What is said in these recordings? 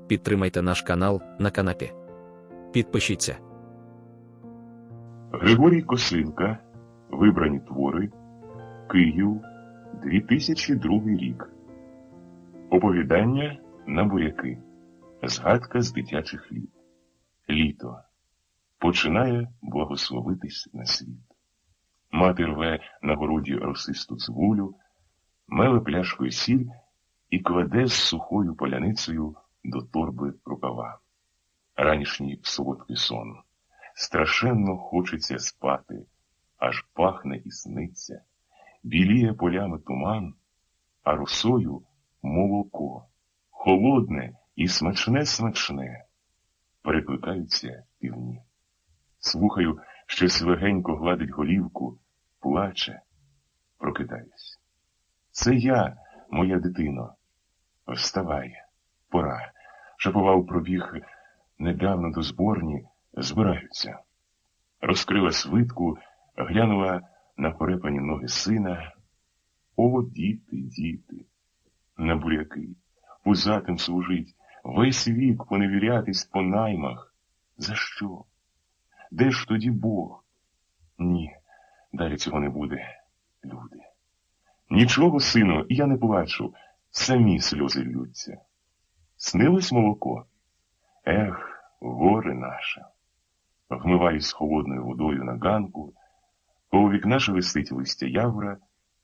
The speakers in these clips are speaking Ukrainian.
Підтримайте наш канал на канапі. Підпишіться. Григорій Косинка. Вибрані твори. Київ. 2002 рік. Оповідання на буряки. Згадка з дитячих літ. Літо. Починає благословитись на світ. Мати рве на городі росисту цибулю, меле пляшкою сіль і кладе з сухою паляницею до торби рукава. Ранішній солодкий сон. Страшенно хочеться спати, аж пахне і сниться. Біліє полями туман, а росою молоко. Холодне і смачне-смачне. Перекликаються півні. Слухаю, щось легенько гладить голівку, плаче. Прокидаюсь. Це я, моя дитино. Вставай, пора. Шаповал пробіг недавно до зборні, збираються. Розкрила свитку, глянула на порепані ноги сина. О, діти, діти, на буряки, пузатим служить, весь вік поневірятись по наймах. За що? Де ж тоді Бог? Ні, далі цього не буде, люди. Нічого, сину, я не плачу, самі сльози ллються. Снилось молоко? Ех, горе наше. Вмиваюсь холодною водою на ганку, коло вікна шелестить листя явра,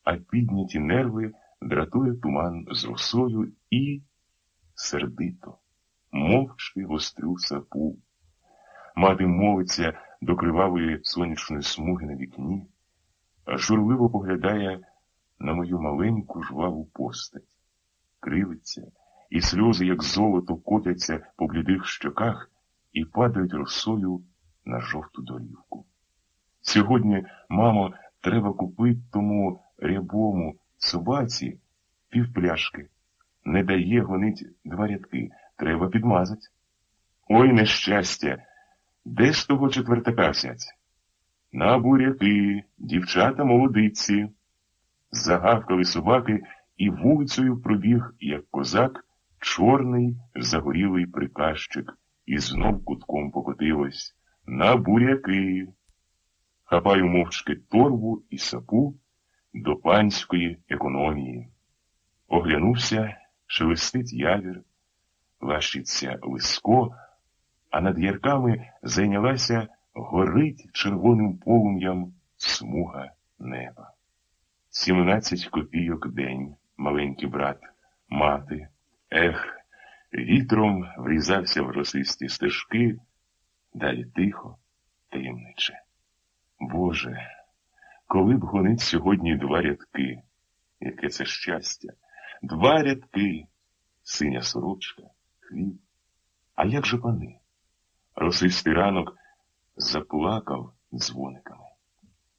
а підняті нерви дратує туман з росою і сердито, мовчки гострю сапу. Мати молиться до кривавої сонячної смуги на вікні, а журливо поглядає на мою маленьку жваву постать. Кривиться, і сльози, як золото, котяться по блідих щоках і падають росою на жовту долівку. Сьогодні, мамо, треба купити тому рябому собаці півпляшки. Не дає гонить 2 рядки, треба підмазати. Ой, нещастя! Де ж того четвертака взять? На буряки, дівчата молодиці. Загавкали собаки, і вулицею пробіг, як козак, чорний загорілий приказчик, і знов кутком покотилось. На буряки. Хапаю мовчки торбу і сапу до панської економії. Оглянувся, шелестить явір, лащиться лиско, а над ярками зайнялася, горить червоним полум'ям смуга неба. 17 копійок день, маленький брат, мати. Ех, вітром врізався в росисті стежки, далі тихо, таємниче. Боже, коли б гонить сьогодні 2 рядки, яке це щастя, 2 рядки, синя сорочка, хліб. А як же пани? Росистий ранок заплакав дзвониками.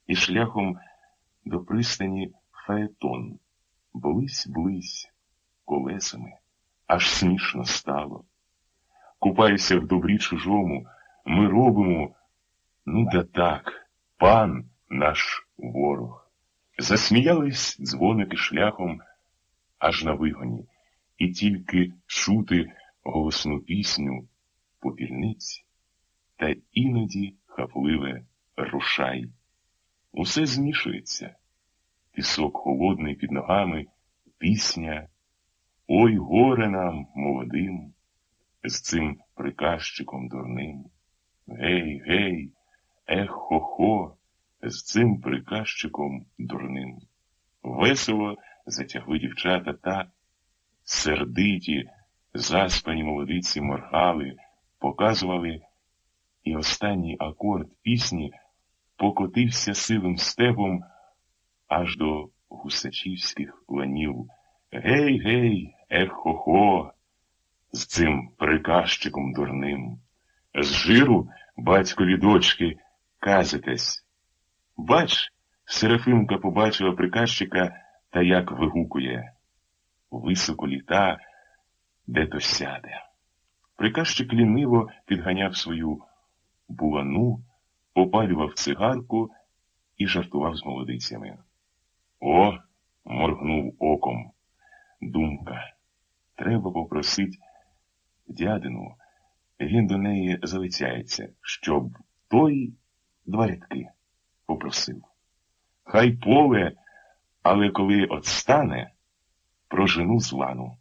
І шляхом до пристані фаетон, близь-близь, колесами, аж смішно стало. Купаюся в добрі чужому, ми робимо, ну да так, пан наш ворог. Засміялись дзвоники шляхом аж на вигоні, і тільки чути голосну пісню попільниць, та іноді хапливе рушай. Усе змішується. Пісок холодний під ногами, пісня. Ой, горе нам, молодим, з цим приказчиком дурним. Гей, гей, ех, хо-хо, з цим приказчиком дурним. Весело затягли дівчата та сердиті, заспані молодиці моргали, показували, і останній акорд пісні покотився сивим степом аж до гусачівських ланів. Гей, гей, ех, хо-хо, з цим приказчиком дурним. З жиру батькові дочки казитесь. Бач, Серафимка побачила приказчика та як вигукує. Високо літа, де то сяде. Приказчик ліниво підганяв свою булану, попалював цигарку і жартував з молодицями. О, моргнув оком. Думка. Треба попросить дядину, він до неї залицяється, щоб той 2 рядки попросив. Хай поле, але коли отстане, прожену з лану.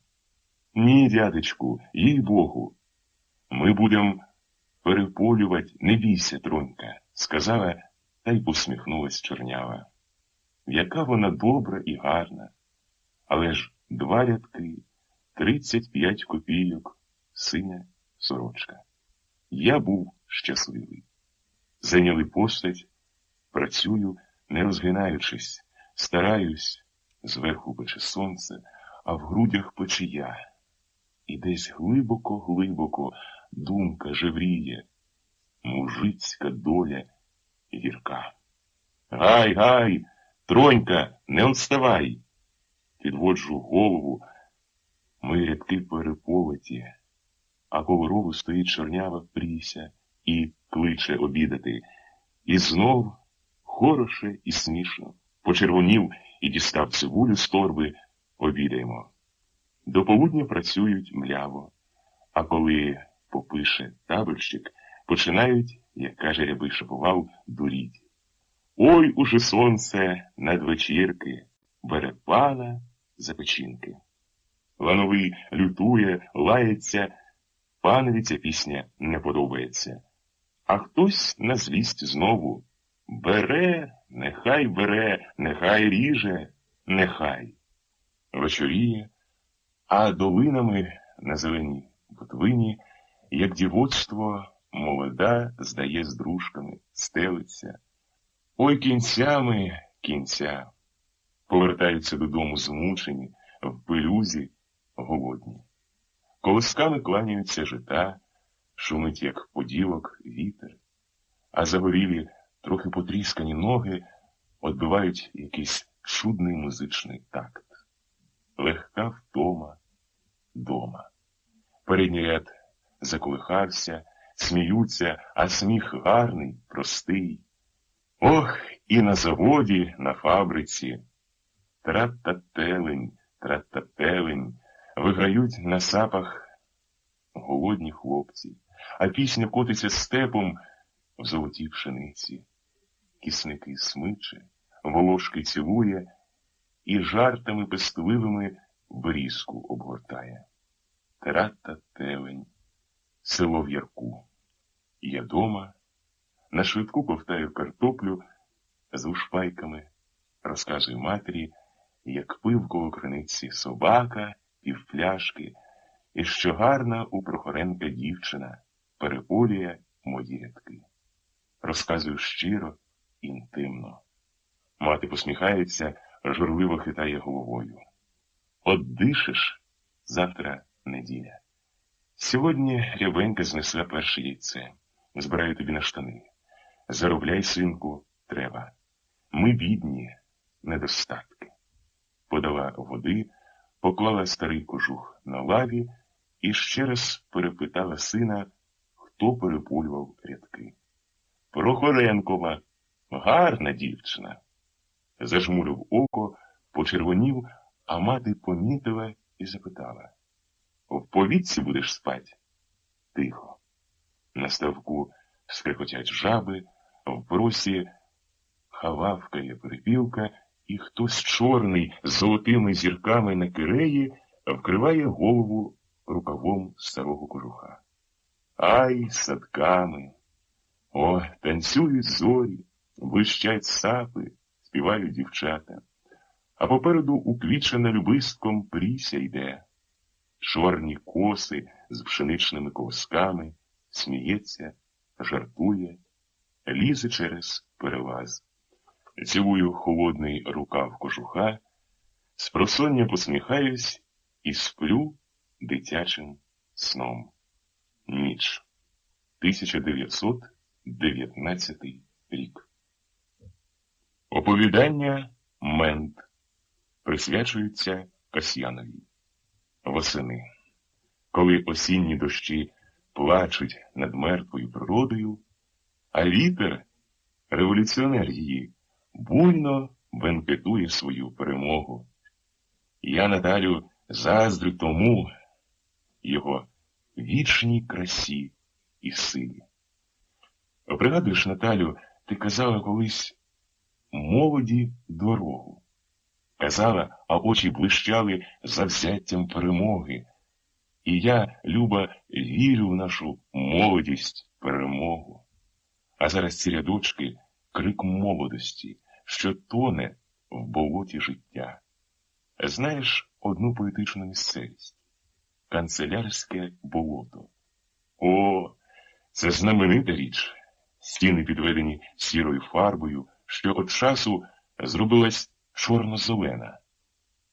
Ні, дядечку, їй Богу, ми будем переполювать, не бійся, Тронька, сказала, та й посміхнулась чорнява. Яка вона добра і гарна, але ж 2 рядки, 35 копійок, синя сорочка. Я був щасливий. Зайняли постать, працюю, не розгинаючись, стараюсь, зверху пече сонце, а в грудях печія. І десь глибоко-глибоко думка жевріє, мужицька доля гірка. Гай, гай, Тронька, не отставай! Підводжу голову, мої рядки переполоті, а коло рову стоїть чорнява Пріся і кличе обідати. І знов хороше і смішно. Почервонів і дістав цибулю з торби, обідаємо. До полудня працюють мляво, а коли попише табельщик, починають, як каже рябий Шаповал, дуріть. Ой, уже сонце надвечірки, бере пана за печінки. Лановий лютує, лається, панові ця пісня не подобається. А хтось на злість знову бере, нехай ріже, нехай. Вечоріє, а долинами на зеленій ботвині, як дівоцтво, молода здає з дружками, стелиться. Ой, кінця, повертаються додому змучені, в пилюзі, голодні. Колосками кланяються жита, шумить, як поділок, вітер, а загорілі, трохи потріскані ноги отбивають якийсь чудний музичний такт. Легка втома дома. Передній ряд заколихався, сміються, а сміх гарний, простий. Ох, і на заводі, на фабриці. Трат-та-телень, виграють на сапах голодні хлопці, а пісня котиться степом в золотій пшениці. Кисники смиче, волошки цілує і жартами пестливими берізку обгортає. Трат-та-телень, село в ярку. Я дома, на швидку ковтаю картоплю з ушпайками, розказую матері, як пив коло криниці собака, півпляшки, і що гарна у Прохоренка дівчина переполює мої рядки. Розказую щиро, інтимно. Мати посміхається, журливо хитає головою. От дишиш, завтра неділя. Сьогодні Рябенька знесла перше яйце. Збираю тобі на штани. Заробляй, синку, треба. Ми бідні, недостатки. Подала води, поклала старий кожух на лаві і ще раз перепитала сина, хто переполював рядки. Прохоренкова, гарна дівчина. Зажмурив око, почервонів, а мати помітила і запитала. В повітці будеш спать? Тихо. На ставку скрикотять жаби, в просі хававкає перепілка, і хтось чорний з золотими зірками на киреї вкриває голову рукавом старого кожуха. Ай, садками! О, танцюють зорі, блищать сапи, співають дівчата. А попереду уквічена любистком Пріся йде. Чорні коси з пшеничними колосками, сміється, жартує, лізе через перелаз. Цілую холодний рукав кожуха, спросоння посміхаюсь і сплю дитячим сном. Ніч. 1919 рік. Оповідання «Мент» присвячуються Касьянові. Восени. Коли осінні дощі плачуть над мертвою природою, а вітер, революціонер її, буйно бенкетує свою перемогу. Я, Наталю, заздрю тому, його вічній красі і силі. Пригадуєш, Наталю, ти казала колись молоді дорогу. Казала, а очі блищали завзяттям перемоги. І я, Люба, вірю в нашу молодість, перемогу. А зараз ці рядочки — крик молодості, що тоне в болоті життя. Знаєш одну поетичну місцевість? Канцелярське болото. О, це знаменита річ. Стіни підведені сірою фарбою, що від часу зробилась чорно-зелена.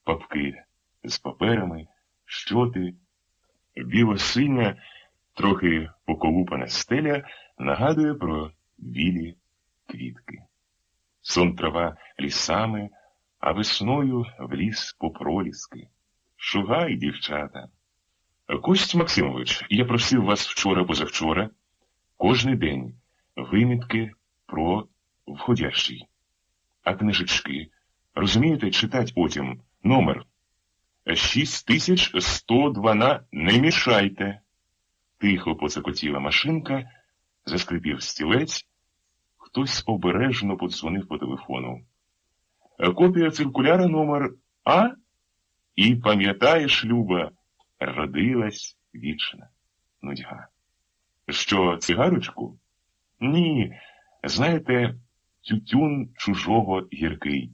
Папки з паперами, щоти, біло-синя, трохи поколупана стеля нагадує про білі квітки. Сон трава лісами, а весною в ліс по проліски. Шугай, дівчата. Кость Максимович, я просив вас вчора-позавчора кожний день вимітки про входящий. А книжечки, розумієте, читать потім номер 6112, не мішайте. Тихо поцокотіла машинка, заскрипів стілець, хтось обережно подзвонив по телефону. Копія циркуляра номер А? І пам'ятаєш, Люба, родилась вічна нудьга. Що, цигарочку? Ні, знаєте, тютюн чужого гіркий,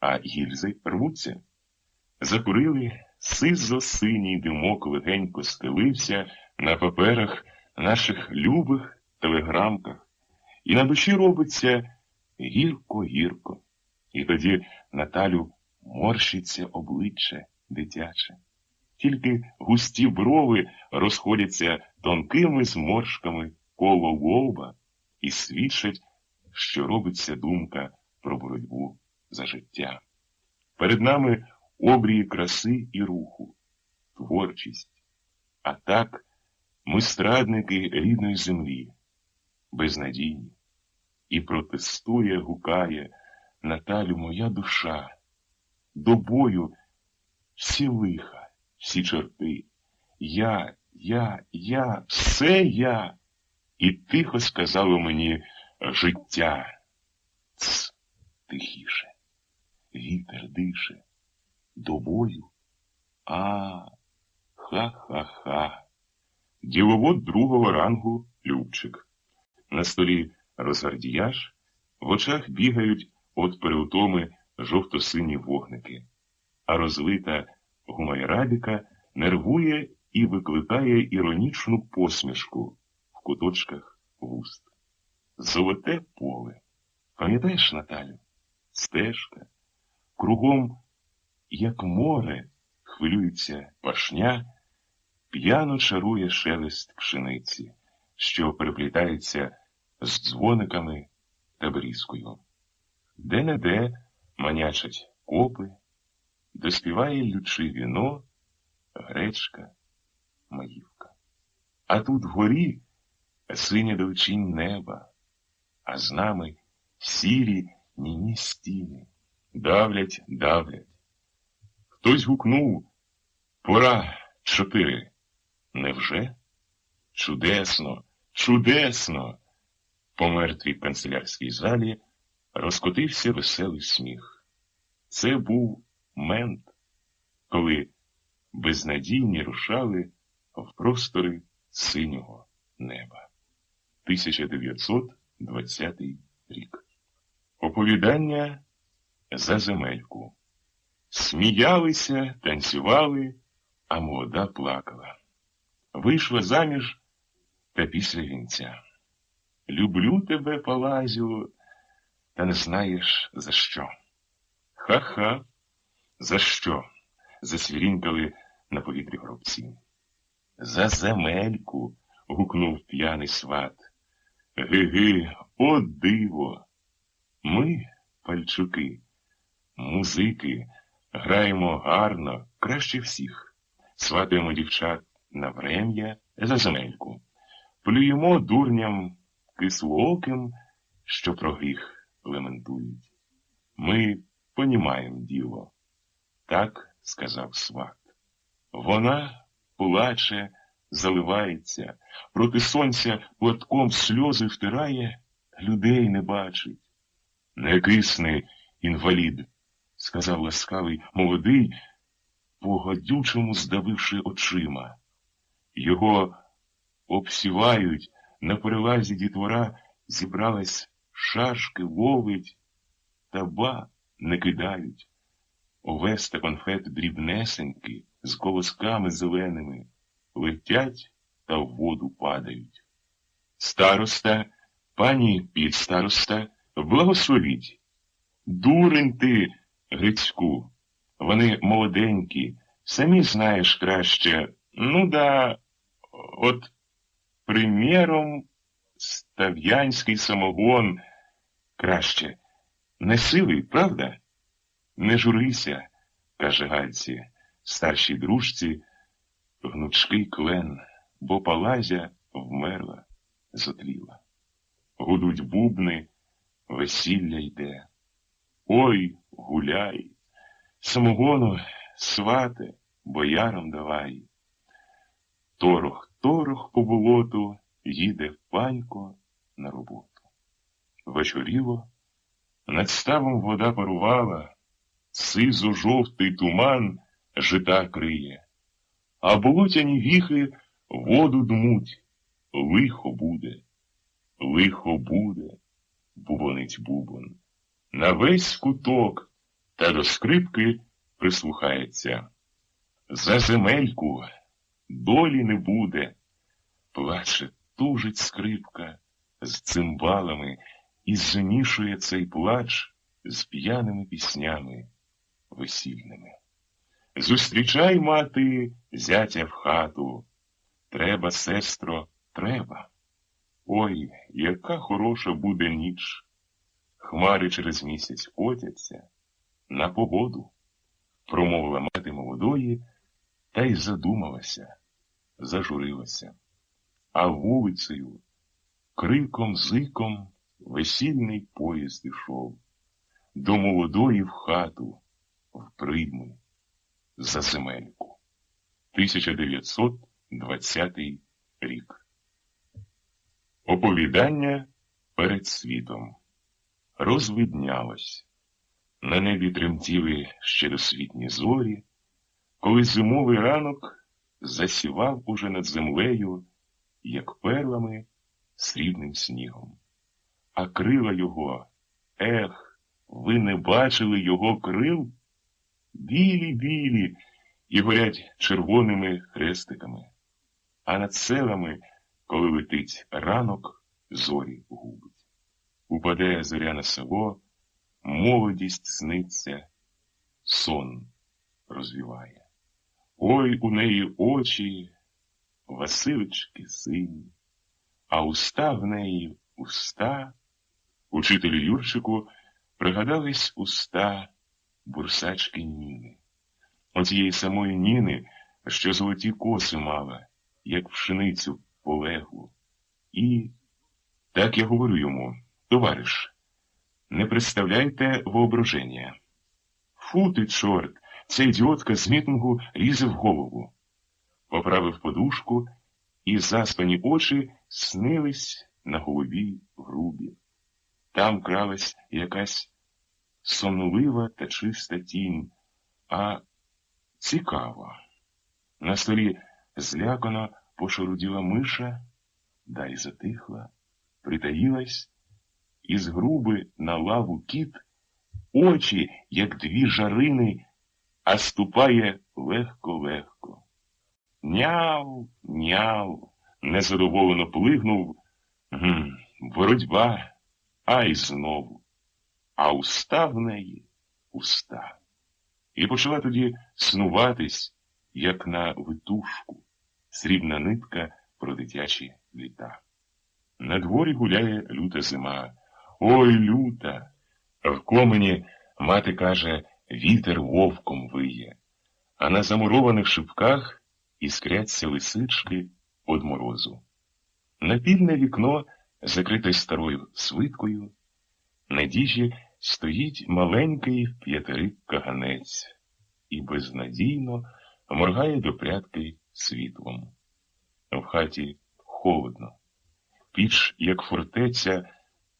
а гільзи рвуться. Закурили, сизо-синій димок легенько стелився на паперах наших любих телеграмках. І на душі робиться гірко-гірко. І тоді, Наталю, морщиться обличчя дитяче. Тільки густі брови розходяться тонкими зморшками коло лоба і свідчать, що робиться думка про боротьбу за життя. Перед нами обрії краси і руху, творчість. А так ми страдники рідної землі, безнадійні. І протестує, гукає, Наталю, моя душа, до бою всі лиха, всі чорти. Я, все я. І тихо сказало мені життя. Ц, тихіше. Вітер дише. До бою? Ха-ха-ха. Діловод другого рангу Любчик. На столі розгардіяж, в очах бігають от переутоми жовто-сині вогники, а розлита гумайрабіка нервує і викликає іронічну посмішку в куточках вуст. Золоте поле. Пам'ятаєш, Наталю? Стежка. Кругом, як море, хвилюється пашня, п'яно чарує шелест пшениці, що переплітається з дзвониками та брізкою. Де-не-де манячать копи, доспіває лючи віно, гречка, маївка. А тут вгорі синє далечінь неба, а з нами сірі німі стіни. Давлять, давлять. Хтось гукнув: пора 4. Невже? Чудесно, чудесно! По мертвій канцелярській залі розкотився веселий сміх. Це був мент, коли безнадійні рушали в простори синього неба. 1920 рік. Оповідання за земельку. Сміялися, танцювали, а молода плакала. Вийшла заміж та після вінця. Люблю тебе, Палазю, та не знаєш за що. Ха-ха, за що? Засвірінькали на повітрі гробці. За земельку, гукнув п'яний сват. Ги-ги, о диво! Ми, пальчуки, музики, граємо гарно, краще всіх. Сватуємо дівчат на врем'я за земельку. Плюємо дурням кислооким, що про гріх лементують. Ми понімаємо діло. Так сказав сват. Вона плаче, заливається, проти сонця платком сльози втирає, людей не бачить. Не кисни, інвалід, сказав ласкавий молодий, по-гадючому здавивши очима. Його обсівають, на перелазі дітвора зібралась, шашки ловить, та ба не кидають. Овес та конфет дрібнесенькі, з колосками зеленими, летять та в воду падають. Староста, пані підстароста, благословіть. Дурень ти, Грицьку, вони молоденькі, самі знаєш краще. Ну да, от, приміром, став'янський самогон краще. Не сивий, правда? Не журися, каже Гальці, старшій дружці, гнучкий клен, бо Палазя вмерла, зотліла. Гудуть бубни, весілля йде. Ой, гуляй, самогону, свате, боярам давай. Торох по болоту, їде панько на роботу. Вечоріло, над ставом вода парувала, сизо-жовтий туман жита криє, а болотяні віхи воду дмуть. Лихо буде, бубонить бубон. На весь куток та до скрипки прислухається. За земельку долі не буде. Плаче, тужить скрипка з цимбалами і змішує цей плач з п'яними піснями весільними. Зустрічай, мати, зятя в хату. Треба, сестро, треба. Ой, яка хороша буде ніч. Хмари через місяць котяться на погоду, промовила мати молодої, та й задумалася, зажурилася. А вулицею, криком-зиком, весільний поїзд ішов. До молодої в хату, в прийми, за земельку. 1920 рік. Оповідання перед світом. Розвиднялось. На небі тремтіли ще досвітні зорі, коли зимовий ранок засівав уже над землею, як перлами, срібним снігом. А крила його, ех, ви не бачили його крил? Білі-білі і горять червоними хрестиками. А над селами, коли летить ранок, зорі губить. Упаде зоря на село, молодість сниться, сон розвіває. Ой, у неї очі, Василички сині, а уста в неї уста. Учителю Юрчику пригадались уста бурсачки Ніни. Отієї самої Ніни, що золоті коси мала, як пшеницю полеглу. І так я говорю йому: товариш, не представляйте воображення. Фу ти, чорт, ця ідіотка з мітингу лізе в голову. Поправив подушку, і заспані очі снились на голові грубі. Там кралась якась сонлива та чиста тінь, а цікаво. На столі злякано пошаруділа миша, далі затихла, притаїлась, і з груби на лаву кіт, очі, як дві жарини, а ступає легко-легко. Няу, няу, незадоволено плигнув. Боротьба, ай знову. А уста в неї уста. І почала тоді снуватись, як на витушку, срібна нитка про дитячі літа. На дворі гуляє люта зима. Ой, люта! В комені, мати каже, вітер вовком виє, а на замурованих шибках іскряться лисички од морозу. Напільне вікно, закрите старою свиткою, на діжі стоїть маленький п'ятирик каганець і безнадійно моргає до прядки світлом. В хаті холодно. Піч, як фортеця,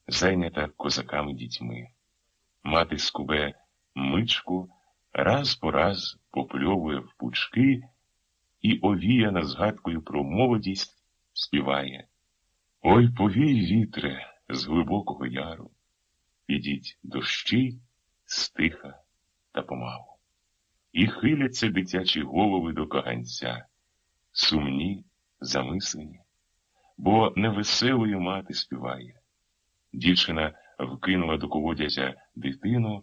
зайнята козаками-дітьми. Мати скубе мичку, раз по раз попльовує в пучки і, овіяна згадкою про молодість, співає: «Ой, повій, вітре, з глибокого яру, ідіть дощі, стиха та помалу». І хиляться дитячі голови до каганця, сумні, замислені, бо невеселою мати співає. Дівчина вкинула до колодязя дитину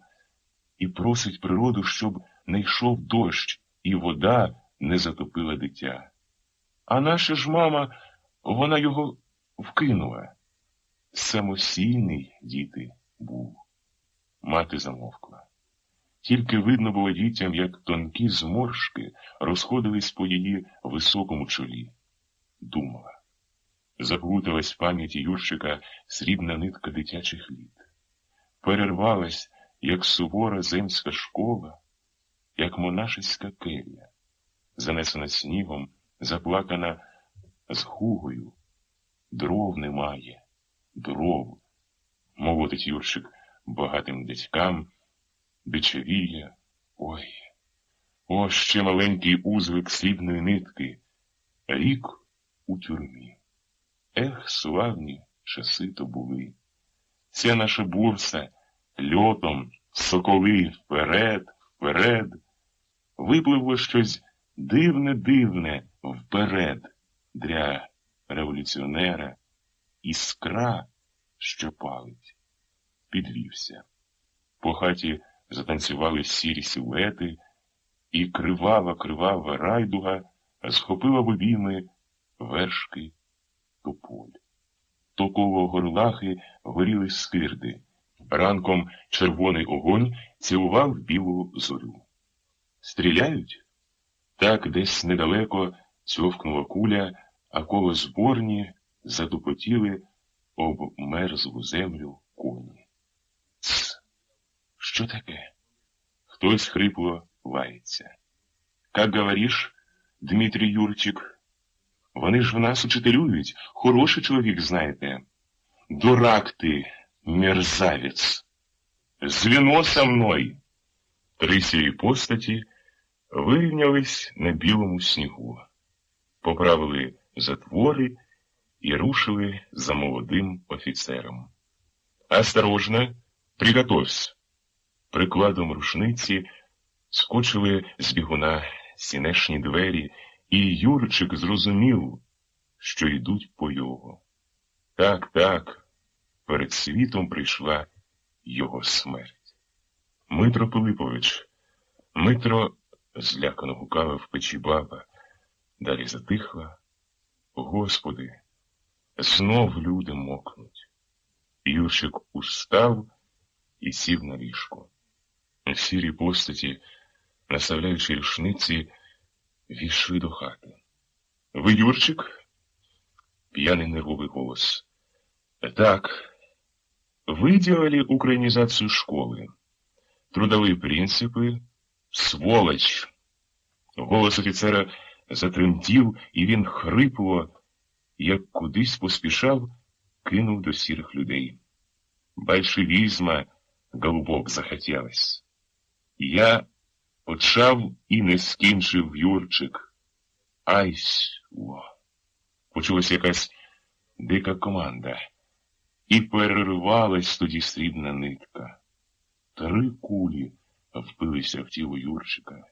і просить природу, щоб не йшов дощ, і вода не затопила дитя. А наша ж мама, вона його вкинула. Самосійний, діти, був. Мати замовкла. Тільки видно було дітям, як тонкі зморшки розходились по її високому чолі. Думала. Заплуталась в пам'яті Юрчика срібна нитка дитячих літ. Перервалась, як сувора земська школа, як монашеська келля, занесена снігом, заплакана з хугою. Дров немає, дров, молотить Юрчик багатим дядькам, дичавіє. Ой, о, ще маленький узвик срібної нитки, рік у тюрмі. Ех, славні часи то були. Ця наша бурса льотом, соколи вперед, вперед. Випливло щось дивне вперед для революціонера. Іскра, що палить. Підвівся. По хаті затанцювали сірі силуети, і кривава райдуга схопила в обійми вершки тополь. То коло горлахи горіли скирди. Ранком червоний огонь цілував білу зорю. Стріляють? Так десь недалеко цьовкнула куля, а коло зборні затупотіли об мерзлу землю коні. Тс! Що таке? Хтось хрипло лається. Как говориш, Дмитрий Юрчик? Вони ж в нас учителюють. Хороший чоловік, знаєте. Дурак ти, мерзавець. Звіно со мною. Три сірі постаті вирівнялись на білому снігу, поправили затвори і рушили за молодим офіцером. «Осторожно, приготовься!» Прикладом рушниці скочили з бігуна сінешні двері, і Юрчик зрозумів, що йдуть по його. Так, перед світом прийшла його смерть. Митро Пилипович, Митро, злякано гукала в печі баба, далі затихла. Господи, знов люди мокнуть. Юрчик устав і сів на ліжко. Сірі постаті, наставляючи рушниці, війшли до хати. «Ви Юрчик?» Пьяный нервовый голос. «Так, вы делали украинизацию школы. Трудовые принципы. Сволочь!» Голос офіцера затремтів, і він хрипло, як кудись поспішав, кинув до сірих людей. «Большевізма, голубок, захотілось. Я почав і не скінчив, Юрчик. Айсьо!» Почулася якась дика команда. І перервалась тоді срібна нитка. 3 кулі впилися в тіло Юрчика.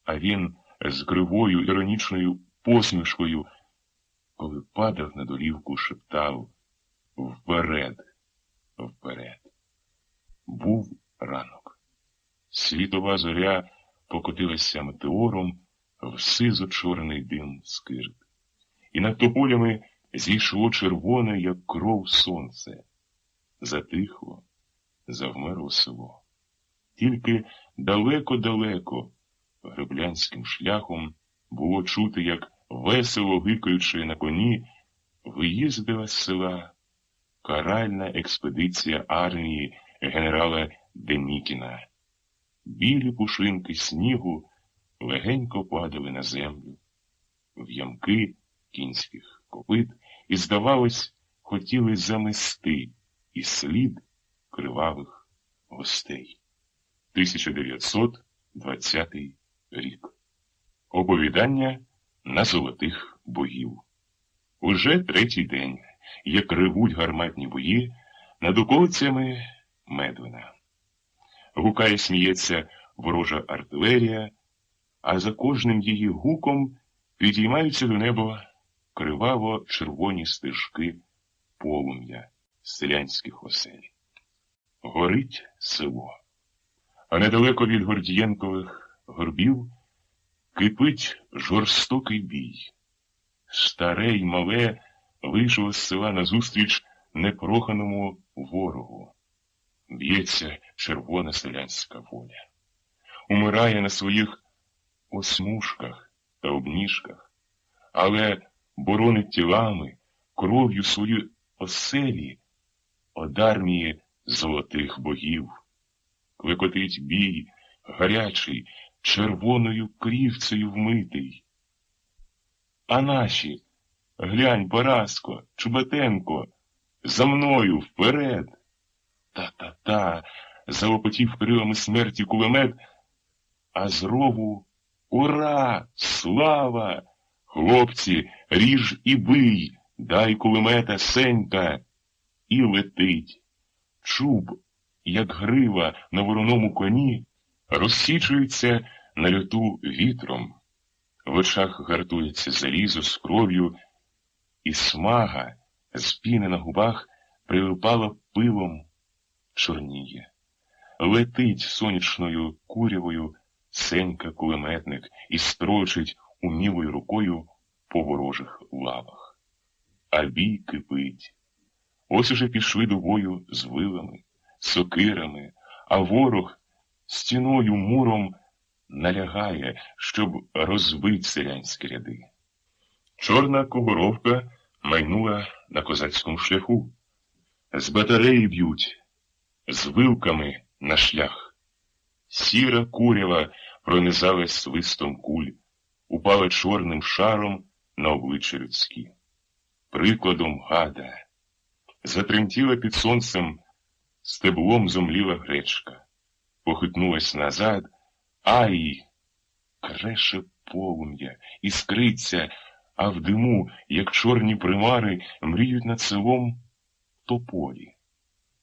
А він з кривою іронічною посмішкою, коли падав на долівку, шептав: «Вперед, вперед!» Був ранок. Світова зоря покотилася метеором в сизо-чорний дим скирт. І над тополями зійшло червоне, як кров, сонце. Затихло, завмерло село. Тільки далеко-далеко, греблянським шляхом, було чути, як, весело гикаючи на коні, виїздила з села каральна експедиція армії генерала Денікіна. Білі пушинки снігу легенько падали на землю, в ямки кінських копит і, здавалось, хотіли замести і слід кривавих гостей. 1920 рік. Оповідання на золотих богів. Уже третій день, як ревуть гарматні бої над околицями Медвина. Гукає, сміється ворожа артилерія, а за кожним її гуком підіймаються до неба криваво-червоні стежки полум'я селянських осель. Горить село, а недалеко від Гордієнкових горбів кипить жорстокий бій. Старе й мале вийшло з села назустріч непроханому ворогу. Б'ється червона селянська воля. Умирає на своїх осмушках та обніжках, але боронить тілами, кров'ю свої оселі од армії золотих богів. Клекотить бій, гарячий, червоною крівцею вмитий. А наші, глянь, Параско, Чубатенко, за мною вперед! Та-та-та, залопотів крилами смерті кулемет, а з рову ура, слава! Хлопці, ріж і бий, дай кулемета, Сенька! І летить. Чуб, як грива на вороному коні, розсічується на льоту вітром. В очах гартується залізо з кров'ю, і смага з піни на губах прилипала пилом, чорніє. Летить сонячною курявою Сенька-кулеметник і строчить умілою рукою по ворожих лавах. А бій кипить. Ось уже пішли до бою з вилами, сокирами, а ворог стіною муром налягає, щоб розбить селянські ряди. Чорна кобуровка майнула на козацькому шляху. З батареї б'ють, з вилками на шлях. Сіра курява пронизалась свистом куль, упала чорним шаром на обличчя людські. Прикладом гада. Затремтіла під сонцем, стеблом зомліла гречка. Похитнулась назад, ай! Креше полум'я, іскриться, а в диму, як чорні примари, мріють над селом тополі.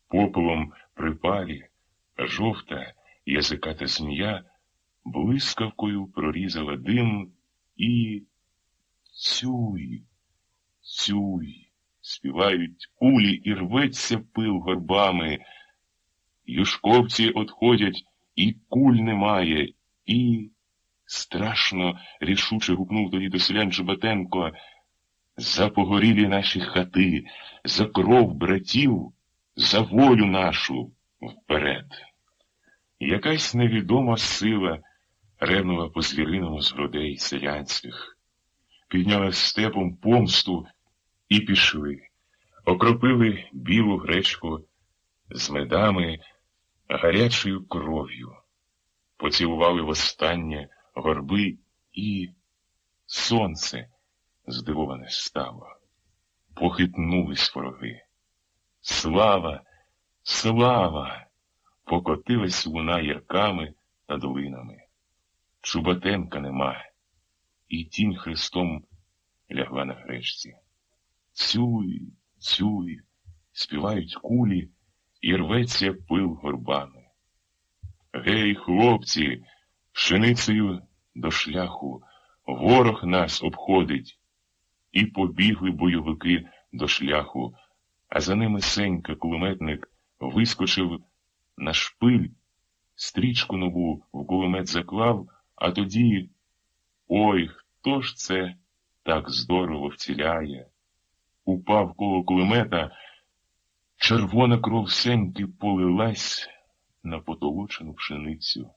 Попелом припалі, жовта язиката змія блискавкою прорізала дим і цюй, цюй. Співають кулі і рветься пил горбами. Юшковці одходять, і куль немає, і... Страшно, рішуче гукнув тоді до селян Чубатенко. За погорілі наші хати, за кров братів, за волю нашу вперед. Якась невідома сила ревнула по звіриному з грудей селянських. Підняла степом помсту і пішли. Окропили білу гречку з медами, гарячою кров'ю. Поцілували востаннє горби і сонце здивоване стало. Похитнулись вороги. Слава, слава! Покотилась луна ярками та долинами. Чубатенка нема, і тінь хрестом лягла на гречці. Цюй, цюй, співають кулі, і рветься пил горбами. Гей, хлопці, пшеницею до шляху, ворог нас обходить. І побігли бойовики до шляху, а за ними Сенька-кулеметник вискочив на шпиль, стрічку нову в кулемет заклав, а тоді, ой, хто ж це так здорово вціляє? Упав коло кулемета, червона кров Сеньки полилась на потолочену пшеницю.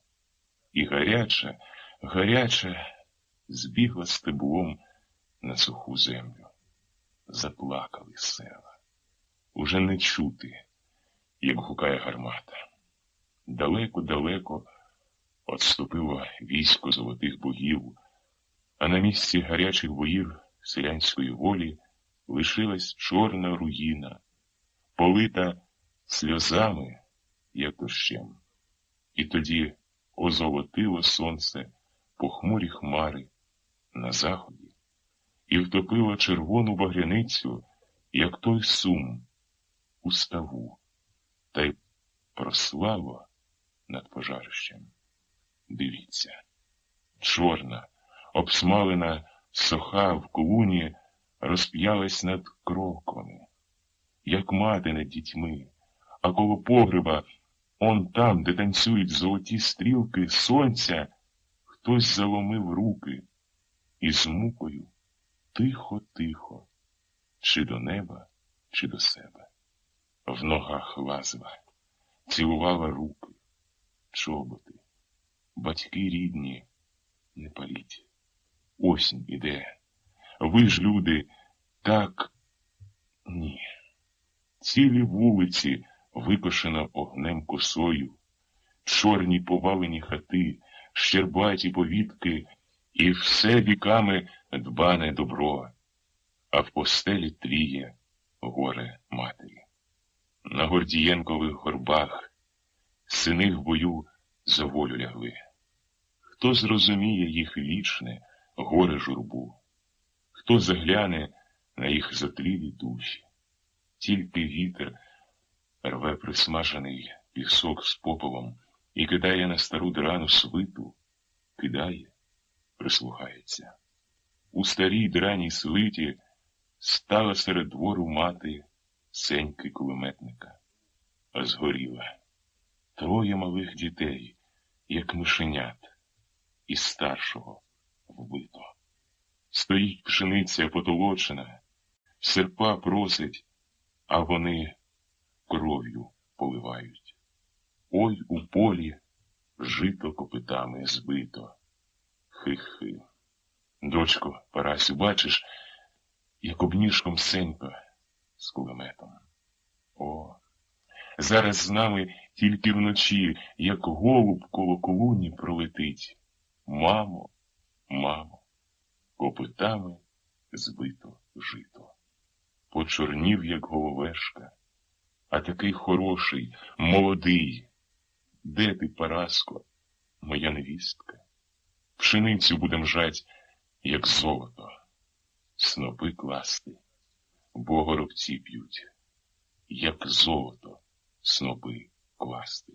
І гаряча, гаряча збігла стеблом на суху землю. Заплакали села. Уже не чути, як гукає гармата. Далеко-далеко отступило військо золотих богів, а на місці гарячих боїв селянської волі лишилась чорна руїна, полита сльозами, як дощем. І тоді озолотило сонце похмурі хмари на заході і втопило червону багряницю, як той сум, у ставу, та й прослало над пожарищем. Дивіться, чорна, обсмалена соха в клуні розп'ялась над кроквами, як мати над дітьми, а коло погреба, он там, де танцюють золоті стрілки сонця, хтось заломив руки і з мукою тихо-тихо, чи до неба, чи до себе. В ногах лазила, цілувала руки, чоботи. Батьки рідні, не паліть. Осінь іде. Ви ж, люди, так... Ні. Цілі вулиці викошено огнем косою, чорні повалені хати, щербаті повітки, і все віками дбане добро, а в постелі тріє горе матері. На Гордієнкових горбах сини в бою за волю лягли. Хто зрозуміє їх вічне горе журбу? Хто загляне на їх затлілі душі? Тільки вітер рве присмажений пісок з попелом і кидає на стару драну свиту, кидає, прислухається. У старій драній свиті стала серед двору мати сеньки кулеметника, а згоріла. 3 малих дітей, як мишенят, і старшого вбито. Стоїть пшениця потолочена, серпа просить, а вони кров'ю поливають. Ой, у полі жито копитами збито. Хи-хи. Дочко, Парасю, бачиш, як обніжком Сенько з кулеметом. О, зараз з нами тільки вночі, як голуб коло клуні пролетить. Мамо, мамо, копитами збито жито. Почорнів, як головешка, а такий хороший, молодий. Де ти, Параско, моя невістка? Пшеницю будем жать, як золото, снопи класти, бо горобці п'ють, як золото снопи класти.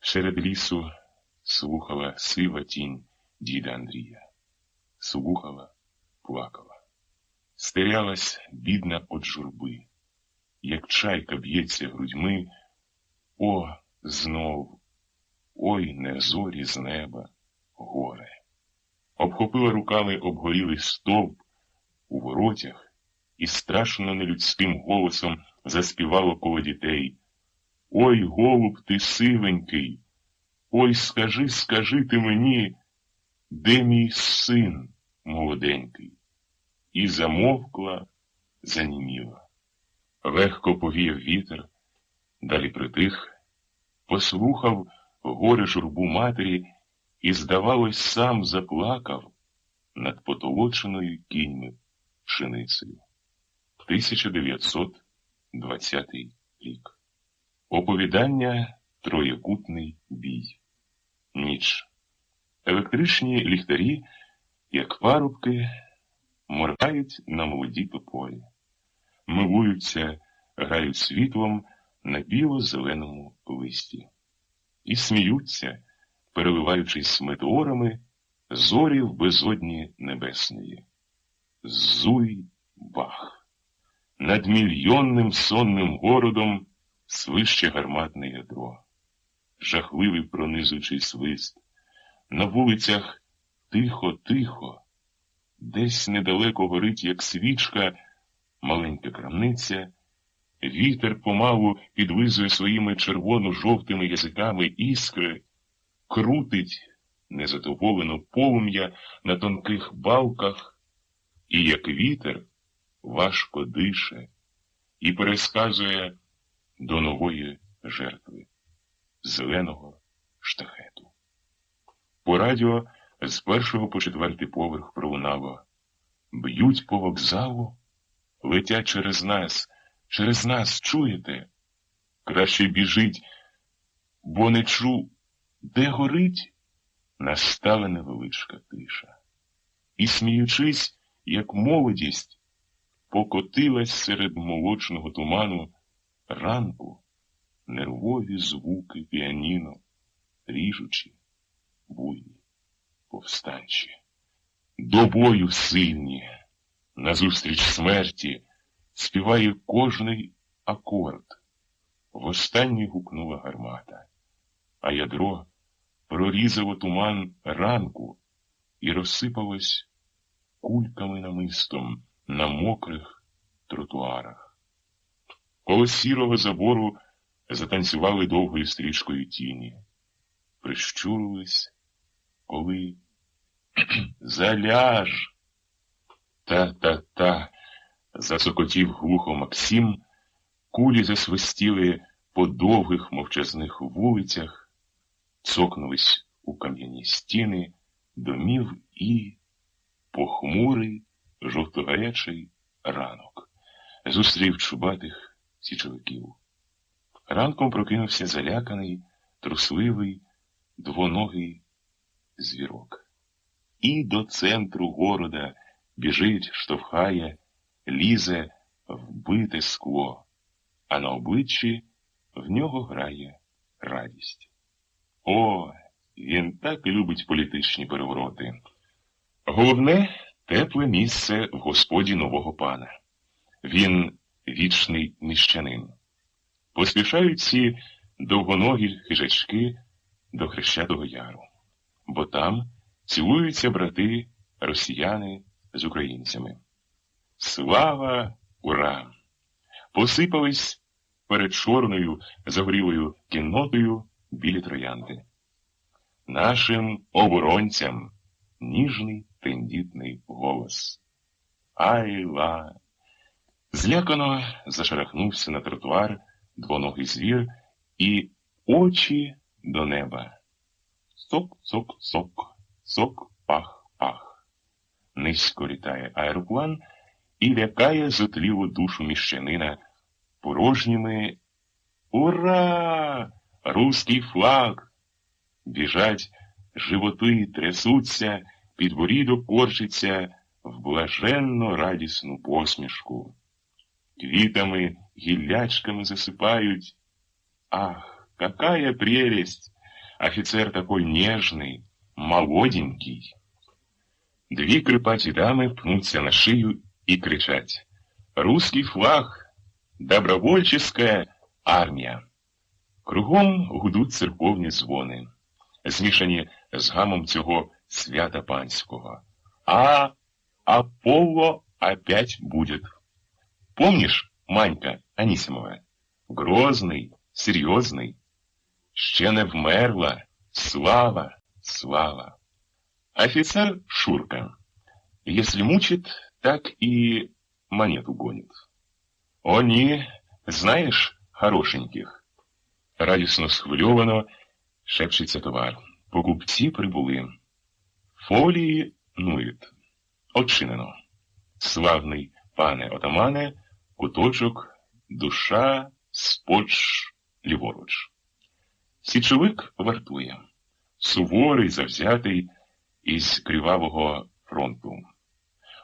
Серед лісу слухала сива тінь діда Андрія. Слухала, плакала. Стерялась бідна од журби, як чайка б'ється грудьми. О, знов, ой, не зорі з неба, горе. Обхопила руками обгорілий стовп у воротях і страшно нелюдським голосом заспівала коло дітей. Ой, голуб ти сивенький, ой, скажи, скажи ти мені, де мій син молоденький? І замовкла, заніміла. Легко повіяв вітер, далі притих, послухав горе журбу матері і, здавалось, сам заплакав над потолоченою кіньми пшеницею. 1920 рік. Оповідання «Троєкутний бій». Ніч. Електричні ліхтарі, як парубки, моргають на молоді тополі, милуються, грають світлом на біло-зеленому листі. І сміються, переливаючись метеорами, зорі в безодні небесної. Зуй бах! Над мільйонним сонним городом свище гарматне ядро. Жахливий пронизуючий свист. На вулицях тихо-тихо. Десь недалеко горить, як свічка, маленька крамниця. Вітер помалу підлизує своїми червоно-жовтими язиками іскри, крутить незадоволено полум'я на тонких балках, і, як вітер, важко дише і пересказує до нової жертви – зеленого штахету. По радіо з 1-го по 4-й поверх пролунало: Б'ють по вокзалу, летять через нас, чуєте? Краще біжить, бо не чу, де горить. Настала невеличка тиша. І, сміючись, як молодість, покотилась серед молочного туману ранку нервові звуки піаніно, ріжучі, буйні, повстанчі. До бою сильні, назустріч смерті, співає кожний акорд. Востаннє гукнула гармата, а ядро прорізало туман ранку і розсипалось кульками намистом на мокрих тротуарах. Коло сірого забору затанцювали довгою стрічкою тіні, прищурились, коли «Заляж!» «Та-та-та!» засокотів глухо Максим, кулі засвистіли по довгих мовчазних вулицях, цокнулись у кам'яні стіни домів і похмурий, жовтогарячий ранок зустрів чубатих січовиків. Ранком прокинувся заляканий, трусливий, двоногий звірок. І до центру города біжить, штовхає, лізе вбите скло, а на обличчі в нього грає радість. О, він так любить політичні перевороти. Головне – тепле місце в господі нового пана. Він вічний міщанин. Поспішають ці довгоногі хижачки до Хрещатого Яру, бо там цілуються брати росіяни з українцями. Слава, ура! Посипались перед чорною загорілою кіннотою білі троянди. Нашим оборонцям ніжний тендітний голос. Айла! Злякано зашарахнувся на тротуар двоногий звір і очі до неба. Сок-сок-сок, сок-пах-пах. Низько літає аероплан і лякає затлілу душу міщанина порожніми «Ура! Руський флаг!» Біжать, животи трясуться, підборідок корчиться в блаженно радісну посмішку. Квітами, гіллячками засыпают. Ах, какая прелесть! Офицер такой нежный, молоденький. Дві крипаті дами пнуться на шию і кричать: «Русский флаг! Добровольческая армія!» Кругом гудуть церковні дзвони, змішані з гамом цього свята панського. А Аполло опять будет. Помнишь, Манька Анисимова? Грозный, серьезный. Ще не вмерла. Слава, слава. Офицер Шурка. Если мучит, так и монету гонит. Они, знаешь, хорошеньких. Радісно схвильовано шепчеться товар. Покупці прибули. Фолії нують. Отчинено. Славний пане отамане, куточок, душа, споч, ліворуч. Січовик вартує. Суворий, завзятий, із кривавого фронту.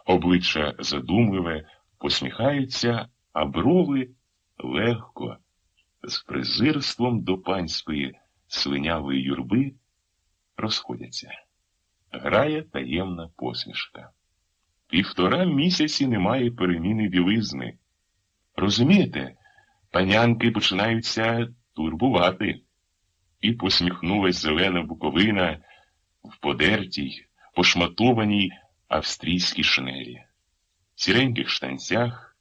Обличчя задумливе, посміхаються, а брови легко, з презирством до панської слинявої юрби розходяться. Грає таємна посмішка. 1,5 місяці немає переміни білизни. Розумієте, панянки починаються турбувати. І посміхнулась зелена буковина в подертій, пошматованій австрійській шинелі, сіреньких штанцях,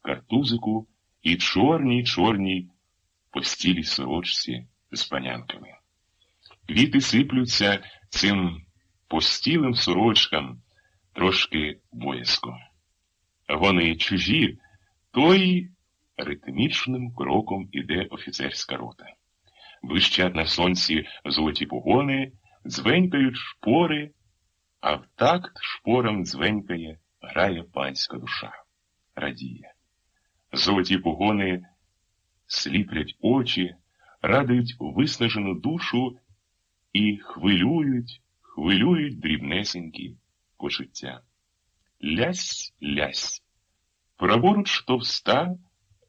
картузику і чорній постілій сорочці з панянками. Квіти сиплються цим постілим сорочкам трошки боязко. Вони чужі, то й ритмічним кроком іде офіцерська рота. Блищать на сонці золоті погони, дзвенькають шпори, а в такт шпорам дзвенькає грає панська душа, радіє. Золоті погони сліплять очі, радують виснажену душу і хвилюють дрібнесенькі почуття. Лясь, лясь. Праворуч товста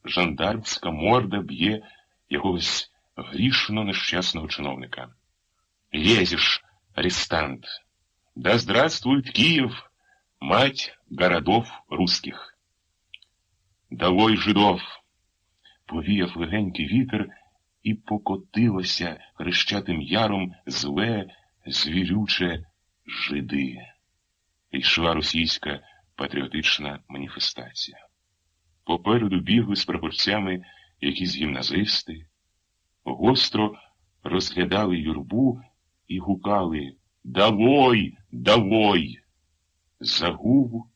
жандармська морда б'є якогось грішно нещасного чиновника. «Лезешь, арестант! Да здравствует Киев, мать городов русских!» «Долой жидов!» Повіяв легенький вітер, і покотилося хрещатим яром зле, звірюче жиди. Йшла російська патріотична маніфестація. Попереду бігли з прапорцями якісь гімназисти, гостро розглядали юрбу і гукали «Долой! Долой!». Загув,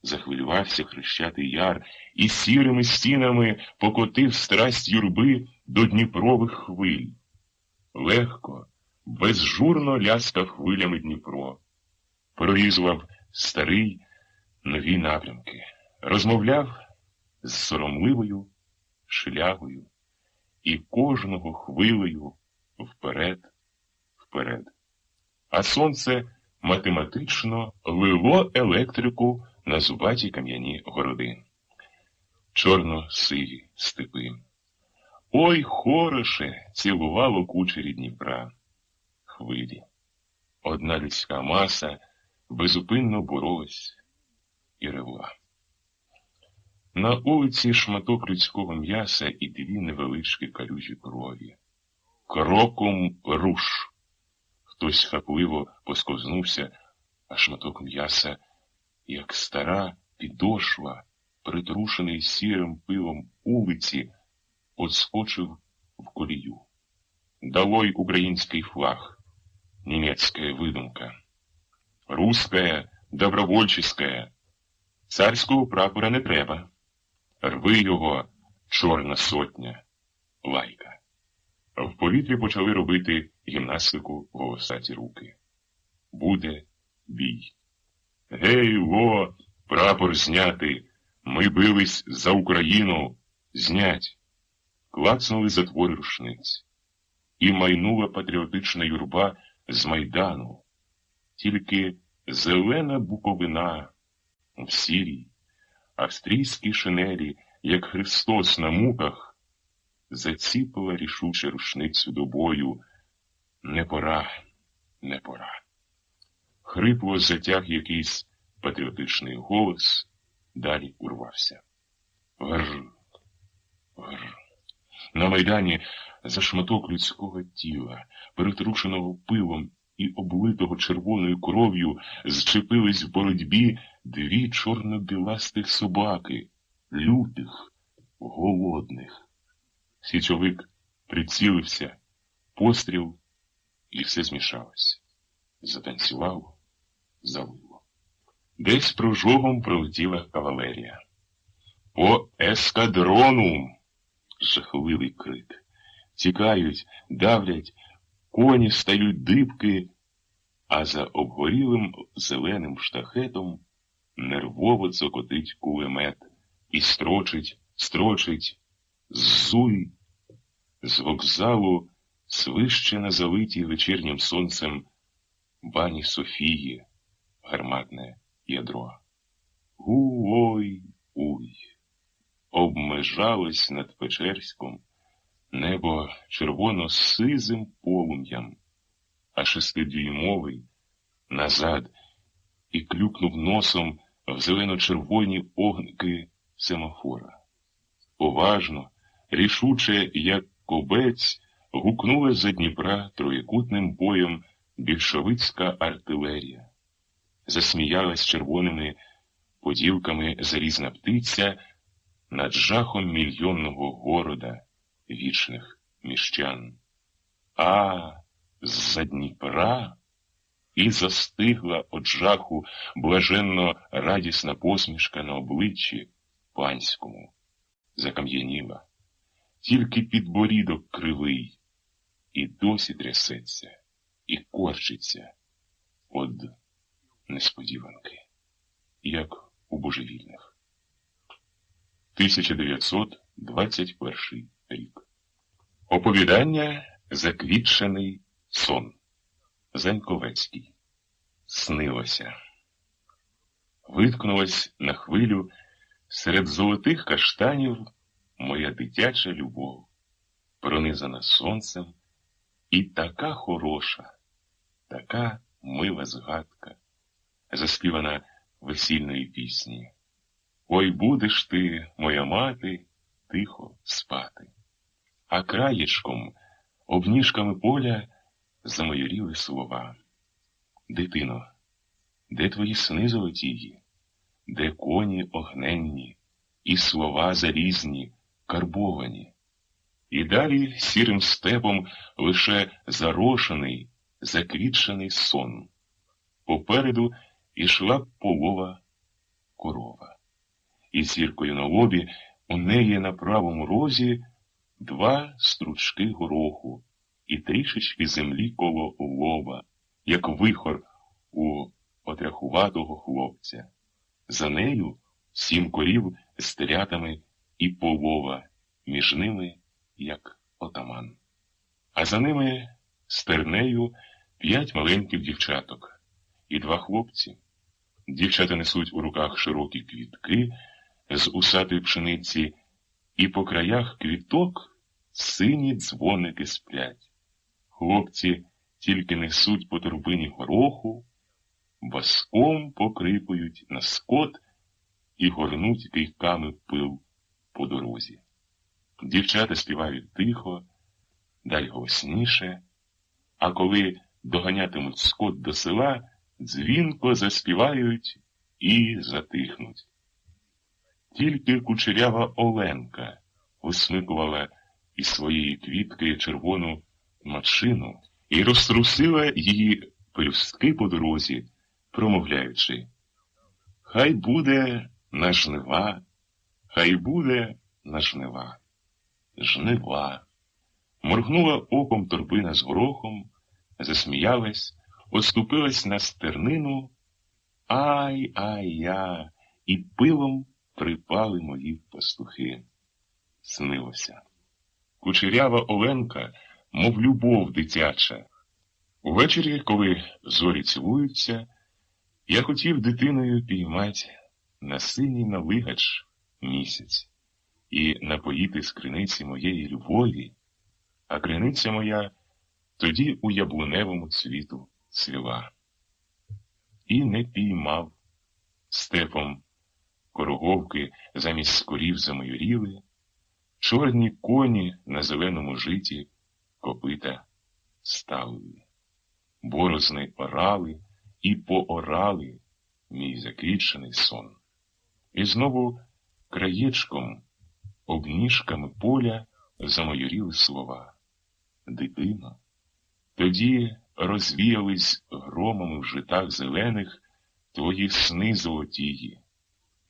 захвилювався хрещатий яр, і сірими стінами покотив страсть юрби до Дніпрових хвиль. Легко, безжурно ляскав хвилями Дніпро, прорізував старий нові напрямки, розмовляв з соромливою шлягою і кожного хвилею вперед. А сонце математично лило електрику на зубаті кам'яні городи. Чорно-сиві степи. Ой, хороше цілувало кучері Дніпра. Хвилі. Одна людська маса безупинно боролась і ревла. На вулиці шматок людського м'яса і дві невеличкі калюжі крові. Кроком руш. Хтось хапливо посковзнувся, а шматок м'яса, як стара підошва, притрушений сірим пилом улиці, отскочив в колію. Долой український флаг, німецька видумка. Русская, добровольческая. Царського прапора не треба. Рви його, Чорна сотня, лайка. В повітрі почали робити гімнастику волосаті руки. Буде бій. Гей, во, прапор зняти, ми бились за Україну, знять. Клацнули затвори рушниць. І майнула патріотична юрба з Майдану. Тільки зелена буковина в сірій, австрійській шинелі, як Христос на муках, заціпила рішуче рушницю до бою. Не пора, не пора. Хрипло затяг якийсь патріотичний голос, далі урвався. Гр, гр. На Майдані за шматок людського тіла, перетрушеного пилом і облитого червоною кров'ю, зчепились в боротьбі дві чорно-біластих собаки, лютих, голодних. Січовик прицілився, постріл, і все змішалось. Затанцювало, залило. Десь прожогом пролетіла кавалерія. «По ескадрону!» Жахливий крик. Тікають, давлять, коні стають дибки, а за обгорілим зеленим штахетом нервово цокотить кулемет і строчить, зуй. З вокзалу свище на залитій вечірнім сонцем бані Софії гарматне ядро. Уй. Обмежалось над Печерськом небо червоно-сизим полум'ям, а шестидюймовий назад і клюкнув носом в зелено-червоні огники семафора. Поважно, рішуче, як кобець, гукнула за Дніпра троєкутним боєм більшовицька артилерія. Засміялась червоними поділками залізна птиця над жахом мільйонного города вічних міщан. А з-за Дніпра і застигла од жаху блаженно радісна посмішка на обличчі панському. Закам'яніла. Тільки підборідок кривий і досі трясеться, і корчиться од несподіванки. Як божевільних. 1921 рік. Оповідання «Заквітчений сон». Заньковецький. Снилося. Виткнулась на хвилю серед золотих каштанів моя дитяча любов, пронизана сонцем, і така хороша, така мила згадка, заспівана весільної пісні. Ой, будеш ти, моя мати, тихо спати. А краєчком, обніжками поля, замайоріли слова. Дитино, де твої сни золотії? Де коні огненні, і слова залізні, карбовані? І далі сірим степом лише зарошений, заквітчений сон. Попереду ішла полова корова. І зіркою на лобі у неї на правому розі 2 стручки гороху і трішечки землі коло лоба, як вихор у отряхуватого хлопця. За нею 7 корів з телятами і полова, між ними, як отаман. А за ними стернею 5 маленьких дівчаток і 2 хлопці. Дівчата несуть у руках широкі квітки з усатої пшениці, і по краях квіток сині дзвоники сплять. Хлопці тільки несуть по торбині гороху, баском покрикують на скот і горнуть кийками пил по дорозі. Дівчата співають тихо, далі голосніше, а коли доганятимуть скот до села, дзвінко заспівають і затихнуть. Тільки кучерява Оленка висмикувала із своєї квітки червону мачину і розтрусила її пелюстки по дорозі, промовляючи: «Хай буде на жнива, хай буде на жнива». Жнива. Моргнула оком торбина з горохом, засміялась, оступилась на стернину. Ай-ай-я, і пилом припали мої пастухи. Снилося. Кучерява Оленка, мов любов дитяча. Увечері, коли зорі цілуються, я хотів дитиною піймать на синій налигач місяць і напоїти з криниці моєї любові, а криниця моя тоді у яблуневому цвіту цвіла. І не піймав. Степом короговки замість корів замайоріли, чорні коні на зеленому житі копита ставили. Борозни орали і поорали мій заквітчений сон. І знову краєчком, обніжками поля замайоріли слова. Дитино, тоді розвіялись громами в житах зелених твої сни золотії.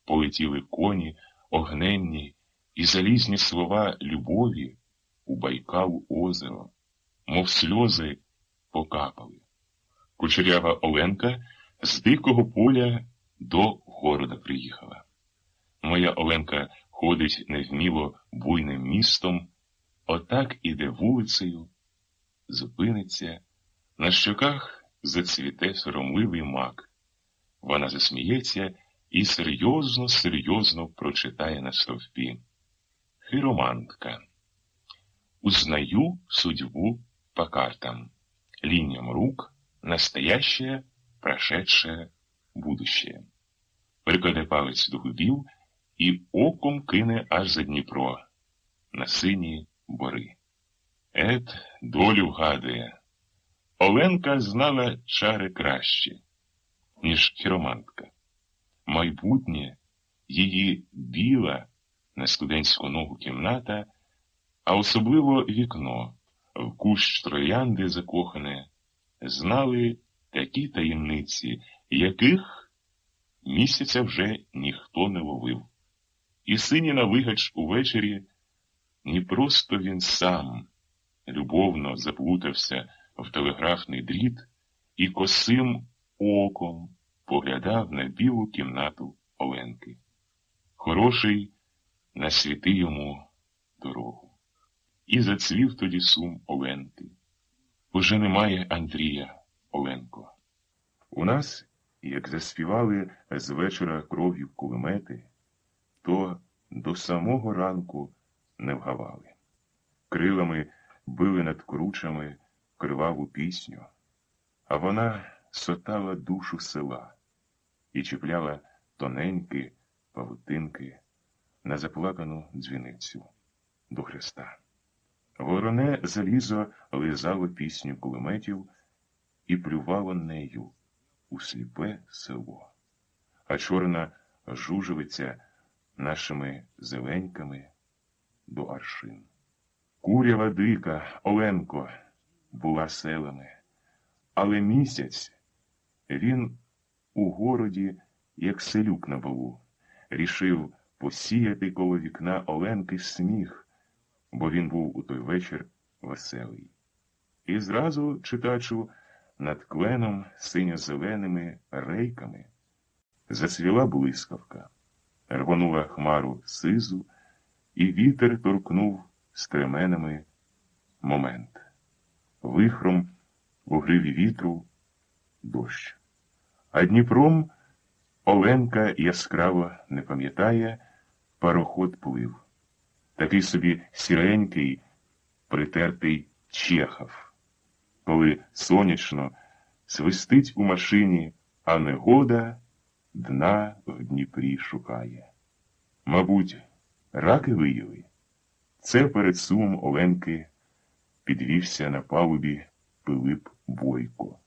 Полетіли коні огненні і залізні слова любові у Байкал озеро, мов сльози покапали. Кучерява Оленка з дикого поля до города приїхала. Моя Оленка ходить невміло буйним містом, отак іде вулицею, зупиниться, на щоках зацвіте соромливий мак. Вона засміється і серйозно прочитає на стовпі: хиромантка. Узнаю судьбу по картам, линиям рук, настоящее, прошедшее, будущее. Прикладе палець до губів і оком кине аж за Дніпро, на сині бори. Долю вгадує. Оленка знала чари краще, ніж хіромантка. Майбутнє її біла на студентську ногу кімната, а особливо вікно, в кущ троянди закохане, знали такі таємниці, яких місяця вже ніхто не ловив. І синій навигач увечері, ні просто він сам любовно заплутався в телеграфний дріт і косим оком поглядав на білу кімнату Оленки. Хороший насвіти йому дорогу. І зацвів тоді сум Оленки. Уже немає Андрія, Оленко. У нас, як заспівали з вечора кров'ю кулемети, то до самого ранку не вгавали. Крилами били над кручами криваву пісню, а вона сотала душу села і чіпляла тоненькі павутинки на заплакану дзвіницю до Христа. Вороне залізо лизало пісню кулеметів і плювало нею у сліпе село, а чорна жужелиця нашими зеленьками до аршин. Курява дика, Оленко, була селами, але місяць він у городі, як селюк на балу, рішив посіяти коло вікна Оленки сміх, бо він був у той вечір веселий. І зразу, читачу, над кленом синьо-зеленими рейками зацвіла блискавка, рвонула хмару сизу, і вітер торкнув стременами момент. Вихром у гриві вітру дощ. А Дніпром Оленка яскраво не пам'ятає, пароход плив. Такий собі сіренький, притертий Чехов, коли сонячно свистить у машині, а негода дна в Дніпрі шукає. Мабуть, раки виїли. Це перед сумом Оленки підвівся на палубі Пилип Бойко.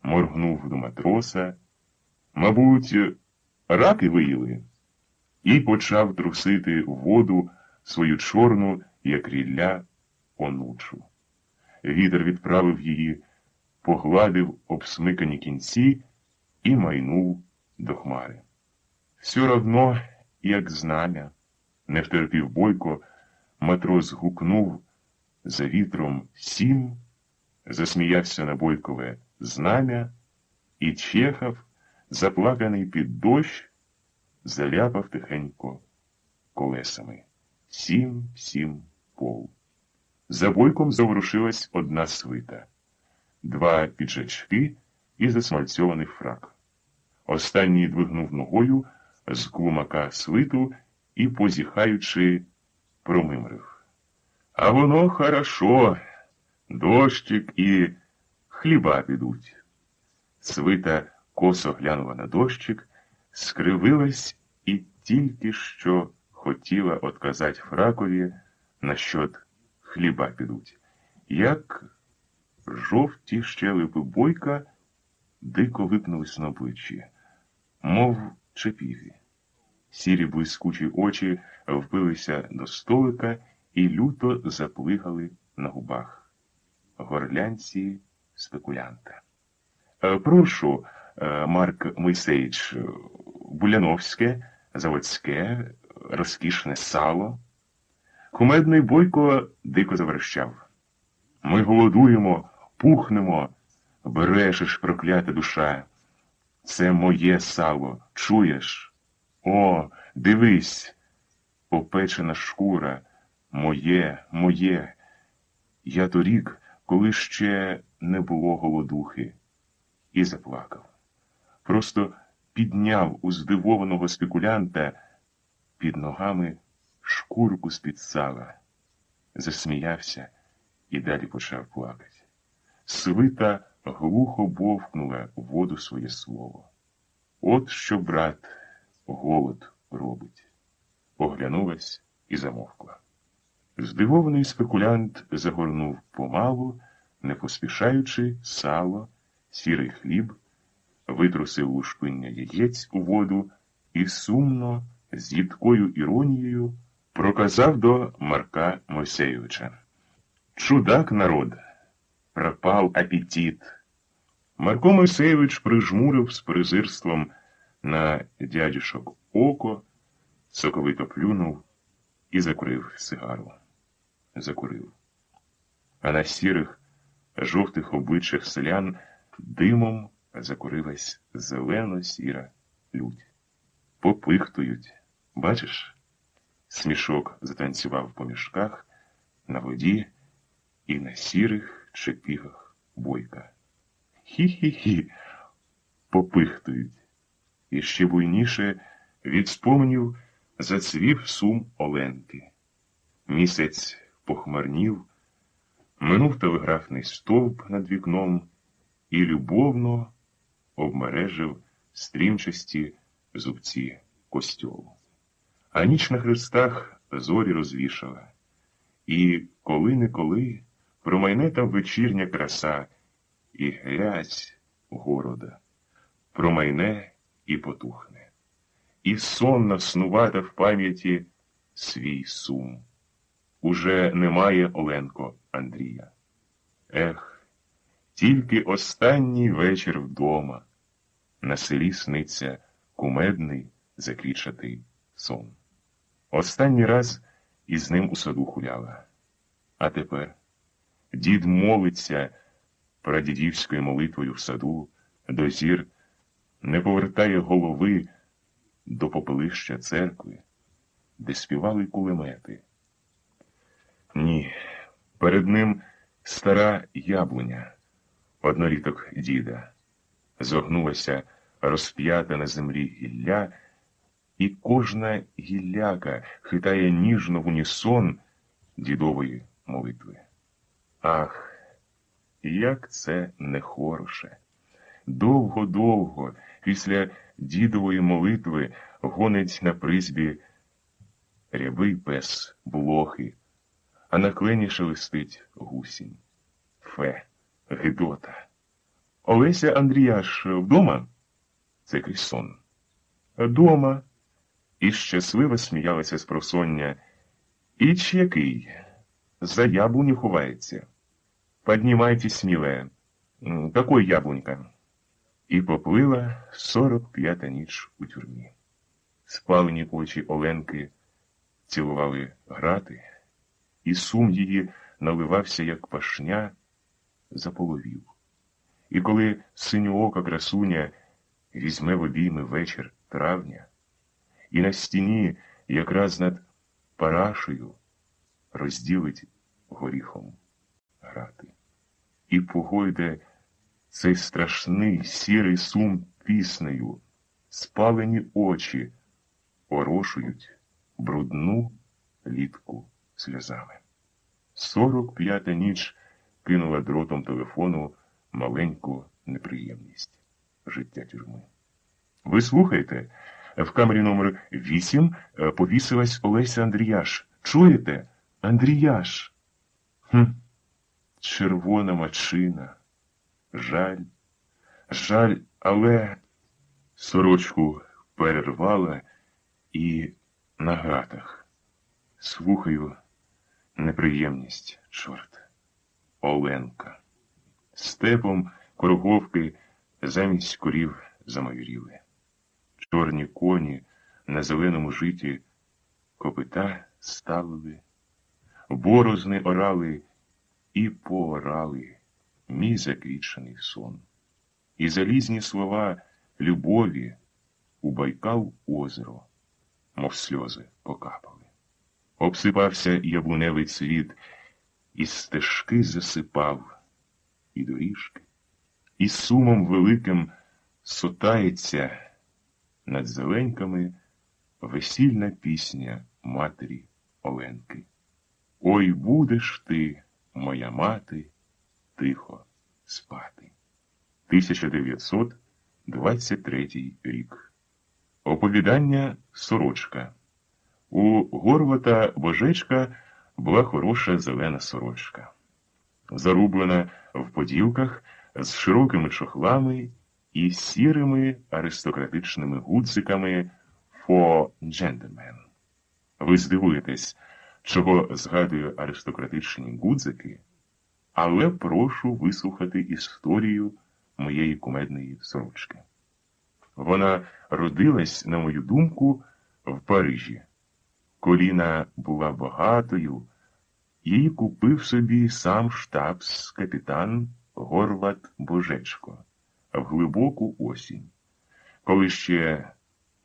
Моргнув до матроса. Мабуть, раки виїли. І почав трусити в воду свою чорну, як рілля, онучу. Вітер відправив її, погладив обсмикані кінці і майнув до хмари. Все равно, як знамя, не втерпів Бойко, матрос гукнув за вітром сім, засміявся на Бойкове знамя, і Чехов, заплаканий під дощ, заляпав тихенько колесами. Сім, сім, пол. За Бойком заворушилась одна свита, два піджачки і засмальцьований фрак. Останній двигнув ногою з клумака свиту і, позіхаючи, промимрив. А воно хорошо, дощик і хліба підуть. Свита косо глянула на дощик, скривилась і тільки що хотіла отказати фракові насчет хліба підуть. Як жовті щелепи Бойка дико випнулись на обличчі, мов чепіві. Сірі блискучі очі впилися до столика і люто заплигали на губах. Горлянці спекулянта. Прошу, Марк Мойсеїч, буляновське, заводське, розкішне сало. Кумедний Бойко дико заверещав. Ми голодуємо, пухнемо, брешеш, проклята душа. Це моє сало, чуєш? О, дивись, попечена шкура, моє, моє. Я торік, коли ще не було голодухи, і заплакав. Просто підняв у здивованого спекулянта під ногами шкурку з-під сала, засміявся і далі почав плакати. Свита глухо бовкнула в воду своє слово. От що, брат, голод робить. Оглянулась і замовкла. Здивований спекулянт загорнув помалу, не поспішаючи, сало, сірий хліб, витрусив лушпиння яєць у воду і сумно, з їдкою іронією, проказав до Марка Мойсеєвича. Чудак народ, пропав апетит. Марко Мойсеєвич прижмурив з презирством на дядюшок око, соковито плюнув і закурив сигару. Закурив. А на сірих, жовтих обличчях селян димом закурилась зелено-сіра лють. попихтують. Бачиш? Смішок затанцював по мішках, на воді і на сірих чепігах бойка. Хі-хі-хі, попихтують. І ще буйніше від споменів зацвів сум Оленки. Місяць похмарнів, минув телеграфний стовп над вікном і любовно обмережив стрімчасті зубці костьолу. А ніч на хрестах зорі розвішала, і коли-неколи промайне там вечірня краса і грязь города, промайне і потухне, і сонно снувата в пам'яті свій сум. Уже немає, Оленко, Андрія. Ех, тільки останній вечір вдома. На селі сниться кумедний заквітчатий сон. Останній раз із ним у саду хуляла. А тепер дід молиться прадідівською молитвою в саду, до зір, не повертає голови до попелища церкви, де співали кулемети. Ні, перед ним стара яблуня, одноліток діда. Зогнулася розп'ята на землі гілля, і кожна гілляка хитає ніжно в унісон дідової молитви. Ах, як це нехороше! Довго-довго після дідової молитви гонить на призбі рябий пес блохи, а на клені шелестить гусінь. Фе, гидота. Олеся Андріяш вдома? Це крізь сон. Дома. І щасливо сміялася спросоння. Іч який? За яблуню ховається. Поднімайтесь, сміле. Какой яблунька? І поплила 45-та ніч у тюрмі. Спалені очі Оленки цілували грати, і сум її наливався, як пашня, заполовів. І коли синьоока красуня візьме в обійми вечір травня, і на стіні, якраз над парашею, розділить горіхом грати. І погойде цей страшний сірий сум піснею, спалені очі орошують брудну літку сльозами. 45-та ніч кинула дротом телефону маленьку неприємність життя тюрми. Ви слухаєте? В камері номер 8 повісилась Олеся Андріяш. Чуєте? Андріяш. Червона мачина. Жаль. Жаль, але сорочку перервала і на гатах. Слухаю, неприємність, чорт. Оленка. Степом круговки замість курів замайоріли. Чорні коні на зеленому житі копита ставили, борозни орали і поорали мій заквітчений сон. І залізні слова любові у Байкал озеро, мов сльози, покапали. Обсипався яблуневий цвіт, і стежки засипав, і доріжки, і сумом великим сотається над зеленьками весільна пісня матері Оленки. Ой, будеш ти, моя мати, тихо спати. 1923 рік. Оповідання «Сорочка». У Горвата Божечка була хороша зелена сорочка, зарублена в поділках з широкими чохлами і сірими аристократичними гудзиками «For gentlemen». Ви здивуєтесь, чого згадую аристократичні гудзики, але прошу вислухати історію моєї кумедної сорочки. Вона родилась, на мою думку, в Парижі. Коліна була багатою, її купив собі сам штабс-капітан Горват Божечко в глибоку осінь, коли ще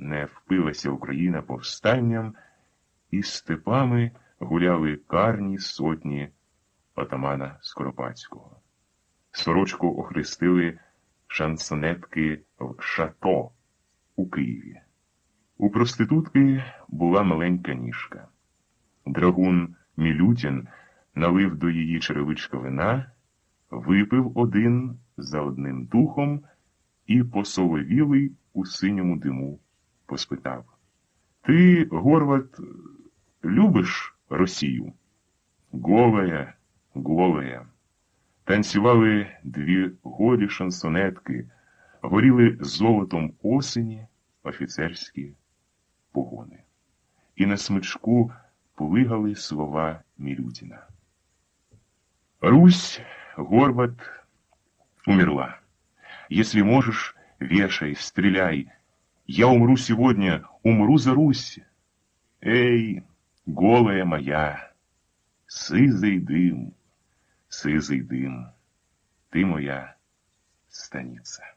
не впилася Україна повстанням, і степами гуляли карні сотні отамана Скоропадського. Сорочку охрестили шансонетки в Шато у Києві. У проститутки була маленька ніжка. Драгун Мілютін налив до її черевичка вина, випив один за одним духом і посоловілий у синьому диму поспитав: «Ти, Горват, любиш Росію?» «Голая, голая». Танцювали дві голі шансонетки, горіли золотом осені офіцерські погони. І на смичку плигали слова Милютина. «Русь, Горват, умерла. Если можешь, вешай, стреляй. Я умру сегодня, умру за Русь. Эй, голая моя, сизий дым, ти моя станиця».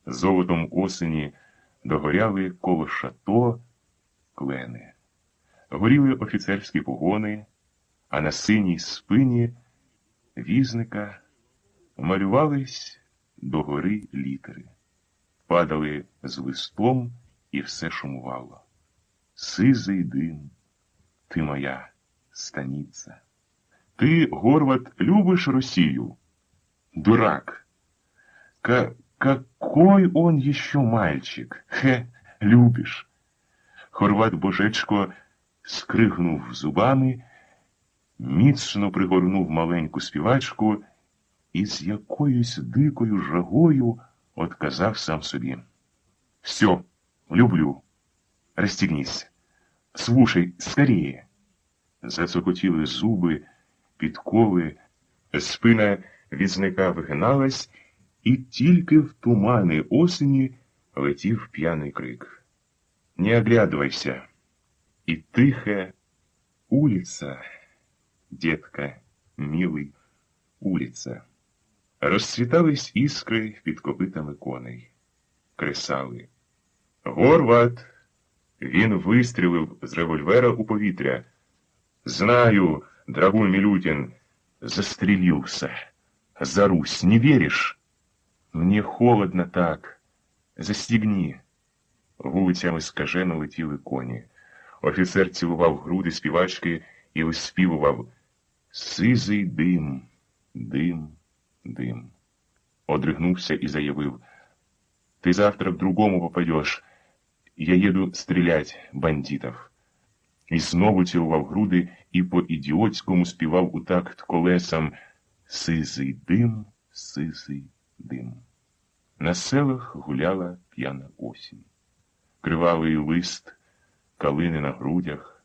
Золотом осені догоряли коло Шато клени. Горіли офіцерські погони, а на синій спині візника малювались догори літери. Падали з листом, і все шумувало. Сизий дим, ти моя станиця. Ты, Горват, любишь Россию? Дурак! Какой он еще мальчик? Любишь. Хорват Божечко скригнув зубами, міцно пригорнув маленьку співачку і з якоюсь дикою жагою отказав сам собі: «Все, люблю. Расстегнись. Слушай, скорее». Зацокотіли зуби, підкови, спина візника вигиналась, і тільки в тумани осені летів п'яний крик: «Не оглядывайся!» І тихе: «Улица, детка, милый, улица». Розцвітались іскри під копитами коней. Кресали: «Горват!» Він вистрілив з револьвера у повітря. «Знаю, драгун Милютин, застрелился. За Русь, не веришь? Мне холодно так. Застегни». Вулицями скажено летіли коні. Офіцер цілував груди співачки і виспівував: «Сизий дим, дим, дим». Одригнувся і заявив: «Ты завтра к другому попадешь. Я еду стрелять бандитов». І знову цілував груди і по-ідіотському співав у такт колесам: «Сизий дим, сизий дим». На селах гуляла п'яна осінь. Кривавий лист, калини на грудях,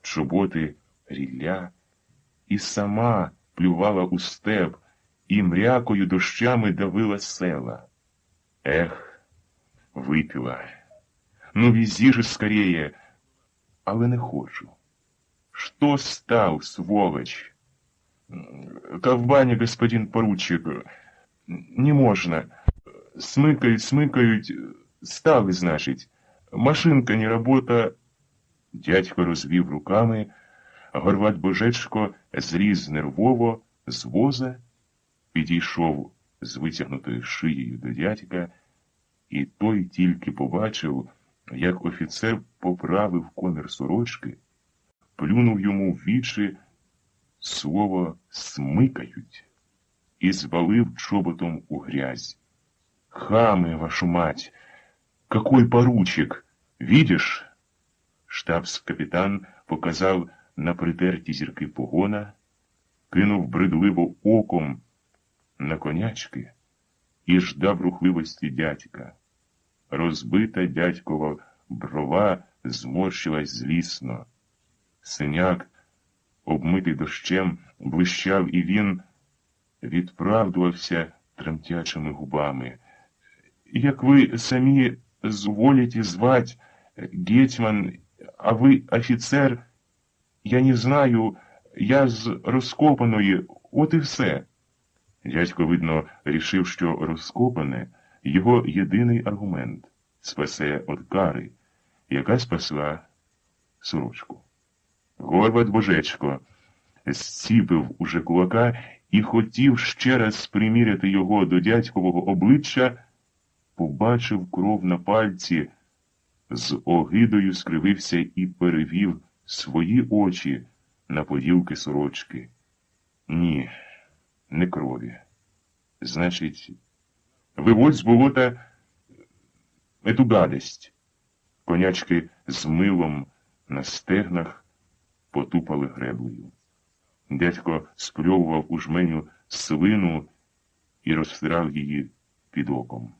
чоботи рілля, і сама плювала у степ, і мрякою дощами давила села. Ех, випила. Ну, вези же скорее. Але не хочу. Что стал, сволочь? Ковбаня, господин поручик, не можно. Смикають, стали, значить. Машинка не работа. Дядько розвів руками. Горват Божечко зріз нервово з воза, підійшов з витягнутою шиєю до дядька, і той тільки побачив, як офіцер поправив комір сорочки, плюнув йому в вічі слово «смикають» і звалив чоботом у грязь. «Хамы, вашу мать! Какой поручик! Видишь?» Штабс-капітан показав на притерті зірки погона, кинув бредливо оком на конячки і ждав рухливості дядька. Розбита дядькова брова зморщилась злісно. Синяк, обмитий дощем, блищав, і він відправдувався тремтячими губами. «Як ви самі зволите звать, гетьман, а ви офіцер, я не знаю, я з розкопаної, от і все». Дядько, видно, рішив, що розкопане – його єдиний аргумент – спасе від кари, яка спасла сорочку. Горват Божечко зціпив уже кулака і хотів ще раз приміряти його до дядькового обличчя, побачив кров на пальці, з огидою скривився і перевів свої очі на поділки сорочки. Ні, не крові. Значить, виводь з болота эту гадость. Конячки з милом на стегнах потупали греблею. Дядько спльовував у жменю слину і розтирав її під оком.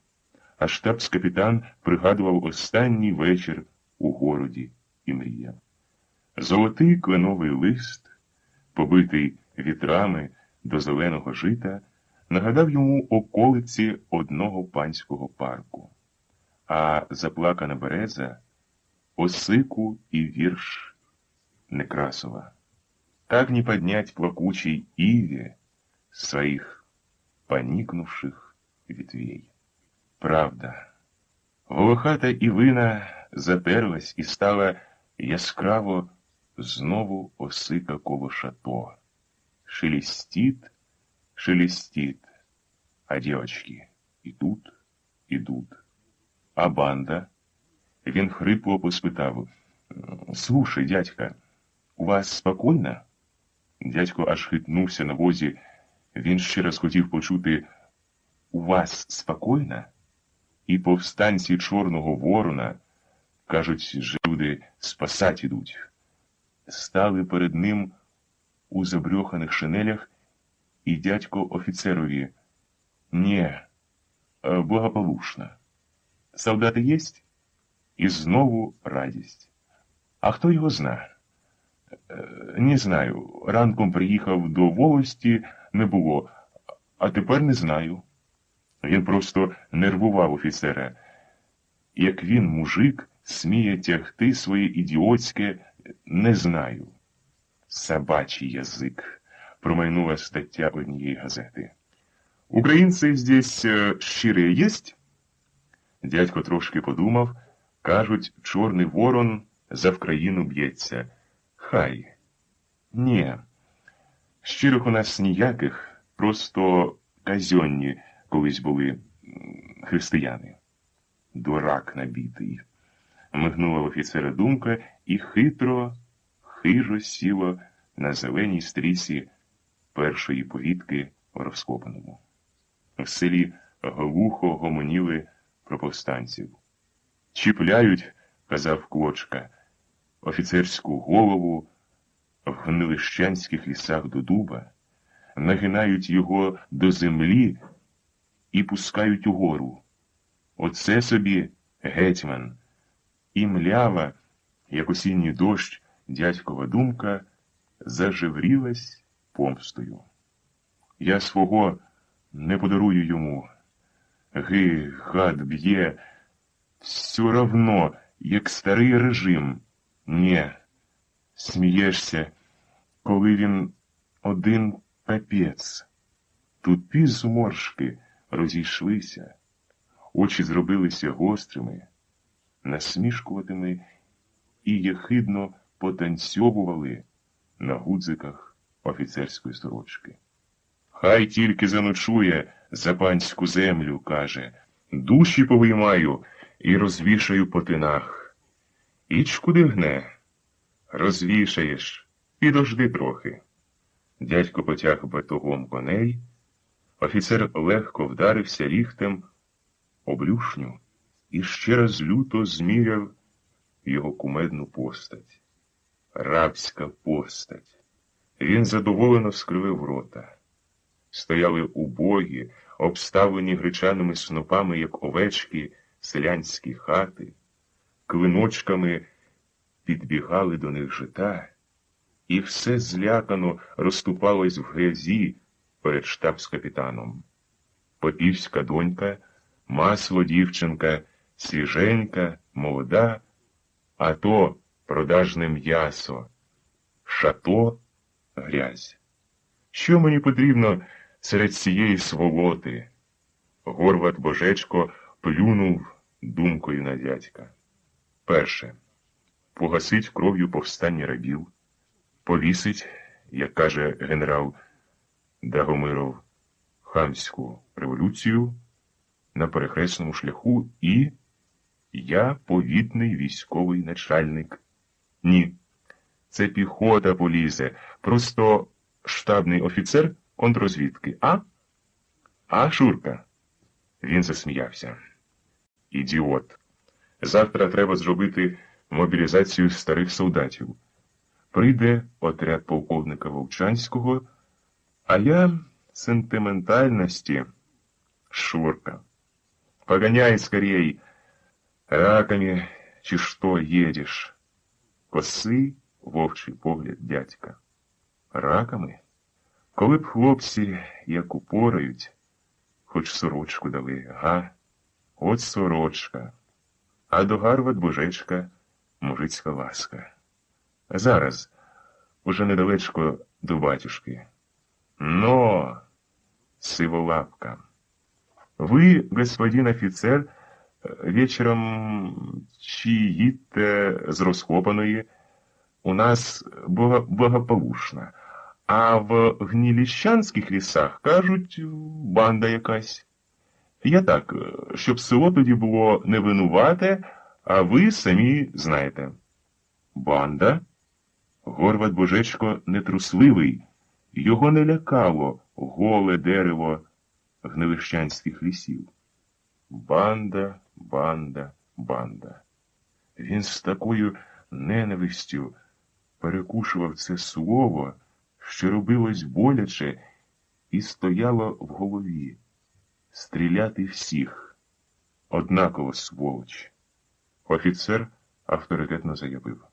А штабс-капітан пригадував останній вечір у городі і мріяв. Золотий кленовий лист, побитий вітрами до зеленого жита, нагадав йому околиці одного панського парку. А заплакана береза – осику і вірш Некрасова. Так не поднять плакучей иве своих поникнувших ветвей. Правда, волохата івина затерлась і стала яскраво знову осика коло шато. Шелестит, шелестит, а девочки идут. А банда? Він хрипло поспитав: «Слушай, дядька, у вас спокійно?» Дядько аж хитнувся на возі. Він ще раз хотів почути «У вас спокійно?» І повстанці Чорного Ворона, кажуть, що люди спасать ідуть, стали перед ним у забрьоханих шинелях, і дядько офіцерові: «Не, благополучно. Солдати єсть?» І знову радість. «А хто його зна?» «Не знаю. Ранком приїхав до Волості, не було. А тепер не знаю». Він просто нервував офіцера. Як він, мужик, сміє тягти своє ідіотське «не знаю». «Собачий язик», промайнула стаття однієї газети. «Українці здесь щирі єсть?» Дядько трошки подумав. Кажуть, Чорний Ворон за Вкраїну б'ється. Хай. Ні. Щирих у нас ніяких, просто казьонні колись були християни. Дурак набитий. Мигнула в офіцера думка і хижо сіла на зеленій стрісі першої повітки в розкопаному. В селі глухо гомоніли про повстанців. «Чіпляють, – казав Клочка, – офіцерську голову в гнилищанських лісах до дуба, нагинають його до землі і пускають угору. Оце собі гетьман». І млява, як осінній дощ, дядькова думка зажеврілась помстою. «Я свого не подарую йому. Гад б'є. Все равно, як старий режим. Не, смієшся, коли він один капець». Тупі зморшки розійшлися, очі зробилися гострими, насмішкуватими і єхидно потанцьовували на гудзиках офіцерської сорочки. «Хай тільки заночує за панську землю, – каже, – душі повиймаю і розвішаю по тинах. Іч куди гне, розвішаєш, підожди трохи». Дядько потяг батогом коней, офіцер легко вдарився ліктем об люшню і ще раз люто зміряв його кумедну постать. Рабська постать. Він задоволено скривив рота. Стояли убогі, обставлені гречаними снопами, як овечки, селянські хати, клиночками підбігали до них жита, і все злякано розступалось в грязі перед штабс-капітаном. Попівська донька, масло дівчинка, свіженька, молода, а то продажне м'ясо, шато, грязь. Що мені потрібно серед цієї сволоти? Горват Божечко плюнув думкою на дядька. Перше. Погасить кров'ю повстання рабів, повісить, як каже генерал Драгомиров, хамську революцію на перехресному шляху і я повітний військовий начальник. Ні, це піхота полізе, просто штабний офіцер контррозвідки. А, Шурка? Він засміявся. Ідіот. Завтра треба зробити мобілізацію старих солдатів. Прийде отряд полковника Вовчанського, а я сентиментальності, Шурка. Погоняй скорей, раками чи що їдеш? Косий вовчий погляд дядька. Раками? Коли б хлопці, як упорають, хоч сорочку дали, га? От сорочка. А до Гарват божечка, мужицька ласка. Зараз, уже недалечко до батюшки. Но, сиволапка, вы, господин офицер, вечером чиїте з розкопаної, у нас благополучно, а в Гниліщанських лісах, кажуть, банда якась. Я так, щоб село тоді було не винувате, а ви самі знаєте. Банда? Горват Божечко нетрусливий, його не лякало голе дерево гнилищанських лісів. Банда, банда, банда. Він з такою ненавистю перекушував це слово, що робилось боляче і стояло в голові. Стріляти всіх. Однаково, сволоч. Офіцер авторитетно заявив.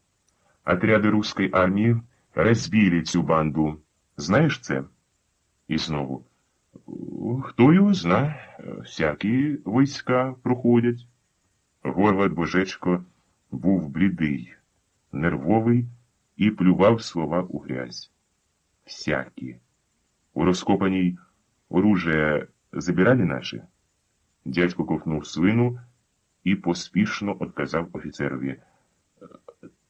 Отряди русской армії розбили цю банду. Знаєш це? І знову. Хто його знає, всякі війська проходять. Горват Божечко був блідий, нервовий і плював слова у грязь. Всякі. У розкопаній оружие забирали наші? Дядько ковтнув слину і поспішно отказав офіцерові.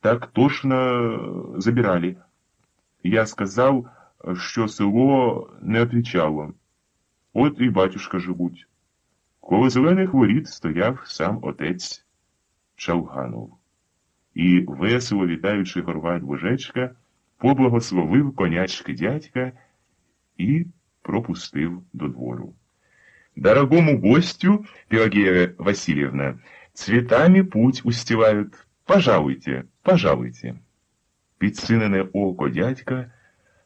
Так точно забирали. Я сказав, що село не отвічало. От і батюшка живуть. Коло зелених воріт стояв сам отець Чалганов. І, весело вітаючи Горват Божечка, поблагословив конячки дядька і пропустив до двору. Дорогому гостю, Пелагея Васильевна, цветами путь устилают. Пожалуйте, пожалуйте. Підсинене око дядька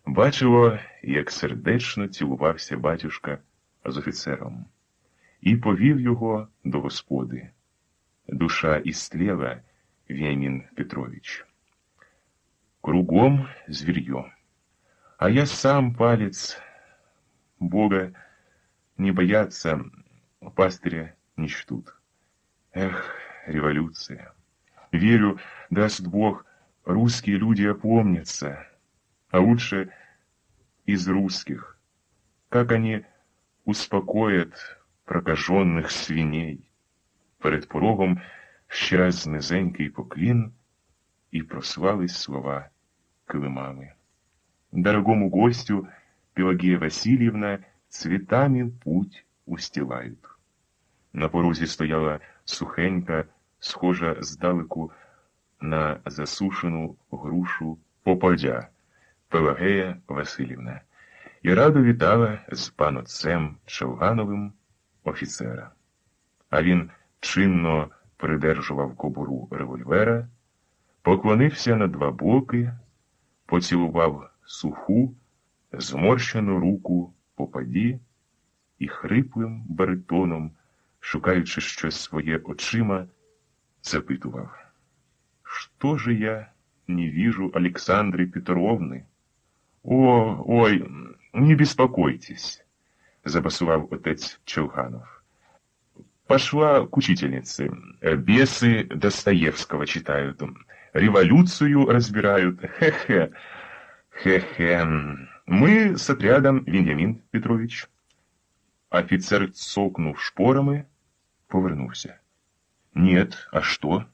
бачило, як сердечно цілувався батюшка з офіцером, і повів його до господи. Душа істлела, Вениамин Петрович. Кругом зверье. А я сам палец Бога не боятся, пастыря не чтут. Эх, революция. Верю, даст Бог, русские люди опомнятся, а лучше из русских. Как они успокоят прокаженных свиней. Перед порогом щас низенький поклін, і прослались слова килимами. Дорогому гостю, Пелагея Васильевна, цветами путь устилают. На порозі стояла сухенька, схожа здалеку на засушену грушу попадя Пелагея Васильівна, і радо вітала з панотцем Чалгановим офіцера. А він чинно придержував кобуру револьвера, поклонився на два боки, поцілував суху, зморщену руку попаді і хриплим баритоном, шукаючи щось своє очима, запитував. «Что же я не вижу Александры Петровны?» «Ой, не беспокойтесь», — забасував отець Чалганов. «Пошла к учительнице. Бесы Достоевского читают, революцию разбирают. Хе-хе, хе-хе. Мы с отрядом, Вениамин Петрович». Офіцер цокнув шпорами, повернувся. «Нет, а что?»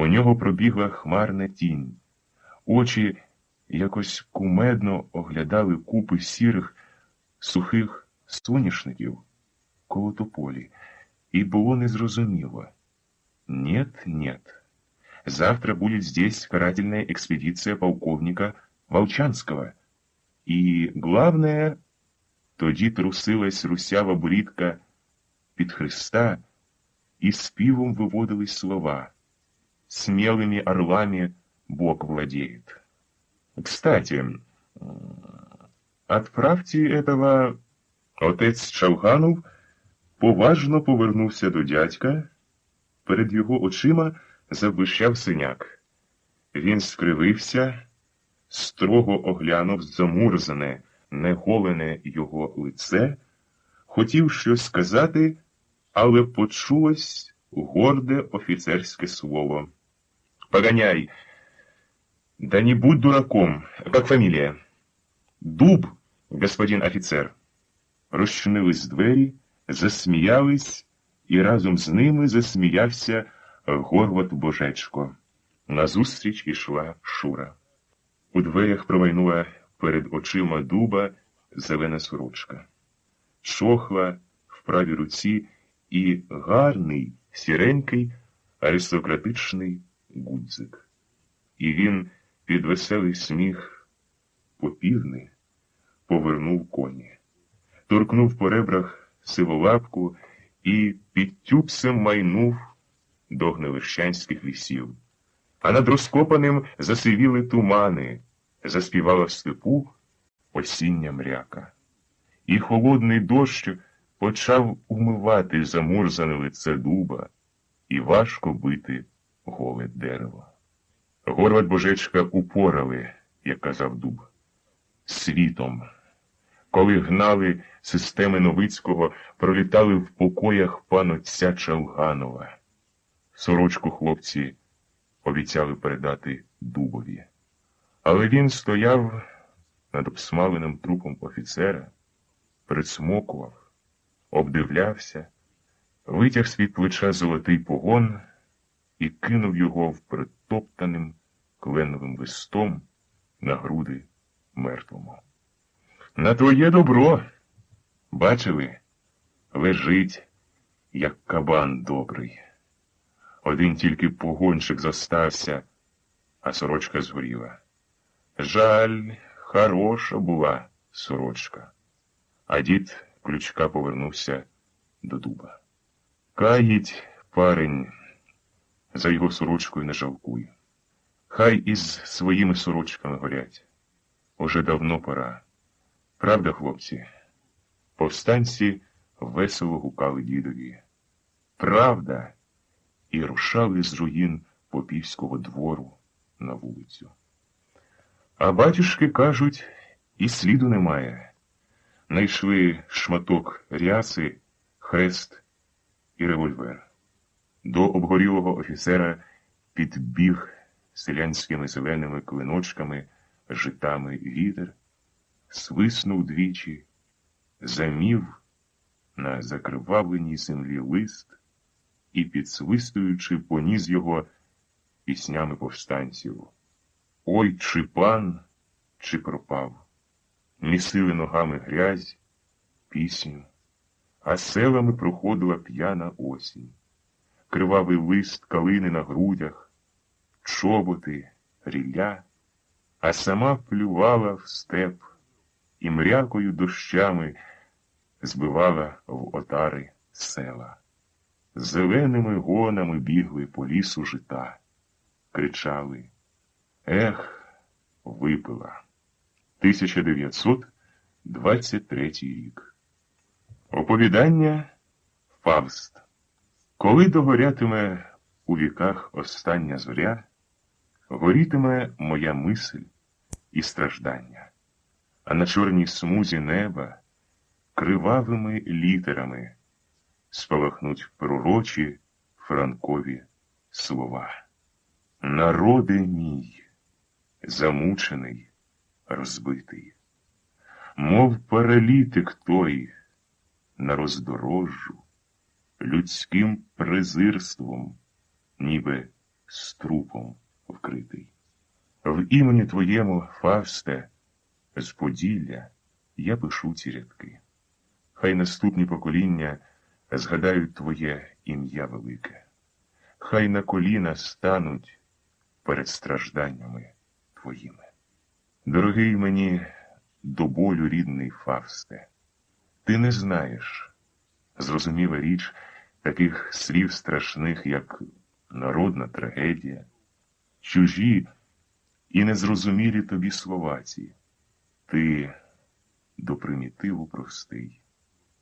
У нього пробігла хмарна тінь. Очі якось кумедно оглядали купи сірих, сухих соняшників коло тополі. И было незрозуміло. Нет, нет. Завтра будет здесь карательная экспедиция полковника Волчанского. И главное, тоді трусилась русява бурідка під хреста, и співом выводились слова. Смелыми орлами Бог владеет. Кстати, отправьте этого... Отець Чавганов поважно повернувся до дядька. Перед його очима заблищав синяк. Він скривився, строго оглянув замурзане, неголене його лице, хотів щось сказати, але почулось горде офіцерське слово. «Погоняй! Да не будь дураком! Как фамилия?» «Дуб, господин офіцер!» Розчинились двері, засміялись, і разом з ними засміявся Горват Божечко. Назустріч ішла Шура. У дверях промайнула перед очима Дуба зелена сорочка. Шохла в правій руці і гарний, сіренький, аристократичний гудзик. І він під веселий сміх попівни повернув коні. Торкнув по ребрах сиволапку і під тюбцем майнув до гнилищанських лісів. А над розкопаним засивіли тумани, заспівала в степу осіння мряка. І холодний дощ почав умивати замурзане лице дуба і важко бити голе дерево. Горват Божечка упорали, як казав Дуб, світом. Коли гнали системи Новицького, пролітали в покоях панотця Чавганова. Сорочку хлопці обіцяли передати Дубові. Але він стояв над обсмаленим трупом офіцера, присмокував, обдивлявся, витяг з-під плеча золотий погон і кинув його впритоптаним кленовим листом на груди мертвому. «На твоє добро! Бачили? Лежить, як кабан добрий. Один тільки погонщик зостався, а сорочка згоріла. Жаль, хороша була сорочка». А дід Ключка повернувся до Дуба. «Каїть, парень, за його сорочкою не жалкуй. Хай із своїми сорочками горять. Уже давно пора. Правда, хлопці?» Повстанці весело гукали дідові. «Правда!» І рушали з руїн Попівського двору на вулицю. А батюшки кажуть, і сліду немає. Найшли шматок ряси, хрест і револьвер. До обгорілого офіцера підбіг селянськими зеленими клиночками, житами вітер, свиснув двічі, замів на закривавленій землі лист і, підсвистуючи, поніс його піснями повстанців. «Ой, чи пан, чи пропав?» Місили ногами грязь, пісню, а селами проходила п'яна осінь. Кривавий лист калини на грудях, чоботи, рілля, а сама плювала в степ і мрякою дощами збивала в отари села. Зеленими гонами бігли по лісу жита, кричали: «Ех, випила!» 1923 рік. Оповідання «Фавст». Коли догорятиме у віках остання зоря, горітиме моя мисль і страждання, а на чорній смузі неба кривавими літерами спалахнуть пророчі Франкові слова. Народи мій, замучений, розбитий, мов паралітик той на роздорожжу, людським презирством, ніби з трупом вкритий. В імені твоєму, Фавсте, з Поділля я пишу ці рядки. Хай наступні покоління згадають твоє ім'я велике. Хай на коліна стануть перед стражданнями твоїми. Дорогий мені до болю рідний Фавсте, ти не знаєш, зрозуміла річ, таких слів страшних, як народна трагедія, чужі і незрозумілі тобі слова ці. Ти до примітиву простий,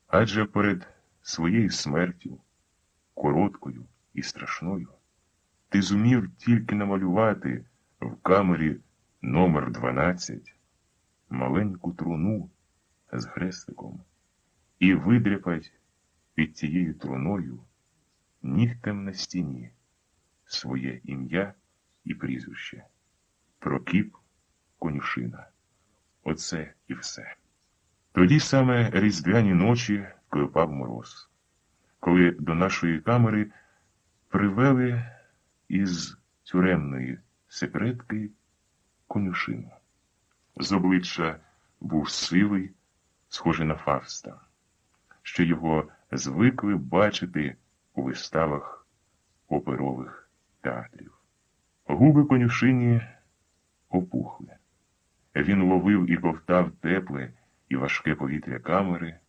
адже перед своєю смертю, короткою і страшною, ти зумів тільки намалювати в камері номер 12 маленьку труну з хрестиком і видряпать під тією труною нігтем на стіні своє ім'я і прізвище. Прокіп Конюшина. Оце і все. Тоді саме різдвяні ночі вклепав мороз, коли до нашої камери привели із тюремної секретки Конюшину. З обличчя був сивий, схожий на Фавста, що його звикли бачити у виставах оперових театрів. Губи Конюшині опухли. Він ловив і ковтав тепле і важке повітря камери,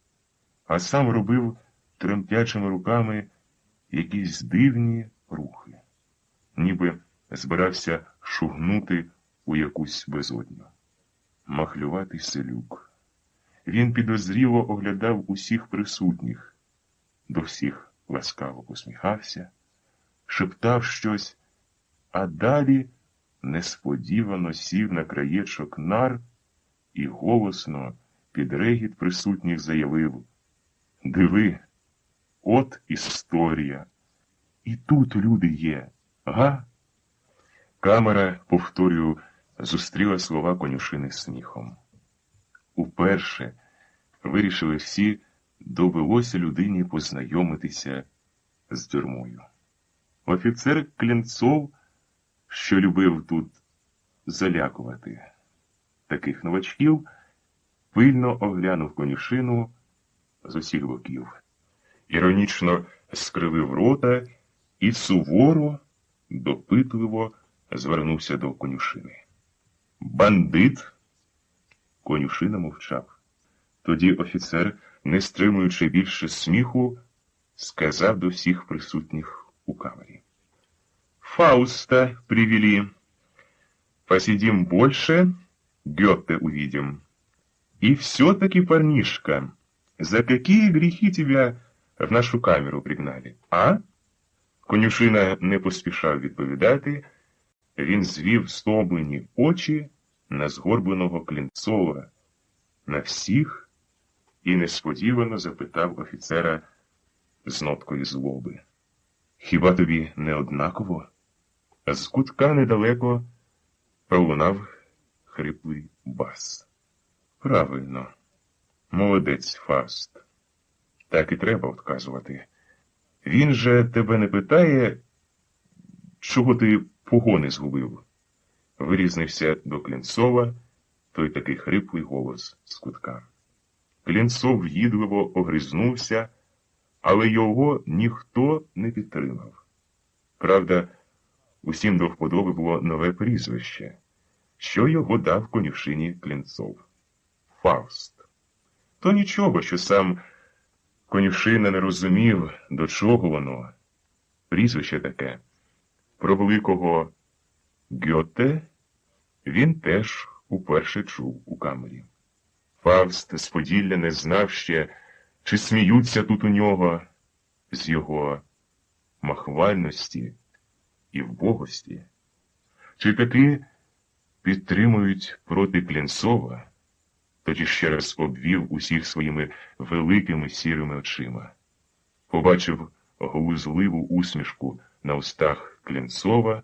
а сам робив тремтячими руками якісь дивні рухи, ніби збирався шугнути у якусь безодню. Махлюватий селюк. Він підозріло оглядав усіх присутніх, до всіх ласкаво посміхався, шептав щось, а далі несподівано сів на краєчок нар і голосно під регіт присутніх заявив: «Диви, от історія. І тут люди є, га?» Камера, повторюю, зустріла слова Конюшини сміхом. Уперше вирішили всі, довелося людині познайомитися з тюрмою. Офіцер Клінцов, що любив тут залякувати таких новачків, пильно оглянув Конюшину з усіх боків, іронічно скривив рота і суворо, допитливо звернувся до Конюшини. «Бандит!» Конюшина мовчав. Тоді офіцер, не стримуючи більше сміху, сказав до всіх присутніх у камері: «Фауста привели. Посидим больше, Гёте увидим. И все-таки, парнишка, за какие грехи тебя в нашу камеру пригнали, а?» Конюшина не поспішав відповідати. Він звів стомлені очі на згорбленого Клінцова, на всіх, і несподівано запитав офіцера з ноткою злоби: «Хіба тобі не однаково?» З кутка недалеко пролунав хриплий бас. «Правильно. Молодець, Фавст. Так і треба отказувати. Він же тебе не питає, чого ти погони згубив?» Вирізнився до Клінцова той такий хриплий голос з кутка. Клінцов в'їдливо огризнувся, але його ніхто не підтримав. Правда, усім до вподоби було нове прізвище, що його дав Конюшині Клінцов – Фавст. То нічого, що сам Конюшина не розумів, до чого воно. Прізвище таке. Про великого Гьоте він теж уперше чув у камері. Фавст з Поділля не знав ще, чи сміються тут у нього з його махвальності і вбогості, чи таки підтримують проти Клінцова. Тоді ще раз обвів усіх своїми великими сірими очима. Побачив глузливу усмішку на устах Клінцова,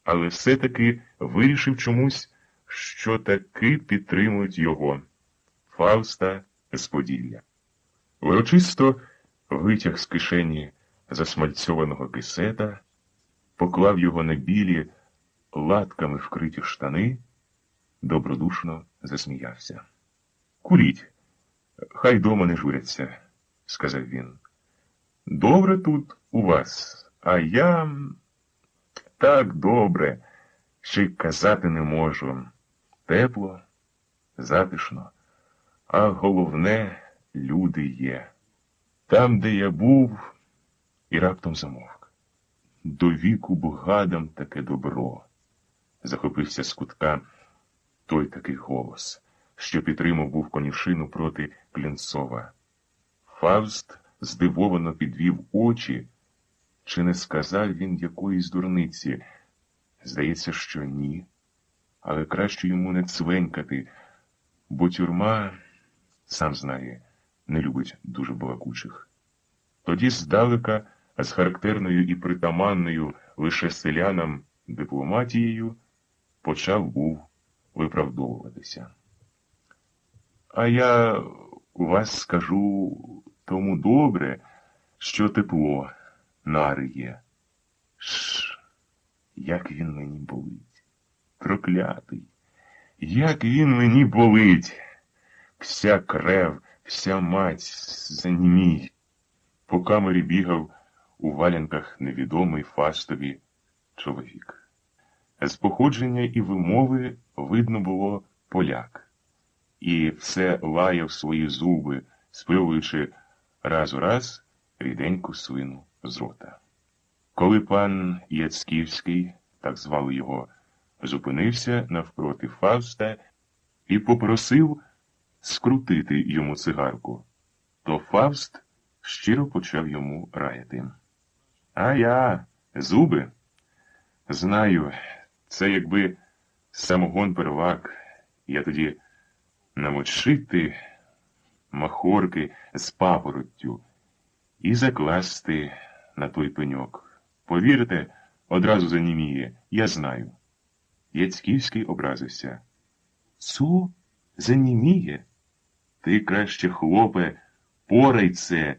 але все-таки вирішив чомусь, що таки підтримують його, Фавста з Поділля. Урочисто витяг з кишені засмальцьованого кисета, поклав його на білі, латками вкриті штани, добродушно засміявся. «Куріть, хай дома не журяться», – сказав він. «Добре тут у вас, а я так добре, що й казати не можу. Тепло, затишно, а головне – люди є. Там, де я був, і раптом замовк. До віку б гадам таке добро», – захопився з кутка той такий голос, що підтримав був конюшину проти Клінцова. Фавст здивовано підвів очі. Чи не сказав він якоїсь дурниці? Здається, що ні. Але краще йому не цвенькати, бо тюрма, сам знає, не любить дуже балакучих. Тоді здалека, з характерною і притаманною лише селянам дипломатією, почав був виправдовуватися. «А я у вас скажу тому добре, що тепло, нари є. Як він мені болить. Проклятий. Як він мені болить. Вся крев, вся мать занімій». По камері бігав у валянках невідомий Фастові чоловік. З походження і вимови видно було поляк. І все лаяв свої зуби, спльовуючи раз у раз ріденьку слину з рота. Коли пан Яцьківський, так звали його, зупинився навпроти Фавста і попросив скрутити йому цигарку, то Фавст щиро почав йому раяти. «А я, зуби? Знаю, це якби самогон первак, я тоді намочити махорки з папороттю і закласти на той пеньок. Повірте, одразу заніміє, я знаю». Яцьківський образився. «Цу? Заніміє? Ти краще, хлопе, порай це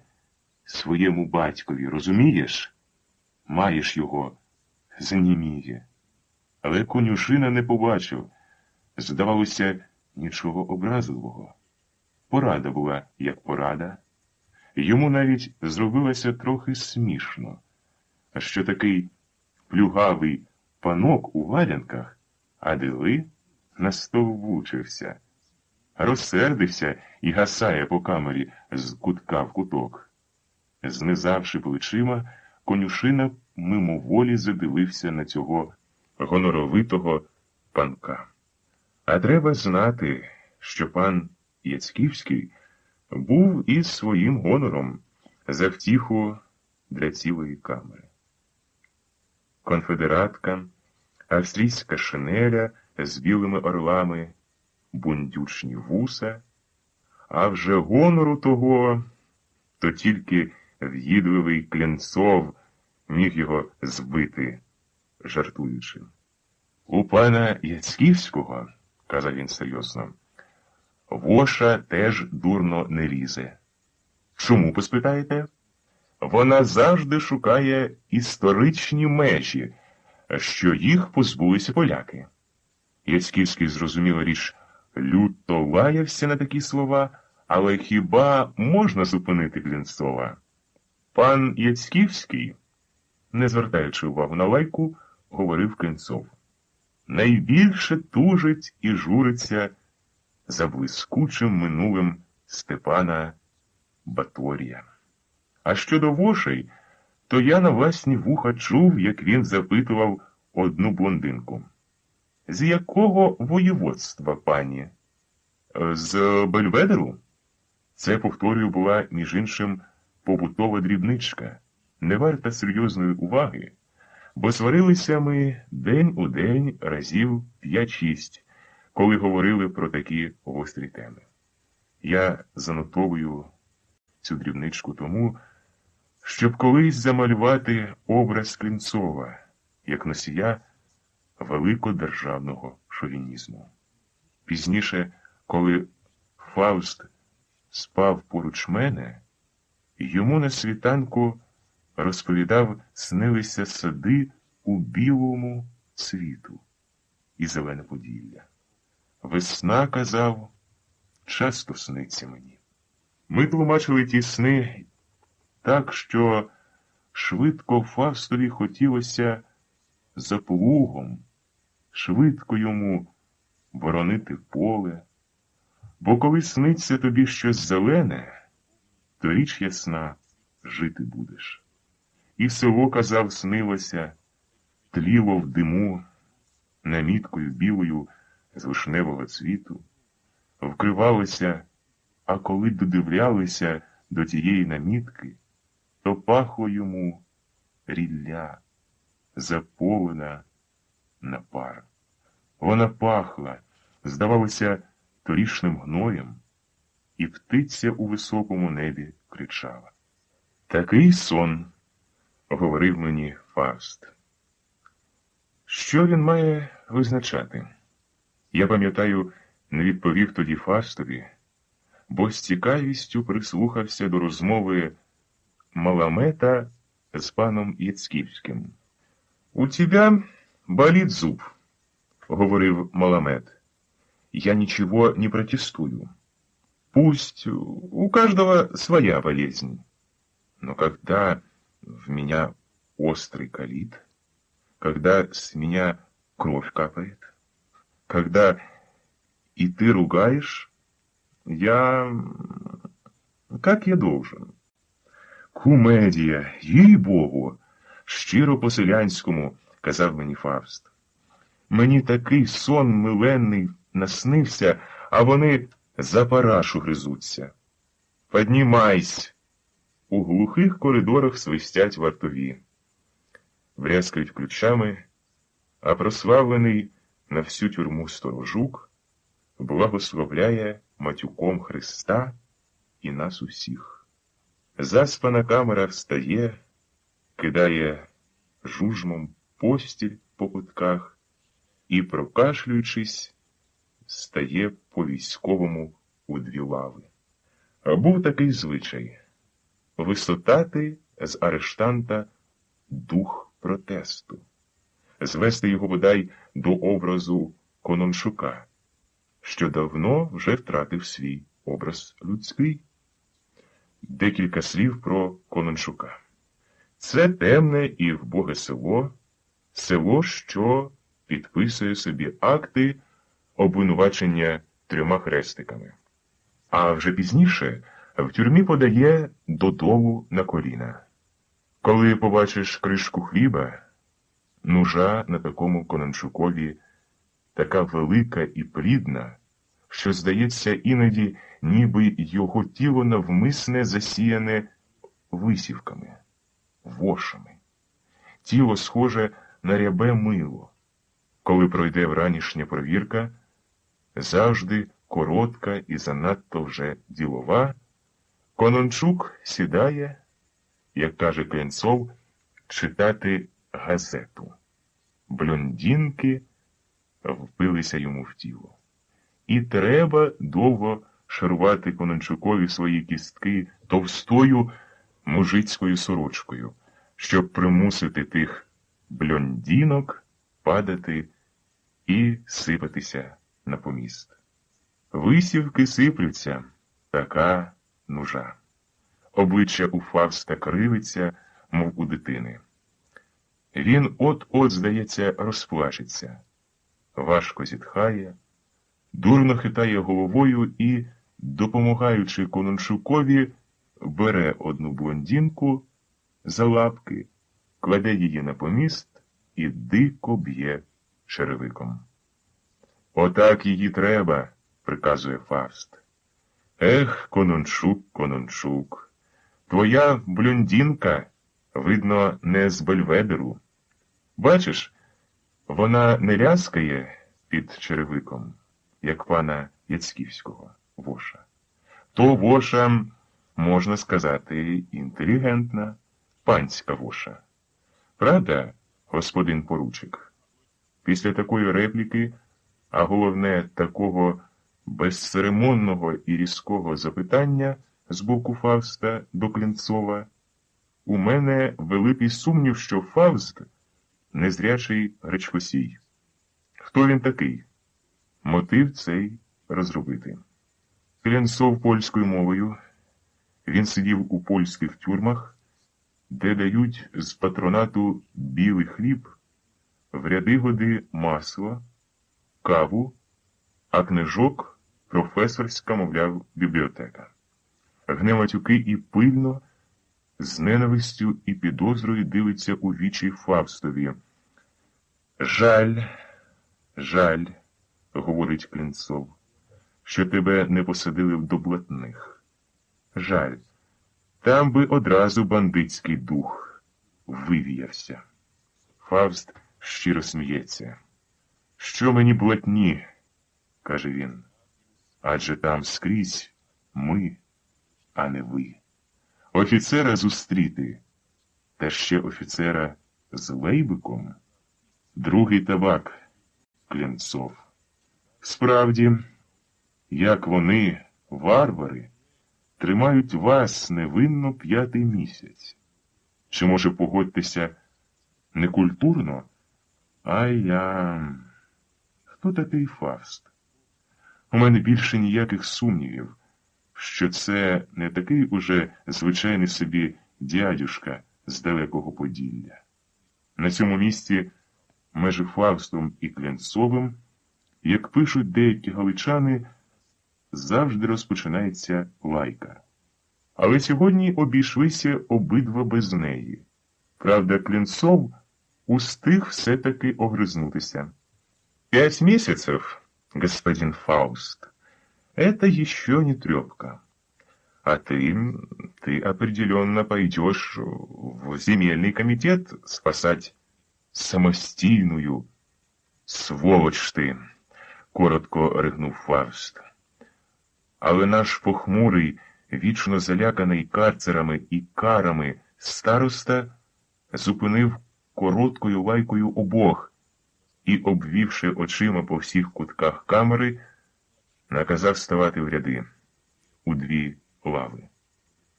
своєму батькові, розумієш? Маєш його, заніміє». Але конюшина не побачив. Здавалося, нічого образливого. Порада була, як порада. Йому навіть зробилося трохи смішно, що такий плюгавий панок у валянках, а дили настовбучився. Розсердився і гасає по камері з кутка в куток. Знизавши плечима, конюшина мимоволі задивився на цього гоноровитого панка. А треба знати, що пан Яцьківський був із своїм гонором за втіху для цілої камери. Конфедератка, австрійська шинеля з білими орлами, бундючні вуса, а вже гонору того, то тільки в'їдливий Клінцов міг його збити, жартуючи. «У пана Яцьківського, – казав він серйозно, – воша теж дурно не лізе. Чому, поспитаєте? Вона завжди шукає історичні межі, що їх позбулися поляки». Яцьківський, зрозуміла річ, люто лаявся на такі слова, але хіба можна зупинити Клінцова? Пан Яцьківський, не звертаючи увагу на лайку, говорив Клінцов, найбільше тужить і журиться за блискучим минулим Степана Баторія. А щодо вошей, то я на власні вуха чув, як він запитував одну блондинку. «З якого воєводства, пані?» «З Бельведеру?» Це, повторюю, була, між іншим, побутова дрібничка, не варта серйозної уваги, бо сварилися ми день у день разів 5-6, коли говорили про такі гострі теми. Я занотовую цю дрібничку тому, щоб колись замалювати образ Клінцова, як носія великодержавного шовінізму. Пізніше, коли Фауст спав поруч мене, йому на світанку розповідав, снилися сади у білому цвіту і зелене поділля. Весна, казав, часто сниться мені. Ми тлумачили ті сни так, що швидко Фавстові хотілося за плугом, швидко йому боронити поле, бо коли сниться тобі щось зелене, то річ ясна, жити будеш. І село, казав, снилося, тліло в диму, наміткою білою з вишневого цвіту, вкривалося, а коли додивлялися до тієї намітки, то пахло йому рілля, заполена на пар. Вона пахла, здавалося, торішним гноєм, і птиця у високому небі кричала. Такий сон, говорив мені Фавст. Що він має визначати? Я пам'ятаю, не відповів тоді Фавстові, бо з цікавістю прислухався до розмови Маламета з паном Яцьківським. «У тебя болит зуб», — говорив Маламет. «Я ничего не протестую. Пусть у каждого своя болезнь. Но когда в меня острый калит, когда с меня кровь капает, когда и ты ругаешь, как я должен?» «Кумедія, їй-богу!» — щиро по-селянському казав мені Фавст. «Мені такий сон миленний наснився, а вони за парашу гризуться. Поднімайся!» У глухих коридорах свистять вартові. Брязкають ключами, а прославлений на всю тюрму сторожук благословляє матюком Христа і нас усіх. Заспана камера встає, кидає жужмом постіль по кутках і, прокашлюючись, стає по-військовому у дві лави. Був такий звичай – висотати з арештанта дух протесту, звести його бодай до образу Кононшука, що давно вже втратив свій образ людський. Декілька слів про Кононшука. Це темне і вбоге село, село, що підписує собі акти обвинувачення 3 хрестиками. А вже пізніше в тюрмі подає додолу на коліна. Коли побачиш кришку хліба, нужа на такому Кононшукові така велика і плідна, що, здається, іноді ніби його тіло навмисне засіяне висівками, вошами. Тіло схоже на рябе мило. Коли пройде вранішня провірка, завжди коротка і занадто вже ділова, Конончук сідає, як каже Кленцов, читати газету. Блондинки впилися йому в тіло. І треба довго шарувати Конончукові свої кістки товстою мужицькою сорочкою, щоб примусити тих блондинок падати і сипатися на поміст. Висівки сиплються, така нужа. Обличчя у Фавста кривиться, мов у дитини. Він от-от, здається, розплачеться. Важко зітхає, дурно хитає головою і, допомагаючи Конончукові, бере одну блондинку за лапки, кладе її на поміст і дико б'є черевиком. «Отак її треба», – приказує Фавст. «Ех, Конончук, Конончук, твоя блондинка, видно, не з Бельведеру. Бачиш, вона не ляскає під черевиком, як пана Яцьківського, воша. То воша, можна сказати, інтелігентна, панська воша. Правда, господин поручик?» Після такої репліки, а головне такого безцеремонного і різкого запитання з боку Фавста до Клінцова, у мене великий сумнів, що Фавст незрячий Гречкосій. Хто він такий? Мотив цей розробити. Клянцов польською мовою. Він сидів у польських тюрмах, де дають з патронату білий хліб, в ряди годи масло, каву, а книжок професорська, мовляв, бібліотека. Гне матюки і пильно, з ненавистю і підозрою дивиться у вічі Фавстові. Жаль, говорить Клінцов, що тебе не посадили до блатних. Жаль, там би одразу бандитський дух вивіявся. Фавст щиро сміється. Що мені блатні, каже він, адже там скрізь ми, а не ви. Офіцера зустріти, та ще офіцера з лейбиком, другий табак, Клянцов. Справді, як вони, варвари, тримають вас невинно 5-й місяць. Чи, може, погодьтеся, некультурно? Хто такий Фавст? У мене більше ніяких сумнівів, що це не такий уже звичайний собі дядюшка з далекого Поділля. На цьому місці межі Фавстом і Клянцовим, як пишуть деякі галичани, завжди розпочинається лайка. Але сьогодні обійшлися обидва без неї. Правда, Клянцов устиг все-таки огризнутися. 5 месяцев, господин Фауст, это еще не трепка. А ты определенно пойдешь в земельный комитет спасать самостійную. Сволоч ти, коротко ригнув Фауст. Але наш похмурий, вічно заляканий карцерами і карами староста зупинив короткою лайкою обох і, обвівши очима по всіх кутках камери, наказав ставати в ряди у 2 лави.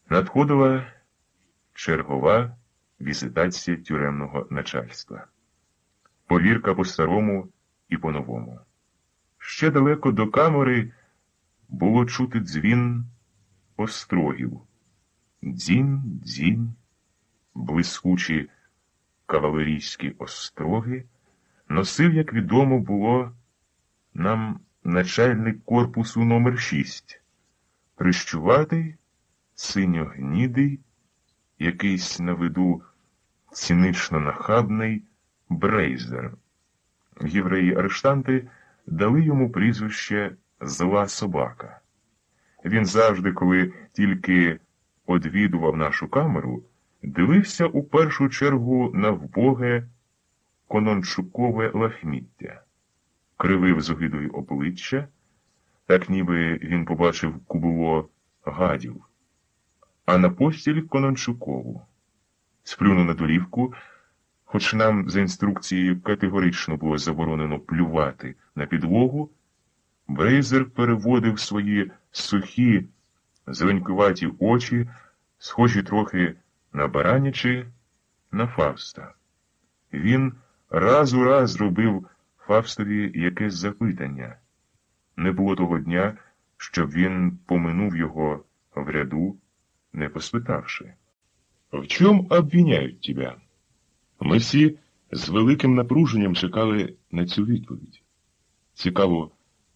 Надходила чергова візитація тюремного начальства. Повірка по-старому і по-новому. Ще далеко до камери було чути дзвін острогів. Дзінь-дзінь, блискучі кавалерійські остроги носив, як відомо було, нам начальник корпусу номер 6. Прищуватий, синьогнідий, якийсь на виду цинично нахабний Брейзер. Євреї-арештанти дали йому прізвище «Зла собака». Він завжди, коли тільки одвідував нашу камеру, дивився у першу чергу на вбоге конончукове лахміття, кривив з огидою обличчя, так ніби він побачив кубло гадів, а на постіль Конончукову. Сплюнув на долівку, хоч нам за інструкцією категорично було заборонено плювати на підлогу, Брейзер переводив свої сухі, зеленькуваті очі, схожі трохи на баранячі, на Фавста. Він раз у раз робив Фавстові якесь запитання. Не було того дня, щоб він поминув його в ряду, не поспитавши. «В чому обвиняють тебе?» Ми всі з великим напруженням чекали на цю відповідь. Цікаво,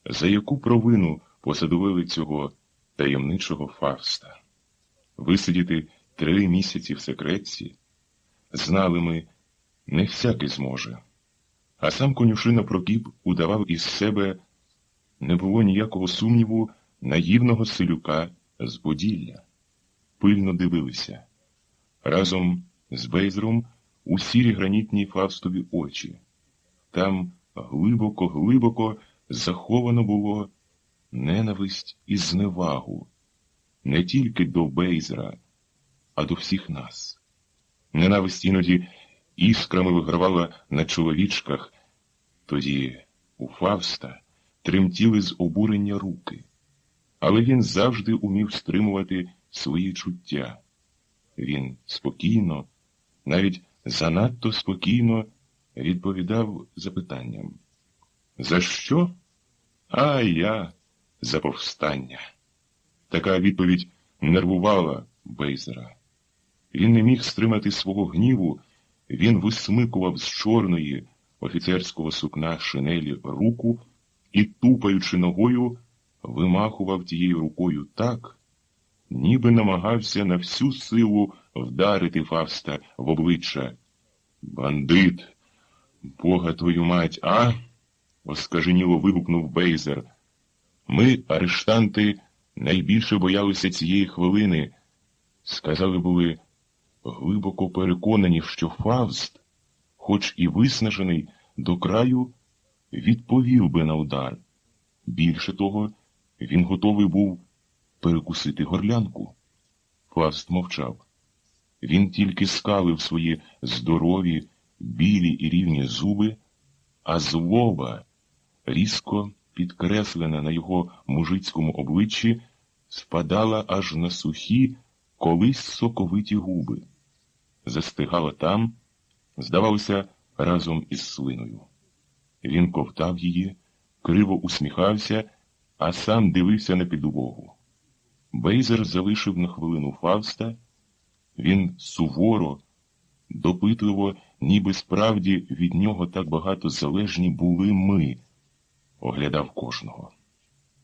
за яку провину посадовили цього таємничого Фавста? Висидіти 3 місяці в секретці? Знали ми, не всякий зможе. А сам конюшина Прокіп удавав із себе, не було ніякого сумніву, наївного селюка з Поділля. Пильно дивилися. Разом з Бейзером у сірі гранітні Фавстові очі. Там глибоко-глибоко заховано було ненависть і зневагу. Не тільки до Бейзера, а до всіх нас. Ненависть іноді іскрами вигравала на чоловічках, тоді у Фавста тремтіли з обурення руки. Але він завжди умів стримувати свої чуття. Він спокійно, навіть занадто спокійно відповідав запитанням. За що? А я за повстання. Така відповідь нервувала Бейзера. Він не міг стримати свого гніву, він висмикував з чорної офіцерського сукна шинелі руку і, тупаючи ногою, вимахував тією рукою так, ніби намагався на всю силу вдарити Фавста в обличчя. «Бандит! Бога твою мать, а?» — оскаженіло вигукнув Бейзер. «Ми, арештанти, найбільше боялися цієї хвилини. Сказали були, глибоко переконані, що Фавст, хоч і виснажений до краю, відповів би на удар. Більше того, він готовий був перекусити горлянку». Фавст мовчав. Він тільки скалив свої здорові, білі і рівні зуби, а злоба, різко підкреслена на його мужицькому обличчі, спадала аж на сухі, колись соковиті губи. Застигала там, здавалося, разом із слиною. Він ковтав її, криво усміхався, а сам дивився на підлогу. Бейзер залишив на хвилину Фавста. Він суворо, допитливо, ніби справді від нього так багато залежні були ми, оглядав кожного.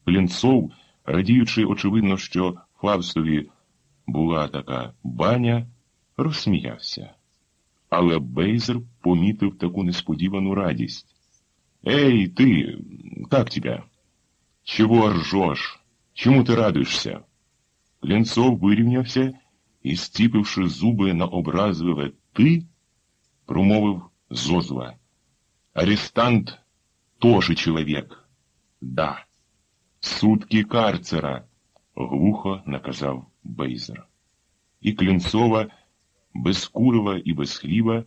Клінцов, радіючи, очевидно, що Фавстові була така баня, розсміявся. Але Бейзер помітив таку несподівану радість. «Эй, ты, как тебя? Чего ржешь? Чому ти радуєшся?» Клінцов вирівнявся і, зціпивши зуби на образливе «ти», промовив зозула. «Арестант тоже человек. Да. Сутки карцера», — глухо наказав Бейзер. І Клінцова, без курива і без хліба,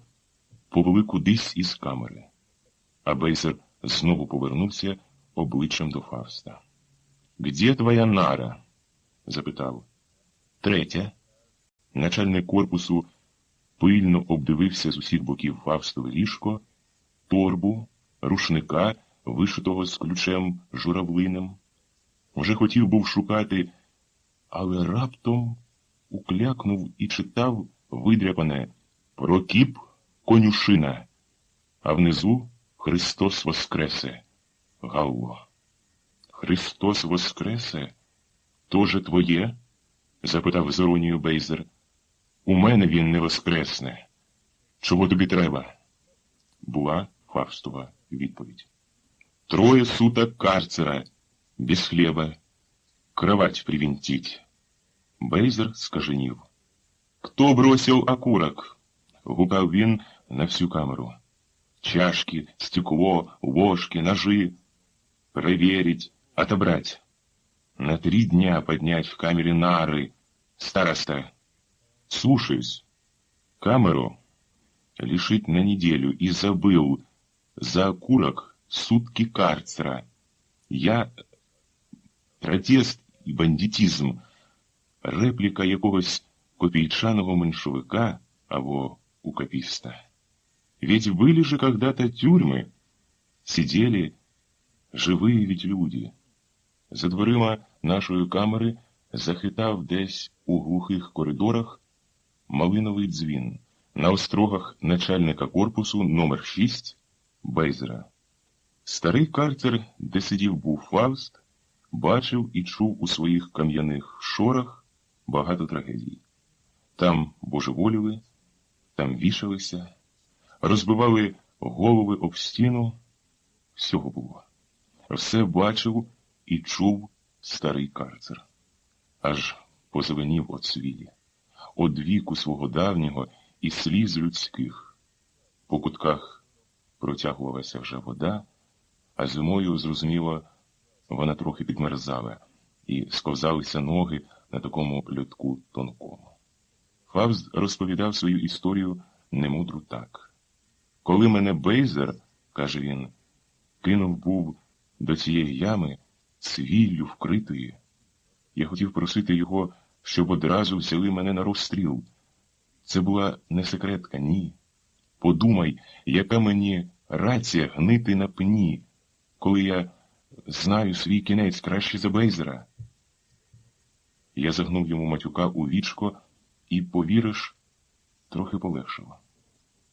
повели кудись із камери. А Бейзер знову повернувся обличчям до Фавста. «Где твоя нара?» — запитав. «Третя». Начальник корпусу пильно обдивився з усіх боків Фавстове ліжко, торбу, рушника, вишитого з ключем журавлиним. Вже хотів був шукати, але раптом уклякнув і читав видряпане «Прокіп конюшина», а внизу «Христос воскресе». Галло. «Христос воскресе? Тоже твоє?» — запитав з іронією Бейзер. «У мене він не воскресне. Чого тобі треба?» Була Фавстова відповідь. «Трое суток карцера, без хлеба. Кровать привинтить». Бейзер скаженів. «Кто бросил окурок?» — гукав він на всю камеру. «Чашки, стекло, ложки, ножи. Проверить, отобрать. На 3 дня поднять в камере нары. Староста». «Слушаюсь. Камеру лишить на неделю и забыл. За окурок сутки карцера. Я... Протест і бандитизм. Репліка якогось копійчаного меншовика або укописта. Ведь были же когда-то тюрьмы. Сидели живые ведь люди». За дверима нашої камери захитав десь у глухих коридорах малиновий дзвін на острогах начальника корпусу номер 6 Бейзера. Старий карцер, де сидів був Фавст, бачив і чув у своїх кам'яних шорах багато трагедій. Там божеволіли, там вішалися, розбивали голови об стіну. Всього було. Все бачив і чув старий карцер. Аж позеленів от свілі, од віку свого давнього і сліз людських. По кутках протягувалася вже вода, а зимою, зрозуміло, вона трохи підмерзала, і сковзалися ноги на такому льотку тонкому. Фавст розповідав свою історію немудру так. «Коли мене Бейзер, — каже він, — кинув був до цієї ями, цвіллю вкритої, я хотів просити його, щоб одразу взяли мене на розстріл. Це була не секретка, ні. Подумай, яка мені рація гнити на пні, коли я знаю свій кінець краще за Бейзера. Я загнув йому матюка у вічко і, повіриш, трохи полегшало.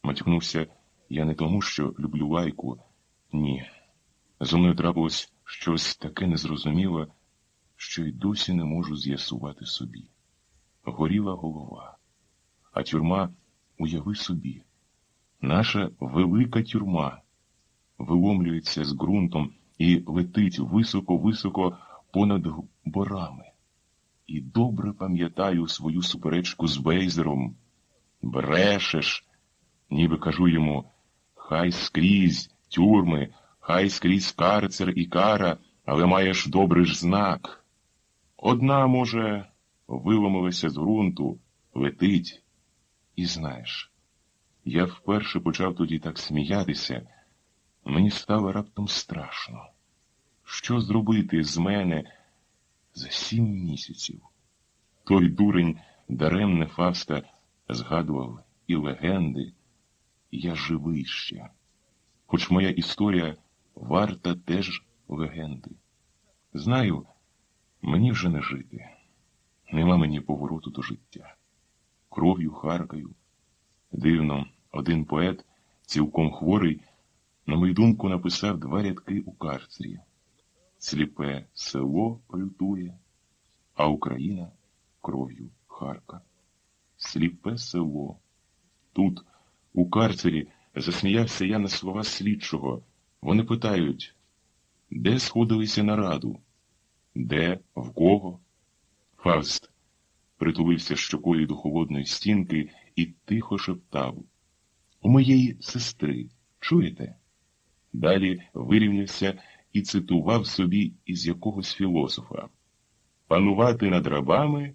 Матюкнувся я не тому, що люблю лайку. Ні. Зо мною трапилось щось таке незрозуміле, що й досі не можу з'ясувати собі. Горіла голова. А тюрма, уяви собі, наша велика тюрма виломлюється з ґрунтом і летить високо-високо понад борами. І добре пам'ятаю свою суперечку з Бейзером. Брешеш, ніби кажу йому, хай скрізь тюрми, хай скрізь карцер і кара, але маєш добрий ж знак. Одна, може, виломилася з ґрунту, летить. І знаєш, я вперше почав тоді так сміятися, мені стало раптом страшно. Що зробити з мене за 7 місяців? Той дурень даремне Фавста згадував і легенди, я живий ще. Хоч моя історія варта теж легенди. Знаю, мені вже не жити. Нема мені повороту до життя. Кров'ю харкаю. Дивно, один поет, цілком хворий, на мою думку, написав 2 рядки у карцері. Сліпе село лютує, а Україна кров'ю харка. Сліпе село. Тут, у карцері, засміявся я на слова слідчого. Вони питають, де сходилися на раду? Де? В кого? Фавст притулився щокою до холодної стінки і тихо шептав. У моєї сестри. Чуєте? Далі вирівнявся і цитував собі із якогось філософа. Панувати над рабами,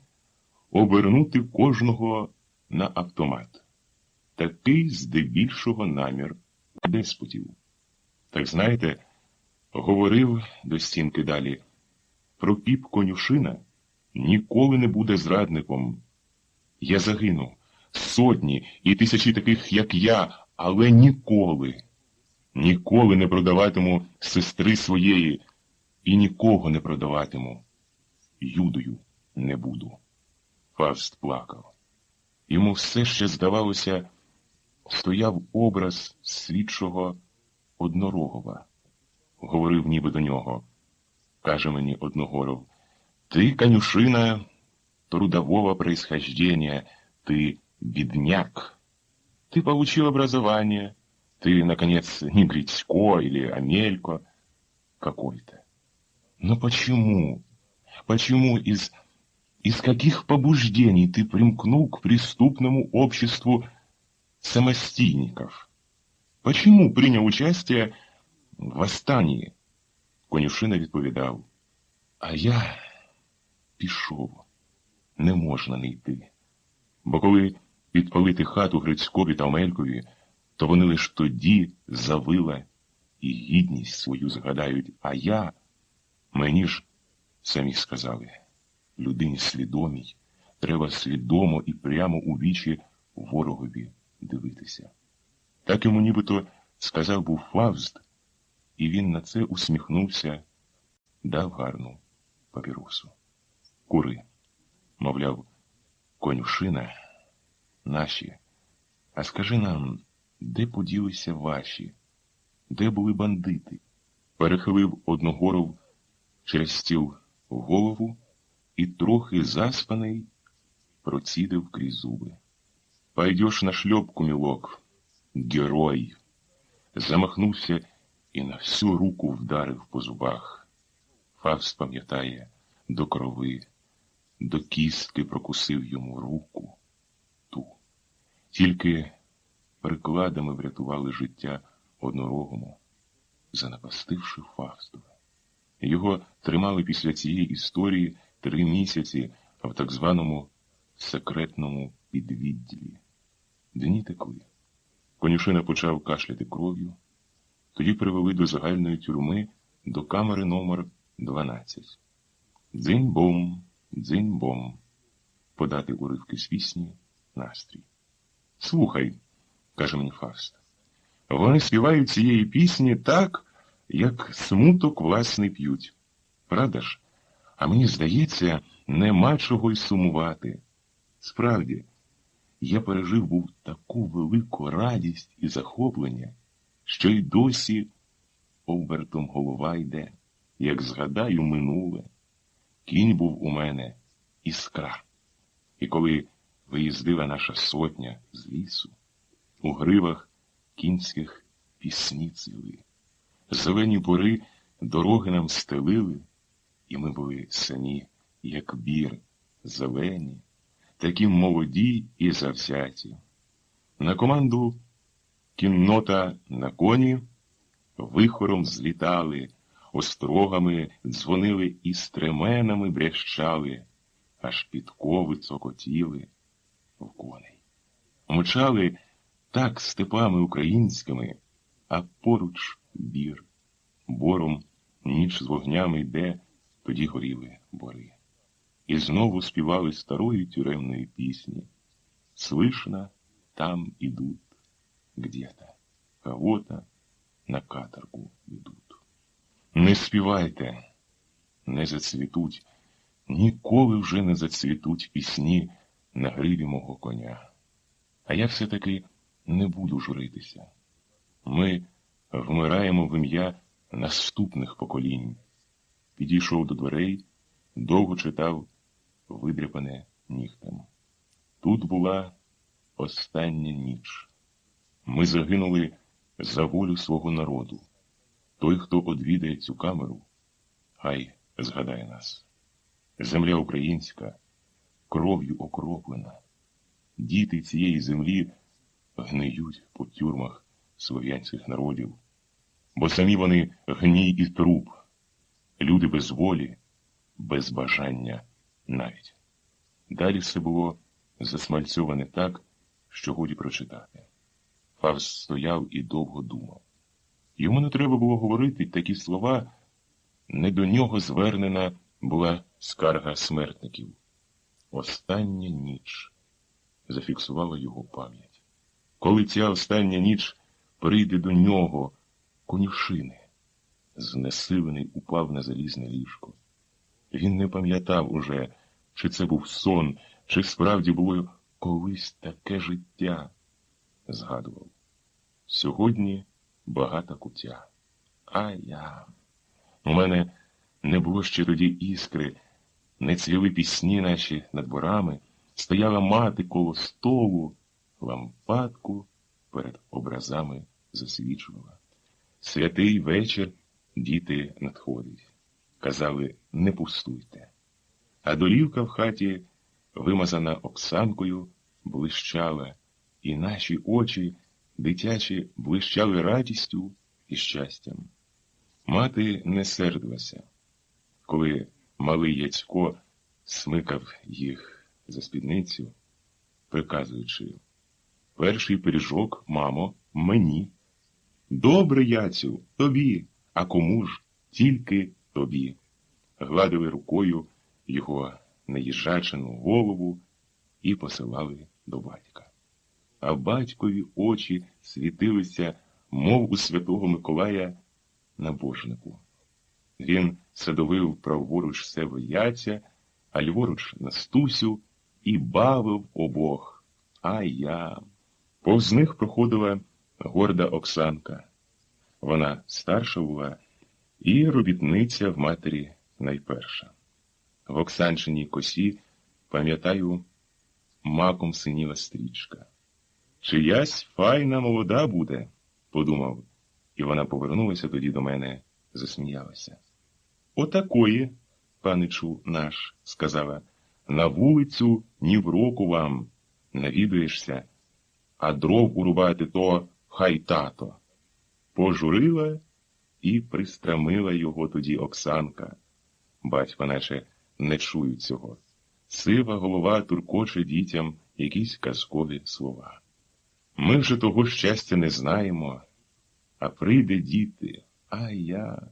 обернути кожного на автомат. Такий здебільшого намір деспотів. Так знаєте, говорив до стінки далі, Прокіп Конюшина ніколи не буде зрадником. Я загину, сотні і тисячі таких, як я, але ніколи, ніколи не продаватиму сестри своєї і нікого не продаватиму. Юдою не буду. Фавст плакав. Йому все ще здавалося, стояв образ слідчого Однорогова. Говорив ніби до нього. Каже мені Одногоров, ты, конюшина, трудового происхождения, ты бедняк. Ты получил образование, ты, наконец, не Грицько или Амелько какой-то. Но почему? Почему из каких побуждений ты примкнул к преступному обществу самостийников? Почему принял участие в восстании? Конюшина відповідав, а я пішов. Не можна не йти. Бо коли підпалити хату Грицькові та Омелькові, то вони лиш тоді завила і гідність свою згадають, а я, мені ж, самі сказали, людині свідомій, треба свідомо і прямо у вічі ворогові дивитися. Так йому нібито сказав був Фавст, і він на це усміхнувся, дав гарну папіросу. Кури, мовляв, конюшина, наші. А скажи нам, де поділися ваші? Де були бандити? Перехилив Одногоров через стіл голову і трохи заспаний процідив крізь зуби. Пойдеш на шльопку, мілок, герой. Замахнувся і на всю руку вдарив по зубах. Фавст пам'ятає, до крови, до кістки прокусив йому руку ту. Тільки прикладами врятували життя Однорогому, занапастивши Фавстове. Його тримали після цієї історії 3 місяці в так званому секретному підвідділі. Дні текли. Конюшина почав кашляти кров'ю. Тоді привели до загальної тюрми, до камери номер 12. Дзинь-бом, дзинь-бом. Подати уривки з пісні, настрій. Слухай, каже мені Фавст. Вони співають цієї пісні так, як смуток власний п'ють. Правда ж? А мені здається, нема чого й сумувати. Справді, я пережив був таку велику радість і захоплення, що й досі обертом голова йде, як згадаю минуле. Кінь був у мене іскра. І коли виїздила наша сотня з лісу, у гривах кінських пісні цвіли. Зелені пори дороги нам стелили, і ми були самі, як бір, зелені, такі молоді і завзяті. На команду кіннота на коні вихором злітали, острогами дзвонили і стременами брящали, аж підкови цокотіли в коней. Мчали так степами українськими, а поруч бір. Бором ніч з вогнями йде, тоді горіли бори. І знову співали старої тюремної пісні. Слышно, там идут где-то, кого-то на каторгу ведут. Не співайте, не зацвітуть, ніколи вже не зацвітуть пісні на гриві мого коня. А я все-таки не буду журитися. Ми вмираємо в ім'я наступних поколінь. Підійшов до дверей, довго читав видряпане нігтем. Тут була остання ніч. Ми загинули за волю свого народу. Той, хто одвідає цю камеру, хай згадає нас. Земля українська, кров'ю окроплена. Діти цієї землі гниють по тюрмах слов'янських народів, бо самі вони гній і труп, люди без волі, без бажання навіть. Далі все було засмальцьоване так, що годі прочитати. Фавст стояв і довго думав. Йому не треба було говорити такі слова, не до нього звернена була скарга смертників. Остання ніч зафіксувала його пам'ять. Коли ця остання ніч прийде до нього, конюшини, знесилений упав на залізне ліжко. Він не пам'ятав уже, чи це був сон, чи справді було колись таке життя. Згадував. Сьогодні багата куття. А я... У мене не було ще тоді іскри, не цвіли пісні наші над борами, стояла мати коло столу, лампадку перед образами засвічувала. Святий вечір діти надходить. Казали, не пустуйте. А долівка в хаті, вимазана Оксанкою, блищала, і наші очі дитячі блищали радістю і щастям. Мати не сердилася, коли малий Яцько смикав їх за спідницю, приказуючи: «Перший пиріжок, мамо, мені. Добре, Яцю, тобі, а кому ж? Тільки тобі». Гладили рукою його наїжачену голову і посилали до батька. А батькові очі світилися, мов у святого Миколая, набожнику. Він садовив праворуч себе Яця, а ліворуч Настусю і бавив обох. А я... Повз них проходила горда Оксанка. Вона старша була і робітниця в матері найперша. В Оксанчиній косі, пам'ятаю, маком синіла стрічка. «Чиясь файна молода буде», – подумав, і вона повернулася тоді до мене, засміялася. «Отакої, паничу наш», – сказала, – «на вулицю ні в року вам навідаєшся, а дров урубати то хай тато». Пожурила і пристрамила його тоді Оксанка. Батько наче не чують цього. Сива голова туркоче дітям якісь казкові слова. Ми вже того щастя не знаємо, а прийде діти, а я.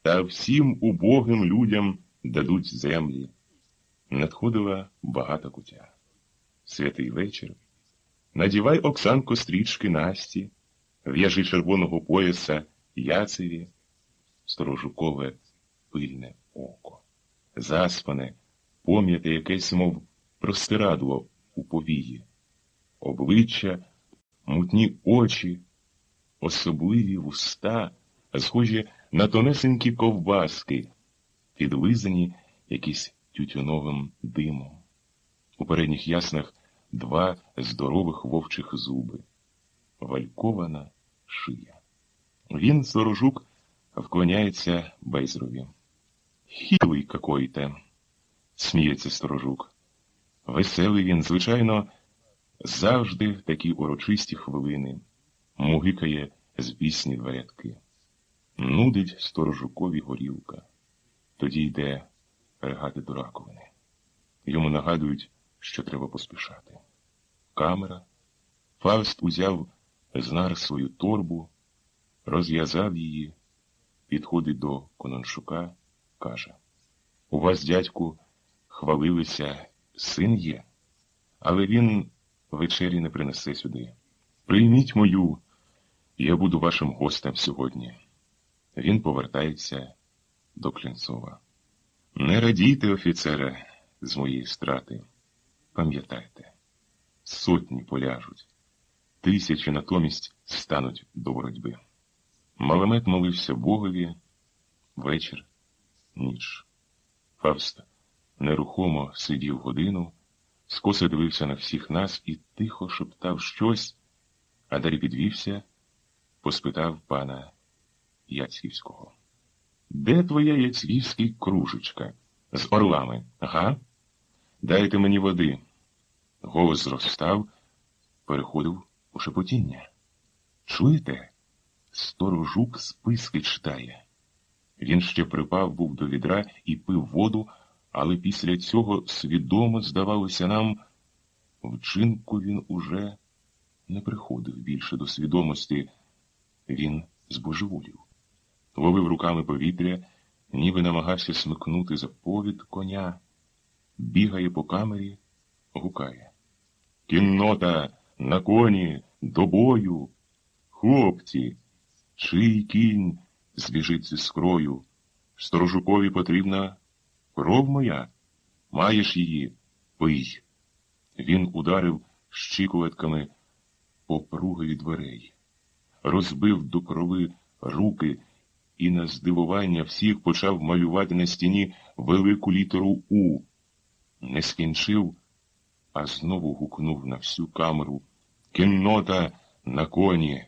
Та всім убогим людям дадуть землі. Надходила багата куття. Святий вечір Надівай, Оксанко, стрічки Насті, в'яжи червоного пояса Яцеві, сторожукове пильне око. Заспане, пом'яте якесь, мов простирадло у повії. Обличчя, мутні очі, особливі вуста, схожі на тонесенькі ковбаски, підлизані якісь тютюновим димом. У передніх яснах 2 здорових вовчих зуби, валькована шия. Він, сторожук, вклоняється Бейзрові. «Хилий какой-то», – сміється сторожук. Веселий він, звичайно, завжди в такі урочисті хвилини. Мугикає з пісні 2 рядки. Нудить сторожукові горілка. Тоді йде ригати до раковини. Йому нагадують, що треба поспішати. Камера. Фауст узяв з нар свою торбу, розв'язав її, підходить до Кононшука, каже: «У вас, дядьку, хвалилися, син є, але він вечері не принесе сюди. Прийміть мою, я буду вашим гостем сьогодні». Він повертається до Клінцова. «Не радійте, офіцере, з моєї страти. Пам'ятайте, сотні поляжуть, 1000 натомість стануть до боротьби». Малемет молився Богові. Вечір, ніч. Фавст нерухомо сидів годину, скоса дивився на всіх нас і тихо шептав щось, а далі підвівся, поспитав пана Яцьківського: «Де твоя, Яцьківський, кружечка? З орлами, га? Дайте мені води». Голос зростав, переходив у шепотіння. «Чуєте? Сторожук списки читає». Він ще припав був до відра і пив воду, але після цього свідомо, здавалося нам, вчинку він уже не приходив більше до свідомості. Він збожеволів. Ловив руками повітря, ніби намагався смикнути за повід коня. Бігає по камері, гукає: «Кіннота! На коні! До бою! Хлопці! Чий кінь збіжить зі скрою? Сторожукові потрібна кров моя. Маєш її? Пий!» Він ударив щиколотками по пругові дверей, розбив до крови руки і на здивування всіх почав малювати на стіні велику літеру «У». Не скінчив, а знову гукнув на всю камеру: «Кіннота! На коні!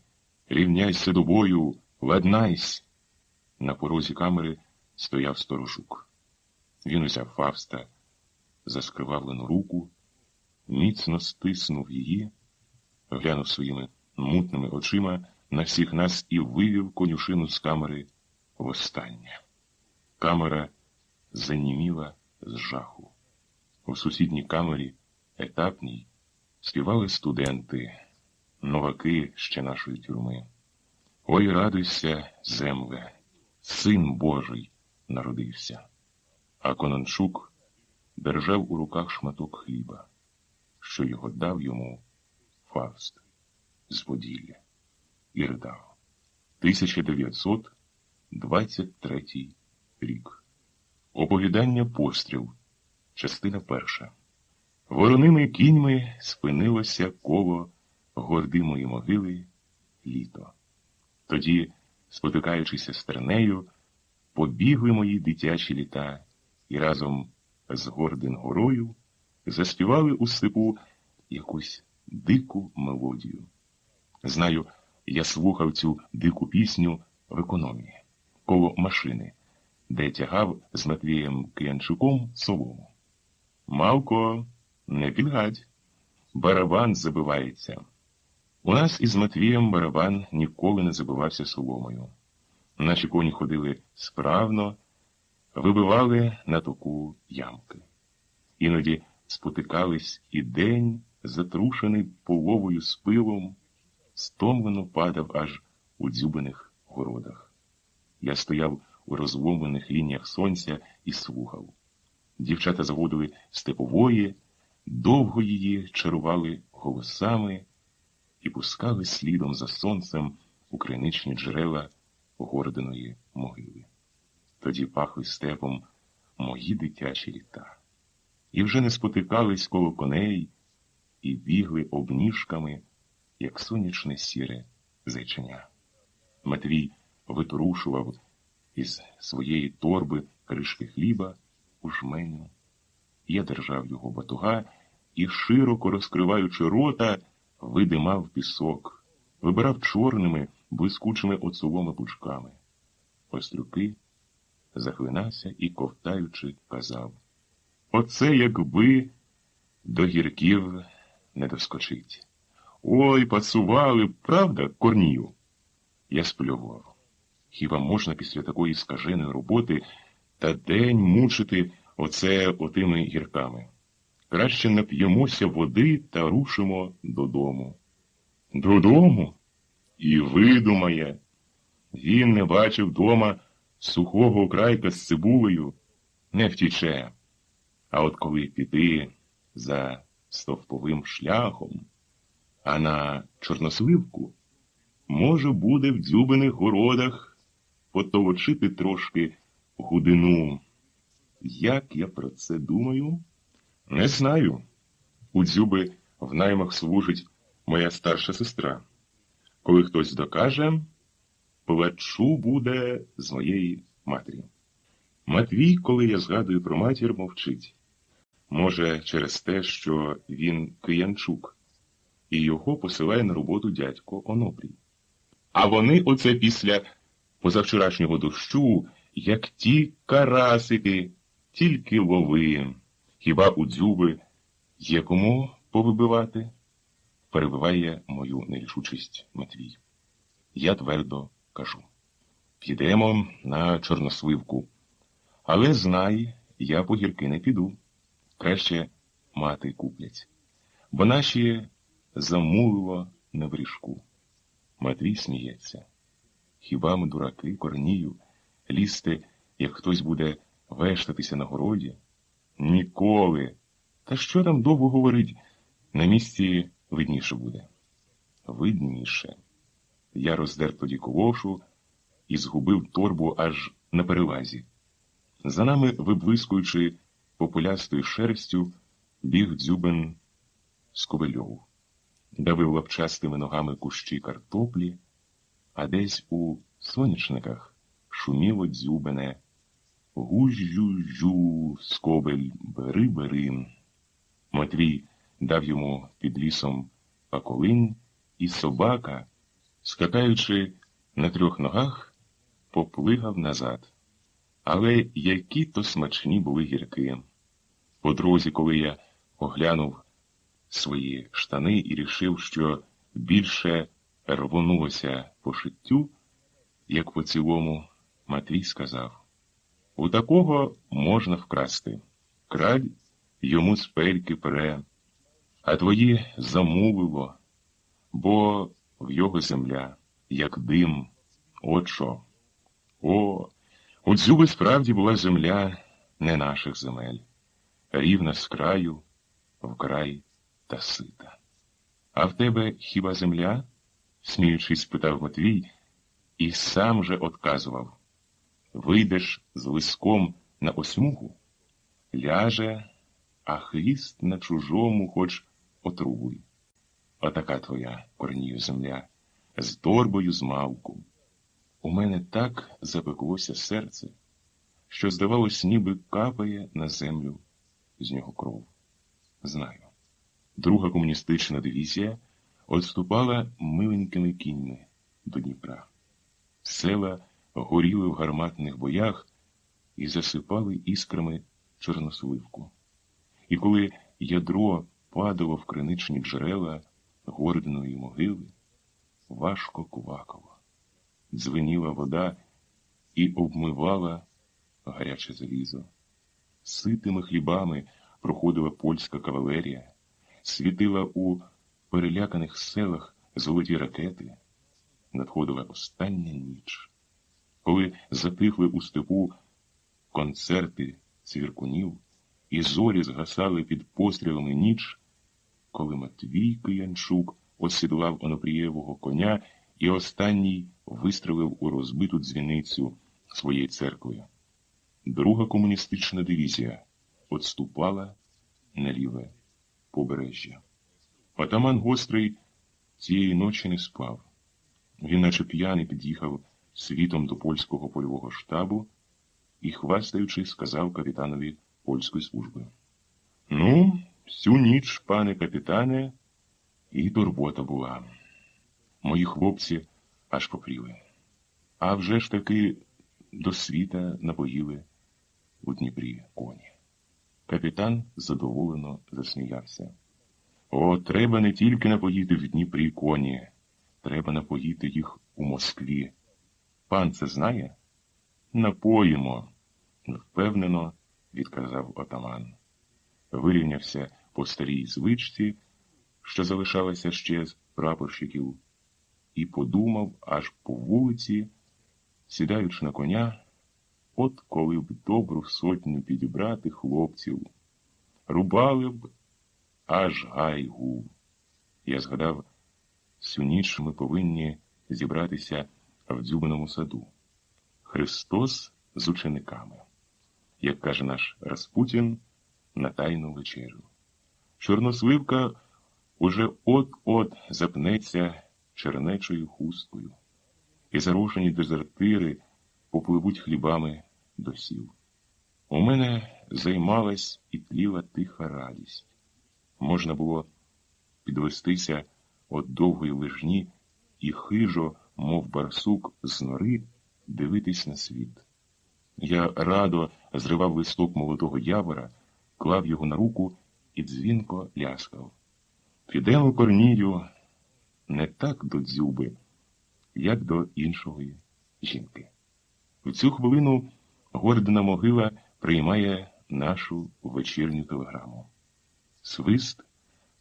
Рівняйся до бою! Ладнайсь!» На порозі камери стояв сторожук. Він узяв Фавста за скривавлену руку, міцно стиснув її, глянув своїми мутними очима на всіх нас і вивів конюшину з камери востаннє. Камера заніміла з жаху. У сусідній камері, етапній, співали студенти, новаки ще нашої тюрми. «Ой, радуйся, земле, Син Божий народився». А Кононшук держав у руках шматок хліба, що його дав йому Фавст з Поділля, і ридав. 1923 рік. Оповідання «Постріл», частина 1. Вороними кіньми спинилося коло гордимої могили літо. Тоді, спотикаючися стернею, побігли мої дитячі літа і разом з Гордин горою заспівали у степу якусь дику мелодію. Знаю, я слухав цю дику пісню в економії, коло машини, де тягав з Матвієм Киянчуком солому. «Мавко, не підгадь, барабан забивається». У нас із Матвієм барабан ніколи не забивався соломою. Наші коні ходили справно, вибивали на току ямки. Іноді спотикались, і день, затрушений половою з пилом, стомлено падав аж у дзюбаних городах. Я стояв у розломлених лініях сонця і слухав. Дівчата заводили степової, довго її чарували голосами, і пускали слідом за сонцем у криничні джерела Гординої могили. Тоді пахли степом мої дитячі літа. І вже не спотикались коло коней і бігли обніжками, як сонячне сіре зайченя. Матвій витрушував із своєї торби кришки хліба у жменю. Я держав його батуга і, широко розкриваючи рота, видимав пісок, вибирав чорними, блискучими оцовими пучками. Острюки захлинався і, ковтаючи, казав: «Оце якби до гірків не доскочить. Ой, пасували, правда, Корнію?» Я спльовував. Хіба можна після такої скаженої роботи та день мучити отими гірками? Краще нап'ємося води та рушимо додому. Додому? І видумає. Він не бачив дома сухого окрайка з цибулею, не втіче. А от коли піти за стовповим шляхом, а на Чорносливку, може буде в Дзюбиних городах потовочити трошки гудину. Як я про це думаю? Не знаю. У Дзюби в наймах служить моя старша сестра. Коли хтось докаже, плачу буде з моєї матері. Матвій, коли я згадую про матір, мовчить. Може, через те, що він киянчук, і його посилає на роботу дядько Онопрій. А вони оце після позавчорашнього дощу, як ті карасики, тільки лови. Хіба у Дзюби є кому повибивати? Перебиває мою нерішучість Матвій. Я твердо кажу: підемо на Чорносливку. Але знай, я по гірки не піду. Краще мати куплять. Бо наші замулило на бріжку. Матвій сміється. Хіба ми, дураки, Корнію, лізти, як хтось буде вештатися на городі? Ніколи. Та що там довго говорить? На місці видніше буде. Видніше. Я роздер тоді колошу і згубив торбу аж на перелазі. За нами, виблискуючи популястою шерстю, біг Дзюбин з Ковельов. Давив лапчастими ногами кущі картоплі, а десь у сонячниках шуміло Дзюбине: «Гу-жу-жу, Скобель, бери-бери». Матвій дав йому під лісом паколинь, і собака, скакаючи на 3 ногах, поплигав назад. Але які то смачні були гірки. По дорозі, коли я оглянув свої штани і рішив, що більше рвонулося по шиттю, як по цілому, Матвій сказав: «У такого можна вкрасти. Крадь йому з пельки пере, а твої замулило, бо в його земля, як дим. От що». О, у Дзюби справді була земля не наших земель, рівна з краю в край та сита. «А в тебе хіба земля?» – сміючись, спитав Матвій, і сам же отказував: «Вийдеш з лиском на осьмугу, ляже, а хвіст на чужому хоч отрубуй. Отака твоя, Корнію, земля, з торбою з мавку». У мене так запеклося серце, що, здавалось, ніби капає на землю з нього кров. Знаю. Друга комуністична дивізія відступала миленькими кіньми до Дніпра. Села горіли в гарматних боях і засипали іскрами Чорносливку. І коли ядро падало в криничні джерела Гординої могили, важко квакало. Дзвеніла вода і обмивала гаряче залізо. Ситими хлібами проходила польська кавалерія, світила у переляканих селах золоті ракети. Надходила остання ніч, коли затихли у степу концерти цвіркунів і зорі згасали під пострілами ніч, коли Матвій Киянчук осідлав Онопрієвого коня, і останній вистрелив у розбиту дзвіницю своєї церкви. Друга комуністична дивізія отступала на ліве побережжя. Отаман Гострий цієї ночі не спав. Він, наче п'яний, під'їхав світом до польського польового штабу і, хвастаючи, сказав капітанові польської служби: «Ну, всю ніч, пане капітане, і турбота була. Мої хлопці аж попріли. А вже ж таки до світа напоїли у Дніпрі коні». Капітан задоволено засміявся. «О, треба не тільки напоїти в Дніпрі коні, треба напоїти їх у Москві. Пан це знає?» «Напоїмо», – впевнено відказав отаман. Вирівнявся по старій звичці, що залишалася ще з прапорщиків, і подумав аж по вулиці, сідаючи на коня, от коли б добру сотню підібрати хлопців, рубали б, аж гай гув. Я згадав, всю ніч ми повинні зібратися в Дзюбиному саду. Христос з учениками, як каже наш Распутін, на тайну вечерю. Чорносливка уже от-от запнеться чернечою хусткою, і зарушені дезертири попливуть хлібами до сіл. У мене займалась і тліла тиха радість. Можна було підвестися от довгої лижні і хижо, мов барсук з нори, дивитись на світ. Я радо зривав листок молодого явора, клав його на руку і дзвінко ляскав. Підемо, Корнію, не так до Дзюби, як до іншої жінки. В цю хвилину Гордина могила приймає нашу вечірню телеграму. Свист,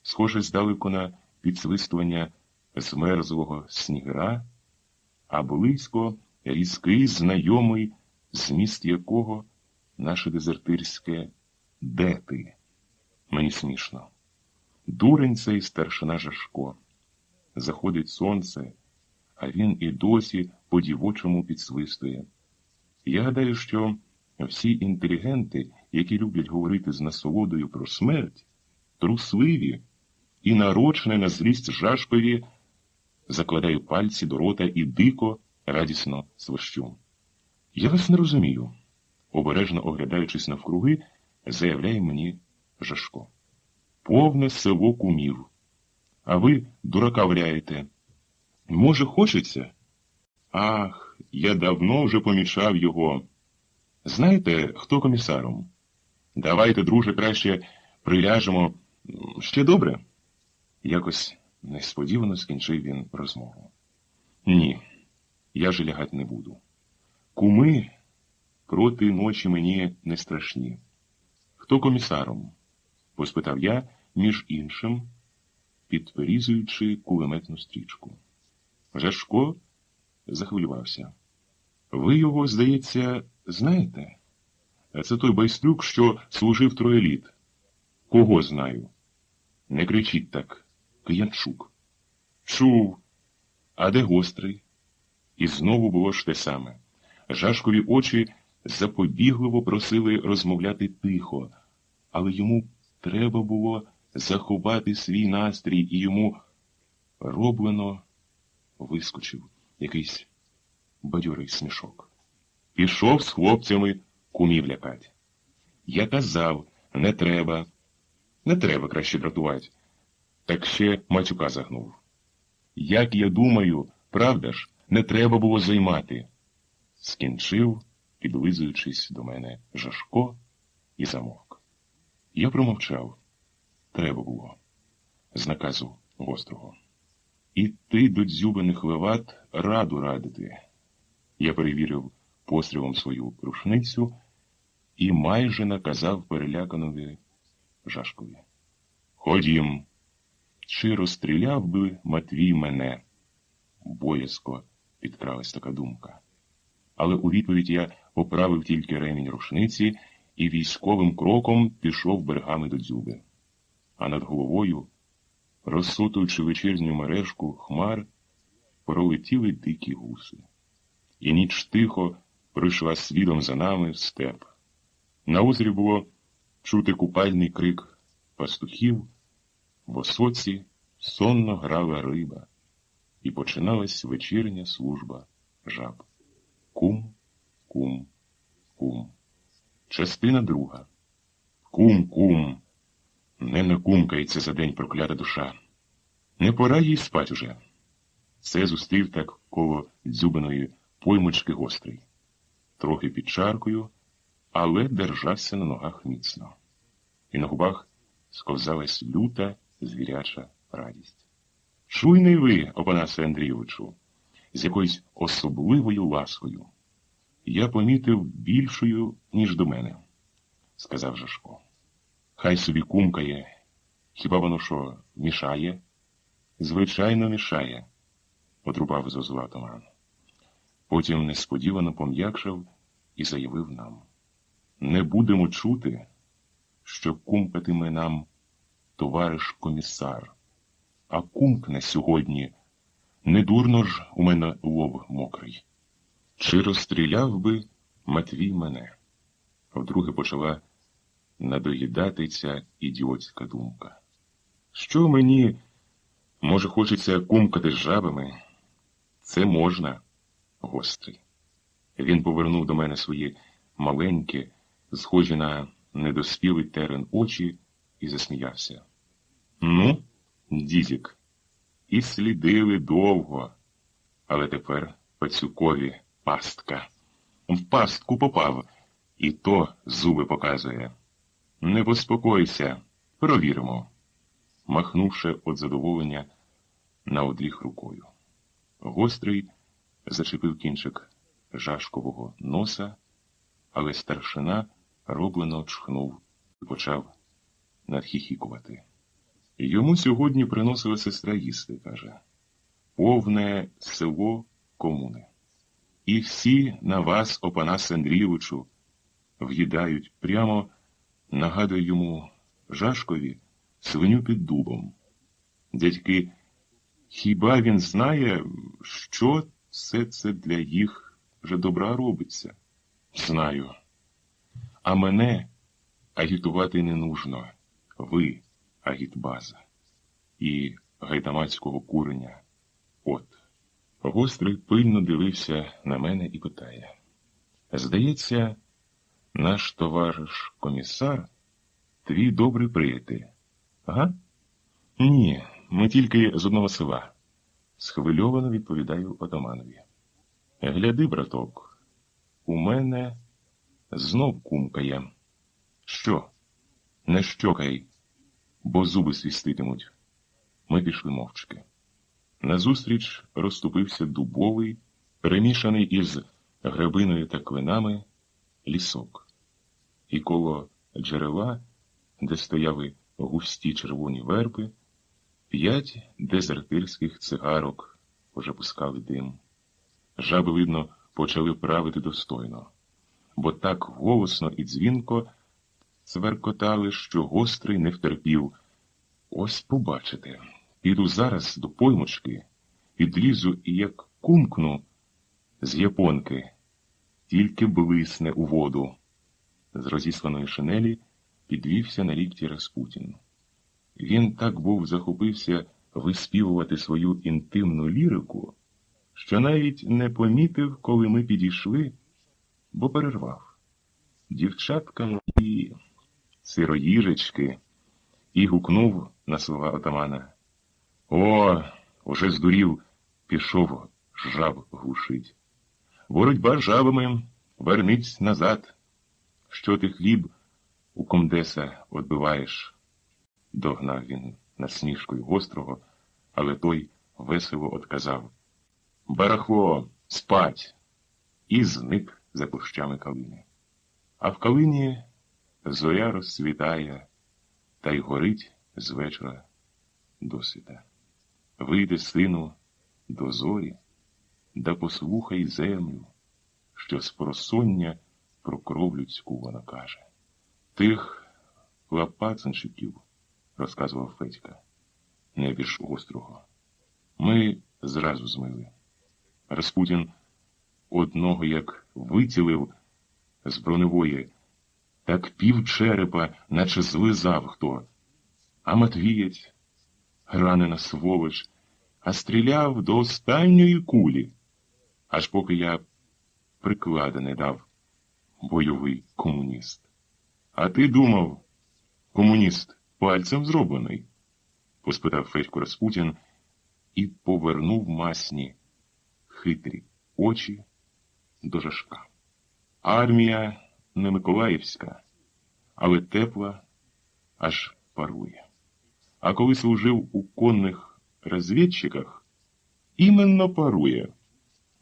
схоже здалеку на підсвистування змерзлого снігира, а близько різкий, знайомий, зміст якого наше дезертирське «Де ти?». Мені смішно. Дурень цей старшина Жашко. Заходить сонце, а він і досі по-дівочому підсвистує. Я гадаю, що всі інтелігенти, які люблять говорити з насолодою про смерть, трусливі і нарочне на злість Жашкові, закладаю пальці до рота і дико, радісно свищу. Я вас не розумію, обережно оглядаючись навкруги, заявляє мені Жашко. Повне село кумів. А ви дурака вряєте. Може, хочеться? Ах, я давно вже помічав його. Знаєте, хто комісаром? Давайте, друже, краще приляжемо. Ще добре? Якось несподівано скінчив він розмову. Ні, я ж лягать не буду. Куми проти ночі мені не страшні. Хто комісаром? Поспитав я, між іншим, підперізуючи кулеметну стрічку. Жашко захвилювався. Ви його, здається, знаєте? Це той байстрюк, що служив 3 літ. Кого знаю? Не кричіть так. Киянчук. Чув. А де Гострий? І знову було ж те саме. Жашкові очі запобігливо просили розмовляти тихо, але йому треба було заховати свій настрій, і йому роблено вискочив якийсь бадьорий смішок. Пішов з хлопцями кумів лякать. Я казав, не треба. Не треба краще дратувати. Так ще матюка загнув. Як я думаю, правда ж, не треба було займати. Скінчив, підлизуючись до мене Жашко, і замовк. Я промовчав. Треба було. З наказу Гострого. Іти до Дзюбиних Левад раду радити. Я перевірив пострілом свою рушницю і майже наказав переляканові Жашкові. Ходім. Чи розстріляв би Матвій мене? Боязко підкралась така думка. Але у відповідь я поправив тільки ремінь рушниці і військовим кроком пішов берегами до Дзюби. А над головою розсотуючи вечірню мережку хмар, пролетіли дикі гуси. І ніч тихо прийшла слідом за нами в степ. На озері було чути купальний крик пастухів, в осоці сонно грала риба, і починалась вечірня служба жаб. Кум, кум, кум. Частина друга. Кум, кум. Не накумкається за день проклята душа. Не пора їй спать уже. Це зустрів так коло дзюбаної поймочки гострий. Трохи під чаркою, але держався на ногах міцно. І на губах сковзалась люта звіряча радість. Чуйний ви, Опанасе Андрійовичу, з якоюсь особливою ласкою. Я помітив більшою, ніж до мене, сказав Жашко. Хай собі кумкає. Хіба воно що, мішає? Звичайно, мішає, отрубав зозула отаман. Потім несподівано пом'якшав і заявив нам. Не будемо чути, що кумкатиме нам товариш комісар. А кумкне сьогодні, не дурно ж у мене лоб мокрий. Чи розстріляв би Матвій мене? Вдруге почала надоїдати ця ідіотська думка. Що мені, може, хочеться кумкати з жабами? Це можна, гострий. Він повернув до мене свої маленькі, схожі на недоспілий терен очі і засміявся. Ну, дідік, і слідили довго, але тепер пацюкові пастка. В пастку попав, і то зуби показує. Не поспокойся, провіримо, махнувши від задоволення на одріг рукою. Гострий зачепив кінчик Жашкового носа, але старшина роблено чхнув і почав надхіхікувати. Йому сьогодні приносила сестра їсти, каже. Повне село комуни. І всі на вас, Опанасе Андрійовичу, в'їдають прямо, нагадує йому Жашкові, свиню під дубом. Дядьки, хіба він знає, що все це для їх вже добра робиться? Знаю. А мене агітувати не нужно. Ви агітбаза. І гайдамацького куреня. От. Гострий пильно дивився на мене і питає. Здається, наш товариш комісар твій добрий приятель. Ага? Ні, ми тільки з одного села. Схвильовано відповідаю отаманові. Гляди, браток, у мене знов кумкає. Що? Не щокай, бо зуби свіститимуть. Ми пішли мовчки. Назустріч розступився дубовий, перемішаний із грабиною та клинами, лісок. І коло джерела, де стояли густі червоні верби, 5 дезертирських цигарок уже пускали дим. Жаби, видно, почали правити достойно, бо так голосно і дзвінко цверкотали, що гострий не втерпів. Ось побачите, піду зараз до поймочки, підлізу і як кумкну з японки, тільки блисне у воду. З розісланої шинелі підвівся на лікті Распутін. Він так був захопився виспівувати свою інтимну лірику, що навіть не помітив, коли ми підійшли, бо перервав. Дівчатка мої, сироїжечки, і гукнув на слова отамана. О, уже здурів, пішов жаб глушить. Боротьба з жабами, вернись назад. Що ти хліб у комдеса відбиваєш? Догнав він насмішкою гострого, але той весело одказав. Барахло, спать! І зник за кущами калини. А в калині зоря розцвітає, та й горить з вечора до світа. Вийди, сину, до зорі, да послухай землю, що з просоння про кров людську вона каже. Тих лапацанчиків, розказував Федька, небіж Гострого. Ми зразу змили. Распутін одного як вицілив з броневої, так півчерепа, наче злизав хто. А Матвієць, ранена сволоч, а стріляв до останньої кулі, аж поки я приклада не дав, бойовий комуніст. А ти думав, комуніст пальцем зроблений? Поспитав Федько Распутін і повернув масні, хитрі очі до Жашка. Армія не миколаївська, але тепла, аж парує. А коли служив у конних розвідчиках, іменно парує.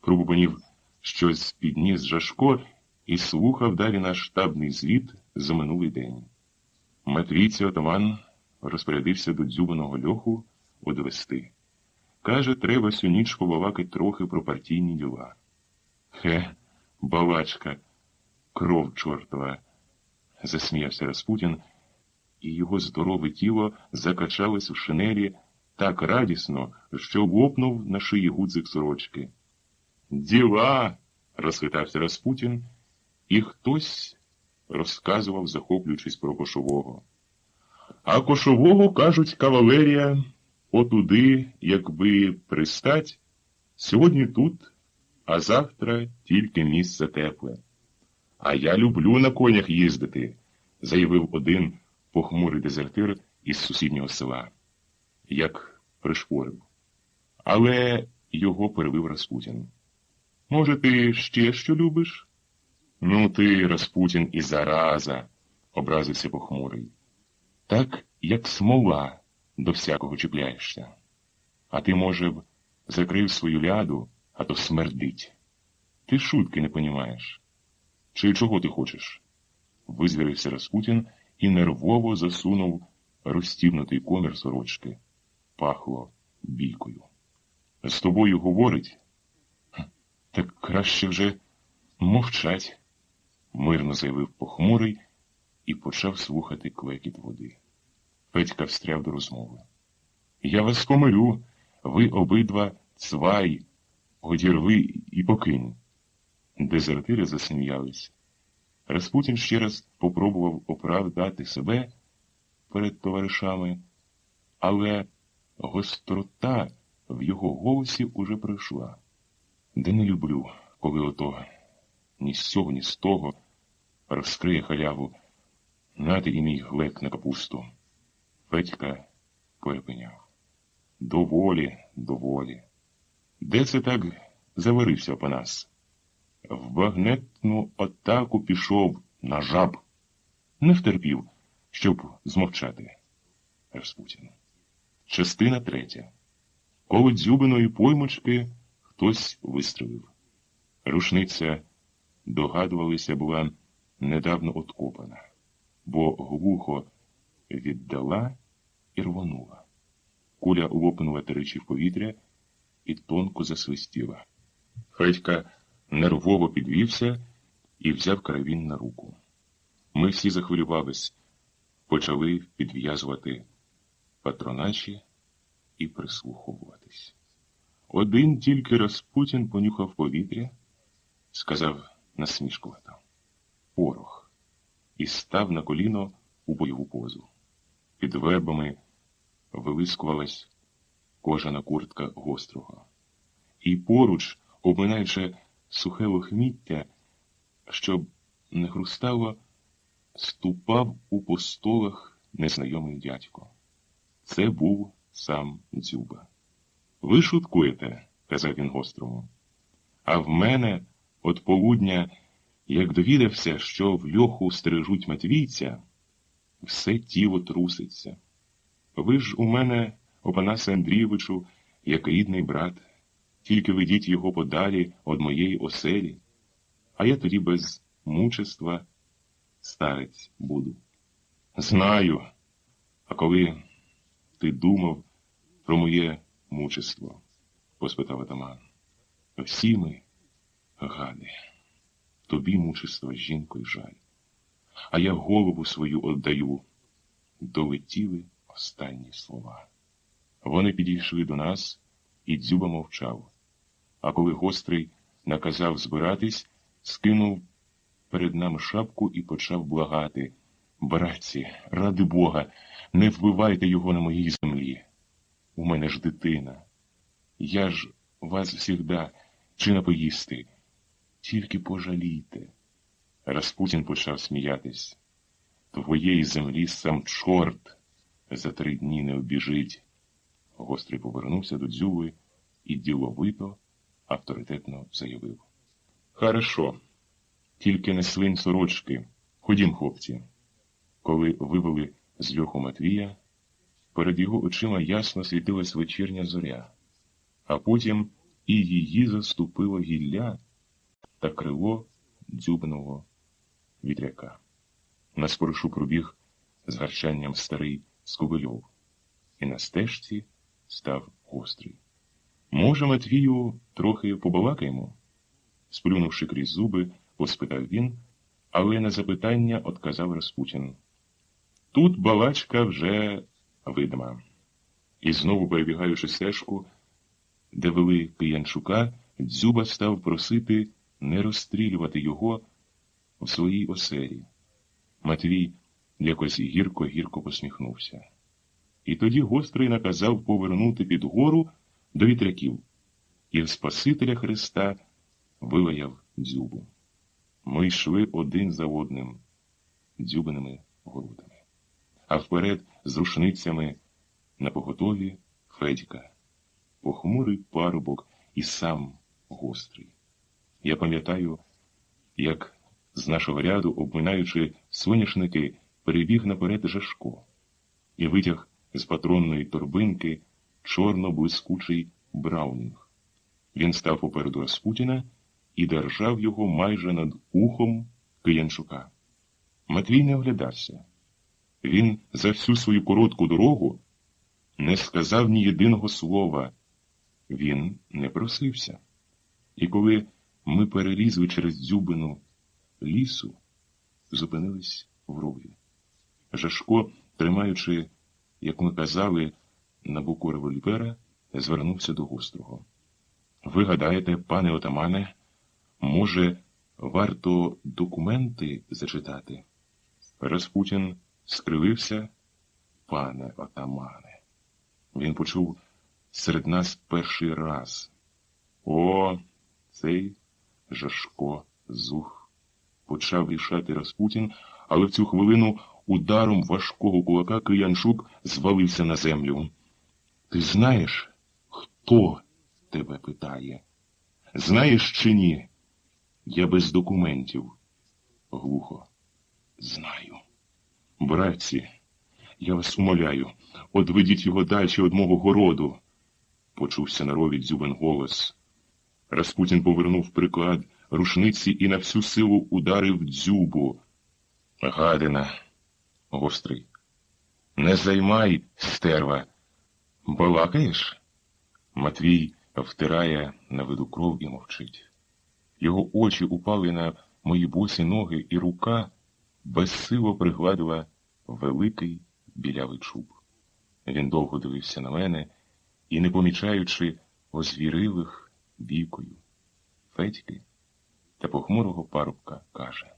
Пробубанів щось підніс Жашко і слухав далі наш штабний звіт за минулий день. Матвійці отаман розпорядився до дзюбаного льоху одвести. Каже, треба сю ніч побалакать трохи про партійні діла. Балачка, кров чортова, засміявся Распутін, і його здорове тіло закачалось у шинелі так радісно, що лопнув на шиї гудзик сорочки. «Діла!» – розхитався Распутін, і хтось розказував, захоплюючись про Кошового. А Кошового, кажуть, кавалерія, отуди, якби пристать, сьогодні тут, а завтра тільки місце тепле. А я люблю на конях їздити, заявив один похмурий дезертир із сусіднього села. Як пришпорив. Але його перебив Распутін. Може, ти ще що любиш? Ну ти, Распутін, і зараза, образився похмурий. Так, як смола, до всякого чіпляєшся. А ти, може б, закрив свою ляду, а то смердить. Ти шутки не понімаєш. Чи чого ти хочеш? Визвірився Распутін і нервово засунув розстібнутий комір сорочки. Пахло бійкою. З тобою говорить? Так краще вже мовчать, мирно заявив похмурий і почав слухати клекіт води. Петька встряв до розмови. Я вас помирю, ви обидва цвай, одірви і покинь. Дезертири засміялись. Распутін ще раз попробував оправдати себе перед товаришами, але гострота в його голосі уже пройшла. Де не люблю, коли ото ні з цього, ні з того розкриє халяву. Нати і мій глек на капусту. Федька перепиняв. Доволі, доволі. Де це так заварився Опанас? В багнетну атаку пішов на жаб. Не втерпів, щоб змовчати. Распутін. Частина 3. Коло дзюбиної поймочки хтось вистрелив. Рушниця, догадувалися, була недавно откопана, бо глухо віддала і рвонула. Куля лопнула тричі в повітря і тонко засвистіла. Федька нервово підвівся і взяв карабін на руку. Ми всі захвилювались, почали підв'язувати патроначі і прислуховуватись. Один тільки Распутін понюхав повітря, сказав насмішкувато: порох, і став на коліно у бойову позу. Під вербами вилискувалась кожана куртка Гострого. І поруч, обминаючи сухе лохміття, щоб не хрустало, ступав у постолах незнайомий дядько. Це був сам Дзюба. Ви шуткуєте, казав він Гострому. А в мене от полудня, як довідався, що в льоху стережуть матвійця, все тіло труситься. Ви ж у мене, Опанасе Андрійовичу, як рідний брат, тільки ведіть його подалі од моєї оселі, а я тоді без мучества старець буду. Знаю, а коли ти думав про моє мучество, поспитав атаман. Всі ми, гади, тобі мучество з жінкою жаль, а я голову свою віддаю. Долетіли останні слова. Вони підійшли до нас, і Дзюба мовчав. А коли Гострий наказав збиратись, скинув перед нами шапку і почав благати: «Братці, ради Бога, не вбивайте його на моїй землі. У мене ж дитина. Я ж вас всігда чи напоїсти. Тільки пожалійте». Распутін почав сміятись. «Твоєї землі сам чорт за 3 дні не обіжить». Гострий повернувся до Дзюби і діловито, авторитетно заявив: «Хорошо, тільки не свинь сорочки. Ходім, хлопці». Коли вивели з льоху Матвія, перед його очима ясно світилась вечірня зоря, а потім і її заступило гілля та крило дзюбного вітряка. На споришу пробіг з гарчанням старий Скобельов, і на стежці став Гострий. «Може, Матвію, трохи побалакаємо?» Сплюнувши крізь зуби, поспитав він, але на запитання отказав Распутін. Тут балачка вже видима. І знову, перебігаючи стежку, де вели Киянчука, Дзюба став просити не розстрілювати його в своїй оселі. Матвій якось гірко-гірко посміхнувся. І тоді Гострий наказав повернути під гору до вітряків, і в Спасителя Христа вилаяв Дзюбу. Ми йшли один за одним дзюбиними городами. А вперед з рушницями напоготові Федька, похмурий парубок і сам Гострий. Я пам'ятаю, як з нашого ряду, обминаючи соняшники, перебіг наперед Жашко і витяг з патронної торбинки чорно-блискучий браунінг. Він став попереду Распутіна і держав його майже над ухом Киянчука. Матвій не оглядався. Він за всю свою коротку дорогу не сказав ні єдиного слова. Він не просився. І коли ми перелізли через дзюбину лісу, зупинились в рові. Жашко, тримаючи, як ми казали, на боку револьвера, звернувся до Гострого. «Ви гадаєте, пане отамане, може, варто документи зачитати?» Распутін скривився. «Пане отамане». Він почув серед нас перший раз. О, цей Жашко Зух. Почав рішати Распутін, але в цю хвилину ударом важкого кулака Киянчук звалився на землю. «Ти знаєш, хто тебе питає? Знаєш чи ні? Я без документів». Глухо. «Знаю. Братці, я вас умоляю, одведіть його далі від мого городу», — почувся на рові Дзюбин голос. Распутін повернув приклад рушниці і на всю силу ударив Дзюбу. «Гадина!» Гострий. «Не займай, стерва! Балакаєш?» Матвій втирає на виду кров і мовчить. Його очі упали на мої босі ноги, і рука безсило пригладила великий білявий чуб. Він довго дивився на мене і, не помічаючи озвірилих вікою Федьки та похмурого парубка, каже: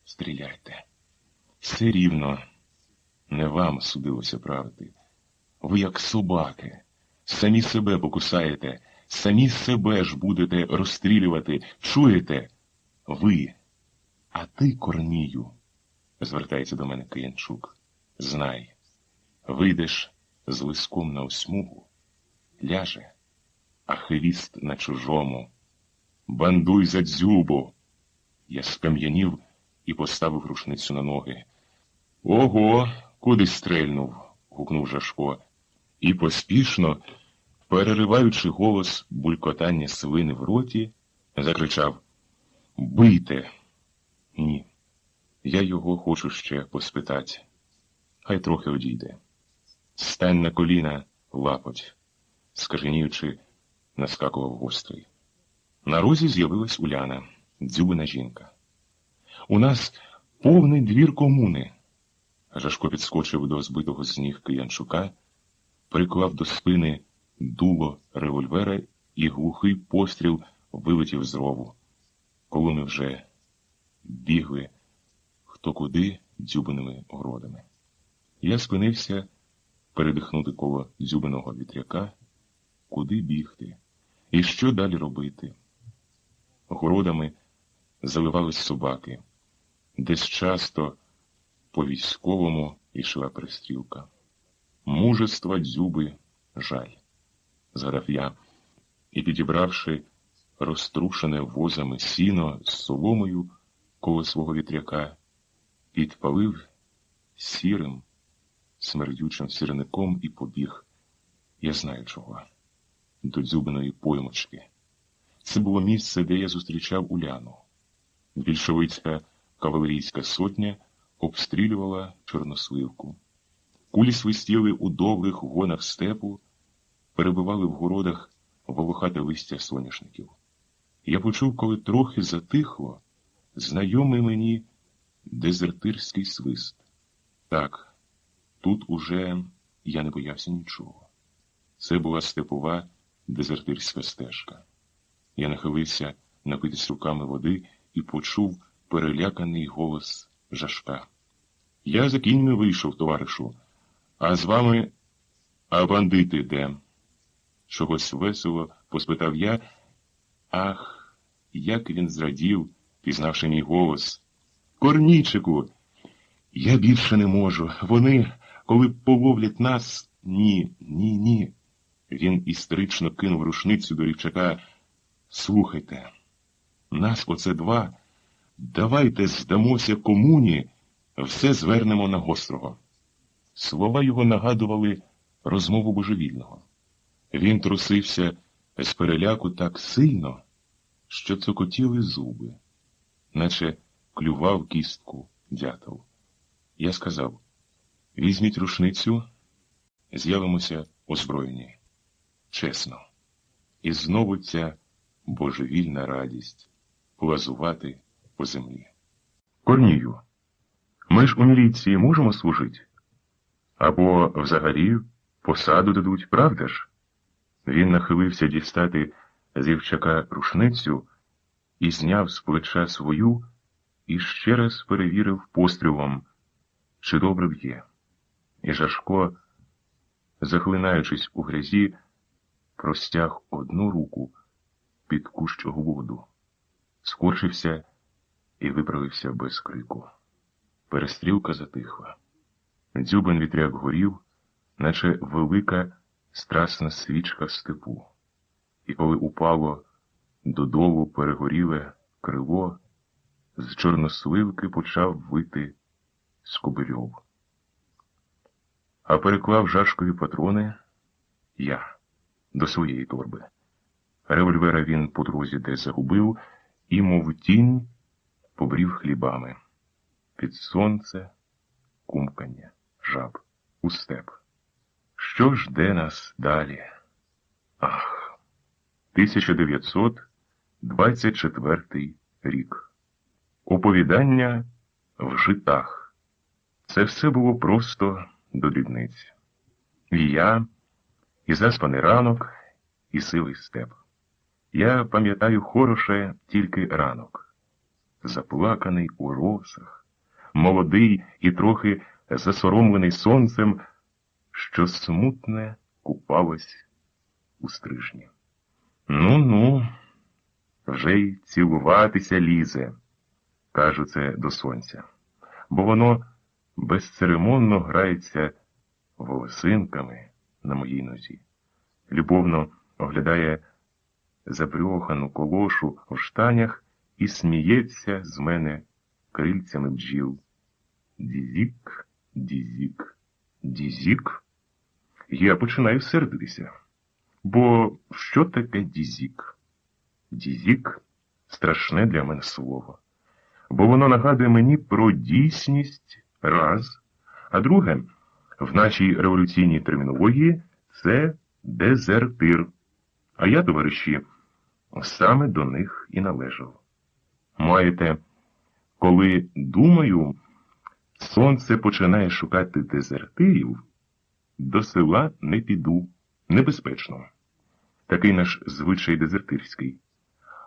«Стріляйте. Все рівно не вам судилося правити. Ви, як собаки, самі себе покусаєте, самі себе ж будете розстрілювати. Чуєте? Ви. А ти, Корнію», — звертається до мене Киянчук, — «знай, вийдеш з лиском на осьмугу, ляже, а хвіст на чужому. Бандуй за Дзюбу!» Я скам'янів і поставив рушницю на ноги. «Ого, куди стрельнув?» — гукнув Жашко. І поспішно, перериваючи голос булькотання свини в роті, закричав: «Бийте!» «Ні, я його хочу ще поспитати. Хай трохи одійде. Стань на коліна, лапоть!» — скаженіючи, наскакував Гострий. На розі з'явилась Уляна, Дзюбина жінка. «У нас повний двір комуни». Жашко підскочив до збитого з ніг Киянчука, приклав до спини дуло револьвера, і глухий постріл вилетів з рову, коли ми вже бігли хто куди дзюбиними городами. Я спинився передихнути коло дзюбиного вітряка, куди бігти і що далі робити. Городами заливались собаки, десь часто по-військовому йшла перестрілка. Мужества дзюби жаль, згадав я, і, підібравши розтрушене возами сіно з соломою коло свого вітряка, підпалив сірим, смердючим сірником і побіг, я знаю чого, до дзюбиної поймочки. Це було місце, де я зустрічав Уляну. Більшовицька кавалерійська сотня обстрілювала Чорносливку. Кулі свистіли у довгих гонах степу, перебивали в городах волохате листя соняшників. Я почув, коли трохи затихло, знайомий мені дезертирський свист. Так, тут уже я не боявся нічого. Це була степова дезертирська стежка. Я нахилився напитись руками води і почув переляканий голос Жашка. «Я за кіньми вийшов, товаришу, а з вами, а бандити де?» Чогось весело поспитав я. Ах, як він зрадів, пізнавши мій голос. «Корнійчику, я більше не можу. Вони, коли половлять нас, ні. Він істерично кинув рушницю до Рівчака. «Слухайте, нас оце два. Давайте здамося комуні, все звернемо на гострого». Слова його нагадували розмову божевільного. Він трусився з переляку так сильно, що цокотіли зуби, наче клював кістку дятел. Я сказав: «Візьміть рушницю, з'явимося озброєні. Чесно». І знову ця божевільна радість плазувати по землі. «Корнію, ми ж у міліції можемо служити? Або взагалі посаду дадуть, правда ж?» Він нахилився дістати з Євчака рушницю і зняв з плеча свою і ще раз перевірив пострілом, чи добре б'є. І Жашко, захлинаючись у грязі, простяг одну руку під кущ воду, скорчився і виправився без крику. Перестрілка затихла. Дзюбин вітряк горів, наче велика страсна свічка в степу. І коли упало додолу перегоріле крило, з Чорносливки почав вити Скобирьов. А переклав Жашкові патрони я до своєї торби. Револьвера він по дорозі десь загубив і, мов тінь, побрів хлібами. Під сонце, кумкання, жаб, у степ. Що ж де нас далі? Ах, 1924 рік. Оповідання в житах. Це все було просто до дрібниць. І я, і заспаний ранок, і сивий степ. Я пам'ятаю хороше тільки ранок. Заплаканий у росах, молодий і трохи засоромлений сонцем, що смутне купалось у стрижні. Ну, вже й цілуватися лізе, кажу це до сонця, бо воно безцеремонно грається волосинками на моїй нозі, любовно оглядає забрьохану колошу в штанях і сміється з мене крильцями бджіл. Дізік, дізік, дізік. Я починаю сердитися. Бо що таке дізік? Дізік – страшне для мене слово. Бо воно нагадує мені про дійсність раз, а друге, в нашій революційній термінології це дезертир. А я, товариші, саме до них і належав. Маєте, коли думаю, сонце починає шукати дезертирів, до села не піду. Небезпечно. Такий наш звичай дезертирський.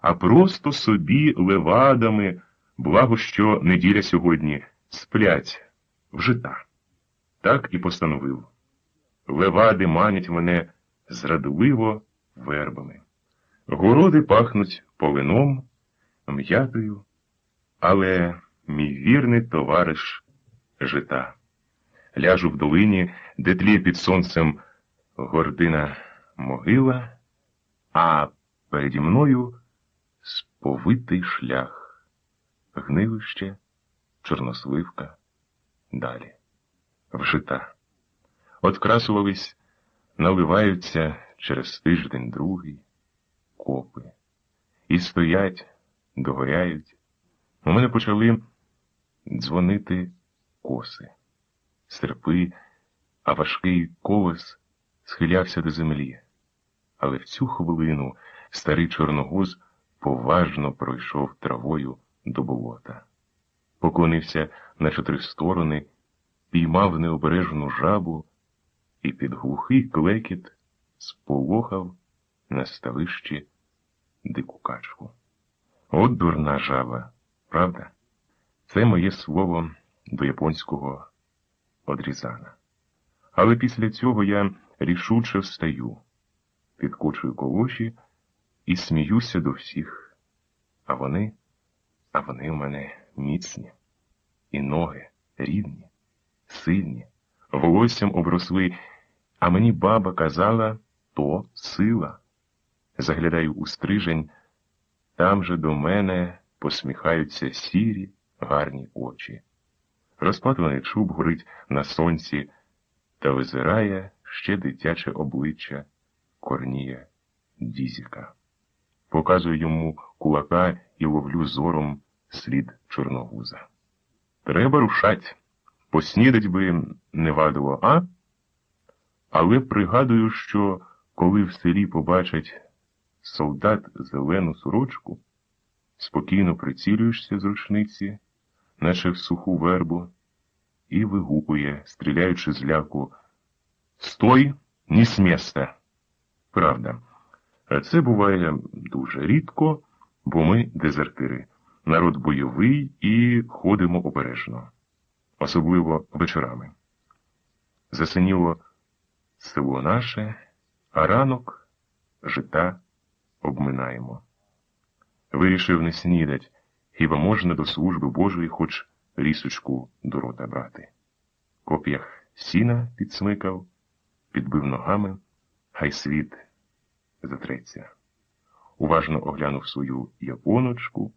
А просто собі левадами, благо що неділя сьогодні, сплять в жита. Так і постановив. Левади манять мене зрадливо вербами. Городи пахнуть полином, м'ятою, але мій вірний товариш жита. Ляжу в долині, де тліє під сонцем гордина могила, а переді мною сповитий шлях, гнилище, чорносливка, далі. Вжита. Открасувались, наливаються через тиждень другий копи. І стоять, догоряють. У мене почали дзвонити коси, серпи, а важкий колос схилявся до землі. Але в цю хвилину старий чорногуз поважно пройшов травою до болота. Поклонився на 4 сторони, піймав необережну жабу і під глухий клекіт сполохав на ставищі дику качку. От дурна жаба, правда? Це моє слово до японського одрізана. Але після цього я рішуче встаю, підкочую колоші і сміюся до всіх. А вони у мене міцні. І ноги рідні, сильні, волоссям обросли, а мені баба казала, то сила. Заглядаю у стрижень, там же до мене посміхаються сірі, гарні очі. Розпатлений чуб горить на сонці та визирає ще дитяче обличчя Корнія Дізіка. Показую йому кулака і ловлю зором слід чорногуза. Треба рушать. Поснідать би не вадило, а? Але пригадую, що коли в селі побачать солдат зелену сорочку, спокійно прицілюєшся з рушниці, наче в суху вербу, і вигукує, стріляючи з ляку: «Стой, ні з міста!» Правда, це буває дуже рідко, бо ми дезертири, народ бойовий і ходимо обережно, особливо вечорами. Засиніло село наше, а ранок жита обминаємо. Вирішив не снідать, хіба можна до служби Божої хоч рісочку до рота брати. Коп'ях сіна підсмикав, підбив ногами, хай світ затреться. Уважно оглянув свою японочку,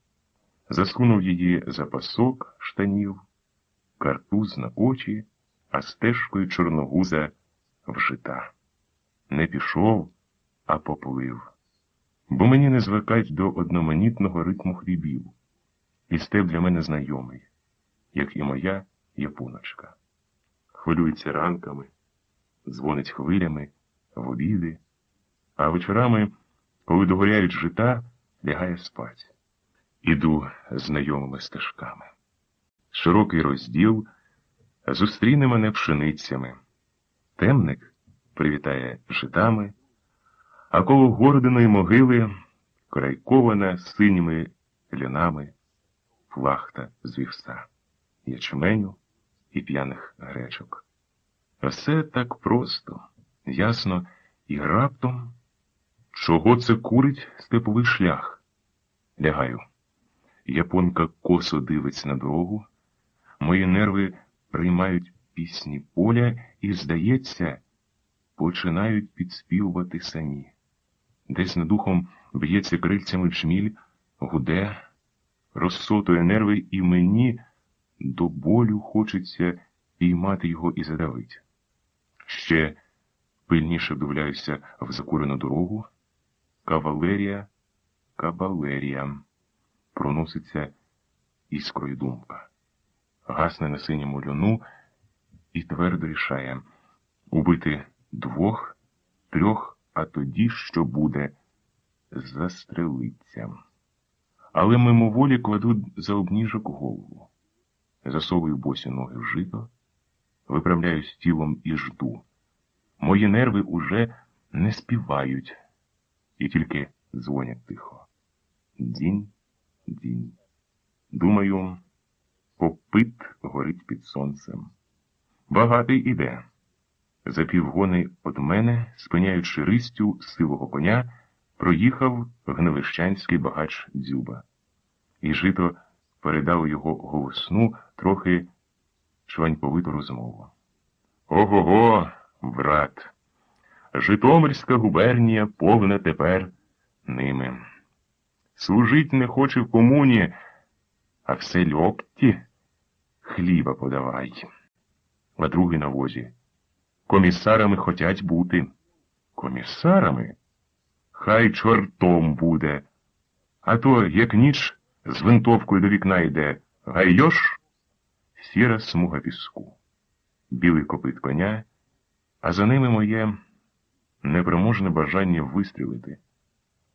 засунув її за пасок штанів, картуз на очі, а стежкою чорногуза вжита. Не пішов, а поплив. Бо мені не звикать до одноманітного ритму хлібів. І степ для мене знайомий, як і моя японочка. Хвилюється ранками, дзвонить хвилями, в обіди, а вечорами, коли догоряють жита, лягає спать. Іду знайомими стежками. Широкий розділ зустріне мене пшеницями. Темник привітає житами, а коло гординої могили крайкована синіми лінами плахта з вівса, ячменю і п'яних гречок. Все так просто, ясно і раптом. Чого це курить степовий шлях? Лягаю. Японка косо дивиться на дорогу, мої нерви приймають пісні поля і, здається, починають підспівувати самі. Десь над духом б'ється крильцями джміль, гуде, розсотує нерви, і мені до болю хочеться піймати його і задавить. Ще пильніше вдивляюся в закурену дорогу. Кавалерія, кавалерія. Проноситься іскрою думка. Гасне на синьому льону і твердо рішає убити 2, 3, а тоді, що буде, застрелиться. Але мимоволі кладу за обніжок голову. Засовую босі ноги в жито, виправляюсь тілом і жду, Мої нерви уже не співають і тільки дзвонять тихо. Дінь, дінь. Думаю, попит горить під сонцем. Багатий іде. За півгони од мене, спиняючи ристю сивого коня, проїхав гнилищанський багач Дзюба. І жито передав його голосну, трохи шваньковиту розмову. Ого-го, брат! Житомирська губернія повна тепер ними. Служить не хоче в комуні, а все льопті хліба подавай. А другий на возі. Комісарами хотять бути. Комісарами? Хай чортом буде. А то, як ніч з винтовкою до вікна йде, гайош, сіра смуга піску, білий копит коня, а за ними моє непроможне бажання вистрілити.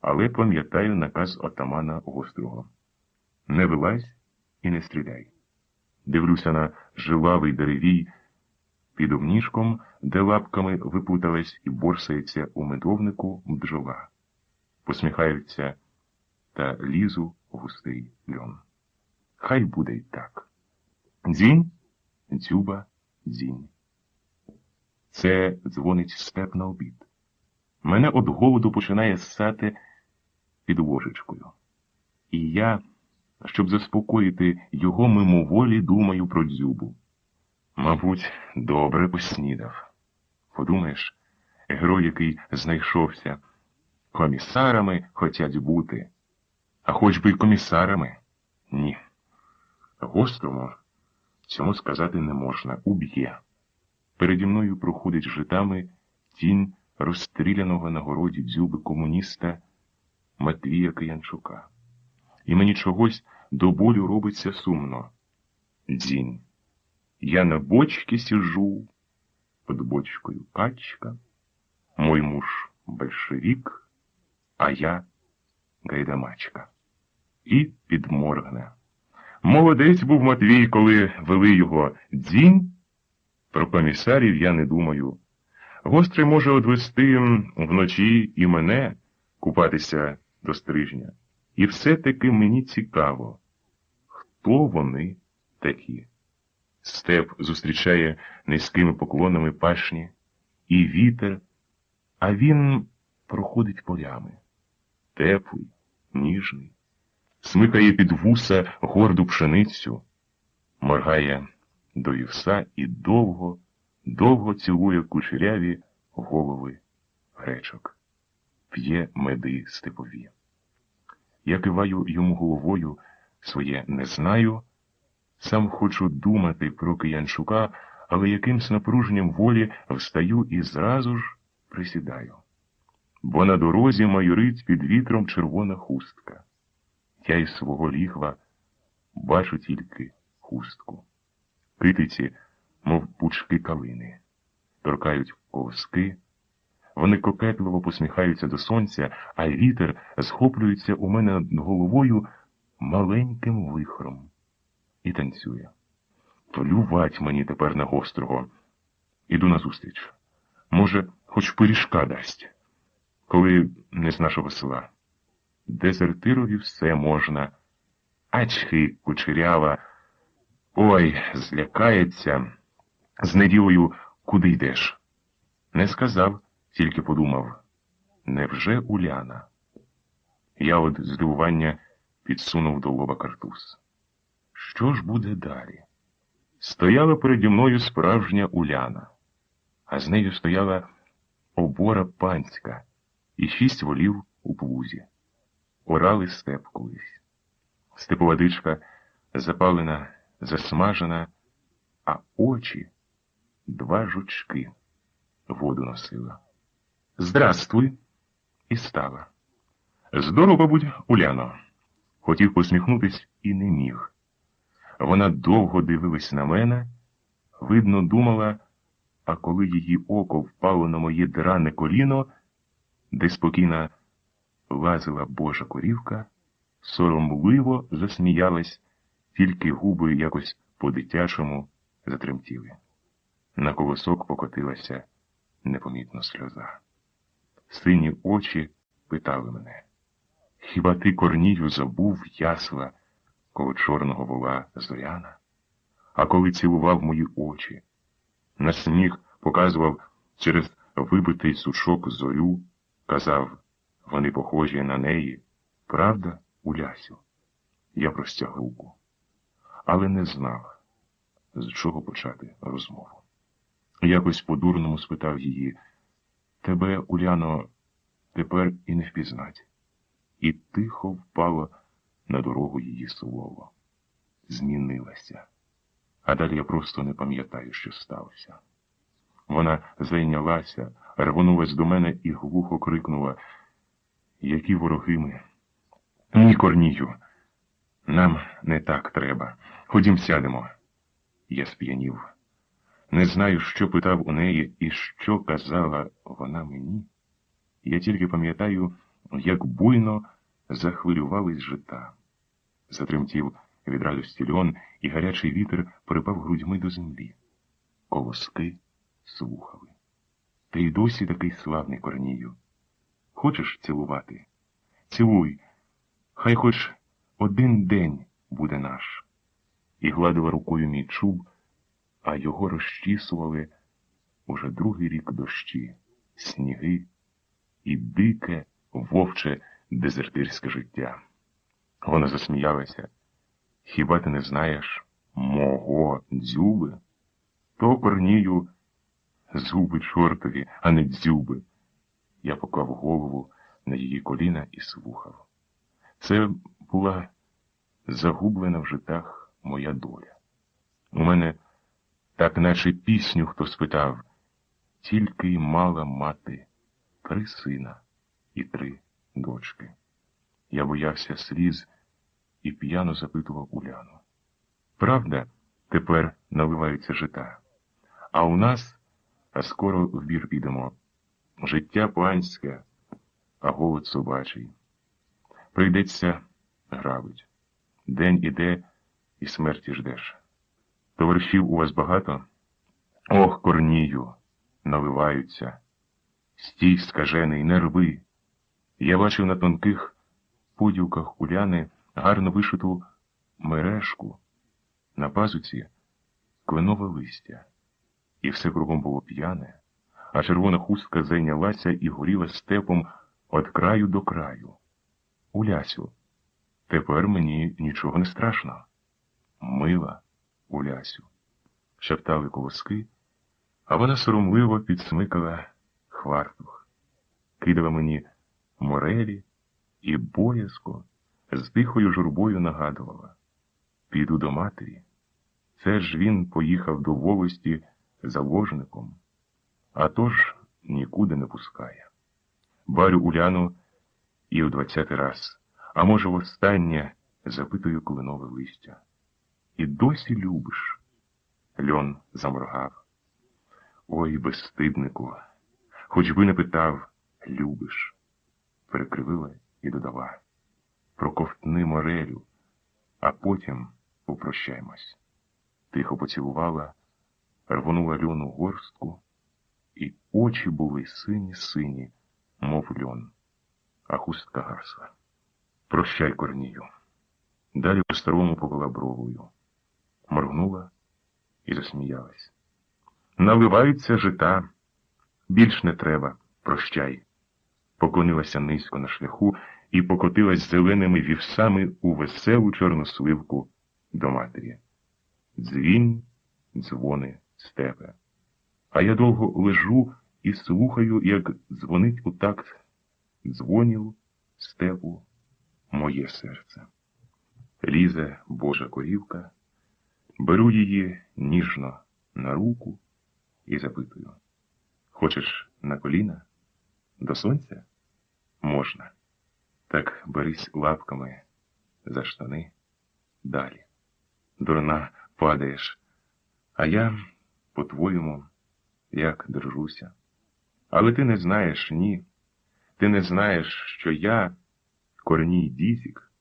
Але пам'ятаю наказ отамана Гострого. Не вилазь і не стріляй. Дивлюся на жилавий деревій під обніжком, де лапками випуталась і борсається у медовнику бджола. Посміхаються та лізу в густий льон. Хай буде й так. Дзінь, дзюба, дзінь. Це дзвонить степ на обід. Мене від голоду починає ссати під ложечкою. І я, щоб заспокоїти його, мимоволі думаю про Дзюбу. Мабуть, добре поснідав. Подумаєш, герой, який знайшовся, комісарами хотять бути. А хоч би й комісарами? Ні. Гострому цьому сказати не можна. Уб'є. Переді мною проходить житами тінь розстріляного на городі Дзюби комуніста Матвія Киянчука. І мені чогось до болю робиться сумно. Дзінь. Я на бочке сижу, под бочкою качка, мой муж большевик, а я гайдамачка. І підморгне. Молодець був Матвій, коли вели його дзінь. Про комісарів я не думаю. Гострий може одвести вночі і мене купатися до стрижня. І все-таки мені цікаво, хто вони такі. Степ зустрічає низькими поклонами пашні і вітер, а він проходить полями. Теплий, ніжний, смикає під вуса горду пшеницю, моргає до вівса і довго, довго цілує кучеряві голови гречок, п'є меди степові. Я киваю йому головою, своє не знаю, сам хочу думати про Киянчука, але якимсь напруженням волі встаю і зразу ж присідаю. Бо на дорозі майорить під вітром червона хустка. Я із свого лігва бачу тільки хустку. Китиці, мов пучки калини, торкають колоски. Вони кокетливо посміхаються до сонця, а вітер схоплюється у мене над головою маленьким вихром і танцює. Плювать мені тепер на Гострого. Іду назустріч. Може, хоч пиріжка дасть, коли не з нашого села. Дезертирові все можна. Ачхи, кучерява. Ой, злякається. З неділею куди йдеш? Не сказав, тільки подумав. Невже Уляна? Я от здивування підсунув до лоба картуз. Що ж буде далі? Стояла переді мною справжня Уляна, а з нею стояла обора панська і 6 волів у плузі. Орали степ колись. Степова дичка запалена, засмажена, а очі 2 жучки воду носила. «Здравствуй!» і стала. «Здорово будь, Уляно!» Хотів посміхнутись і не міг. Вона довго дивилась на мене, видно, думала, а коли її око впало на моє дране коліно, де спокійно лазила Божа корівка, соромливо засміялась, тільки губи якось по-дитячому затремтіли. На колосок покотилася непомітно сльоза. Сині очі питали мене: хіба ти, Корнію, забув ясла коло чорного вола Зоряна? А коли цілував мої очі, на сніг показував через вибитий сучок зорю, казав, вони похожі на неї, правда, Улясю? Я простяг руку, але не знав, з чого почати розмову. Якось по-дурному спитав її: тебе, Уляно, тепер і не впізнать. І тихо впало на дорогу її слово. Змінилася. А далі я просто не пам'ятаю, що сталося. Вона зайнялася, рвонулась до мене і глухо крикнула: які вороги ми! Ні, Корнію, нам не так треба. Ходім сядемо. Я сп'янів. Не знаю, що питав у неї і що казала вона мені. Я тільки пам'ятаю, як буйно захвилювались жита. Затремтів від радості льон, і гарячий вітер припав грудьми до землі. Колоски слухали. Ти й досі такий славний, Корнію. Хочеш цілувати? Цілуй, хай хоч один день буде наш. І гладила рукою мій чуб, а його розчісували уже другий рік дощі, сніги і дике, вовче, дезертирське життя. Вона засміялася. Хіба ти не знаєш мого дзюби? То, Корнію, зуби чортові, а не дзюби. Я поклав голову на її коліна і слухав. Це була загублена в житах моя доля. У мене так наче пісню хто спитав: тільки й мала мати 3 сина і 3 дочки. Я боявся сліз і п'яно запитував Уляну: правда, тепер наливаються жита? А у нас, а скоро в бір підемо, життя панське, а голод собачий. Прийдеться грабить. День іде, і смерті ждеш. Товаришів у вас багато? Ох, Корнію, наливаються. Стій, скажений, не рви. Я бачив на тонких поділках Уляни гарно вишиту мережку, на пазуці кленове листя. І все кругом було п'яне, а червона хустка зайнялася і горіла степом від краю до краю. Улясю, тепер мені нічого не страшно. Мила, Улясю, шептали колоски, а вона соромливо підсмикала хвартух, кидала мені морелі і боязко з тихою журбою нагадувала: піду до матері. Це ж він поїхав до волості заложником, а тож нікуди не пускає. Барю Уляну і в 20-й раз, а може востаннє, запитую кленове листя: і досі любиш? Льон заморгав. Ой, безстиднику, хоч би не питав: любиш? Перекривила і додала: проковтни морелю, а потім попрощаємось. Тихо поцілувала, рвонула льону горстку, і очі були сині-сині, мов льон, а хустка гасла. Прощай, Корнію. Далі по-старому повела бровою, моргнула і засміялась. Наливаються жита, більш не треба, прощай. Поклонилася низько на шляху і покотилась зеленими вівсами у веселу чорну сливку до матері. Дзвінь, дзвони, степе. А я довго лежу і слухаю, як дзвонить у такт дзвонів степу моє серце. Лізе Божа корівка, беру її ніжно на руку і запитую: хочеш на коліна? До сонця? Можна. Так берись лапками за штани. Далі. Дурна, падаєш. А я, по-твоєму, як держуся. Але ти не знаєш, ні. Ти не знаєш, що я, Корній Дізік,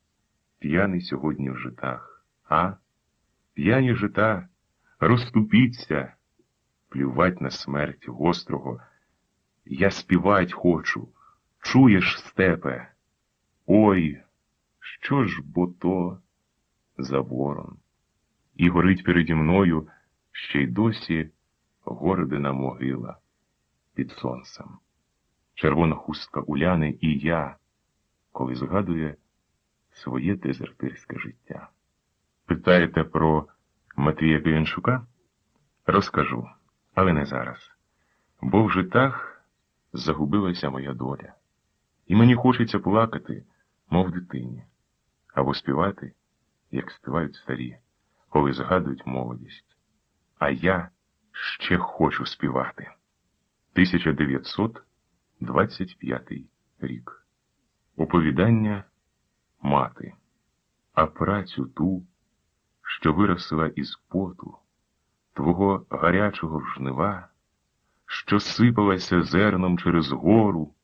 п'яний сьогодні в житах. А? П'яні жита, розступіться, плювать на смерть гострого, Я співать хочу. Чуєш, степе? Ой, що ж бо то за ворон? І горить переді мною ще й досі гордина могила під сонцем. Червона хустка Уляни і я, коли згадує своє дезертирське життя. Питаєте про Матвія Півенчука? Розкажу, але не зараз. Бо в житах загубилася моя доля. І мені хочеться плакати, мов дитині, або співати, як співають старі, коли згадують молодість. А я ще хочу співати. 1925 рік. Оповідання мати. А працю ту, що виросла із поту, твого гарячого жнива, що сипалася зерном через гору,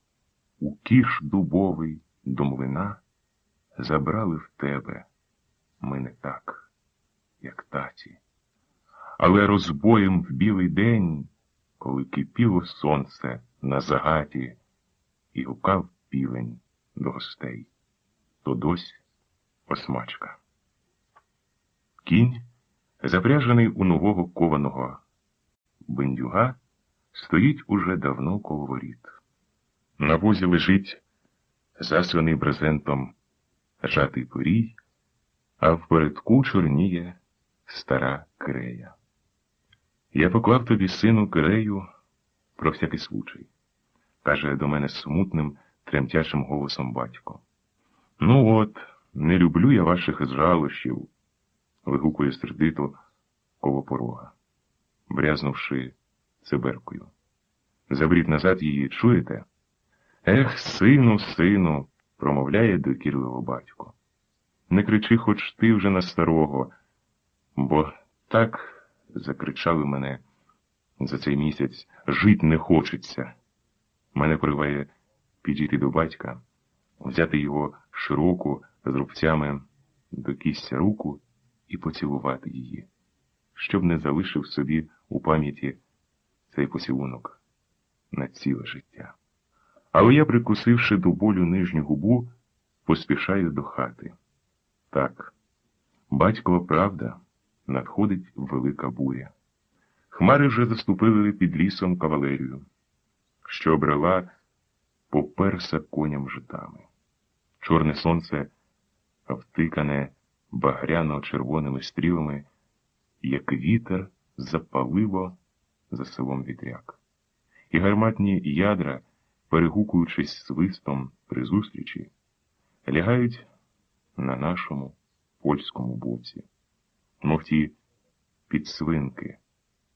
у кіш дубовий до млина, забрали в тебе ми не так, як таті. Але розбоєм в білий день, коли кипіло сонце на загаті і гукав півень до гостей, то дось осмачка. Кінь, запряжений у нового кованого бендюга, стоїть уже давно коло воріт. На возі лежить засланий брезентом жатий порій, а впередку чорніє стара кирея. Я поклав тобі, сину, кирею про всякий случай, каже до мене смутним, тремтячим голосом батько. Ну от, не люблю я ваших жалощів, вигукує сердито коло порога, брязнувши циберкою. Заберіть назад її, чуєте? Ех, сину, сину, промовляє докірливо батько. Не кричи хоч ти вже на старого, бо так закричали мене за цей місяць, жить не хочеться. Мене пориває підійти до батька, взяти його широку, з рубцями до кістя руку і поцілувати її, щоб не залишив собі у пам'яті цей поцілунок на ціле життя. Але я, прикусивши до болю нижню губу, поспішаю до хати. Так, батькова правда, надходить велика буря. Хмари вже заступили під лісом кавалерію, що обрала поперса коням житами. Чорне сонце, втикане багряно-червоними стрілами, як вітер, запалило за селом вітряк. І гарматні ядра, перегукуючись свистом при зустрічі, лягають на нашому польському боці, мов ті підсвинки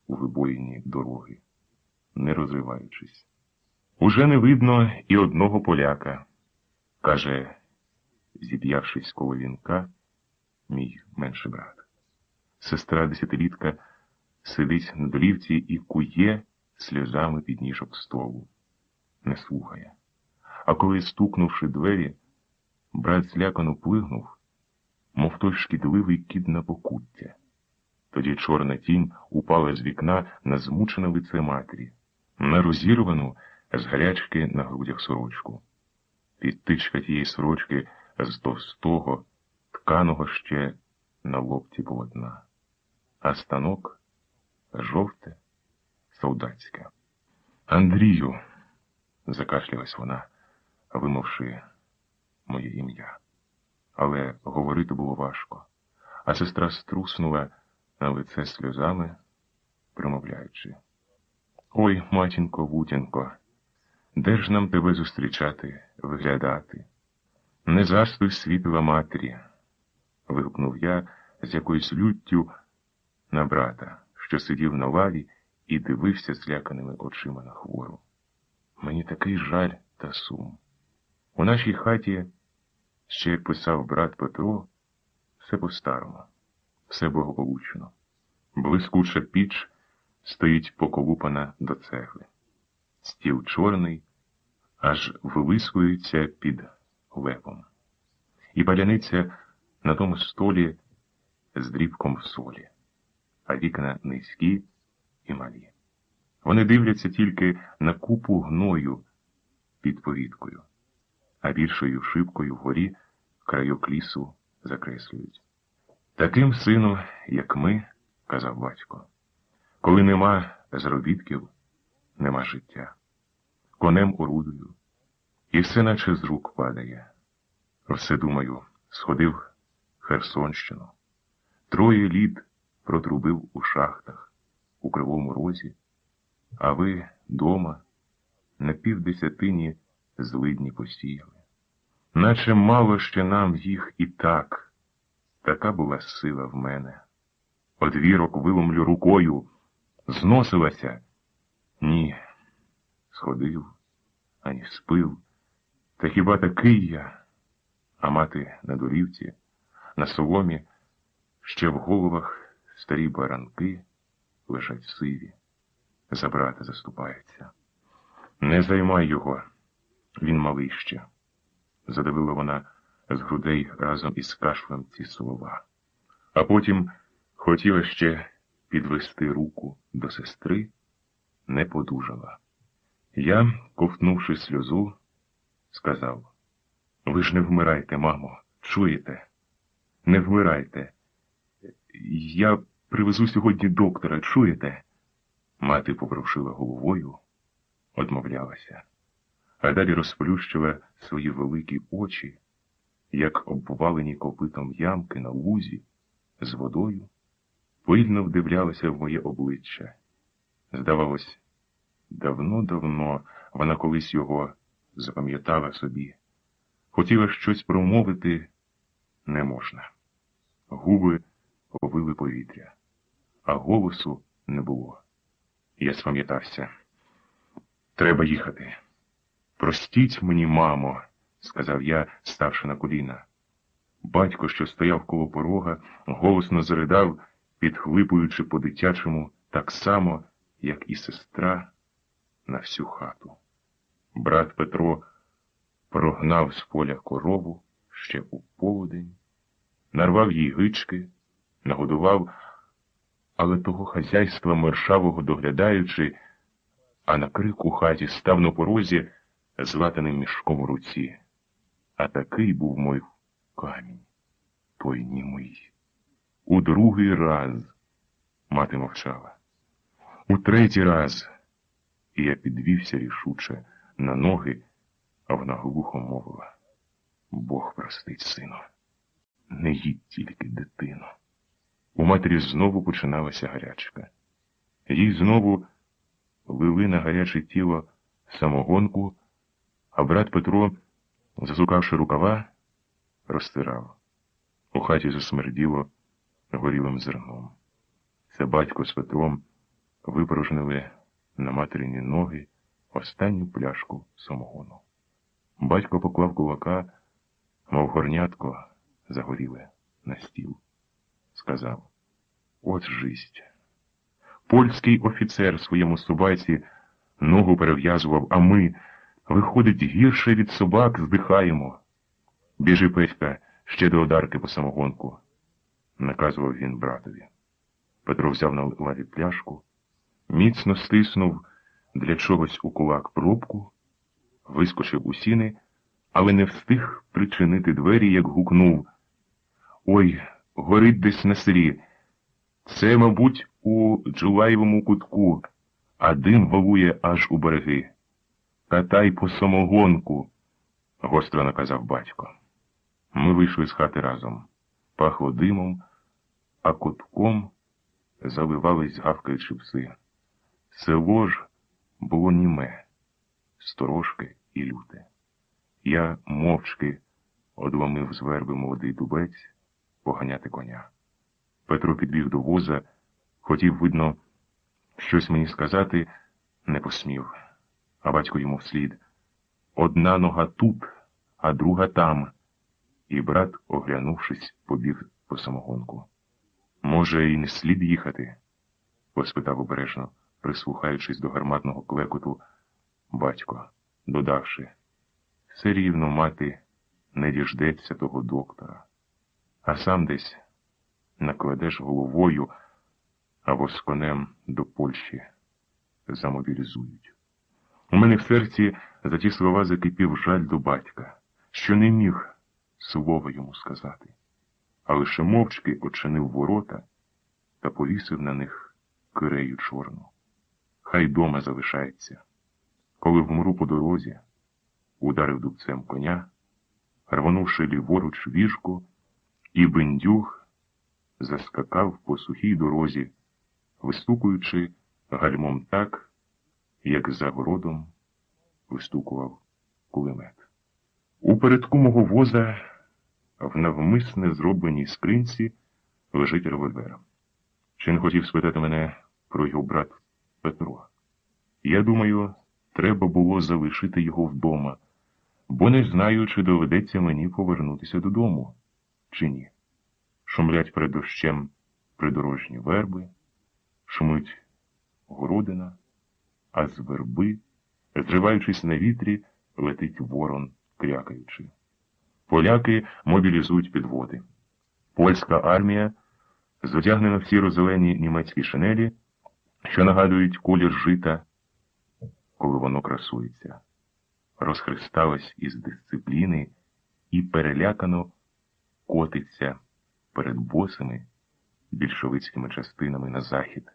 у вибоїні дороги, не розриваючись. Уже не видно і одного поляка, каже, зіб'явшись коло вінка, мій менший брат. Сестра десятилітка сидить на долівці і кує сльозами під ніжок столу. Не слухає. А коли, стукнувши двері, брат злякано плигнув, мов той шкідливий кіт на покуття. Тоді чорна тінь упала з вікна на змучене лице матері, на розірвану з гарячки на грудях сорочку. Підтичка тієї сорочки з товстого, тканого ще на локті полотна. А станок жовте, солдатське. Андрію, закашлялась вона, вимовши моє ім'я. Але говорити було важко, а сестра струснула на лице сльозами, промовляючи. Ой, матінко, вутінко, де ж нам тебе зустрічати, виглядати? Не застуй світла матері, вигукнув я з якоюсь люттю на брата, що сидів на лаві і дивився зляканими очима на хвору. Мені такий жаль та сум. У нашій хаті, ще як писав брат Петро, все по-старому, все благополучно. Блискуча піч стоїть поколупана до цегли. Стіл чорний, аж вилискується під лепом. І паляниця на тому столі з дрібком солі, а вікна низькі і малі. Вони дивляться тільки на купу гною під повіткою, а більшою шибкою вгорі крайок лісу закреслюють. Таким сину, як ми, казав батько, коли нема заробітків, нема життя. Конем орудую, і все наче з рук падає. Все, думаю, сходив в Херсонщину. 3 літ протрубив у шахтах, у Кривому Розі, а ви дома на 50 злидні посіяли. Наче мало ще нам їх і так. Така була сила в мене. Одвірок виломлю рукою. Зносилася? Ні. Сходив, ані спив. Та хіба такий я? А мати на дорівці, на соломі, ще в головах старі баранки лежать сиві. За брата заступається. Не займай його, він малий ще. Задавила вона з грудей разом із кашлем ці слова. А потім хотіла ще підвести руку до сестри, не подужала. Я, ковтнувши сльозу, сказав: ви ж не вмирайте, мамо, чуєте? Не вмирайте. Я привезу сьогодні доктора, чуєте? Мати поворушила головою, одмовлялася, а далі розплющила свої великі очі, як обвалені копитом ямки на лузі з водою, пильно вдивлялася в моє обличчя. Здавалось, давно-давно вона колись його запам'ятала собі. Хотіла щось промовити, не можна. Губи ловили повітря, а голосу не було. Я спам'ятався. Треба їхати. Простіть мені, мамо, сказав я, ставши на коліна. Батько, що стояв коло порога, голосно заридав, підхлипуючи по-дитячому так само, як і сестра, на всю хату. Брат Петро прогнав з поля корову ще у полудень, нарвав їй гички, нагодував, але того хазяйства мершавого доглядаючи, а на крик у хаті став на порозі з латаним мішком у руці. А такий був мой камінь, той німий. У другий раз мати мовчала. У третій раз і я підвівся рішуче на ноги, а вона глухо мовила: Бог простить, сину, не їдь тільки, дитино. У матері знову починалася гарячка. Їй знову лили на гаряче тіло самогонку, а брат Петро, засукавши рукава, розтирав. У хаті засмерділо горілим зерном. Це батько з Петром випорожнили на материні ноги останню пляшку самогону. Батько поклав кулака, мов горнятко загоріле, на стіл. Сказав: от жисть. Польський офіцер своєму собаці ногу перев'язував, а ми, виходить, гірше від собак здихаємо. Біжи, Петька, ще до одарки по самогонку, наказував він братові. Петро взяв на лаві пляшку, міцно стиснув для чогось у кулак пробку, вискочив у сіни, але не встиг причинити двері, як гукнув: ой, горить десь на селі. Це, мабуть, у Джулаєвому кутку, а дим валує аж у береги. Катай по самогонку, гостро наказав батько. Ми вийшли з хати разом. Пахло димом, а кутком заливались, гавкаючи пси. Село ж було німе, сторожке і люте. Я мовчки одломив з верби молодий дубець поганяти коня. Петро підбіг до воза, хотів, видно, щось мені сказати, не посмів. А батько йому вслід: одна нога тут, а друга там. І брат, оглянувшись, побіг по самогонку. Може, і не слід їхати? Поспитав обережно, прислухаючись до гарматного клекоту батько, додавши: все рівно мати не діждеться того доктора, а сам десь накладеш головою або з конем до Польщі замобілізують. У мене в серці за ті слова закипів жаль до батька, що не міг слова йому сказати, а лише мовчки очинив ворота та повісив на них кирею чорну. Хай дома залишається. Коли вмру по дорозі, ударив дубцем коня, рвонувши ліворуч віжку, і бендюг заскакав по сухій дорозі, вистукуючи гальмом так, як за городом вистукував кулемет. У передку мого воза в навмисне зробленій скринці лежить револьвер. Чи не хотів спитати мене про його брат Петро? Я думаю, треба було залишити його вдома, бо не знаю, чи доведеться мені повернутися додому, чи ні. Шумлять перед дощем придорожні верби, шумить городина, а з верби, зриваючись на вітрі, летить ворон, крякаючи. Поляки мобілізують підводи. Польська армія, зодягнена в сіро-зелені німецькі шинелі, що нагадують колір жита, коли воно красується, розхристалась із дисципліни і перелякано котиться перед босими більшовицькими частинами на захід.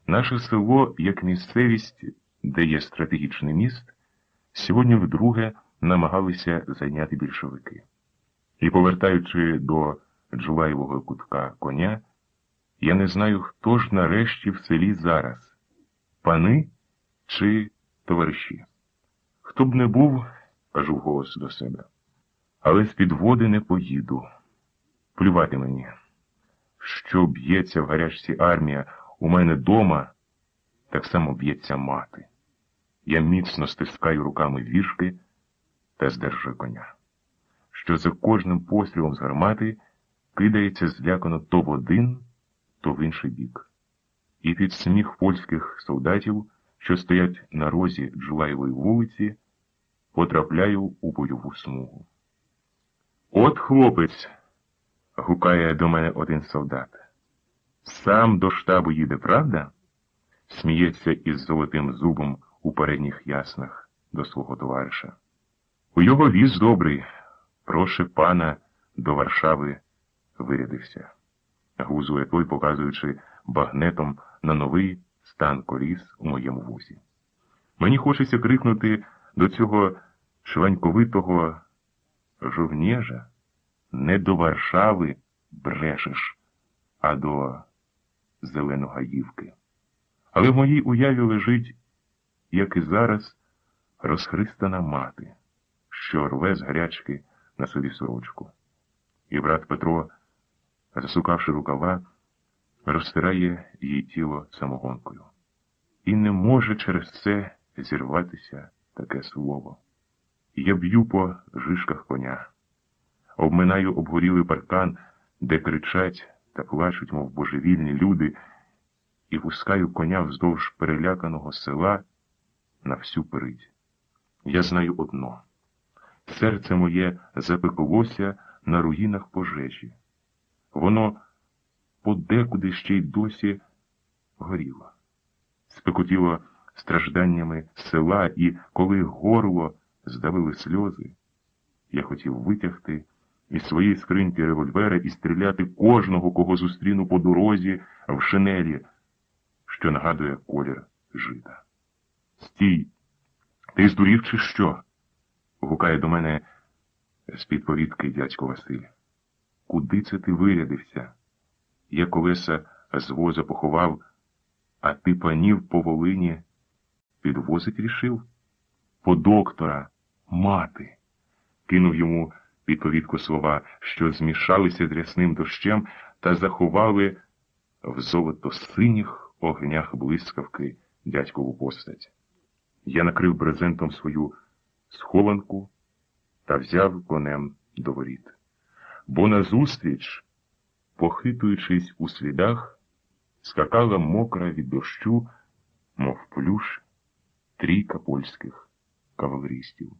Наше село, як місцевість, де є стратегічний міст, сьогодні вдруге намагалися зайняти більшовики. І повертаючи до Джулаєвого кутка коня, я не знаю, хто ж нарешті в селі зараз – пани чи товариші. Хто б не був, кажу вголос до себе, але з підводи не поїду. Плювати мені, що б'ється в гарячці армія у мене дома, так само б'ється мати. Я міцно стискаю руками віжки та здержую коня, що за кожним пострілом з гармати кидається злякано то в один, то в інший бік. І під сміх польських солдатів, що стоять на розі Джулаєвої вулиці, потрапляю у бойову смугу. «От хлопець!» – гукає до мене один солдат. «Сам до штабу їде, правда?» – сміється із золотим зубом у передніх яснах до свого товариша. «У його віз добрий, проше пана до Варшави вирядився», – глузує той, показуючи багнетом на новий стан коліс у моєму вузі. Мені хочеться крикнути до цього шваньковитого жовнєжа: «Не до Варшави брешеш, а до Зеленогаївки». Але в моїй уяві лежить, як і зараз, розхристана мати, що рве з гарячки на собі сорочку. І брат Петро, засукавши рукава, розтирає її тіло самогонкою. І не може через це зірватися таке слово. Я б'ю по жишках коня, обминаю обгорілий паркан, де кричать та плачуть, мов божевільні люди, і пускаю коня вздовж переляканого села на всю перить. Я знаю одно. Серце моє запеклося на руїнах пожежі. Воно подекуди ще й досі горіло. Спекотіло стражданнями села, і коли горло здавили сльози, я хотів витягти із своєї скриньки револьвера і стріляти кожного, кого зустріну по дорозі в шинелі, що нагадує колір жита. «Стій! Ти здурів чи що?» – гукає до мене з-під повітки дядько Василь. «Куди це ти вирядився? Я колеса з воза поховав, а ти панів по Волині підвозить рішив? По доктора, мати!» Кинув йому відповідку слова, що змішалися з рясним дощем та заховали в золото-синіх огнях блискавки дядькову постать. Я накрив брезентом свою схованку та взяв конем до воріт. Бо назустріч, похитуючись у слідах, скакала мокра від дощу, мов плюш, трійка польських кавалерістів.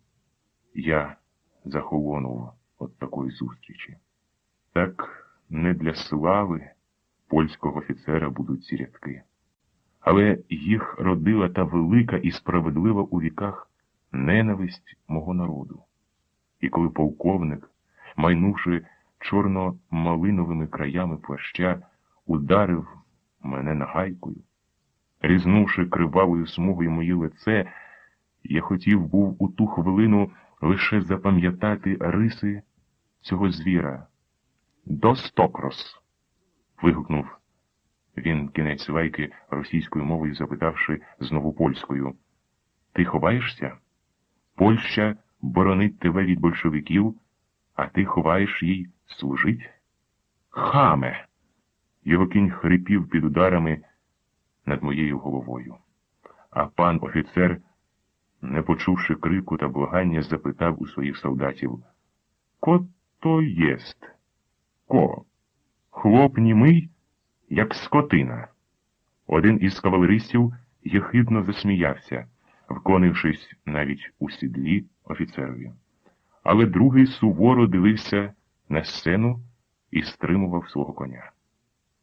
Я захолонув від такої зустрічі. Так не для слави польського офіцера будуть ці рядки, але їх родила та велика і справедлива у віках ненависть мого народу. І коли полковник, майнувши чорно-малиновими краями плаща, ударив мене нагайкою, різнувши кривавою смугою моє лице, я хотів був у ту хвилину лише запам'ятати риси цього звіра. «Достокрос!» – вигукнув він кінець лайки російською мовою, запитавши знову польською. «Ти ховаєшся? Польща боронить тебе від большевиків, а ти ховаєш їй служить? Хаме!» Його кінь хрипів під ударами над моєю головою. А пан офіцер, не почувши крику та благання, запитав у своїх солдатів: «Ко то єст? Ко? Хлоп німий, як скотина». Один із кавалеристів єхидно засміявся, вклонившись навіть у сідлі офіцерові. Але другий суворо дивився на сцену і стримував свого коня.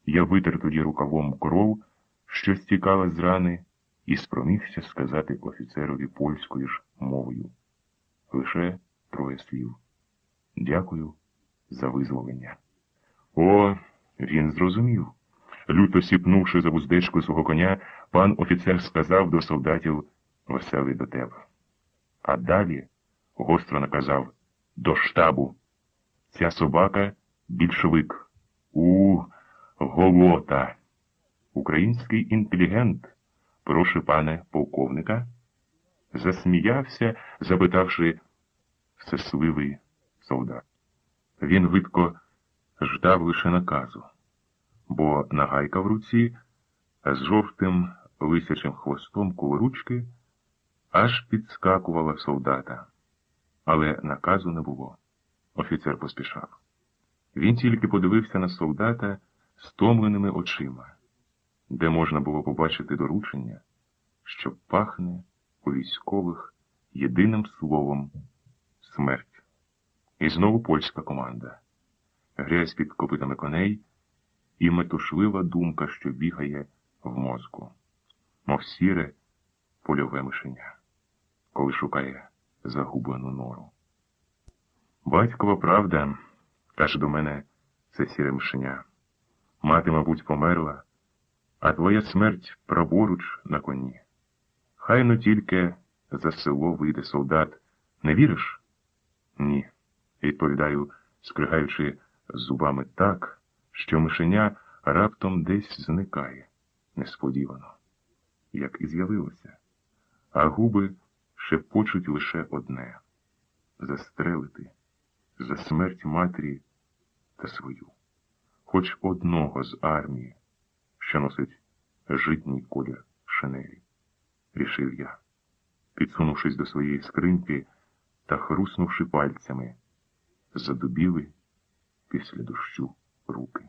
Я витер тоді рукавом кров, що стікала з рани, і спромігся сказати офіцерові польською ж мовою. Лише 3 слів. «Дякую за визволення». О, він зрозумів. Люто сіпнувши за вуздечку свого коня, пан офіцер сказав до солдатів: «Веселий до тебе». А далі гостро наказав: «До штабу! Ця собака – більшовик. Голота! Український інтелігент, прошу пане полковника». Засміявся, запитавши всесливий солдат. Він видко ждав лише наказу, бо нагайка в руці з жовтим лисячим хвостом коло ручки аж підскакувала в солдата. Але наказу не було. Офіцер поспішав. Він тільки подивився на солдата стомленими очима, де можна було побачити доручення, що пахне у військових єдиним словом – смерть. І знову польська команда. Грязь під копитами коней і метушлива думка, що бігає в мозку, мов сіре польове мишеня, коли шукає загублену нору. Батькова правда, каже до мене це сіре мишеня. Мати, мабуть, померла, а твоя смерть праворуч на коні. Хайно тільки за село вийде солдат. Не віриш? Ні, відповідаю, скригаючи зубами так, що мишеня раптом десь зникає, несподівано, як і з'явилося. А губи шепочуть лише одне – застрелити за смерть матері та свою. Хоч одного з армії, що носить житній колір шинелі. Рішив я, підсунувшись до своєї скриньки та хруснувши пальцями, задубіли після дощу руки.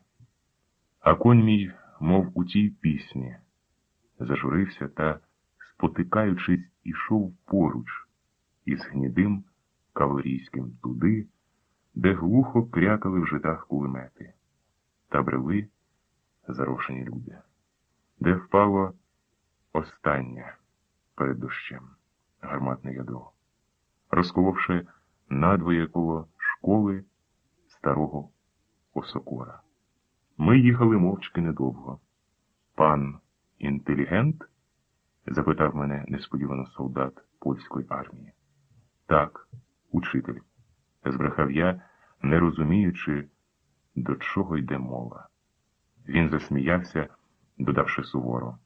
А конь мій, мов у тій пісні, зажурився та, спотикаючись, ішов поруч із гнідим кавалерійським туди, де глухо крякали в житах кулемети, та брели зарошені люди, де впало останнє перед дощем гарматне ядро, розколовши надвоє коло школи старого Осокора. Ми їхали мовчки недовго. «Пан інтелігент?» – запитав мене несподівано солдат польської армії. «Так, учитель», – збрехав я, не розуміючи, до чого йде мова. Він засміявся, додавши суворо: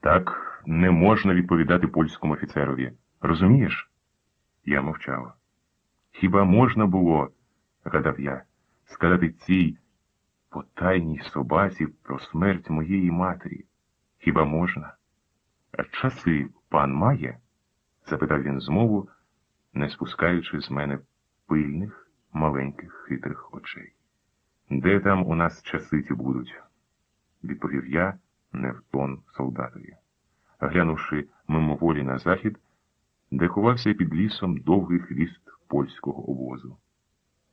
«Так не можна відповідати польському офіцерові. Розумієш?» Я мовчав. «Хіба можна було, — гадав я, — сказати цій потайній собаці про смерть моєї матері? Хіба можна? А часи пан має?» – запитав він змову, не спускаючи з мене пильних, маленьких, хитрих очей. «Де там у нас часи ті будуть?» – відповів я не в тон солдатові, глянувши мимоволі на захід, де ховався під лісом довгий хвіст польського обозу.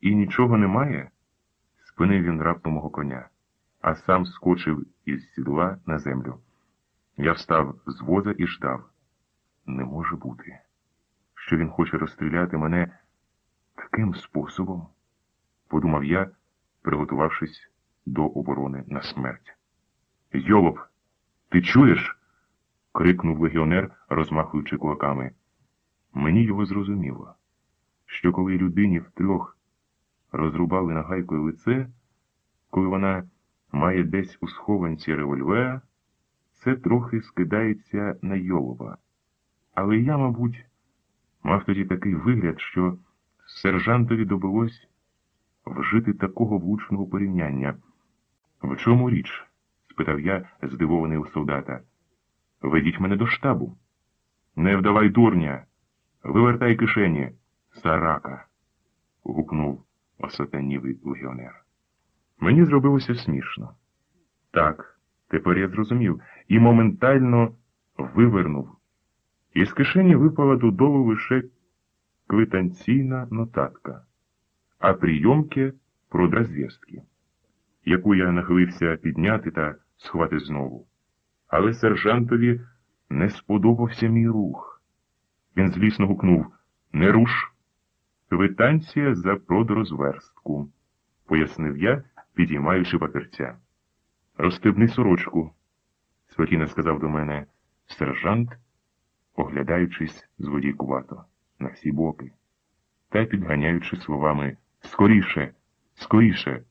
«І нічого немає?» – спинив він раптом мого коня, а сам скочив із сідла на землю. Я встав з воза і ждав. Не може бути, що він хоче розстріляти мене таким способом, подумав я, приготувавшись до оборони на смерть. Йолоп, ти чуєш? Крикнув легіонер, розмахуючи кулаками. Мені його зрозуміло, що коли людині втрьох розрубали нагайкою лице, коли вона має десь у схованці револьвера, це трохи скидається на Йолопа. Але я, мабуть, мав тоді такий вигляд, що сержантові довелось вжити такого влучного порівняння. «В чому річ?» – спитав я, здивований у солдата. «Ведіть мене до штабу». «Не вдавай дурня! Вивертай кишені, сарака!» – гукнув осатанілий легіонер. Мені зробилося смішно. Так, тепер я зрозумів, і моментально вивернув. Із кишені випала додолу лише квитанційна нотатка, а прийомки продрозв'язки, яку я нахилився підняти та сховати знову. Але сержантові не сподобався мій рух. Він злісно гукнув: «Не руш! Квитанція за продрозверстку», – пояснив я, підіймаючи папірця. «Розстебни сорочку», – спокійно сказав до мене сержант, оглядаючись злодійкувато на всі боки та підганяючи словами «Скоріше! Скоріше!».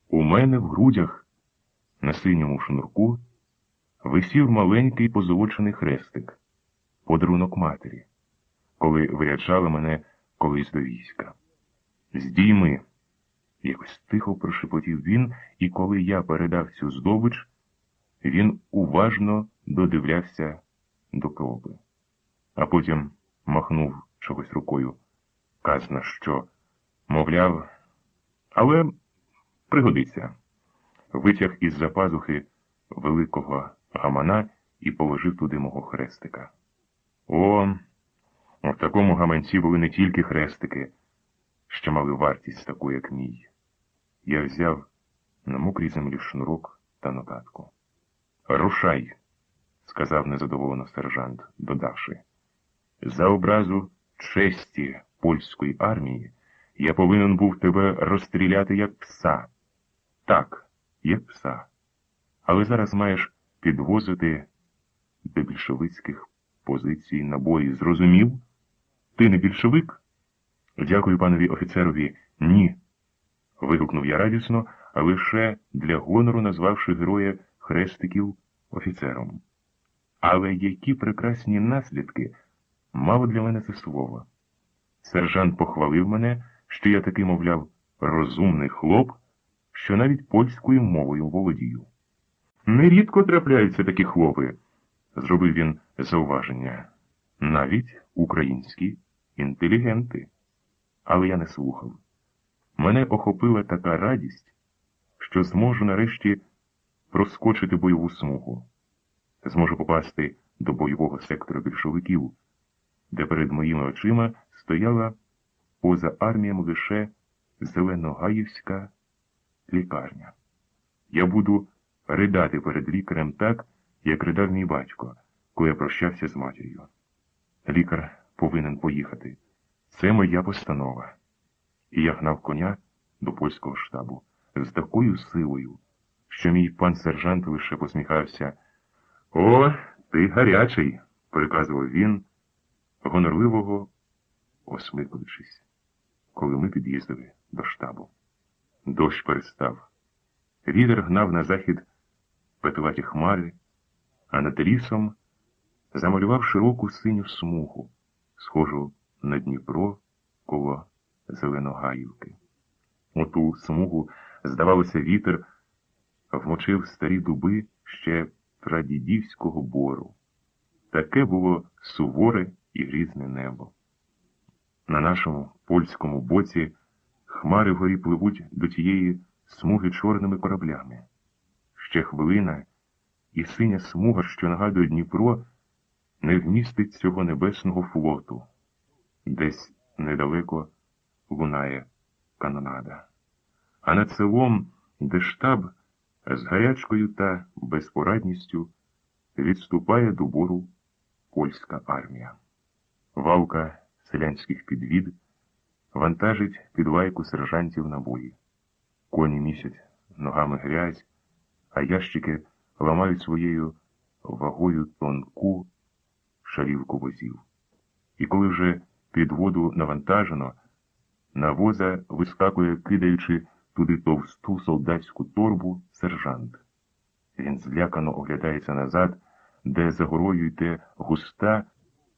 У мене в грудях на синьому шнурку висів маленький позолочений хрестик, подарунок матері, коли виряджала мене колись до війська. «Здійми!» – якось тихо прошепотів він, і коли я передав цю здобич, він уважно додивлявся до кропи. А потім махнув чогось рукою. Казна що, мовляв, але пригодиться. Витяг із-за пазухи великого гамана і положив туди мого хрестика. О, в такому гаманці були не тільки хрестики, що мали вартість таку, як мій. Я взяв на мокрій землі шнурок та нотатку. «Рушай!» – сказав незадоволено сержант, додавши. «За образу честі польської армії я повинен був тебе розстріляти як пса. Так, як пса. Але зараз маєш підвозити до більшовицьких позицій набої. Зрозумів? Ти не більшовик?» «Дякую панові офіцерові. Ні!» – вигукнув я радісно, а лише для гонору назвавши героя хрестиків офіцером. Але які прекрасні наслідки мало для мене це слово. Сержант похвалив мене, що я таки, мовляв, розумний хлоп, що навіть польською мовою володію. «Нерідко трапляються такі хлопи», – зробив він зауваження. «Навіть українські інтелігенти». Але я не слухав. Мене охопила така радість, що зможу нарешті проскочити бойову смугу. Зможу попасти до бойового сектора більшовиків, де перед моїми очима стояла поза арміями лише Зеленогаївська лікарня. Я буду ридати перед лікарем так, як ридав мій батько, коли я прощався з матір'ю. Лікар повинен поїхати. Це моя постанова. І я гнав коня до польського штабу з такою силою, що мій пан сержант лише посміхався. «О, ти гарячий!» – приказував він, гонорливого осмикуючись, коли ми під'їздили до штабу. Дощ перестав. Вітер гнав на захід петлаті хмари, а над лісом замалював широку синю смугу, схожу на Дніпро коло Зеленогаївки. У ту смугу, здавалося, вітер вмочив старі дуби ще прадідівського бору. Таке було суворе і грізне небо. На нашому польському боці хмари вгорі пливуть до тієї смуги чорними кораблями. Ще хвилина, і синя смуга, що нагадує Дніпро, не вмістить цього небесного флоту. Десь недалеко лунає канонада. А над селом, де штаб з гарячкою та безпорадністю відступає до бору польська армія. Валка селянських підвід вантажить під лайку сержантів набої. Коні місять ногами грязь, а ящики ламають своєю вагою тонку шалівку возів. І коли вже під воду навантажено, на воза вискакує, кидаючи туди товсту солдатську торбу, сержант. Він злякано оглядається назад, де за горою йде густа,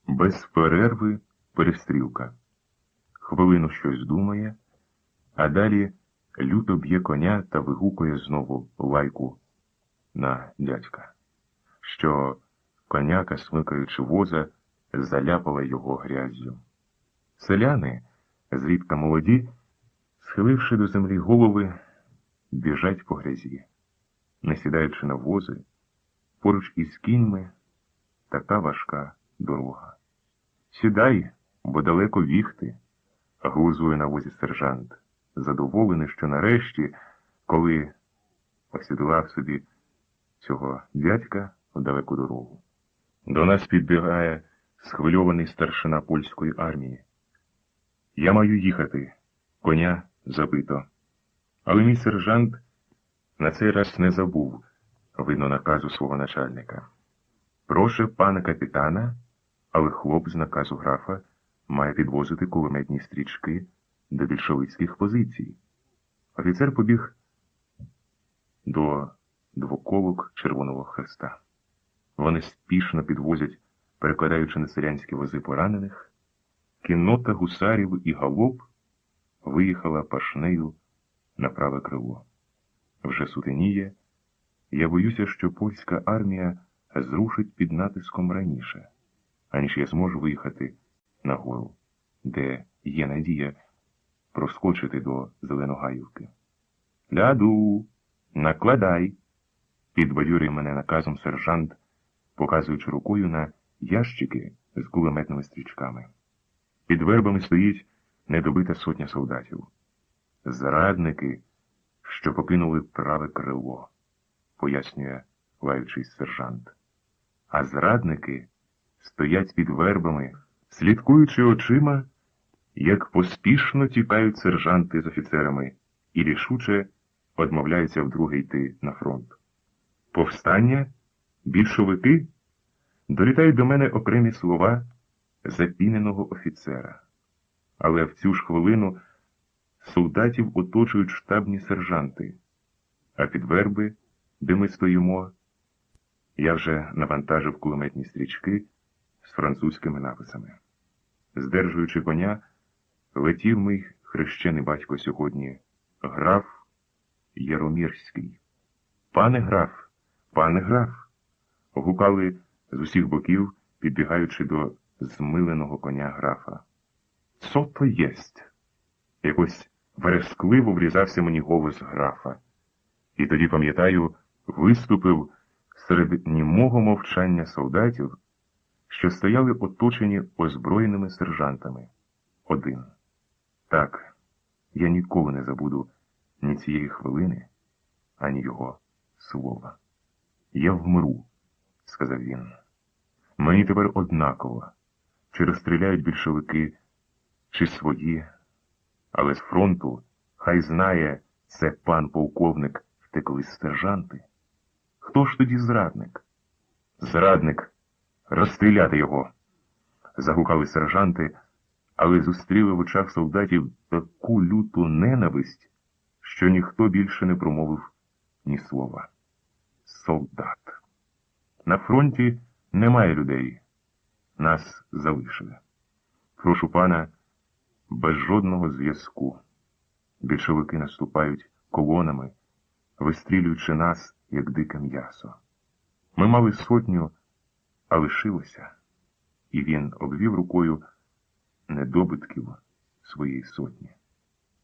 без перерви перестрілка. Хвилину щось думає, а далі люто б'є коня та вигукує знову лайку на дядька, що коняка, смикаючи воза, заляпала його гряззю. Селяни, зрідка молоді, схиливши до землі голови, біжать по грязі. Не сідаючи на вози, поруч із кіньми така важка дорога. «Сідай, бо далеко вігти», – глузує на возі сержант, задоволений, що нарешті, коли осідлав собі цього дядька в далеку дорогу. До нас підбігає схвильований старшина польської армії. «Я маю їхати, коня забито». Але мій сержант на цей раз не забув, видно, наказу свого начальника. «Проше пана капітана, але хлоп з наказу графа має підвозити кулеметні стрічки до більшовицьких позицій». Офіцер побіг до двоколок Червоного Хреста. Вони спішно підвозять, перекладаючи на селянські вози поранених. Кіннота гусарів і галоп виїхала пашнею на праве крило. Вже сутеніє. Я боюся, що польська армія зрушить під натиском раніше, аніж я зможу виїхати на гору, де є надія проскочити до Зеленогаївки. «Ляду! Накладай!» – підбадьорює мене наказом сержант, показуючи рукою на ящики з кулеметними стрічками. Під вербами стоїть недобита сотня солдатів. «Зрадники, що покинули праве крило», – пояснює лаючись сержант. А зрадники стоять під вербами, слідкуючи очима, як поспішно тікають сержанти з офіцерами і рішуче одмовляються вдруге йти на фронт. Повстання? Більшовики? Долітають до мене окремі слова запіненого офіцера. Але в цю ж хвилину солдатів оточують штабні сержанти, а під верби, де ми стоїмо, я вже навантажив кулеметні стрічки з французькими написами. Здержуючи коня, летів мій хрещений батько сьогодні, граф Яромірський. «Пане граф! Пане граф!» – гукали з усіх боків, підбігаючи до змиленого коня графа. «Цо то єсть?» Якось верескливо врізався мені голос графа. І тоді, пам'ятаю, виступив серед німого мовчання солдатів, що стояли оточені озброєними сержантами. Один. Так, я ніколи не забуду ні цієї хвилини, ані його слова. «Я вмру», – сказав він. «Мені тепер однаково, чи розстріляють більшовики, чи свої, але з фронту, хай знає, це пан полковник, втекли сержанти. Хто ж тоді зрадник?» «Зрадник! Розстріляти його!» Загукали сержанти, але зустріли в очах солдатів таку люту ненависть, що ніхто більше не промовив ні слова. Солдат. На фронті немає людей. Нас залишили. Прошу пана, без жодного зв'язку. Більшовики наступають колонами, вистрілюючи нас, як дике м'ясо. Ми мали 100, а лишилося. І він обвів рукою недобитків своєї 100.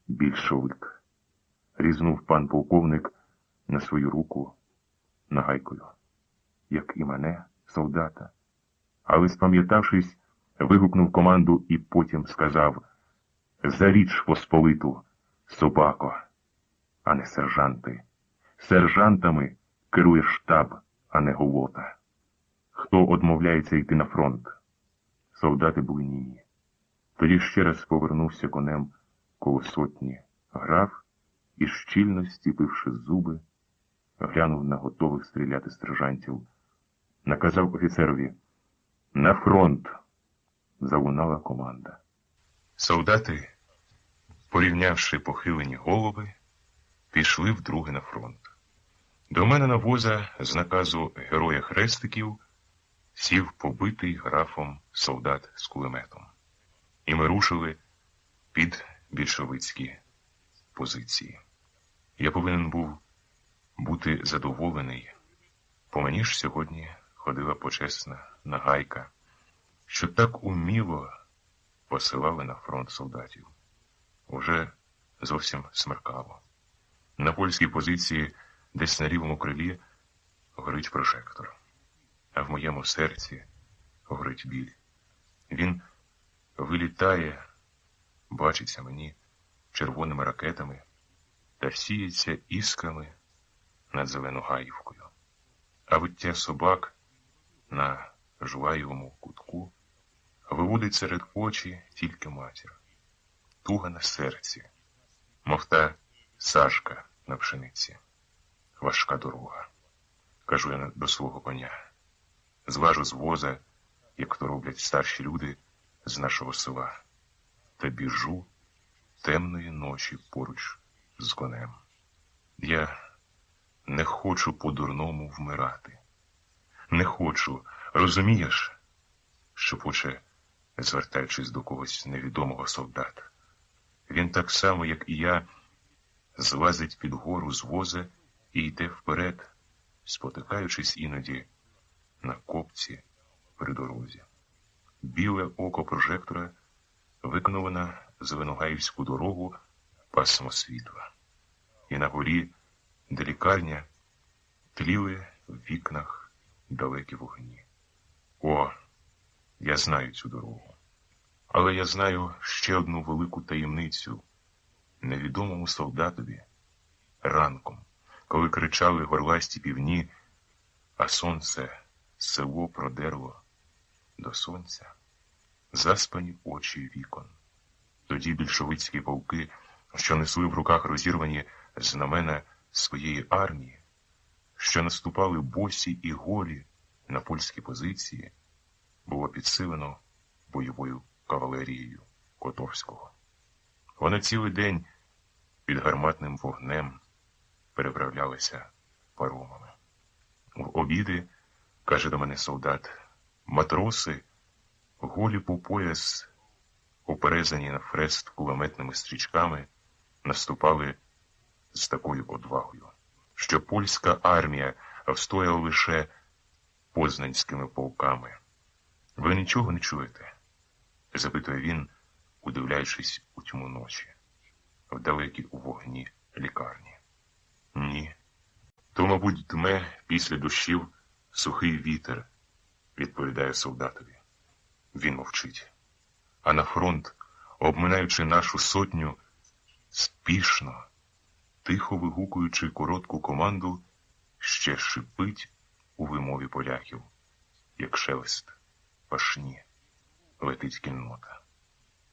«Більшовик», – різнув пан полковник на свою руку нагайкою, як і мене, солдата. Але, спам'ятавшись, вигукнув команду і потім сказав: «За річ Посполиту, собако, а не сержанти. Сержантами керує штаб, а не голота». хто одмовляється йти на фронт. Солдати були німі. Тоді ще раз повернувся конем коло сотні, граф і, щільно стіпивши зуби, глянув на готових стріляти сержантів. Наказав офіцерові: «На фронт!» Залунала команда. Солдати, порівнявши похилені голови, пішли вдруге на фронт. До мене на воза з наказу героя хрестиків сів побитий графом солдат з кулеметом. І ми рушили під більшовицькі позиції. Я повинен був бути задоволений. По мені ж сьогодні ходила почесна нагайка, що так уміло посилали на фронт солдатів. Уже зовсім смеркало. На польській позиції, десь на лівому крилі, горить прожектор. А в моєму серці горить біль. Він вилітає, бачиться мені червоними ракетами та сіється іскрами над Зеленогаївкою. А виття собак на Жулаєвому кутку виводить серед очі тільки матір. Туга на серці, мов та сажка на пшениці. Важка дорога. Кажу я до свого коня. Зважу з воза, як то роблять старші люди з нашого села, та біжу темної ночі поруч з конем. Я не хочу по-дурному вмирати. Не хочу, розумієш, що хоче, звертаючись до когось невідомого солдата. Він так само, як і я, злазить під гору з воза і йде вперед, спотикаючись іноді на копці при дорозі. Біле око прожектора виконало на Зеленогаївську дорогу пасмо світла. І на горі, де лікарня, тліли в вікнах далекі вогні. О, я знаю цю дорогу. Але я знаю ще одну велику таємницю. Невідомому солдатові ранком, коли кричали горласті півні, а сонце село продерло до сонця, заспані очі вікон. Тоді більшовицькі полки, що несли в руках розірвані знамена своєї армії, що наступали босі і голі на польські позиції, було підсилено бойовою кавалерією Котовського. Вони цілий день під гарматним вогнем переправлялися паромами. В обіди, каже до мене солдат, матроси, голі по пояс, оперезані на хрест кулеметними стрічками, наступали з такою одвагою, що польська армія встояла лише познанськими полками. «Ви нічого не чуєте?» – запитує він, удивляючись у тьму ночі, в далекій у вогні лікарні. «Ні. То, мабуть, дме після дощів сухий вітер», – відповідає солдатові. Він мовчить. А на фронт, обминаючи нашу сотню, спішно, тихо вигукуючи коротку команду, ще шипить у вимові поляків, як шелест пашні, летить кіннота.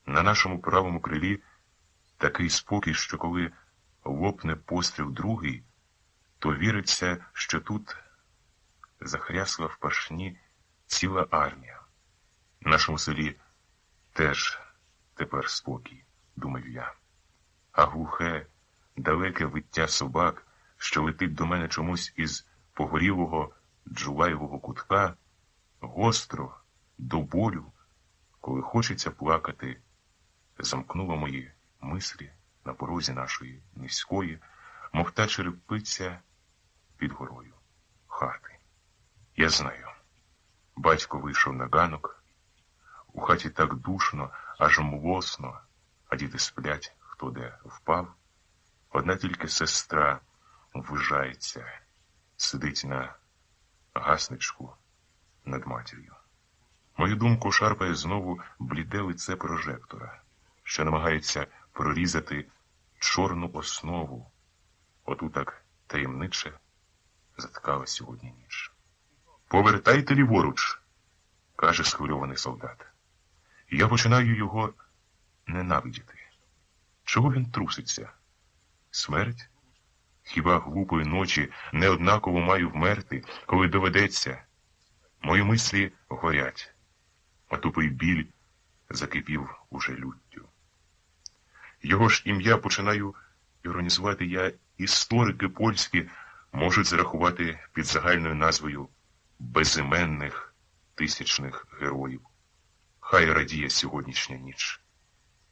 На нашому правому крилі такий спокій, що коли лопне постріл другий, то віриться, що тут захрясла в пашні ціла армія. В нашому селі теж тепер спокій, думаю я. А глухе, далеке виття собак, що летить до мене чомусь із погорілого Джулаєвого кутка, гостро, до болю, коли хочеться плакати, замкнуло мої мислі на порозі нашої низької, мов та черепиця під горою хати. Я знаю. Батько вийшов на ганок. У хаті так душно, аж млосно, а діти сплять, хто де впав. Одна тільки сестра ввижається, сидить на гасничку над матір'ю. Мою думку шарпає знову бліде лице прожектора, що намагається прорізати чорну основу. Оту так таємниче заткала сьогодні ніч. Повертайте ліворуч, каже схвильований солдат. Я починаю його ненавидіти. Чого він труситься? Смерть? Хіба глупої ночі неоднаково маю вмерти, коли доведеться? Мої мислі горять, а тупий біль закипів уже люттю. Його ж ім'я починаю іронізувати я. Історики польські можуть зарахувати під загальною назвою безіменних тисячних героїв. Хай радіє сьогоднішня ніч,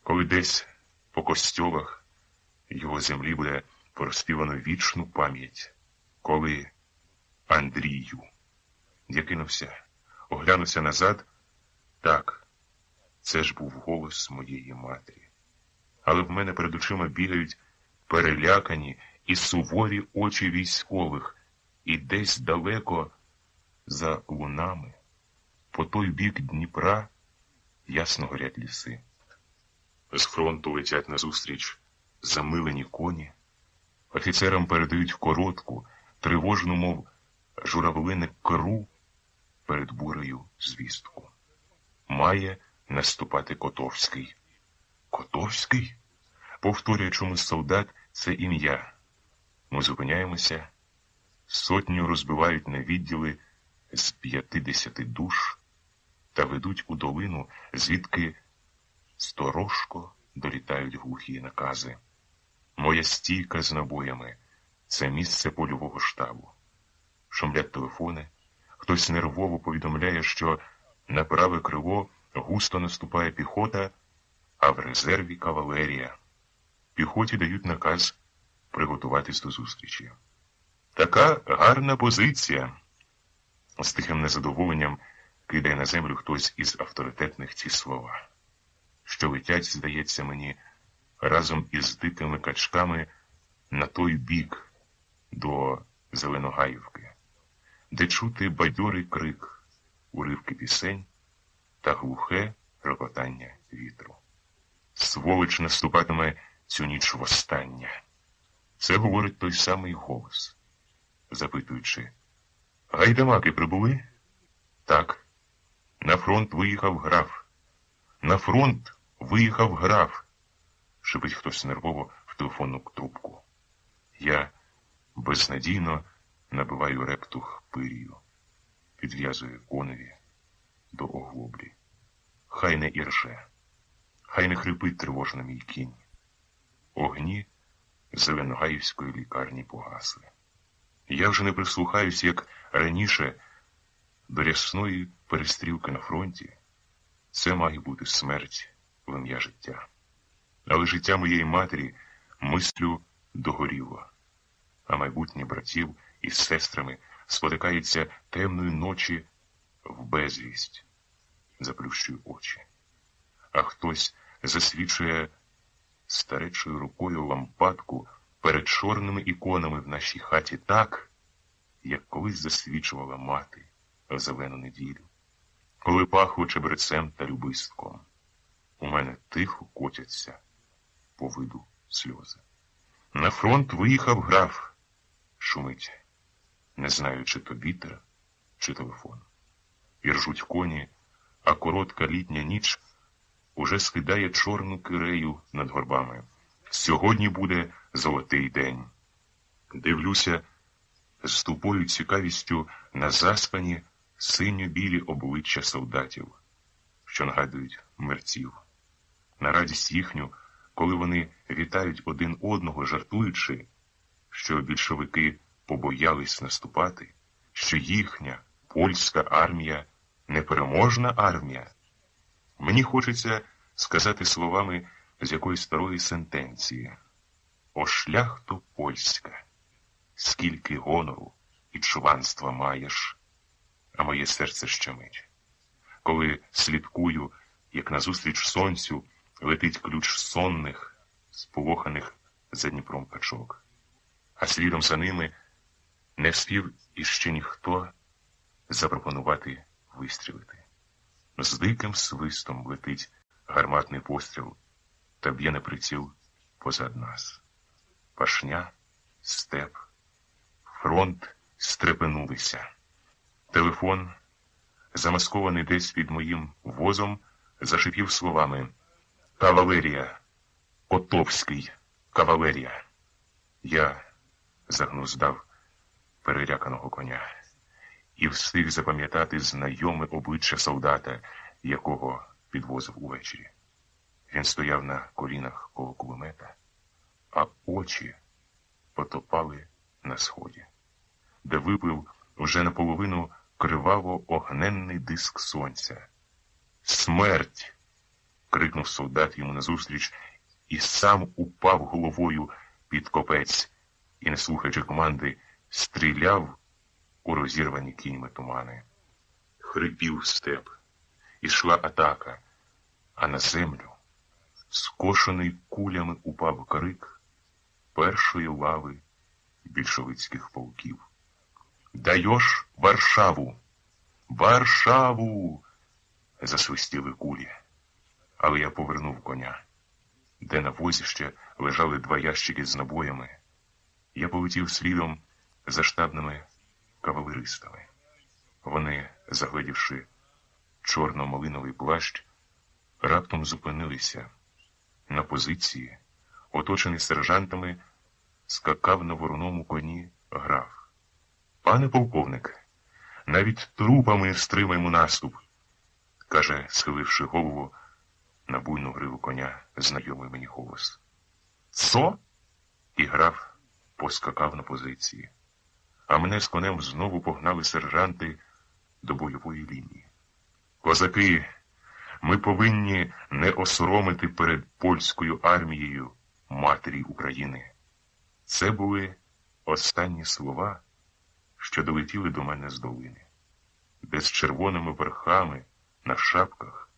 коли десь по костьолах його землі буде проспівано вічну пам'ять, коли Андрію. Я кинувся, оглянувся назад. Так, це ж був голос моєї матері. Але в мене перед очима бігають перелякані і суворі очі військових, і десь далеко за лунами, по той бік Дніпра, ясно горять ліси. З фронту летять назустріч замилені коні. Офіцерам передають коротку, тривожну, мов журавлине керу перед бурею звістку. Має наступати Котовський. Котовський? Повторює чомусь солдат це ім'я. Ми зупиняємося. Сотню розбивають на відділи з 50 душ та ведуть у долину, звідки сторожко долітають глухі накази. Моя стійка з набоями – це місце польового штабу. Шумлять телефони. Хтось нервово повідомляє, що на праве крило густо наступає піхота, а в резерві кавалерія. Піхоті дають наказ приготуватись до зустрічі. Така гарна позиція. З тихим незадоволенням кидає на землю хтось із авторитетних ці слова, що летять, здається мені, разом із дикими качками на той бік до Зеленогаївки, де чути бадьорий крик, уривки пісень та глухе рокотання вітру. Сволоч наступатиме цю ніч востаннє. Це говорить той самий голос, запитуючи: «Гайдамаки прибули?» «Так. На фронт виїхав граф. На фронт виїхав граф», – шипить хтось нервово в телефонну трубку. Я безнадійно набиваю рептух пирію, підв'язую коневі до оглоблі. Хай не ірже, хай не хрипить тривожно мій кінь. Огні Зеленогаївської лікарні погасли. Я вже не прислухаюсь, як раніше, до рясної перестрілки на фронті. Це має бути смерть в ім'я життя. Але життя моєї матері мислю догоріло, а майбутні братів із сестрами спотикаються темної ночі в безвість. Заплющую очі. А хтось засвічує старечою рукою лампадку перед чорними іконами в нашій хаті так, як колись засвічувала мати в зелену неділю, коли пахло чебрецем та любистком. У мене тихо котяться по виду сльози. На фронт виїхав граф, шумить, не знаю, чи то вітер, чи телефон. І ржуть коні, а коротка літня ніч уже скидає чорну кирею над горбами. Сьогодні буде золотий день. Дивлюся з тупою цікавістю на заспані синьо-білі обличчя солдатів, що нагадують мерців. На радість їхню, коли вони вітають один одного, жартуючи, що більшовики побоялись наступати, що їхня польська армія непереможна армія. Мені хочеться сказати словами з якоїсь старої сентенції: «О шляхто польська, скільки гонору і чванства маєш!» А моє серце щемить, коли слідкую, як назустріч сонцю летить ключ сонних, сполоханих за Дніпром качок. А слідом за ними не вспів іще ніхто запропонувати вистрілити. З диким свистом летить гарматний постріл та б'є на приціл позад нас. Пашня, степ, фронт стрепенулися. Телефон, замаскований десь під моїм возом, зашипів словами: «Кавалерія! Котовський! Кавалерія!» Я загнуздав переляканого коня і встиг запам'ятати знайоме обличчя солдата, якого підвозив увечері. Він стояв на колінах коло кулемета, а очі потопали на сході, де випив вже наполовину криваво-огненний диск сонця. «Смерть!» — крикнув солдат йому назустріч і сам упав головою під копець і, не слухаючи команди, стріляв у розірвані кіньми тумани. Хрипів степ, ішла атака, а на землю, скошений кулями, упав крик першої лави більшовицьких полків. «Даєш Варшаву! Варшаву!» засвистіли кулі. Але я повернув коня, де на возі ще лежали 2 ящики з набоями. Я полетів слідом за штабними кавалеристами. Вони, загледівши чорно-малиновий плащ, раптом зупинилися. На позиції, оточений сержантами, скакав на вороному коні граф. «Пане полковник, навіть трупами стримаємо наступ», — каже, схиливши голову на буйну гриву коня, знайомий мені голос. «Цо?» І граф поскакав на позиції. А мене з конем знову погнали сержанти до бойової лінії. «Козаки, ми повинні не осоромити перед польською армією матері України». Це були останні слова, що долетіли до мене з долини, де з червоними верхами на шапках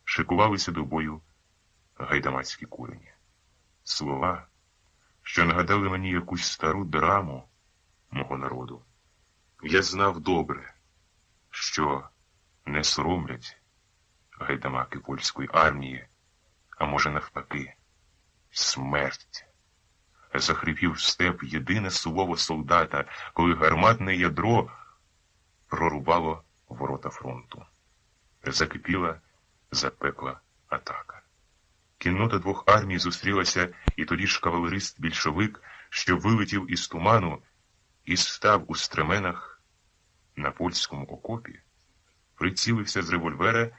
шикувалися до бою гайдамацькі курені. Слова, що нагадали мені якусь стару драму мого народу. Я знав добре, що не соромлять гайдамаки польської армії, а може навпаки, смерть. Захрипів степ єдине слово солдата, коли гарматне ядро прорубало ворота фронту. Закипіла запекла атака. Кіннота 2 армій зустрілася, і тоді ж кавалерист-більшовик, що вилетів із туману і став у стременах на польському окопі, прицілився з револьвера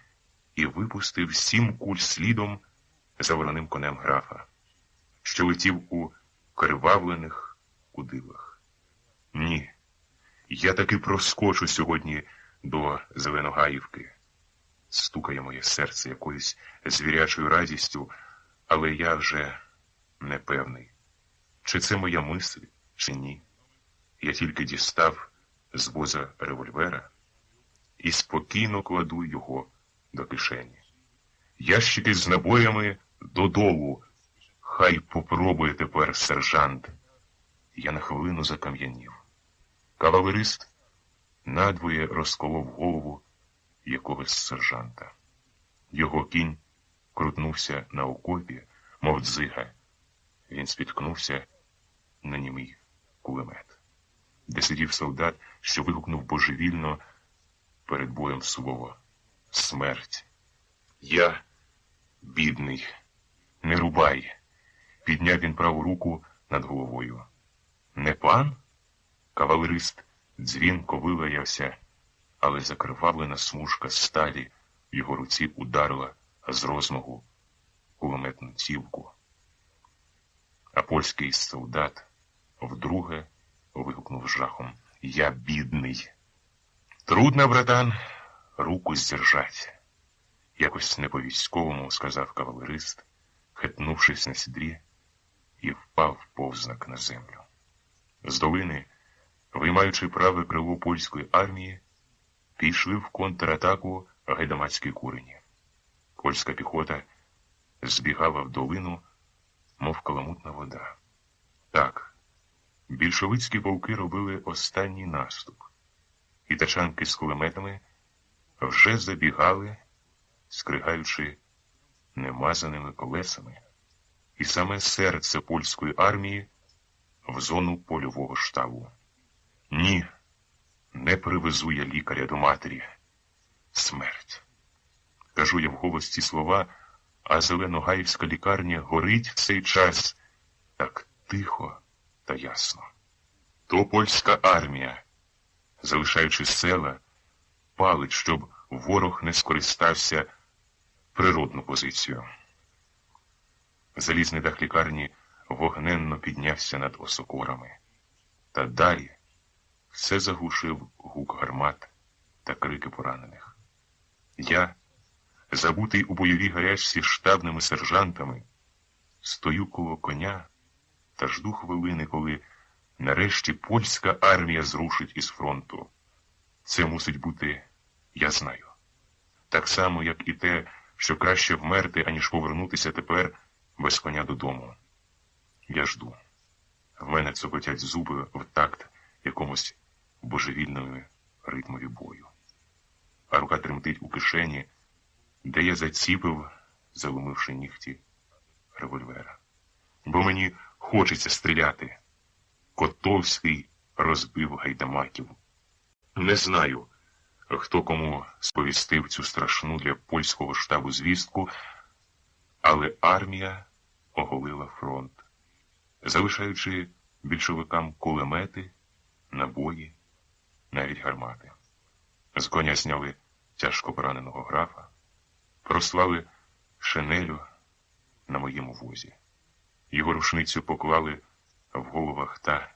і випустив 7 куль слідом за вороним конем графа, що летів у кривавлених кудилах. Ні, я таки проскочу сьогодні до Зеленогаївки. Стукає моє серце якоюсь звірячою радістю, але я вже не певний, чи це моя мисль, чи ні. Я тільки дістав з воза револьвера і спокійно кладу його до кишені. Ящики з набоями додолу. Хай попробує тепер сержант. Я на хвилину закам'янів. Кавалерист надвоє розколов голову якогось сержанта. Його кінь крутнувся на окопі, мов дзига. Він спіткнувся на німий кулемет, де сидів солдат, що вигукнув божевільно перед боєм слово «Смерть». Я бідний, не рубай. Підняв він праву руку над головою. «Не пан?» Кавалерист дзвінко вилаявся, але закривавлена смужка сталі в його руці ударила з розмаху кулеметну цівку. А польський солдат вдруге вигукнув жахом: «Я бідний!» «Трудно, братан, руку здержать», — якось не по-військовому сказав кавалерист, хитнувшись на сідрі, і впав повзнак на землю. З долини, виймаючи праве крило польської армії, пішли в контратаку гайдамацькі курені. Польська піхота збігала в долину, мов каламутна вода. Так, більшовицькі полки робили останній наступ, і тачанки з кулеметами вже забігали, скригаючи немазаними колесами, і саме серце польської армії в зону польового штабу. Ні, Не привезу я лікаря до матері. Смерть. Кажу я вголос ці слова, а Зеленогаївська лікарня горить в цей час так тихо та ясно. То польська армія, залишаючи села, палить, щоб ворог не скористався природну позицію. Залізний дах лікарні вогненно піднявся над осокорами. Та далі все заглушив гук гармат та крики поранених. Я, забутий у бойовій гарячці штабними сержантами, стою коло коня та жду хвилини, коли нарешті польська армія зрушить із фронту. Це мусить бути, я знаю. Так само, як і те, що краще вмерти, аніж повернутися тепер без коня додому. Я жду. В мене цокотять зуби в такт якомусь божевільному ритмові бою. А рука тремтить у кишені, де я заціпив, заломивши нігті, револьвера. Бо мені хочеться стріляти. Котовський розбив гайдамаків. Не знаю, хто кому сповістив цю страшну для польського штабу звістку, але армія оголила фронт, залишаючи більшовикам кулемети, набої, навіть гармати. З коня зняли тяжко пораненого графа, прослали шинелю на моєму возі. Його рушницю поклали в головах та,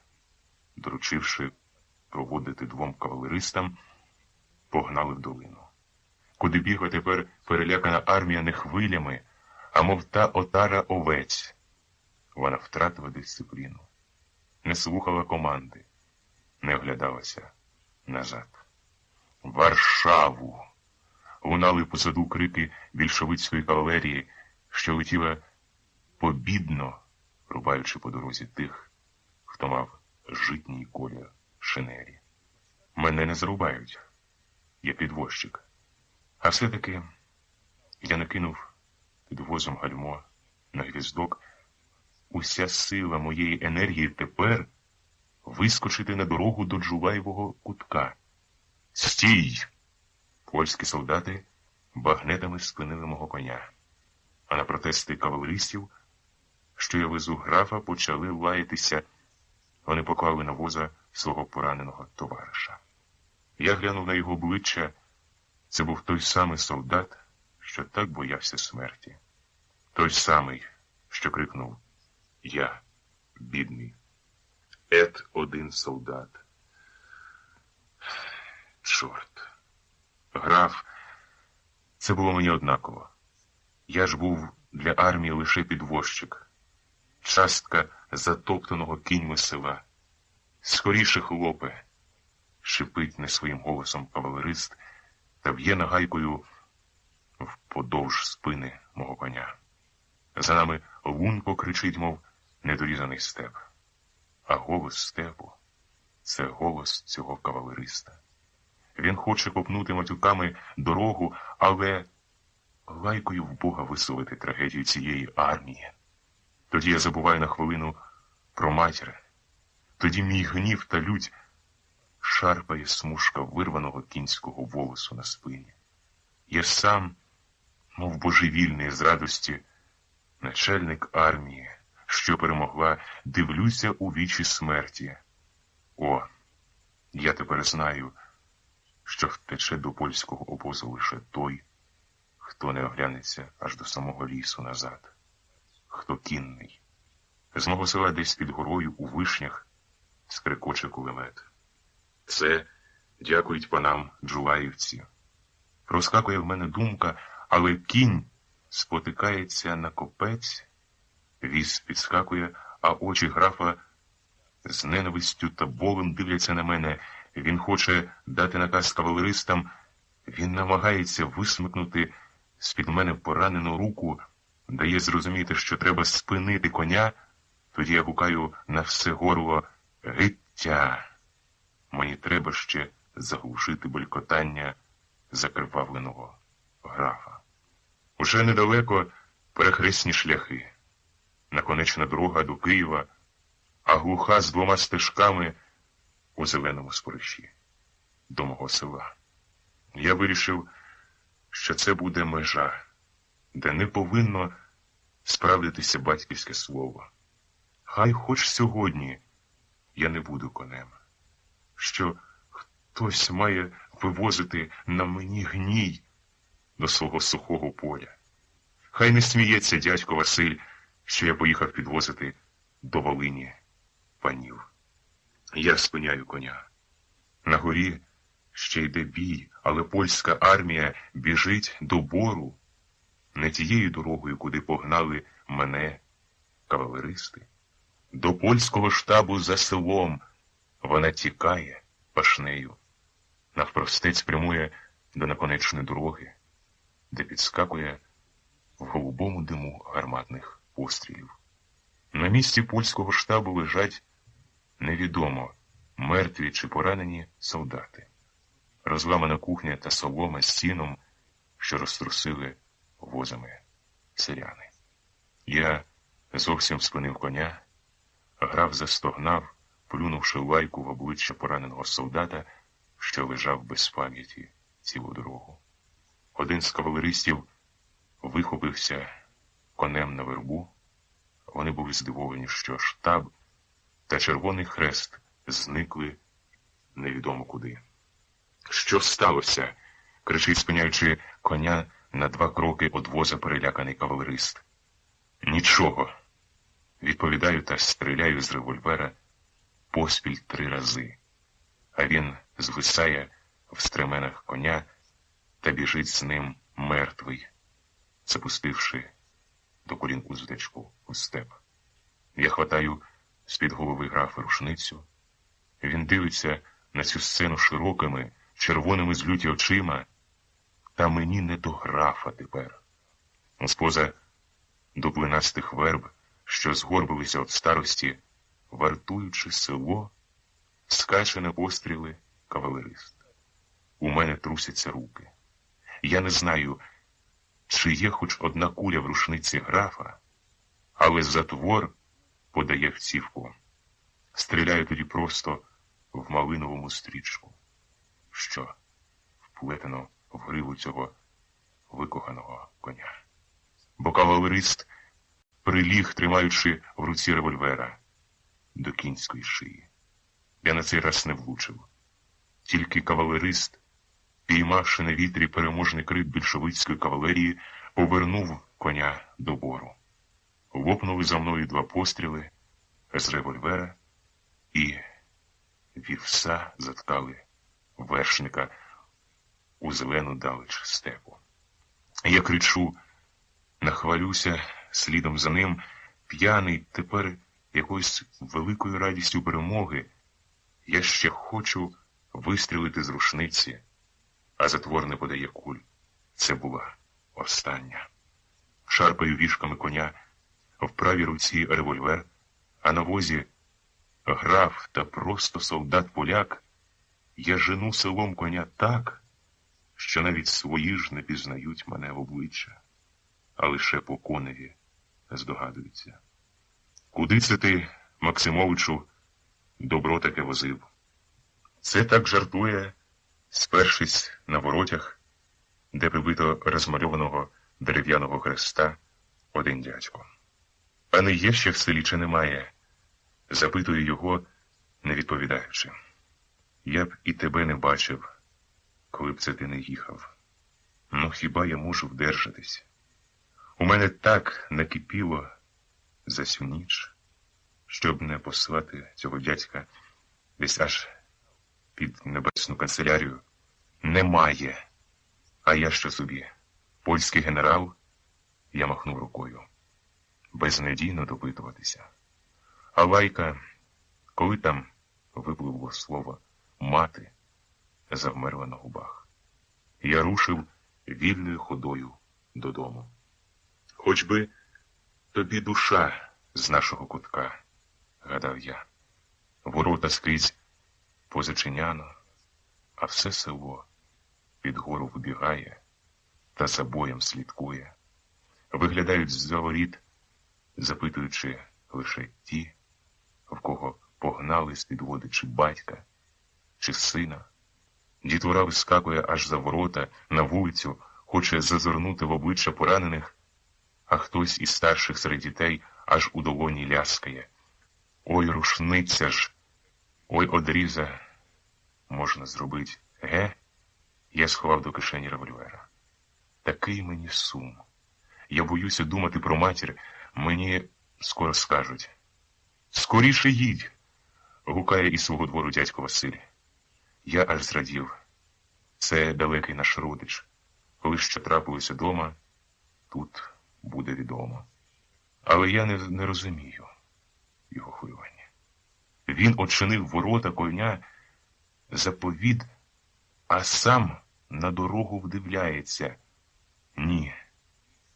доручивши проводити двом кавалеристам, погнали в долину. Куди бігла тепер перелякана армія не хвилями, а мов та отара овець. Вона втратила дисципліну, не слухала команди, не оглядалася назад. Варшаву! Лунали позаду крики більшовицької кавалерії, що летіла побідно, рубаючи по дорозі тих, хто мав житній колір шинелі. Мене не зарубають. Я підвозчик. А все-таки я накинув під возом гальмо на гвіздок. Уся сила моєї енергії тепер вискочити на дорогу до Джулаєвого кутка. Стій! Польські солдати багнетами спинили мого коня. А на протести кавалеристів, що я везу графа, почали лаятися. Вони поклали на воза свого пораненого товариша. Я глянув на його обличчя. Це був той самий солдат, що так боявся смерті. Той самий, що крикнув: «Я, бідний, один солдат». Чорт. Граф, це було мені однаково. Я ж був для армії лише підвозчик. Частка затоптаного кіньми села. Скоріше, хлопе, шипить не своїм голосом кавалерист та б'є нагайкою вподовж спини мого коня. За нами лунко кричить, мов недорізаний степ. А голос степу – це голос цього кавалериста. Він хоче копнути матюками дорогу, але лайкою в Бога висловити трагедію цієї армії. Тоді я забуваю на хвилину про матір. Тоді мій гнів та лють шарпає смужка вирваного кінського волосу на спині. Я сам, мов божевільний з радості, начальник армії, що перемогла, дивлюся у вічі смерті. О, я тепер знаю, що втече до польського обозу лише той, хто не оглянеться аж до самого лісу назад, хто кінний. З мого села десь під горою у вишнях скрекоче кулемет. Це дякують панам джулаївці. Проскакує в мене думка, але кінь спотикається на копець, віз підскакує, а очі графа з ненавистю та болем дивляться на мене. Він хоче дати наказ кавалеристам, він намагається висмикнути з-під мене поранену руку, дає зрозуміти, що треба спинити коня. Тоді я гукаю на все горло: «Гиття!» Мені треба ще заглушити белькотання закривавленого графа. Уже недалеко перехресні шляхи, наконечна дорога до Києва, а глуха з двома стежками у зеленому спориші. до мого села. Я вирішив, що це буде межа, де не повинно справдитися батьківське слово. Хай хоч сьогодні я не буду конем, що хтось має вивозити на мені гній до свого сухого поля. Хай не сміється дядько Василь, що я поїхав підвозити до Волині панів. Я спиняю коня. На горі ще йде бій, але польська армія біжить до Бору, не тією дорогою, куди погнали мене кавалеристи. До польського штабу за селом вона тікає пашнею. Навпростець прямує до наконечної дороги, де підскакує в голубому диму гарматних пострілів. На місці польського штабу лежать невідомо, мертві чи поранені солдати. Розламана кухня та солома з сіном, що розтрусили возами селяни. Я зовсім спинив коня, граф застогнав, плюнувши лайку в обличчя пораненого солдата, що лежав без пам'яті цілу дорогу. Один з кавалеристів вихопився конем на вербу. Вони були здивовані, що штаб та Червоний Хрест зникли невідомо куди. «Що сталося?» – кричить, спиняючи коня на 2 кроки од воза переляканий кавалерист. «Нічого», – відповідаю та стріляю з револьвера поспіль 3 рази. А він звисає в стременах коня та біжить з ним мертвий, запустивши до колін уздечку у степ. Я хватаю з-під голови графа рушницю. Він дивиться на цю сцену широкими, червоними з люті очима, та мені не до графа тепер. З-поза дуплинастих верб, що згорбилися від старості, вартуючи село, скаче на постріли кавалерист. У мене трусяться руки. Я не знаю, чи є хоч одна куля в рушниці графа, але затвор подає вцівку. Стріляю тоді просто в малиновому стрічку, що вплетено в гриву цього викоханого коня. Бо кавалерист приліг, тримаючи в руці револьвера до кінської шиї. Я на цей раз не влучив. Тільки кавалерист, піймавши на вітрі переможний крик більшовицької кавалерії, повернув коня до Бору. Лопнули за мною 2 постріли з револьвера, і вівса заткали вершника у зелену далеч степу. Я кричу, нахвалюся слідом за ним, п'яний тепер якоюсь великою радістю перемоги. Я ще хочу вистрілити з рушниці, а затвор не подає куль. Це була остання. Шарпаю віжками коня, в правій руці револьвер, а на возі граф та просто солдат-поляк. Я жену селом коня так, що навіть свої ж не пізнають мене в обличчя, а лише по коневі здогадуються. Куди це ти, Максимовичу, добро таке возив? Це так жартує, спершись на воротях, де прибито розмальованого дерев'яного хреста один дядько. А не є ще в селі, чи немає? Запитую його, не відповідаючи. Я б і тебе не бачив, коли б це ти не їхав. Ну, хіба я можу вдержатись? У мене так накипіло за всю ніч, щоб не послати цього дядька десь аж під небесну канцелярію. Немає. А я що собі? Польський генерал? Я махнув рукою. Безнадійно допитуватися. А лайка, коли там випливло слово «мати», завмерла на губах. Я рушив вільною ходою додому. Хоч би тобі душа з нашого кутка, гадав я. Ворота скрізь позачиняно, а все село під гору вибігає та за боєм слідкує. Виглядають з-за воріт, запитуючи лише ті, в кого погнали з-під води чи батька, чи сина. Дітвора вискакує аж за ворота, на вулицю, хоче зазирнути в обличчя поранених, а хтось із старших серед дітей аж у долоні ляскає. Ой, рушниця ж, ой, одріза, можна зробити, ге? Я сховав до кишені револьвера. Такий мені сум. Я боюся думати про матір, мені скоро скажуть. Скоріше їдь, гукає із свого двору дядько Василь. Я аж зрадів. Це далекий наш родич. Коли що трапилося дома, тут буде відомо. Але я не розумію його хвилювання. Він очинив ворота коня, заповід, а сам на дорогу вдивляється. Ні,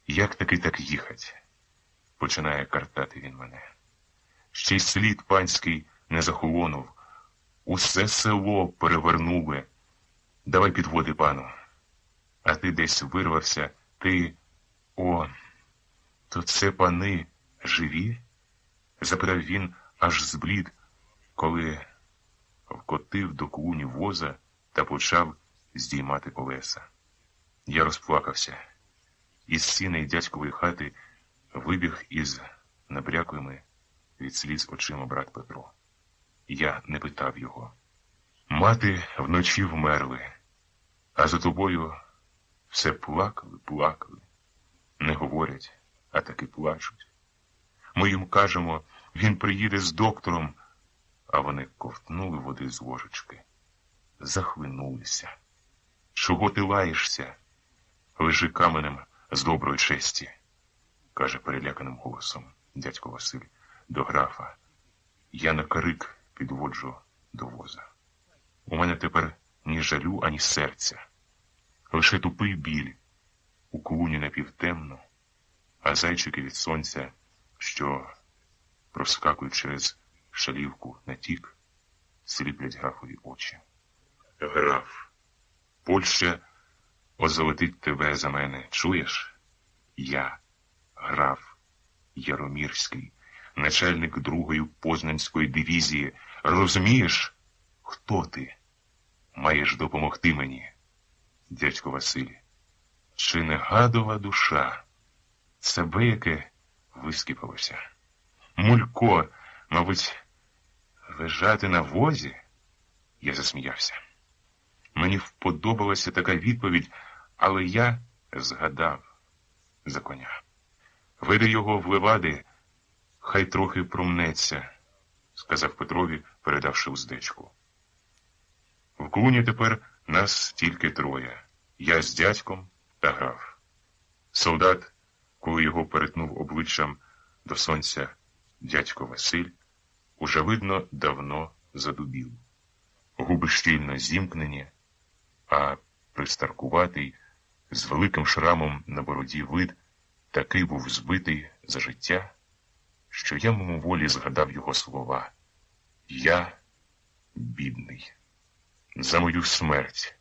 як таки так їхать? Починає картати він мене. Ще й слід панський не захолонув. Усе село перевернули. Давай підводи, пану. А ти десь вирвався, ти... О, то це пани живі? Запитав він, аж зблід, коли вкотив до клуні воза та почав здіймати колеса. Я розплакався. Із сіней дядькової хати вибіг із набряклими від сліз очима брат Петро. Я не питав його. Мати вночі вмерли, а за тобою все плакали. Не говорять, а таки плачуть. Ми їм кажемо, він приїде з доктором, а вони ковтнули води з ложечки. Захлинулися. Чого ти лаєшся? Лежи каменем з доброї честі, каже переляканим голосом дядько Василь до графа. Я на крик підводжу до воза. У мене тепер ні жалю, ані серця. Лише тупий біль. У клуні напівтемно, а зайчики від сонця, що проскакують через шалівку на тік, сліплять графові очі. Граф, Польща озолотить тебе за мене. Чуєш? Я, граф Яромірський, начальник 2-ї Познанської дивізії. Розумієш, хто ти? Маєш допомогти мені, дядько Василь. Чи не гадова душа? Себе яке вискіпалося. Мулько, мабуть, лежати на возі? Я засміявся. Мені вподобалася така відповідь, але я згадав за коня. Веди його в левади, хай трохи промнеться, сказав Петрові, передавши уздечку. В клуні тепер нас тільки 3. Я з дядьком та граф. Солдат, коли його перетнув обличчям до сонця дядько Василь, уже, видно, давно задубів. Губи щільно зімкнені, а пристаркуватий, з великим шрамом на бороді вид, такий був збитий за життя, що я мимоволі згадав його слова. Я бідний. За мою смерть.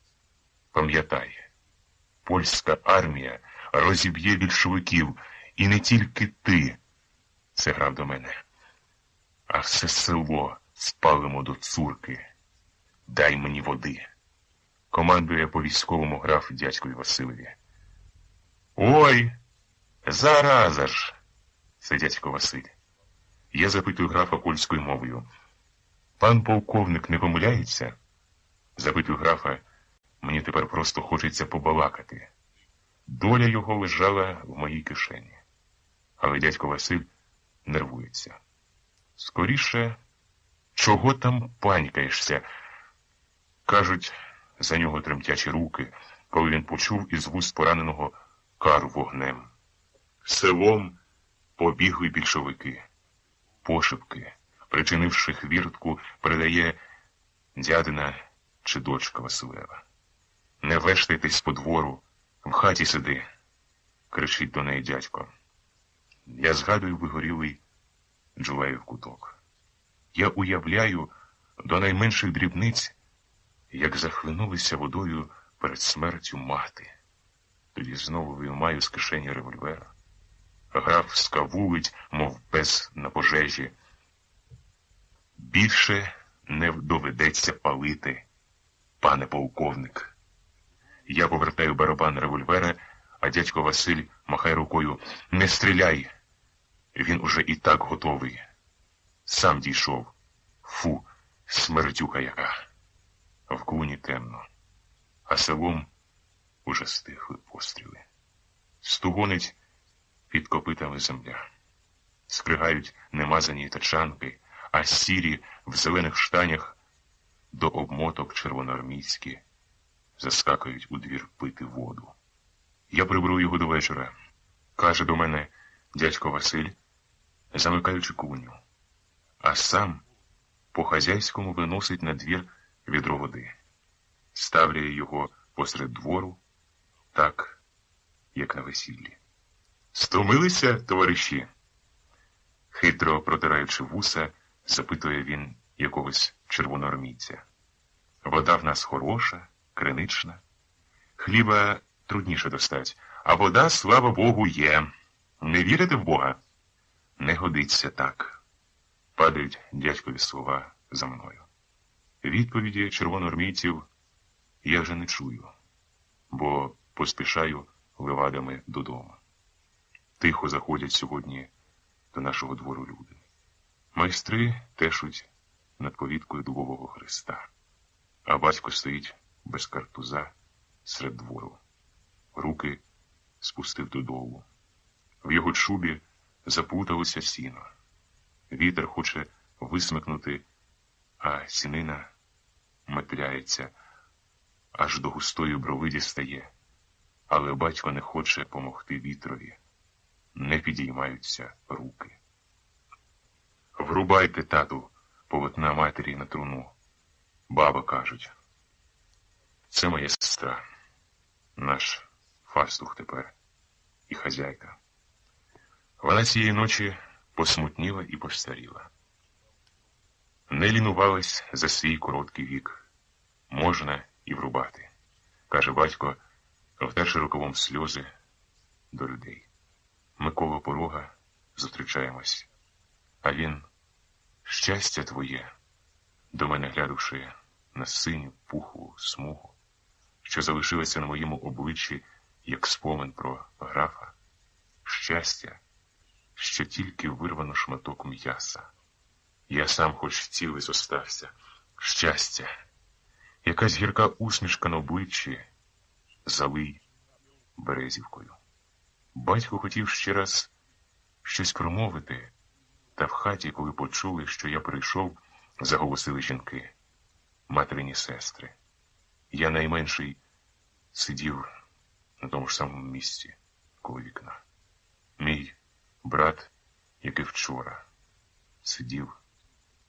Пам'ятай, польська армія розіб'є більшовиків, і не тільки ти, це грав до мене, а все село спалимо до цурки. Дай мені води. Командує по-військовому граф дядькові Василеві. Ой, зараза ж! Це дядько Василь. Я запитую графа польською мовою. Пан полковник не помиляється? Запитую графа, мені тепер просто хочеться побалакати. Доля його лежала в моїй кишені. Але дядько Василь нервується. Скоріше, чого там панькаєшся? Кажуть, за нього тремтячі руки, коли він почув із вуст пораненого кару вогнем. Селом побігли більшовики. Пошепки, причинивши хвіртку, передає дядина чи дочка Василева. Не вештайтесь по двору, в хаті сиди, кричить до неї дядько. Я згадую вигорілий Джулеїв куток. Я уявляю до найменших дрібниць, як захлинулися водою перед смертю мати. Тоді знову виймаю з кишені револьвера. Граф скавулить, мов пес на пожежі. Більше не доведеться палити. пане полковник. Я повертаю барабан револьвера, а дядько Василь махає рукою: не стріляй! Він уже і так готовий. Сам дійшов. Фу, смердюка яка. В клуні темно, а селом уже стихли постріли. Стугонить під копитами земля. Скригають немазані тачанки, а сірі в зелених штанях до обмоток червоноармійські заскакають у двір пити воду. Я приберу його до вечора, каже до мене дядько Василь, замикаючи клуню, а сам по-хазяйському виносить на двір відро води. Ставляє його посеред двору, так, як на весіллі. Стомилися, товариші? Хитро протираючи вуса, запитує він якогось червоноармійця. Вода в нас хороша, кринична. Хліба трудніше достать, а вода, слава Богу, є. Не вірите в Бога? Не годиться так. Падають дядькові слова за мною. Відповіді червоноармійців я вже не чую, бо поспішаю левадами додому. Тихо заходять сьогодні до нашого двору люди. Майстри тешуть над повіткою дубового хреста, а батько стоїть без картуза серед двору. Руки спустив додолу. В його чубі заплуталося сіно. Вітер хоче висмикнути, а сінина метляється, аж до густої брови дістає. Але батько не хоче помогти вітрові. Не підіймаються руки. Врубайте, тату, полотна матері на труну. Баба, кажуть. Це моя сестра. Наш фастух тепер. І хазяйка. Вона цієї ночі посмутніла і постаріла. Не лінувалась за свій короткий вік. Можна і врубати, каже батько, втерши рукавом сльози до людей. Ми коло порога зустрічаємось, а він — щастя твоє, до мене глянувши на синю пухлу смугу, що залишилася на моєму обличчі, як спомин про графа. Щастя, що тільки вирвано шматок м'яса. Я сам хоч цілий зостався. Щастя, якась гірка усмішка на обличчі, залий березівкою. Батько хотів ще раз щось промовити, та в хаті, коли почули, що я прийшов, заголосили жінки, материні сестри. Я найменший сидів на тому ж самому місці, коло вікна. Мій брат, як і вчора, сидів,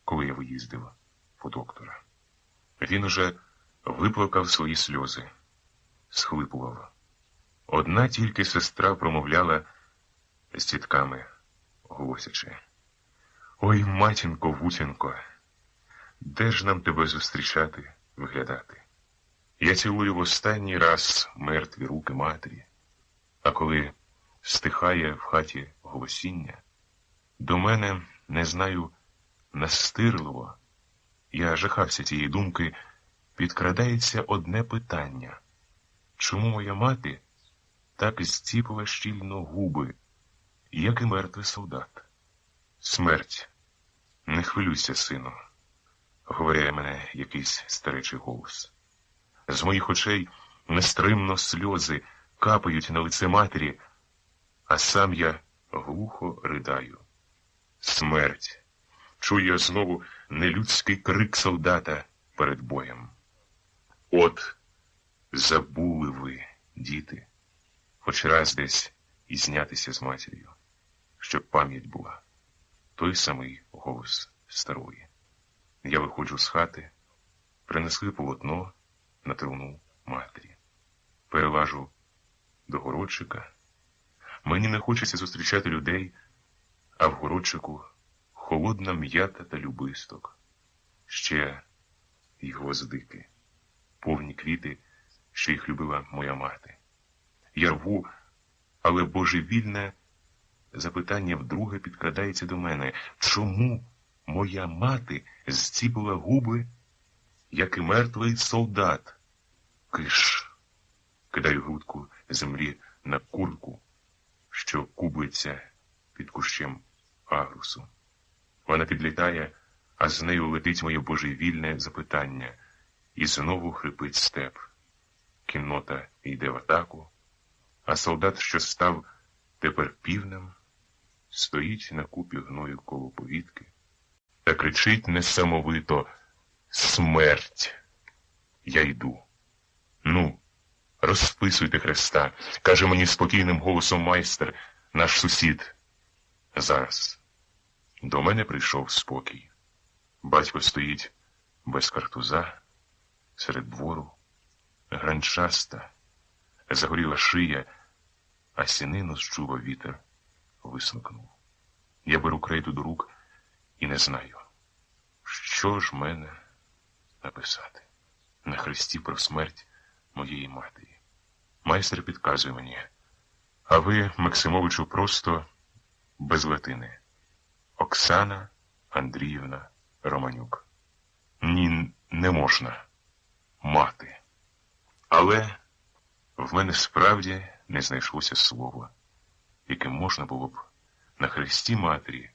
коли я виїздив по доктора. Він уже виплакав свої сльози, схлипував. Одна тільки сестра промовляла з тітками, голосячи: «Ой, матінко, вутінко, де ж нам тебе зустрічати, виглядати? Я цілую в останній раз мертві руки матері, а коли стихає в хаті голосіння, до мене, не знаю, настирливо, я жахався тієї думки, підкрадається одне питання. Чому моя мати так зціпила щільно губи, як і мертвий солдат? Смерть. Не хвилюйся, сину, говоряє мене якийсь старечий голос. З моїх очей нестримно сльози капають на лице матері, а сам я глухо ридаю. Смерть. Чую я знову нелюдський крик солдата перед боєм. От забули ви, діти, хоч раз десь і знятися з матір'ю, щоб пам'ять була. Той самий голос старої. Я виходжу з хати, принесли полотно на труну матері. Перелажу до городчика. Мені не хочеться зустрічати людей, а в городчику холодна м'ята та любисток. Ще й гвоздики, повні квіти, що їх любила моя мати. Я рву, але божевільне запитання вдруге підкрадається до мене. Чому моя мати зціпила губи, як і мертвий солдат. Киш. Кидаю грудку землі на курку, що кубиться під кущем агрусу. Вона підлітає, а з нею летить моє божевільне запитання, і знову хрипить степ. Кіннота йде в атаку, а солдат, що став тепер півнем, стоїть на купі гною коло повітки та кричить несамовито: «Смерть! Я йду!» «Ну, розписуйте хреста», – каже мені спокійним голосом майстер, наш сусід. Зараз. До мене прийшов спокій. Батько стоїть без картуза, серед двору, гранчаста, загоріла шия, а сінину з чуба вітер висмикнув. Я беру крейду до рук і не знаю, що ж мене написати на хресті про смерть моєї матері. Майстер підказує мені: а ви, Максимовичу, просто без латини. Оксана Андріївна Романюк. Ні, не можна. Мати. Але в мене справді не знайшлося слова, яким можна було б на хресті матері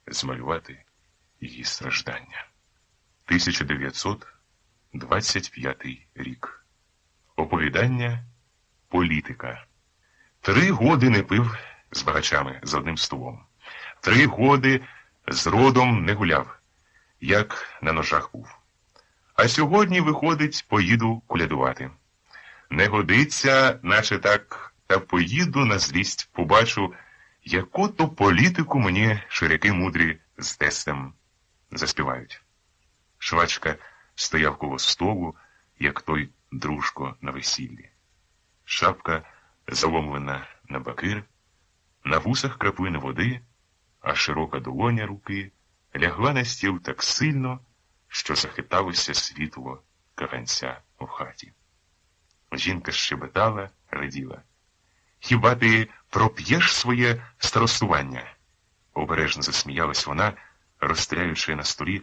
змалювати її страждання. 1925 рік. Оповідання «Політика». 3 годи не пив з багачами за одним столом. 3 годи з родом не гуляв, як на ножах був. А сьогодні, виходить, поїду колядувати. Не годиться, наче так, та поїду на злість, побачу, яку то політику мені ширяки мудрі з тестем заспівають. Швачка стояв коло столу, як той дружко на весіллі. Шапка заломлена на бакир, на вусах краплини води, а широка долоня руки лягла на стіл так сильно, що захиталося світло каганця в хаті. Жінка щебетала, раділа. «Хіба ти проп'єш своє старостування?» Обережно засміялась вона, розстряючи на столі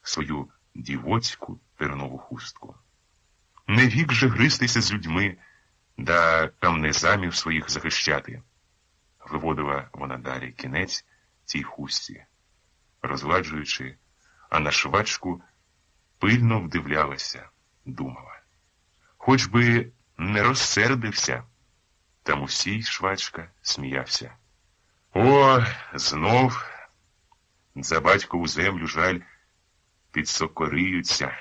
свою дівоцьку тернову хустку. «Не вік же гристися з людьми, да камнезамів своїх захищати», — виводила вона далі кінець цій хустці, розгладжуючи, а на швачку пильно вдивлялася, думала. Хоч би не розсердився, та Мусій швачка сміявся. «О, знов за батькову землю, жаль, підсокоріються.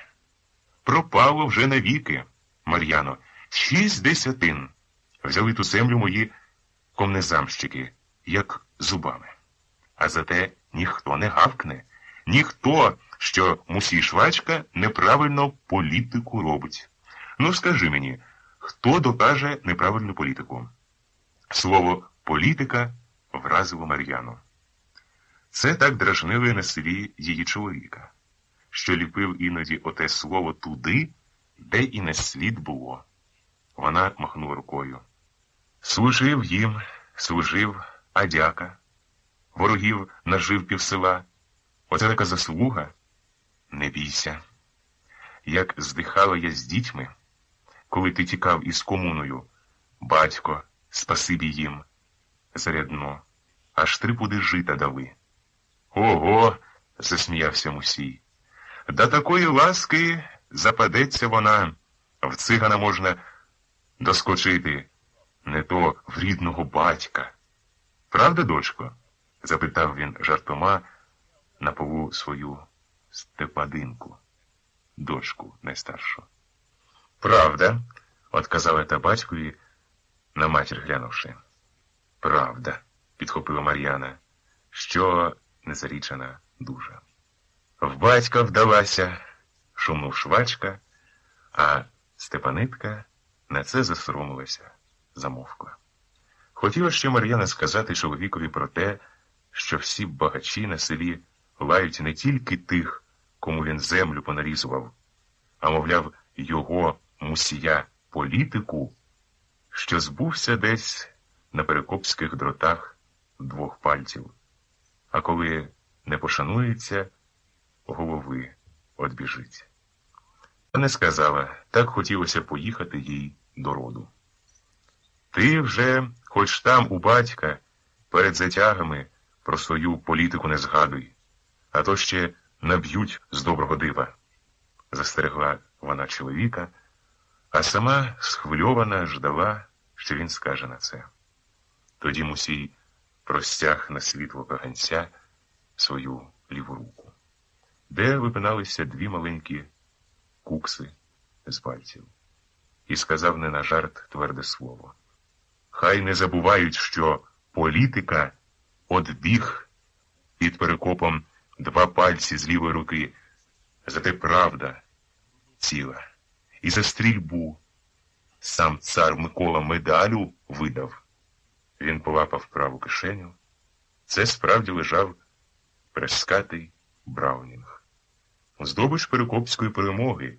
Пропало вже навіки, Мар'яно, 6 десятин. Взяли ту землю мої комнезамщики, як зубами. А зате ніхто не гавкне, ніхто, що Мусій швачка неправильно політику робить. Ну скажи мені, хто докаже неправильну політику?» Слово «політика» вразило Мар'яну. Це так дражнили на селі її чоловіка, що ліпив іноді оте слово туди, де і не слід було. Вона махнула рукою. «Служив їм, служив, а дяка. Ворогів нажив півсела. Оце така заслуга. Не бійся. Як здихала я з дітьми, коли ти тікав із комуною, батько, спасибі їм, зарядно, аж 3 пуди жита дали». «Ого!» – засміявся Мусій. «Да такої ласки западеться вона, в цигана можна доскочити, не то в рідного батька». «Правда, дочко?» – запитав він жартома на полу свою Степадинку, дочку найстаршу. «Правда», – отказала та батькові, на матір глянувши. «Правда», – підхопила Мар'яна, що незарічена дуже. «В батька вдалася», – шумнув швачка, а Степанитка на це засоромилася, замовкла. Хотіла ще Мар'яна сказати чоловікові про те, що всі багачі на селі лають не тільки тих, кому він землю понарізував, а, мовляв, його, Мусія, політику, що збувся десь на перекопських дротах 2 пальців, а коли не пошанується, голови одбіжить. Не сказала, так хотілося поїхати їй до роду. Ти вже, хоч там у батька, перед затягами про свою політику не згадуй, а то ще наб'ють з доброго дива, застерегла вона чоловіка, а сама схвильована ждала, що він скаже на це. Тоді Мусій простяг на світло каганця свою ліву руку, де випиналися дві маленькі кукси з пальців, і сказав не на жарт тверде слово. Хай не забувають, що політика одбіг під перекопом два пальці з лівої руки, зате правда ціла. І за стрільбу сам цар Микола медалю видав. Він полапав праву кишеню. Це справді лежав прескатий Браунінг, здобич перекопської перемоги,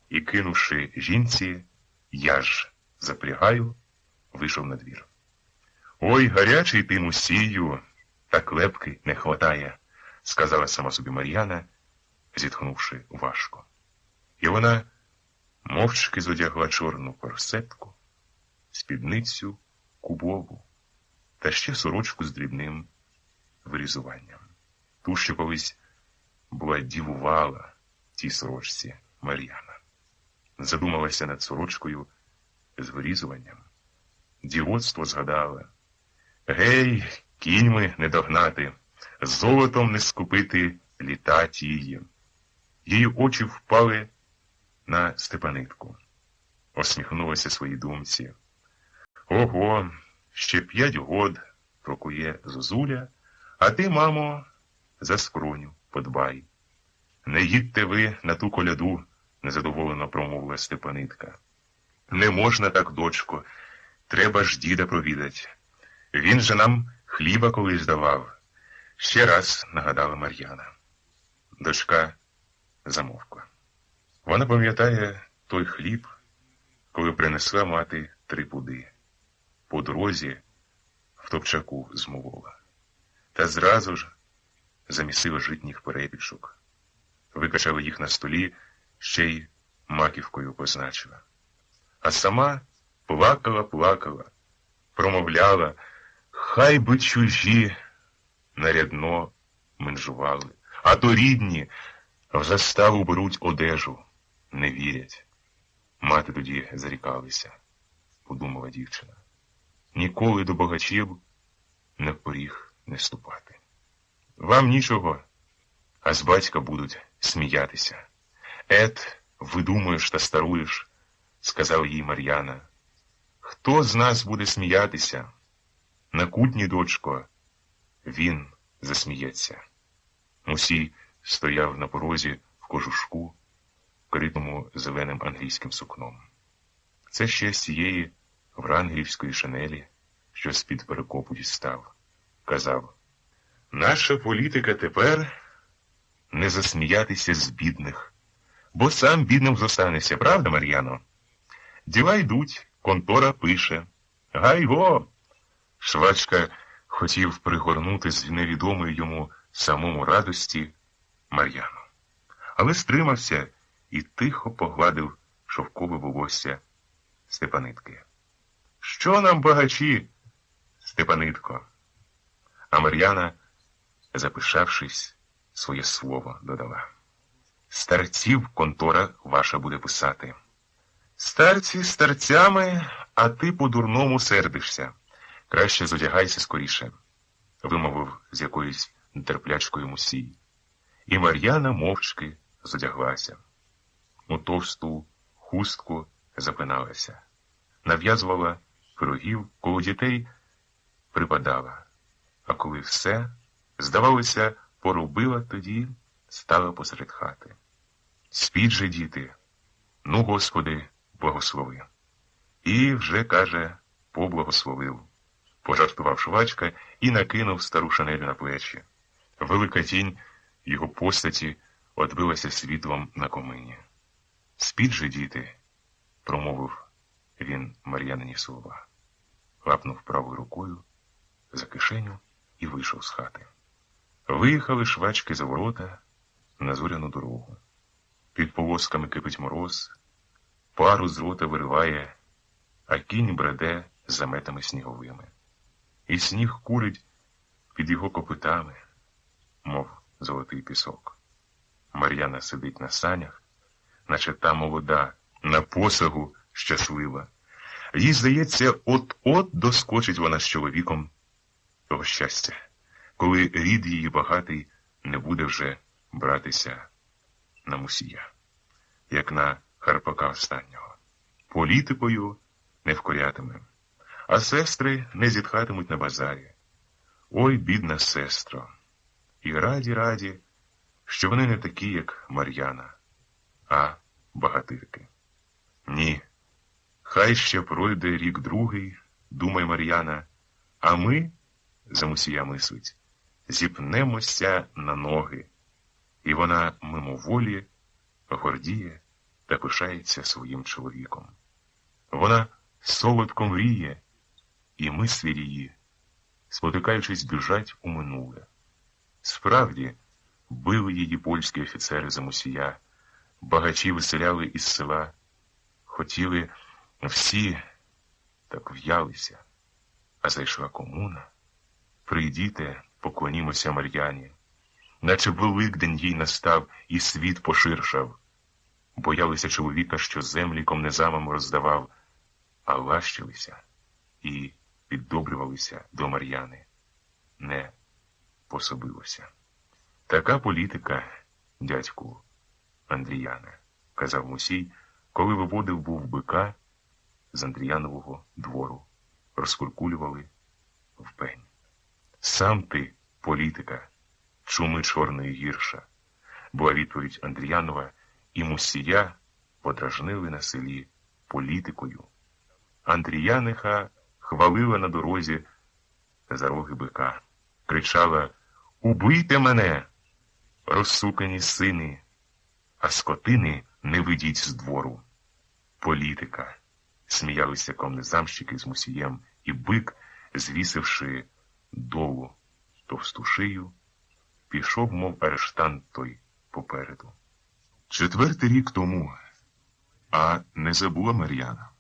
і, кинувши жінці, я ж запрягаю, вийшов на двір. «Ой, гарячий ти, Мусію, та клепки не хватає», – сказала сама собі Мар'яна, зітхнувши важко. І вона мовчки зодягла чорну корсетку, спідницю кубову та ще сорочку з дрібним вирізуванням. Ту, що колись була дівувала тій сорочці Мар'яна. Задумалася над сорочкою з вирізуванням. Дівоцтво згадала. Гей, кіньми не догнати, золотом не скупити літа тії. Її очі впали на Степанитку. Осміхнулася своїй думці. Ого, ще 5 год прокує зозуля, а ти, мамо, за скроню подбай. Не їдьте ви на ту коляду, незадоволено промовила Степанитка. Не можна так, дочко, треба ж діда провідать. Він же нам хліба колись давав. Ще раз нагадала Мар'яна. Дочка замовкла. Вона пам'ятає той хліб, коли принесла мати 3 пуди. По дорозі в топчаку змолола. Та зразу ж замісила житніх перепічок. Викачала їх на столі, ще й маківкою позначила. А сама плакала, промовляла, хай би чужі нарядно менжували, а то рідні в заставу беруть одежу, не вірять. Мати тоді зарікалися, подумала дівчина. Ніколи до богачів на поріг не ступати. Вам нічого, а з батька будуть сміятися. Ет, видумуєш та старуєш, сказала їй Мар'яна. Хто з нас буде сміятися? На кутні, дочко, він засміється. Мусій стояв на порозі в кожушку, вкритому зеленим англійським сукном. Це ще з цієї врангелівської шинелі, що з-під перекопу дістав. Казав, наша політика тепер не засміятися з бідних, бо сам бідним зостанешся, правда, Мар'яно? Діла йдуть, контора пише. Гай-го! Швачка хотів пригорнути з невідомої йому самому радості Мар'яну. Але стримався і тихо погладив шовкове волосся Степанитки. Що нам багачі, Степанитко? А Мар'яна, запишавшись, своє слово додала. Старців контора ваша буде писати. Старці старцями, а ти по-дурному сердишся. Краще зодягайся скоріше, вимовив з якоюсь нетерплячкою Мусій. І Мар'яна мовчки зодяглася. У товсту хустку запиналася. Нав'язувала пирогів, коло дітей припадала. А коли все, здавалося, поробила, тоді стала посеред хати. Спіть же, діти, ну, Господи, благослови. І вже, каже, поблагословив. Пожартував швачка і накинув стару шинелю на плечі. Велика тінь його постаті одбилася світлом на комині. Спіть же, діти, промовив він Мар'янині слова. Лапнув правою рукою за кишеню і вийшов з хати. Виїхали швачки за ворота на зоряну дорогу. Під повозками кипить мороз, пару з рота вириває, а кінь бреде заметами сніговими. І сніг курить під його копитами, мов золотий пісок. Мар'яна сидить на санях, наче та молода, на посагу щаслива. Їй здається, от-от доскочить вона з чоловіком того щастя, коли рід її багатий не буде вже братися на Мусія, як на Харпака останнього. Політикою не вкорятиме, а сестри не зітхатимуть на базарі. Ой, бідна сестро! І раді, що вони не такі, як Мар'яна, а багатирки. Ні, хай ще пройде рік-другий, думає Мар'яна, а ми, за Мусія мислить, зіпнемося на ноги. І вона мимоволі гордіє та пишається своїм чоловіком. Вона солодко мріє, і мислі її, спотикаючись, біжать у минуле. Справді, били її польські офіцери за Мусія, багачі виселяли із села, хотіли всі, так в'ялися. А зайшла комуна. Прийдіте, поклонімося Мар'яні. Наче Великдень їй настав і світ поширшав. Боялися чоловіка, що землі комнезамам роздавав, а лащилися і піддобрювалися до Мар'яни. Не пособилося. Така політика, дядьку Андріяне, казав Мусій, коли виводив був бика з Андріянового двору. Розкуркулювали в пень. Сам ти, політика, чуми чорної гірша, була відповідь Андріянова, і Мусія подражнили на селі політикою. Андріяниха хвалила на дорозі за роги бика. Кричала: «Убийте мене, розсукані сини, а скотини не вийдіть з двору». Політика. Сміялися комнезамщики з Мусієм, і бик, звісивши долу товсту шию, пішов, мов арештант той попереду. 4 рік тому, а не забула Мар'яна.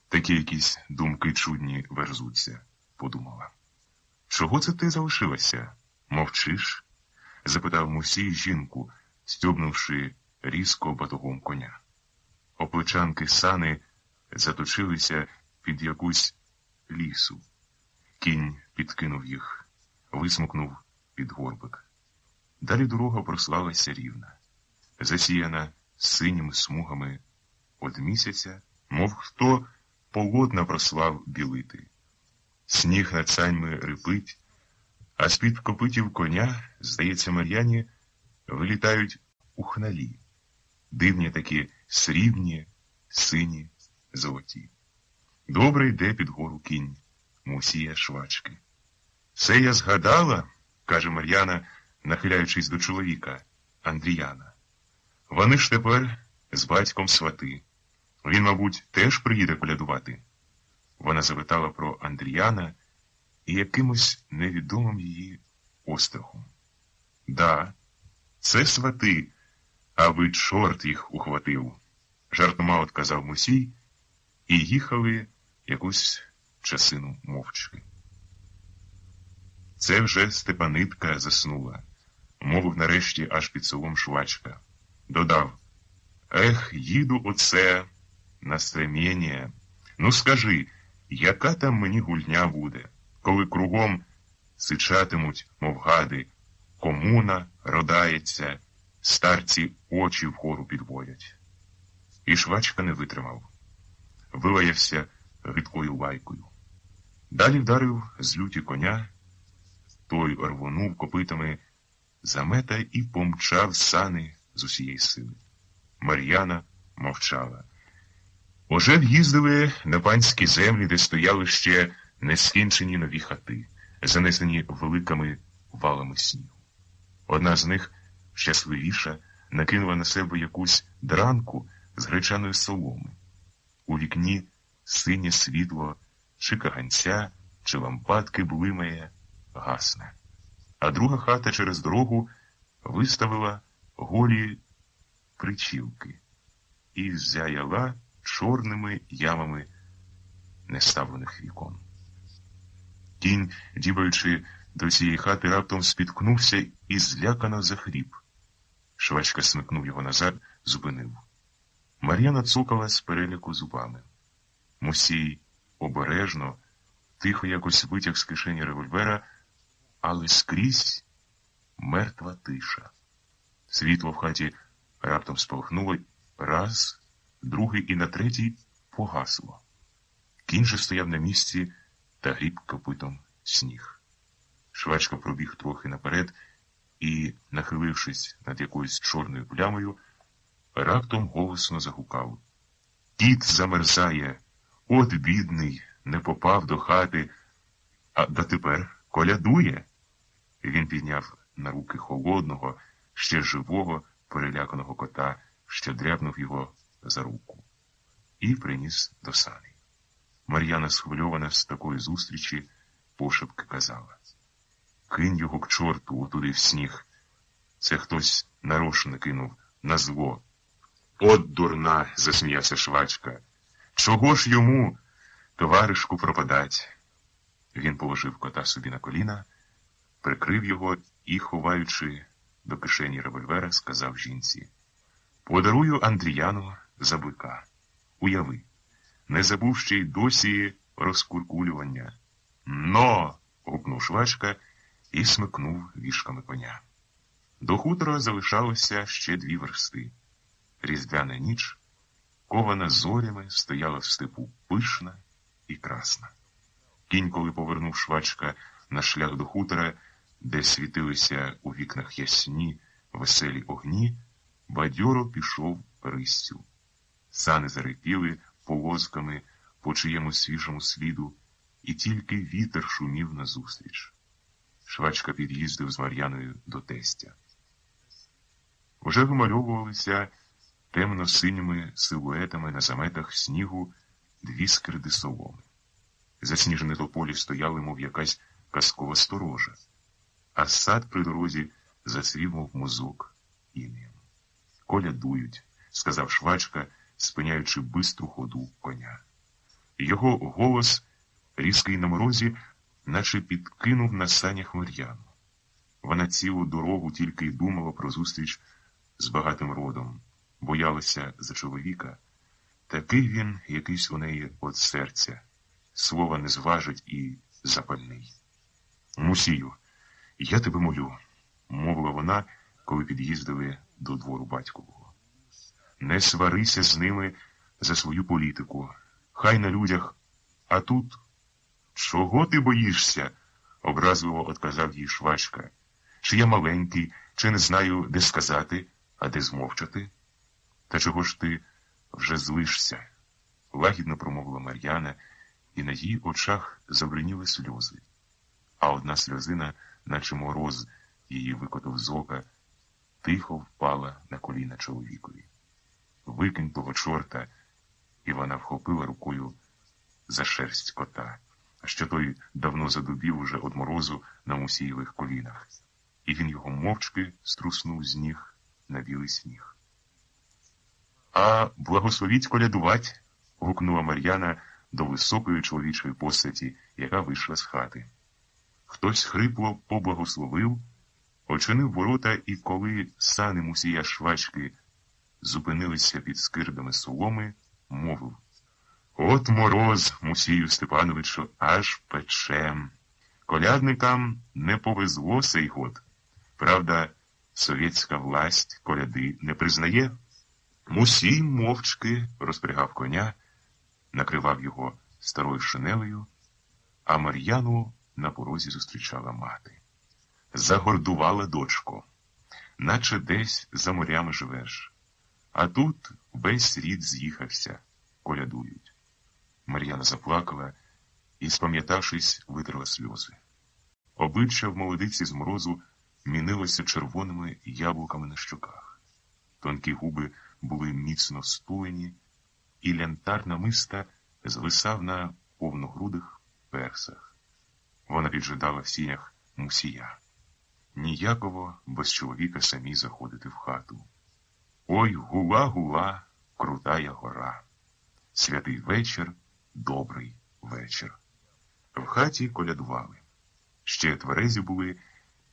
Такі якісь думки чудні верзуться, подумала. Чого це ти залишилася? Мовчиш? Запитав Мусій жінку, стьобнувши різко батогом коня. Оплечанки сани заточилися під якусь лісу. Кінь підкинув їх, висмукнув під горбик. Далі дорога прослалася рівна, засіяна синіми смугами од місяця, мов хто полотна прослав білити. Сніг над саньми рипить, а з-під копитів коня, здається, Мар'яні, вилітають ухналі. Дивні такі срібні, сині, золоті. Добре йде під гору кінь Мусія швачки. «Це я згадала», – каже Мар'яна, нахиляючись до чоловіка, Андріяна. «Вони ж тепер з батьком свати. Він, мабуть, теж приїде колядувати». Вона запитала про Андріяна і якимось невідомим її острахом. «Да, це свати, а ви чорт їх ухватив», – жартома отказав Мусій, і їхали якусь часину мовчки. Це вже Степанитка заснула, мовив нарешті аж під селом швачка. Додав: «Ех, їду оце на стрем'єння. Ну скажи, яка там мені гульня буде, коли кругом сичатимуть, мов гади, комуна родається, старці очі вгору підводять». І швачка не витримав. Вилаявся гидкою лайкою. Далі вдарив з люті коня, той рвонув копитами замета і помчав сани з усієї сили. Мар'яна мовчала. Уже в'їздили на панські землі, де стояли ще нескінчені нові хати, занесені великими валами снігу. Одна з них, щасливіша, накинула на себе якусь дранку з гречаної соломи. У вікні синє світло, чи каганця, чи лампадки блимає, гасне. А друга хата через дорогу виставила голі причілки і зяяла чорними ямами неставлених вікон. Кінь, дібаючи до цієї хати, раптом спіткнувся і злякано захріп. Швачка смикнув його назад, зупинив. Мар'яна цокала з переляку зубами. Мусій обережно, тихо якось витяг з кишені револьвера, але скрізь мертва тиша. Світло в хаті раптом спалахнуло раз, другий і на третій погасло. Кінь же стояв на місці та гріб копитом сніг. Швачка пробіг трохи наперед і, нахилившись над якоюсь чорною плямою, раптом голосно загукав. Кіт замерзає, от бідний, не попав до хати, а дотепер колядує. Він підняв на руки холодного, ще живого, переляканого кота, що дряпнув його за руку, і приніс до саней. Мар'яна, схвильована з такої зустрічі, пошепки казала. Кинь його к чорту отуди в сніг. Це хтось нарочно кинув на зло. От дурна, засміявся Швачка. Чого ж йому, товаришку, пропадать? Він положив кота собі на коліна, прикрив його і, ховаючи до кишені револьвера, сказав жінці. Подарую Андріяну за бика. Уяви, не забув ще й досі розкуркулювання. Но! Гукнув Швачка і смикнув вішками коня. До хутора залишалося ще 2 версти. Різдвяна ніч, кована зорями, стояла в степу пишна і красна. Кінь, коли повернув Швачка на шлях до хутора, де світилися у вікнах ясні, веселі огні, бадьоро пішов риссю. Сани зарипіли повозками по чиєму свіжому сліду, і тільки вітер шумів назустріч. Швачка під'їздив з Мар'яною до тестя. Уже вимальовувалися темно-синіми силуетами на заметах снігу 2 скирди соломи. Засніжені тополі стояли, мов якась казкова сторожа, а сад при дорозі зацвів, мов мозок, інеєм. Колядують, сказав Швачка, спиняючи бистру ходу коня. Його голос, різкий на морозі, наче підкинув на санях Мар'яну. Вона цілу дорогу тільки й думала про зустріч з багатим родом, боялася за чоловіка. Такий він, якийсь у неї от серця, слова не зважить і запальний. Мусію, я тебе молю, мовила вона, коли під'їздили до двору батькового. Не сварися з ними за свою політику. Хай на людях, а тут... Чого ти боїшся? Образливо отказав їй Швачка. Чи я маленький, чи не знаю, де сказати, а де змовчати? Та чого ж ти вже злишся? Лагідно промовила Мар'яна, і на її очах забриніли сльози. А одна сльозина, наче мороз, її викотив з ока, тихо впала на коліна чоловікові. Викинь того чорта, і вона вхопила рукою за шерсть кота, що той давно задубів уже од морозу на Мусієвих колінах, і він його мовчки струснув з ніг на білий сніг. «А благословіть колядувать!» – гукнула Мар'яна до високої чоловічої постаті, яка вийшла з хати. Хтось хрипло поблагословив, очинив ворота, і коли сани Мусія Швачки зупинилися під скирдами соломи, мовив: «От мороз, Мусію Степановичу, аж печем. Колядникам не повезло сей год. Правда, совєтська власть коляди не признає». Мусій мовчки розпрягав коня, накривав його старою шинелею, а Мар'яну на порозі зустрічала мати. Загордувала дочко, наче десь за морями живеш. А тут весь рід з'їхався, колядують. Мар'яна заплакала і, спам'ятавшись, витерла сльози. Обличчя в молодиці з морозу мінилося червоними яблуками на щоках. Тонкі губи були міцно стулені, і лянтар намиста звисав на повногрудих персах. Вона піджидала в сінях Мусія. Ніяково без чоловіка самі заходити в хату. Ой, гула-гула, крутая гора. Святий вечір, добрий вечір. В хаті колядували. Ще тверезі були,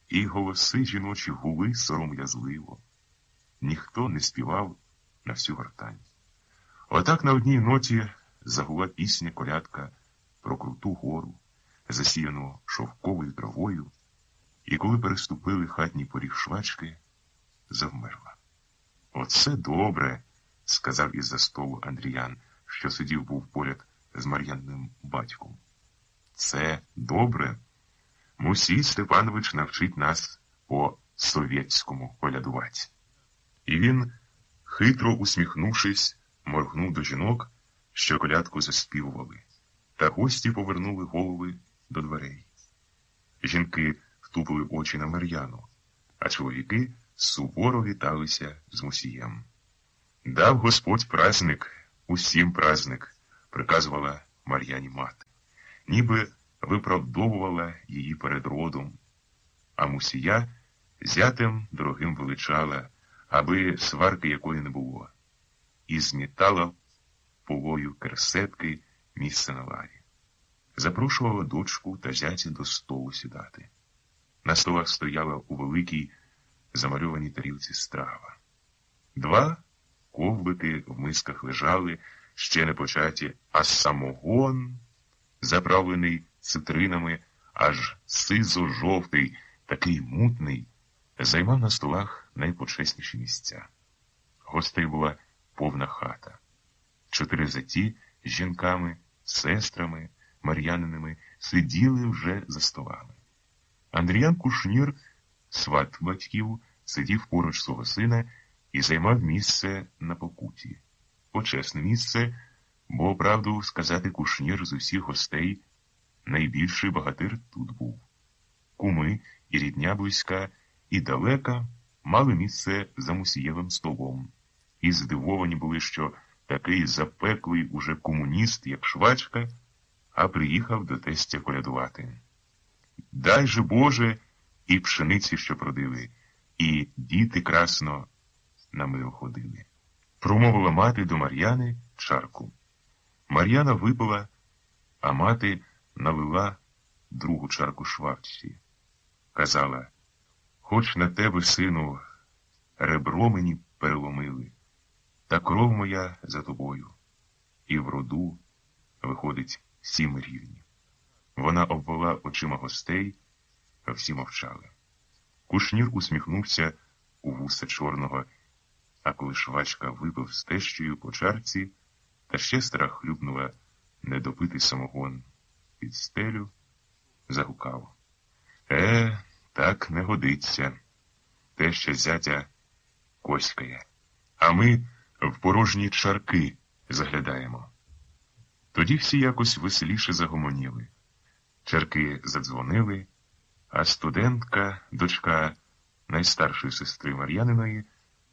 і голоси жіночі гули сором'язливо. Ніхто не співав на всю гортань. Отак на одній ноті загула пісня колядка про круту гору, засіяну шовковою травою, і коли переступили хатній поріг швачки, завмерла. «Оце добре», – сказав із-за столу Андріян, що сидів був поряд з Мар'янним батьком. «Це добре. Мусій Степанович навчить нас по-совєтському колядувати». І він, хитро усміхнувшись, моргнув до жінок, що колядку заспівували, та гості повернули голови до дверей. Жінки втупили очі на Мар'яну, а чоловіки суворо віталися з Мусієм. «Дав Господь праздник, усім праздник», – приказувала Мар'яні мати, ніби виправдовувала її перед родом, а Мусія зятем дорогим величала, аби сварки якої не було, і змітала полою керсетки місце на лаві. Запрошувала дочку та зятя до столу сідати. На столах стояла у великій замальованій тарілці страва. 2 ковбики в мисках лежали, ще не початі, а самогон, заправлений цитринами, аж сизо-жовтий, такий мутний, займав на столах найпочесніші місця. Гостей була повна хата. 4 заті з жінками, сестрами, мар'яниними сиділи вже за столами. Андріян Кушнір, сват батьків, сидів поруч свого сина і займав місце на покуті. Почесне місце, бо, правду сказати, Кушнір з усіх гостей найбільший богатир тут був. Куми і рідня близька, і далека мали місце за Мусієвим столом. І здивовані були, що такий запеклий уже комуніст, як Швачка, а приїхав до тестя колядувати. «Дай же, Боже, і пшениці, що продили, і діти красно на мир ходили», – промовила мати до Мар'яни чарку. Мар'яна випила, а мати налила другу чарку Швачці. Казала: «Хоч на тебе, сину, ребро мені переломили, та кров моя за тобою, і в роду виходить 7 рівні». Вона обвела очима гостей, а всі мовчали. Кушнір усміхнувся у вуса чорного, а коли Швачка випив з тещею по чарці, та ще стара хлюпнула недопитий самогон під стелю, загукав: Так не годиться. Теща зятя коськає, а ми в порожні чарки заглядаємо». Тоді всі якось веселіше загомоніли. Чарки задзвонили, а студентка, дочка найстаршої сестри Мар'яниної,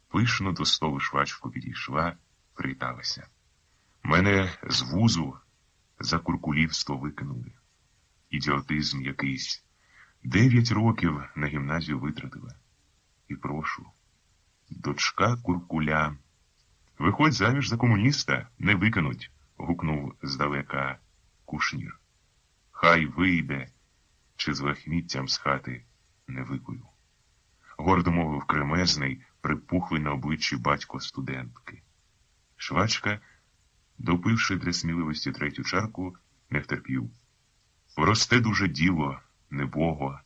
пишно до столу Швачку підійшла, привіталася. «Мене з вузу за куркулівство викинули. Ідіотизм якийсь. 9 років на гімназію витратила. І прошу, дочка куркуля. Виходь заміж за комуніста, не викинуть», – гукнув здалека Кушнір. «Хай вийде, чи з лахміттям з хати не викую», – гордо мовив кремезний, припухлий на обличчі батько студентки. Швачка, допивши для сміливості 3-ю чарку, не втерпів. «Просте дуже діло, небого.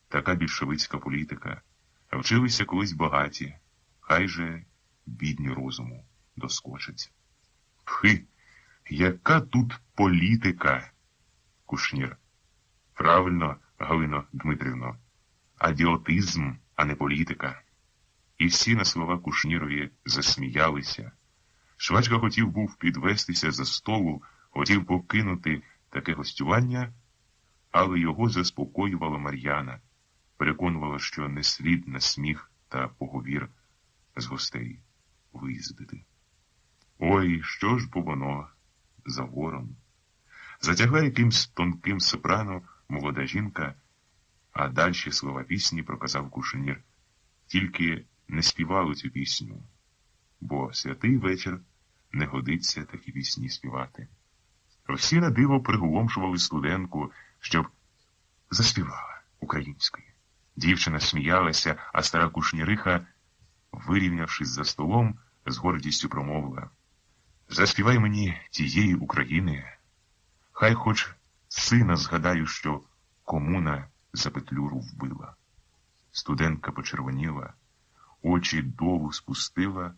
Така більшовицька політика. Вчилися колись багаті, хай же бідні розуму доскочаться». «Пхи, яка тут політика?» Кушнір. «Правильно, Галино Дмитрівно, адіотизм, а не політика». І всі на слова Кушнірові засміялися. Швачка хотів був підвестися за столу, хотів покинути таке гостювання, але його заспокоювала Мар'яна, переконувала, що не слід на сміх та поговір з гостей виїздити. Ой, що ж бо воно за ворон. Затягла якимсь тонким сопрано молода жінка, а дальші слова пісні проказав Кушнір. Тільки не співали цю пісню, бо святий вечір не годиться такі пісні співати. Всі на диво приголомшували студентку, щоб заспівала українською. Дівчина сміялася, а стара кушніриха, вирівнявшись за столом, з гордістю промовила: «Заспівай мені тієї України, хай хоч сина згадаю, що комуна за Петлюру вбила». Студентка почервоніла, очі долу спустила,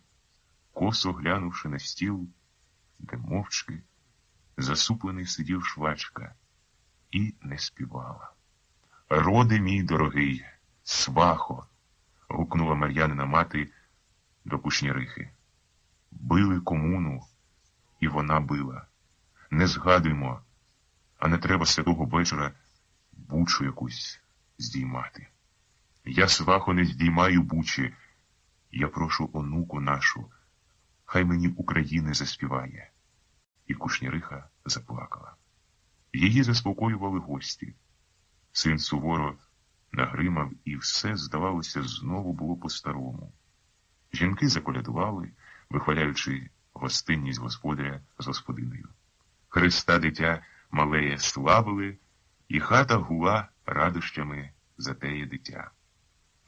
косо глянувши на стіл, де мовчки засуплений сидів швачка, і не співала. «Роде мій дорогий, свахо!» – гукнула Мар'янина мати до кушнірихи. «Били комуну, і вона била. Не згадуймо, а не треба святого вечора бучу якусь здіймати. Я, свахо, не здіймаю бучі, я прошу онуку нашу, хай мені України заспіває». І кушніриха заплакала. Її заспокоювали гості. Син суворо нагримав, і все, здавалося, знову було по-старому. Жінки заколядували, вихваляючи гостинність господаря з господинею. Христа дитя малеє славили, і хата гула радощами за теє дитя.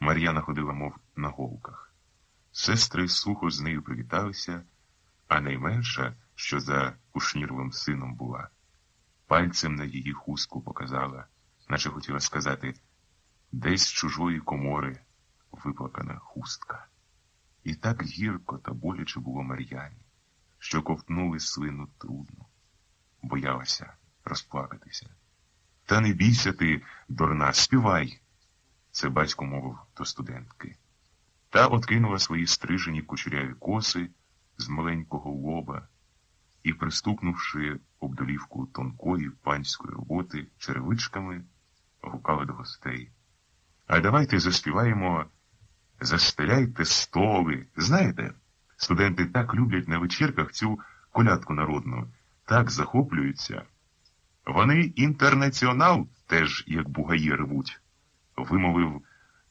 Мар'яна ходила, мов на голках. Сестри сухо з нею привіталися, а найменша, що за кушніровим сином була, пальцем на її хустку показала, наче хотіла сказати: «Десь з чужої комори виплакана хустка». І так гірко та боляче було Мар'яні, що ковтнули слину трудно. Боялася розплакатися. «Та не бійся ти, дурна, співай!» – це батько мовив до студентки. Та откинула свої стрижені кучеряві коси з маленького лоба і, пристукнувши об долівку тонкої панської роботи черевичками, гукала до гостей: «А давайте заспіваємо «Застеляйте столи». Знаєте, студенти так люблять на вечірках цю колядку народну, так захоплюються. Вони інтернаціонал теж, як бугаї, ревуть», – вимовив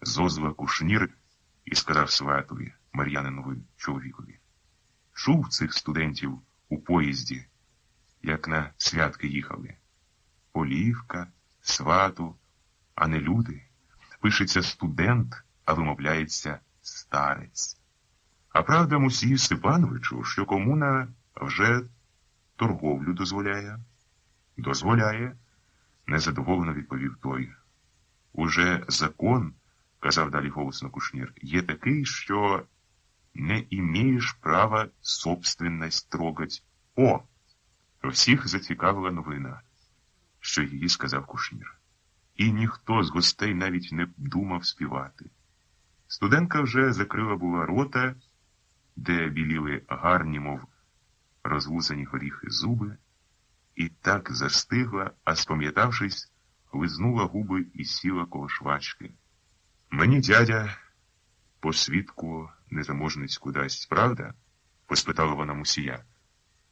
зозла кушнір і сказав сватові, Мар'янинові чоловікові. Чув цих студентів у поїзді, як на святки їхали. Полівка, свату, а не люди. Пишеться студент, а вимовляється старець. А правда, Мусію Степановичу, що комуна вже торговлю дозволяє? Дозволяє, незадоволено відповів той. Уже закон, казав далі голосно кушнір, є такий, що не імеєш права собственность трогать. О! Всіх зацікавила новина, що її сказав кушнір. І ніхто з гостей навіть не думав співати. Студентка вже закрила була рота, де біліли гарні, мов розлузані горіхи зуби, і так застигла, а спам'ятавшись, лизнула губи і сіла коло швачки. «Мені дядя посвідку незаможницьку дасть, правда?» – поспитала вона Мусія.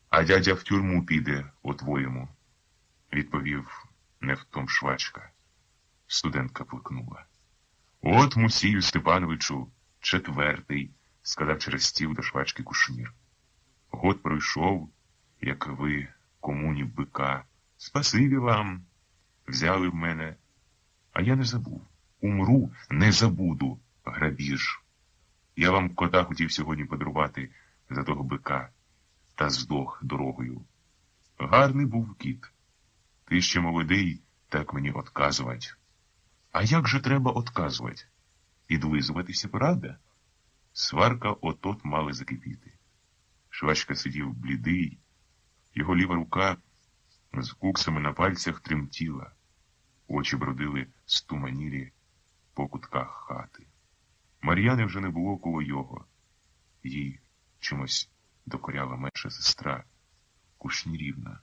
«А дядя в тюрму піде, о-твоєму», – відповів не в том швачка. Студентка плакнула. «От, Мусію Степановичу, четвертий», – сказав через стіл до швачки кушнір. «Год пройшов, як ви комуні бика. Спасибі вам. Взяли в мене. А я не забув. Умру, не забуду, грабіж. Я вам кота хотів сьогодні подарувати за того бика, та здох дорогою. Гарний був кіт. Ти ще молодий, так мені отказувати». «А як же треба отказувати? Підлизуватися, правда?» Сварка от-от мала закипіти. Швачка сидів блідий, його ліва рука з куксами на пальцях тремтіла, очі бродили стуманілі по кутках хати. Мар'яни вже не було коло його. Їй чимось докоряла менша сестра, Кушнірівна.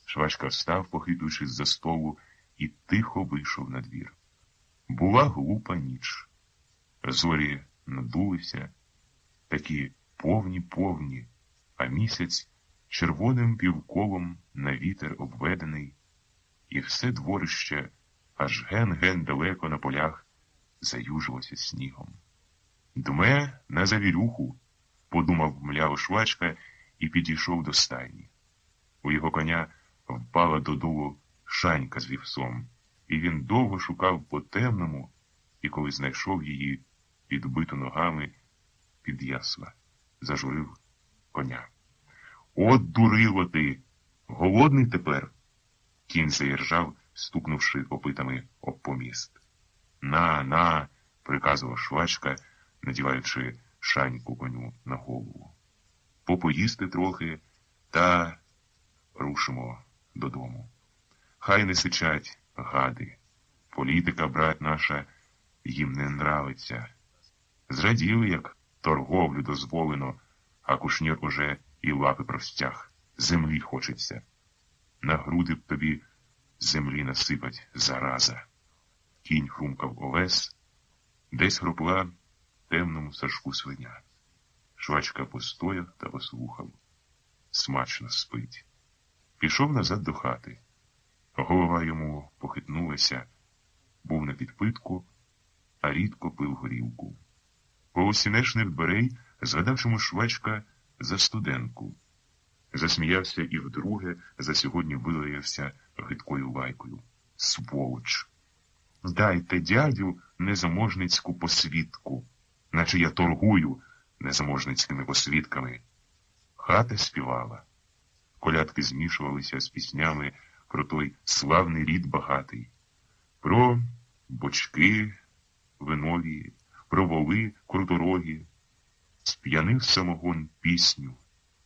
Швачка встав, похитуючись за столу, і тихо вийшов на двір. Була глупа ніч. Зорі надулися, такі повні, а місяць червоним півколом на вітер обведений, і все дворище аж ген-ген далеко на полях заюжилося снігом. «Дме на завірюху», подумав мляво швачка і підійшов до стайні. У його коня впала додолу шанька з вівсом, і він довго шукав по темному, і коли знайшов її, підбиту ногами, під ясла, зажурив коня. «От дурило ти! Голодний тепер?» Кінь заіржав, стукнувши копитами об поміст. «На!» – приказував швачка, надіваючи шаньку коню на голову. «Попоїсти трохи, та рушимо додому. Хай не сичать, гади. Політика, брат наша, їм не нравиться. Зраділи, як торговлю дозволено, а Кушнір уже і лапи простяг. Землі хочеться. На груди б тобі землі насипать, зараза». Кінь хрумкав овес, десь хропла в темному сажку свиня. Швачка постояв та послухав. Смачно спить. Пішов назад до хати. Голова йому похитнулася, був на підпитку, а рідко пив горілку. Коло сінешних дверей згадав чому швачка за студентку. Засміявся і вдруге за сьогодні вилаявся гидкою лайкою. Сволоч! Дайте, дядю, незаможницьку посвідку, наче я торгую незаможницькими посвідками. Хата співала. Колядки змішувалися з піснями про той славний рід багатий, про бочки винові, про воли круторогі. Сп'янив самогон пісню,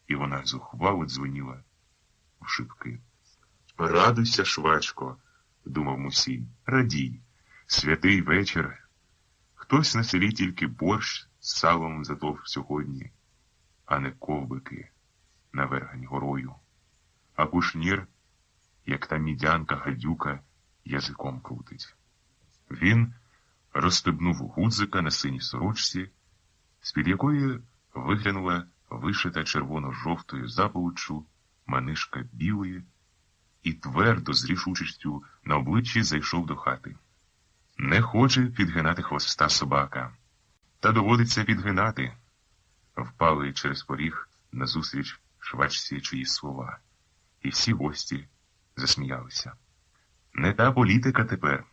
і вона зухвало дзвеніла в шибки. «Радуйся, швачко», – думав Мусій, – «радій, святий вечір. Хтось на селі тільки борщ з салом затов сьогодні, а не ковбики на Вергань горою. А Кушнір, як та мідянка гадюка, язиком крутить». Він розстебнув гудзика на синій сорочці, з-під якої виглянула вишита червоно-жовтою заполуччю манишка білої, і твердо з рішучістю на обличчі зайшов до хати. Не хоче підгинати хвоста собака. Та доводиться підгинати. Впали через поріг назустріч швачці чиїсь слова. І всі гості засміялися. Не та політика тепер.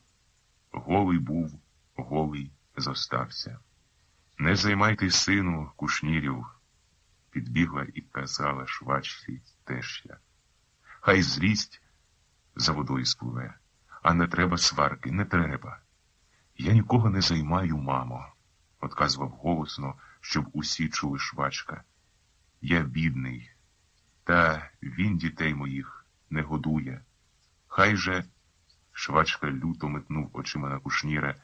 Голий був, голий зостався. Не займайте, сину, Кушнірів, підбігла і казала швачці теща. Хай злість за водою спливе, а не треба сварки, не треба. Я нікого не займаю, мамо, отказував голосно, щоб усі чули швачка. Я бідний, та він дітей моїх не годує. Хай же, швачка люто метнув очима на Кушніра.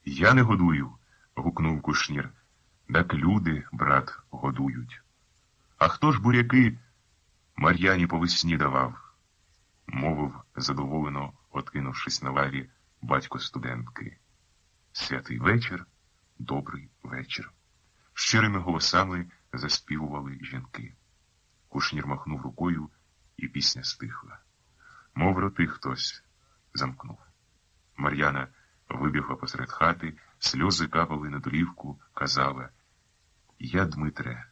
Я не годую, гукнув Кушнір. Так люди, брат, годують. А хто ж буряки Мар'яні по весні давав? Мовив задоволено, откинувшись на лаві, батько студентки. Святий вечір, добрий вечір. Щирими голосами заспівували жінки. Кушнір махнув рукою, і пісня стихла. Мов роти хтось замкнув. Мар'яна вибігла посеред хати, сльози капали на долівку, казала: «Я, Дмитре,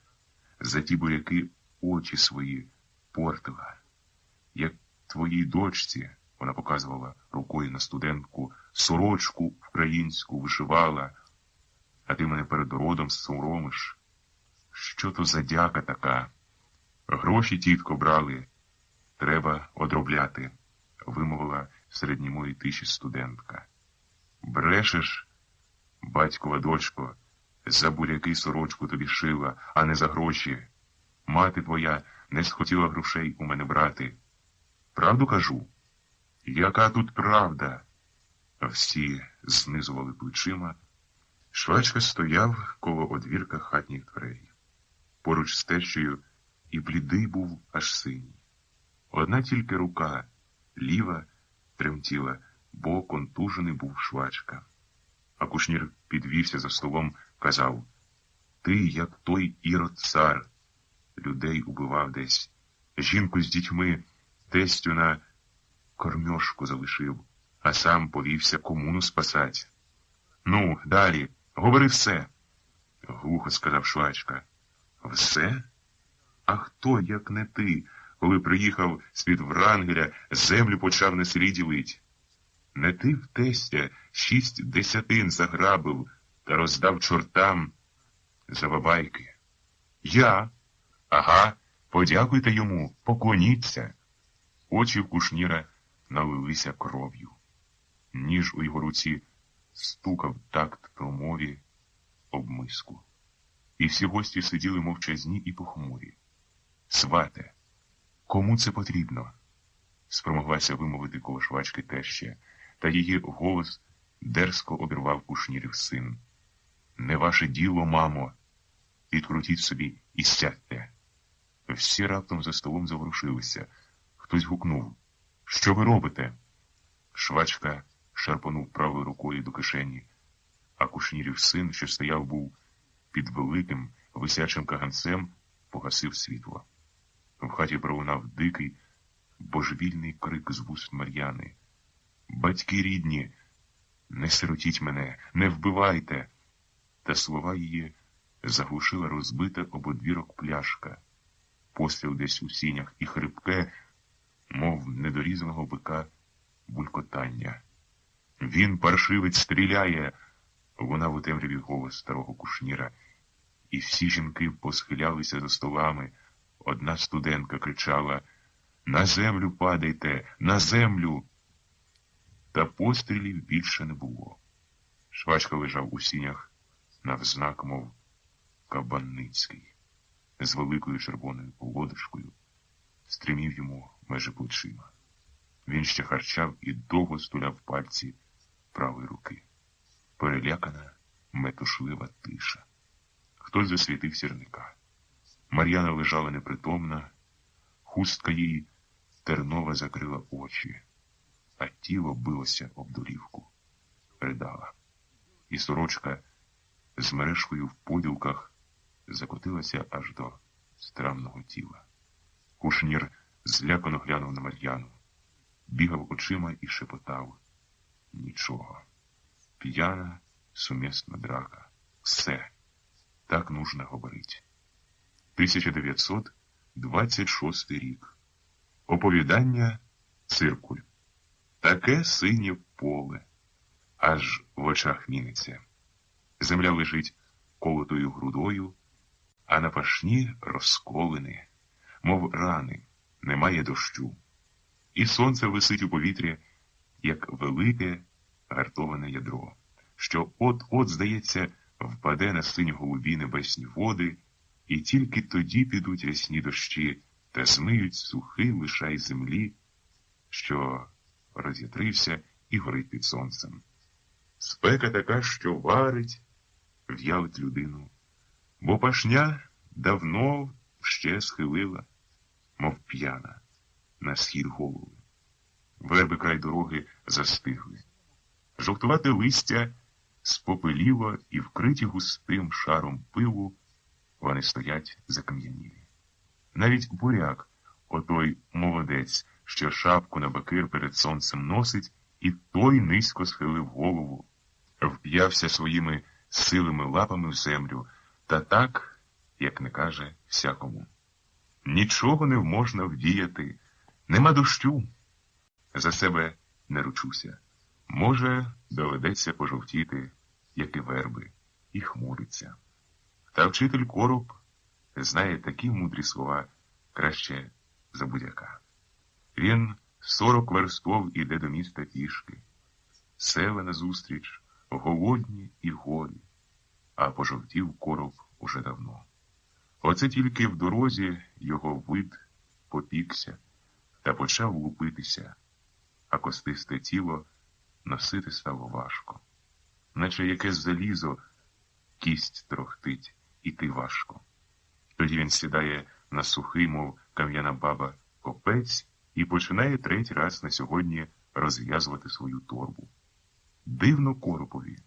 за ті буряки очі свої портила. Як твоїй дочці, вона показувала рукою на студентку, сорочку українську вишивала, а ти мене перед родом соромиш. Що то за дяка така? Гроші, тітко, брали, треба одробляти», вимовила серед німої тиші студентка. «Брешеш, батькова дочко, за буряки сорочку тобі шила, а не за гроші. Мати твоя не схотіла грошей у мене брати. Правду кажу?» «Яка тут правда?» Всі знизували плечима. Швачка стояв коло одвірка хатніх дверей. Поруч з тещею і блідий був аж синій. Одна тільки рука, ліва, тремтіла, бо контужений був швачка. А Кушнір підвівся за столом, казав: «Ти, як той ірод-цар, людей убивав десь, жінку з дітьми, тестю на кормьошку залишив, а сам повівся комуну спасать. Ну, далі, говори все», — глухо сказав швачка. Все? А хто, як не ти, коли приїхав з-під Врангеля, землю почав на селі ділить? Не ти в тестя 6 десятин заграбив та роздав чортам за бабайки? Я? Ага, подякуйте йому, поклоніться. Очі в Кушніра налилися кров'ю. Ніж у його руці стукав такт промові об миску. І всі гості сиділи мовчазні і похмурі. Свате, кому це потрібно? Спромоглася вимовити коло швачки теща, та її голос дерзко обірвав Кушнірів син. Не ваше діло, мамо. Відкрутіть собі і сядьте. Всі раптом за столом заворушилися. Хтось гукнув. Що ви робите? Швачка шарпонув правою рукою до кишені, а Кушнірів син, що стояв був під великим висячим каганцем, погасив світло. В хаті пролунав дикий, божевільний крик з вуст Мар'яни. Батьки рідні, не сиротіть мене, не вбивайте. Та слова її заглушила розбита об одвірок пляшка. Постріл десь у сінях і хрипке, мов недорізаного бика, булькотання. Він, паршивець, стріляє, лунав у темряві голос старого Кушніра. І всі жінки посхилялися за столами. Одна студентка кричала: «На землю падайте! На землю!» Та пострілів більше не було. Швачка лежав у сінях навзнак, мов Кабанницький, з великою червоною лодочкою, стримів йому межі плечима. Він ще харчав і довго стуляв пальці правої руки. Перелякана, метушлива тиша. Хтось засвітив сірника. Мар'яна лежала непритомна, хустка їй тернова закрила очі, а тіло билося об долівку. Ридала. І сорочка з мережкою в поділках закотилася аж до страмного тіла. Кушнір злякано глянув на Мар'яну, бігав очима і шепотав: нічого. П'яна, сумісна драка. Все. Так нужно говорить. 1926 рік. Оповідання «Циркуль». Таке синє поле, аж в очах міниться. Земля лежить колотою грудою, а на пашні розколини, мов рани, немає дощу. І сонце висить у повітрі, як велике гартоване ядро, що от-от, здається, впаде на синьо-голубі небесні води, і тільки тоді підуть рясні дощі та змиють сухий лишай землі, що роз'ятрився і горить під сонцем. Спека така, що варить, в'ялить людину, бо пашня давно ще схилила, мов п'яна, на схід голови. Верби край дороги застигли. Жовтувате листя спопеліло і вкриті густим шаром пилу, вони стоять закам'янілі. Навіть буряк, отой молодець, що шапку на бакир перед сонцем носить, і той низько схилив голову, вп'явся своїми силими лапами в землю, та так, як не каже всякому. Нічого не можна вдіяти, нема дощу. За себе не ручуся. Може, доведеться пожовтіти, як і верби, і хмуриться. Та вчитель Короб знає такі мудрі слова краще за будь-яка. Він 40 верстов іде до міста пішки. Села назустріч, голодні і голі, а пожовтів Короб уже давно. Оце тільки в дорозі його вид попікся та почав лупитися, а костисте тіло носити стало важко. Наче якесь залізо, кість трохтить, іти важко. Тоді він сідає на сухий, мов кам'яна баба, копець і починає третій раз на сьогодні розв'язувати свою торбу. Дивно Коропові.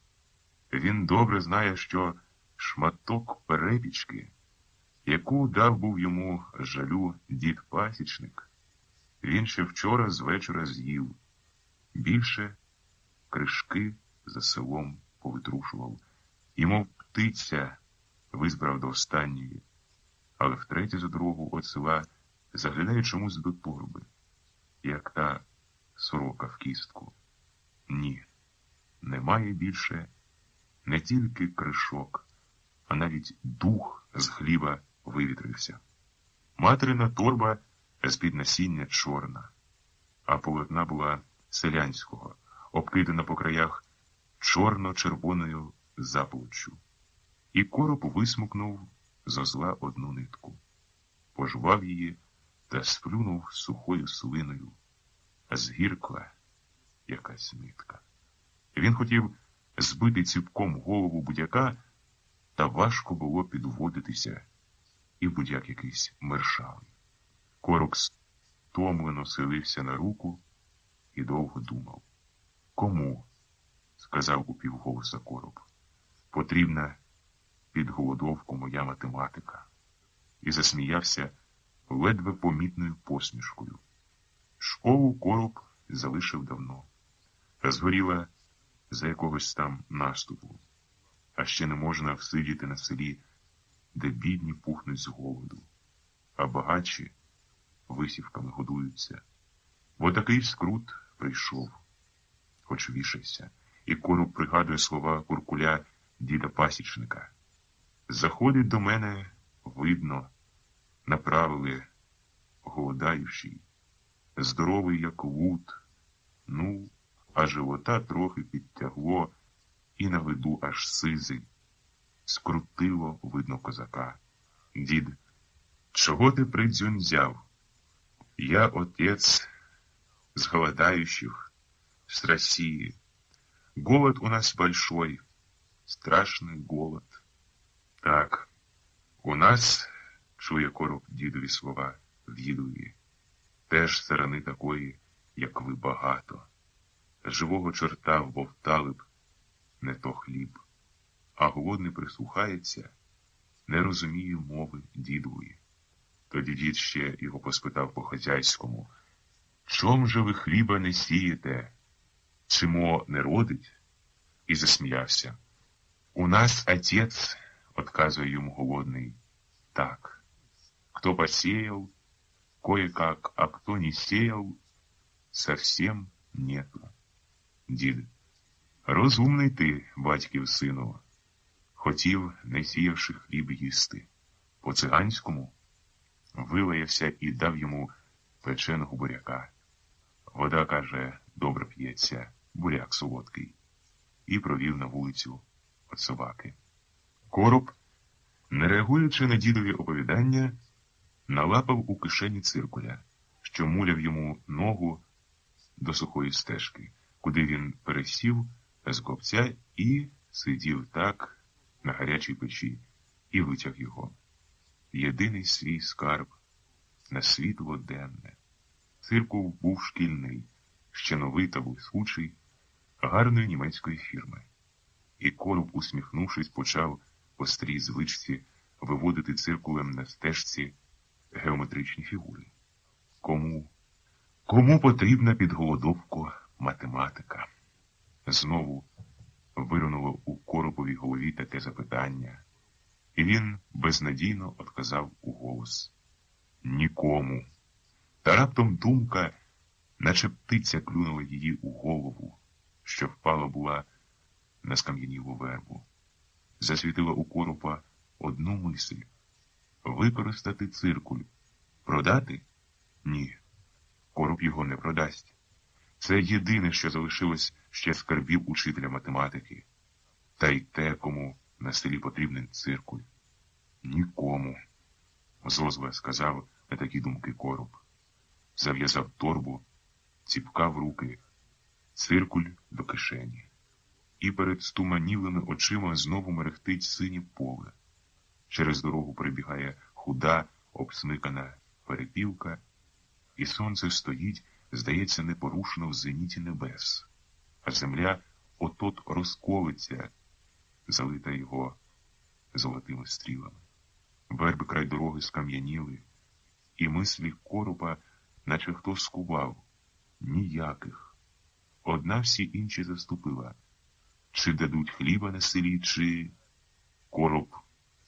Він добре знає, що шматок перепічки, яку дав був йому жалю дід-пасічник, він ще вчора з вечора з'їв. Більше кришки за селом повитрушував і, мов птиця, визбрав до останньої, але втретє за дорогу від села заглядає чомусь до торби, як та сорока в кістку. Ні, немає більше не тільки кришок, а навіть дух з хліба вивітрився. Материна торба з-під насіння чорна, а полотна була селянського, обкидана по краях чорно-червоною заполоччю. І короб висмукнув з озла одну нитку, пожував її та сплюнув сухою слиною, а згіркла якась нитка. Він хотів збити ціпком голову будяка, та важко було підводитися, і будяк якийсь мершавий. Короб стомлено силився на руку і довго думав. «Кому?» – сказав упівголоса короб. «Потрібна під голодовку моя математика». І засміявся ледве помітною посмішкою. Школу короб залишив давно. Згоріла за якогось там наступу. А ще не можна всидіти на селі, де бідні пухнуть з голоду, а багатші висівками годуються. Бо такий скрут прийшов, хоч вішайся, і короб пригадує слова куркуля діда-пасічника. «Заходить до мене, видно, направили голодаючий, здоровий, як лут, ну, а живота трохи підтягло, і на виду аж сизий. Скрутило, видно, козака. Дід, чого ти придзюнзяв? Я отец с голодающих, с России. Голод у нас большой, страшный голод. Так, у нас, чує короб дідові слова в'їдливі, теж сарани такої, як ви, багато. Живого чорта вбовтали б, не то хліб, а голодний прислухається, не розуміє мови дідової. Тоді дід ще його поспитав по-хазяйському: «Чом же ви хліба не сієте? Чимо не родить?» І засміявся. «У нас отець, — отказує йому голодний, — так, кто посеял, кое-как, а кто не сеял, совсем нету». Дід: «Розумний ти, батьків сину, хотів, не сіявши хліб їсти. По-циганському?» Вилаявся і дав йому печеного буряка. Вода, каже, добре п'ється, буряк солодкий. І провів на вулицю від собаки. Короб, не реагуючи на дідові оповідання, налапав у кишені циркуля, що муляв йому ногу до сухої стежки, куди він пересів з копця і сидів так на гарячій печі, і витяг його. Єдиний свій скарб на світло денне. Циркул був шкільний, ще новий та блискучий, гарної німецької фірми. І короб, усміхнувшись, почав по старій звичці виводити циркулем на стежці геометричні фігури. Кому потрібна під голодовку математика? Знову виринуло у коробовій голові таке запитання, і він безнадійно одказав у голос: «Нікому». Та раптом думка, наче птиця, клюнула її у голову, що впала була на скам'янілу вербу. Засвітила у коропа одну мисль: використати циркуль. Продати? Ні. Короб його не продасть. Це єдине, що залишилось ще скарбів учителя математики. Та й те, кому на селі потрібен циркуль. Нікому, зозле сказав на такі думки короб. Зав'язав торбу, ціпкав руки, циркуль до кишені. І перед стуманілими очима знову мерехтить синє поле. Через дорогу прибігає худа, обсмикана перепілка, і сонце стоїть, здається, непорушно в зеніті небес, а земля от-от розколиться, залита його золотими стрілами. Верби край дороги скам'яніли, і мислі коропа, наче хто скував. Ніяких. Одна всі інші заступила. Чи дадуть хліба на селі, чи... Короб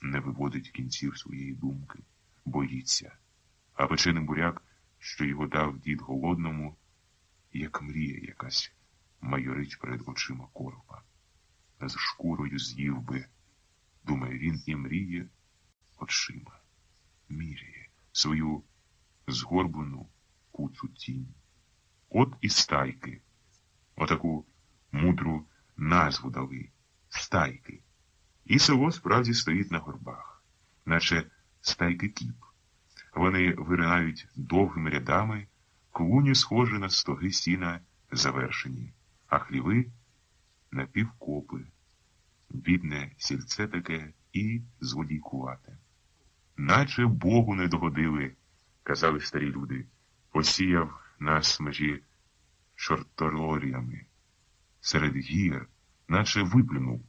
не виводить кінців своєї думки. боїться. А печений буряк, що його дав дід голодному, як мрія якась майорить перед очима коропа. З шкурою з'їв би, думає він, і мріє очима. Міряє свою згорблену куцу тінь. От і стайки. Отаку мудру назву дали. Стайки. І село справді стоїть на горбах, наче стайки кіп. Вони виринають довгими рядами, клуні схожі на стоги сіна завершені, а хліви на півкопи. Бідне сільце таке і злодійкувате. Наче Богу не догодили, казали старі люди, посіяв нас межі чортороріями. Серед гір, наче виплюнув.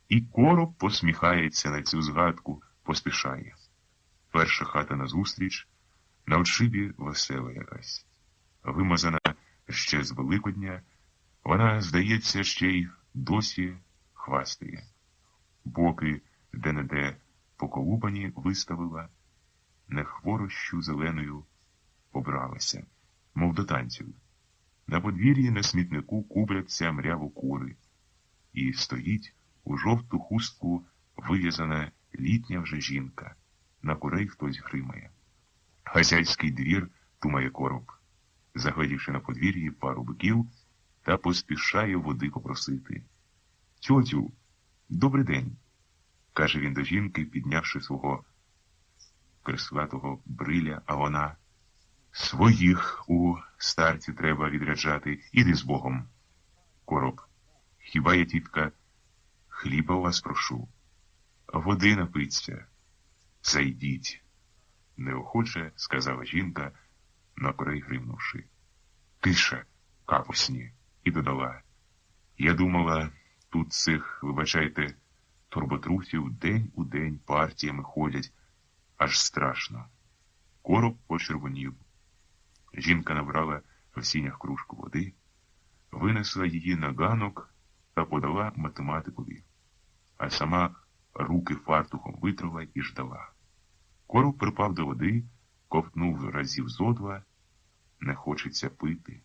І короб посміхається на цю згадку, поспішає. Перша хата назустріч, на отшибі весела якась. Вимазана ще з Великодня, вона, здається, ще й досі хвастає. Боки де-не-де поколупані виставила, на хворощу зеленою побралася, мов до танців. На подвір'ї на смітнику кубляться мряво кури, і стоїть у жовту хустку вив'язана літня вже жінка. На курей хтось гримає. Хазяйський двір, думає короб, заглядівши на подвір'ї пару биків, та поспішає води попросити. «Тьотю, добрий день», – каже він до жінки, піднявши свого креслатого бриля, а вона: «Своїх у старці треба відряджати, іди з Богом». Короб: «Хіба я, тітка, хліба у вас прошу? Води напиться. Зайдіть», – неохоче сказала жінка, на курей гримнувши. «Тише, капусні», – і додала: «Я думала, тут цих, вибачайте, турботрусів день у день партіями ходять, аж страшно». Короб почервонів. Жінка набрала в сінях кружку води, винесла її на ганок та подала математикові, а сама руки фартухом витрила і ждала. Короб припав до води, ковтнув разів зо два, не хочеться пити.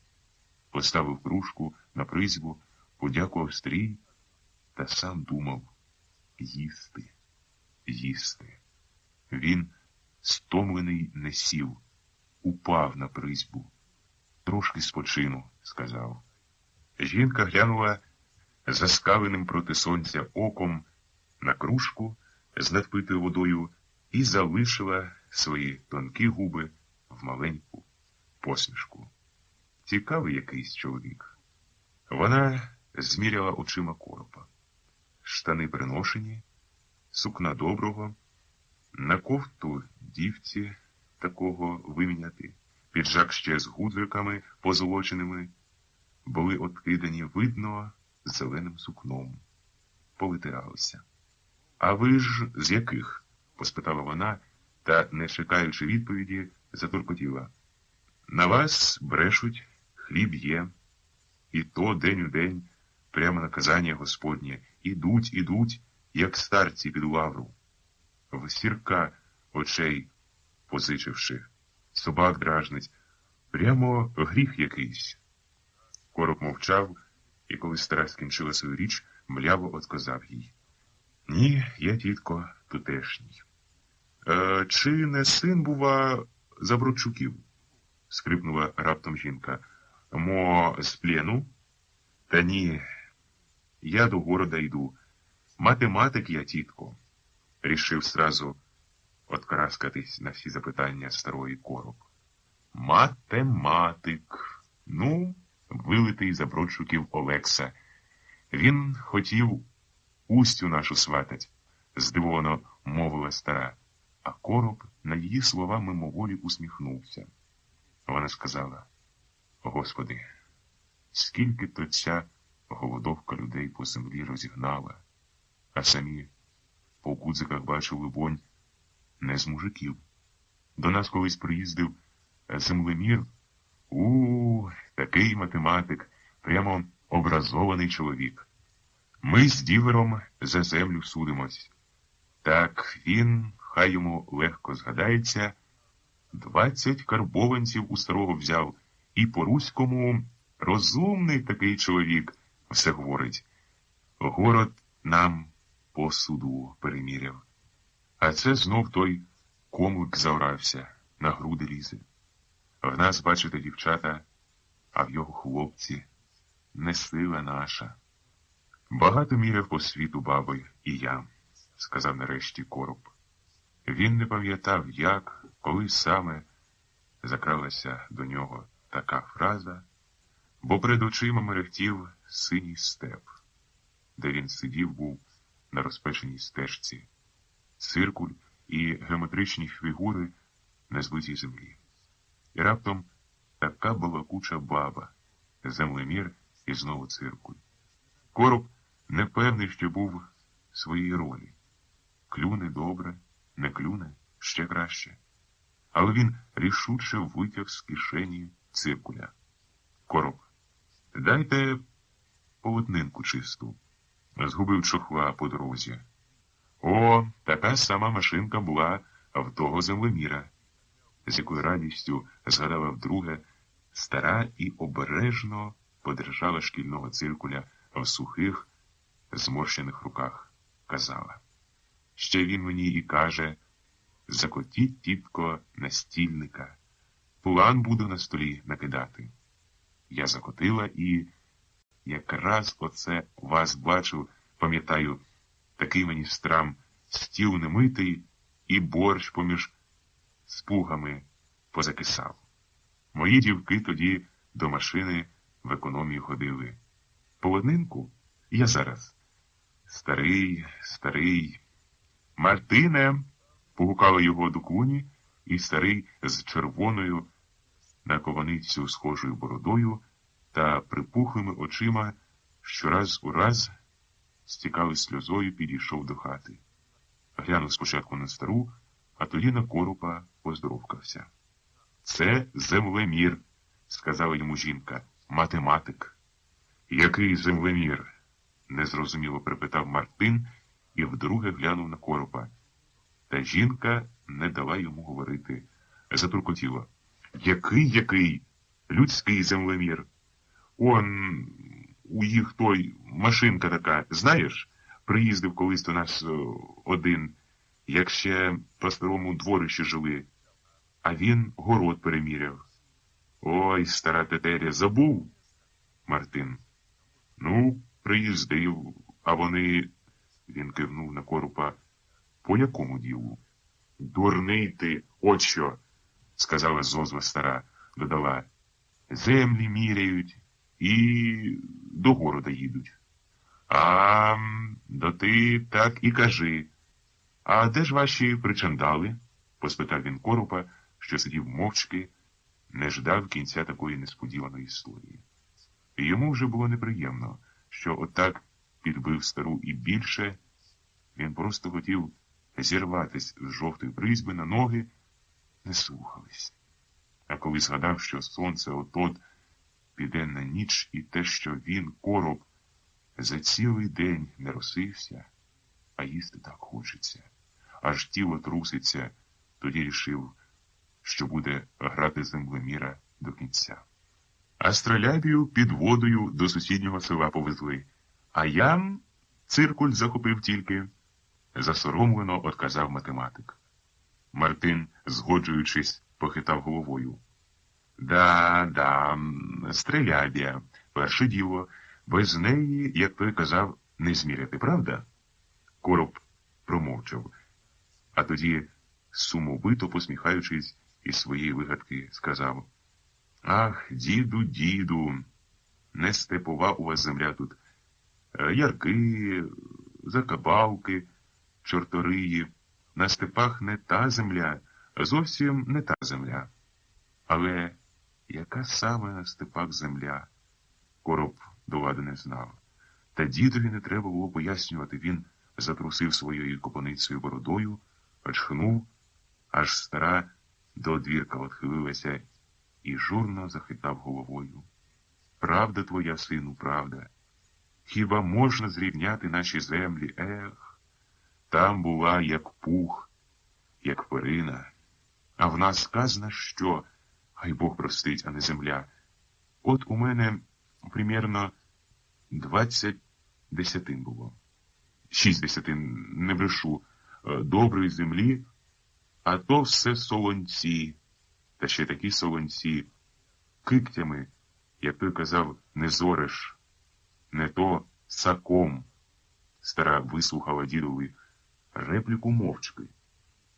Поставив кружку на призьбу, подякував стрій та сам думав: їсти, їсти. Він, стомлений, не сів, упав на призьбу. «Трошки спочину», – сказав. Жінка глянула заскаленим проти сонця оком на кружку з надпитою водою і залишила свої тонкі губи в маленьку посмішку. Цікавий якийсь чоловік. Вона зміряла очима коропа. Штани приношені, сукна доброго, на кофту дівці такого виміняти, піджак ще з гудзиками позолоченими, були откидані, видно, зеленим сукном. Повитиралися. «А ви ж з яких?» – поспитала вона, та, не чекаючи відповіді, затуркотіла. «На вас брешуть, хліб є. І то день у день, прямо наказання Господнє. Ідуть, як старці під лавру. В сірка очей позичивши, собак дражнить. Прямо гріх якийсь». Короб мовчав, і коли стара скінчила свою річ, мляво отказав їй: «Ні, я, тітко, тутешній». Чи не син, бува, Забродчуків?» – скрипнула раптом жінка. «Мо, з плену?» «Та ні, я до города йду. Математик я, тітко», – рішив сразу откараскатись на всі запитання старої короб. «Математик. Ну, вилитий Забродчуків Олекса. Він хотів Устю нашу сватать», – здивовано мовила стара. А короб на її слова мимоволі усміхнувся. Вона сказала: «Господи, скільки то ця голодовка людей по землі розігнала, а самі по гудзиках бачили, вонь, не з мужиків. До нас колись приїздив землемір. Такий математик, прямо образований чоловік. Ми з ділером за землю судимось. Так він хай йому легко згадається, 20 карбованців у старого взяв, і по-руському розумний такий чоловік все говорить. Город нам посуду переміряв. А це знов той комлик заврався, на груди лізе. В нас, бачите, дівчата, а в його хлопці не сила наша. Багато міряв по світу баби і я, сказав нарешті Короб. Він не пам'ятав, як, коли саме закралася до нього така фраза, бо перед очима мерехтів синій степ, де він сидів був на розпеченій стежці, циркуль і геометричні фігури на збитій землі. І раптом така балакуча баба, землемір і знову циркуль. Короб не певний, що був в своїй ролі. Клюне добре, не клюне ще краще. Але він рішуче витяг з кишені циркуля. Короб, дайте полотнинку чисту. Згубив чохла по дорозі. О, така сама машинка була в того землеміра, з якою радістю згадала вдруге стара і обережно подержала шкільного циркуля в сухих, зморщених руках. Казала. Ще він мені і каже, закотіть, тітко, на стільника. План буду на столі накидати. Я закотила і якраз оце вас бачу, пам'ятаю, такий мені страм, стіл немитий і борщ поміж спугами позакисав. Мої дівки тоді до машини в економію ходили. Полонинку я зараз. Старий, старий. Мартине, погукали його до клуні, і старий з червоною на кованицю схожою бородою та припухлими очима щораз у раз стікали сльозою, підійшов до хати. Глянув спочатку на стару, а тоді на Коропа поздоровкався. Це землемір, сказала йому жінка, математик. Який землемір? Незрозуміло припитав Мартин і вдруге глянув на Коропа. Та жінка не дала йому говорити. Затуркотіла. Який? Людський землемір. Он, у їх той машинка така, знаєш, приїздив колись до нас один, як ще по старому дворищі жили, а він город переміряв. Ой, стара тетеря, забув? Мартин. Ну, приїздив, а вони, він кивнув на Коропа, по якому ділу? Дурний ти, от що, сказала зозва стара, додала, землі міряють і до города їдуть. А, да ти так і кажи. А де ж ваші причандали? Поспитав він Коропа, що сидів мовчки, не ждав кінця такої несподіваної історії. І йому вже було неприємно, що отак підбив стару і більше, він просто хотів зірватись з жовтої призьби на ноги, не слухались. А коли згадав, що сонце от-от піде на ніч і те, що він, Короб, за цілий день не росився, а їсти так хочеться, аж тіло труситься, тоді рішив, що буде грати землеміра до кінця. Астролябію під водою до сусіднього села повезли, а я циркуль захопив тільки, засоромлено отказав математик. Мартин, згоджуючись, похитав головою. Да, стрелябія, перше діло, без неї, як той казав, не зміряти, правда? Короб промовчав, а тоді, сумовито посміхаючись із своєї вигадки, сказав, ах, діду, не степова у вас земля тут. Ярки, закабалки, чорториї. На степах не та земля, зовсім не та земля. Але яка саме на степах земля? Короб до ладу не знав. Та дідові не треба було пояснювати. Він затрусив своєю копаницею бородою, очхнув, аж стара до двірка відхилилася і журно захитав головою. Правда твоя, сину, правда. Хіба можна зрівняти наші землі? Ех, там була, як пух, як перина. А в нас казна що, хай Бог простить, а не земля. От у мене примірно 20 десятин було. 6 десятин, не брешу, доброї землі, а то все солонці, та ще такі солонці, киктями, як той казав, не зориш, не то саком. Стара вислухала дідові репліку мовчки,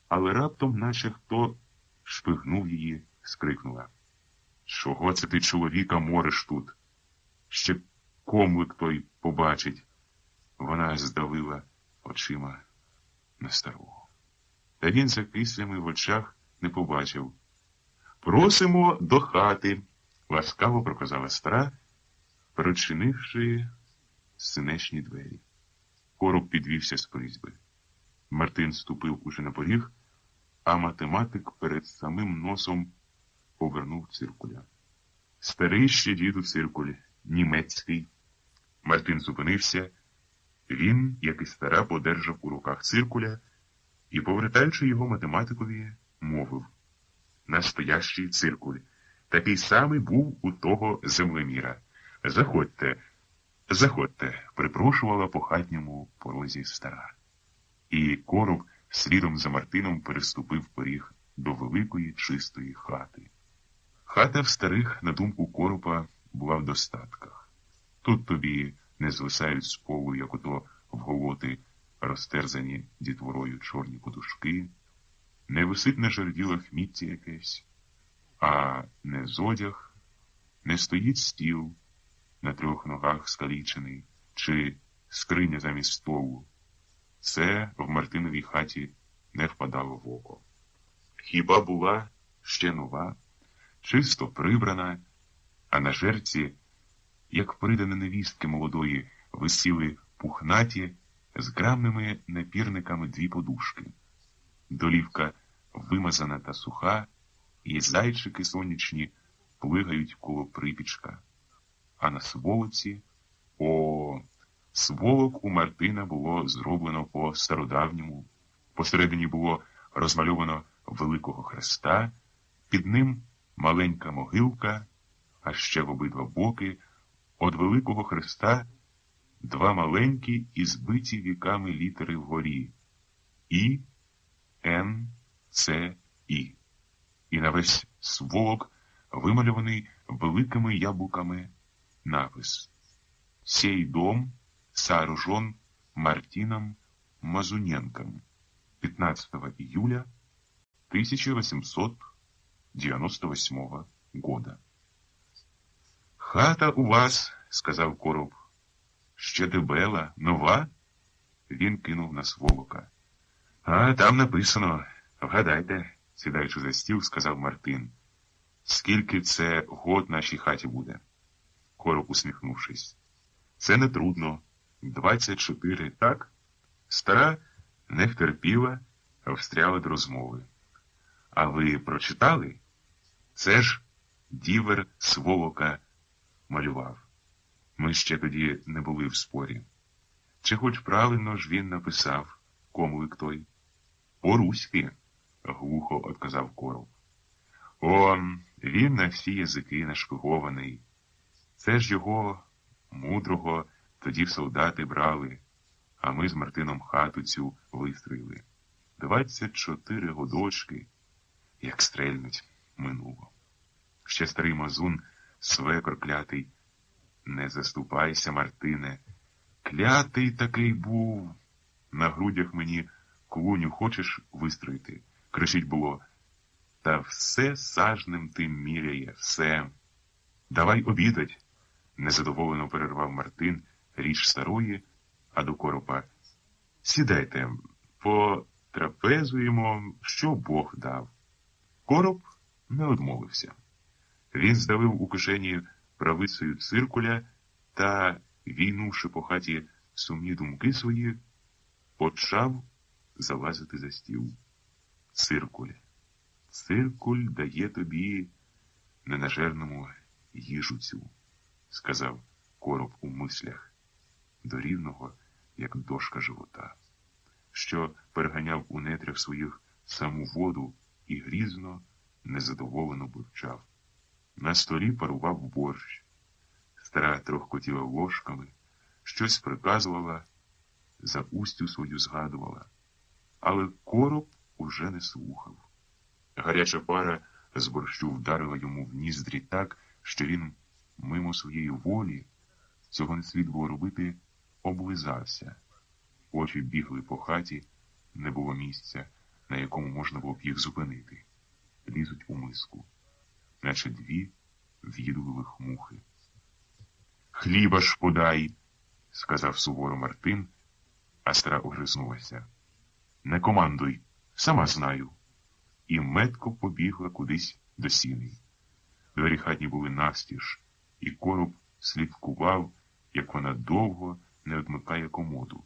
але раптом, наче хто шпигнув її, скрикнула. Чого це ти, чоловіка, мориш тут? Ще комлик той побачить. Вона здавила очима на старого. Та він за кислями в очах не побачив. Просимо до хати, ласкаво проказала стара, прочинивши синешні двері. Короб підвівся з призьби. Мартин ступив уже на поріг, а математик перед самим носом повернув циркуля. Старий ще діду циркуль, німецький. Мартин зупинився. Він, як і стара, подержав у руках циркуля і, повертаючи його математикові, мовив. Настоящий циркуль. Такий самий був у того землеміра. Заходьте, заходьте, припрошувала по хатньому порозі стара. І короб слідом за Мартином переступив поріг до великої чистої хати. Хата в старих, на думку коропа, була в достатках. Тут тобі не звисають з полу, як ото в голоти розтерзані дітворою чорні подушки, не висить на жерділах мітці якесь, а не зодяг, не стоїть стіл на 3 ногах скалічений, чи скриня замість столу. Це в Мартиновій хаті не впадало в око. Хіба була ще нова, чисто прибрана, а на жерці, як придане невістки молодої, висіли пухнаті з грамними напірниками 2 подушки. Долівка вимазана та суха, і зайчики сонячні плигають коло припічка. А на сволоці, сволок у Мартина було зроблено по-стародавньому. Посередині було розмальовано великого хреста, під ним маленька могилка, а ще в обидва боки від великого хреста 2 маленькі і збиті віками літери вгорі. І, Н, Ц, І. І на весь сволок вимальований великими яблуками напис. «Сей дом сооружен Мартином Мазуненком 15 июля 1898 года». «Хата у вас, — сказав короб, — ще дебела, нова?» Він кинув на сволока. «А там написано, вгадайте, — сідаючи за стіл, сказав Мартин. — Скільки це год нашій хаті буде?» Короб, усміхнувшись. «Це не трудно. 24, так?» Стара не втерпіла, а встряла до розмови. «А ви прочитали? Це ж дівер сволока малював. Ми ще тоді не були в спорі. Чи хоч правильно ж він написав, комлик той?» «По-руськи», — глухо отказав короб. «О, він на всі язики нашпигований. Це ж його, мудрого, тоді в солдати брали, а ми з Мартином хату цю вистроїли. 24 годочки, як стрельнуть, минуло. Ще старий мазун, свекор клятий. Не заступайся, Мартине. Клятий такий був. На грудях мені клуню хочеш вистроїти?» Кричить було. «Та все сажнем тим міряє, все. Давай обідать», — незадоволено перервав Мартин річ старої, а до коропа. «Сідайте, потрапезуємо, що Бог дав». Короб не одмовився. Він здавив у кишені правицею циркуля та, війнувши по хаті сумні думки свої, почав залазити за стіл. «Циркуль. Циркуль дає тобі ненажерному їжу цю», — сказав короб у мислях, до рівного, як дошка живота, що переганяв у нетрях своїх саму воду і грізно, незадоволено бурчав. На столі парував борщ. Стара трохкотіла ложками, щось приказувала, за Устю свою згадувала. Але короб уже не слухав. Гаряча пара з борщу вдарила йому в ніздрі так, що він, мимо своєї волі, цього не слід було робити, облизався. Очі бігли по хаті, не було місця, на якому можна було б їх зупинити. Лізуть у миску, наче дві в'їдливих мухи. «Хліба ж подай!» – сказав суворо Мартин, а стара огризнулася. «Не командуй, сама знаю». І метко побігла кудись до сіней. Двері хатні були навстіж, і короб слідкував, як вона довго не одмикає комоду.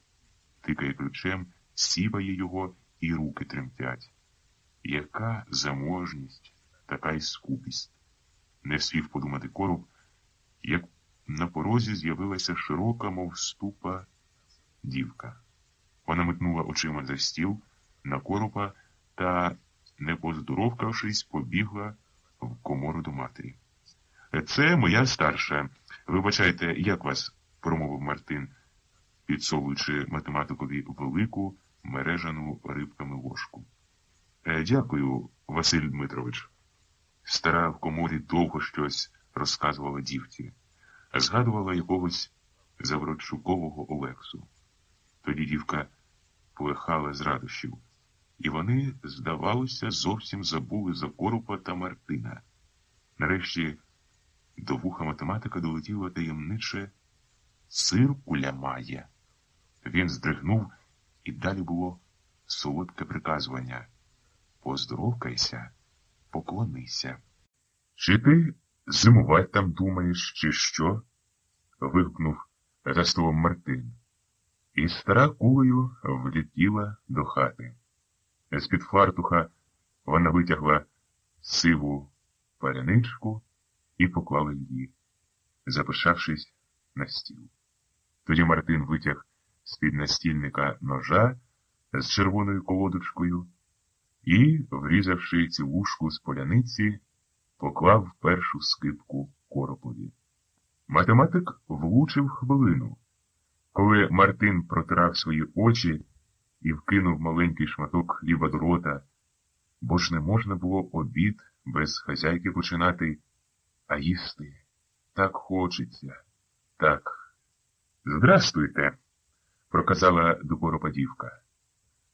Тикає ключем, сіпає його, і руки тремтять. Яка заможність, така й скупість. Не вспів подумати короб, як на порозі з'явилася широка, мов ступа, дівка. Вона метнула очима за стіл на коропа та, не поздоровкавшись, побігла в комору до матері. «Це моя старша. Вибачайте, як вас?» – промовив Мартин, підсовуючи математикові велику, мережану рибками ложку. «Дякую, Василь Дмитрович». Стара в коморі довго щось розказувала дівці. Згадувала якогось Завродчукового Олексу. Тоді дівка плехала з радощів. І вони, здавалося, зовсім забули за коропа та Мартина. Нарешті до вуха математика долетіло таємниче «циркуля має». Він здригнув, і далі було солодке приказування «поздоровкайся, поклонися». «Чи ти зимувати там думаєш, чи що?» – вигукнув за столом Мартин. І стара кулею влетіла до хати. З-під фартуха вона витягла сиву паляничку і поклала її, запишавшись на стіл. Тоді Мартин витяг з-під настільника ножа з червоною колодочкою і, врізавши цілушку з поляниці, поклав першу скипку коропові. Математик влучив хвилину. Коли Мартин протирав свої очі і вкинув маленький шматок хліба до рота, бо ж не можна було обід без хазяйки починати, а їсти так хочеться, так. «Здрастуйте», – проказала до коропа дівка,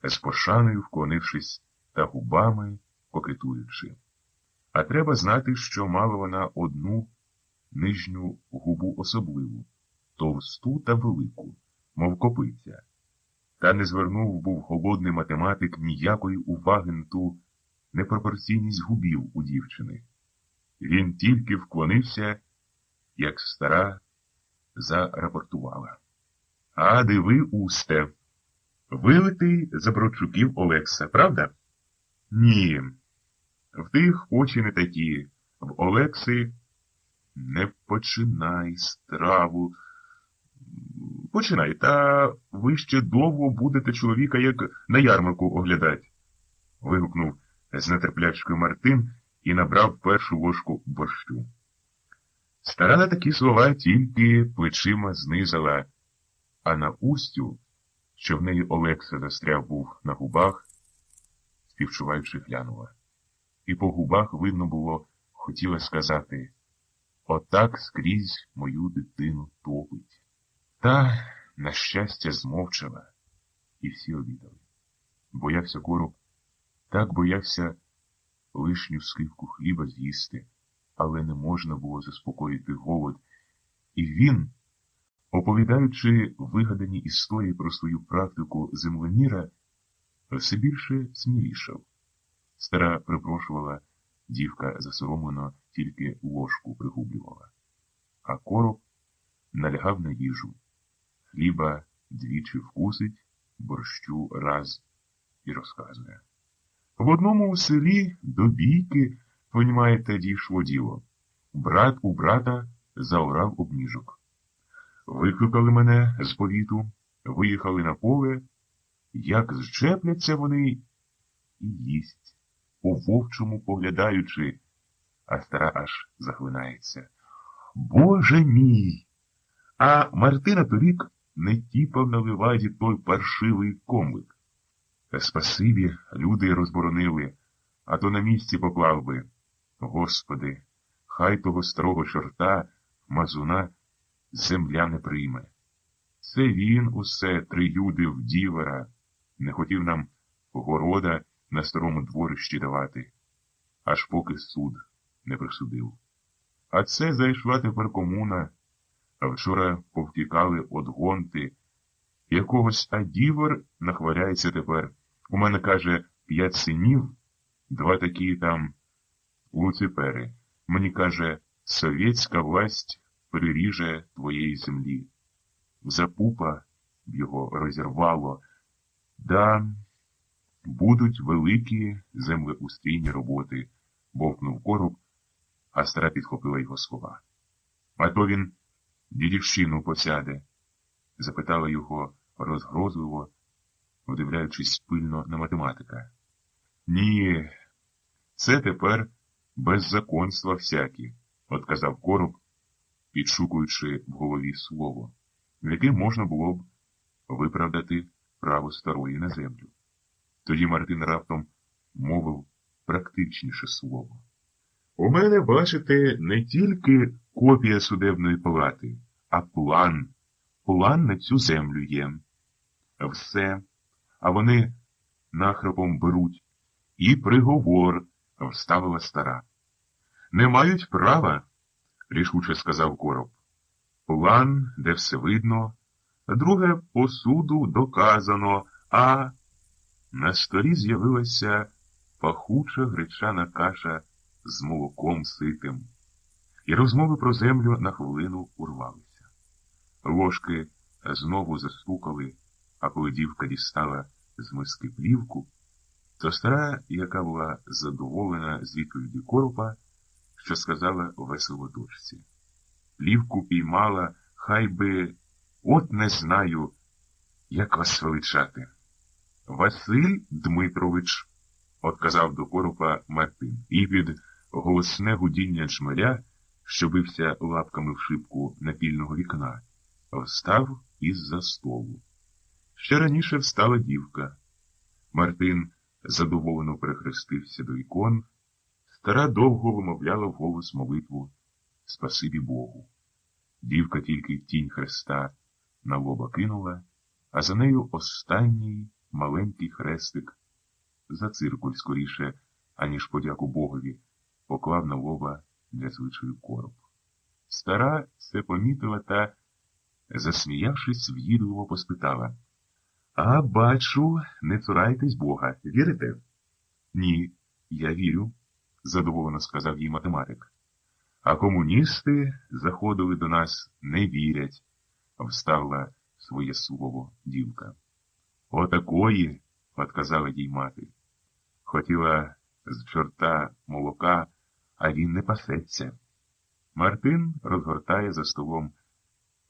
з пошаною вклонившись та губами кокетуючи. А треба знати, що мала вона одну нижню губу особливу, товсту та велику, мов копиця. Та не звернув був голодний математик ніякої уваги на ту непропорційність губів у дівчини. Він тільки вклонився, як стара зарапортувала. «А диви, Усте, вилитий Забродчуків Олекса, правда?» «Ні, в тих очі не такі, в Олекси не починай страву. Починай, та ви ще довго будете чоловіка, як на ярмарку, оглядать», – вигукнув з нетерплячкою Мартин і набрав першу ложку борщу. Стара на такі слова тільки плечима знизала, а на Устю, що в неї Олекса застряв був на губах, співчуваючи глянула. І по губах видно було, хотіла сказати: «Отак скрізь мою дитину топить». Та, на щастя, змовчала, і всі обідали. Боявся короб, так боявся лишню скипку хліба з'їсти, але не можна було заспокоїти голод. І він, оповідаючи вигадані історії про свою практику землеміра, все більше смілішав. Стара припрошувала, дівка засоромлено тільки ложку пригублювала. А короб налягав на їжу. Хліба двічі вкусить, борщу раз і розказує. В одному селі до бійки, понімаєте, дійшло діло. Брат у брата заорав обніжок. Викликали мене з повіту, виїхали на поле. Як зчепляться вони, і їсть, по-вовчому поглядаючи, а стара аж захлинається. Боже мій! А Мартина торік не тіпав на ливаді той паршивий комлик. Спасибі, люди розборонили, а то на місці поклав би. Господи, хай того старого чорта, мазуна, земля не прийме. Це він усе приюдив дівера, не хотів нам города на старому дворищі давати, аж поки суд не присудив. А це зайшла тепер комуна, а вчора повтікали од гонти. Якогось адівер нахваляється тепер. У мене, каже, 5 синів, 2 такі там луципери. Мені, каже, совєтська власть приріже твоєї землі. За пупа його розірвало. Да, будуть великі землеустрійні роботи, бовкнув короб, а стара підхопила його слова. А то він дідівщину посяде, запитала його розгрозливо, вдивляючись пильно на математика. Ні, це тепер беззаконства всякі, отказав короб, підшукуючи в голові слово, яким можна було б виправдати право старої на землю. Тоді Мартин раптом мовив практичніше слово. У мене, бачите, не тільки копія судебної палати, а план. План на цю землю є. Все. А вони нахрапом беруть. І приговор, вставила стара. Не мають права, рішуче сказав короб. План, де все видно, друге по суду доказано, а на столі з'явилася пахуча гречана каша з молоком ситим. І розмови про землю на хвилину урвалися. Ложки знову застукали, а коли дівка дістала з миски плівку, то стара, яка була задоволена з відповіді коропа, що сказала весело дочці. Плівку піймала, хай би, от не знаю, як вас величати. Василь Дмитрович, отказав до коропа Мартин, і під голосне гудіння джмеля, що бився лапками в шибку напільного вікна, встав із-за столу. Ще раніше встала дівка. Мартин задоволено перехрестився до ікон. Стара довго вимовляла вголос молитву «Спасибі Богу». Дівка тільки тінь хреста на лоба кинула, а за нею останній маленький хрестик, за циркуль скоріше, аніж подяку Богові, поклав на лоба для звичаю короб. Стара це помітила та, засміявшись, в'їдливо поспитала. А, бачу, не цурайтесь Бога. Вірите? Ні, я вірю, задоволено сказав їй математик. А комуністи заходили до нас, не вірять, вставила своє слово дівка. Отакої, отказала їй мати. Хотіла з чорта молока, а він не пасеться. Мартин розгортає за столом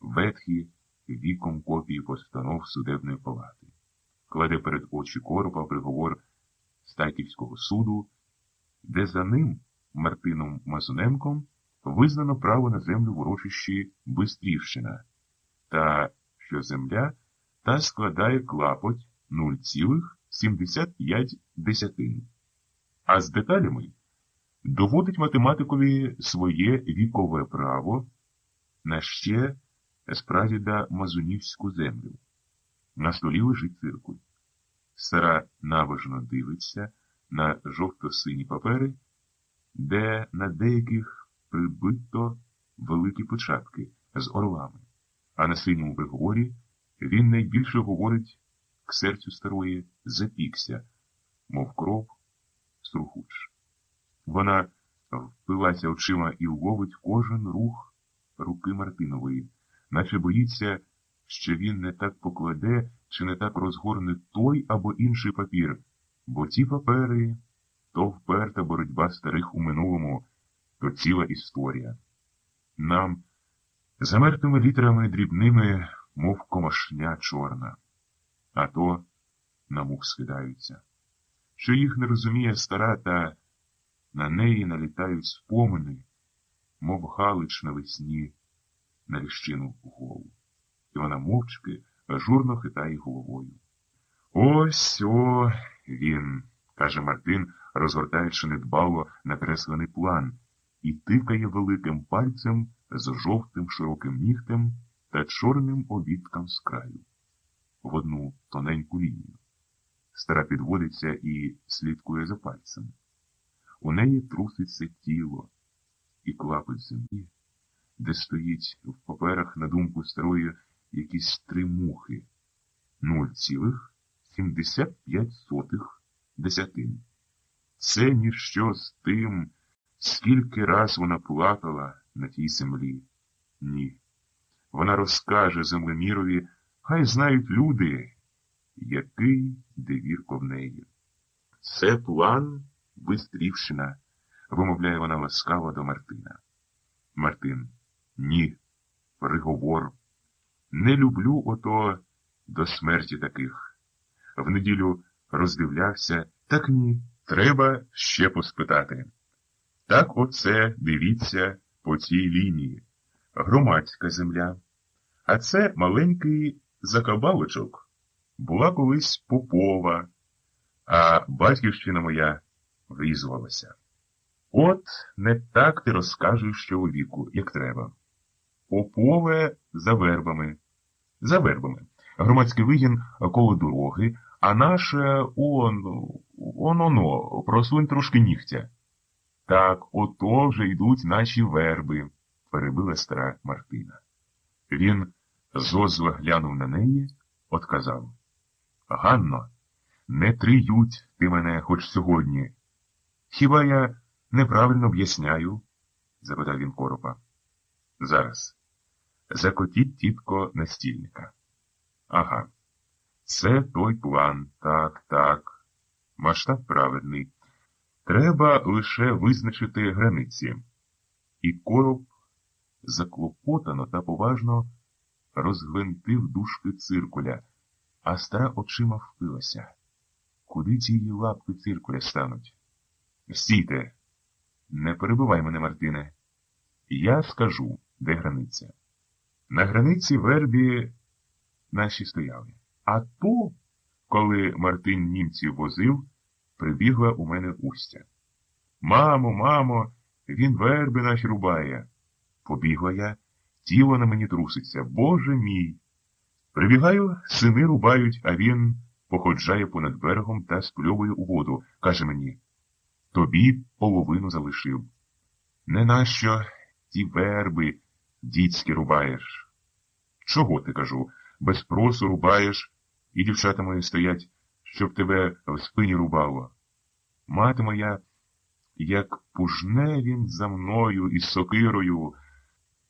ветхі віком копії постанов судебної палати. Кладе перед очі коропа приговор Стаківського суду, де за ним, Мартином Мазуненком, визнано право на землю в урочищі Бистрівщина, та що земля та складає клапоть 0,75. А з деталями доводить математикові своє вікове право на ще з прадіда Мазунівську землю. На столі лежить циркуль. Стара наважно дивиться на жовто-сині папери, де на деяких прибито великі печатки з орлами, а на синьому приговорі він найбільше говорить к серцю старої «запікся», мов кров струхуч. Вона впилася очима і ловить кожен рух руки Мартинової, наче боїться, що він не так покладе чи не так розгорне той або інший папір, бо ті папери – то вперта боротьба старих у минулому, то ціла історія. Нам за мертвими літерами дрібними, мов комашня чорна, а то на мух скидаються. що їх не розуміє стара, та на неї налітають спомини, мов галич навесні на ліщину голову. І вона мовчки, журно хитає головою. Ось він, каже Мартин, розгортаючи недбало накреслений план, і тикає великим пальцем з жовтим широким нігтем та чорним обідком з краю в одну тоненьку лінію. Стара підводиться і слідкує за пальцем. У неї труситься тіло і клапоть землі, де стоїть в паперах, на думку старої, якісь 3 мухи. 0,75 десятин. Це ніщо з тим, скільки раз вона плакала на тій землі. Ні. Вона розкаже землемірові, хай знають люди, який девірко в неї. Це план Бистрівщина, вимовляє вона ласкаво до Мартина. Мартин. Ні. Приговор. Не люблю ото до смерті таких. В неділю роздивлявся, так ні, треба ще поспитати. Так оце, дивіться, по цій лінії. Громадська земля. А це маленький закабалочок. Була колись Попова, а батьківщина моя врізувалася. От не так ти розкажеш чоловіку, як треба. Попове за вербами. За вербами. Громадський вигін коло дороги, а наше оно, просунь трошки нігтя. Так, ото вже йдуть наші верби, перебила стара Мартина. Він зозла глянув на неї, отказав. Ганно, не триють ти мене хоч сьогодні. Хіба я неправильно об'ясняю? Запитав він Коропа. Зараз. Закотіть, тітко, настільника. Ага. Це той план. Так. Масштаб правильний. Треба лише визначити границі. І Короб заклопотано та поважно розгвинтив дужки циркуля, а стара очима впилася. Куди ці її лапки циркуля стануть? Стійте! Не перебивай мене, Мартине. Я скажу, де границя. На границі вербі наші стояли. А то, коли Мартин німців возив, прибігла у мене Устя. Мамо, він верби наші рубає. Побігла я, тіло на мені труситься. Боже мій! Прибігаю, сини рубають, а він походжає понад берегом та спльовує у воду. Каже мені, тобі половину залишив. Не нащо ті верби дітські рубаєш. Чого ти, кажу, без просу рубаєш, і дівчата мої стоять, щоб тебе в спині рубало. Мати моя, як пужне він за мною із сокирою.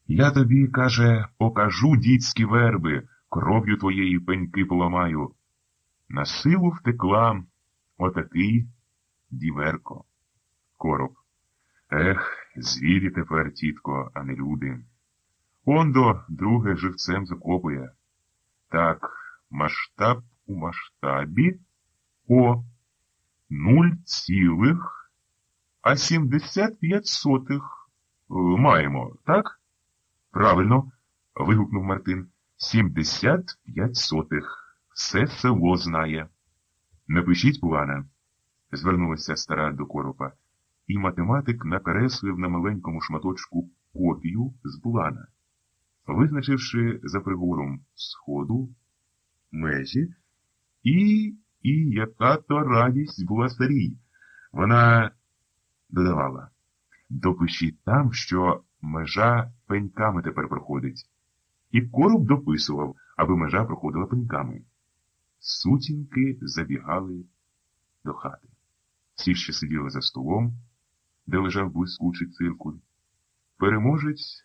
Я тобі, каже, покажу дітські верби, кров'ю твоєї пеньки поламаю. На силу втекла отакий діверко. Короб. Звірі тепер, тітко, а не люди. Ондо друге живцем закопує. Так, масштаб у масштабі. 0,75 маємо, так? Правильно, вигукнув Мартин. 75 сотих. Все село знає. Напишіть плана, звернулася стара до Коропа, і математик накреслив на маленькому шматочку копію з плана, визначивши за приговором сходу, межі, і яка то радість була старій. Вона додавала, допишіть там, що межа пеньками тепер проходить. І Короб дописував, аби межа проходила пеньками. Сутінки забігали до хати. Всі ще сиділи за столом, де лежав блискучий циркуль. Переможець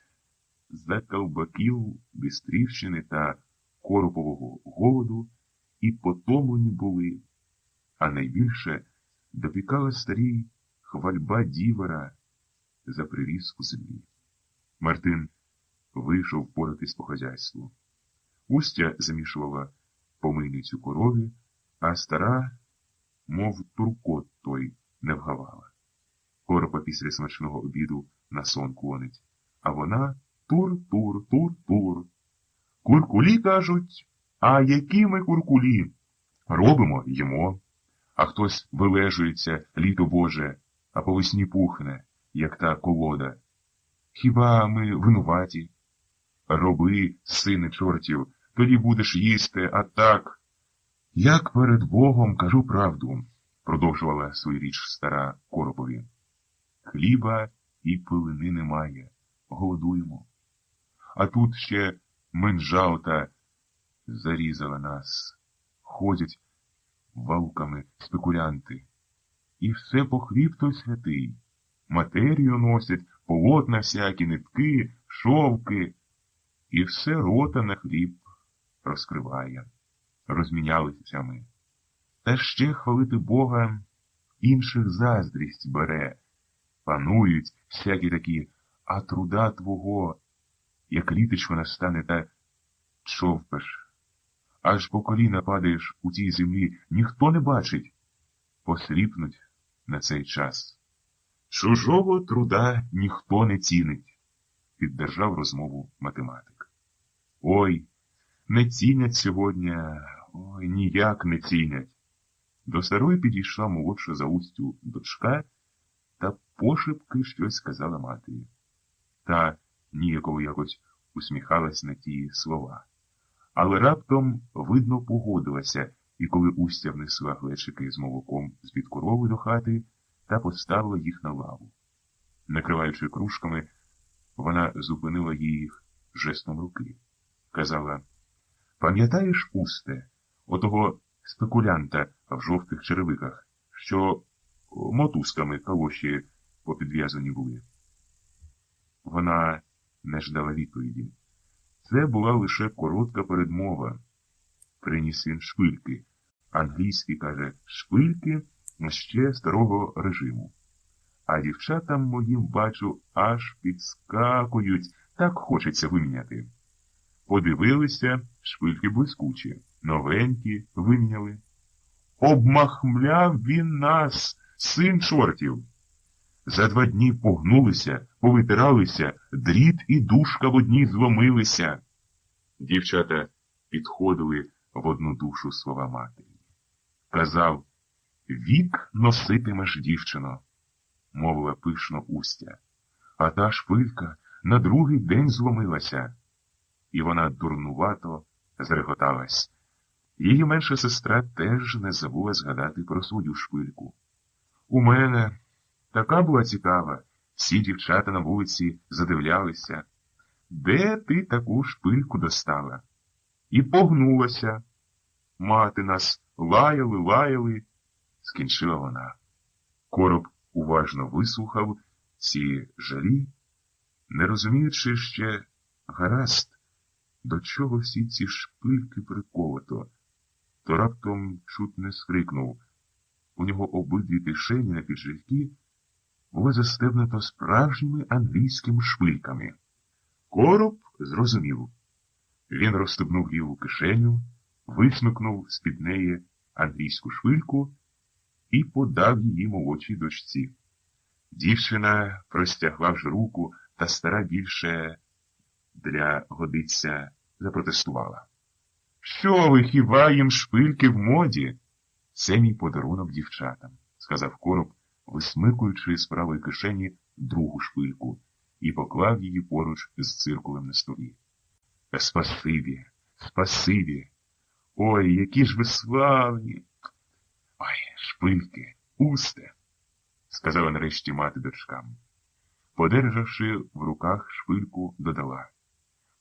за ковбаків Бистрівщини та Коропового голоду і потомлені були, а найбільше допікала старій хвальба дівера за прирізку землі. Мартин вийшов поратись по хазяйству. Устя замішувала помийницю корові, а стара мов туркот той не вгавала. Коропа після смачного обіду на сон клонить, а вона тур-тур, тур-тур. Куркулі, кажуть, а які ми куркулі? Робимо, їмо. А хтось вилежується, літо Боже, а по весні пухне, як та колода. Хіба ми винуваті? Роби, сине чортів, тоді будеш їсти, а так. Як перед Богом кажу правду, продовжувала свою річ стара Коропові. Хліба і пилини немає, голодуємо. А тут ще менжалта зарізала нас. Ходять валками спекулянти. І все по хліб той святий. Матерію носять, полотна всякі, нитки, шовки. І все рота на хліб розкриває. Розмінялися ми. Та ще хвалити Бога інших заздрість бере. Панують всякі такі, а труда твого, як літочко настане, та човпеш. Аж по коліна падаєш у тій землі, ніхто не бачить. Посліпнуть на цей час. Чужого труда ніхто не цінить, піддержав розмову математик. Ой, не цінять сьогодні, ой, ніяк не цінять. До старої підійшла молодша за Устю дочка та пошепки щось сказала матері. Та ніяково якось усміхалась на ті слова. Але раптом, видно, погодилася, і коли Устя внесла глечики з молоком з-під корови до хати та поставила їх на лаву. Накриваючи кружками, вона зупинила їх жестом руки. Казала: «Пам'ятаєш, Усте, отого спекулянта в жовтих черевиках, що мотузками калоші попідв'язані були?» Вона не ждала відповіді. Це була лише коротка передмова. Приніс він шпильки. Англійський, каже, шпильки ще старого режиму. А дівчатам моїм, бачу, аж підскакують, так хочеться виміняти. Подивилися, шпильки блискучі, новенькі виміняли. Обмахмляв він нас, син чортів. За 2 дні погнулися, повитиралися, дріт і дужка в одній зломилися. Дівчата підходили в одну душу слова матері. Казав: «Вік носитимеш, дівчино», мовила пишно Устя. А та шпилька на другий день зломилася. І вона дурнувато зреготалась. Її менша сестра теж не забула згадати про свою шпильку. У мене така була цікава. Всі дівчата на вулиці задивлялися. Де ти таку шпильку достала? І погнулася. Мати нас лаяли, скінчила вона. Короб уважно вислухав ці жалі, не розуміючи ще гаразд, до чого всі ці шпильки приковато, то раптом чуть не скрикнув. У нього обидві кишені на піджакі було застебнуто справжніми англійськими шпильками. Короб зрозумів. Він розстебнув ліву кишеню, висмикнув з-під неї англійську шпильку і подав її молодшій дочці. Дівчина простягла вже руку, та стара більше для годиться запротестувала. «Що ви, хіба їм шпильки в моді?» «Це мій подарунок дівчатам», – сказав Короб, висмикуючи з правої кишені другу шпильку, і поклав її поруч з циркулем на столі. «Спасибі, спасибі! Ой, які ж ви славні! Ой, шпильки, Усте!» – сказала нарешті мати дочкам. Подержавши в руках шпильку, додала: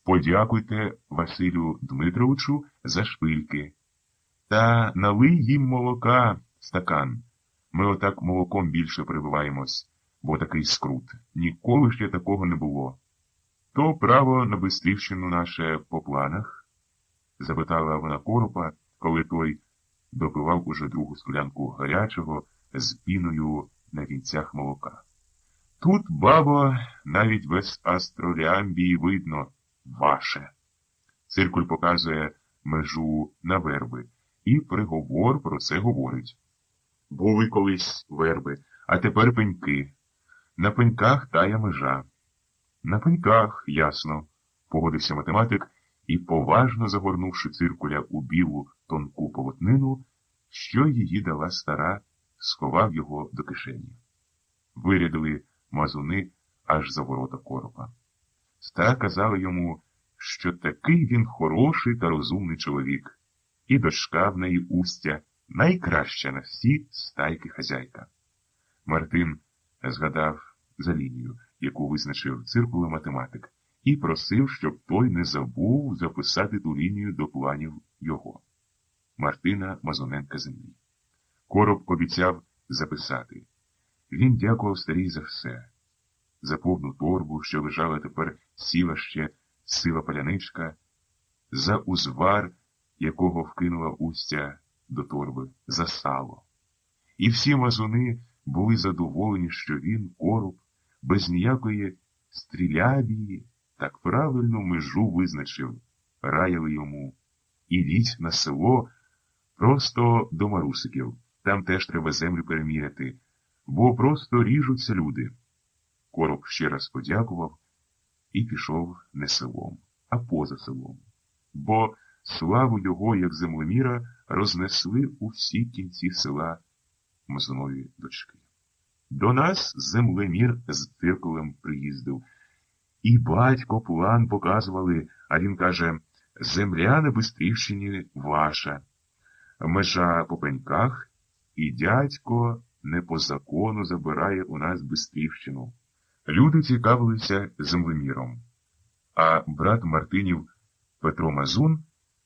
«Подякуйте Василю Дмитровичу за шпильки. Та налий їм молока стакан. Ми отак молоком більше прививаємось, бо такий скрут. Ніколи ще такого не було». «То право на Бистрівщину наше по планах?» – запитала вона Коропа, коли той допивав уже другу склянку гарячого з піною на кінцях молока. «Тут, бабо, навіть без астролямбії видно ваше». Циркуль показує межу на верби, і приговор про це говорить. Були колись верби, а тепер пеньки. На пеньках тая межа. На пеньках, ясно, погодився математик і, поважно загорнувши циркуля у білу тонку полотнину, що її дала стара, сховав його до кишені. Вирядили мазуни аж за ворота коропа. Стара казала йому, що такий він хороший та розумний чоловік, і дочка в неї Устя найкраща на всі стайки хазяйка. Мартин згадав за лінію, яку визначив циркулем математик, і просив, щоб той не забув записати ту лінію до планів його. Мартина Мазуненка землі. Короб обіцяв записати. Він дякував старій за все. За повну торбу, що лежала тепер сіла ще сива паляничка, за узвар, якого вкинула Устя до торби, за сало. І всі мазуни були задоволені, що він, короб, без ніякої стрілябії, так правильну межу визначив. Раяли йому: ідіть на село просто до Марусиків, там теж треба землю переміряти, бо просто ріжуться люди. Короб ще раз подякував і пішов не селом, а поза селом, бо славу його, як землеміра, рознесли у всі кінці села Мазунові дочки. До нас землемір з циркулем приїздив. І батько план показували, а він каже: земля на Бистрівщині ваша, межа по пеньках, і дядько не по закону забирає у нас Бистрівщину. Люди цікавилися землеміром, а брат Мартинів Петро Мазун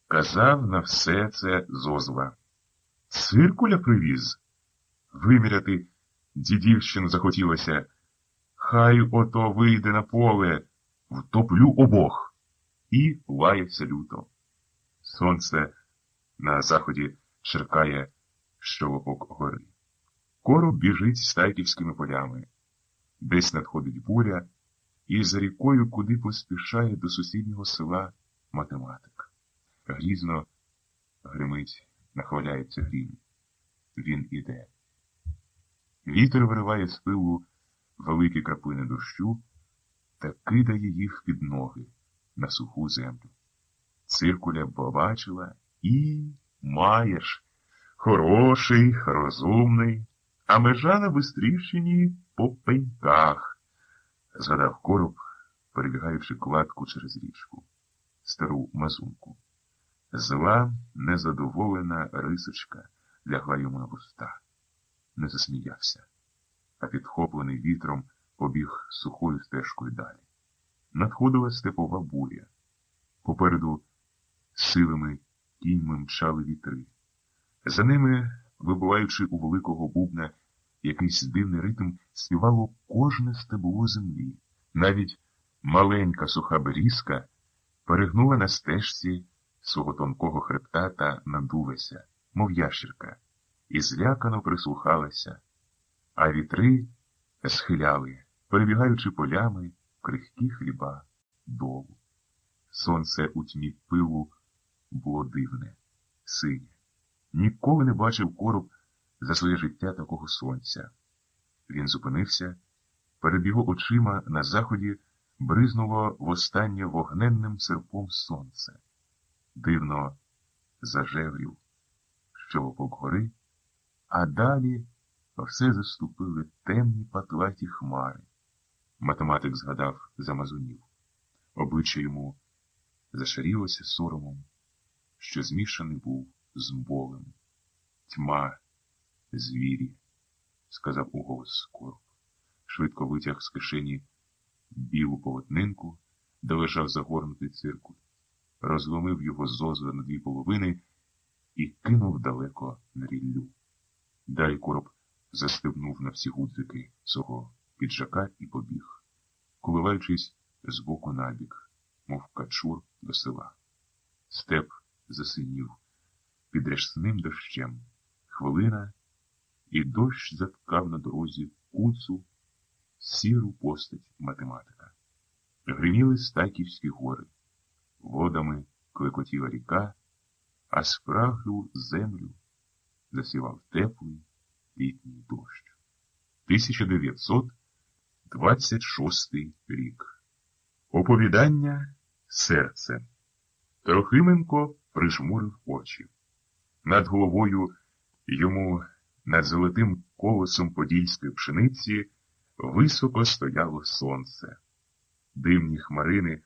казав на все це зозла. Циркуля привіз? Виміряти дідівщину захотілося. Хай ото вийде на поле, втоплю обох. І лаявся люто. Сонце на заході черкає щолопок гори. Короб біжить стайківськими полями. Десь надходить буря, і за рікою куди поспішає до сусіднього села математик. Грізно гримить, нахваляється грім. Він іде. Вітер вириває з пилу великі краплини дощу та кидає їх під ноги на суху землю. Циркуля побачила і маєш. Хороший, розумний, а межа на Бистрівщині по пеньках, згадав короб, перебігаючи кладку через річку, стару мазунку. Зла, незадоволена рисочка лягла йому на вуста. Не засміявся, а підхоплений вітром побіг сухою стежкою далі. Надходила степова буря. Попереду силими кіньми мчали вітри. За ними, вибиваючи у великого бубна якийсь дивний ритм, співало кожне стебло землі. Навіть маленька суха берізка перегнула на стежці свого тонкого хребта та надулася, мов ящірка, і злякано прислухалася, а вітри схиляли, перебігаючи полями крихкі хліба долу. Сонце у тьмі пилу було дивне, синє. Ніколи не бачив короб за своє життя такого сонця. Він зупинився, перед його очима на заході бризнуло востаннє вогненним серпом сонце. Дивно зажеврів щолопок гори, а далі все заступили темні патлаті хмари. Математик згадав за мазунів. Обличчя йому зашарілося соромом, що змішаний був з болем. Тьма, звірі, сказав уголос короб. Швидко витяг з кишені білу полотнинку, де лежав загорнутий циркуль, розломив його зозуля на дві половини і кинув далеко на ріллю. Далі короб застебнув на всі гудзики свого піджака і побіг, коливаючись з боку на бік, мов качур до села. Степ засинів під рясним дощем. Хвилина, і дощ заткав на дорозі куцу, сіру постать математика. Гриміли Стайківські гори, водами клекотіла ріка, а спраглу землю засівав теплий літній дощ. 1926 рік. Оповідання «Серце». Трохименко прижмурив очі. Над головою йому, над золотим колосом подільської пшениці, високо стояло сонце. Димні хмарини,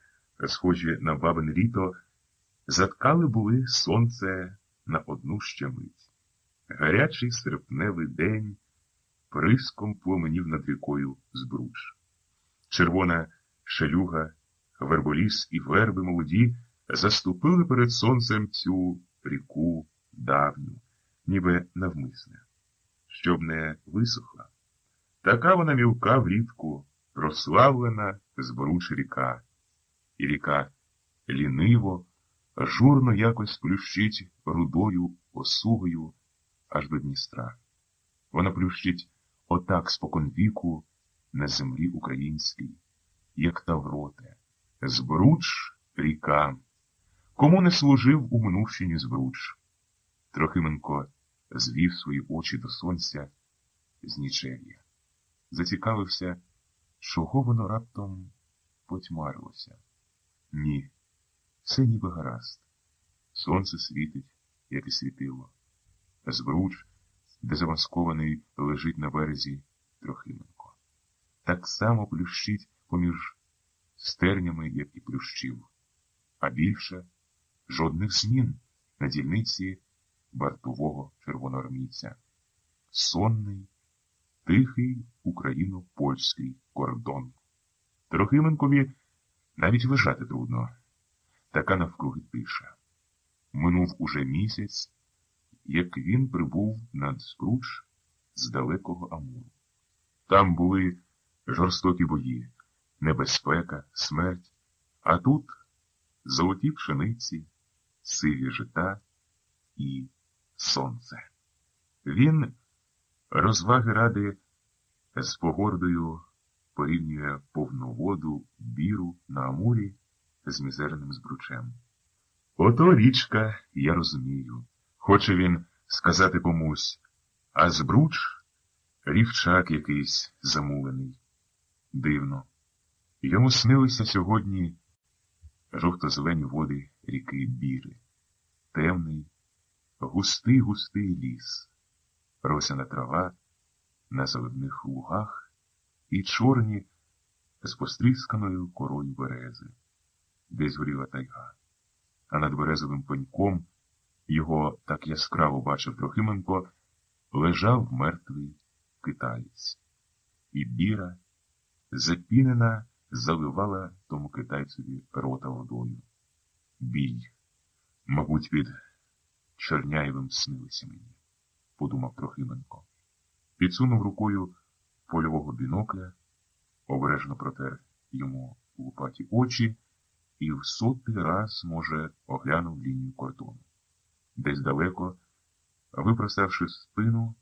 схожі на бабине літо, заткали були сонце на одну ще мить. Гарячий серпневий день приском пламенів над рікою Збруч. Червона шелюга, верболіс і верби молоді заступили перед сонцем цю ріку давню, ніби навмисне, щоб не висохла. Така вона мілка влітку, прославлена Збруч ріка. І ріка ліниво, журно якось плющить рудою осугою аж до Дністра. Вона плющить отак споконвіку на землі українській, як Тавроте. Збруч ріка. Кому не служив у минувщині Збруч? Трохименко звів свої очі до сонця з нічев'я. Зацікавився, чого воно раптом потьмарилося. Ні, все ніби гаразд. Сонце світить, як і світило. Збруч, де замаскований лежить на березі Трохименко. Так само плющить поміж стернями, як і плющив. А більше жодних змін на дільниці вартового червоноармійця. Сонний, тихий україно-польський кордон. Трохименкові навіть лежати трудно. Така навкруги тиша. Минув уже місяць, як він прибув над Збруч з далекого Амуру. Там були жорстокі бої, небезпека, смерть, а тут золоті пшениці, сиві жита і сонце. Він, розваги ради, з погордою порівнює повну воду, біру на Амурі з мізерним Збручем. Ото річка, я розумію. Хоче він сказати комусь, а Збруч — рівчак якийсь замулений. Дивно. Йому снилися сьогодні жовто-зелені води ріки Біри. Темний, густий ліс, росяна трава на заливних лугах і чорні з пострісканою корою берези. Десь горіла тайга, а над березовим пеньком, його так яскраво бачив Трохименко, лежав мертвий китаєць. І Біра, запінена, заливала тому китайцеві рота водою. Бій, мабуть, під Черняєвим снилися мені, подумав Трохименко. Підсунув рукою польового бінокля, обережно протер йому лупаті очі і в 100-й раз, може, оглянув лінію кордону. Десь далеко, випроставши спину,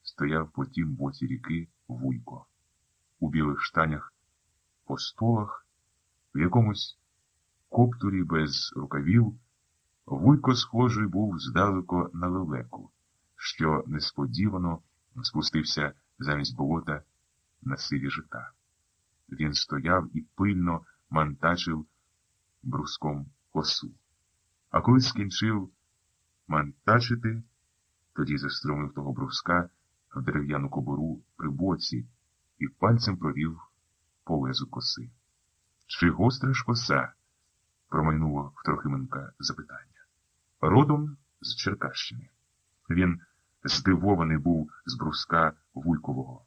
стояв по тім боці ріки Вуйко. У білих штанях по столах, в якомусь коптурі без рукавів, Вуйко схожий був здалеко на лелеку, що несподівано спустився замість болота на сиві жита. Він стояв і пильно мантачив бруском косу. А коли скінчив мантачити, тоді застромив того бруска в дерев'яну кобуру при боці і пальцем провів по лезу коси. Чи гостра ж коса? Промайнуло в Трохименка запитання. Родом з Черкащини. Він здивований був з бруска Вуйкового.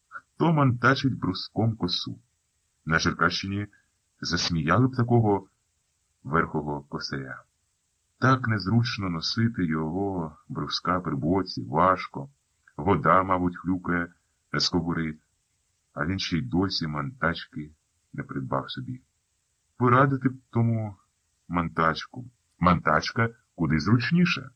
Хто мантачить бруском косу? На Черкащині засміяли б такого верхового косаря. Так незручно носити його бруска при боці, важко. Вода, мабуть, хлюкає з кобури, а він ще й досі мантачки не придбав собі. Порадити б тому мантачку. Мантачка куди зручніша.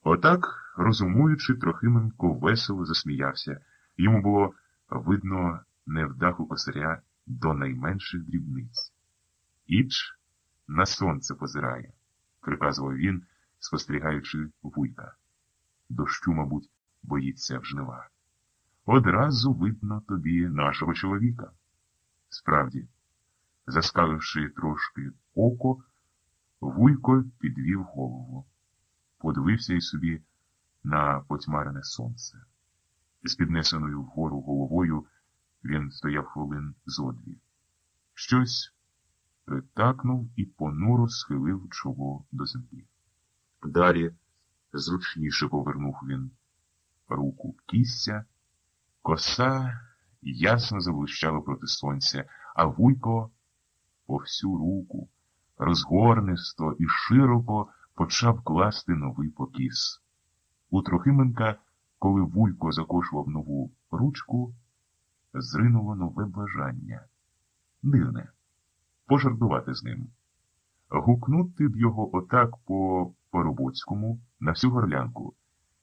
Отак, розумуючи, Трохименко весело засміявся. Йому було видно невдаху косаря до найменших дрібниць. Іч на сонце позирає, приказував він, спостерігаючи Вуйка. Дощу, мабуть, боїться в жнива. Одразу видно тобі нашого чоловіка. Справді, заскаливши трошки око, Вуйко підвів голову, подивився й собі на потьмарене сонце. З піднесеною вгору головою він стояв хвилин зо дві. Щось притакнув і понуро схилив чоло до землі. Далі зручніше повернув він руку в кістя. Коса ясно заблищала проти сонця, а Вуйко по всю руку розгорнисто і широко почав класти новий покіс. У Трохименка, коли Вуйко закошував нову ручку, зринуло нове бажання. Дивне. Пожартувати з ним. Гукнути б його отак по-роботському на всю горлянку,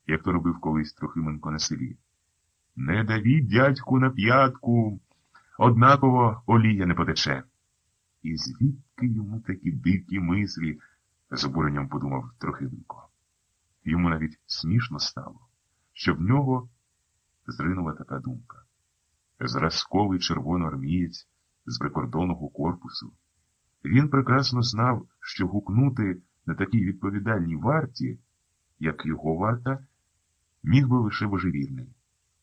як то робив колись Трохименко на селі. Не давіть, дядьку, на п'ятку, однаково олія не потече. І звідки йому такі дикі мислі, з обуренням подумав Трохименко. Йому навіть смішно стало, що в нього зринула така думка. Зразковий червоноармієць з прикордонного корпусу. Він прекрасно знав, що гукнути на такій відповідальній варті, як його варта, міг би лише божевільний.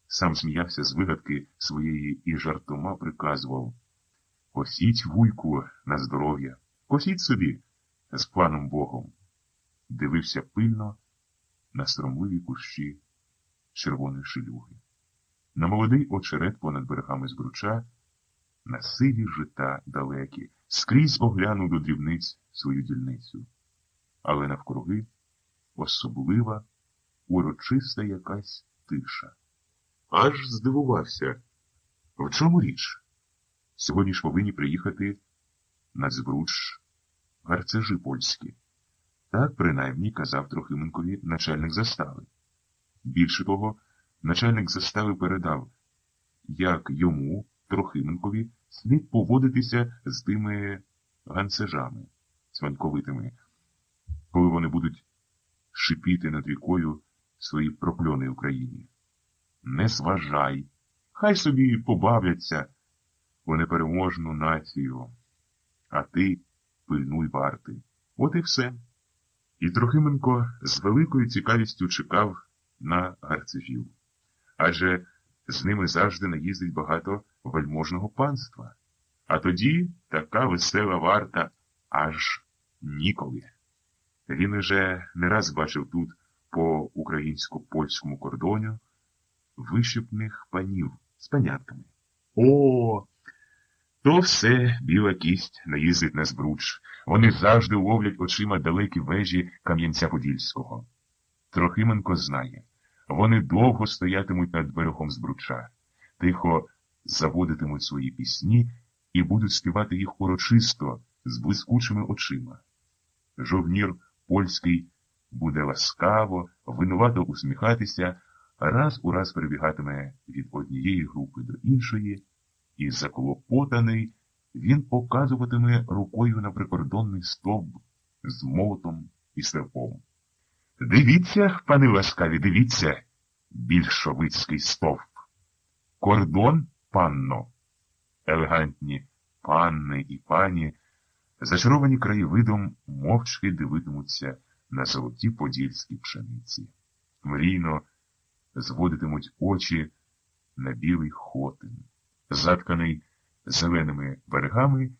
Сам сміявся з вигадки своєї і жартома приказував: «Косіть, Вуйку, на здоров'я, косіть собі з паном Богом». Дивився пильно на соромливі кущі червоної шелюги, на молодий очерет понад берегами Збруча, на сиві жита далекі, скрізь оглянув до дрібниць свою дільницю. Але навкруги особлива, урочиста якась тиша. Аж здивувався. В чому річ? Сьогодні ж повинні приїхати на Збруч гарцежі польські. Так, принаймні, казав Трохименкові начальник застави. Більше того, начальник застави передав, як йому, Трохименкові, слід поводитися з тими ганцежами, сваньковитими, коли вони будуть шипіти над рікою свої прокльони Україні. Не зважай, хай собі побавляться у непереможну націю, а ти пильнуй варти. От і все. І Трохименко з великою цікавістю чекав на гарцежів. Адже з ними завжди наїздить багато вельможного панства. А тоді така весела варта аж ніколи. Він уже не раз бачив тут по українсько-польському кордону вишипних панів з панятками. О, то все біла кість наїздить на Збруч. Вони завжди ловлять очима далекі вежі Кам'янця-Подільського. Трохименко знає, вони довго стоятимуть над берегом Збруча, тихо заводитимуть свої пісні і будуть співати їх урочисто, з блискучими очима. Жовнір польський буде ласкаво, винувато усміхатися, раз у раз перебігатиме від однієї групи до іншої, і заклопотаний він показуватиме рукою на прикордонний стовп з молотом і серпом. Дивіться, пане ласкаві, дивіться, більшовицький стовп. Кордон, панно. Елегантні панни і пані, зачаровані краєвидом, мовчки дивитимуться на золоті подільські пшениці. Мрійно зводитимуть очі на білий хотин, затканий зеленими берегами,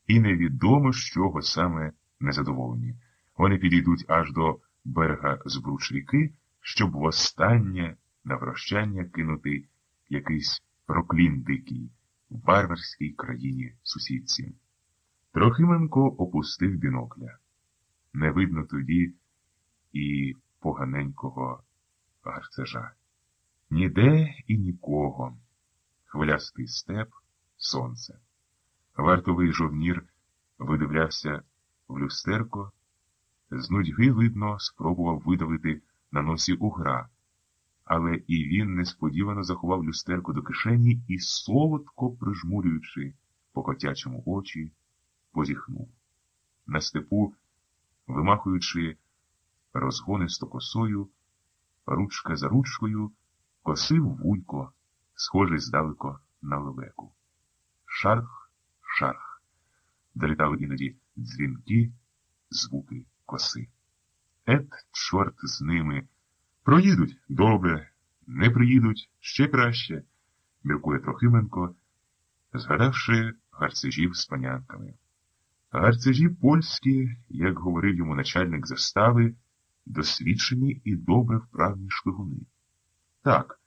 і невідомо, з чого саме незадоволені. Вони підійдуть аж до берега Збруч ріки, щоб востаннє на прощання кинути якийсь проклін дикий в варварській країні сусідці. Трохименко опустив бінокля. Не видно тоді і поганенького гарцежа. Ніде і нікого. Хвилястий степ, сонце. Вартовий жовнір видивлявся в люстерко, з нудьги, видно, спробував видавити на носі угра, але і він несподівано заховав люстерко до кишені і, солодко прижмурюючи по котячому очі, позіхнув. На степу, вимахуючи розгонисто косою, ручка за ручкою, косив вуйко, схожий здалеко на лелеку. Шарх, шарх. Долітали іноді дзвінки, звуки коси. Чорт з ними. Проїдуть – добре, не приїдуть – ще краще, міркує Трохименко, згадавши гарцежів з панянками. Гарцежі польські, як говорив йому начальник застави, досвідчені і добре вправні шпигуни. Так,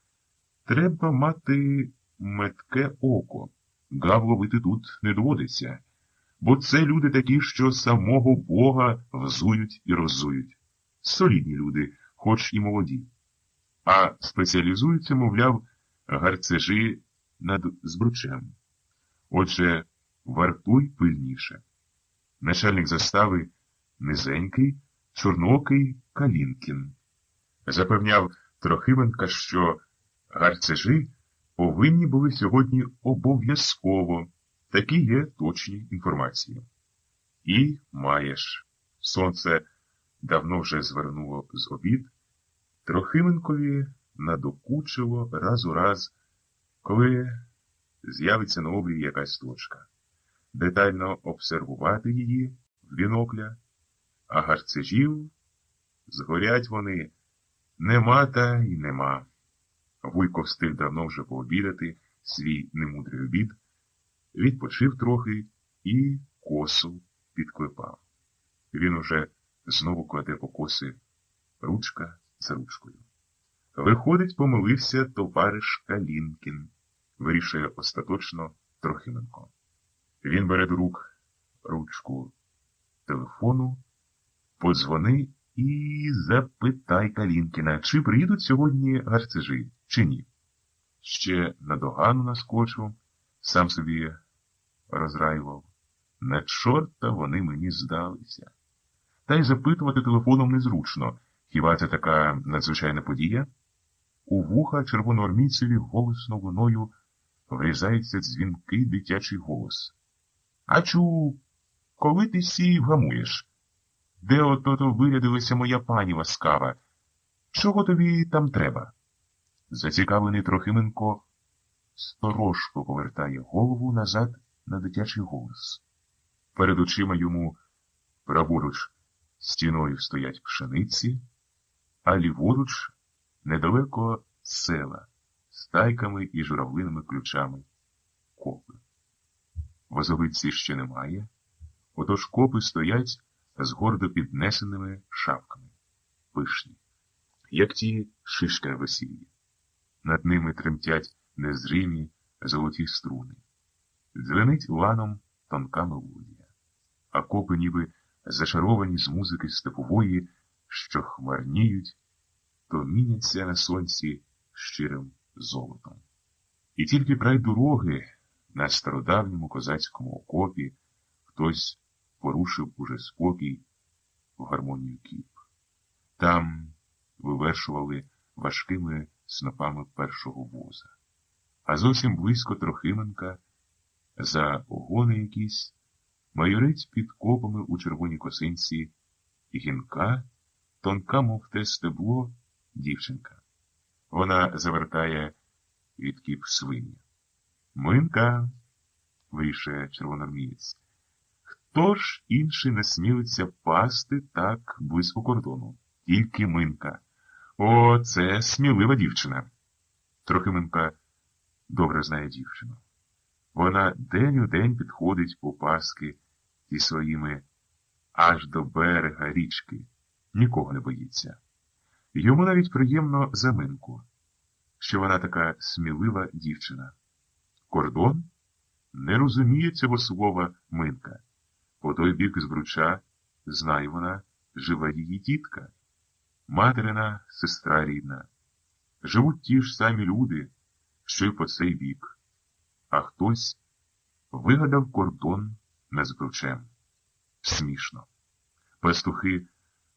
треба мати метке око. Гав ловити тут не доводиться, бо це люди такі, що самого Бога взують і роззують. Солідні люди, хоч і молоді. А спеціалізуються, мовляв, гарцежі над Збручем. Отже, вартуй пильніше. Начальник застави низенький, чорноокий Калінкін. Запевняв Трохименка, що гарцежі повинні були сьогодні обов'язково. Такі є точні інформації. І маєш. Сонце давно вже звернуло з обід. Трохименкові надокучило раз у раз, коли з'явиться на обрії якась точка. Детально обсервувати її в бінокля, а гарцежів згорять вони нема та й нема. Вуйко встиг давно вже пообідати свій немудрий обід, відпочив трохи і косу підклепав. Він уже знову кладе по коси ручка за ручкою. Виходить, помилився товариш Калінкін, вирішує остаточно Трохименко. Він бере до рук ручку телефону, подзвони і запитай Калінкіна, чи приїдуть сьогодні гарцежі, чи ні. Ще на догану наскочив, сам собі розраював. На чорта вони мені здалися. Та й запитувати телефоном незручно. Хіба це така надзвичайна подія? У вуха червоноармійцеві голосно луною врізається дзвінкий дитячий голос. Ачу, коли ти сі вгамуєш? Де ото вирядилася моя пані ласкава? Чого тобі там треба? Зацікавлений Трохименко сторожко повертає голову назад на дитячий голос. Перед очима йому праворуч стіною стоять пшениці, а ліворуч недалеко села з тайками і журавлиними ключами. Копи. Возовиці ще немає, отож копи стоять з гордо піднесеними шапками. Пишні, як ті шишки на весіллі. Над ними тремтять незримі золоті струни. Дзвенить ланом тонка мелодія. А копи ніби зачаровані з музики степової, що хмарніють, то міняться на сонці щирим золотом. І тільки край дороги на стародавньому козацькому окопі хтось порушив уже спокій в гармонію кіп. Там вивершували важкими снопами першого воза. А зовсім близько Трохименка, за огони якісь, майорить під копами у червоній косинці гінка, тонка, мов те стебло, дівчинка. Вона завертає від кіп свині. «Минка!» – вирішує червоноармієць. «Хто ж інший насмілиться пасти так близько кордону? Тільки Минка. О, це смілива дівчина!» Трохименка добре знає дівчину. Вона день у день підходить по паски зі своїми аж до берега річки. Нікого не боїться. Йому навіть приємно за Минку, що вона така смілива дівчина. Кордон? Не розуміє цього слова Минка. По той бік Збруча, знає вона, жива її тітка, материна сестра рідна. Живуть ті ж самі люди, що й по цей бік. А хтось вигадав кордон над Збручем. Смішно. Пастухи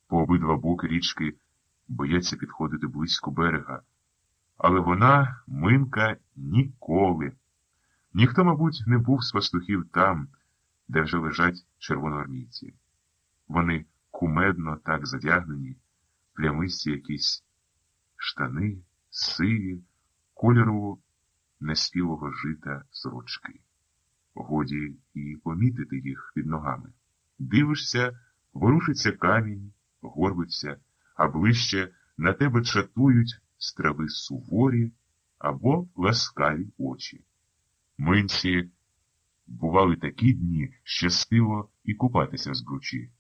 по обидва боки річки бояться підходити близько берега. Але вона, Минка, ніколи. Ніхто, мабуть, не був з пастухів там, де вже лежать червоноармійці. Вони кумедно так задягнені, плямисті якісь штани, сиві, кольору неспілого жита сорочки. Годі і помітити їх під ногами. Дивишся, ворушиться камінь, горбиться, а ближче на тебе чатують з трави суворі або ласкаві очі. Минці бували такі дні, щастило і купатися в збручі.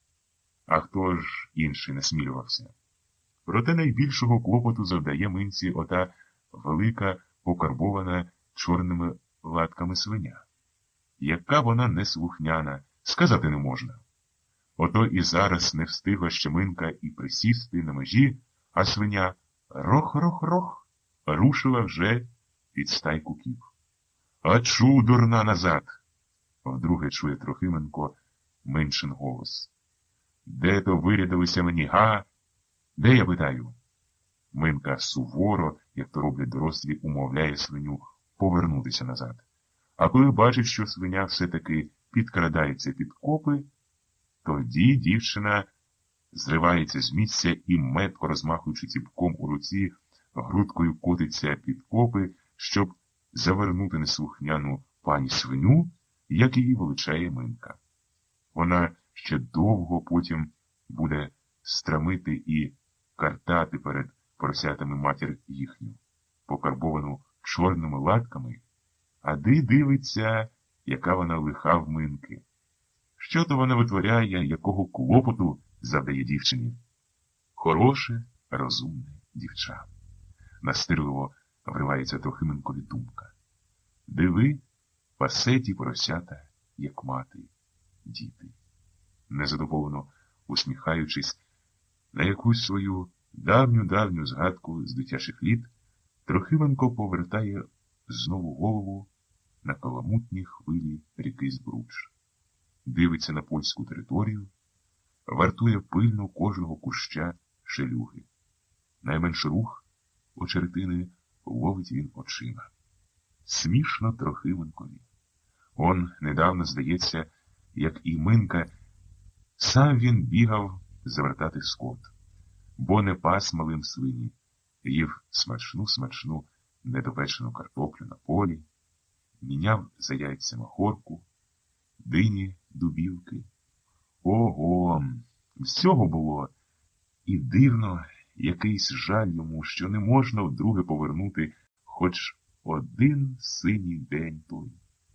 А хто ж інший насмілювався? Проте найбільшого клопоту завдає Минці ота велика, покарбована чорними латками свиня. Яка вона неслухняна, сказати не можна. Ото і зараз не встигла ще Минка і присісти на межі, а свиня рох-рох-рох рушила вже під стайку ків. «Ачу, дурна, назад!» Вдруге чує Трохименко Минчин голос. «Де то вирядилися мені, га? Де, я питаю?» Минка суворо, як то роблять дорослі, умовляє свиню повернутися назад. А коли бачить, що свиня все-таки підкрадається під копи, тоді дівчина зривається з місця і, метко розмахуючи ціпком у руці, грудкою котиться під копи, щоб завернути неслухняну пані свиню, як її величає Минка. Вона ще довго потім буде страмити і картати перед поросятами матір їхню, покарбовану чорними латками, а дивиться, яка вона лиха в Минки. Що то вона витворяє, якого клопоту завдає дівчині? Хороше, розумне дівча. Настирливо вривається Трохименкові думка. Диви, пасе ті поросята, як мати, діти. Незадоволено усміхаючись на якусь свою давню згадку з дитячих літ, Трохименко повертає знову голову на каламутні хвилі ріки Збруч. Дивиться на польську територію, вартує пильно кожного куща шелюги. Найменший рух очеретини ловить він очима. Смішно Трохименкові. Он недавно, здається, як і Минка, сам він бігав завертати скот, бо не пас малим свині, їв смачну недопечену картоплю на полі, міняв за яйця махорку, дині, дубівки. Ого, всього було. І дивно, якийсь жаль йому, що не можна вдруге повернути хоч один синій день той,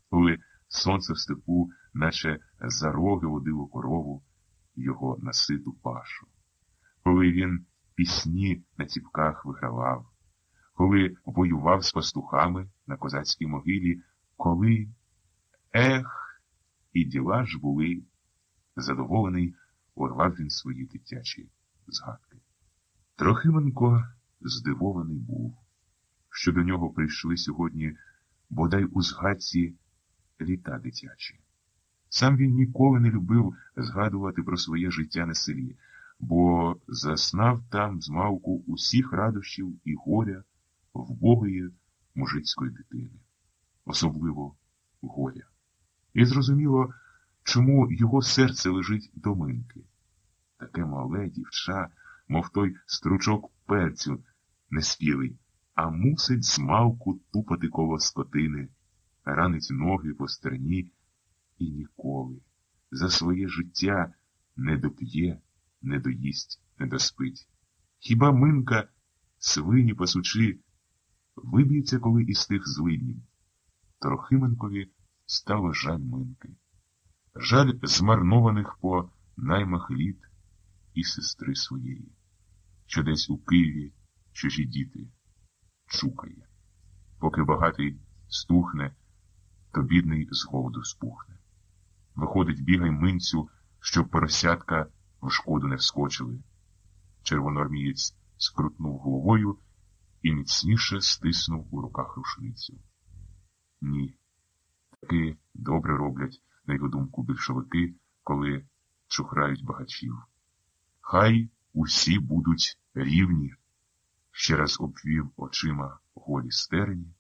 коли сонце в степу, наче за роги водило корову, його наситу пашу, коли він пісні на ціпках вигравав, коли воював з пастухами на козацькій могилі, коли, і діла ж були. Задоволений, урвав він свої дитячі згадки. Трохименко здивований був, що до нього прийшли сьогодні бодай у згадці літа дитячі. Сам він ніколи не любив згадувати про своє життя на селі, бо заснав там змалку усіх радощів і горя вбогої мужицької дитини, особливо горя. І зрозуміло, чому його серце лежить до Минки. Таке мале дівча, мов той стручок перцю неспілий, а мусить змалку тупати коло скотини, ранить ноги по стерні і ніколи за своє життя не доп'є, не доїсть, не доспить. Хіба Минка, свині пасучи, виб'ється коли із тих злиднів? Трохименкові стало жаль Минки. Жаль змарнованих по наймах літ і сестри своєї, що десь у Києві чужі діти чукає. Поки багатий стухне, то бідний з голоду спухне. Виходить, бігай Минцю, щоб поросятка в шкоду не вскочили. Червоноармієць скрутнув головою і міцніше стиснув у руках рушницю. Ні, таки добре роблять, на його думку, більшовики, коли чухрають багачів. Хай усі будуть рівні. Ще раз обвів очима голі стерні,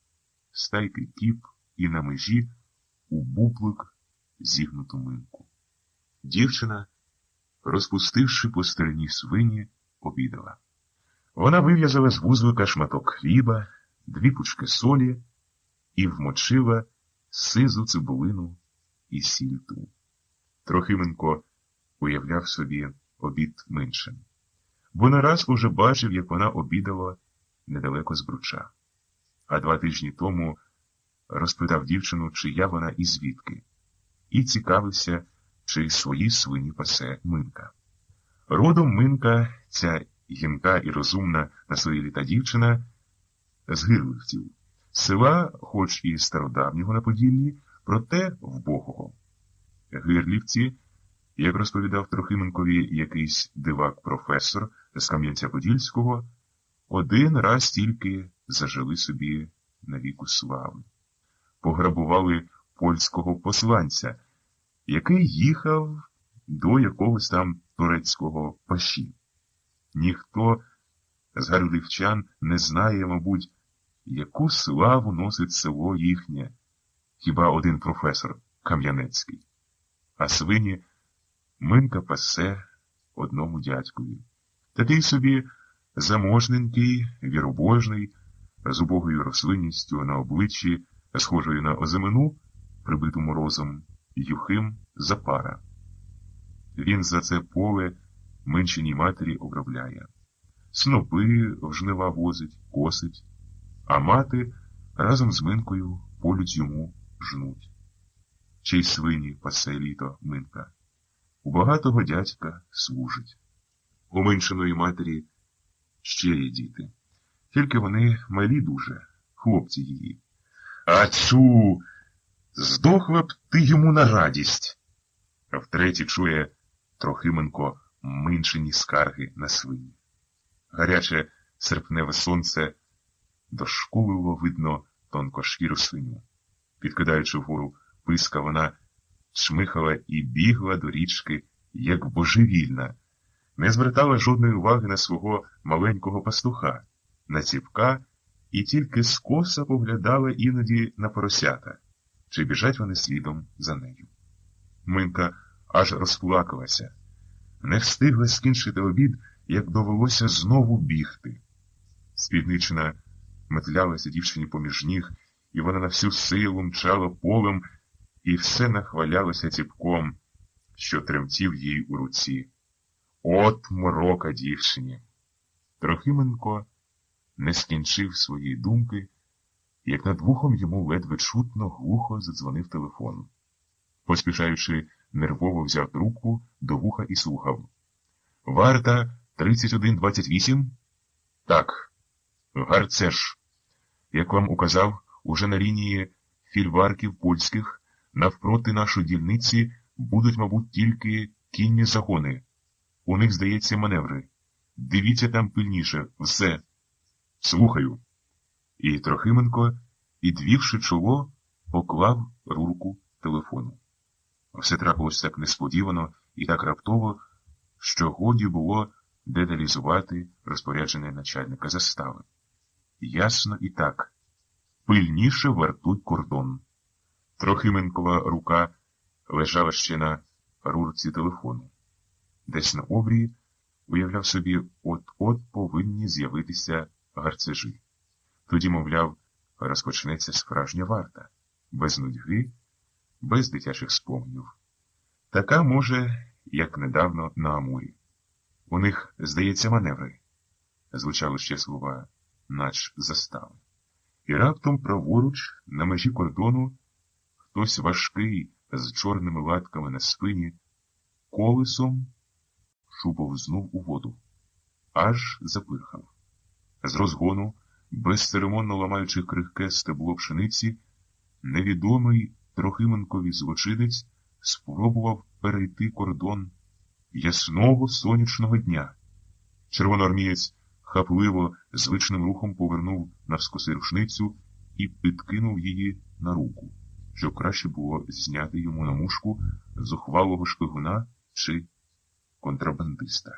стайки кіп і на межі у буплик зігнуту Минку. Дівчина, розпустивши по стерні свині, обідала. Вона вив'язала з вузлика шматок хліба, 2 пучки солі і вмочила сизу цибулину і сільту. Трохименко уявляв собі обід Миншин, бо не раз уже бачив, як вона обідала недалеко з Бруча. А 2 тижні тому розпитав дівчину, чия вона і звідки, і цікавився, чи свої свині пасе Минка. Родом Минка, ця гінка і розумна на свої літа дівчина, з Гирливців, села, хоч і стародавнього на Поділлі, проте вбогого. Гирлівці, як розповідав Трохименкові якийсь дивак-професор з Кам'янця-Подільського, один раз тільки зажили собі на віку слави. Пограбували польського посланця, який їхав до якогось там турецького паші. Ніхто з гарлівчан не знає, мабуть, яку славу носить село їхнє, хіба один професор Кам'янецький. А свині Минка пасе одному дядькові. Такий собі заможненький, віробожний, з убогою рослинністю на обличчі, схожою на озимину, прибиту морозом, Юхим Запара. Він за це поле Минчиній матері обробляє. Снопи в жнива возить, косить, а мати разом з Минкою полють йому жнуть. Чий свині пасе літо Минка. У багатого дядька служить. У Минчиної матері ще є діти. Тільки вони малі дуже, хлопці її. А цю, здохла б ти йому на радість. А втретє чує Трохименко Минчині скарги на свині. Гаряче серпневе сонце дошкулило, видно, тонкошкіру свиню. Підкидаючи вгору писка, вона чмихала і бігла до річки, як божевільна. Не звертала жодної уваги на свого маленького пастуха, на Ціпка, і тільки скоса поглядала іноді на поросята, чи біжать вони слідом за нею. Минка аж розплакалася. Не встигла скінчити обід, як довелося знову бігти. Спідничина метлялася дівчині поміж ніг, і вона на всю силу мчала полем, і все нахвалялося Ціпком, що тремтів їй у руці. От морока дівчині! Трохименко не скінчив своєї думки, як над вухом йому ледве чутно глухо задзвонив телефон. Поспішаючи, нервово взяв трубку до вуха і слухав. «Варта 3128?» «Так. Гарцеш. Як вам указав, уже на лінії фільварків польських навпроти нашої дільниці будуть, мабуть, тільки кінні загони. У них, здається, маневри. Дивіться там пильніше. Все. Слухаю». І Трохименко, підвівши чоло, поклав руку телефону. Все трапилось так несподівано і так раптово, що годі було деталізувати розпорядження начальника застави. Ясно і так. Пильніше вартуй кордон. Трохименкова рука лежала ще на рурці телефону. Десь на обрії, уявляв собі, от-от повинні з'явитися гарцежі. Тоді, мовляв, розпочнеться справжня варта. Без нудьги, без дитячих спомнів. Така, може, як недавно на Амурі. У них, здається, маневри. Звучали ще слова «нач застави». І раптом праворуч, на межі кордону, хтось важкий, з чорними латками на спині, колесом шуповзнув у воду. Аж запирхав. З розгону, безцеремонно ламаючи крихке стебло пшениці, невідомий Трохименкові злочинець спробував перейти кордон ясного сонячного дня. Червоноармієць хапливо, звичним рухом повернув навскоси рушницю і підкинув її на руку, щоб краще було зняти йому на мушку зухвалого шпигуна чи контрабандиста.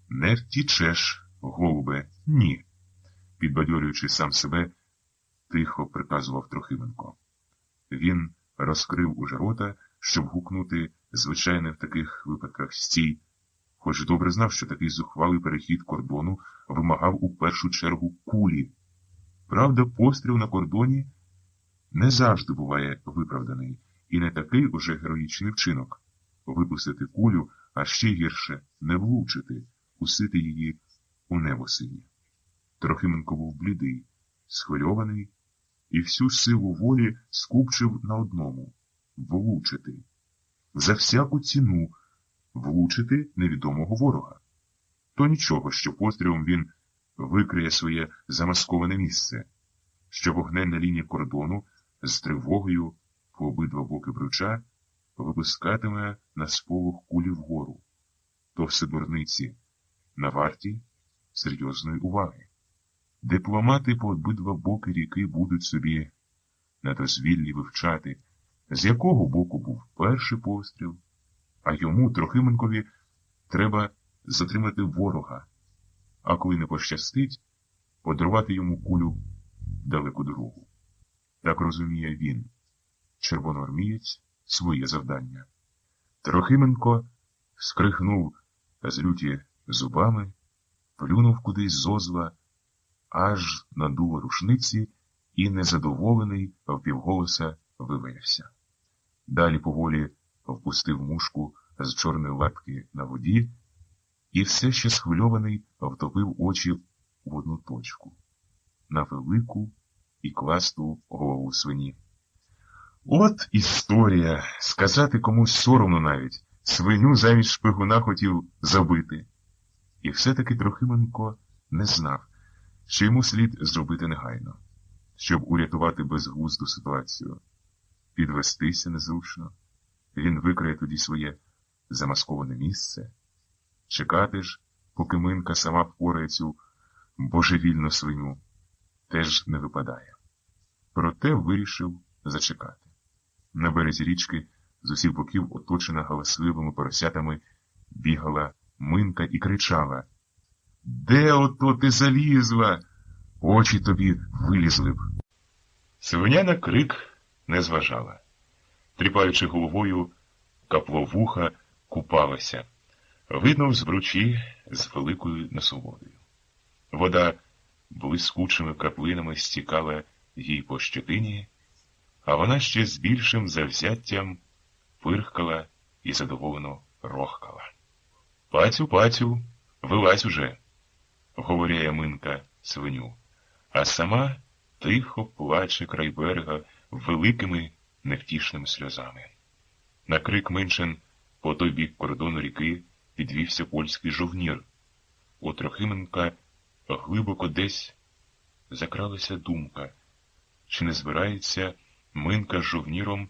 «Не втічеш, голубе, ні», підбадьорюючи сам себе, тихо приказував Трохименко. Він розкрив уже рота, щоб гукнути звичайне в таких випадках «стій», хоч добре знав, що такий зухвалий перехід кордону вимагав у першу чергу кулі. Правда, постріл на кордоні не завжди буває виправданий, і не такий уже героїчний вчинок – випустити кулю, а ще гірше – не влучити, усити її у небо синє. Трохименко був блідий, схвильований, і всю силу волі скупчив на одному – влучити. За всяку ціну влучити невідомого ворога. То нічого, що пострілом він викриє своє замасковане місце, що вогненна лінія кордону з тривогою по обидва боки бруча випускатиме на сполох кулі вгору. То все дурниці на варті серйозної уваги. Дипломати по обидва боки ріки будуть собі на дозвіллі вивчати, з якого боку був перший постріл, а йому, Трохименкові, треба затримати ворога, а коли не пощастить, подарувати йому кулю далеку дорогу. Так розуміє він, червоноармієць, своє завдання. Трохименко скрихнув з люті зубами, плюнув кудись зозла, аж надуло рушниці і, незадоволений, впівголоса виваявся. Далі поволі впустив мушку з чорної латки на воді і все ще схвильований втопив очі в одну точку – на велику і класту голову свині. От історія! Сказати комусь соромно навіть. Свиню замість шпигуна хотів забити. І все-таки Трохименко не знав, що йому слід зробити негайно, щоб урятувати безглузду ситуацію. Підвестися незручно. Він викриє тоді своє замасковане місце. Чекати ж, поки Минка сама впорає цю божевільну свиню, теж не випадає. Проте вирішив зачекати. На березі річки з усіх боків, оточена галасливими поросятами, бігала Минка і кричала: «Де ото ти залізла? Очі тобі вилізли б!» Свиня на крик не зважала. Тріпаючи головою, капловуха купалася. Видно в збручі з великою насолодою. Вода блискучими краплинами стікала їй по щетині, а вона ще з більшим завзяттям пирхкала і задоволено рохкала. «Пацю, пацю, вилазь уже!» — говоряє Минка свиню, а сама тихо плаче край берега великими невтішними сльозами. На крик Минчин по той бік кордону ріки підвівся польський жовнір. У Трохименка глибоко десь закралася думка, чи не збирається Минка з жовніром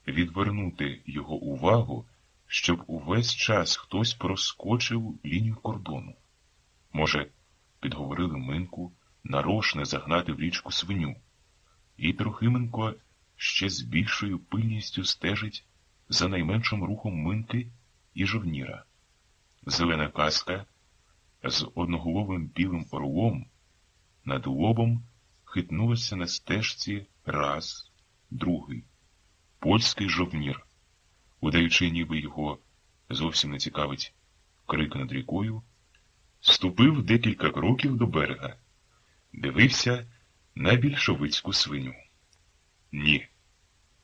відвернути його увагу, щоб увесь час хтось проскочив лінію кордону. Може, підговорили Минку нарошне загнати в річку свиню. І Трохименко ще з більшою пильністю стежить за найменшим рухом Минки і жовніра. Зелена каска з одноголовим білим орлом над лобом хитнулася на стежці раз, другий. Польський жовнір, удаючи, ніби його зовсім не цікавить крик над рікою, ступив декілька кроків до берега, дивився на більшовицьку свиню. Ні,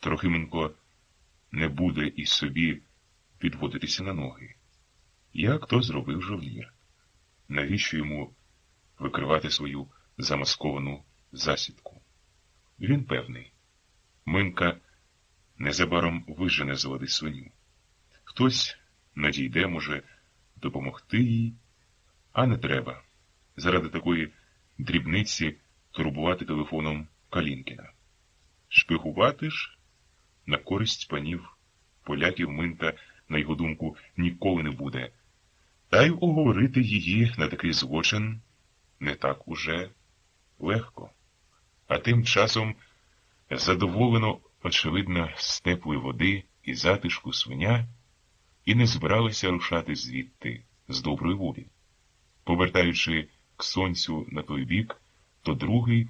Трохименко не буде і собі підводитися на ноги. Як то зробив жовнір? Навіщо йому викривати свою замасковану засідку? Він певний. Минка незабаром вижене з води свиню. Хтось надійде, може, допомогти їй, а не треба. Заради такої дрібниці турбувати телефоном Калінкіна. Шпигувати ж на користь панів поляків Минка, на його думку, ніколи не буде. Та й оговорити її на такий злочин не так уже легко. А тим часом задоволено, очевидно, з теплої води і затишку свиня і не збиралася рушати звідти з доброї волі. Повертаючи к сонцю на той бік, то другий,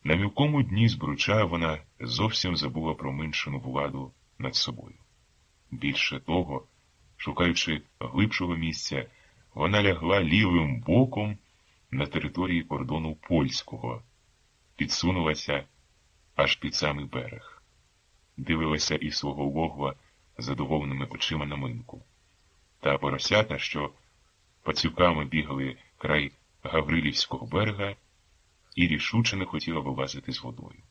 на мілкому дні збруча вона зовсім забула про Миншину владу над собою. Більше того, шукаючи глибшого місця, вона лягла лівим боком на території кордону польського, підсунулася аж під самий берег. Дивилася із свого логва задоволеними очима на Минку. Та поросята, що пацюками бігали край Гаврилівського берега, і рішуче не хотіла вилазити з водою.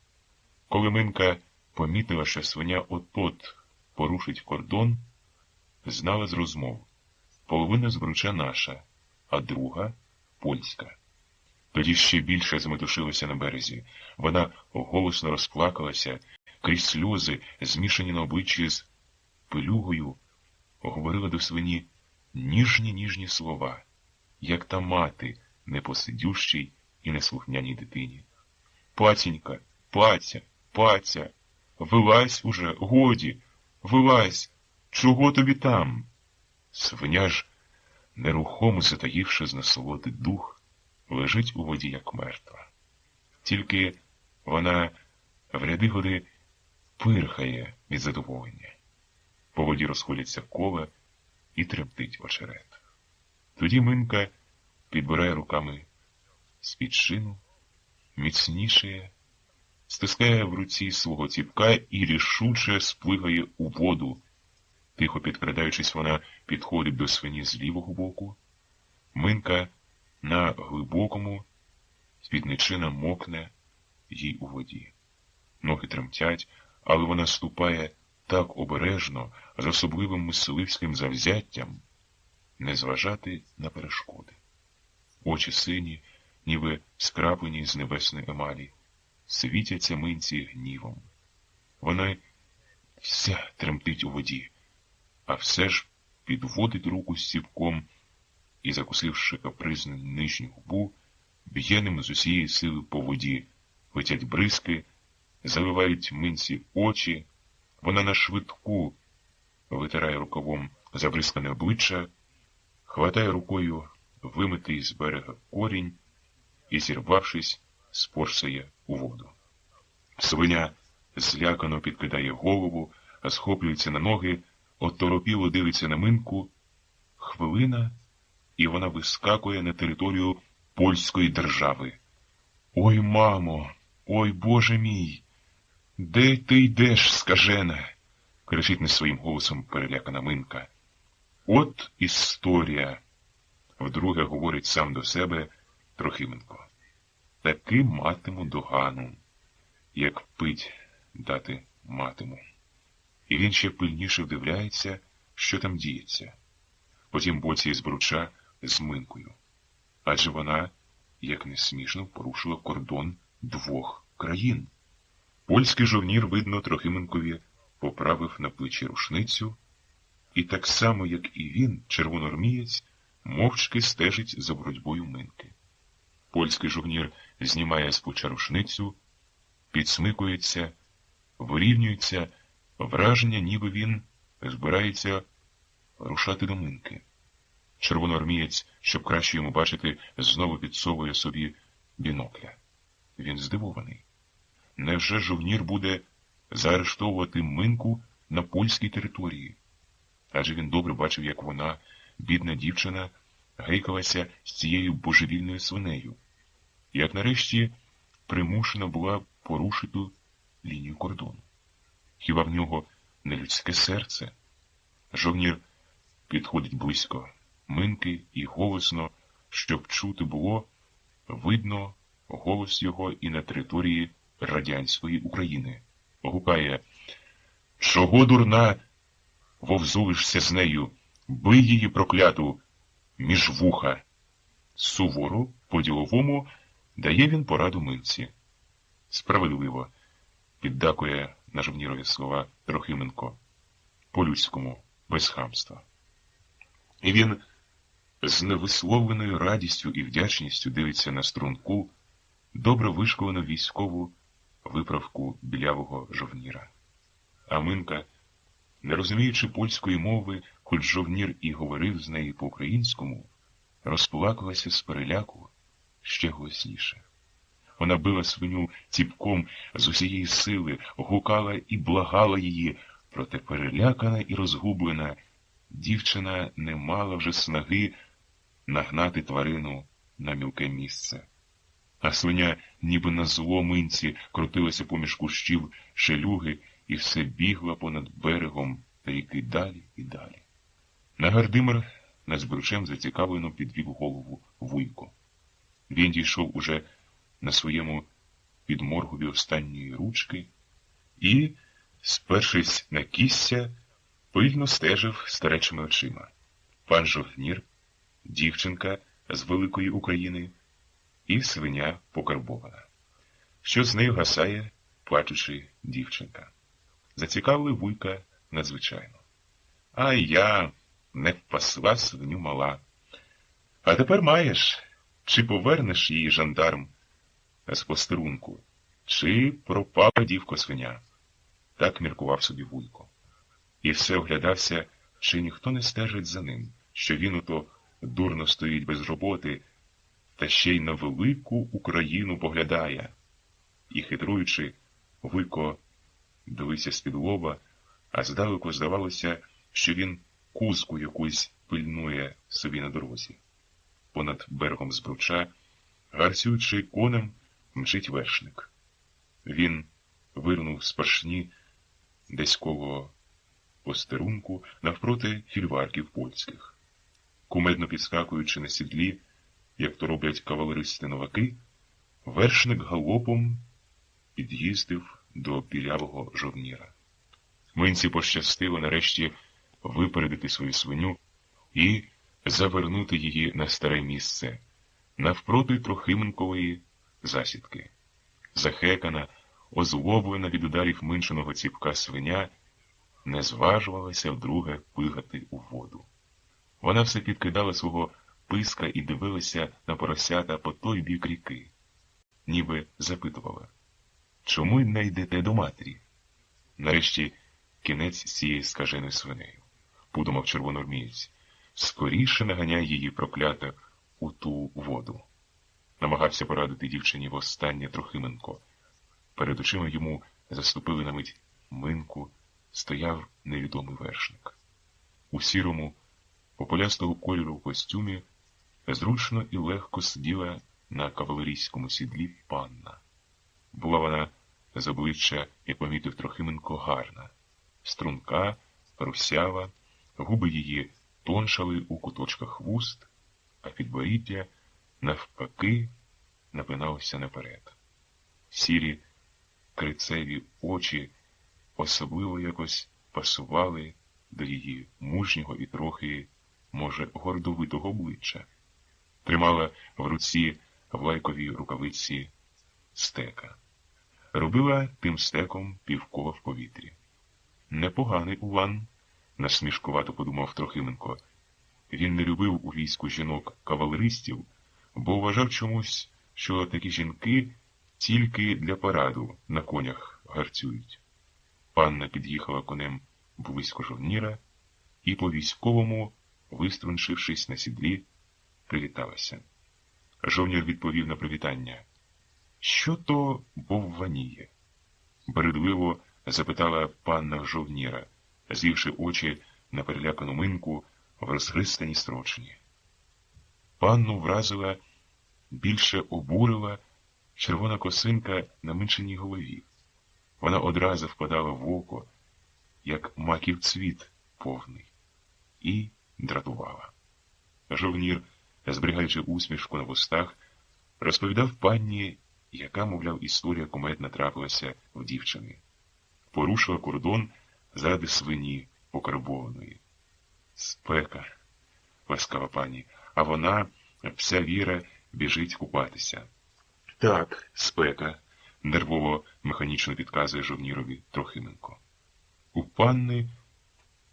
Коли Минка помітила, що свиня от-от порушить кордон, знала з розмов: половина збруча наша, а друга — польська. Тоді ще більше заметушилося на березі. Вона голосно розплакалася, крізь сльози, змішані на обличчі з пилюгою, говорила до свині ніжні слова, як та мати непосидющій і неслухняній дитині. «Пацінька, паця, вилазь уже, годі, вилазь, чого тобі там?» Свиня ж, нерухомо затаївши з насолоди дух, лежить у воді, як мертва. Тільки вона в ряди годи пирхає від задоволення. По воді розходяться кола і трептить очерет. Тоді Минка підбирає руками з-під шину, міцніше, стискає в руці свого ціпка і рішуче сплигає у воду. Тихо підкрадаючись, вона підходить до свині з лівого боку. Минка на глибокому, спідничина мокне їй у воді. Ноги тремтять, але вона ступає так обережно, з особливим мисливським завзяттям, не зважати на перешкоди. Очі сині, ніби скраплені з небесної емалі, світяться Минці гнівом. Вона вся тремтить у воді, а все ж підводить руку з ціпком і, закусивши капризну нижню губу, б'є ним з усієї сили по воді, летять бризки, заливають Минці очі, вона на швидку витирає рукавом забризкане обличчя, хватає рукою вимитий з берега корінь і, зірвавшись, спорсає у воду. Свиня злякано підкидає голову, схоплюється на ноги, оторопіло дивиться на Минку. Хвилина, і вона вискакує на територію польської держави. «Ой, мамо! Ой, Боже мій! Де ти йдеш, скажена?» — кричить не своїм голосом перелякана Минка. «От історія!» — вдруге говорить сам до себе Трохименко. «Таки матиму догану, як пить дати матиму». І він ще пильніше вдивляється, що там діється. Потім боці збруча з Минкою. Адже вона, як не смішно, порушила кордон двох країн. Польський жовнір, видно, Трохименкові поправив на плечі рушницю, і так само, як і він, червоноармієць, мовчки стежить за боротьбою Минки. Польський жовнір знімає з плеча рушницю, підсмикується, вирівнюється, враження, ніби він збирається рушати до Минки. Червоноармієць, щоб краще йому бачити, знову підсовує собі бінокля. Він здивований. Невже жовнір буде заарештовувати Минку на польській території? Адже він добре бачив, як вона, бідна дівчина, гейкалася з цією божевільною свинею. Як нарешті примушена була порушити лінію кордону. Хіба в нього не людське серце? Жовнір підходить близько Минки і голосно, щоб чути було, видно голос його і на території радянської України. Гукає: «Чого, дурна, вовзулишся з нею? Бий її, прокляту, між вуха!» Суворо, по-діловому, дає він пораду Минці. Справедливо, піддакує на жовнірові слова Трохименко. По-людському, без хамства. І він з невисловленою радістю і вдячністю дивиться на струнку, добре вишколену військову виправку білявого жовніра. А Минка, не розуміючи польської мови, хоч жовнір і говорив з нею по-українському, розплакалася з переляку ще голосніше. Вона била свиню ціпком з усієї сили, гукала і благала її, проте перелякана і розгублена дівчина не мала вже снаги нагнати тварину на мілке місце. А свиня, ніби на зло минці, крутилася поміж кущів шелюги і все бігла понад берегом ріки далі і далі. На Гардимир над Збручем зацікавлено підвів голову Вуйко. Він дійшов уже на своєму підморгуві останньої ручки і, спершись на кісся, пильно стежив старечими очима. Пан Жовнір, дівчинка з великої України і свиня покарбована. Що з нею гасає, плачучи дівчинка. Зацікавили Вуйка надзвичайно. А я не впасла свиню мала. А тепер маєш, чи повернеш її жандарм з постерунку, чи пропала дівко свиня. Так міркував собі Вуйко. І все оглядався, чи ніхто не стежить за ним, що він ото дурно стоїть без роботи, та ще й на велику Україну поглядає. І хитруючи, Вуйко дивився з-під лоба, а здалеку здавалося, що він кузку якусь пильнує собі на дорозі. Понад берегом Збруча, гарцюючи конем, мчить вершник. Він вирнув з пашні десь коло постерунку навпроти фільварків польських. Кумедно підскакуючи на сідлі, як то роблять кавалеристи-новаки, вершник галопом під'їздив до білявого Жовніра. Минці пощастило нарешті випередити свою свиню і завернути її на старе місце, навпроти Трохименкової засідки. Захекана, озлоблена від ударів минченого ціпка свиня, не зважувалася вдруге пигати у воду. Вона все підкидала свого писка і дивилася на поросята по той бік ріки, ніби запитувала, чому й не йдете до матері? Нарешті кінець з цією скаженою свинею, подумав червоноармієць, скоріше наганяй її проклята у ту воду. Намагався порадити дівчині востаннє Трохименко. Перед очима йому заступили на мить минку, стояв невідомий вершник. У сірому, популястого кольору костюмі зручно і легко сиділа на кавалерійському сідлі панна. Була вона з обличчя, як помітив Трохименко, гарна, струнка, русява, губи її тоншали у куточках вуст, а підборіддя навпаки напиналося наперед. Сірі, крицеві очі особливо якось пасували до її мужнього і трохи, може, гордовитого обличчя. Тримала в руці в лайковій рукавиці стека. Робила тим стеком півкола в повітрі. Непоганий Улан, насмішкувато подумав Трохименко. Він не любив у війську жінок-кавалеристів, бо вважав чомусь, що такі жінки тільки для параду на конях гарцюють. Панна під'їхала конем близько Жовніра і по-військовому, виструнчившись на сідлі, привіталася. Жовнір відповів на привітання. «Що то бовваніє?» Бередливо запитала панна Жовніра, звівши очі на перелякану минку в розхристаній строчні. Панну вразила, більше обурила червона косинка на минченій голові. Вона одразу впадала в око, як маків цвіт повний, і дратувала. Жовнір, зберігаючи усмішку на вустах, розповідав панні, яка, мовляв, історія кумедна трапилася в дівчини. Порушила кордон заради свині покарбованої. Спека, ласкава пані, а вона, вся віра, біжить купатися. Так, спека, нервово механічно підказує Жовнірові Трохименко. У панни,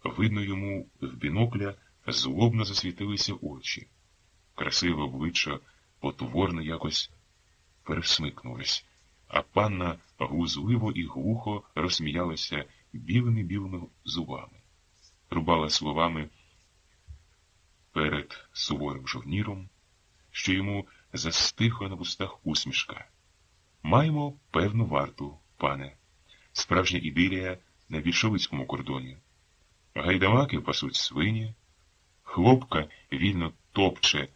видно йому в бінокля, злобно засвітилися очі. Красиве обличчя потворно якось пересмикнулось, а панна глузливо і глухо розсміялася білими зубами. Рубала словами перед суворим Жовніром, що йому застигла на вустах усмішка. Маємо певну варту, пане. Справжня ідилія на більшовицькому кордоні. Гайдамаки пасуть свині, хлопка вільно топче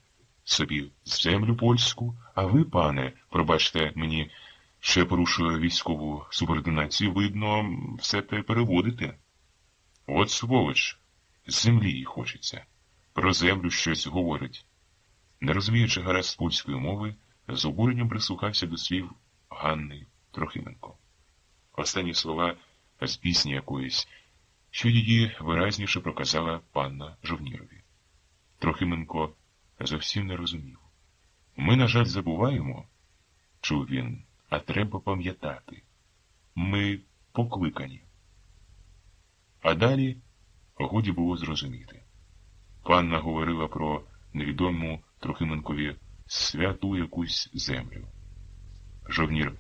собі землю польську, а ви, пане, пробачте мені, що я порушую військову субординацію, видно, все те переводите. От сволоч, з землі їй хочеться. Про землю щось говорить. Не розуміючи гаразд польської мови, з обуренням прислухався до слів Ганни Трохименко. Останні слова з пісні якоїсь, що її виразніше проказала панна Жовнірові. Трохименко зовсім не розумів. Ми, на жаль, забуваємо, чув він, а треба пам'ятати. Ми покликані. А далі годі було зрозуміти. Панна говорила про невідому Трохименкові святу якусь землю. Жовнір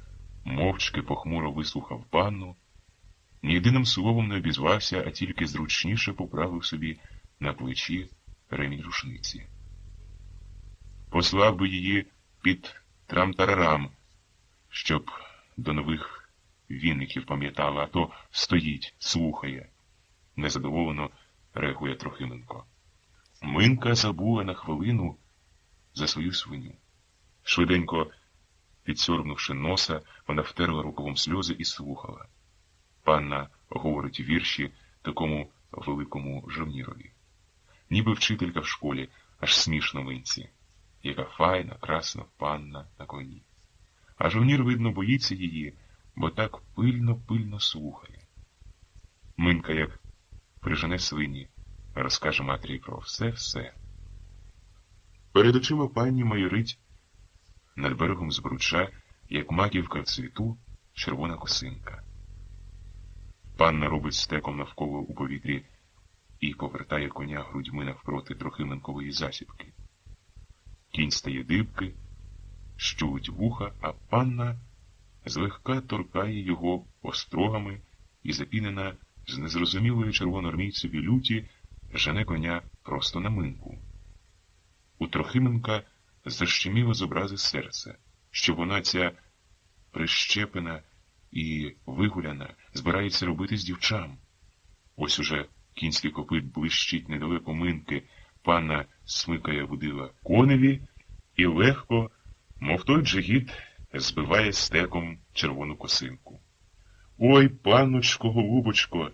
мовчки похмуро вислухав панну, ні єдиним словом не обізвався, а тільки зручніше поправив собі на плечі ремінь рушниці. Послав би її під трам-тарарам, щоб до нових віників пам'ятала, а то стоїть, слухає. Незадоволено реагує Трохименко. Минка забула на хвилину за свою свиню. Швиденько підсьорбнувши носа, вона втерла рукавом сльози і слухала. Панна говорить вірші такому великому Жовнірові. Ніби вчителька в школі, аж смішно Минці. Яка файна, красна панна на коні. А Жовнір, видно, боїться її, бо так пильно слухає. Минка, як прижене свині, розкаже матері про все-все. Перед очима пані майорить над берегом збруча, як маківка в цвіту, червона косинка. Панна робить стеком навколо у повітрі і повертає коня грудьми навпроти Трохименкової засідки. Кінь стає дибки, щулить вуха, а панна злегка торкає його острогами і запінена з незрозумілої червоноармійцеві люті жене коня просто на Минку. У Трохименка защеміло з образи серце, що вона ця прищепена і вигуляна збирається робити з дівчам. Ось уже кінський копит блищить недалеко Минки, панна смикає водила коневі і легко, мов той джигіт, збиває стеком червону косинку. Ой, панночко, голубочко,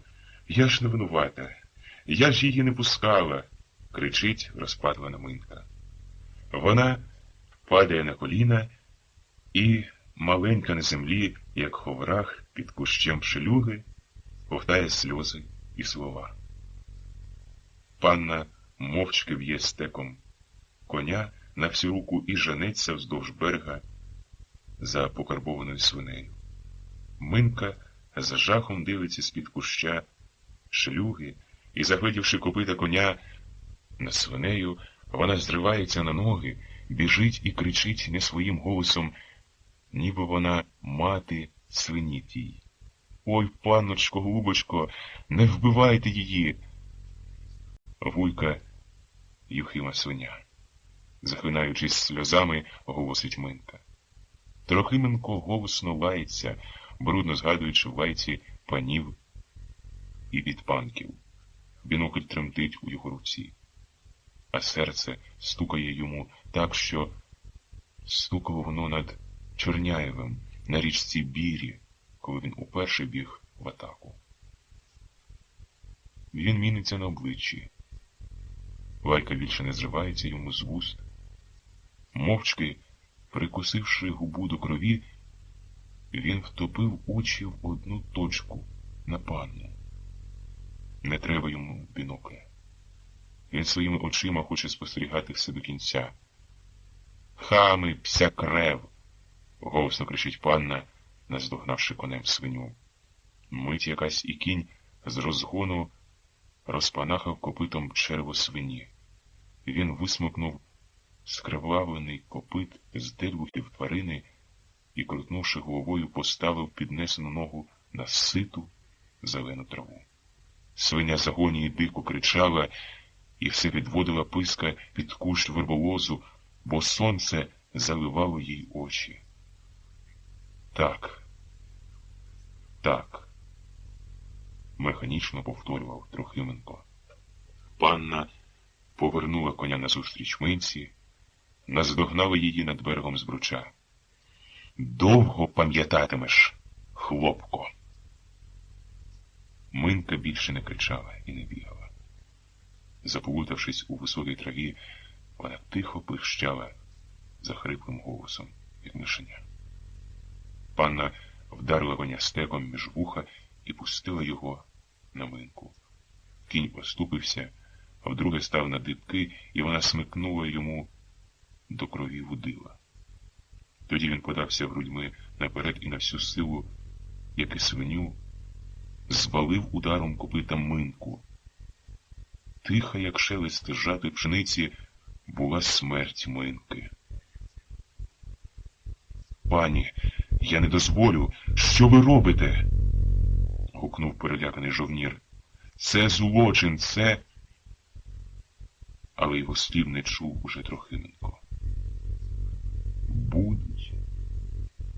я ж не винувата, я ж її не пускала, кричить розпатлана Минка. Вона падає на коліна і, маленька на землі, як ховрах під кущем шелюги, ковтає сльози і слова. Панна мовчки в'є стеком коня на всю руку і женеться вздовж берега за покарбованою свинею. Минка з жахом дивиться з-під куща шелюги і, заглядівши копита коня на свинею, вона зривається на ноги, біжить і кричить не своїм голосом, ніби вона мати свині тій. Ой, панночко, голубочко, не вбивайте її! Вуйка Юхима свиня. Захлинаючись сльозами, голосить Минка. Трохименко голосно лається, брудно згадуючи в лайці панів і підпанків. Бінокль тремтить у його руці, а серце стукає йому так, що стукало воно над Чорняєвим на річці Бірі, коли він уперше біг в атаку. Він міниться на обличчі. Лайка більше не зривається йому з вуст. Мовчки, прикусивши губу до крові, він втопив очі в одну точку на панну. Не треба йому бінокля. Він своїми очима хоче спостерігати все до кінця. «Хами, пся крев!» — голосно кричить панна, наздогнавши конем свиню. Мить якась і кінь з розгону розпанахав копитом черво свині. Він висмикнув скривавлений копит з дельбухів тварини і, крутнувши головою, поставив піднесену ногу на ситу зелену траву. Свиня з агонії дико кричала і все відводила писка під кущ верболозу, бо сонце заливало їй очі. Так, так, механічно повторював Трохименко. Панна повернула коня назустріч Минці, наздогнали її над берегом Збруча. «Довго пам'ятатимеш, хлопко!» Минка більше не кричала і не бігала. Заплутавшись у високій траві, вона тихо пищала захриплим голосом, як мишеня. Панна вдарила коня стеком між вуха і пустила його на Минку. Кінь оступився, а вдруге став на дибки, і вона смикнула йому до крові вудила. Тоді він подався грудьми наперед і на всю силу, як і свиню, звалив ударом копита Минку. Тиха, як шелест жатої пшениці, була смерть Минки. «Пані, я не дозволю! Що ви робите?» — гукнув переляканий жовнір. «Це злочин, це...» Але його слів не чув уже Трохименко.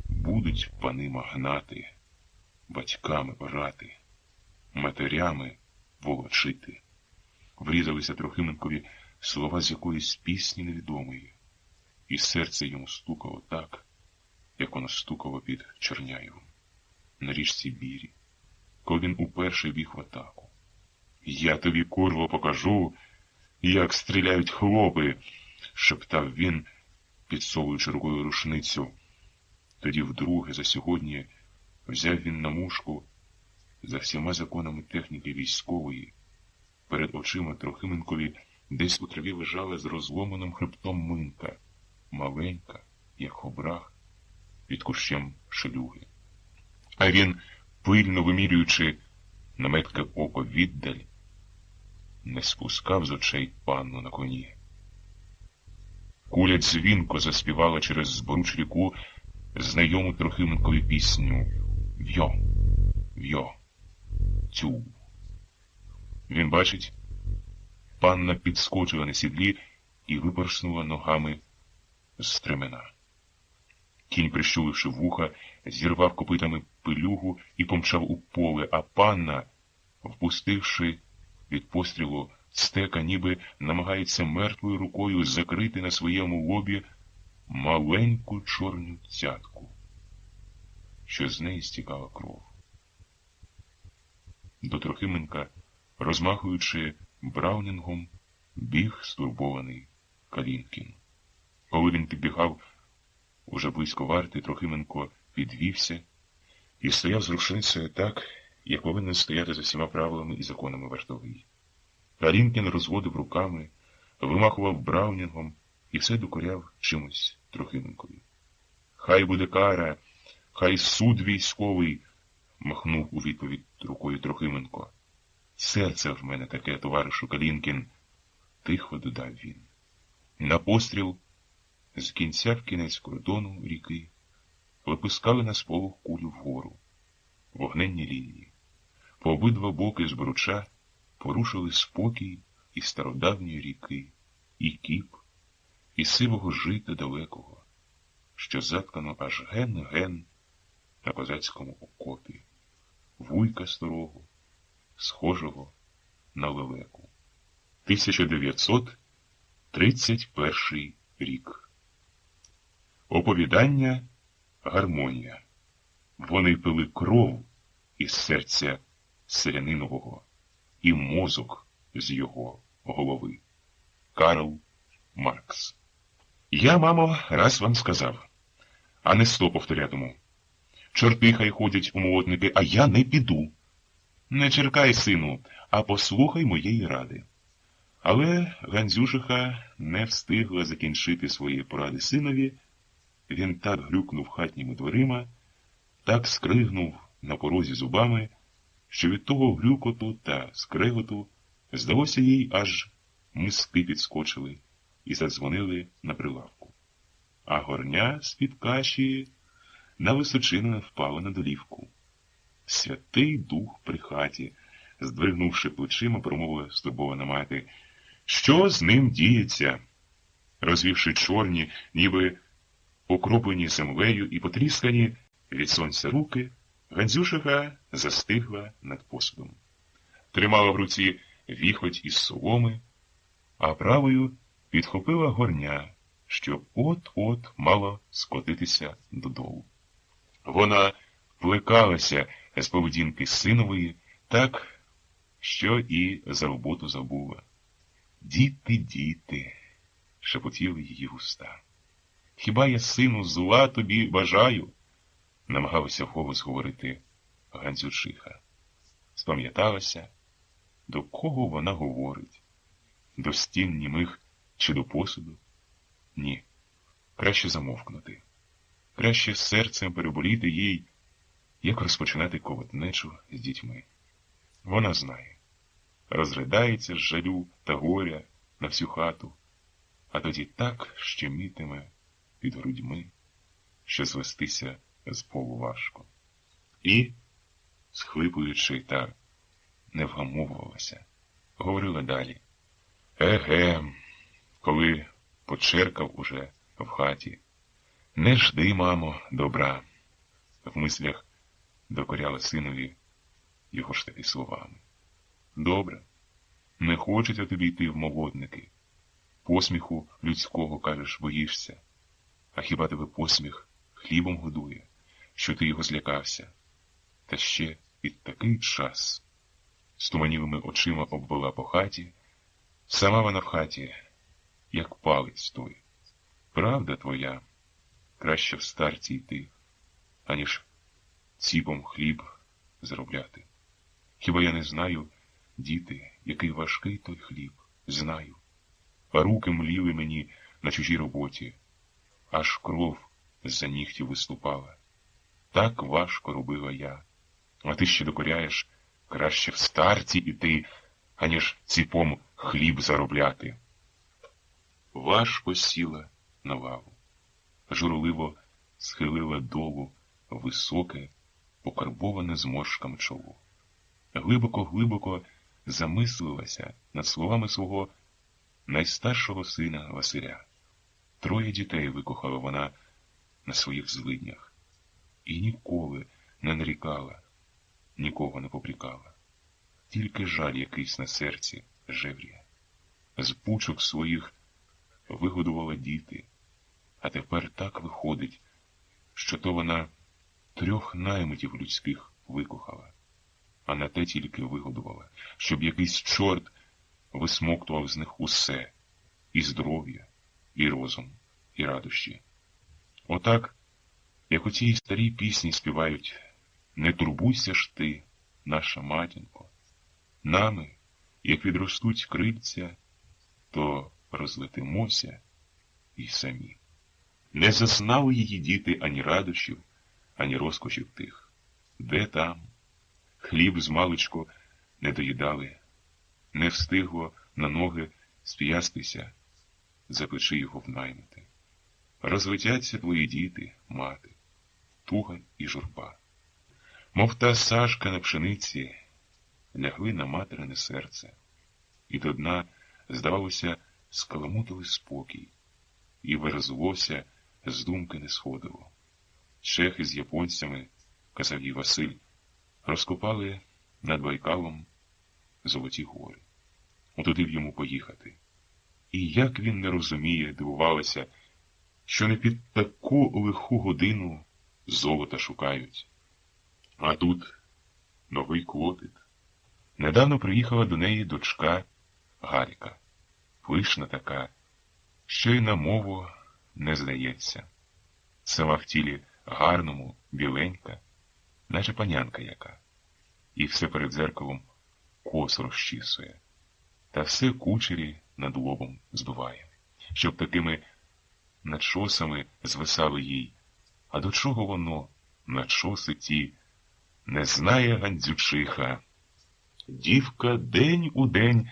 Будуть пани магнати, батьками орати, матерями волочити. Врізалися Трохименкові слова з якоїсь пісні невідомої, і серце йому стукало так, як воно стукало під Черняєвом, на річці Бірі, коли він уперше біг в атаку. «Я тобі, курво, покажу, як стріляють хлопи!» — шептав він, підсовуючи рукою рушницю. Тоді вдруге за сьогодні взяв він на мушку за всіма законами техніки військової. Перед очима Трохименкові десь у траві лежала з розломаним хребтом Минка, маленька, як хобрах, під кущем шелюги. А він, пильно вимірюючи на метке око віддаль, не спускав з очей панну на коні. Куля дзвінко заспівала через Збруч ріку знайому Трохименкові пісню «В'йо, в'йо, тю». Він бачить, панна підскочила на сідлі і випорснула ногами з стремена. Кінь, прищуливши вуха, зірвав копитами пилюгу і помчав у поле, а панна, впустивши від пострілу стека, ніби намагається мертвою рукою закрити на своєму лобі маленьку чорну цятку, що з неї стікала кров. До Трохименка, розмахуючи браунінгом, біг стурбований Калінкін. Коли він підбігав уже близько варти, Трохименко підвівся і стояв з рушницею так, як повинен стояти за всіма правилами і законами вартовий. Калінкін розводив руками, вимахував браунінгом і все докоряв чимось Трохименкові. «Хай буде кара, хай суд військовий!» — махнув у відповідь рукою Трохименко. «Серце в мене таке, товаришу Калінкін!» — тихо додав він. На постріл з кінця в кінець кордону ріки випускали на сполох кулю вгору. Вогненні лінії. По обидва боки Збруча порушили спокій і стародавньої ріки, і кіп, і сивого жита далекого, що заткано аж ген-ген на козацькому окопі, вуйка старого, схожого на лелеку. 1931 рік. Оповідання «Гармонія». Вони пили кров із серця селянинового і мозок з його голови. Карл Маркс. Я, мамо, раз вам сказав, а не 100 повторятиму. Чорти хай ходять у молотники, а я не піду. Не черкай, сину, а послухай моєї ради. Але Гандзюшиха не встигла закінчити свої поради синові. Він так грюкнув хатніми дверима, так скригнув на порозі зубами, що від того грюкоту та скреготу здалося їй, аж миски підскочили і задзвонили на прилавку. А горня з-під каші на височину впала на долівку. Святий Дух при хаті, здвигнувши плечима, промовила стурбована мати. Що з ним діється? Розвівши чорні, ніби окроплені землею і потріскані від сонця руки, Гандзюшиха застигла над посудом. Тримала в руці віхоть із соломи, а правою підхопила горня що от-от мало скотитися додолу. Вона плекалася з поведінки синової так, що і за роботу забула. «Діти, діти!» – шепотіли її вуста. «Хіба я, сину, зла тобі бажаю?» – намагалася вголос говорити Гандзючиха. Спам'яталася, до кого вона говорить? До стін німих чи до посуду? Ні, краще замовкнути. Краще серцем переболіти їй, як розпочинати колотнечу з дітьми. Вона знає. Розридається з жалю та горя на всю хату, а тоді так щемітиме під грудьми, що звестися з полу важко. І, схлипуючи та не вгамовувалася, говорила далі. Еге, коли почеркав уже в хаті, не жди, мамо, добра. В мислях докоряла синові його ж таки словами. Добре, не хочеться тобі йти в молодники. Посміху людського, кажеш, боїшся. А хіба тебе посміх хлібом годує, що ти його злякався? Та ще і такий час. З туманілими очима обвела по хаті. Сама вона в хаті, як палець той. Правда твоя, краще в старці йти, аніж ціпом хліб заробляти. Хіба я не знаю, діти, який важкий той хліб? Знаю. А руки мліли мені на чужій роботі, аж кров з-за нігтів виступала. Так важко робила я. А ти ще докоряєш, краще в старці іти, аніж ціпом хліб заробляти. Важко сіла на лаву. Журливо схилила долу високе, покарбоване зморшками чоло. Глибоко-глибоко замислилася над словами свого найстаршого сина Василя. 3 дітей викохала вона на своїх злиднях. І ніколи не нарікала, нікого не попрікала. Тільки жаль якийсь на серці жевріє. З пучок своїх вигодувала діти, а тепер так виходить, що то вона 3 наймитів людських викохала, а на те тільки вигодувала, щоб якийсь чорт висмоктував з них усе – і здоров'я, і розум, і радощі. Отак, як у цій старій пісні співають «Не турбуйся ж ти, наша матінко, нами, як відростуть крильця, то розлетимося і самі». Не зазнали її діти ані радощів, ані розкошів тих. Де там? Хліб з маличку не доїдали, не встигло на ноги сп'ястися, запечи його внаймити. Розлетяться твої діти, мати, туга і журба. Мов та сажка на пшениці, лягли на материне серце, і до дна, здавалося, скаламутили спокій, і верзлося, з думки не сходило. Чехи з японцями, казав їй Василь, розкопали над Байкалом золоті гори. Отуди б йому поїхати. І як він не розуміє, дивувалася, що не під таку лиху годину золота шукають. А тут новий клопіт. Недавно приїхала до неї дочка Галька. Пишна така, що й на мову не здається. Сама в тілі гарному, біленька, наче панянка яка. І все перед дзеркалом кос розчісує. Та все кучері над лобом збиває, щоб такими начосами звисали їй. А до чого воно, начоси ті, не знає Гандзючиха. Дівка день у день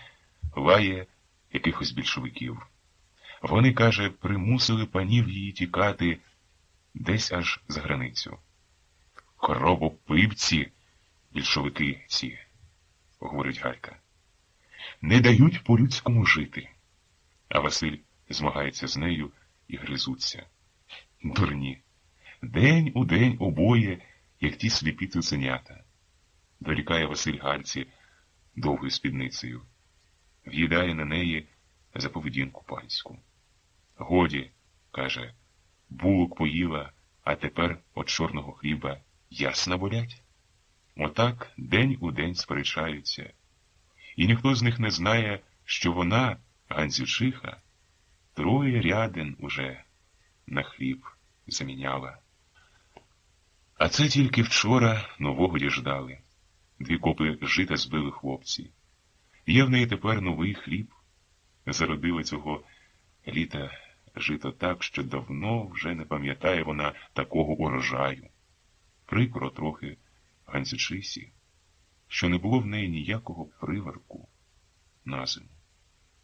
лає якихось більшовиків. Вони, каже, примусили панів її тікати десь аж за границю. Кровопивці, більшовики ці, говорить Галька, не дають по-людському жити. А Василь змагається з нею і гризуться. Дурні. День у день обоє, як ті сліпі цуценята. Дорікає Василь Гальці довгою спідницею. В'їдає на неї за поведінку панську. Годі, Каже, булок поїла, а тепер от чорного хліба ясна болять. Отак день у день сперечаються. І ніхто з них не знає, що вона, Гандзючиха, 3 рядин уже на хліб заміняла. А це тільки вчора нового діждали. 2 копи жита збили хлопці. Є в неї тепер новий хліб. Зародили цього літа жито так, що давно вже не пам'ятає вона такого урожаю. Прикро трохи Гандзючихі, що не було в неї ніякого приварку на зиму.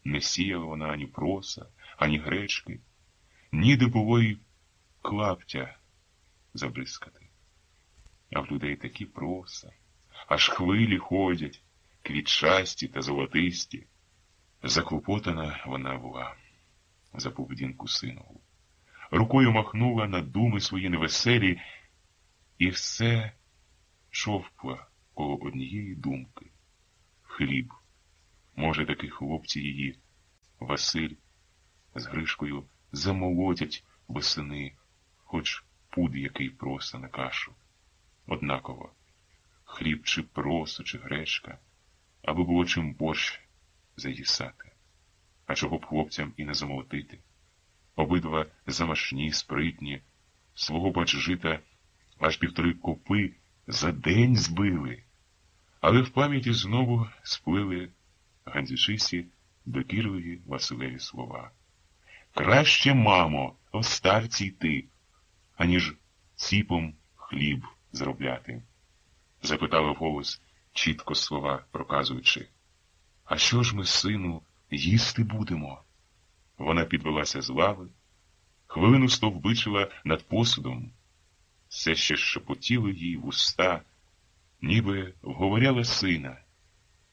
Не сіяла вона ані проса, ані гречки, ніде було й клаптя забризкати. А в людей такі проса, аж хвилі ходять, квітчасті та золотисті. Заклопотана вона була за поведінку синову. Рукою махнула на думи свої невеселі, і все човпла коло однієї думки. Хліб. Може, таки хлопці її, Василь з Гришкою, замолотять восени, хоч пуд який проса на кашу. Однаково, хліб чи просо, чи гречка, аби було чим борщ заїсати. А чого б хлопцям і не замолотити? Обидва замашні, спритні, свого бач жита аж 1,5 копи за день збили. Але в пам'яті знову сплили Гандзючихі докірливі Василеві слова. Краще, мамо, в старці йти, аніж ціпом хліб зробляти. Запитала вголос, чітко слова проказуючи. А що ж ми, сину, їсти будемо? Вона підвелася з лави, хвилину стовбичила над посудом. Все ще шепотіло їй в уста, ніби вговоряла сина,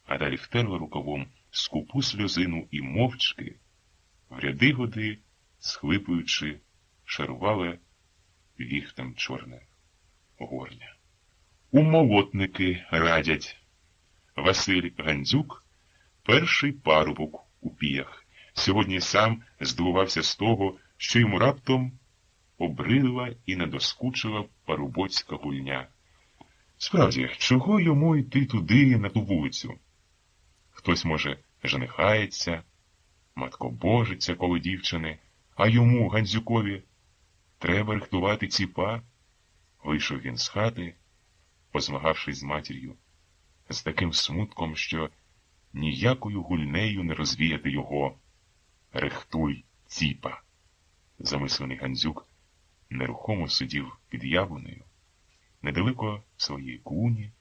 а далі втерла рукавом скупу сльозину і мовчки, в ряди годи, схлипуючи, шарувала віхтем чорне горня. У молотники радять. Василь Гандзюк – перший парубок у Піях. Сьогодні сам здивувався з того, що йому раптом обридла і надоскучила парубоцька гульня. Справді, чого йому йти туди, на ту вулицю? Хтось, може, женихається, маткобожиться коло дівчини, а йому, Гандзюкові, треба рихтувати ціпа. Вийшов він з хати, позмагавшись з матір'ю, з таким смутком, що ніякою гульнею не розвіяти його. Рихтуй ціпа. Замислений Гандзюк нерухомо сидів під яблунею, недалеко своєї клуні,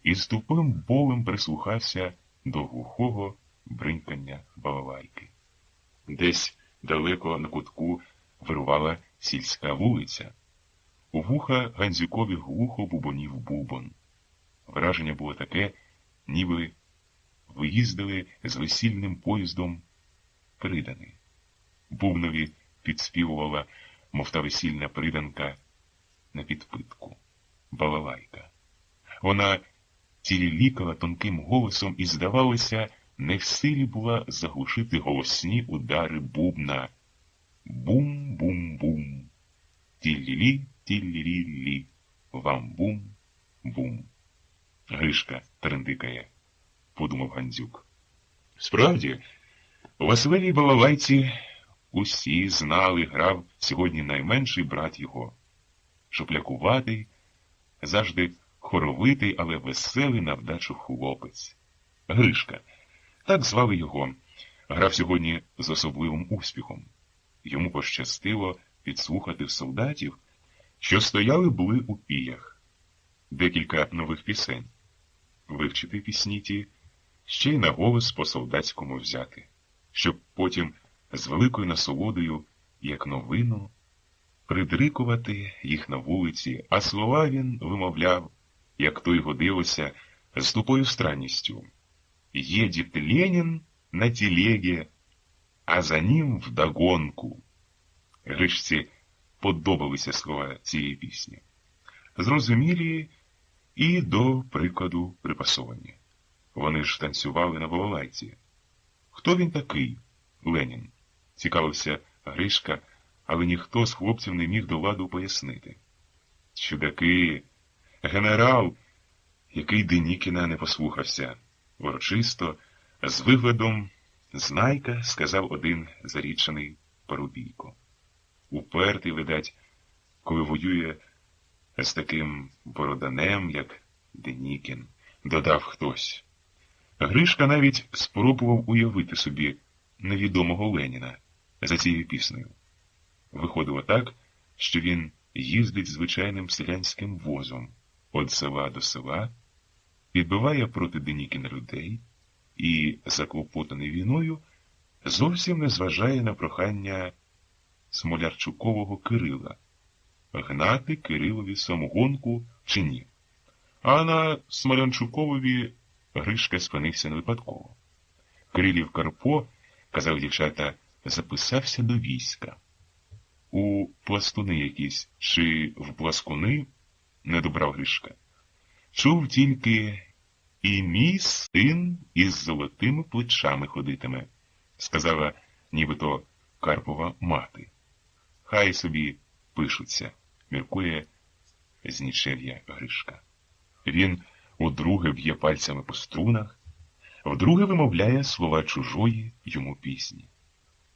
і з тупим болем прислухався до глухого бринькання балалайки. Десь далеко на кутку вирувала сільська вулиця. У вуха Гандзюкові глухо бубонів бубон. Враження було таке, ніби виїздили з весільним поїздом придани. Бубнові підспівувала, мов та весільна приданка на підпитку. Балалайка. Вона цілілікала тонким голосом і, здавалося, не в силі була заглушити голосні удари бубна. Бум-бум-бум. Тіллі-лі, тіллі-лі-лі. Вам-бум-бум. Гришка трендикає, подумав Гандзюк. Справді, у Василевій балалайці усі знали, грав сьогодні найменший брат його. Шуплякуватий, завжди хоровитий, але веселий на вдачу хлопець. Гришка. Так звали його. Грав сьогодні з особливим успіхом. Йому пощастило підслухати в солдатів, що стояли були у Піях. Декілька нових пісень. Вивчити пісні ті, ще й на голос по-солдатському взяти, щоб потім з великою насолодою, як новину, придрикувати їх на вулиці, а слова він вимовляв, як то й годилося, з тупою странністю. «Едет Ленін на телеге, а за ним вдогонку». Гришці подобалися слова цієї пісні. Зрозумілі і до прикладу припасовані. Вони ж танцювали на балалайці. Хто він такий, Ленін? Цікавився Гришка, але ніхто з хлопців не міг до ладу пояснити. Чудаки, генерал, який Денікіна не послухався. Урочисто, з виглядом знайка, сказав один зарічений Парубійко. Упертий, видать, коли воює з таким бороданем, як Денікін, додав хтось. Гришка навіть спробував уявити собі невідомого Леніна за цією піснею. Виходило так, що він їздить звичайним селянським возом від села до села, підбиває проти Денікіна людей і, заклопотаний війною, зовсім не зважає на прохання Смолярчукового Кирила гнати Кирилові самогонку чи ні. А на Смолянчуковові Гришка спинився не випадково. Кирилів Карпо, казав дівчата, записався до війська. У пластуни якісь чи в пласкуни не добрав Гришка. Чув тільки «І мій син із золотими плечами ходитиме», сказала нібито Карпова мати. Хай собі пишуться, міркує з нічев'я Гришка. Він удруге б'є пальцями по струнах, вдруге вимовляє слова чужої йому пісні.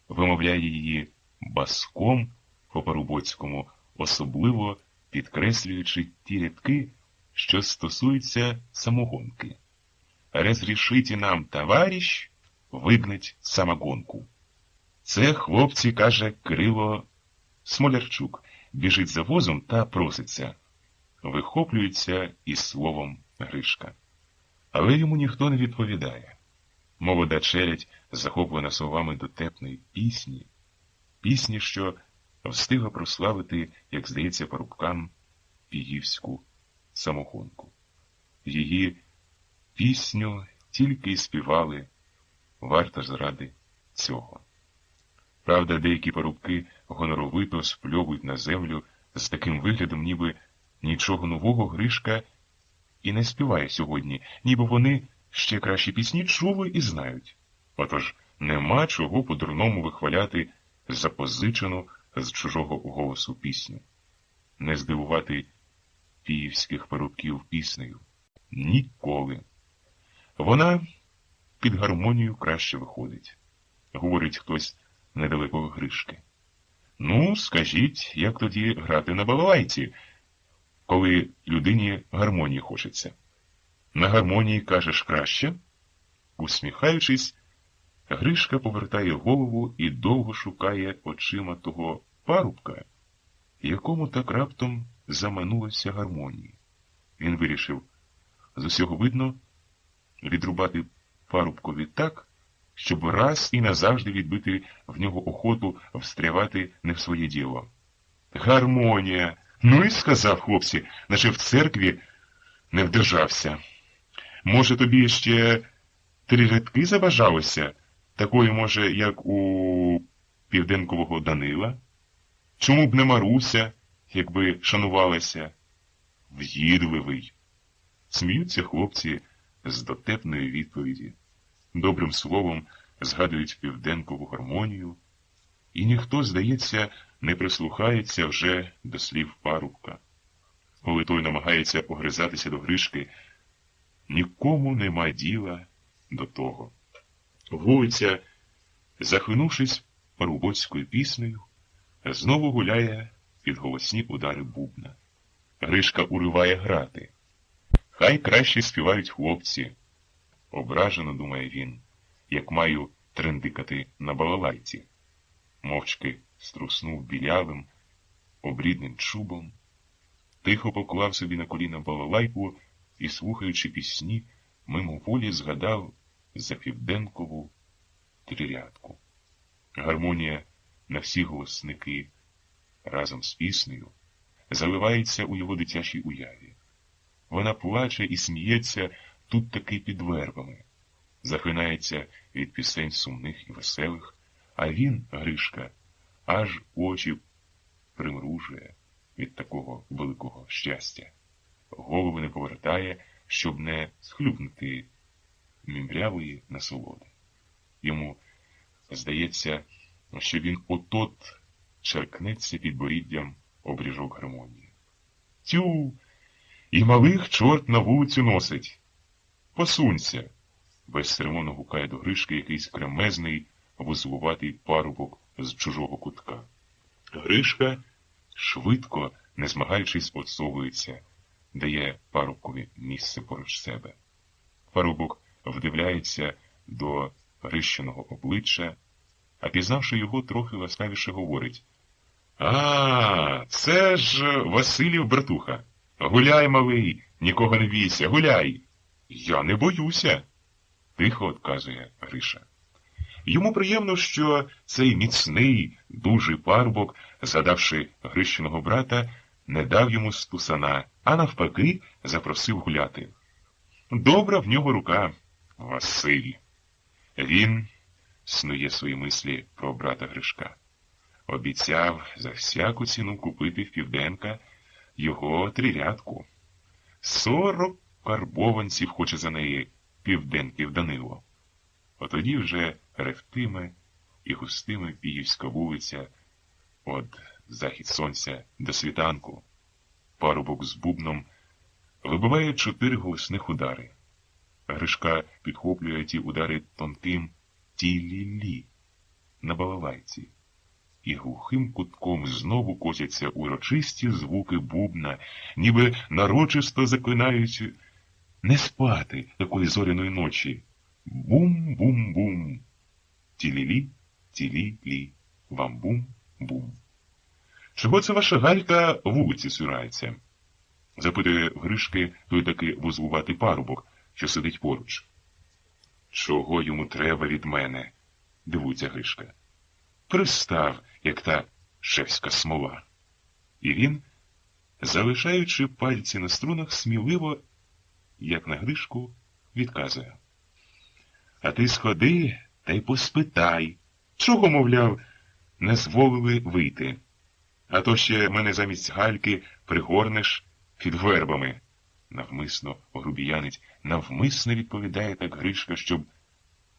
Вимовляє її баском по-парубоцькому, особливо підкреслюючи ті рядки, що стосуються самогонки. «Разрешите нам, товарищ, вигнать самогонку». Це, хлопці, каже Кирило Смолярчук, біжить за возом та проситься. Вихоплюється із словом Гришка. Але йому ніхто не відповідає. Молода челядь захоплена словами дотепної пісні, пісні, що встигла прославити, як здається парубкам, піївську самогонку. Її пісню тільки й співали, варто ж заради цього. Правда, деякі парубки гоноровито спльовують на землю з таким виглядом, ніби нічого нового Гришка і не співає сьогодні, ніби вони ще кращі пісні чули і знають. Отож, нема чого по-дурному вихваляти запозичену з чужого голосу пісню. Не здивувати київських парубків піснею. Ніколи. Вона під гармонію краще виходить. Говорить хтось недалеко Гришки. Ну, скажіть, як тоді грати на балалайці, коли людині гармонії хочеться? На гармонії кажеш краще? Усміхаючись, Гришка повертає голову і довго шукає очима того парубка, якому так раптом заманулося гармонії. Він вирішив, з усього видно, відрубати парубкові так, щоб раз і назавжди відбити в нього охоту встрявати не в своє діло. Гармонія! Ну і сказав, хлопці, наче в церкві не вдержався. Може, тобі ще 3 рядки забажалося? Такої, може, як у Південкового Данила? Чому б не Маруся, якби шанувалася? В'їдливий. Сміються хлопці з дотепної відповіді. Добрим словом згадують Південкову гармонію, і ніхто, здається, не прислухається вже до слів парубка. Коли той намагається огризатися до Гришки, нікому нема діла до того. Вулиця, захлинувшись парубоцькою піснею, знову гуляє під голосні удари бубна. Гришка уриває грати. Хай краще співають хлопці. Ображено, думає він, як маю трендикати на балалайці. Мовчки струснув білявим, обрідним чубом, тихо поклав собі на коліна балалайку і, слухаючи пісні, мимоволі згадав за Південкову 3-рядку. Гармонія на всі голосники разом з піснею заливається у його дитячій уяві. Вона плаче і сміється тут таки під вербами, захинається від пісень сумних і веселих, а він, Гришка, аж очі примружує від такого великого щастя. Голови не повертає, щоб не схлюпнути мімрявої насолоди. Йому здається, що він отот черкнеться підборіддям обріжок гармонії. Тю, і малих чорт на вулицю носить. Посунься, безцеремонно гукає до Гришки якийсь кремезний, вузлуватий парубок з чужого кутка. Гришка швидко, не змагаючись, отсовується, дає парубкові місце поруч себе. Парубок вдивляється до Грищиного обличчя, а пізнавши його, трохи ласкавіше говорить: «А, це ж Василів братуха. Гуляй, малий, нікого не бійся, гуляй!» «Я не боюся», – тихо odказує Гриша. Йому приємно, що цей міцний, дужий парубок, згадавши Грищиного брата, не дав йому стусана, а навпаки запросив гуляти. Добра в нього рука, Василь. Він снує свої мислі про брата Гришка. Обіцяв за всяку ціну купити в Південка його трирядку. 40 карбованців хоче за неї Південків Данило. Отоді вже ревтиме і густиме Піївська вулиця од захід сонця до світанку. Парубок з бубном вибиває 4 голосних удари. Гришка підхоплює ті удари тонким ті-лі-лі на балалайці. І глухим кутком знову котяться урочисті звуки бубна, ніби нарочисто заклинають не спати такої зоряної ночі. Бум-бум-бум. Ті-лі-лі, ті-лі-лі, вам-бум-бум. Чого це ваша Галька вулиці сирається? Запитує Гришки той таки вузлуватий парубок, що сидить поруч. Чого йому треба від мене? Дивується Гришка. Пристав, як та шефська смола. І він, залишаючи пальці на струнах, сміливо, як на Гришку, відказує. А ти сходи та й поспитай, чого, мовляв, не зволили вийти. А то ще мене замість Гальки пригорнеш під вербами. Навмисно грубіянить, навмисно відповідає так Гришка, щоб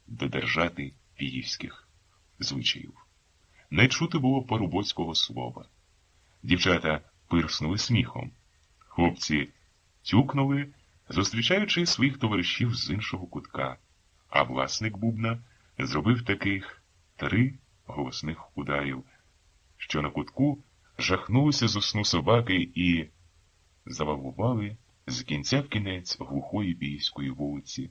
додержати піївських звичаїв. Не чути було парубоцького слова. Дівчата пирснули сміхом. Хлопці тюкнули, зустрічаючи своїх товаришів з іншого кутка. А власник бубна зробив таких 3 голосних ударів, що на кутку жахнулися з сну собаки і завалували з кінця в кінець глухої Піївської вулиці.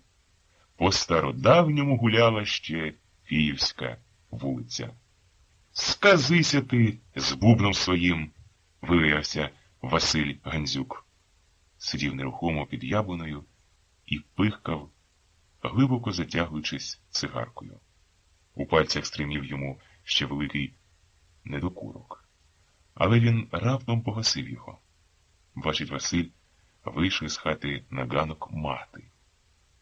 По стародавньому гуляла ще Київська вулиця. «Сказися ти з бубном своїм!» – виявився Василь Гандзюк. Сидів нерухомо під яблуною і пихкав, глибоко затягуючись цигаркою. У пальцях стримів йому ще великий недокурок. Але він раптом погасив його. Бачить Василь, вийшли з хати на ганок мати.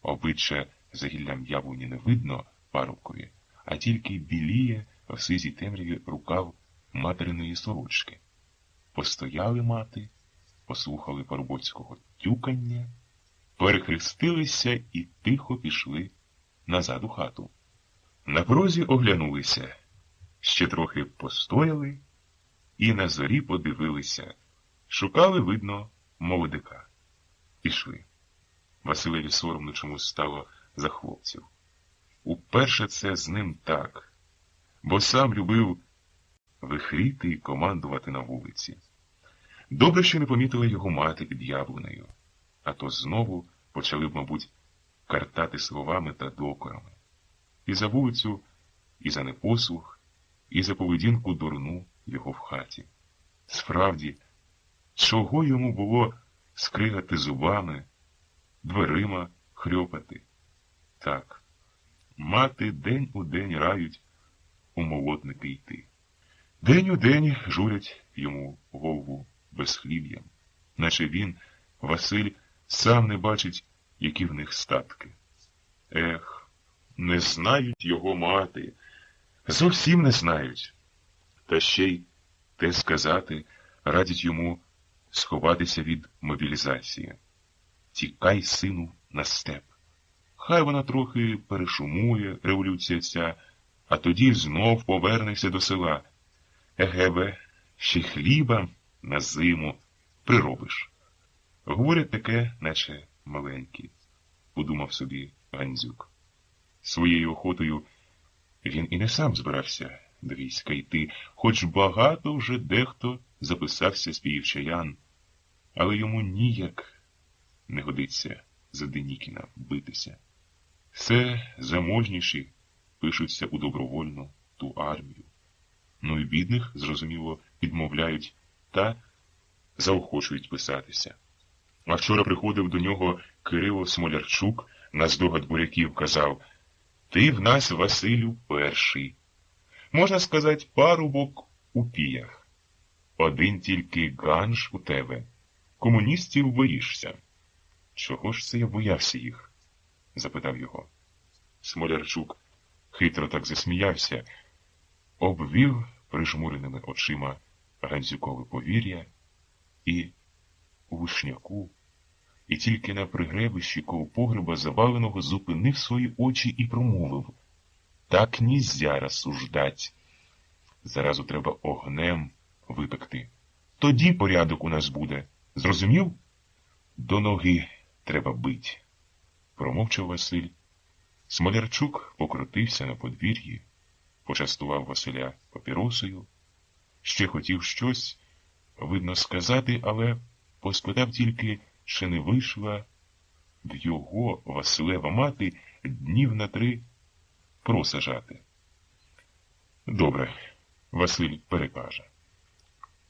Обличчя за гіллям яблуні не видно парубкові, а тільки біліє в сизій темряві рукав материної сорочки. Постояли мати, послухали парубоцького тюкання, перехрестилися і тихо пішли назад у хату. На порозі оглянулися, ще трохи постояли і на зорі подивилися. Шукали, видно, молодика. Пішли. Василеві соромно чомусь стало за хлопців. Уперше це з ним так, бо сам любив вихріти і командувати на вулиці. Добре, що не помітила його мати під яблунею, а то знову почали б, мабуть, картати словами та докорами. І за вулицю, і за непослух, і за поведінку дурну його в хаті. Справді, чого йому було скригати зубами, дверима хрьопати? Так, мати день у день рають у молотники йти. День у день журять йому голову безхліб'ям, наче він, Василь, сам не бачить, які в них статки. Ех, не знають його мати, зовсім не знають. Та ще й те сказати радять йому сховатися від мобілізації. Тікай, сину, на степ. Хай вона трохи перешумує, революція ця, а тоді знов повернешся до села. Егебе, ще й хліба на зиму приробиш. Говорять таке, наче маленькі, подумав собі Гандзюк. Своєю охотою він і не сам збирався до війська йти, хоч багато вже дехто записався з піївчаян, але йому ніяк не годиться за Денікіна битися. Все заможніші пишуться у добровольну ту армію. Ну і бідних, зрозуміло, відмовляють та заохочують писатися. А вчора приходив до нього Кирило Смолярчук, на здогад буряків казав: «Ти в нас, Василю, перший. Можна сказати, парубок у піях. Один тільки ганж у тебе. Комуністів боїшся». «Чого ж це я боявся їх?» – запитав його. Смолярчук хитро так засміявся, обвів прижмуреними очима Гандзюкове повір'я і у вишняку, і тільки на пригребищі коло погреба заваленого зупинив свої очі і промовив: «Так нізя розсуждать. Заразу треба огнем випекти. Тоді порядок у нас буде. Зрозумів? До ноги треба бить», – промовчав Василь. Смолярчук покрутився на подвір'ї, почастував Василя папіросою, ще хотів щось, видно, сказати, але поспитав тільки, чи не вийшла в його, Василева мати, днів на 3 просажати. «Добре», – Василь перекаже.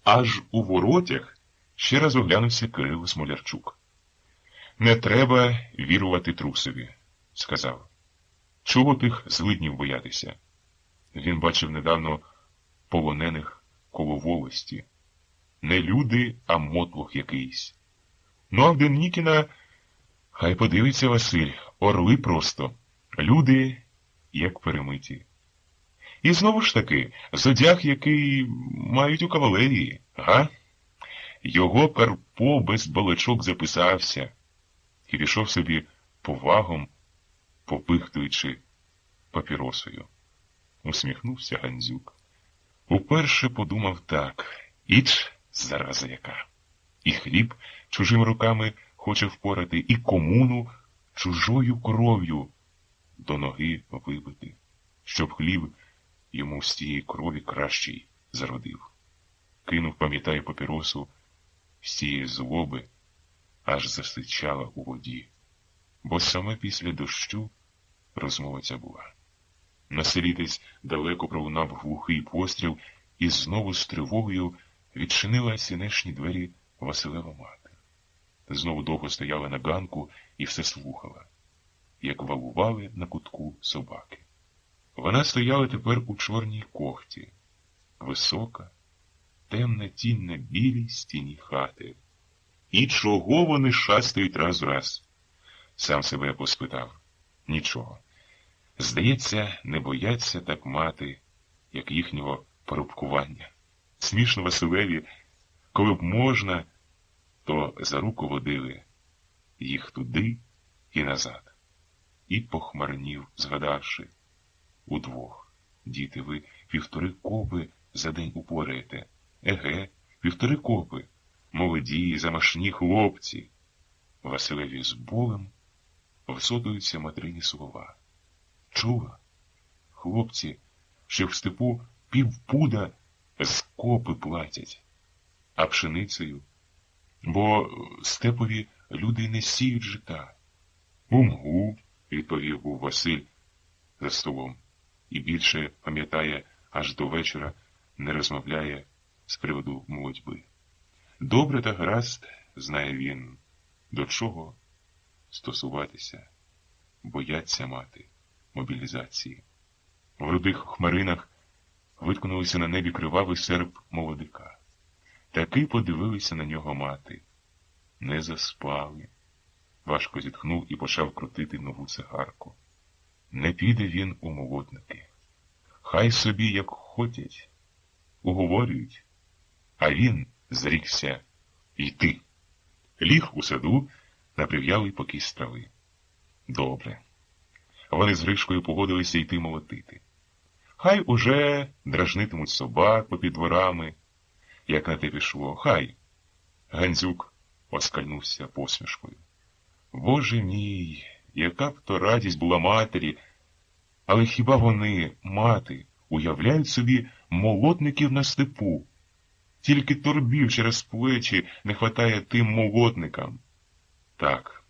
Аж у воротях ще раз оглянувся Кирило Смолярчук. «Не треба вірувати трусові», – сказав. «Чого тих злиднів боятися?» Він бачив недавно полонених коло волості. Не люди, а мотлох якийсь. Ну, а в Денікіна, хай подивиться Василь, орли просто, люди, як перемиті. І знову ж таки, зодяг, який мають у кавалерії, га? Його Карпо без балачок записався і пішов собі повагом, попихтуючи папіросою. Усміхнувся Гандзюк. Уперше подумав так: іч, зараза яка. І хліб чужими руками хоче впорати, і комуну чужою кров'ю до ноги вибити, щоб хліб йому з тієї крові кращий зародив. Кинув, пам'ятає, папіросу з тієї злоби, аж засичала у воді. Бо саме після дощу розмова ця була. На селі десь далеко пролунав глухий постріл, і знову з тривогою відчинила сінешні двері Василева мати. Знову довго стояла на ганку і все слухала, як валували на кутку собаки. Вона стояла тепер у чорній кохті, висока, темна тінь на білій стіні хати. І чого вони шастають раз у раз? Сам себе поспитав. Нічого. Здається, не бояться так мати, як їхнього порубкування. Смішно Василеві, коли б можна, то за руку водили їх туди і назад. І похмарнів, згадавши: удвох, діти, ви 1,5 копи за день упораєте. Еге, 1,5 копи, молоді, замашні хлопці. Василеві з болем всотуються матрині слова. Чула? Хлопці, що в степу півпуда з копи платять, а пшеницею, бо степові люди не сіють жита. «Умгу», – відповів був Василь за столом, і більше пам'ятає, аж до вечора не розмовляє з приводу молодьби. Добре та гаразд знає він, до чого стосуватися, бояться мати мобілізації. В рудих хмаринах виткнулися на небі кривавий серп молодика. Таки подивилися на нього мати. Не заспали. Важко зітхнув і почав крутити нову цигарку. Не піде він у молодники. Хай собі як хотять, уговорюють, а він зрікся йти. Ліг у саду на прив'ялий покіс трави. Добре. Вони з Гришкою погодилися йти молотити. Хай уже дражнитимуть собак попід дворами, як на те пішло. Хай. Гандзюк оскальнувся посмішкою. Боже мій, яка б то радість була матері, але хіба вони, мати, уявляють собі молотників на степу? Тільки торбів через плечі не хватає тим молотникам. Так,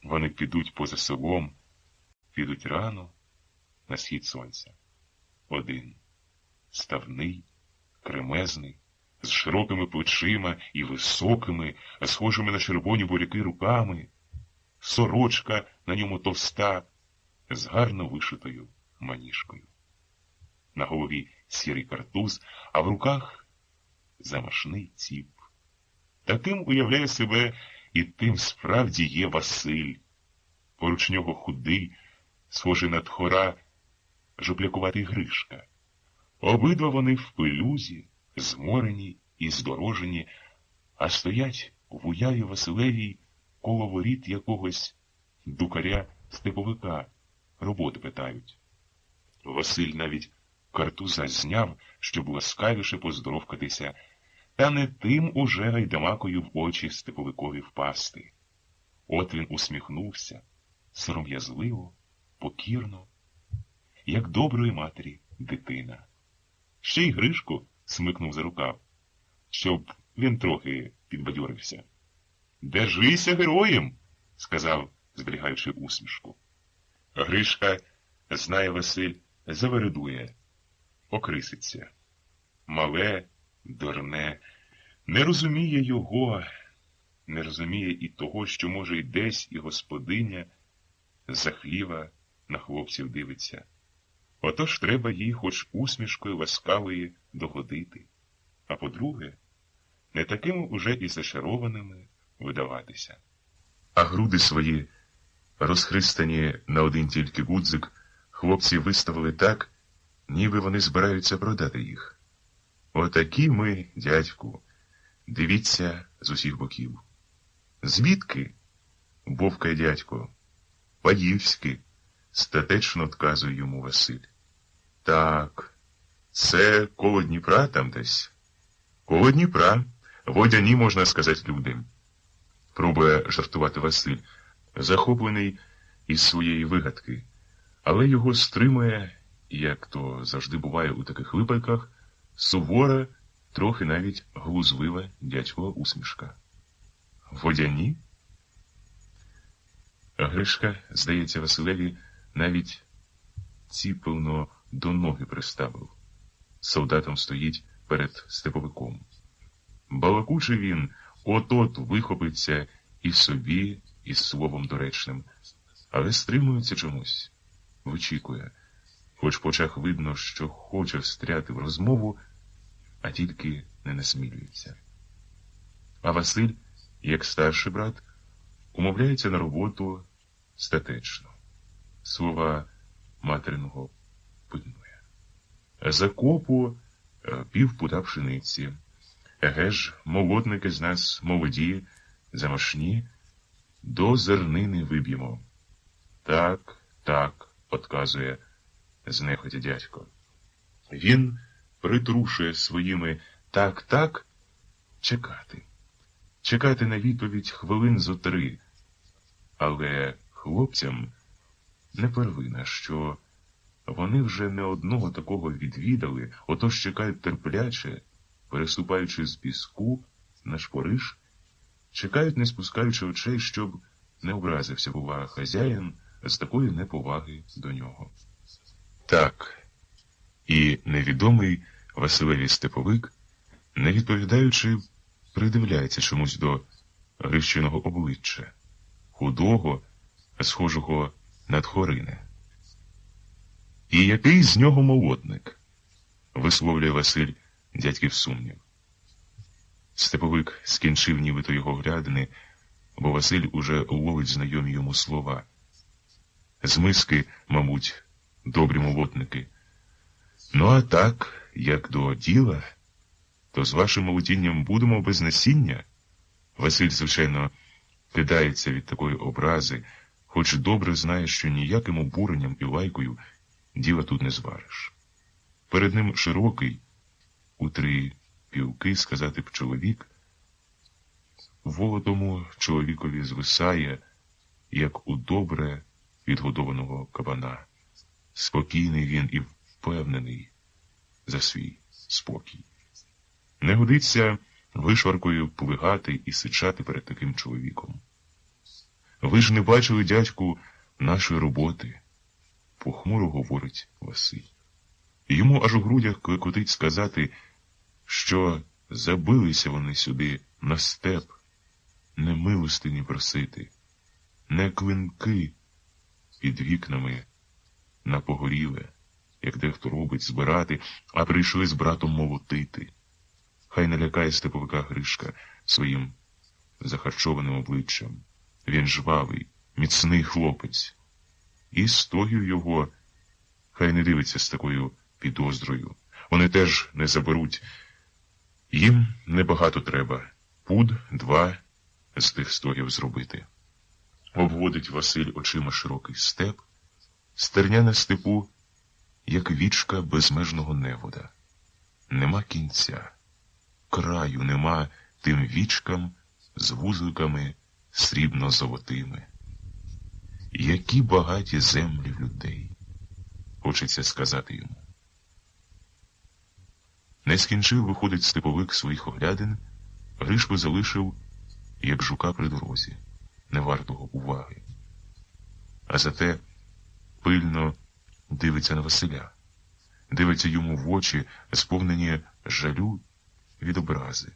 вони підуть поза селом, підуть рано на схід сонця. Один, ставний, кремезний, з широкими плечима і високими, схожими на червоні буряки руками, сорочка на ньому товста, з гарно вишитою маніжкою. На голові сірий картуз, а в руках замашний ціп. Таким уявляє себе і тим справді є Василь. Поруч нього худий, схожий на тхора, жуплякуватий Гришка. Обидва вони в пилюзі, зморені і здорожені, а стоять в уяві Василевій коло воріт якогось дукаря-степовика, роботи питають. Василь навіть картуза зняв, щоб ласкавіше поздоровкатися, та не тим уже гайдамакою в очі степовикові впасти. От він усміхнувся, сором'язливо, покірно, як доброї матері дитина. Ще й Гришку смикнув за рукав, щоб він трохи підбадьорився. «Держися героєм!» – сказав, зберігаючи усмішку. Гришка, знає Василь, завередує, окриситься. Мале, дурне, не розуміє його, не розуміє і того, що, може, й десь і господиня за хліва на хлопців дивиться. Отож треба їй хоч усмішкою ласкавої догодити. А по-друге, не такими уже і зачарованими видаватися. А груди свої, розхристані на один тільки гудзик, хлопці виставили так, ніби вони збираються продати їх. Отакі ми, дядьку, дивіться з усіх боків. Звідки? Бовкає дядько. Паївськи, статечно вказує йому Василь. Так, це коло Дніпра там десь. Коло Дніпра, водяні, можна сказати, люди. Пробує жартувати Василь, захоплений із своєї вигадки, але його стримує, як то завжди буває у таких випадках, сувора, трохи навіть глузлива дядькова усмішка. Водяні? Гришка, здається, Василеві навіть ціпивно до ноги приставив. Солдатом стоїть перед степовиком. Балакучий він от-от вихопиться і собі, із словом доречним, але стримується чомусь, вичікує, хоч по очах видно, що хоче встряти в розмову, а тільки не насмілюється. А Василь, як старший брат, умовляється на роботу статечно. Слова материного пильнує. За копу півпуда пшениці. Еге ж, молодники з нас молоді, замашні, до зернини виб'ємо. Так, так, отказує знехотя дядько. Він притрушує своїми так-так чекати. Чекати на відповідь хвилин зо 3. Але хлопцям не первина, що вони вже не одного такого відвідали, отож чекають терпляче, переступаючи з піску на шпориш, чекають, не спускаючи очей, щоб не образився, бува, хазяїн з такої неповаги до нього. Так, і невідомий Василеві степовик, не відповідаючи, придивляється чомусь до Грищиного обличчя, худого, схожого на тхорине. І який з нього молодник? Висловлює Василь дядьків сумнів. Степовик скінчив нібито його глядини, бо Василь уже ловить знайомі йому слова. З миски, мабуть, добрі молотники. Ну а так, як до діла, то з вашим молотінням будемо без насіння. Василь, звичайно, кидається від такої образи, хоч добре знає, що ніяким обуренням і лайкою діла тут не звариш. Перед ним широкий, у 3 півки, сказати б, чоловік. Володому чоловікові звисає, як у добре відгодованого кабана. Спокійний він і впевнений за свій спокій. Не годиться вишваркою плигати і сичати перед таким чоловіком. Ви ж не бачили, дядьку, нашої роботи, похмуро говорить Василь. Йому аж у грудях клекотить сказати, що забилися вони сюди на степ, не милостині просити, не клинки під вікнами на погоріле, як дехто робить, збирати, а прийшли з братом молотити. Хай не лякає степовика Гришка своїм захарчованим обличчям. Він жвавий, міцний хлопець. І стогів його хай не дивиться з такою підозрою. Вони теж не заберуть. Їм небагато треба. Пуд 2 з тих стогів зробити. Обводить Василь очима широкий степ, стерня на степу, як вічка безмежного невода. Нема кінця, краю нема тим вічкам з вузликами срібно-золотими. Які багаті землі в людей, хочеться сказати йому. Не скінчив, виходить степовик своїх оглядин, Гришко залишив, як жука при дорозі, не вартого уваги. А зате пильно дивиться на Василя, дивиться йому в очі, сповнені жалю від образи.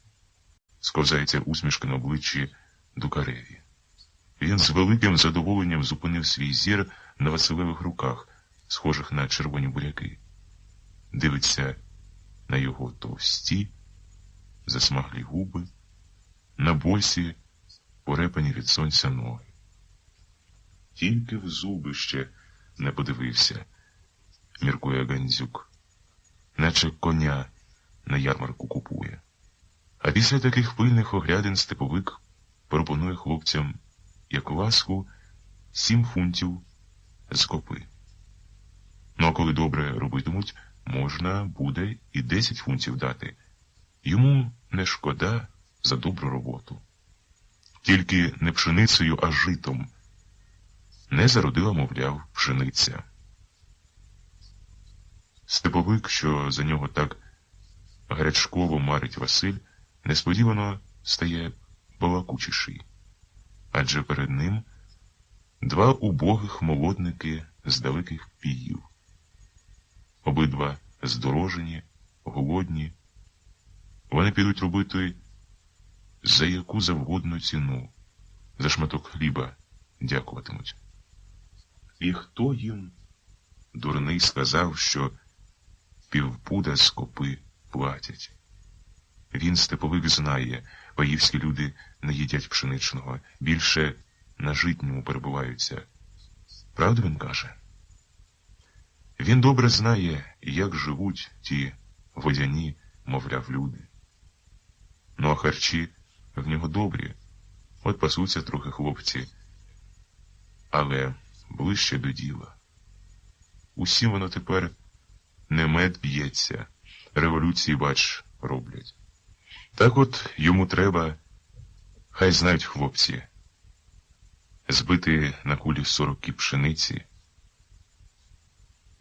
Сковзається усмішка на обличчі Дукареві. Він з великим задоволенням зупинив свій зір на Василевих руках, схожих на червоні буряки. Дивиться на його товсті, засмаглі губи, на босі, порепані від сонця ноги. Тільки в зуби ще не подивився, міркує Гандзюк, наче коня на ярмарку купує. А після таких пильних оглядин степовик пропонує хлопцям, як ласку, 7 фунтів з копи. Ну, а коли добре робитимуть, можна буде і 10 фунтів дати. Йому не шкода за добру роботу. Тільки не пшеницею, а житом. Не зародила, мовляв, пшениця. Степовик, що за нього так гарячково марить Василь, несподівано стає балакучіший. Адже перед ним 2 убогих молодники з далеких піїв. Обидва здорожені, голодні. Вони підуть робити за яку завгодно ціну. За шматок хліба дякуватимуть. І хто їм, дурний, сказав, що півпуда з копи платять? Він, степовик, знає, паївські люди не їдять пшеничного, більше на житньому перебуваються. Правду він каже? Він добре знає, як живуть ті водяні, мовляв, люди. Ну, а харчі в нього добрі, от пасуться трохи хлопці. Але ближче до діла. Усім воно тепер не мед б'ється, революції, бач, роблять. Так от йому треба, хай знають хлопці, збити на кулі 40 кіп пшениці.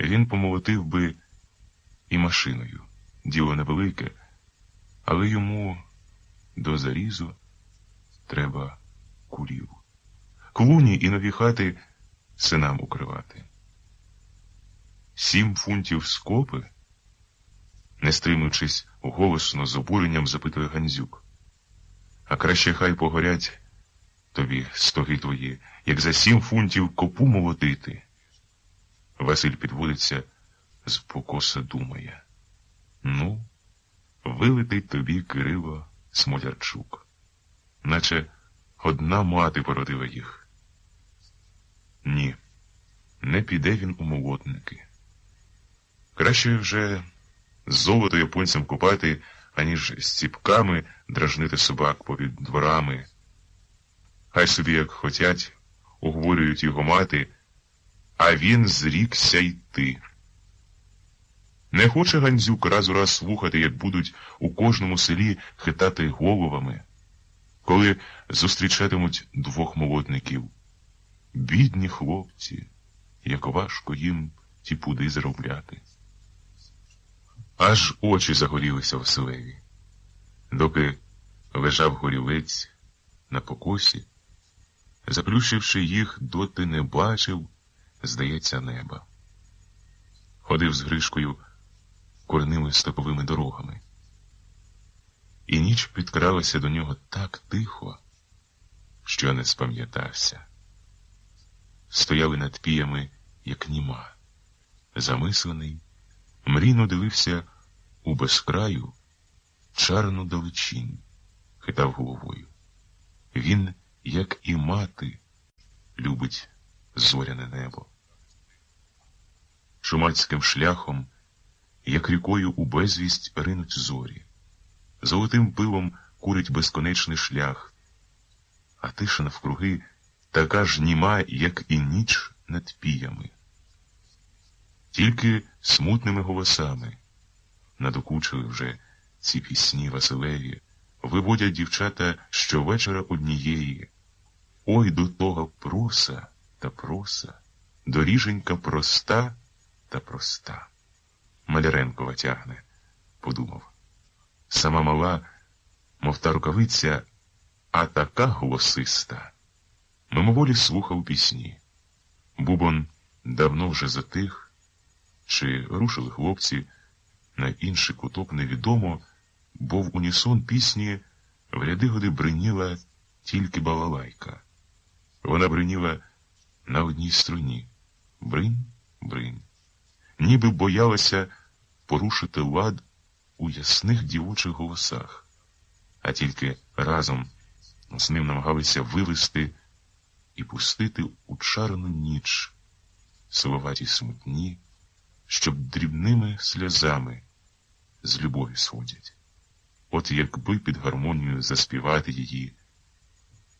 Він помолотив би і машиною. Діло невелике, але йому до зарізу треба курів. Клуні і нові хати синам укривати. 7 фунтів скопи? Не стримуючись, голосно з обуренням запитує Гандзюк. А краще хай погорять тобі стоги твої, як за 7 фунтів копу молотити. Василь підводиться, з покоса думає. Ну, вилетить тобі, Кирило Смолярчук. Наче одна мати породила їх. Ні, не піде він у молотники. Краще вже золото японцям копати, аніж з ціпками дражнити собак повід дворами. Хай собі, як хотять, уговорюють його мати, а він зрікся йти. Не хоче Гандзюк раз у раз слухати, як будуть у кожному селі хитати головами, коли зустрічатимуть двох молодників. Бідні хлопці, як важко їм ті пуди заробляти. Аж очі загорілися Василеві. Доки лежав горілець на покосі, заплющивши їх, доти не бачив, здається, неба. Ходив з Гришкою корними степовими дорогами. І ніч підкралася до нього так тихо, що не спам'ятався. Стояли над піями, як німа. Замислений, мрійно дивився у безкраю чарну далечінь, хитав головою. Він, як і мати, любить зоряне небо. Шумацьким шляхом, як рікою у безвість, ринуть зорі. Золотим пилом курить безконечний шлях, а тиша навкруги така ж німа, як і ніч над піями. Тільки смутними голосами надокучили вже ці пісні Василеві, виводять дівчата щовечора однієї. Ой, до того проса та проса, доріженька проста та проста. Маляренкова тягне, подумав. Сама мала, мов та рукавиця, а така голосиста. Мимоволі слухав пісні. Бубон давно вже затих, чи рушили хлопці на інший куток, невідомо, бо в унісон пісні в ряди годи бриніла тільки балалайка. Вона бриніла на одній струні. Бринь, бринь. Ніби боялася порушити лад у ясних дівочих голосах, а тільки разом з ним намагалися вивести і пустити у чарну ніч силоваті смутні, щоб дрібними сльозами з любові сходять. От якби під гармонію заспівати її,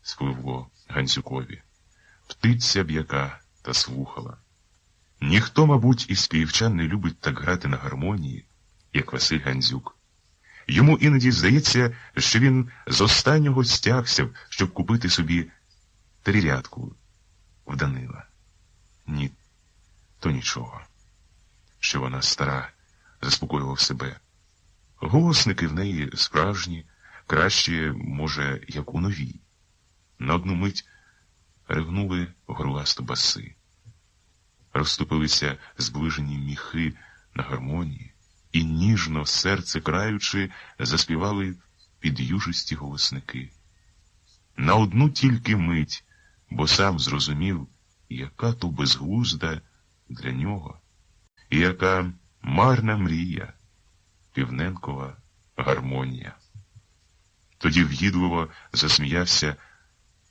спливло Гандзюкові. Птиця б яка та слухала. Ніхто, мабуть, із співчан не любить так грати на гармонії, як Василь Гандзюк. Йому іноді здається, що він з останнього стягся, щоб купити собі трірядку в Данила. Ні, то нічого, що вона стара, заспокоював себе. Голосники в неї справжні, краще, може, як у новій. На одну мить ригнули горласто баси. Розступилися зближені міхи на гармонії, і ніжно, серце краючи, заспівали під'южисті голосники. На одну тільки мить, бо сам зрозумів, яка то безглузда для нього, і яка марна мрія, Півненкова гармонія. Тоді в'їдливо засміявся,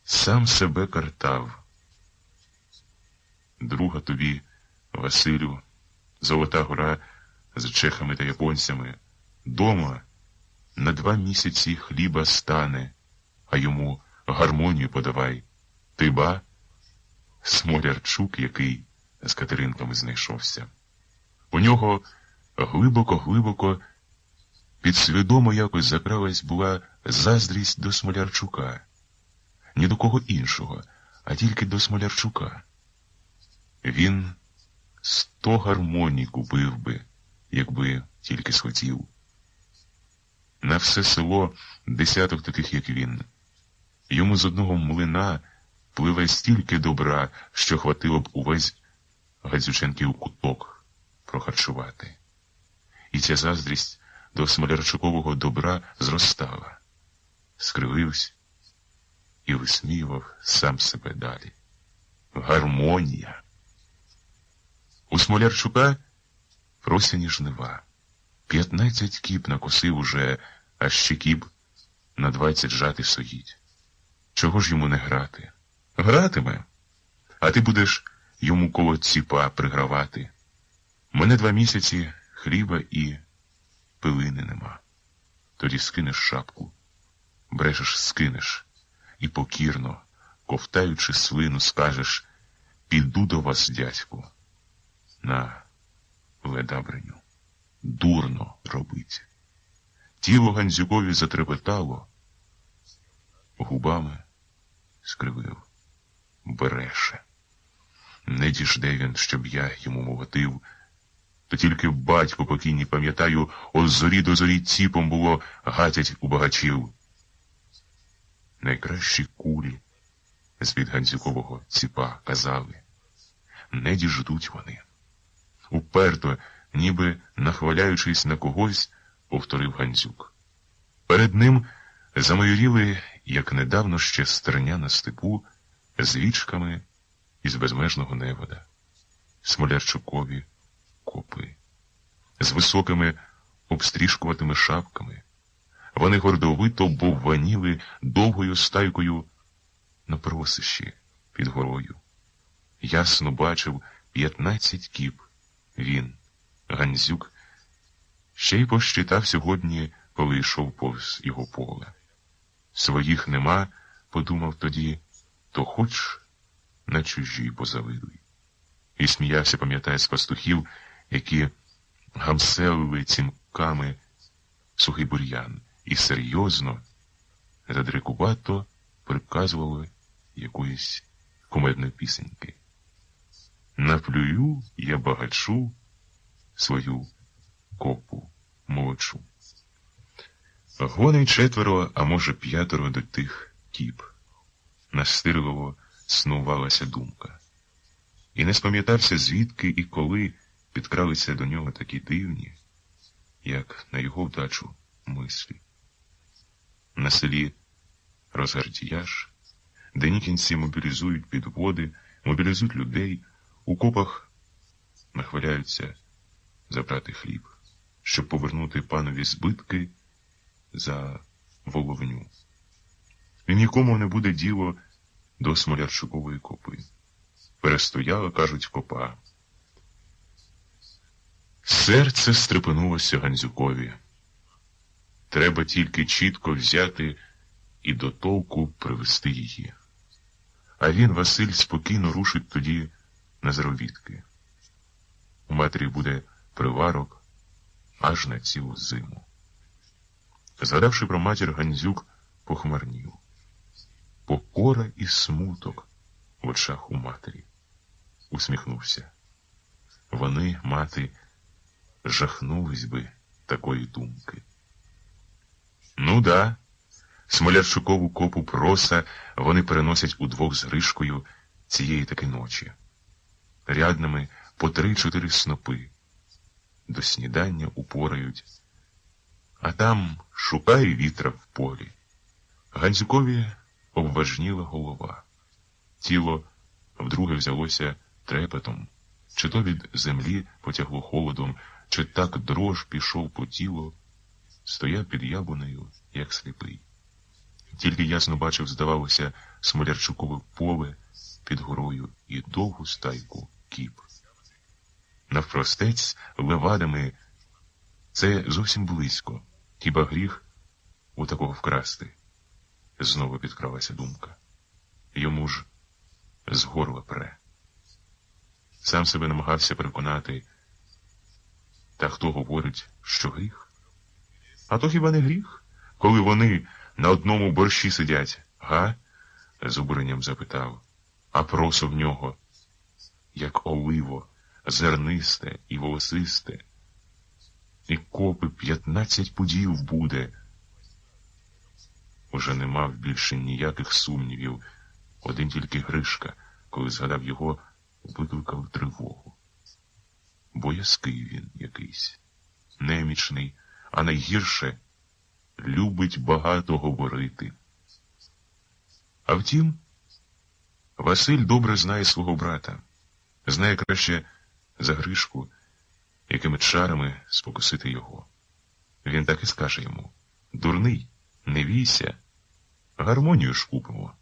сам себе картав. Друга тобі, Василю, Золота гора з чехами та японцями, дома на 2 місяці хліба стане, а йому гармонію подавай. Ти ба, Смолярчук, який з Катеринками знайшовся. У нього глибоко-глибоко підсвідомо якось закралась була заздрість до Смолярчука. Ні до кого іншого, а тільки до Смолярчука. Він 100 гармоній купив би, якби тільки схотів. На все село 10 таких, як він. Йому з одного млина пливе стільки добра, що хватило б увесь Гадзюченків куток прохарчувати. І ця заздрість до Смолярчукового добра зростала. Скривився і висміював сам себе далі. Гармонія. У Смолярчука просяні жнива. 15 кіб накосив уже, а ще кіб на 20 жати стоїть. Чого ж йому не грати? Гратиме, а ти будеш йому коло ціпа пригравати. Мене 2 місяці хліба і пилини нема. Тоді скинеш шапку, брешеш скинеш, і покірно, ковтаючи слину, скажеш: піду до вас, дядьку, на ледабриню. дурно робить. Тіло Гандзюкові затрепетало, губами скривив. Бреше. Не діжде він, щоб я йому молотив. То тільки батько покійний, пам'ятаю, от зорі до зорі ціпом було гатять у багачів. Найкращі кулі з-під Гандзюкового ціпа, казали. Не діждуть вони. Уперто, ніби нахваляючись на когось, повторив Гандзюк. Перед ним замайоріли, як недавно ще стерня на степу, з вічками із безмежного невода, Смолярчукові копи, з високими обстрішкуватими шапками. Вони гордовито бовваніли довгою стайкою на просищі під горою. Ясно бачив 15 кіп. Він, Гандзюк, ще й пощитав сьогодні, коли йшов повз його поле. Своїх нема, подумав тоді, то хоч на чужі позавидуй. І сміявся, пам'ятає, з пастухів, які гамселили цімками сухий бур'ян, і серйозно, задрикувато приказували якоїсь кумедної пісеньки. Наплюю я багачу свою копу молочу. Гонить 4, а може 5 до тих кіп. Настирливо снувалася думка. І не спам'ятався, звідки і коли підкралися до нього такі дивні, як на його вдачу, мислі. На селі розгардіяж, де нікінці мобілізують підводи, мобілізують людей, у копах нахваляються забрати хліб, щоб повернути панові збитки за воловню. І нікому не буде діло до Смолярчукової копи. Перестояла, кажуть, копа. Серце стрепенулося Гандзюкові. Треба тільки чітко взяти і до толку привести її. А він, Василь, спокійно рушить тоді на заробітки. У матері буде приварок аж на цілу зиму. Згадавши про матір, Гандзюк похмарнів. Покора і смуток в очах у матері. Усміхнувся. Вони, мати, жахнулись би такої думки. Ну да, Смолярчукову копу проса вони переносять удвох з Гришкою цієї таки ночі. Рядними по 3-4 снопи. До снідання упорають. А там шукає вітра в полі. Гандзюкові обважніла голова. Тіло вдруге взялося трепетом. Чи то від землі потягло холодом, чи так дрож пішов по тілу, стояв під яблунею, як сліпий. Тільки ясно бачив, здавалося, Смолярчукове поле під горою і довгу стайку кіп. Навпростець левадами це зовсім близько. Хіба гріх у такого вкрасти? Знову підкралася думка. Йому ж з горла пре. Сам себе намагався переконати. Та хто говорить, що гріх? А то хіба не гріх, коли вони на одному борщі сидять, га? З обуренням запитав. А просо в нього, як оливо, зернисте і волосисте. І копи 15 пудів буде. Уже не мав більше ніяких сумнівів. Один тільки Гришка, коли згадав його, викликав тривогу. Боязкий він якийсь, немічний, а найгірше — любить багато говорити. А втім, Василь добре знає свого брата, знає краще за Гришку, якими чарами спокусити його. Він так і скаже йому: дурний, не війся, гармонію ж купимо.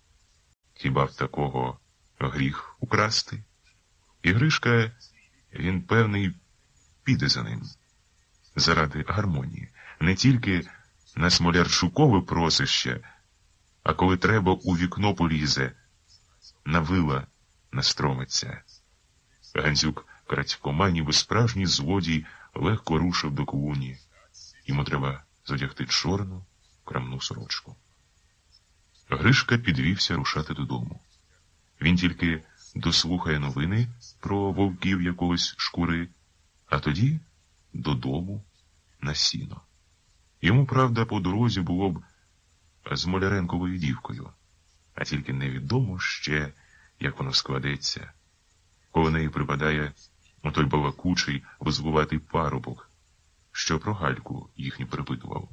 Хіба в такого гріх украсти? І Гришка, він, певний, піде за ним. Заради гармонії. Не тільки на Смолярчукове просище, а коли треба, у вікно полізе, на вила настромиться. Гандзюк крадькома, ніби справжній злодій, легко рушив до клуні. Йому треба зодягти чорну крамну сорочку. Гришка підвівся рушати додому. Він тільки дослухає новини про вовків якогось шкури, а тоді додому на сіно. Йому, правда, по дорозі було б з Моляренковою дівкою, а тільки невідомо ще, як воно складеться. Коло неї припадає отой балакучий, вузлуватий парубок, що про Гальку їхню перепитував.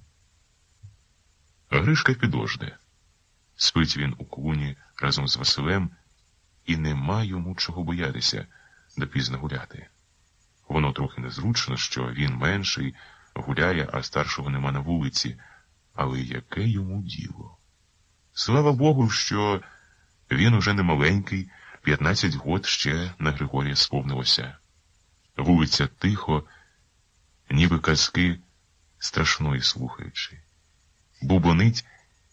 Гришка підожде. Спить він у клуні разом з Василем, і нема йому чого боятися допізно гуляти. Воно трохи незручно, що він менший, гуляє, а старшого нема на вулиці, але яке йому діло? Слава Богу, що він уже не маленький, 15 год ще на Григорія сповнилося. Вулиця тихо, ніби казки страшної слухаючи. Бубонить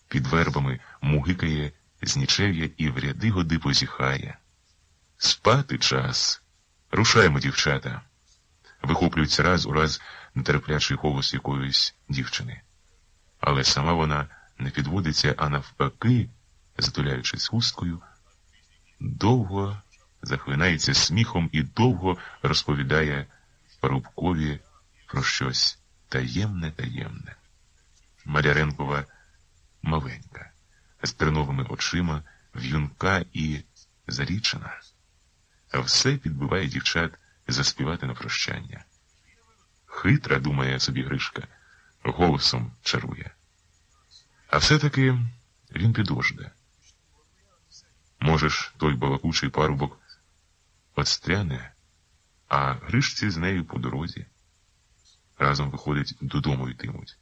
під вербами, мугикає з нічев'я і в ряди годи позіхає. Спати час. Рушаймо, дівчата. Вихоплюється раз у раз нетерплячий голос якоїсь дівчини. Але сама вона не підводиться, а навпаки, затуляючись хусткою, довго захлинається сміхом і довго розповідає парубкові про щось таємне. Маляренкова маленька, з терновими очима, в'юнка і зарічена. А все підбиває дівчат заспівати на прощання. Хитра, думає собі Гришка, голосом чарує. А все-таки він підожде. Можеш, той балакучий парубок отстряне, а Гришці з нею по дорозі. Разом, виходить, додому йтимуть.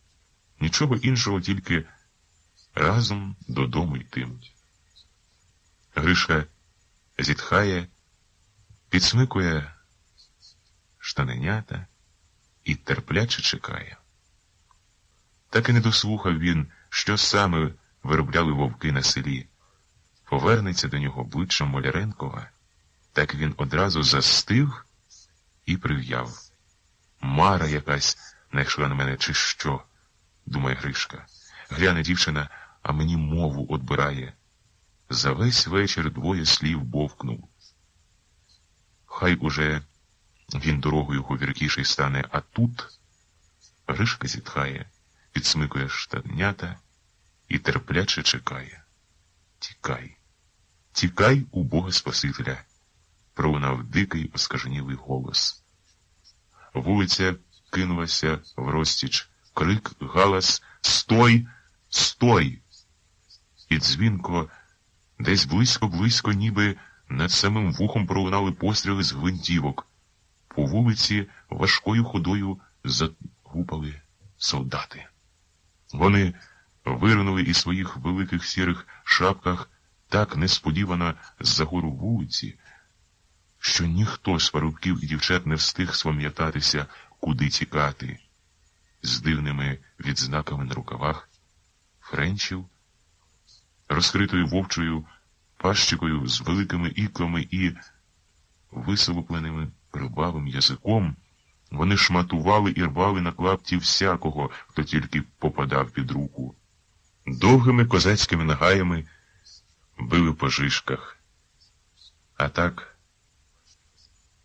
Нічого іншого, тільки разом додому йтимуть. Гришка зітхає, підсмикує штаненята і терпляче чекає. Так і не дослухав він, що саме виробляли вовки на селі. Повернеться до нього обличчям Моляренкова, так він одразу застиг і прив'яв. Мара якась найшла на мене, чи що, думає Гришка. Гляне дівчина, а мені мову одбирає. За весь вечір 2 слів бовкнув. Хай уже він дорогою говіркіший стане, а тут Гришка зітхає, підсмикує штанята і терпляче чекає. Тікай, тікай у Бога Спасителя, пролунав дикий оскаженілий голос. Вулиця кинулася врозтіч, крик, галас: «Стой! Стой!» І дзвінко, десь близько, ніби над самим вухом пролунали постріли з гвинтівок. По вулиці важкою ходою загупали солдати. Вони виринули із своїх великих сірих шапках так несподівано з-за гору вулиці, що ніхто з парубків і дівчат не встиг спам'ятатися, куди тікати. З дивними відзнаками на рукавах, френчів, розкритою вовчою пащикою з великими іклами і висолопленим кривавим язиком, вони шматували і рвали на клапті всякого, хто тільки попадав під руку. Довгими козацькими нагаями били по жишках. А так,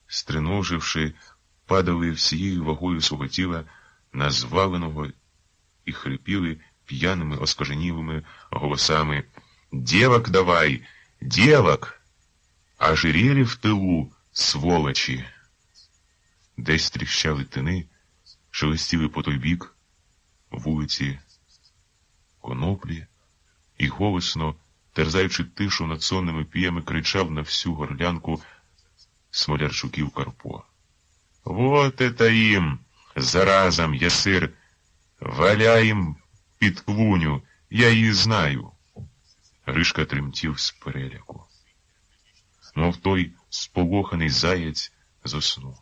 стриноживши, падали всією вагою свого тіла на зваленого і хрипіли п'яними оскаженілими голосами: «Девок давай! Девок! Ожирели в тилу, сволочі!» Десь тріщали тини, шелестіли по той бік вулиці коноплі, і голосно, терзаючи тишу над сонними піями, кричав на всю горлянку Смолярчуків Карпо: «Вот это им, заразам, ясир! Валяй їм під клуню, я її знаю!» Гришка тремтів з переляку, мов той сполоханий заєць заснув.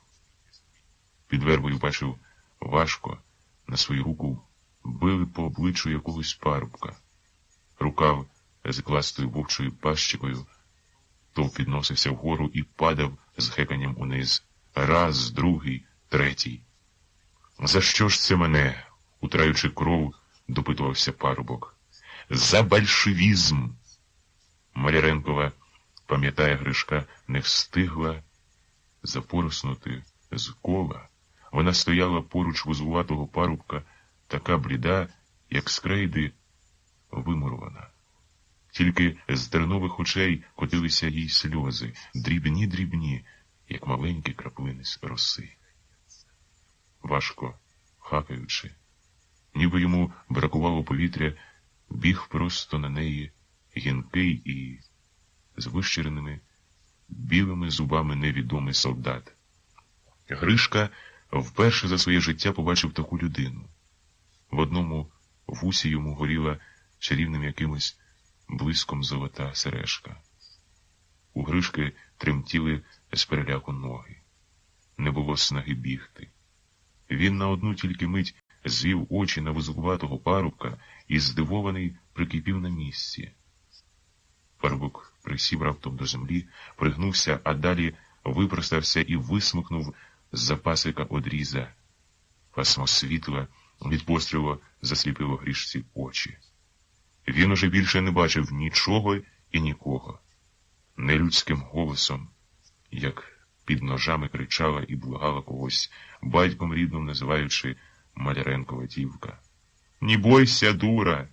Під вербою бачив важко, на свою руку били по обличчю якогось парубка. Рукав з кластою вовчою пащикою то підносився вгору і падав з геканням униз. Раз, другий, третій. За що ж це мене, утраючи кров, допитувався парубок. За большевізм. Маляренкова, пам'ятає Гришка, не встигла запороснути з кола. Вона стояла поруч вузлуватого парубка, така бліда, як з крейди вимурована. Тільки з тернових очей котилися їй сльози, дрібні, як маленькі краплини з роси. Важко, хакаючи, ніби йому бракувало повітря, біг просто на неї гінкий і з вищиреними білими зубами невідомий солдат. Гришка вперше за своє життя побачив таку людину. В одному вусі йому горіла чарівним якимось блиском золота сережка. У Гришки тремтіли з переляку ноги. Не було снаги бігти. Він на одну тільки мить звів очі на вузлуватого парубка і здивований прикипів на місці. Парубок присів раптом до землі, пригнувся, а далі випростався і висмикнув з-за пасика одріза. Пасмо світла від пострілу засліпило Гришці очі. Він уже більше не бачив нічого і нікого. Нелюдським голосом, як під ножами кричала і благала когось, батьком рідним називаючи Маляренкова дівка. «Не бойся, дура!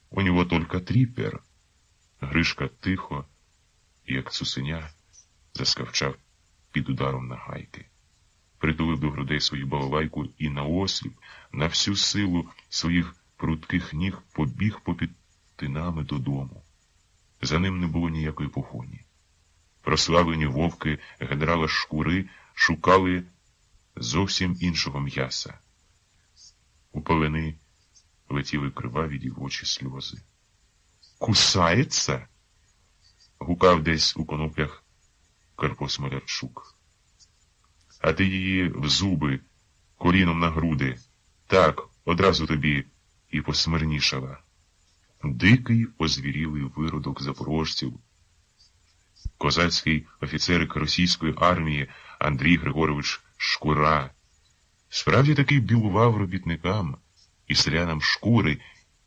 У нього тільки тріпер!» Гришка тихо, як цуценя, заскавчав під ударом нагайки. Притулив до грудей свою балалайку і наосліп, на всю силу своїх прутких ніг побіг попід тинами додому. За ним не було ніякої погоні. Прославлені вовки генерала Шкури шукали зовсім іншого м'яса. У полини летіли криваві дівочі сльози. «Кусається?» — гукав десь у коноплях Карпо Смолярчук. «А ти її в зуби, коліном на груди. Так, одразу тобі і посмирнішала». Дикий, озвірілий виродок запорожців, козацький офіцерик російської армії Андрій Григорович Шкура, справді таки білував робітникам і селянам шкури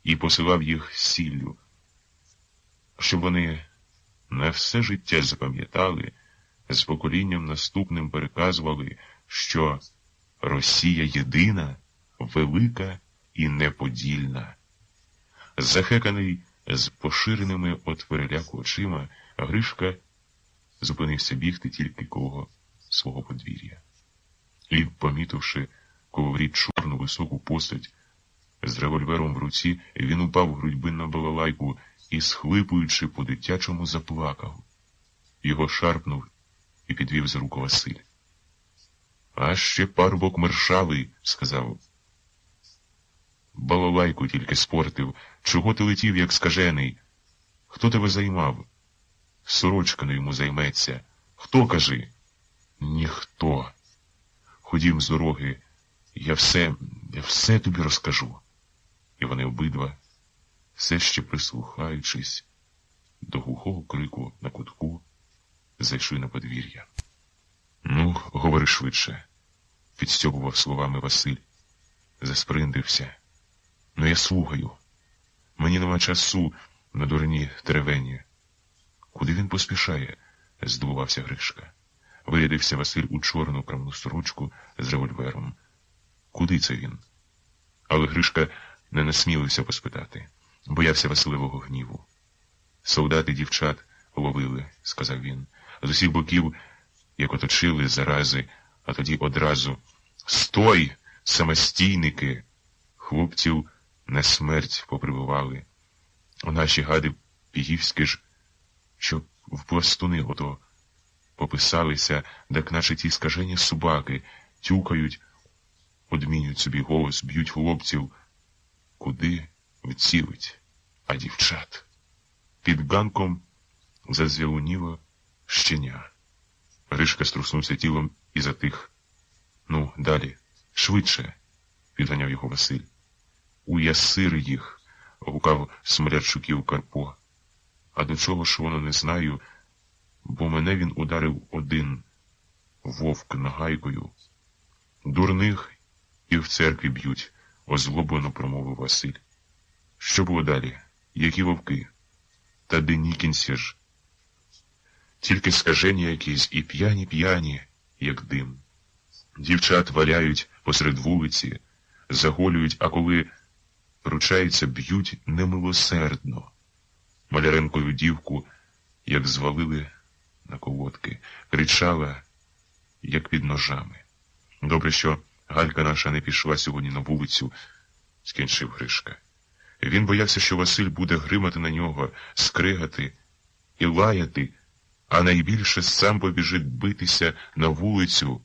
і посилав їх сіллю, щоб вони на все життя запам'ятали, з поколінням наступним переказували, що Росія єдина, велика і неподільна. Захеканий з поширеними от переляку очима, Гришка зупинився бігти тільки коло свого подвір'я. І, помітивши коло воріт чорну високу постать з револьвером в руці, він упав грудьби на балалайку і, схлипуючи, по-дитячому заплакав. Його шарпнув і підвів за руку Василь. «А ще парубок мершавий», — сказав. «Балалайку тільки спортив. Чого ти летів, як скажений? Хто тебе займав? Сорочка не йому займеться. Хто, кажи?» «Ніхто. Ходім з дороги. Я все тобі розкажу». І вони обидва, все ще прислухаючись до глухого крику на кутку, зайшли на подвір'я. «Ну, говори швидше», — підстьобував словами Василь. Засприндився. «Ну, я слухаю. Мені нема часу на дурні теревені». «Куди він поспішає?» — здивувався Гришка. Вирядився Василь у чорну крамну сорочку з револьвером. «Куди це він?» Але Гришка не насмілився поспитати. Боявся Василевого гніву. «Солдати дівчат ловили», — сказав він. «З усіх боків, як оточили зарази, а тоді одразу: «Стой, самостійники!» Хлопців на смерть поприбували. Наші гади пігівські ж, що в пластуни ото пописалися, так наче ті скажені собаки, тюкають, одмінюють собі голос, б'ють хлопців. Куди вцілить? А дівчат?» Під ганком зазвілуніло щеня. Гришка струснувся тілом і затих. «Ну, далі, швидше», — підганяв його Василь. «У ясир їх», — гукав Смолярчуків Карпо. «А до чого ж воно не знаю, бо мене він ударив один вовк нагайкою. Дурних І в церкві б'ють, озлоблено промовив Василь. Що було далі? Які вовки? Та денікінці ж. Тільки скажені якісь і п'яні, як дим. Дівчат валяють посеред вулиці, заголюють, а коли ручаються, б'ють немилосердно. Маляренкою дівку, як звалили на колодки, кричала, як під ножами. Добре, що Галька наша не пішла сьогодні на вулицю, скінчив Гришка. Він боявся, що Василь буде гримати на нього, скригати і лаяти, а найбільше сам побіжить битися на вулицю.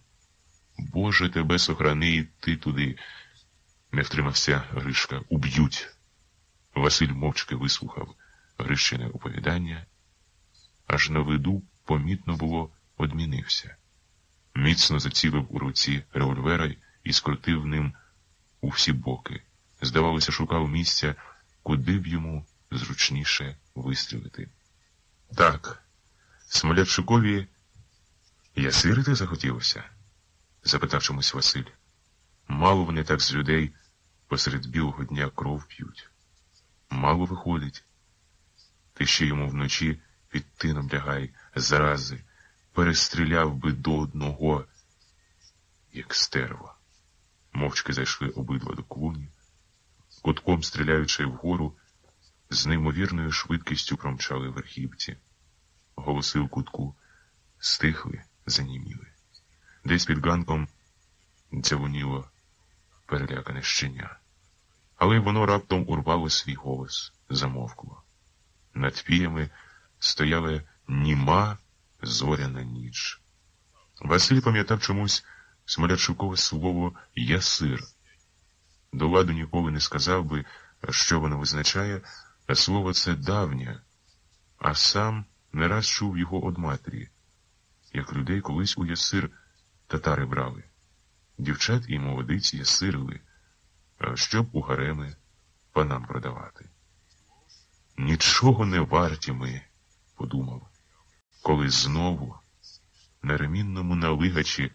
Боже, тебе сохрани йти туди. Не втримався Гришка. Уб'ють. Василь мовчки вислухав Грищине оповідання, аж на виду помітно було одмінився. Міцно зацілив у руці револьвера і скрутив ним у всі боки. Здавалося, шукав місця, куди б йому зручніше вистрілити. Так, Смолярчукові ясирити захотілося? Запитав чомусь Василь. Мало вони так з людей посеред білого дня кров п'ють. Мало виходить. Ти ще йому вночі під тином лягай, зарази, перестріляв би до одного, як стерво. Мовчки зайшли обидва до клуні, кутком стріляючи вгору, з неймовірною швидкістю промчали верхівці. Голоси в кутку стихли, заніміли. Десь під ганком дзявоніло перелякане щеня. Але воно раптом урвало свій голос, замовкло. Над піями стояла німа зоряна ніч. Василь пам'ятав чомусь Смолярчукове слово «ясир». До ладу ніколи не сказав би, що воно визначає, а слово це давнє, а сам не раз чув його од матері, як людей колись у ясир татари брали. Дівчат і молодиць ясирили, щоб у гареми панам продавати. Нічого не варті ми, подумав, коли знову на ремінному налигачі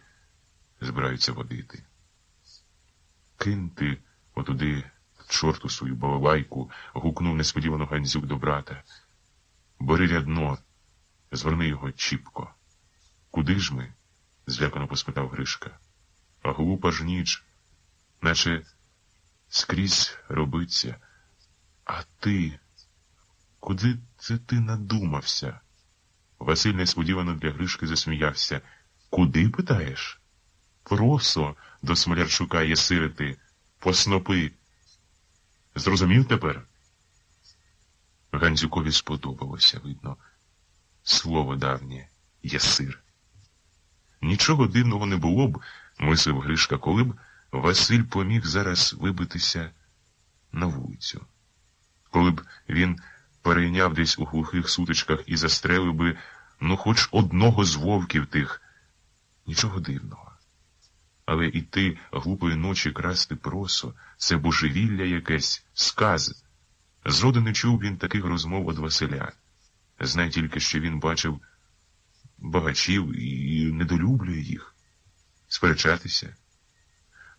збираються водити. Кинь ти отуди чорту свою балалайку, гукнув несподівано Гандзюк до брата. Бери рядно, зверни його чіпко. Куди ж ми? Злякано поспитав Гришка. А глупа ж ніч, наче скрізь робиться. А ти, куди це ти надумався? Василь несподівано для Гришки засміявся. Куди, питаєш? Просо до Смолярчука ясирити, по снопи. Зрозумів тепер? Гандзюкові сподобалося, видно, слово давнє ясир. Нічого дивного не було б, мислив Гришка, коли б Василь поміг зараз вибитися на вулицю. Коли б він перейняв десь у глухих сутичках і застрелив би, ну, хоч одного з вовків тих. Нічого дивного. Але іти глупої ночі красти просо – це божевілля якесь, сказ. Зроду не чув він таких розмов од Василя. Знай тільки, що він бачив багачів і недолюблює їх. Сперечатися.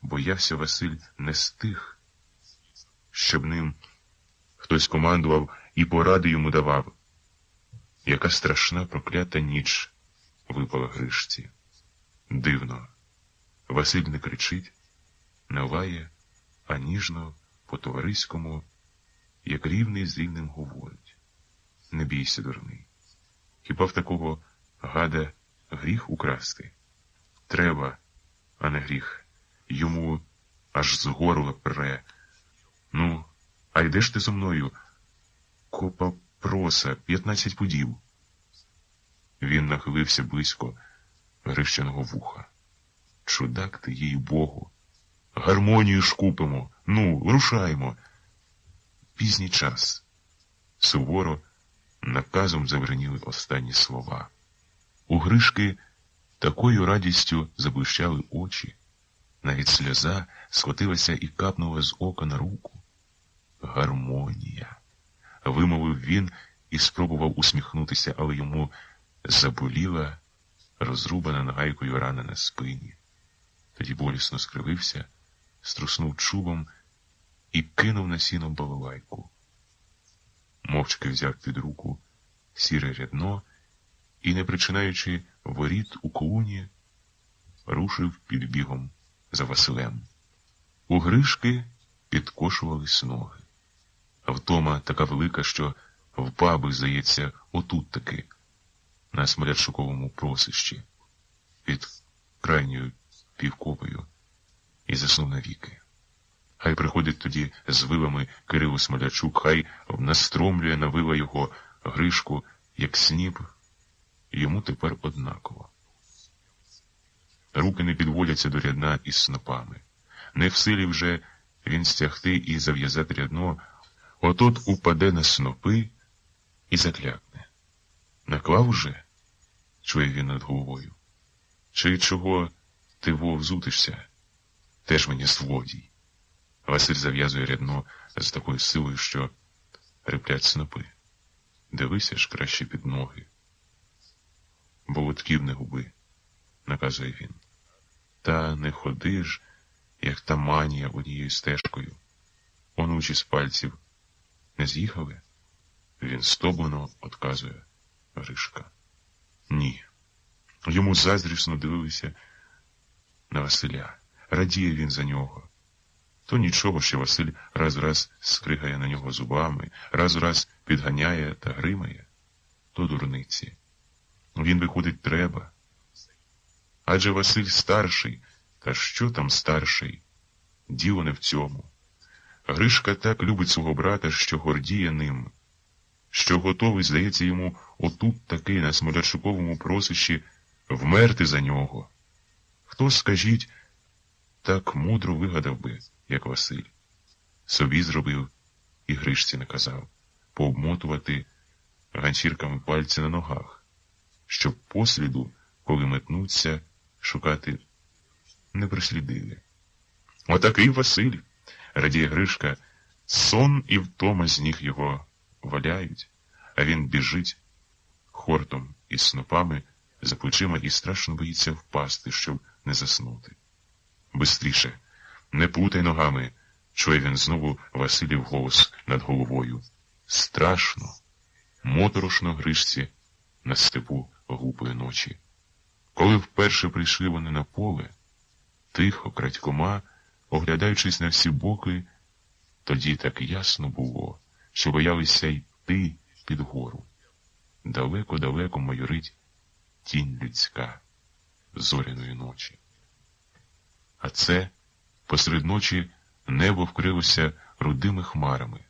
Боявся Василь не з тих, щоб ним хтось командував і поради йому давав. Яка страшна проклята ніч випала Гришці. Дивно. Василь не кричить, не лає, а ніжно, по-товариському, як рівний з рівним говорить. Не бійся, дурний. Хіба в такого гада гріх украсти? Треба, а не гріх. Йому аж з горла пре. Ну, а йдеш ти зо мною? Копа проса, 15 пудів. Він нахилився близько Грищиного вуха. Чудак ти, їй Богу. Гармонію ж купимо. Ну, рушаймо. Пізній час. Суворо наказом завреніли останні слова. У Гришки такою радістю заблищали очі. Навіть сльоза схватилася і капнула з ока на руку. Гармонія. Вимовив він і спробував усміхнутися, але йому заболіла розрубана нагайкою рана на спині. Тоді болісно скривився, струснув чубом і кинув на сіно балалайку. Мовчки взяв під руку сіре рядно і, не причинаючи воріт у клуні, рушив під бігом за Василем. У Гришки підкошувались ноги. Втома така велика, що впав би, здається, отут таки, на Смолядчуковому просищі, під крайньою півкопою, і заснув навіки. Хай приходить тоді з вилами Кирило Смолячук, хай настромлює на вила його Гришку, як сніп, йому тепер однаково. Руки не підводяться до рядна із снопами. Не в силі вже він стягти і зав'язати рядно, от-от упаде на снопи і заклякне. Наклав уже, чує він над головою. Чи чого ти взутишся? Теж мені злодій. Василь зав'язує рядно з такою силою, що риплять снопи. Дивися ж краще під ноги. Болотків не губи, наказує він. Та не ходи ж, як та манія однією стежкою. Онучі з пальців не з'їхали? Він стоблено отказує Гришка. Ні. Йому заздрісно дивилися на Василя. Радіє він за нього. То нічого, що Василь раз-раз скригає на нього зубами, раз-раз підганяє та гримає. То дурниці. Він, виходить, треба. Адже Василь старший, та що там старший? Діло не в цьому. Гришка так любить свого брата, що гордіє ним, що готовий, здається йому, отут таки на Смолячуковому просищі вмерти за нього. Хто, скажіть, так мудро вигадав би, як Василь. Собі зробив і Гришці наказав пообмотувати ганчірками пальці на ногах, щоб посліду, коли метнуться, шукати не прислідили. Отакий Василь, радіє Гришка, сон і втома з ніг його валяють, а він біжить хортом із снопами за плечима і страшно боїться впасти, щоб не заснути. Бистріше, не плутай ногами, чує він знову Василів голос над головою. Страшно, моторошно Гришці на степу глупої ночі. Коли вперше прийшли вони на поле, тихо, крадькома, оглядаючись на всі боки, тоді так ясно було, що боялися йти під гору. Далеко-далеко майорить тінь людська зоряної ночі. А це посеред ночі небо вкрилося рудими хмарами.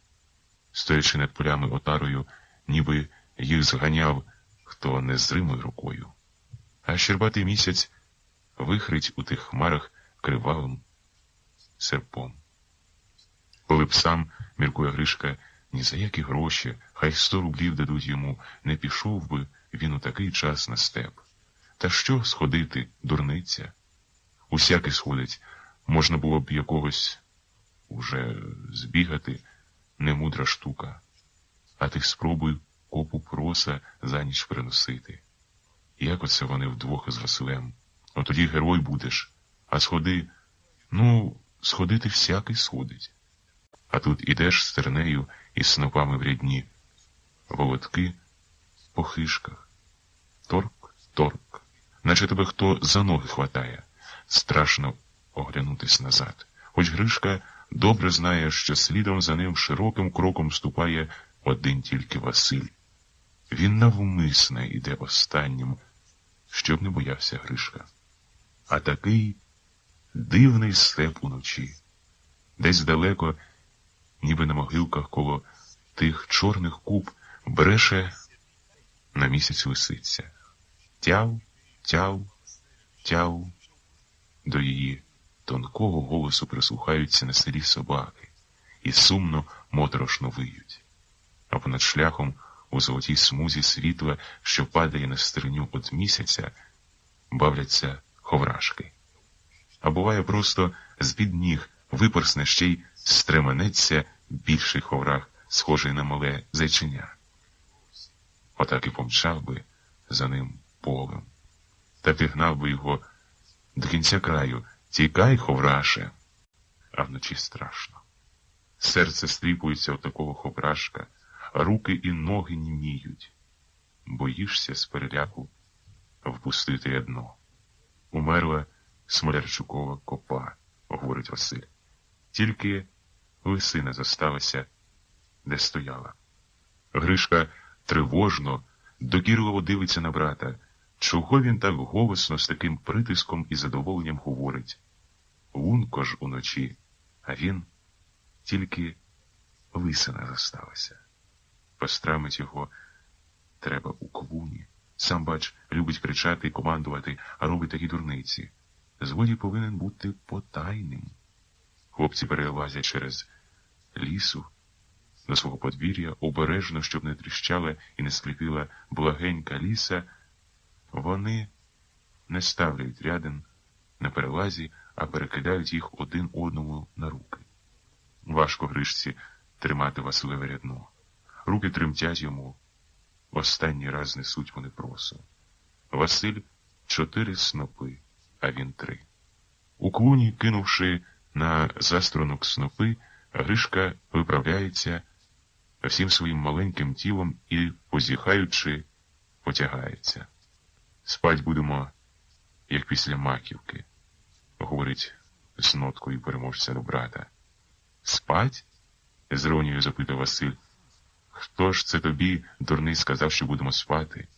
Стоячи над полями отарою, ніби їх зганяв хто незримою рукою. А щербатий місяць вихрить у тих хмарах кривавим серпом. Коли б сам, міркує Гришка, ні за які гроші, хай 100 рублів дадуть йому, не пішов би він у такий час на степ. Та що сходити, дурниця? Усяке сходить, можна було б якогось уже збігати, немудра штука. А ти спробуй копу проса за ніч приносити. Як оце вони вдвох із Василем? От тоді герой будеш, а сходи, сходити всякий сходить. А тут ідеш з тернею і снопами в рядні, волотки по хишках. Торк, торк, наче тебе хто за ноги хватає. Страшно оглянутись назад. Хоч Гришка добре знає, що слідом за ним широким кроком ступає один тільки Василь. Він навмисне іде останнім, щоб не боявся Гришка. А такий дивний степ уночі. Десь далеко, ніби на могилках коло тих чорних куб, бреше на місяць лисиця. Тяв, тяв, тяв. До її тонкого голосу прислухаються на селі собаки і сумно, моторошно виють. А понад шляхом у золотій смузі світла, що падає на стерню від місяця, бавляться ховрашки. А буває просто з-під ніг випорсне ще й стременеться більший ховрах, схожий на мале зайченя. Отак і помчав би за ним полем. Та ти гнав би його до кінця краю. Тікай, ховраше. а вночі страшно. Серце стріпується от такого ховрашка, а руки і ноги німіють. Боїшся з переляку впустити одно. Умерла Смолярчукова копа, говорить Василь. Тільки лисина зосталася, де стояла. Гришка тривожно, докірливо дивиться на брата. Чого він так голосно, з таким притиском і задоволенням говорить? Лунко ж уночі, а він тільки лисина зосталася. Пострамить його треба у клуні. Сам, бач, любить кричати і командувати, а робить такі дурниці. Злодій повинен бути потайним. Хлопці перелазять через лісу до свого подвір'я, обережно, щоб не тріщала і не скрипіла благенька ліса. Вони не ставлять рядин на перелазі, а перекидають їх один одному на руки. Важко Гришці тримати Василеве рядно. Руки тремтять йому. Останній раз несуть вони просо. Василь 4 снопи, а він 3. У клуні, кинувши на заструнок снопи, Гришка виправляється всім своїм маленьким тілом і, позіхаючи, потягається. Спать будемо, як після маківки, говорить з ноткою переможця до брата. Спать? З іронією запитав Василь. Хто ж це тобі, дурний, сказав, що будемо спати?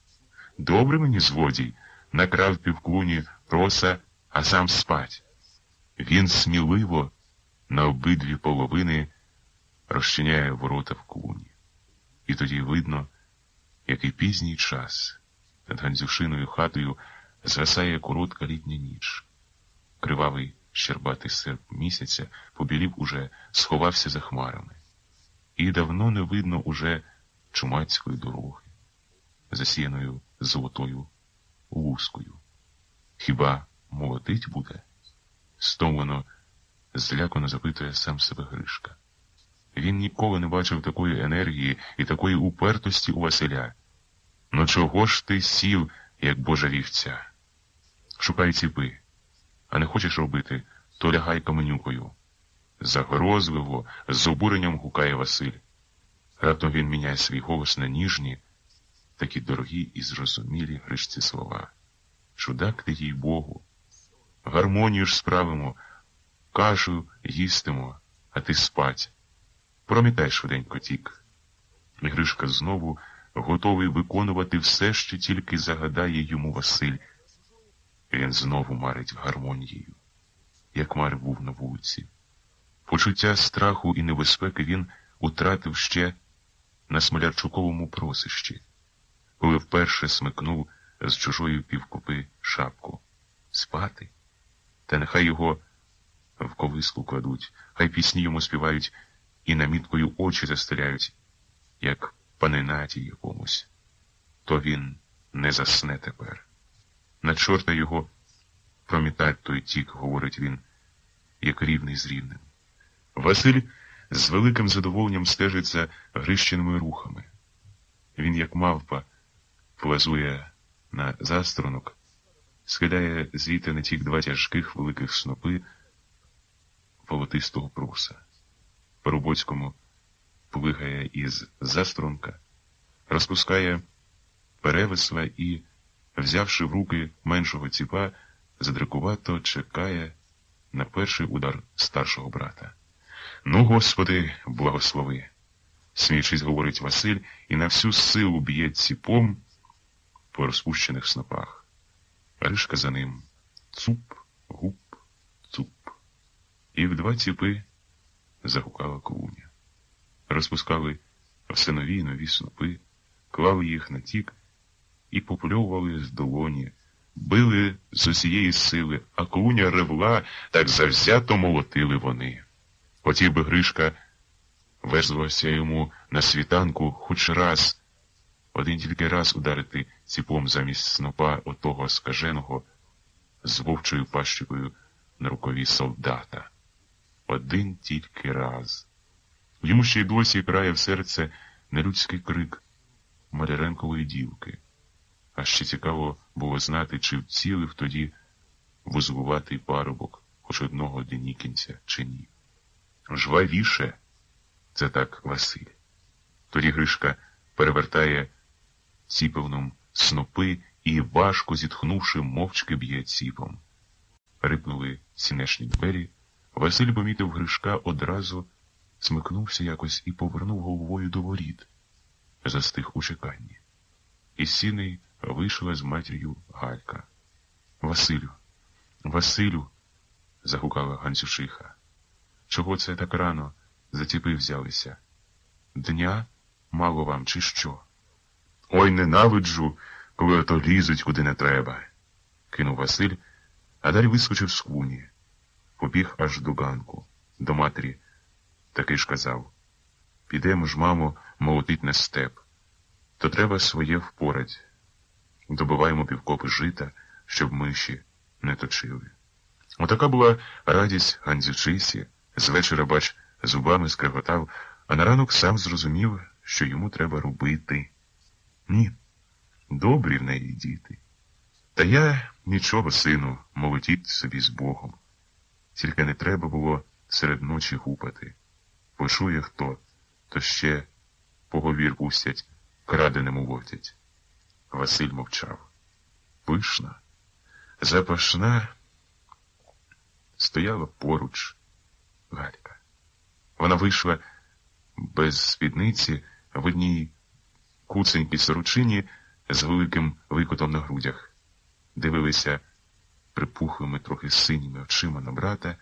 Добре мені, злодій, накрав півклуні проса, а сам спать. Він сміливо на обидві половини розчиняє ворота в клуні. І тоді видно, який пізній час над Гандзюшиною хатою згасає коротка літня ніч. Кривавий щербатий серп місяця побілів уже, сховався за хмарами. І давно не видно уже чумацької дороги, засіяною золотою лускою. Хіба молотить буде? Стомлено, злякано запитує сам себе Гришка. Він ніколи не бачив такої енергії і такої упертості у Василя. Ну чого ж ти сів, як божа вівця? Шукай ціпи. А не хочеш робити, то лягай каменюкою. Загрозливо, з обуренням гукає Василь. Раптом він міняє свій голос на ніжні, такі дорогі і зрозумілі Гришці слова. Чудак ти, їй Богу. Гармонію ж справимо, кашу їстимо, а ти спать. Промітай швиденько тік. І Гришка знову готовий виконувати все, що тільки загадає йому Василь. Він знову марить гармонією, як марив був на вулиці. Почуття страху і небезпеки він утратив ще на Смолярчуковому просищі, коли вперше смикнув з чужої півкопи шапку. Спати? Та нехай його в колиску кладуть, хай пісні йому співають і наміткою очі застеляють, як паненаті якомусь. То він не засне тепер. На чорта його промітать той тік, говорить він, як рівний з рівним. Василь з великим задоволенням стежить за Грищиними рухами. Він, як мавпа, плазує на заструнок, скидає звідти на тік 2 тяжких великих снопи волотистого пруса. По-рубоцькому плигає із заструнка, розпускає перевесла і, взявши в руки меншого ціпа, задрикувато чекає на перший удар старшого брата. Ну, Господи, благослови! Сміючись, говорить Василь, і на всю силу б'є ціпом по розпущених снопах. Гришка за ним цуп, гуп, цуп. І в 2 ціпи загукала клуня. Розпускали все нові й нові снопи, клали їх на тік і попльовували з долоні, били з усієї сили, а клуня ревла, так завзято молотили вони. Хотів би Гришка верзвався йому на світанку хоч раз, один тільки раз ударити ціпом замість снопа отого скаженого з вовчою пащикою на рукаві солдата. Один тільки раз. Йому ще й досі крає в серце нелюдський крик Маляренкової дівки. А ще цікаво було знати, чи вцілив тоді вузлуватий парубок хоч одного денікінця, чи ні. Жвавіше. Це так Василь. Тоді Гришка перевертає ціпивном снопи і, важко зітхнувши, мовчки б'є ціпом. Рипнули сінешні двері. Василь помітив Гришка одразу, смикнувся якось і повернув головою до воріт. Застиг у чеканні. Із сіней вийшла з матір'ю Галька. «Василю, Василю!» – загукала Гандзючиха. «Чого це так рано за ціпи взялися? Дня мало вам, чи що?» «Ой, ненавиджу, коли ото лізуть, куди не треба!» – кинув Василь, а далі вискочив з клуні. Побіг аж до ганку, до матері. Таки ж казав: «Підемо ж, мамо, молотить на степ. То треба своє впорать. Добиваємо півкопи жита, щоб миші не точили». Отака була радість Гандзючихі. З вечора, бач, зубами скреготав, а на ранок сам зрозумів, що йому треба робити. Ні, добрі в неї діти. Та я нічого, сину, молотіть собі з Богом. Тільки не треба було серед ночі гупати. Почує хто, то ще поговір пустять, краденим уводять. Василь мовчав. Пишна, запашна стояла поруч Галька. Вона вийшла без спідниці в одній куценькій сорочині з великим викотом на грудях. Дивилися припухлими, трохи синіми очима на брата,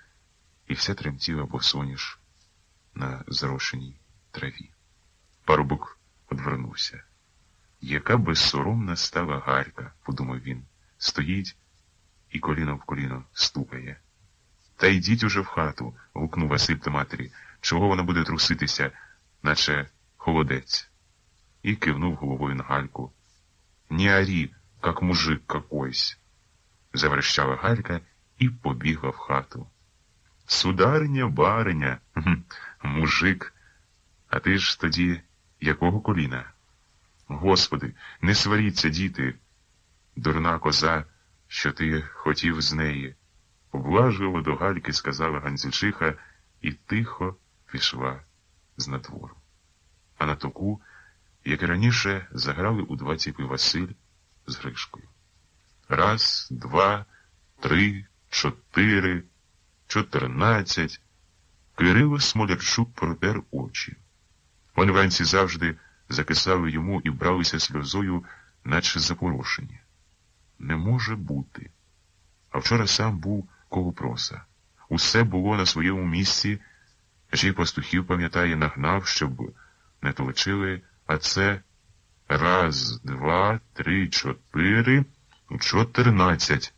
і вся тремтіла босоніж на зрошеній траві. Парубок одвернувся. Яка безсоромна стала Галька, подумав він. Стоїть і коліно в коліно стукає. Та йдіть уже в хату, гукнув Василь до матері. Чого вона буде труситися, наче холодець? І кивнув головою на Гальку. Не ори, как мужик какойсь. Заверещала Галька і побігла в хату. Судариня, бариня, мужик. А ти ж тоді якого коліна? Господи, не сваріться, діти. Дурна коза, що ти хотів з неї. Поблажливо до Гальки сказала Гандзючиха і тихо пішла з надвору. А на току, як і раніше, заграли у два ціпи Василь з Гришкою. Раз, два, три, 4, 14. Кирило Смолярчук протер очі. Вони вранці завжди закисали йому і бралися сльозою, наче запорошені. Не може бути. А вчора сам був коло проса. Усе було на своєму місці, ще й пастухів, пам'ятає, нагнав, щоб не толочили, а це раз, два, три, 4, 14.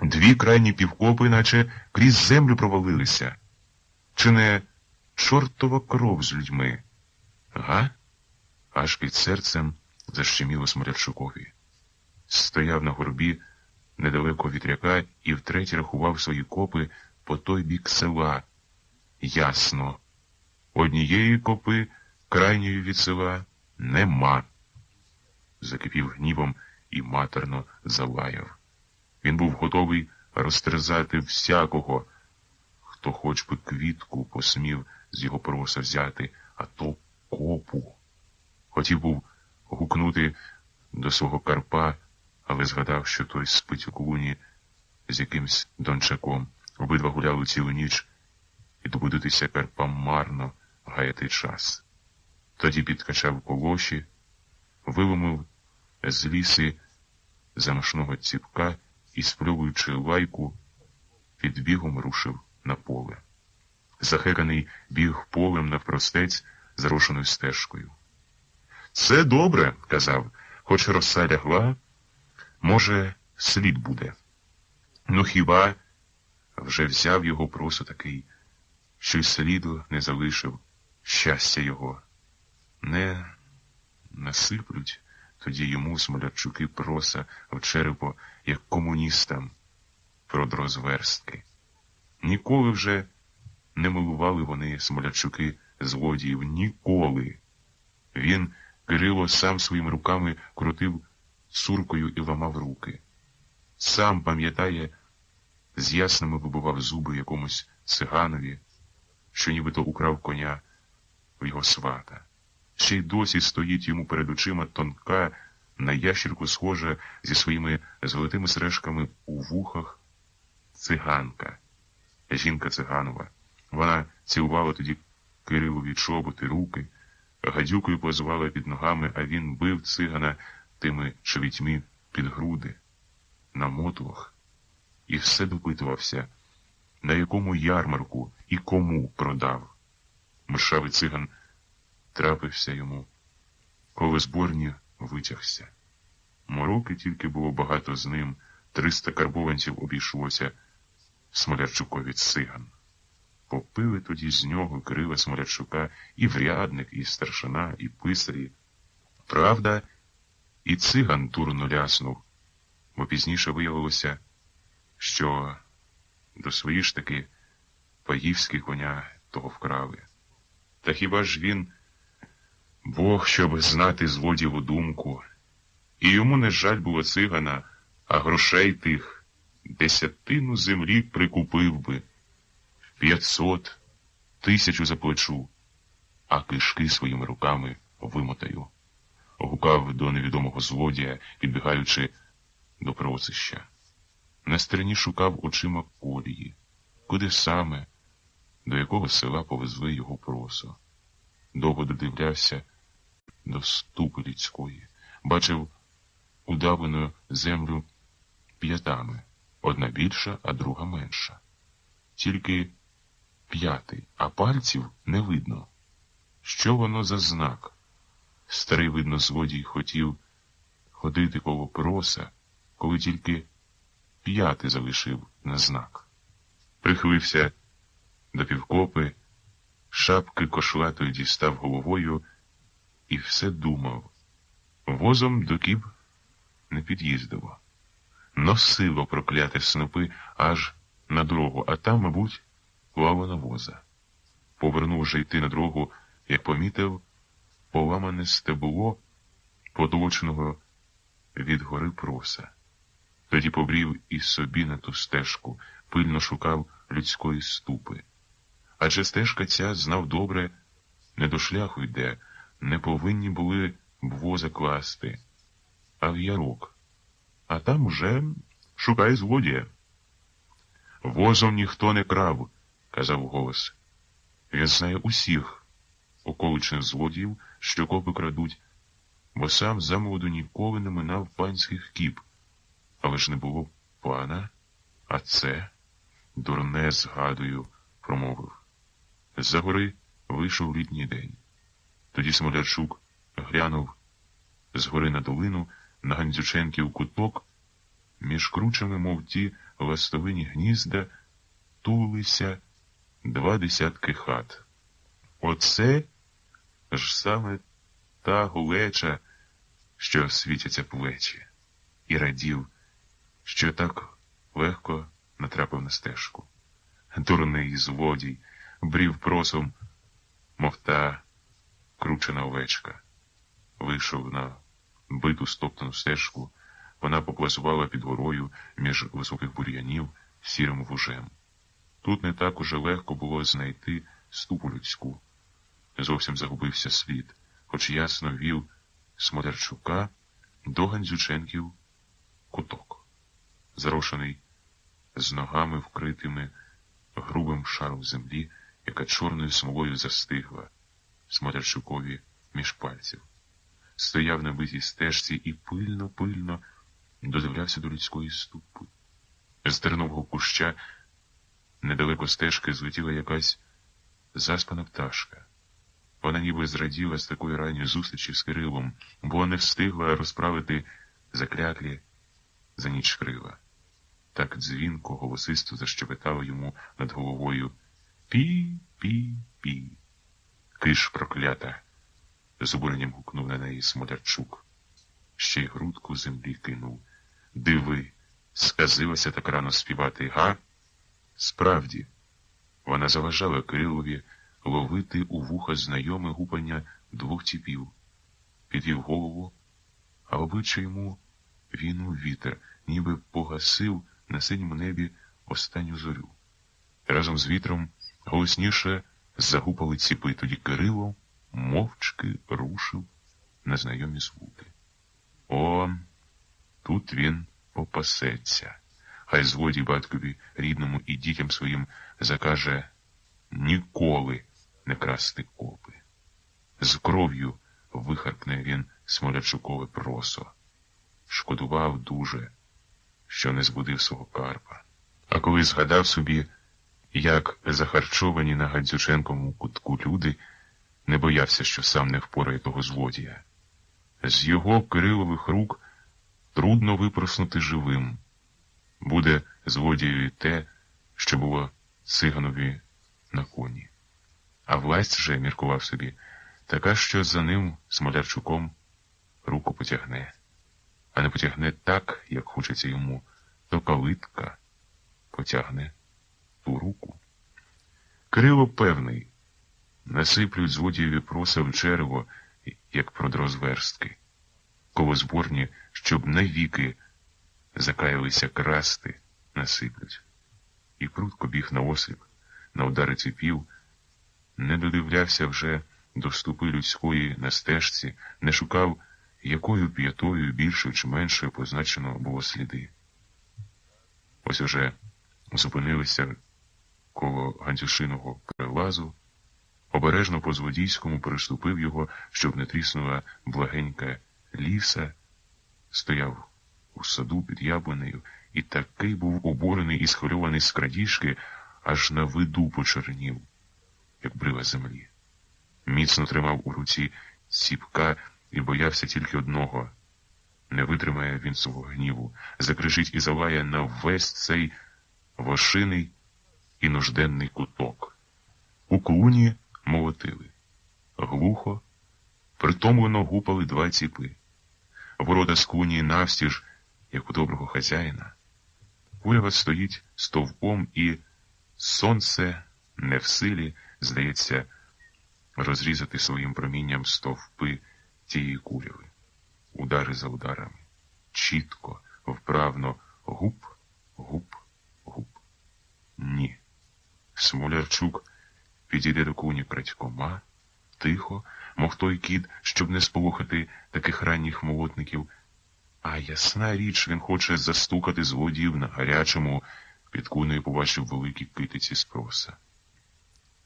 Дві крайні півкопи, наче крізь землю провалилися. Чи не чортова кров з людьми? Га? Аж під серцем защеміло Смолярчукові. Стояв на горбі недалеко від ряка і втретє рахував свої копи по той бік села. Ясно. Однієї копи крайньої від села нема. Закипів гнівом і матерно залаяв. Він був готовий розтерзати всякого, хто хоч би квітку посмів з його проса взяти, а то копу. Хотів був гукнути до свого Карпа, але згадав, що той спить у клуні з якимсь дончаком. Обидва гуляли цілу ніч, і добудитися Карпам марно гаяти час. Тоді підкачав колоші, виломив з ліси замашного ціпка і, спльовуючи лайку, під бігом рушив на поле. Захеканий біг полем навпростець зарошеною стежкою. «Це добре», — казав, — «хоч роса лягла, може, слід буде». Ну хіба вже взяв його просо такий, що й сліду не залишив, щастя його. Не насиплють тоді йому Смолярчуки проса в черепо, як комуністам, продрозверстки. Ніколи вже не милували вони, Смолярчуки, злодіїв, ніколи. Він, Кирило, сам своїми руками крутив цуркою і ламав руки. Сам, пам'ятає, з ясними вибивав зуби якомусь циганові, що нібито украв коня в його свата. Ще й досі стоїть йому перед очима тонка, на ящірку схожа зі своїми золотими сережками у вухах циганка, жінка циганова. Вона цілувала тоді Кирилові чоботи, руки, гадюкою позувала під ногами, а він бив цигана тими чобітьми під груди, на мотлох, і все допитувався, на якому ярмарку і кому продав. Мишавий циган трапився йому, коли зборні витягся. Мороки тільки було багато з ним, 300 карбованців обійшлося Смолярчукові циган. Попили тоді з нього Кирила Смолярчука і врядник, і старшина, і писарі. Правда, і циган дурно ляснув, бо пізніше виявилося, що до свої ж таки паївські коня того вкрали. Та хіба ж він, Бог, щоб знати злодієву думку, і йому не жаль було цигана, а грошей тих 10 землі прикупив би, 500, 1000 заплачу, а кишки своїми руками вимотаю. Гукав до невідомого злодія, підбігаючи до просища. На стороні шукав очима колії, куди саме, до якого села повезли його просо. Довго додивлявся до ступи людської, бачив удавлену землю п'ятами, одна більша, а друга менша. Тільки п'ятий, а пальців не видно. Що воно за знак? Старий, видно, злодій хотів ходити коло проса, коли тільки п'ятий залишив на знак. Прихилився до півкопи, шапки кошлатої дістав головою і все думав. Возом до Кіб не під'їздило. Носило прокляте снопи аж на дорогу, а там, мабуть, плавала воза. Повернув вже йти на дорогу, як помітив поламане стебло потолоченого від гори проса. Тоді побрів і собі на ту стежку, пильно шукав людської ступи. Адже стежка ця, знав добре, не до шляху йде, не повинні були б воза класти, а в ярок. А там уже шукай злодія. Возом ніхто не крав, казав голос. Він знає усіх околичних злодіїв, що копи крадуть, бо сам замолоду ніколи не минав панських кіп. Але ж не було пана, а це, дурне згадую, промовив. З-за гори вийшов літній день. Тоді Смолярчук глянув з гори на долину, на Гандзюченків куток, між кручами, мов ті ластовині гнізда, тулилися 20 хат. Оце ж саме та голеча, що світяться плечі, і радів, що так легко натрапив на стежку. Дурний злодій брів просом, мов та кручена овечка. Вийшов на биту стоптану стежку, вона поплазувала під горою між високих бур'янів сірим вужем. Тут не так уже легко було знайти ступу людську. Зовсім загубився слід, хоч ясно вів Смолярчука до Гандзюченків куток, зарошений з ногами, вкритими грубим шаром землі, яка чорною смолою застигла Смолярчукові між пальців. Стояв на битій стежці і пильно додивлявся до людської ступи. З тернового куща недалеко стежки злетіла якась заспана пташка. Вона ніби зраділа з такої ранньої зустрічі з Кирилом, бо не встигла розправити закляклі за ніч крила. Так дзвінко, голосисто защебетало йому над головою: «Пі-пі-пі». «Киш проклята!» — з обуренням гукнув на неї Смолярчук. Ще й грудку землі кинув. «Диви, сказилася так рано співати, га?» Справді, вона заважала Кирилові ловити у вуха знайоме гупання 2 ціпів. Підвів голову, а обличчя йому війнув вітер, ніби погасив на синьому небі останню зорю. Разом з вітром голосніше Загупали ціпи, тоді Кирило мовчки рушив на знайомі звуки. О, тут він попасеться. Хай злодій батькові рідному і дітям своїм закаже ніколи не красти копи. З кров'ю вихаркне він Смолярчукове просо. Шкодував дуже, що не збудив свого Карпа. А коли згадав собі, як захарчовані на Гадзюченковому кутку люди, не боявся, що сам не впорає того злодія. З його Кирилових рук трудно випроснути живим. Буде злодієві те, що було циганові на коні. А власть же, міркував собі, така, що за ним, Смолярчуком, руку потягне. А не потягне так, як хочеться йому, то калитка потягне ту руку. Кирило певний, насиплють злодієві проса в черево, як продрозверстки, колозборні, щоб навіки закаялися красти, насиплють. І прудко біг на осліп, на удари ціпів, не додивлявся вже до ступи людської на стежці, не шукав, якою п'ятою більшою чи меншою позначено було сліди. Ось уже зупинилися коло Гандзюшиного перелазу, обережно по злодійському переступив його, щоб не тріснула благенька ліса, стояв у саду під яблунею, і такий був обурений і схвильований з крадіжки, аж на виду почернів, як брила землі. Міцно тримав у руці ціпка і боявся тільки одного. Не витримає він свого гніву, закричить і залає на весь цей вошиний і нужденний куток. У клуні молотили. Глухо, притомлено гупали два ціпи. Ворота з клуні навстіж, як у доброго хазяїна. Курява стоїть стовпом, і сонце не в силі, здається, розрізати своїм промінням стовпи тієї куряви. Удари за ударами. Чітко, вправно, гуп, гуп, гуп. Ні. Смолярчук підійде до куні крадькома, тихо, мов той кіт, щоб не сполохати таких ранніх молотників. А ясна річ, він хоче застукати злодіїв на гарячому, під кунею побачив великі китиці з проса.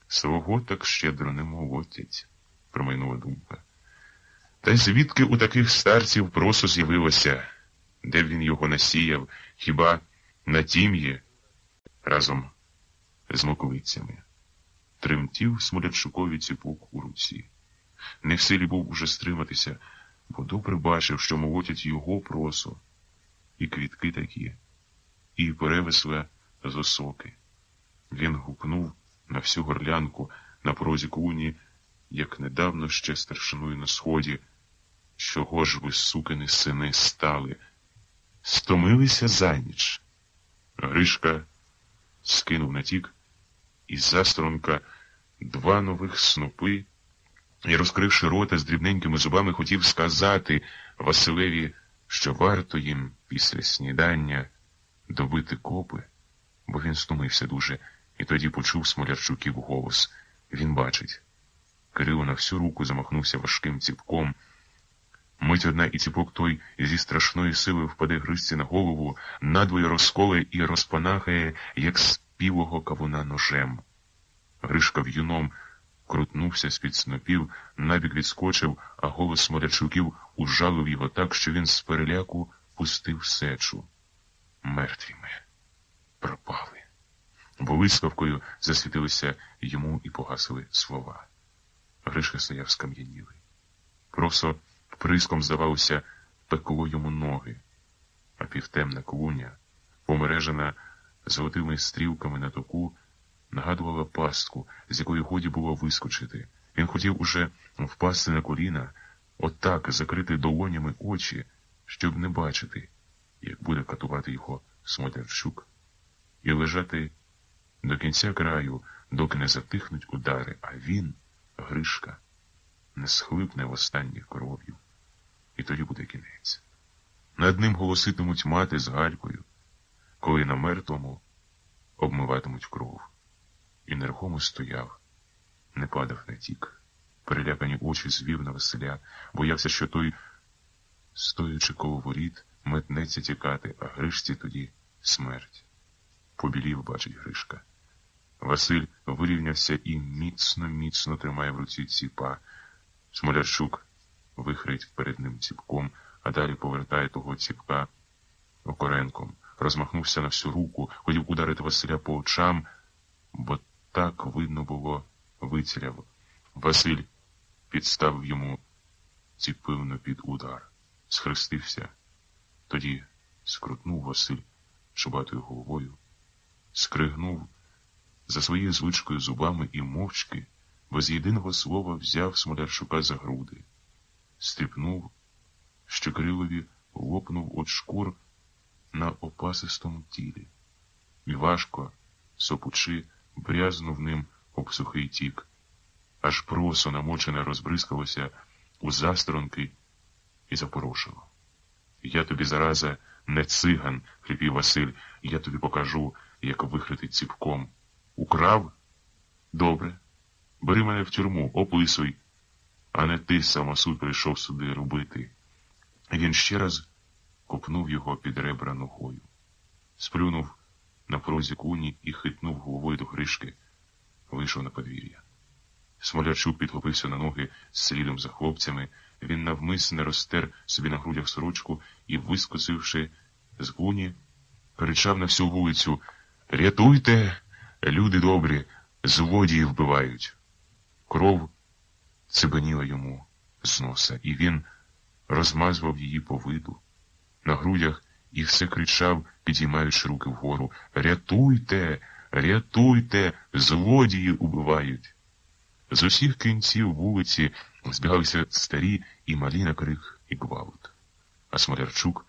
Свого так щедро не молотять, промайнула думка. Та й звідки у таких старців просо з'явилося? Де б він його насіяв? Хіба на тім'ї разом з моковицями? Тремтів Смолярчукові ціпок у руці. Не в силі був уже стриматися, бо добре бачив, що молотять його просо. І квітки такі, і перевесла з осоки. Він гукнув на всю горлянку на порозі клуні, як недавно ще старшиною на сході. Чого ж ви, сукини сини, стали? Стомилися за ніч. Гришка скинув натік, і засторонка два нових снопи, і, розкривши рота з дрібненькими зубами, хотів сказати Василеві, що варто їм після снідання добити копи, бо він стомився дуже, і тоді почув Смолярчуків голос. Він бачить. Кирило на всю руку замахнувся важким ціпком. Мить одна і ціпок той зі страшної сили впаде Гришці на голову, надвоє розколе і розпанахає, як спілого кавуна ножем. Гришка в'юном крутнувся з-під снопів, набік відскочив, а голос Смолярчуків ужалив його так, що він з переляку пустив сечу. Мертві ми. Пропали. Блискавкою засвітилися йому і погасили слова. Гришка стояв скам'янілий. Просо приском, здавалося, пекло йому ноги, а півтемна клуня, помережена золотими стрілками на току, нагадувала пастку, з якої годі було вискочити. Він хотів уже впасти на коліна, отак закрити долонями очі, щоб не бачити, як буде катувати його Смолярчук, і лежати до кінця краю, доки не затихнуть удари, а він, Гришка, не схлипне востаннє кров'ю. І тоді буде кінець. Над ним голоситимуть мати з Галькою, коли на мертвому обмиватимуть кров. І нерухомо стояв, не падав на тік. Перелякані очі звів на Василя, боявся, що той, стоячи коло воріт, метнеться тікати, а Гришці тоді смерть. Побілів, бачить Гришка. Василь вирівнявся і міцно тримає в руці ціпа. Смолярчук вихрить перед ним ціпком, а далі повертає того ціпка окоренком. Розмахнувся на всю руку, хотів ударити Василя по очам, бо так видно було, виціляв. Василь підставив йому ціпивно під удар. Схрестився. Тоді скрутнув Василь чубатою головою, скригнув за своєю звичкою зубами і мовчки, без єдиного слова взяв Смолярчука за груди. Стріпнув, що крилові лопнув от шкур на опасистому тілі. І важко, сопучи, брязнув ним об сухий тік. Аж просо намочене розбризкалося у засторонки і запорошило. «Я тобі, зараза, не циган», — хрипів Василь, — «я тобі покажу, як вихрити ціпком. Украв? Добре. Бери мене в тюрму, описуй, а не ти самосуд прийшов сюди робити». Він ще раз копнув його під ребра ногою. Сплюнув на порозі куні і хитнув головою до Гришки. Вийшов на подвір'я. Смолярчук підхопився на ноги слідом за хлопцями. Він навмисне розтер собі на грудях сорочку і, вискочивши з куні, кричав на всю вулицю: «Рятуйте, люди добрі, злодії вбивають!» Кров цибеніла йому з носа, і він розмазував її по виду. На грудях і все кричав, підіймаючи руки вгору: «Рятуйте! Рятуйте! Злодії убивають!» З усіх кінців вулиці збігалися старі і малі на крик і гвалт. А Смолярчук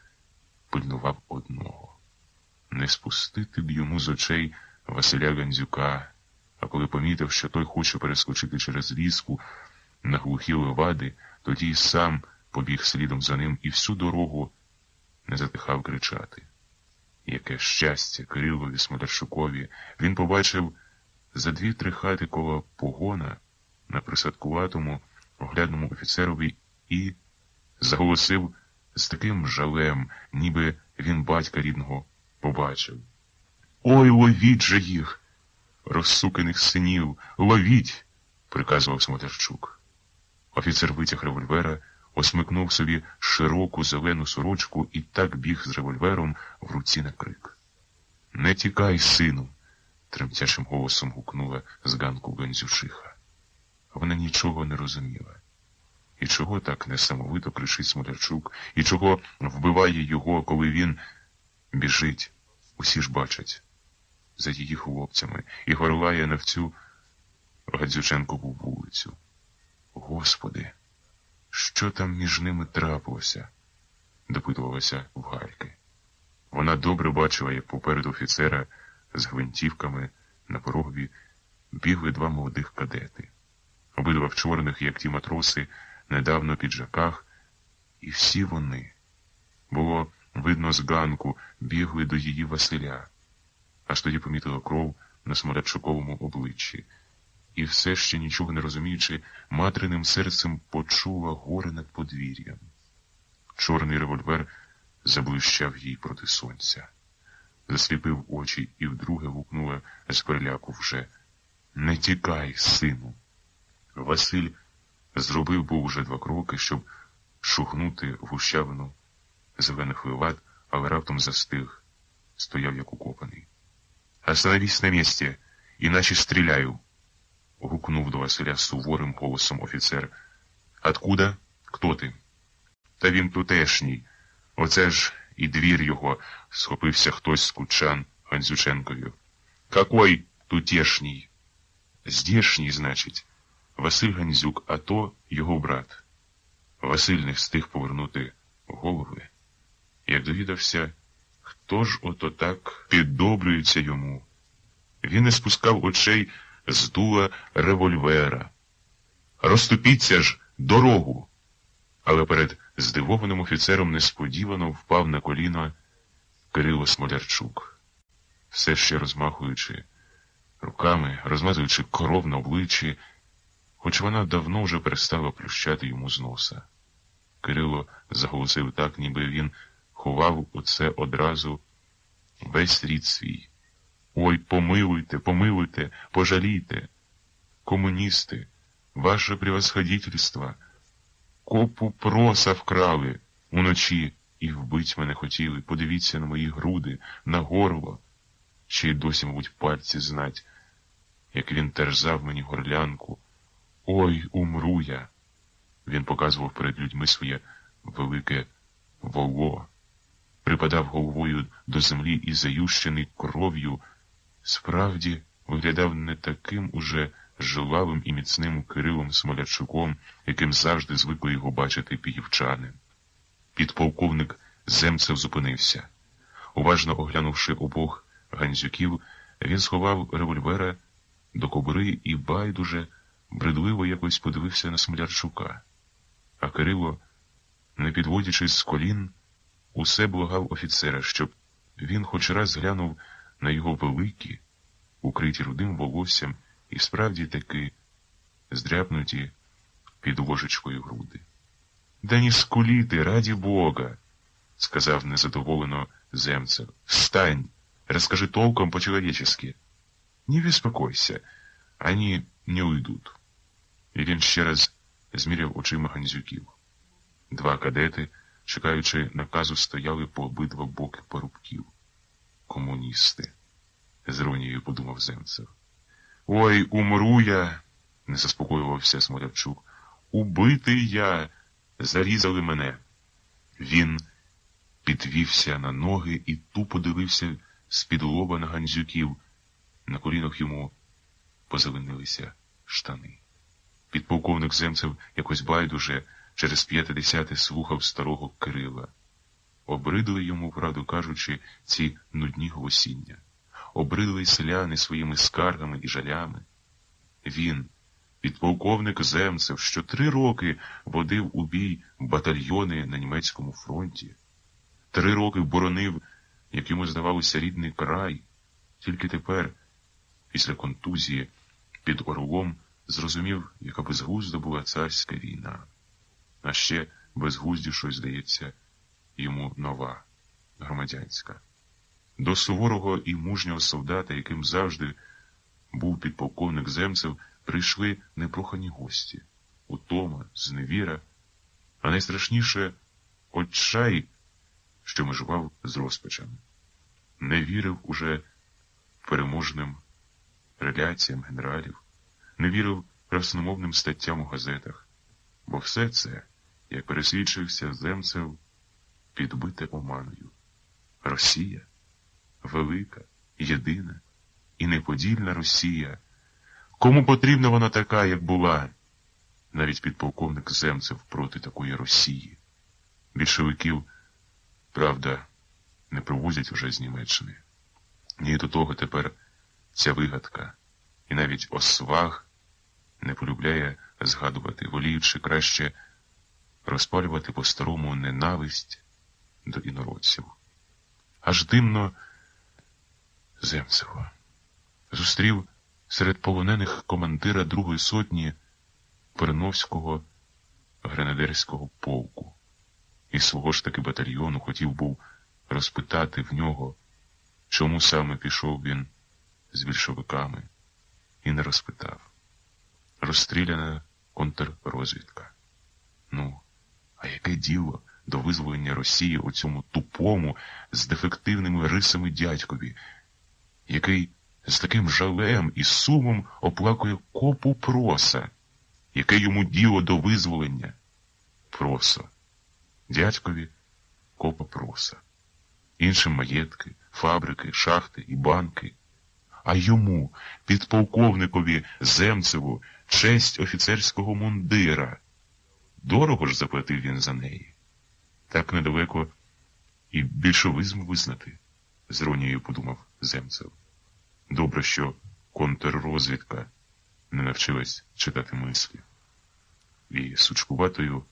пильнував одного — не спустити б йому з очей Василя Гандзюка, а коли помітив, що той хоче перескочити через різку на глухі левади, тоді й сам побіг слідом за ним і всю дорогу не затихав кричати. Яке щастя Кирилові Смолярчукові! Він побачив за 2-3 хати коло погона на присадкуватому оглядному офіцерові і заголосив з таким жалем, ніби він батька рідного побачив: «Ой, ловіть же їх, розсуканих синів, ловіть!» — приказував Смолярчук. Офіцер витяг револьвера, осмикнув собі широку зелену сорочку і так біг з револьвером в руці на крик. «Не тікай, сину!» — тремтячим голосом гукнула з ганку Гандзючиха. Вона нічого не розуміла. І чого так несамовито кричить Смолярчук, і чого вбиває його, коли він біжить, усі ж бачать, за її хлопцями, і горлає на всю Гандзюченкову вулицю. Господи, що там між ними трапилося? Допитувалася в Гальки. Вона добре бачила, як попереду офіцера з гвинтівками на порогові бігли 2 молодих кадети. Обидва в чорних, як ті матроси, недавно піджаках, і всі вони, було видно з ганку, бігли до її Василя. Аж тоді помітила кров на Смолярчуковому обличчі. І все ще нічого не розуміючи, материним серцем почула горе над подвір'ям. Чорний револьвер заблищав їй проти сонця. Засліпив очі і вдруге гукнула з переляку вже: «Не тікай, сину!» Василь зробив був уже 2 кроки, щоб шугнути в гущавину зелених левад, але раптом застиг, стояв як укопаний. «Остановись на місці, іначе стріляю!» — гукнув до Василя суворим голосом офіцер. «Откуда? Хто ти?» «Та він тутешній. Оце ж і двір його», — схопився хтось з кучан Гандзюченкові. «Какой тутешній?» «Здешній, значить. Василь Гандзюк, а то його брат». Василь не встиг повернути голови, як довідався, хто ж ото так піддобрюється йому. Він не спускав очей з дула револьвера. «Розступіться ж, дорогу!» Але перед здивованим офіцером несподівано впав на коліна Кирило Смолярчук. Все ще розмахуючи руками, розмазуючи кров на обличчі, хоч вона давно вже перестала плющати йому з носа. Кирило заголосив так, ніби він ховав оце одразу весь рід свій. Ой, помилуйте, помилуйте, пожалійте. Комуністи, ваше превосходительство, копу проса вкрали уночі і вбить мене хотіли. Подивіться на мої груди, на горло. Ще й досі, мабуть, пальці знать, як він терзав мені горлянку. Ой, умру я. Він показував перед людьми своє велике воло, припадав головою до землі і, зающений кров'ю, справді виглядав не таким уже жилавим і міцним Кирилом Смолярчуком, яким завжди звикли його бачити піївчани. Підполковник Земцев зупинився. Уважно оглянувши обох Гандзюків, він сховав револьвера до кобури і байдуже, бредливо якось подивився на Смолярчука. А Кирило, не підводячись з колін, усе благав офіцера, щоб він хоч раз глянув на його великі, укриті рудим волоссям і справді таки здряпнуті під ложечкою груди. «Да не скуліти, раді Бога!» — сказав незадоволено Земцев. «Встань, расскажи толком по-человечески. Не беспокойся, они не уйдут». І він ще раз зміряв очима Гандзюків. Два кадети, чекаючи наказу, стояли по обидва боки порубків. «Комуністи», — з іронією подумав Земцев. «Ой, умру я», — не заспокоювався Смолярчук. «Убитий я, зарізали мене». Він підвівся на ноги і тупо дивився з-під лоба на Гандзюків. На колінах йому позеленилися штани. Підполковник Земцев якось байдуже через 50 слухав старого Кирила. Обридли йому, правду кажучи, ці нудні голосіння. Обридли й селяни своїми скаргами і жалями. Він, підполковник Земцев, що 3 роки водив у бій батальйони на німецькому фронті, 3 роки боронив, як йому здавалося, рідний край, тільки тепер, після контузії, під Орлом, зрозумів, яка безглузда була царська війна. А ще безглуздішою, здається, йому нова, громадянська. До суворого і мужнього солдата, яким завжди був підполковник Земцев, прийшли непрохані гості, утома, зневіра, а найстрашніше – отчай, що межував з розпачем. Не вірив уже переможним реляціям генералів, не вірив красномовним статтям у газетах, бо все це, як пересвідчився Земцев, підбите оманою. Росія, велика, єдина і неподільна Росія. Кому потрібна вона така, як була? Навіть підполковник Земцев проти такої Росії. Більшовиків, правда, не привозять уже з Німеччини. Ні до того тепер ця вигадка, і навіть Осваг не полюбляє згадувати, воліючи краще розпалювати по-старому ненависть до інородців. Аж димно Земцева зустрів серед полонених командира 2-ї сотні Перновського гренадерського полку. Із свого ж таки батальйону хотів був розпитати в нього, чому саме пішов він з більшовиками, і не розпитав. Розстріляна контррозвідка. Ну, а яке діло до визволення Росії оцьому тупому, з дефективними рисами дядькові, який з таким жалем і сумом оплакує копу проса? Яке йому діло до визволення? Просо. Дядькові копа проса. Іншим маєтки, фабрики, шахти і банки. А йому, підполковникові Земцеву, честь офіцерського мундира. Дорого ж заплатив він за неї. Так недалеко і більшовизм визнати, з іронією подумав Земцев. Добре, що контррозвідка не навчилась читати мислі. І сучкуватою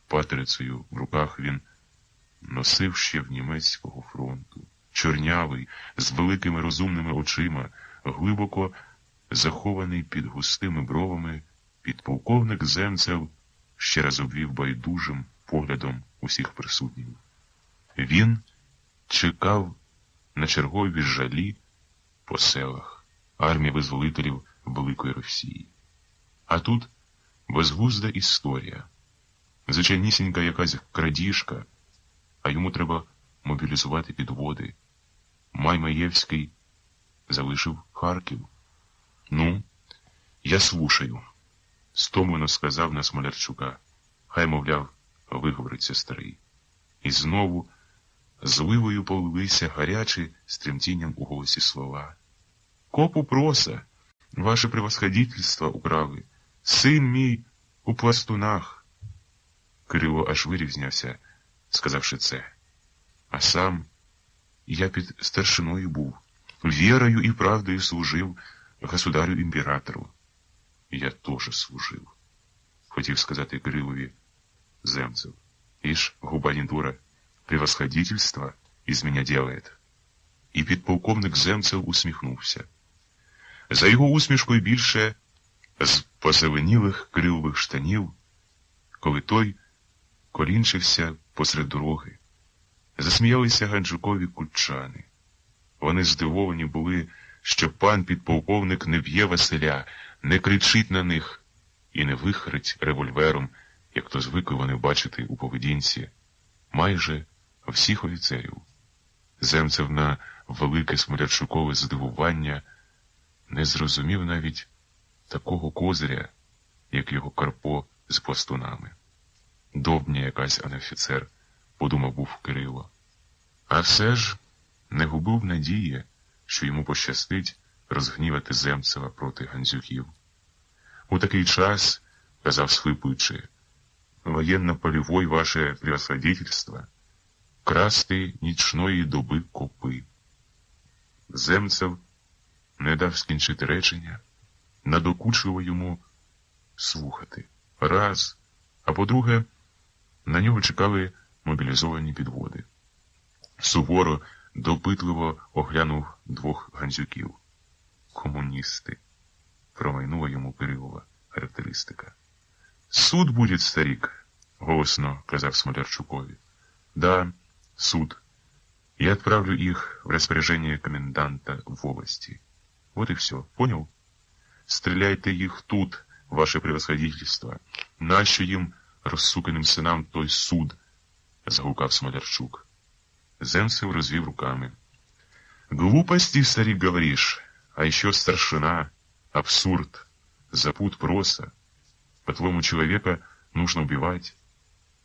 патерицею в руках він носив ще в німецького фронту, чорнявий, з великими розумними очима, глибоко захований під густими бровами, Підполковник Земцев ще раз обвів байдужим поглядом усіх присутніх. Він чекав на чергові жалі по селах армії визволителів Великої Росії. А тут безглузда історія. Звичайнісінька якась крадіжка, а йому треба мобілізувати підводи. Маймаєвський залишив Харків. Ну, я слушаю, стомлено сказав на Смолярчука. Хай, мовляв, виговориться старий. І знову зливою полилися гарячі з тремтінням у голосі слова. Копу проса, ваше превосходительство украли, син мій у пластунах. Кирило аж вирізнявся, сказавши це. А сам я під старшиною був, вірою і правдою служив государю-імператору. Я теж служив, хотів сказати Кирилові Земцев. Ишь, губанитура, превосходительство из меня делает. І підполковник Земцев усміхнувся. За його усмішкою більше з позеленілих Кирилових штанів, коли той колінчився посеред дороги. Засміялися Ганджукові кучани. Вони здивовані були, що пан підполковник не б'є Василя, не кричить на них і не вихрить револьвером, як то звикли вони бачити у поведінці майже всіх офіцерів. Земцев на велике Смолярчукове здивування не зрозумів навіть такого козиря, як його Карпо з пластунами. Довбня якась, а не офіцер, подумав був Кирило. А все ж не губив надії, що йому пощастить розгнівати Земцева проти Гандзюків. У такий час, казав схлипуючи, воєнно-полівой ваше превосходительство, красти нічної доби копи. Земцев не дав скінчити речення, надокучило йому слухати. Раз, а по-друге, на нього чекали мобілізовані підводи. Суворо, допитливо оглянув двох Гандзюків. Комуністи. Промайнула йому Кирилова характеристика. Суд буде, старик, голосно казав Смолярчукові. Да, суд. Я отправлю их в распоряжение коменданта в волости. Вот и все. Понял? Стреляйте їх тут, ваше превосходительство. Нащо їм, розсуканим синам, той суд? Загукав Смолярчук. Земцев розвів руками. Глупости, старик, говоришь, а еще старшина, абсурд, запут проса. По-твоему, человека нужно убивать.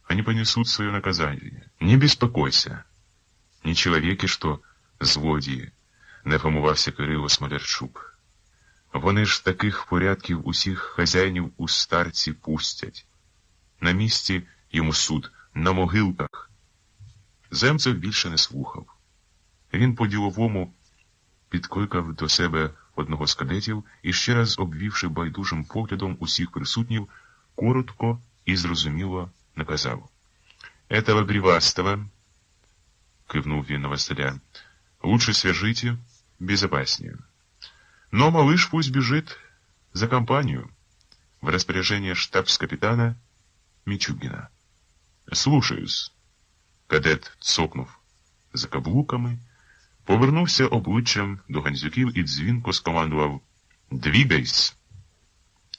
Они понесут свое наказание. Не беспокойся. Не человеки, что злодії, не вгамувався Кирило Смолярчук. Вони ж таких порядків усіх хазяїнів у старці пустять. На місці йому суд, на могилках. Земцев більше не слухав. Він по-діловому підкликав до себе одного з кадетів і ще раз, обвівши байдужим поглядом усіх присутніх, коротко і зрозуміло наказав. «Этого Гривастова», — кивнув він на Василя, — «лучше свяжите, безопаснее. Но малыш пусть бежит за компанию в распоряжение штабс-капитана Мичугина». «Слушаюсь». Кадет цокнув за каблуками, повернувся обличчям до Гандзюків і дзвінко скомандував «Двігайсь!».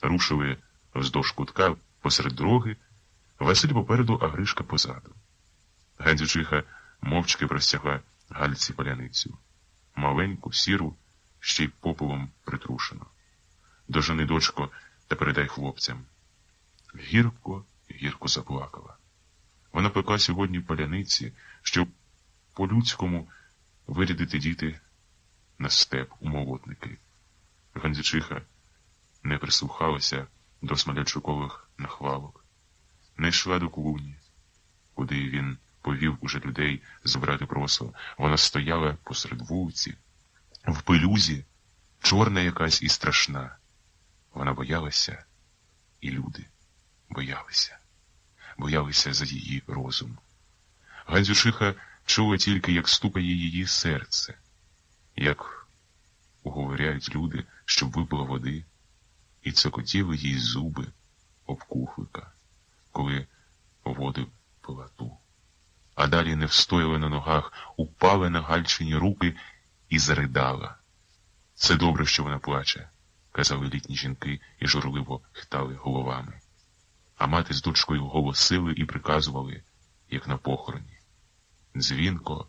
Рушили вздовж кутка посеред дороги, Василь попереду, а Гришка позаду. Гандзючиха мовчки простягла Гальці паляницю. Маленьку, сіру, ще й попелом притрушену. Дожени, дочко, та передай хлопцям. Гірко, гірко заплакала. Вона пекла сьогодні паляниці, щоб по-людському вирядити діти на степ у молотники. Гандзючиха не прислухалася до Смолярчукових нахвалок, не йшла до клуні, куди він повів уже людей збирати просо. Вона стояла посеред вулиці, в пилюзі, чорна якась і страшна. Вона боялася, і люди боялися. Боялися за її розум. Гандзючиха чула тільки, як стукає її серце, як уговоряють люди, щоб випила води. і цокотіли їй зуби об кухлика, коли водив пилату. А далі не встояла на ногах, упала на гальчині руки і заридала. Це добре, що вона плаче, казали літні жінки і журливо хитали головами. А мати з дочкою голосили і приказували, як на похороні. Дзвінко,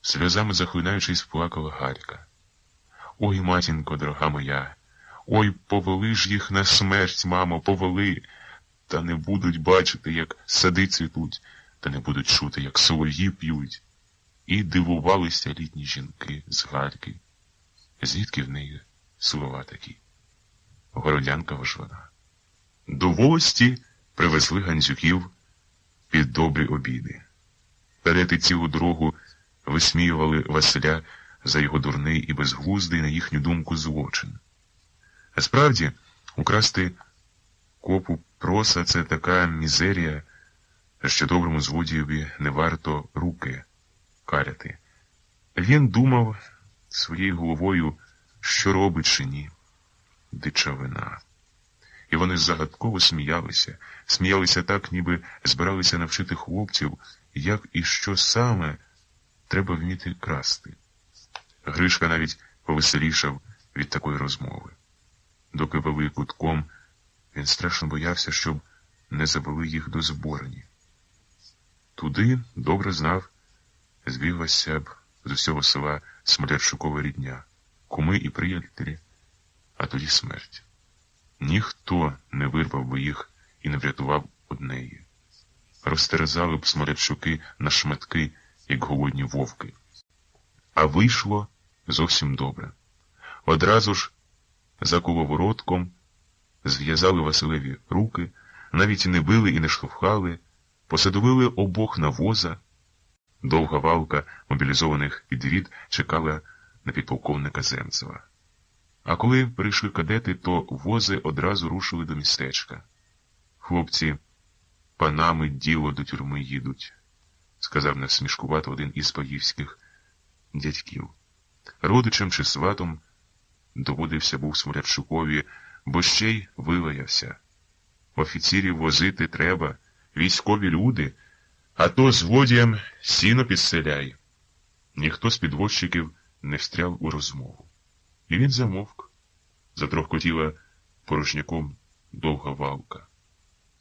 сльозами захлинаючись, плакала Галька. Ой, матінко, дорога моя, ой, повели ж їх на смерть, мамо, повели, та не будуть бачити, як сади цвітуть, та не будуть чути, як солов'ї п'ють. І дивувалися літні жінки з Гальки. Звідки в неї слова такі? Городянка ж вона. До волості привезли Гандзюків під добрі обіди. Кадети цілу дорогу висміювали Василя за його дурний і безглуздий, на їхню думку, злочин. А справді, украсти копу проса – це така мізерія, що доброму злодієві не варто руки каряти. Він думав своєю головою, що робить чи ні. Дичавина. І вони загадково сміялися так, ніби збиралися навчити хлопців, як і що саме треба вміти красти. Гришка навіть повеселішав від такої розмови. Доки вели кутком, він страшно боявся, щоб не завели їх до зборні. Туди, добре знав, збіглася б з усього села Смолярчукова рідня, куми і приятелі, а тоді смерть. Ніхто не вирвав би їх і не врятував однеї. Розтерзали б Смолярчуки на шматки, як голодні вовки. А вийшло зовсім добре. Одразу ж за коловоротком зв'язали Василеві руки, навіть не били і не штовхали, посадовили обох на воза. Довга валка мобілізованих підвід чекала на підполковника Земцева. А коли прийшли кадети, то вози одразу рушили до містечка. Хлопці панами діло до тюрми їдуть, сказав насмішкувато один із паївських дядьків. Родичем чи сватом доводився був Смолярчукові, бо ще й вилаявся. Офіцерів возити треба, військові люди, а то злодіям сіно підселяй. Ніхто з підвозчиків не встряв у розмову. І він замовк. Затрохкотіла порожняком довга валка.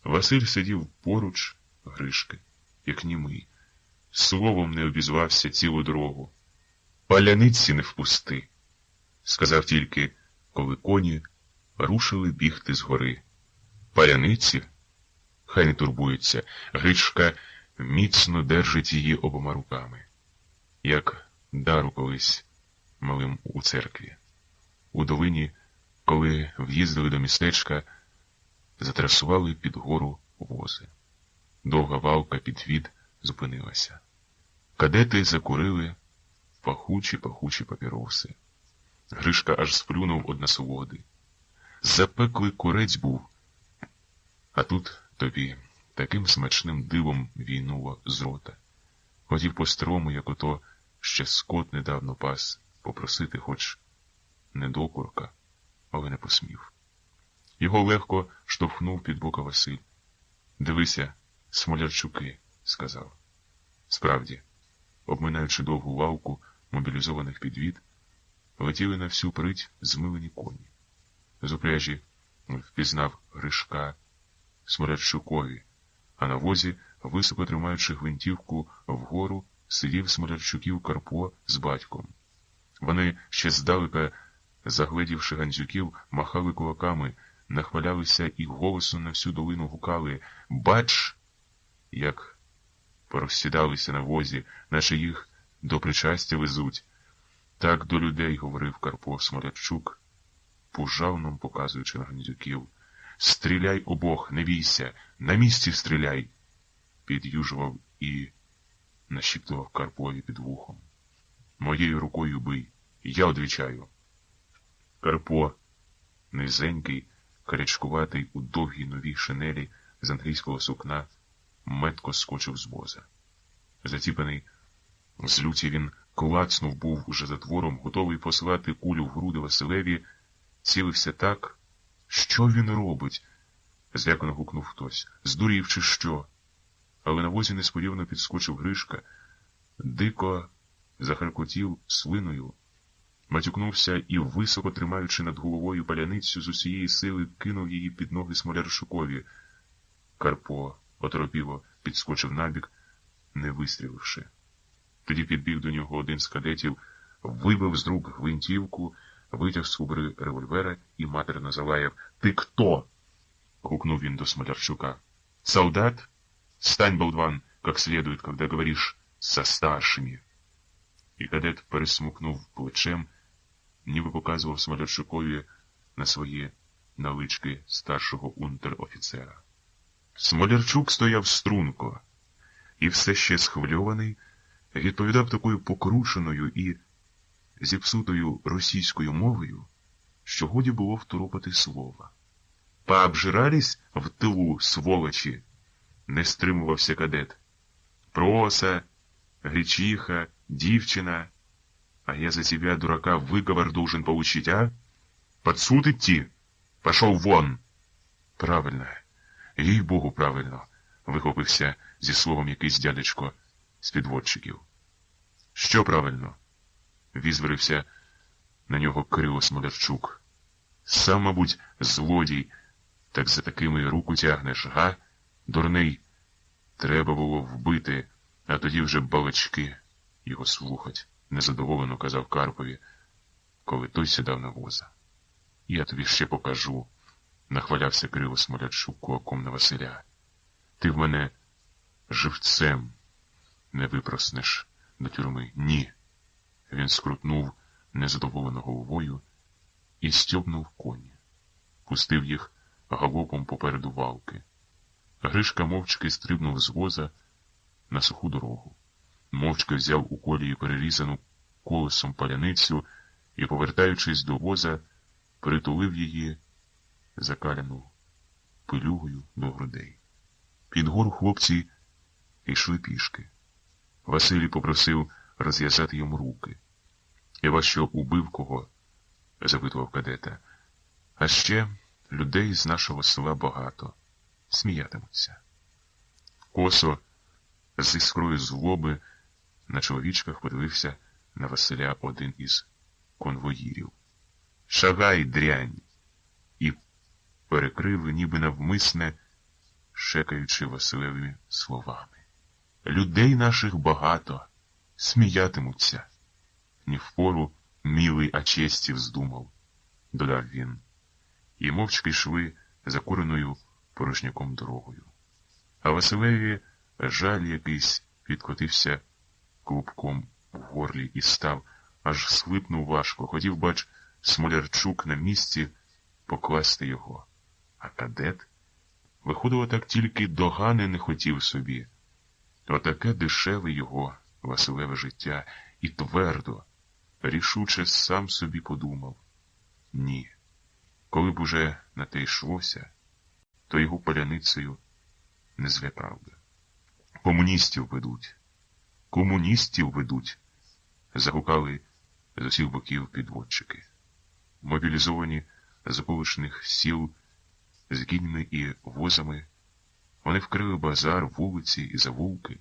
Василь сидів поруч Гришки, як німий. Словом не обізвався цілу дорогу. «Паляниці не впусти», — сказав тільки, коли коні рушили бігти з гори. «Паляниці?» Хай не турбується. Гришка міцно держить її обома руками, як дару колись малим у церкві. У долині, коли в'їздили до містечка, затрасували під гору вози. Довга валка підвід зупинилася. Кадети закурили пахучі папіроси. Гришка аж сплюнув од насолоди. Запеклий курець був, а тут тобі таким смачним дивом війнуло з рота. Хотів по-старому, як ото ще скот недавно пас, попросити хоч не докорка, але не посмів. Його легко штовхнув під бока Василь. «Дивися, Смолярчуки», — сказав. Справді, обминаючи довгу лавку мобілізованих підвід, летіли на всю прить змилені коні. З упряжі впізнав Гришка Смолярчукові, а на возі, високо тримаючи гвинтівку вгору, сидів Смолярчуків Карпо з батьком. Вони ще здалека, загледівши Гандзюків, махали кулаками, нахвалялися і голосно на всю долину гукали «Бач!», як порозсідалися на возі, наче їх до причастя везуть. Так до людей говорив Карпо Смолярчук, пужавном показуючи на Гандзюків. «Стріляй обох, не бійся, на місці стріляй!» Під'южував і нашіптував Карпові під вухом. «Моєю рукою бий, я одвічаю!» Карпо, низенький, карячкуватий у довгій новій шинелі з англійського сукна, метко скочив з воза. Затіпаний з люті він клацнув був уже затвором, готовий посилати кулю в груди Василеві, цілився так, Що він робить? Злякано гукнув хтось. Здурів чи що? Але на возі несподівано підскочив Гришка, дико захаркотів свиною, матюкнувся і, високо тримаючи над головою паляницю, з усієї сили кинув її під ноги Смолярчукові. Карпо оторопіло підскочив набік, не вистріливши. Тоді підбіг до нього один з кадетів, вибив з рук гвинтівку, витяг з кобури револьвера і матерно залаяв. «Ти хто?» — гукнув він до Смолярчука. «Солдат? Стань, болван, как следует, когда говоришь со старшими». І кадет пересмукнув плечем, ніби показував Смолярчукові на свої налички старшого унтер-офіцера. Смолярчук стояв струнко і все ще схвильований, відповідав такою покрученою і зіпсутою російською мовою, що годі було второпати слова. «Пообжирались в тилу, сволочі!» — не стримувався кадет. «Проса, гречиха, девчина. А я за тебя, дурака, выговор должен получить, а? Под суд идти? Пошел вон!» «Правильно, їй-богу, правильно!» — вихопився зі словом якийсь дядечко з підводчиків. «Що правильно?» — візверився на нього Кирило Смолярчук. «Сам, мабуть, злодій, так за такими руку тягнеш, га? Дурний, треба було вбити, а тоді вже балачки його слухать», — незадоволено казав Карпові, коли той сідав на воза. «Я тобі ще покажу», — нахвалявся Кирило Смолярчук кулаком на Василя. «Ти в мене живцем не випроснеш до тюрми. Ні». Він скрутнув незадоволено головою і стьобнув коні. Пустив їх галопом попереду валки. Гришка мовчки стрибнув з воза на суху дорогу. Мовчки взяв у колії перерізану колесом паляницю і, повертаючись до воза, притулив її закаляну пилюгою до грудей. Під гору хлопці йшли пішки. Василій попросив розв'язати йому руки. «Я вас що, убив кого?» — запитував кадета. «А ще людей з нашого села багато. Сміятимуться». Косо, з іскрою злоби, на чоловічках подивився на Василя один із конвоїрів. «Шагай, дрянь!» І перекрив, ніби навмисне, шекаючи Василеві словами. «Людей наших багато, сміятимуться». «Ні впору, мілий, а честі вздумав», — додав він. І мовчки йшли закуреною порожняком дорогою. А Василеві жаль якийсь підкотився клубком в горлі і став, аж слипнув важко. Хотів, бач, Смолярчук на місці покласти його. А кадет, виходило, так тільки догани не хотів собі. Отаке дешеве його Василеве життя і твердо, рішуче сам собі подумав. Ні, коли б уже на те йшлося, то його паляницею не зле правда. «Комуністів ведуть! Комуністів ведуть!» — загукали з усіх боків підводчики. Мобілізовані з околишніх сіл з кіньми і возами, вони вкрили базар, вулиці і завулки,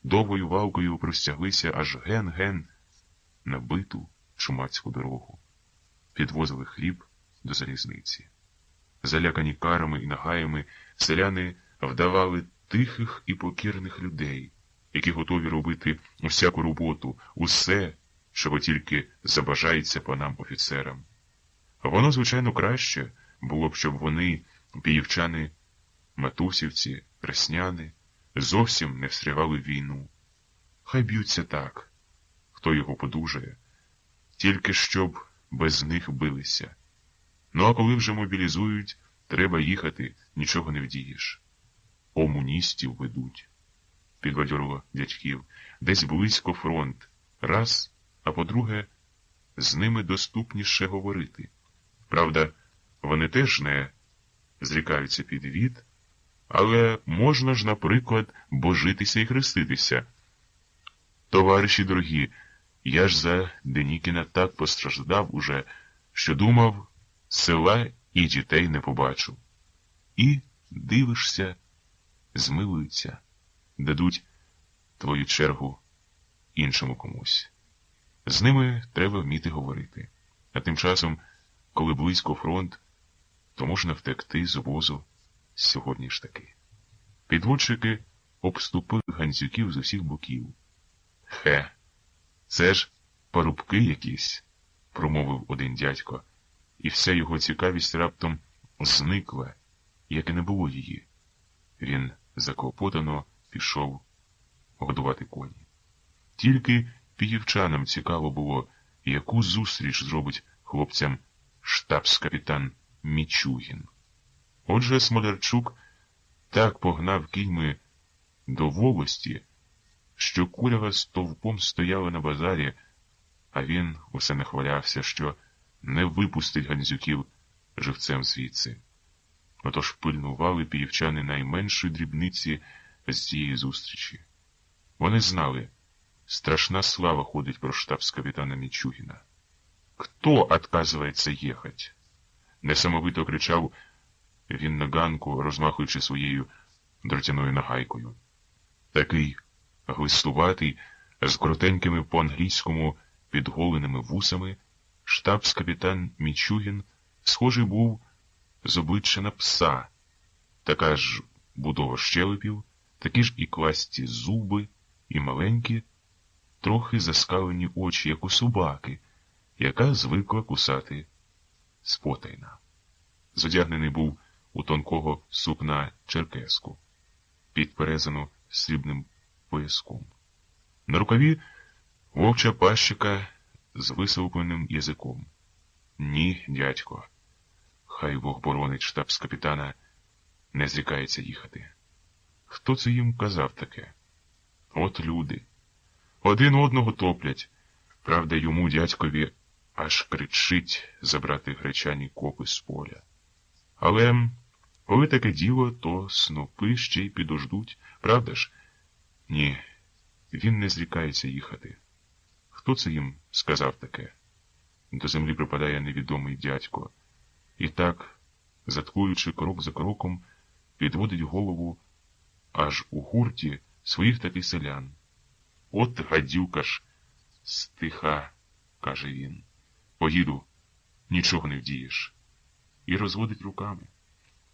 довгою валкою простяглися аж ген-ген на биту чумацьку дорогу, підвозили хліб до залізниці. Залякані карами і нагаями, селяни вдавали тихих і покірних людей, які готові робити усяку роботу, усе, чого тільки забажається панам офіцерам. Воно, звичайно, краще було б, щоб вони, піївчани, матусівці, кресняни, зовсім не встрягали в війну. Хай б'ються так, хто його подужає, тільки щоб без них билися. Ну, а коли вже мобілізують, треба їхати, нічого не вдієш. «Комуністів ведуть», — підбадьорило дядьків. «Десь близько фронт. Раз, а по-друге, з ними доступніше говорити. Правда, вони теж не зрікаються підвід, але можна ж, наприклад, божитися і хреститися. Товариші дорогі, я ж за Денікіна так постраждав уже, що думав, села і дітей не побачу. І дивишся, змилуються, дадуть твою чергу іншому комусь. З ними треба вміти говорити. А тим часом, коли близько фронт, то можна втекти з обозу сьогодні ж таки. Підводчики обступили Гандзюків з усіх боків. Хе, це ж парубки якісь, промовив один дядько, і вся його цікавість раптом зникла, як і не було її. Він заклопотано пішов годувати коні. Тільки піївчанам цікаво було, яку зустріч зробить хлопцям штабс-капітан Мічугін. Отже, Смолярчук так погнав кіньми до Волості, що курява стовпом стояла на базарі, а він усе не хвалявся, що не випустить Гандзюків живцем звідси. Отож пильнували піївчани найменшої дрібниці з цієї зустрічі. Вони знали, страшна слава ходить про штабс-капітана Мічугіна. «Кто отказывается ехать?» Несамовито кричав він на ганку, розмахуючи своєю дротяною нагайкою. Такий глистуватий, з коротенькими по-англійському підголеними вусами, штабс-капітан Мічугін схожий був з обличчя на пса, така ж будова щелепів, такі ж і класті зуби, і маленькі, трохи заскалені очі, як у собаки, яка звикла кусати спотайна. Зодягнений був у тонкого сукна черкеску, підперезану срібним пояском. На рукаві вовча пащика з висовпленим язиком. Ні, дядько, хай Бог боронить, штабс-капітана не зрікається їхати. Хто це їм казав таке? От люди. Один одного топлять. Правда, йому, дядькові, аж кричить забрати гречані копи з поля. Але коли таке діло, то снопи ще й підождуть. Правда ж? Ні, він не зрікається їхати. Хто це їм сказав таке? До землі припадає невідомий дядько. І так, заткуючи крок за кроком, підводить голову аж у гурті своїх таки селян. От гадюка ж, стиха, каже він. Поїду, нічого не вдієш. І розводить руками.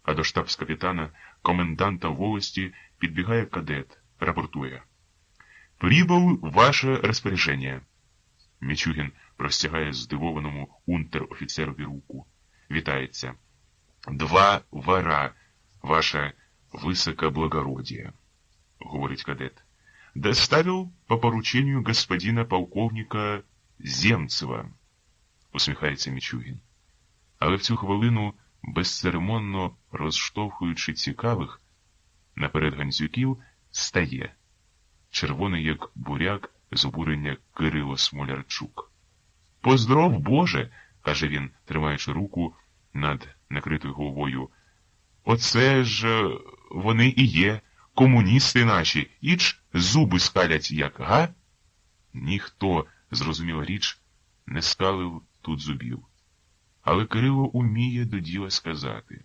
А до штабс-капітана, коменданта волості, підбігає кадет, рапортує. «Прибыл ваше розпорядження». Мічугін простягає здивованому унтер-офіцерові руку. Вітається. «Два вара, ваше высокоблагородие», — говорить кадет. «Доставил по поручению господина полковника Земцева», — усміхається Мічугін. Але в цю хвилину, безцеремонно розштовхуючи цікавих, наперед Гандзюків стає. Червоний, як буряк, з обурення Кирило Смолярчук. «Поздров, Боже!» – каже він, тримаючи руку над накритою головою. «Оце ж вони і є, комуністи наші, іч зуби скалять як, га?» Ніхто, зрозуміла річ, не скалив тут зубів. Але Кирило уміє до діла сказати.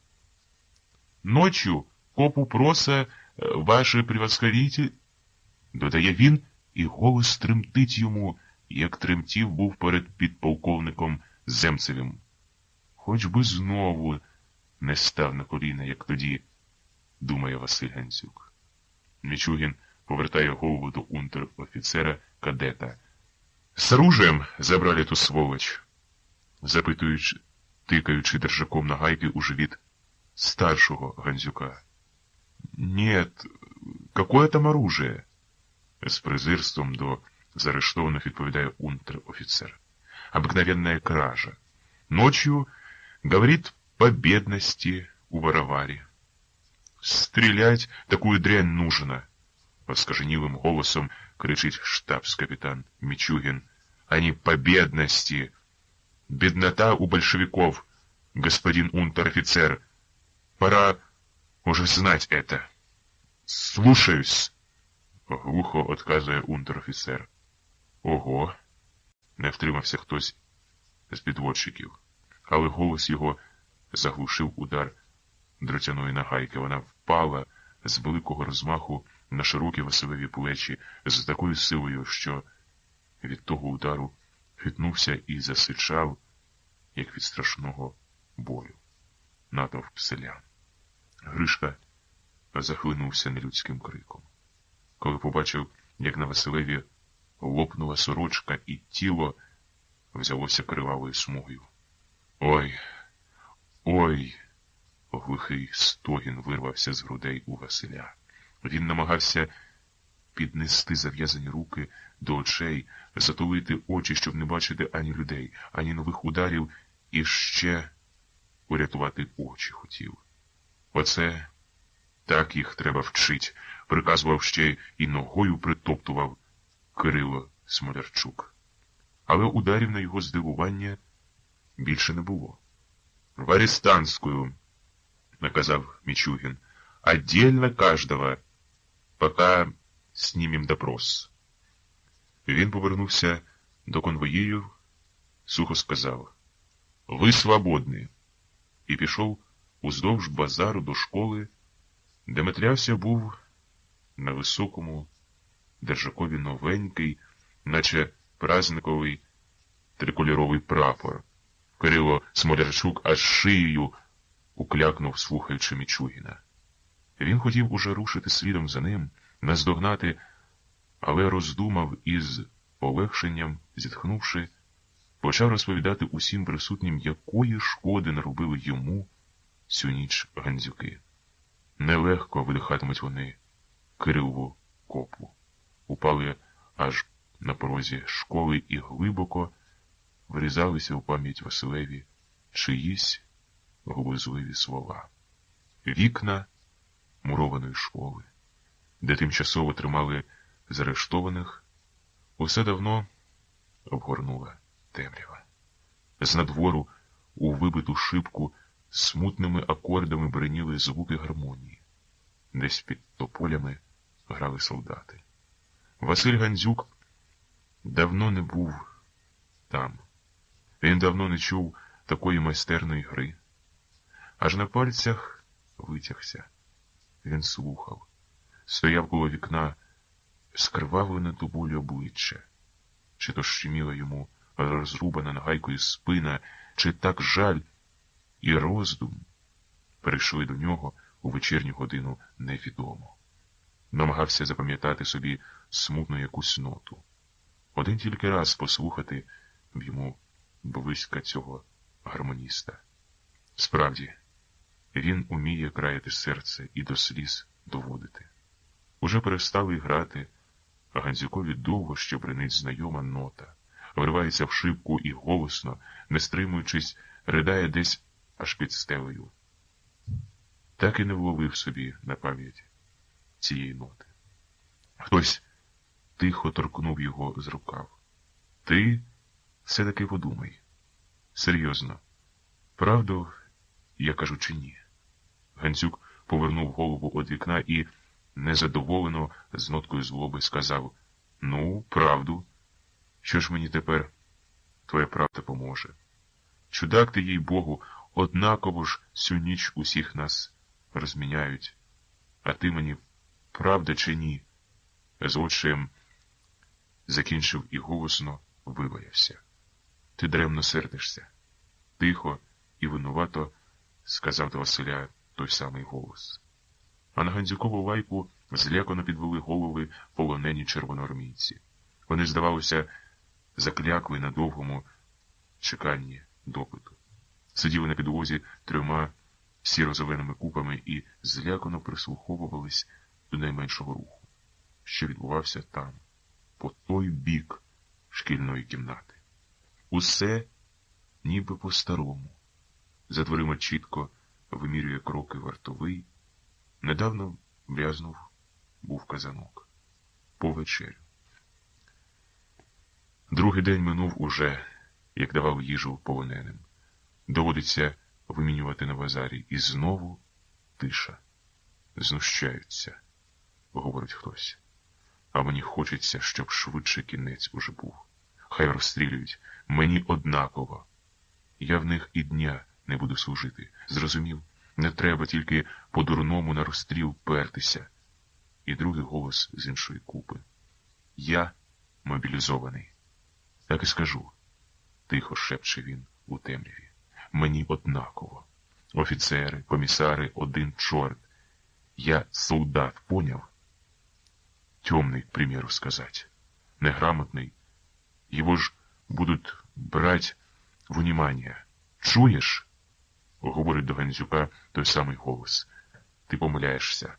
«Ночью копу проса, ваше превосходитель», – додає він, і голос тремтить йому, як тремтів був перед підполковником Земцевим. Хоч би знову не став на коліна, як тоді, думає Василь Гандзюк. Мічугін повертає голову до унтер-офіцера кадета. «С оружием забрали ту сволочь?» запитуючи, тикаючи держаком на гайки у живіт старшого Гандзюка. «Нет, какое там оружие?» З презирством до заарештованных відповідає унтер-офіцер. «Обыкновенная кража. Ночью, говорит, по бедности уворовали. Стрелять такую дрянь нужно», — оскаженілим голосом кричить штабс-капітан Мічугін. «А не по бедности. Беднота у большевиков, господин унтер-офицер. Пора уже знать это». «Слушаюсь», — глухо отказує унтер-офіцер. «Ого», — не втримався хтось з підводчиків, але голос його заглушив удар дротяної нагайки. Вона впала з великого розмаху на широкі Василеві плечі з такою силою, що від того удару хитнувся і засичав, як від страшного болю. Натовп селян. Гришка захлинувся нелюдським криком. Коли побачив, як на Василеві лопнула сорочка і тіло взялося кривавою смугою. Ой, ой! Глухий стогін вирвався з грудей у Василя. Він намагався піднести зав'язані руки до очей, затулити очі, щоб не бачити ані людей, ані нових ударів, і ще урятувати очі хотів. Оце так їх треба вчить, приказував ще і ногою притоптував Кирило Смолярчук. Але ударів на його здивування більше не було. «В арестантскую», — наказав Мичугин, — «отдельно каждого, пока снимем допрос». Він повернувся до конвоїрів, сухо сказав: «Ви свободні», і пішов уздовж базару до школи, де метлявся був на високому держакові новенький, наче празниковий трикольоровий прапор. Кирило Смолярчук аж шиєю уклякнув, слухаючи Мичугіна. Він хотів уже рушити слідом за ним, наздогнати, але роздумав і з полегшенням, зітхнувши, почав розповідати усім присутнім, якої шкоди наробили йому цю ніч гандзюки. Нелегко видихатимуть вони Кирилову копу. Упали аж на порозі школи і глибоко врізалися у пам'ять Василеві чиїсь глузливі слова. Вікна мурованої школи, де тимчасово тримали заарештованих, усе давно обгорнула темрява. З надвору у вибиту шибку смутними акордами бреніли звуки гармонії. Десь під тополями грали солдати. Василь Гандзюк давно не був там. Він давно не чув такої майстерної гри. Аж на пальцях витягся. Він слухав. Стояв коло вікна, скривавлене до болю обличчя. Чи то щеміла йому розрубана нагайкою спина, чи так жаль і роздум перейшли до нього у вечірню годину, невідомо. Намагався запам'ятати собі смутну якусь ноту. Один тільки раз послухати б йому близька цього гармоніста. Справді, він уміє краяти серце і до сліз доводити. Уже перестали грати, а Гандзюкові довго ще бренить знайома нота, виривається в шибку і голосно, не стримуючись, ридає десь аж під стелею. Так і не вловив собі на пам'ять цієї ноти. Хтось тихо торкнув його з рукав. Ти все-таки подумай. Серйозно. Правду я кажу чи ні? Гандзюк повернув голову від вікна і незадоволено з ноткою злоби сказав: «Ну, правду. Що ж мені тепер твоя правда поможе? Чудак ти, їй Богу, однаково ж цю ніч усіх нас розміняють. А ти мені правда чи ні?» З очем закінчив і голосно вилаявся. «Ти даремно сердишся», — тихо і винувато сказав до Василя той самий голос. А на Гандзюкову лайку злякано підвели голови полонені червоноармійці. Вони, здавалося, заклякли на довгому чеканні допиту. Сиділи на підлозі 3 сіро-зеленими купами і злякано прислуховувались до найменшого руху, що відбувався там, по той бік шкільної кімнати. Усе ніби по-старому. За дверима чітко вимірює кроки вартовий. Недавно брязнув був казанок. По вечерю. Другий день минув уже, як давав їжу полоненим. Доводиться вимінювати на базарі. І знову тиша. Знущаються, говорить хтось. А мені хочеться, щоб швидше кінець уже був. Хай розстрілюють. Мені однаково. Я в них і дня не буду служити. зрозумів, не треба тільки по-дурному на розстріл пертися. І другий голос з іншої купи. Я мобілізований. Так і скажу. Тихо шепче він у темряві. Мені однаково. Офіцери, комісари, один чорт. Я солдат, поняв? Темный, к примеру, сказать. Неграмотный. Его ж будут брать в внимание. Чуєш? Говорить до Гандзюка той самий голос. Ти помиляєшся,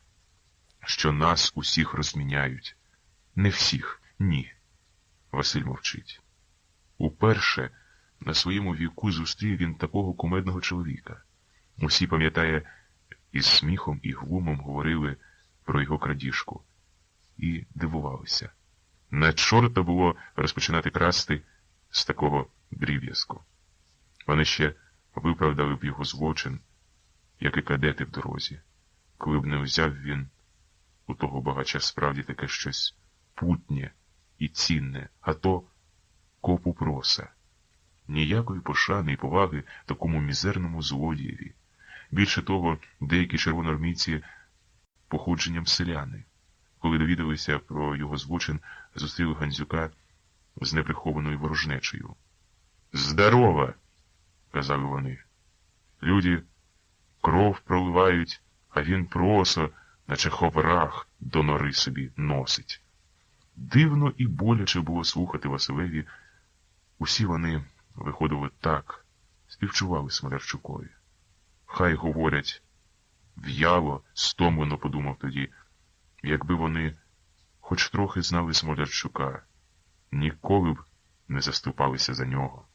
що нас усіх розміняють. Не всіх, ні. Василь мовчить. Уперше на своєму віку зустрів він такого кумедного чоловіка. Усі, пам'ятає, із сміхом і глумом говорили про його крадіжку. І дивувалися. На чорта було розпочинати красти з такого дріб'язку. Вони ще виправдали б його злочин, як і кадети в дорозі, коли б не взяв він у того багача справді таке щось путнє і цінне, а то копу проса. Ніякої пошани і поваги такому мізерному злодієві. Більше того, деякі червоноармійці походженням селяни, коли довідалися про його злочин, зустріли Гандзюка з неприхованою ворожнечею. «Здорова!» – казали вони. Люди кров проливають, а він просо, наче ховрах, до нори собі носить. Дивно і боляче було слухати Василеві. Усі вони виходили так, співчували Смолярчукові. Хай говорять, в'яло, стомлено подумав тоді, якби вони хоч трохи знали Смолярчука, ніколи б не заступалися за нього.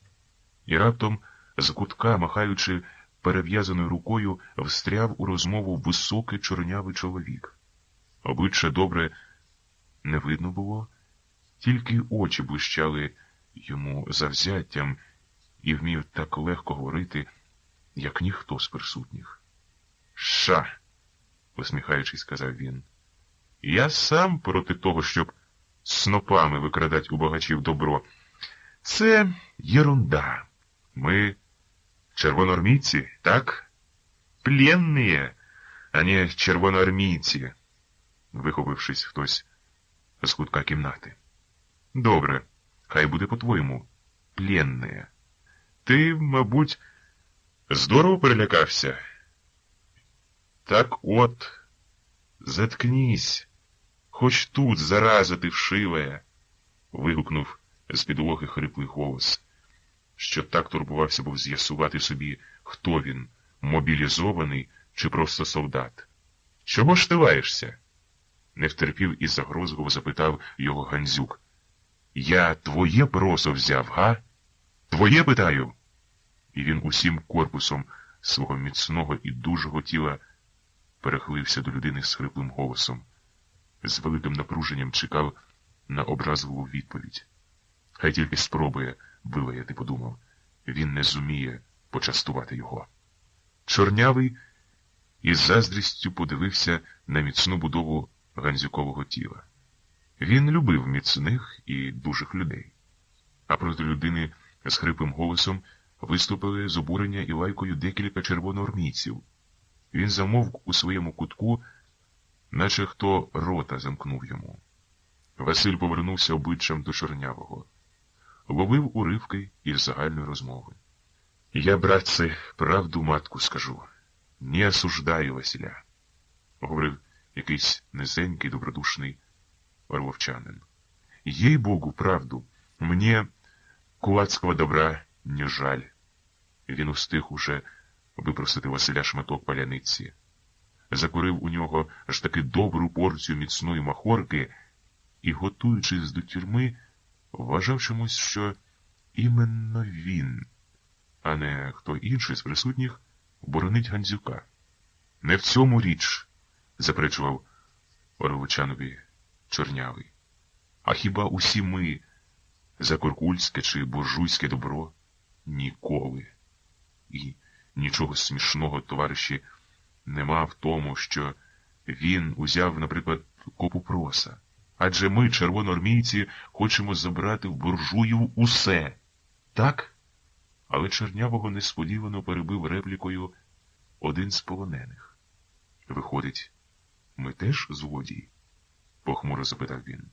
І раптом з кутка, махаючи перев'язаною рукою, встряв у розмову високий чорнявий чоловік. Обличчя добре не видно було, тільки очі блищали йому завзяттям і вмів так легко говорити, як ніхто з присутніх. «Ша!» – усміхаючись, сказав він. «Я сам проти того, щоб снопами викрадать у багачів добро. Це єрунда. Ми червоноармійці, так? Пленні, а не червоноармійці», – вихопившись хтось з кутка кімнати. «Добре, хай буде по-твоєму, пленні. Ти, мабуть, здорово перелякався? Так от, заткнись, хоч тут, зараза ти вшивая», – вигукнув з підлоги хриплий голос, що так турбувався був з'ясувати собі, хто він, мобілізований чи просто солдат. «Чого ж ти лаєшся?» – не втерпів і загрозливо запитав його Гандзюк. «Я твоє просо взяв, га? Твоє, питаю?» І він усім корпусом свого міцного і дужого тіла перехилився до людини з хриплим голосом. З великим напруженням чекав на образливу відповідь. Хай тільки спробує вилаяти, подумав. Він не зуміє почастувати його. Чорнявий із заздрістю подивився на міцну будову Гандзюкового тіла. Він любив міцних і дужих людей. А проти людини з хриплим голосом виступили з обурення і лайкою декілька червоноармійців. Він замовк у своєму кутку, наче хто рота замкнув йому. Василь повернувся обличчям до Чорнявого. Ловив уривки із загальної розмови. «Я, братце, правду матку скажу. Не осуждаю Василя», – говорив якийсь низенький, добродушний орловчанин. «Ей-богу, правду, мне кулацького добра не жаль». Він устиг уже випросити Василя шматок паляниці. Закурив у нього аж таки добру порцію міцної махорки і, готуючись до тюрми, вважав чомусь, що іменно він, а не хто інший з присутніх, боронить Гандзюка. «Не в цьому річ», – заперечував орловчанові Чорнявий. «А хіба усі ми за куркульське чи буржуйське добро? Ніколи. І нічого смішного, товариші, нема в тому, що він узяв, наприклад, копу проса. Адже ми, червоноармійці, хочемо забрати в буржуїв усе. Так?» Але Чорнявого несподівано перебив реплікою один з полонених. Виходить, ми теж злодії? Похмуро запитав він.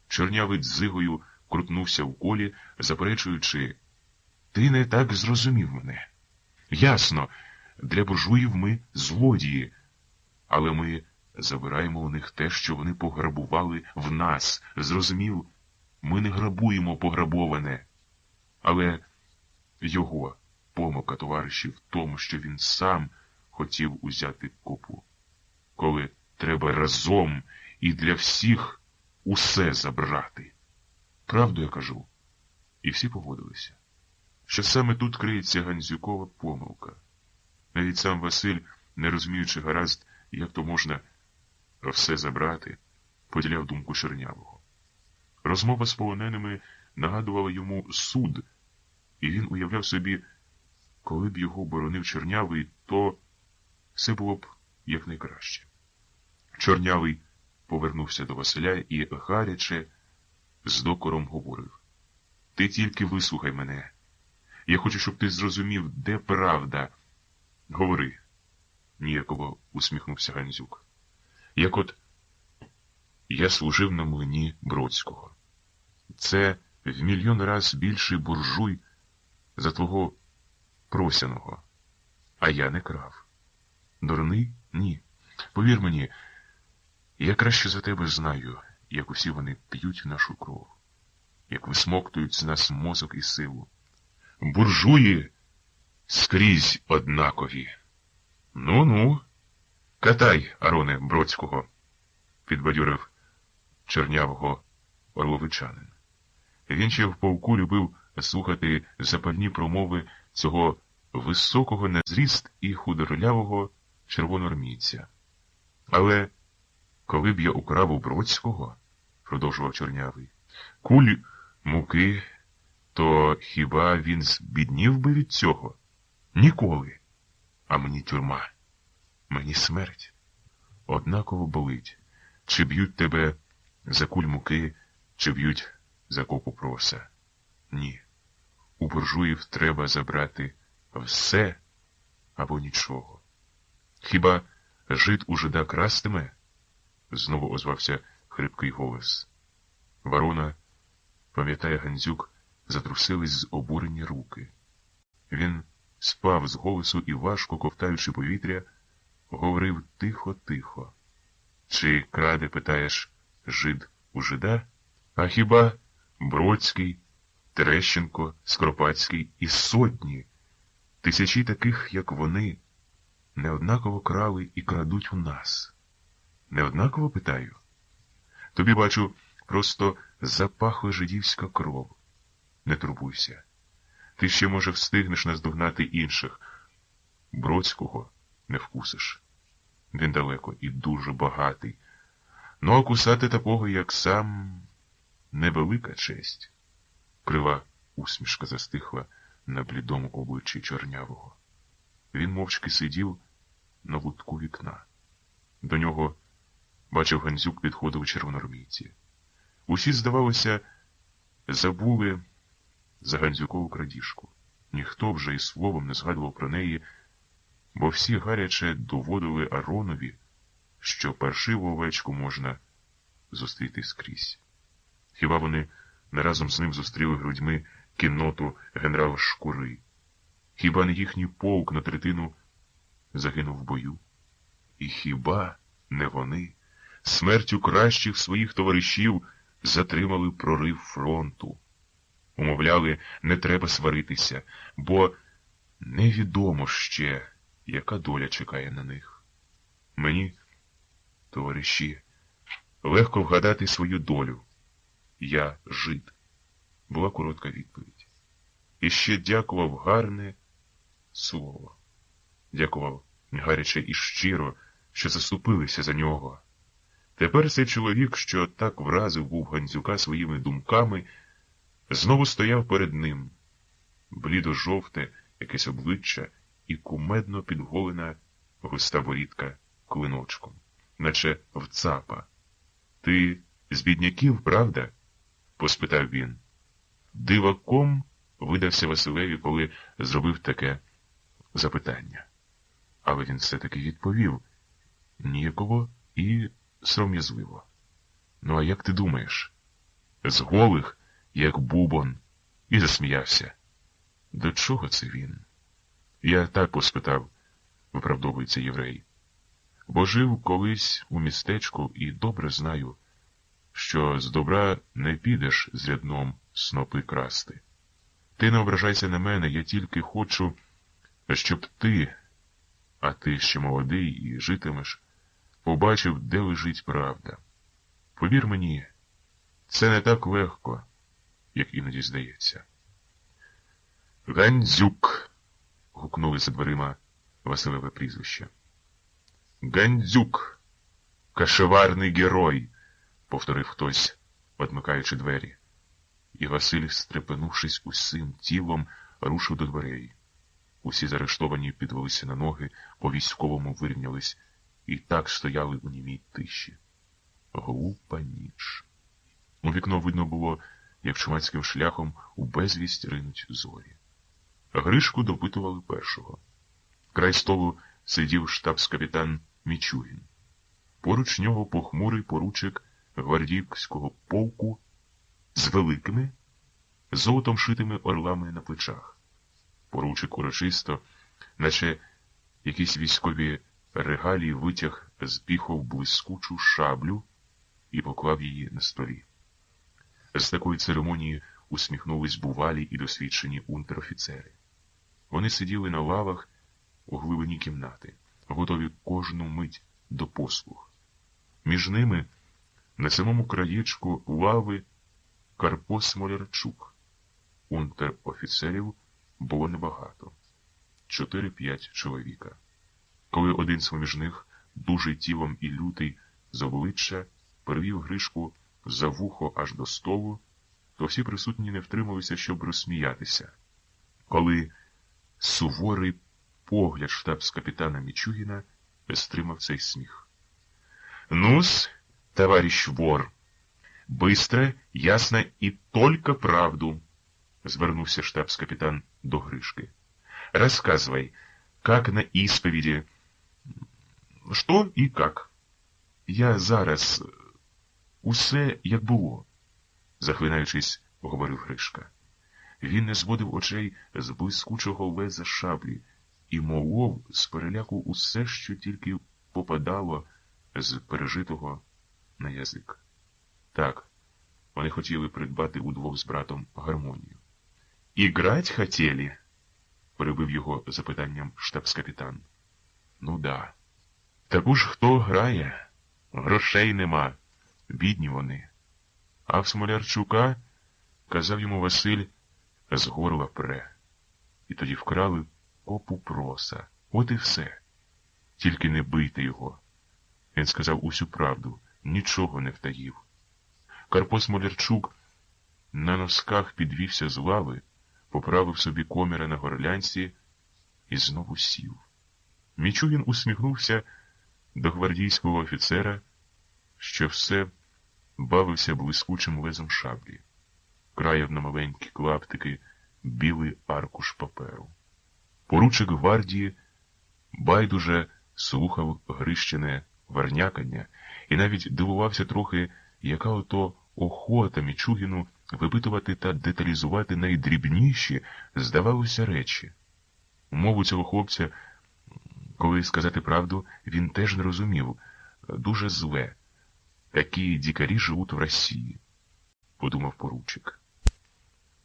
Чорнявий дзигою крутнувся в колі, заперечуючи, ти не так зрозумів мене. Ясно, для буржуїв ми злодії, але ми забираємо у них те, що вони пограбували в нас. Зрозумів, ми не грабуємо пограбоване. Але його помилка, товариші, в тому, що він сам хотів узяти копу. Коли треба разом і для всіх усе забрати. Правду я кажу. І всі погодилися, що саме тут криється Гандзюкова помилка. Навіть сам Василь, не розуміючи гаразд, як то можна все забрати, поділяв думку Чернявого. Розмова з полоненими нагадувала йому суд, і він уявляв собі, коли б його боронив Чорнявий, то все було б якнайкраще. Чорнявий повернувся до Василя і гаряче з докором говорив. Ти тільки вислухай мене. Я хочу, щоб ти зрозумів, де правда. Говори, ніяково усміхнувся Гандзюк. Як от я служив на млині Бродського. Це в мільйон раз більший буржуй за твого просяного. А я не крав. Дурний? Ні. Повір мені, я краще за тебе знаю, як усі вони п'ють нашу кров, як висмоктують з нас мозок і силу. Буржуї скрізь однакові. Ну-ну, катай, Ароне Бродського, підбадьорив Чернявого орловичанин. Він ще в полку любив слухати запальні промови цього високого на зріст і худорлявого червоноармійця. Але коли б я украв у Бродського, продовжував Чорнявий, куль муки, то хіба він збіднів би від цього? Ніколи. А мені тюрма, мені смерть. Однаково болить, чи б'ють тебе за куль муки, чи б'ють за копу проса. Ні. У буржуїв треба забрати все або нічого. Хіба жид у жида крастиме? Знову озвався хрипкий голос. Ворона, пам'ятає Гандзюк, затрусились з обурені руки. Він спав з голосу і, важко ковтаючи повітря, говорив тихо-тихо. Чи краде, питаєш, жид у жида? А хіба Бродський, Терещенко, Скоропадський і сотні, тисячі таких, як вони, неоднаково крали і крадуть у нас? Неоднаково, питаю? Тобі, бачу, просто запахла жидівська кров. Не турбуйся. Ти ще, може, встигнеш наздогнати інших. Бродського не вкусиш. Він далеко і дуже багатий. Ну, а кусати такого, як сам, невелика честь. Крива усмішка застихла на блідому обличчі Чорнявого. Він мовчки сидів на лутку вікна. До нього, бачив, Гандзюк підходив червоноармійці. Усі, здавалося, забули за Гандзюкову крадіжку. Ніхто вже і словом не згадував про неї, бо всі гаряче доводили Аронові, що паршиву овечку можна зустріти скрізь. Хіба вони не разом з ним зустріли грудьми кінноту генерала Шкури? Хіба не їхній полк на третину загинув в бою? І хіба не вони смертю кращих своїх товаришів затримали прорив фронту? Умовляли, не треба сваритися, бо невідомо ще, яка доля чекає на них. Мені, товариші, легко вгадати свою долю. Я жид, була коротка відповідь. І ще дякував гарне слово. Дякував гаряче і щиро, що заступилися за нього. Тепер цей чоловік, що так вразив був Гандзюка своїми думками, знову стояв перед ним. Блідо-жовте якесь обличчя і кумедно підголена густа борідка клиночком, наче в цапа. «Ти з бідняків, правда?» – поспитав він. Диваком видався Василеві, коли зробив таке запитання. Але він все-таки відповів ніяково і сором'язливо. Ну, а як ти думаєш? З голих, як бубон, і засміявся. До чого це він? Я так поспитав, виправдовується єврей. Бо жив колись у містечку і добре знаю, що з добра не підеш з рядном снопи красти. Ти не ображайся на мене, я тільки хочу, щоб ти, а ти ще молодий і житимеш, побачив, де лежить правда. Повір мені, це не так легко, як іноді здається. Гандзюк! Гукнули за дверима Василеве прізвище. Гандзюк! Кашеварний герой! Повторив хтось, одмикаючи двері. І Василь, стрепенувшись усім тілом, рушив до дверей. Усі заарештовані підвелися на ноги, по-військовому вирівнялись і так стояли у німій тиші. Глупа ніч. У вікно видно було, як чумацьким шляхом у безвість ринуть зорі. Гришку допитували першого. Край столу сидів штабс-капітан Мічугін. Поруч нього похмурий поручик гвардійського полку з великими, золотом шитими орлами на плечах. Поручик урочисто, наче якісь військові регалії, витяг з піхов блискучу шаблю і поклав її на столі. З такої церемонії усміхнулись бувалі і досвідчені унтер-офіцери. Вони сиділи на лавах у глибині кімнати, готові кожну мить до послуг. Між ними, на самому краєчку лави, Карпо Смолярчук. Унтер-офіцерів було небагато. 4-5 чоловіка. Коли один з них, дужий тілом і лютий з обличчя, перевів Гришку за вухо аж до столу, то всі присутні не втрималися, щоб розсміятися. Коли суворий погляд штабс-капітана Мічугіна стримав цей сміх. «Ну-с, товарищ вор, быстро, ясно и только правду», — звернувся штабс-капітан до Гришки. «Рассказывай, как на исповеди, что и как». «Я зараз, усе як було», — захлинаючись, говорив Гришка. Він не зводив очей з блискучого леза шаблі і молов з переляку усе, що тільки попадало з пережитого на язик. Так, вони хотіли придбати удвох з братом гармонію. «Іграть хотіли?» — перебив його запитанням штабс-капітан. «Ну да. Таку ж хто грає? Грошей нема. Бідні вони. А в Смолярчука, казав йому Василь, з горла пре. І тоді вкрали копу проса. От і все. Тільки не бийте його». Він сказав усю правду, нічого не втаїв. Карпо Смолярчук на носках підвівся з лави, поправив собі коміра на горлянці і знову сів. Мічугін усміхнувся до гвардійського офіцера, що все бавився блискучим лезом шаблі. Краяв на маленькі клаптики білий аркуш паперу. Поручик гвардії байдуже слухав Грищине варнякання і навіть дивувався трохи, яка ото охота Мічугіну випитувати та деталізувати найдрібніші, здавалося, речі. Мову цього хлопця, коли сказати правду, він теж не розумів. Дуже зле. Такі дикарі живуть в Росії, подумав поручик.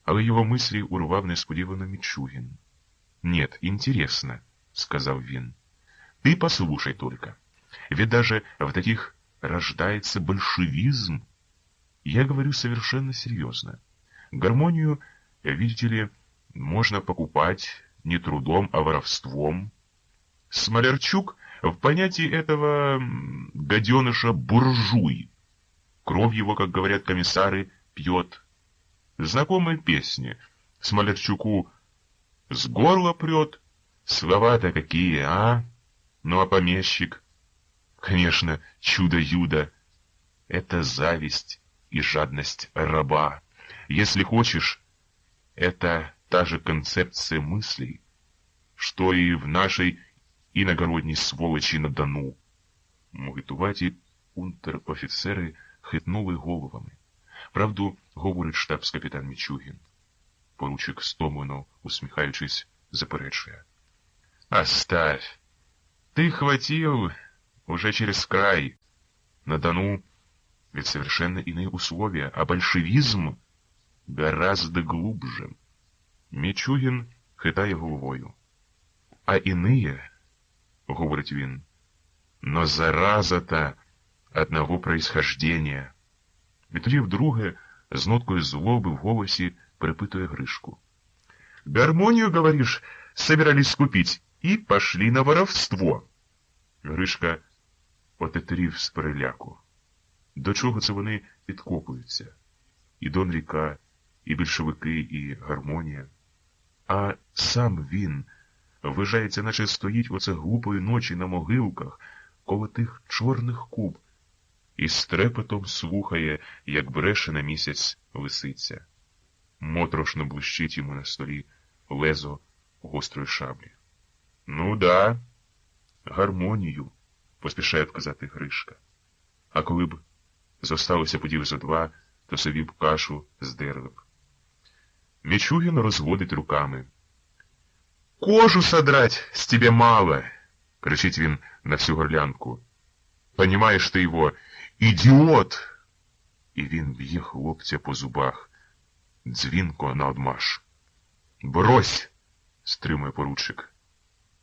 Але його мислі урвав несподівано Мічугін. «Нет, интересно», — сказал він. «Ты послушай только. Ведь даже в таких рождается большевизм. Я говорю совершенно серьезно. Гармонию, видите ли, можно покупать не трудом, а воровством. Смолярчук в понятии этого гаденыша буржуй. Кровь его, как говорят комиссары, пьет. Знакомые песни. Смолярчуку с горла прет. Слова-то какие, а? Ну а помещик? Конечно, чудо-юдо. Это зависть и жадность раба. Если хочешь, это та же концепция мыслей, что и в нашей іногородній сволочі на Дону. Могитуваті унтер-офіцери хитнули головами. Правду говорить штабс-капітан Мічугін. Поручик, стомлено усміхаючись, заперечує. «Оставь! Ты хватил уже через край. На Дону ведь совершенно иные условия, а большевизм гораздо глубже». Мічугін хитає головою. «А иные, — говорить він, — но зараза-то одного происхождения». І тоді вдруге з ноткою злоби в голосі перепитує Гришку. «Гармонию, говоришь, собирались купить и пошли на воровство». Гришка отетерів з переляку. До чого це вони підкопуються? І Дон Ріка, і більшовики, і гармонія. А сам він вважається, наче стоїть оце глупої ночі на могилках коло тих чорних куб і з трепетом слухає, як бреше на місяць лисиця. Моторошно блищить йому на столі лезо гострої шаблі. «Ну да, гармонію», — поспішає вказати Гришка. А коли б зосталося подів зо два, то собі б кашу здерли б. Мічугін розводить руками. «Кожу содрать с тебе мало!» — кричить він на всю горлянку. «Понимаешь ты его, ідіот!» І він б'є хлопця по зубах, дзвінко наодмаш. «Брось!» — стримує поручик.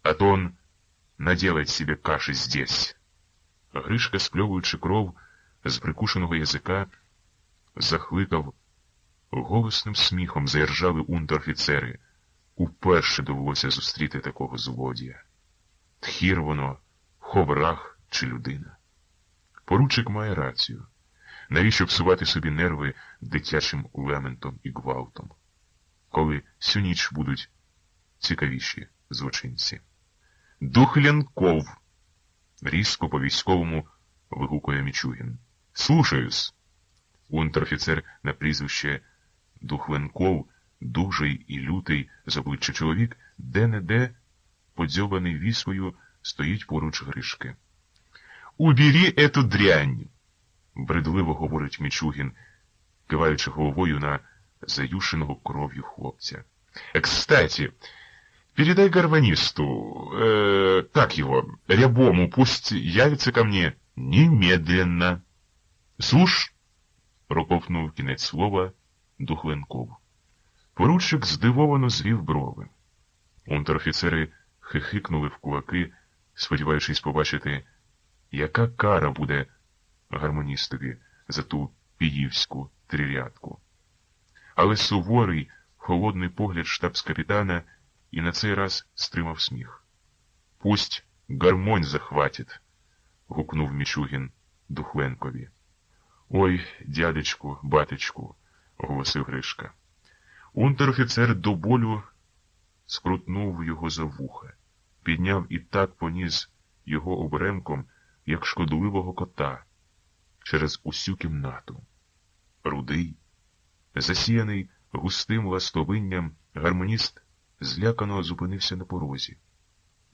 «А то он наделает себе каши здесь». Гришка, спльовуючи кров з прикушеного язика, захликав. Голосним сміхом заіржали унтер-офіцери. Уперше довелося зустріти такого злодія. Тхір воно, ховрах чи людина. Поручик має рацію. Навіщо псувати собі нерви дитячим лементом і гвалтом, коли всю ніч будуть цікавіші злочинці? «Духлянков!» — різко по-військовому вигукує Мічугін. «Слушаюсь!» Унтер-офіцер на прізвище Духленков, дужий і лютий з обличчя чоловік, де-не-де, подзьобаний віспою, стоїть поруч Гришки. «Убери эту дрянь!» — бредливо говорить Мічугін, киваючи головою на заюшеного кров'ю хлопця. «Кстати, передай гармонисту, как его, Рябому, пусть явится ко мне немедленно». «Слушь!» — проковтнув кінець слова Духленков. Поручик здивовано звів брови. Унтер-офіцери хихикнули в кулаки, сподіваючись побачити, яка кара буде гармоністові за ту піївську трирядку. Але суворий, холодний погляд штабс-капітана і на цей раз стримав сміх. «Пусть гармонь захватить», — гукнув Мічугін Духленкові. «Ой, дядечку, батечку», — оголосив Гришка. Унтер-офіцер до болю скрутнув його за вуха, підняв і так поніс його оберемком, як шкодливого кота, через усю кімнату. Рудий, засіяний густим ластовинням, гармоніст злякано зупинився на порозі.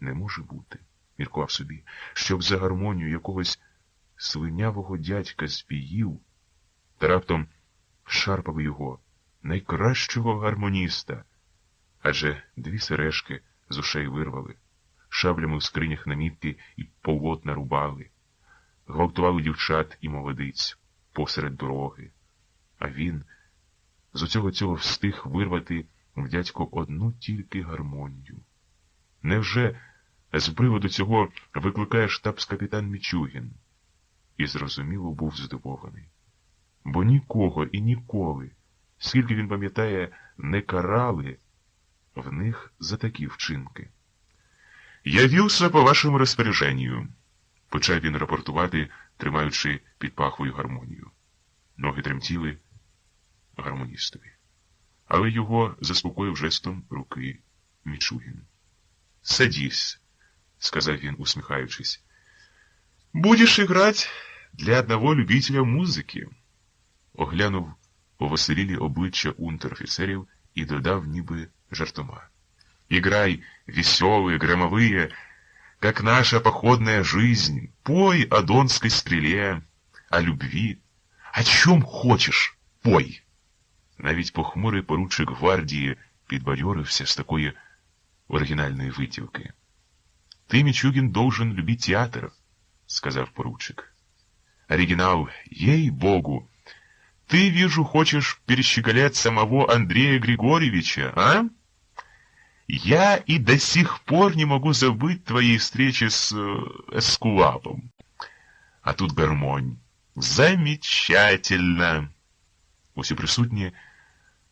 «Не може бути», — міркував собі, щоб за гармонію якогось слинявого дядька з Піїв та раптом шарпав його, найкращого гармоніста, адже дві сережки з ушей вирвали, шаблями в скринях намітки і полотна рубали, гвалтували дівчат і молодиць посеред дороги. А він з цього встиг вирвати в дядько одну тільки гармонію. Невже з приводу цього викликає штабс-капітан Мічугін? І зрозуміло був здивований. Бо нікого і ніколи, скільки він пам'ятає, не карали в них за такі вчинки. «Явився по вашому розпорядженню», — почав він рапортувати, тримаючи під пахвою гармонію. Ноги тремтіли гармоністові. Але його заспокоїв жестом руки Мічугін. «Садись», — сказав він, усміхаючись. «Будеш играть для одного любителя музики». Оглянув повеселілі обличчя унтер-офіцерів і додав ніби жартома. «Играй веселые, громовые, как наша походная жизнь. Пой о донской стреле, о любви. О чому хочеш, пой. Навіть похмурий поручик гвардії підбадьорився з такої оригінальної витівки. «Ты, Мичугин, должен любить театр», — сказав поручик. «Оригинал, ей-богу! Ты, вижу, хочешь перещеголять самого Андрея Григорьевича, а? Я и до сих пор не могу забыть твоей встречи с Эскулапом. А тут гармонь. Замечательно!» Усі присутні,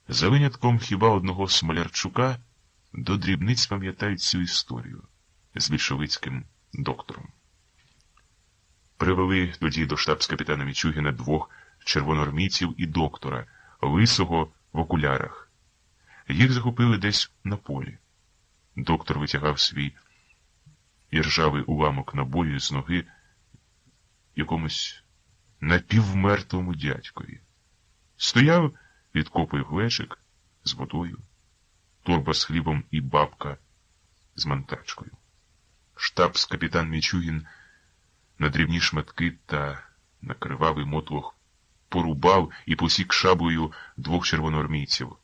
за винятком хіба одного Смолярчука, до дрібниць пам'ятають цю історію з більшовицьким доктором. Привели тоді до штабс-капітана Мічугіна двох червоноармійців і доктора, лисого в окулярах. Їх захопили десь на полі. Доктор витягав свій іржавий уламок набою з ноги якомусь напівмертвому дядькові. Стояв, відкопив глечик з водою, торба з хлібом і бабка з мантачкою. Штабс-капітан Мічугін на дрібні шматки та на кривавий мотлох порубав і посік шаблею двох червоноармійців.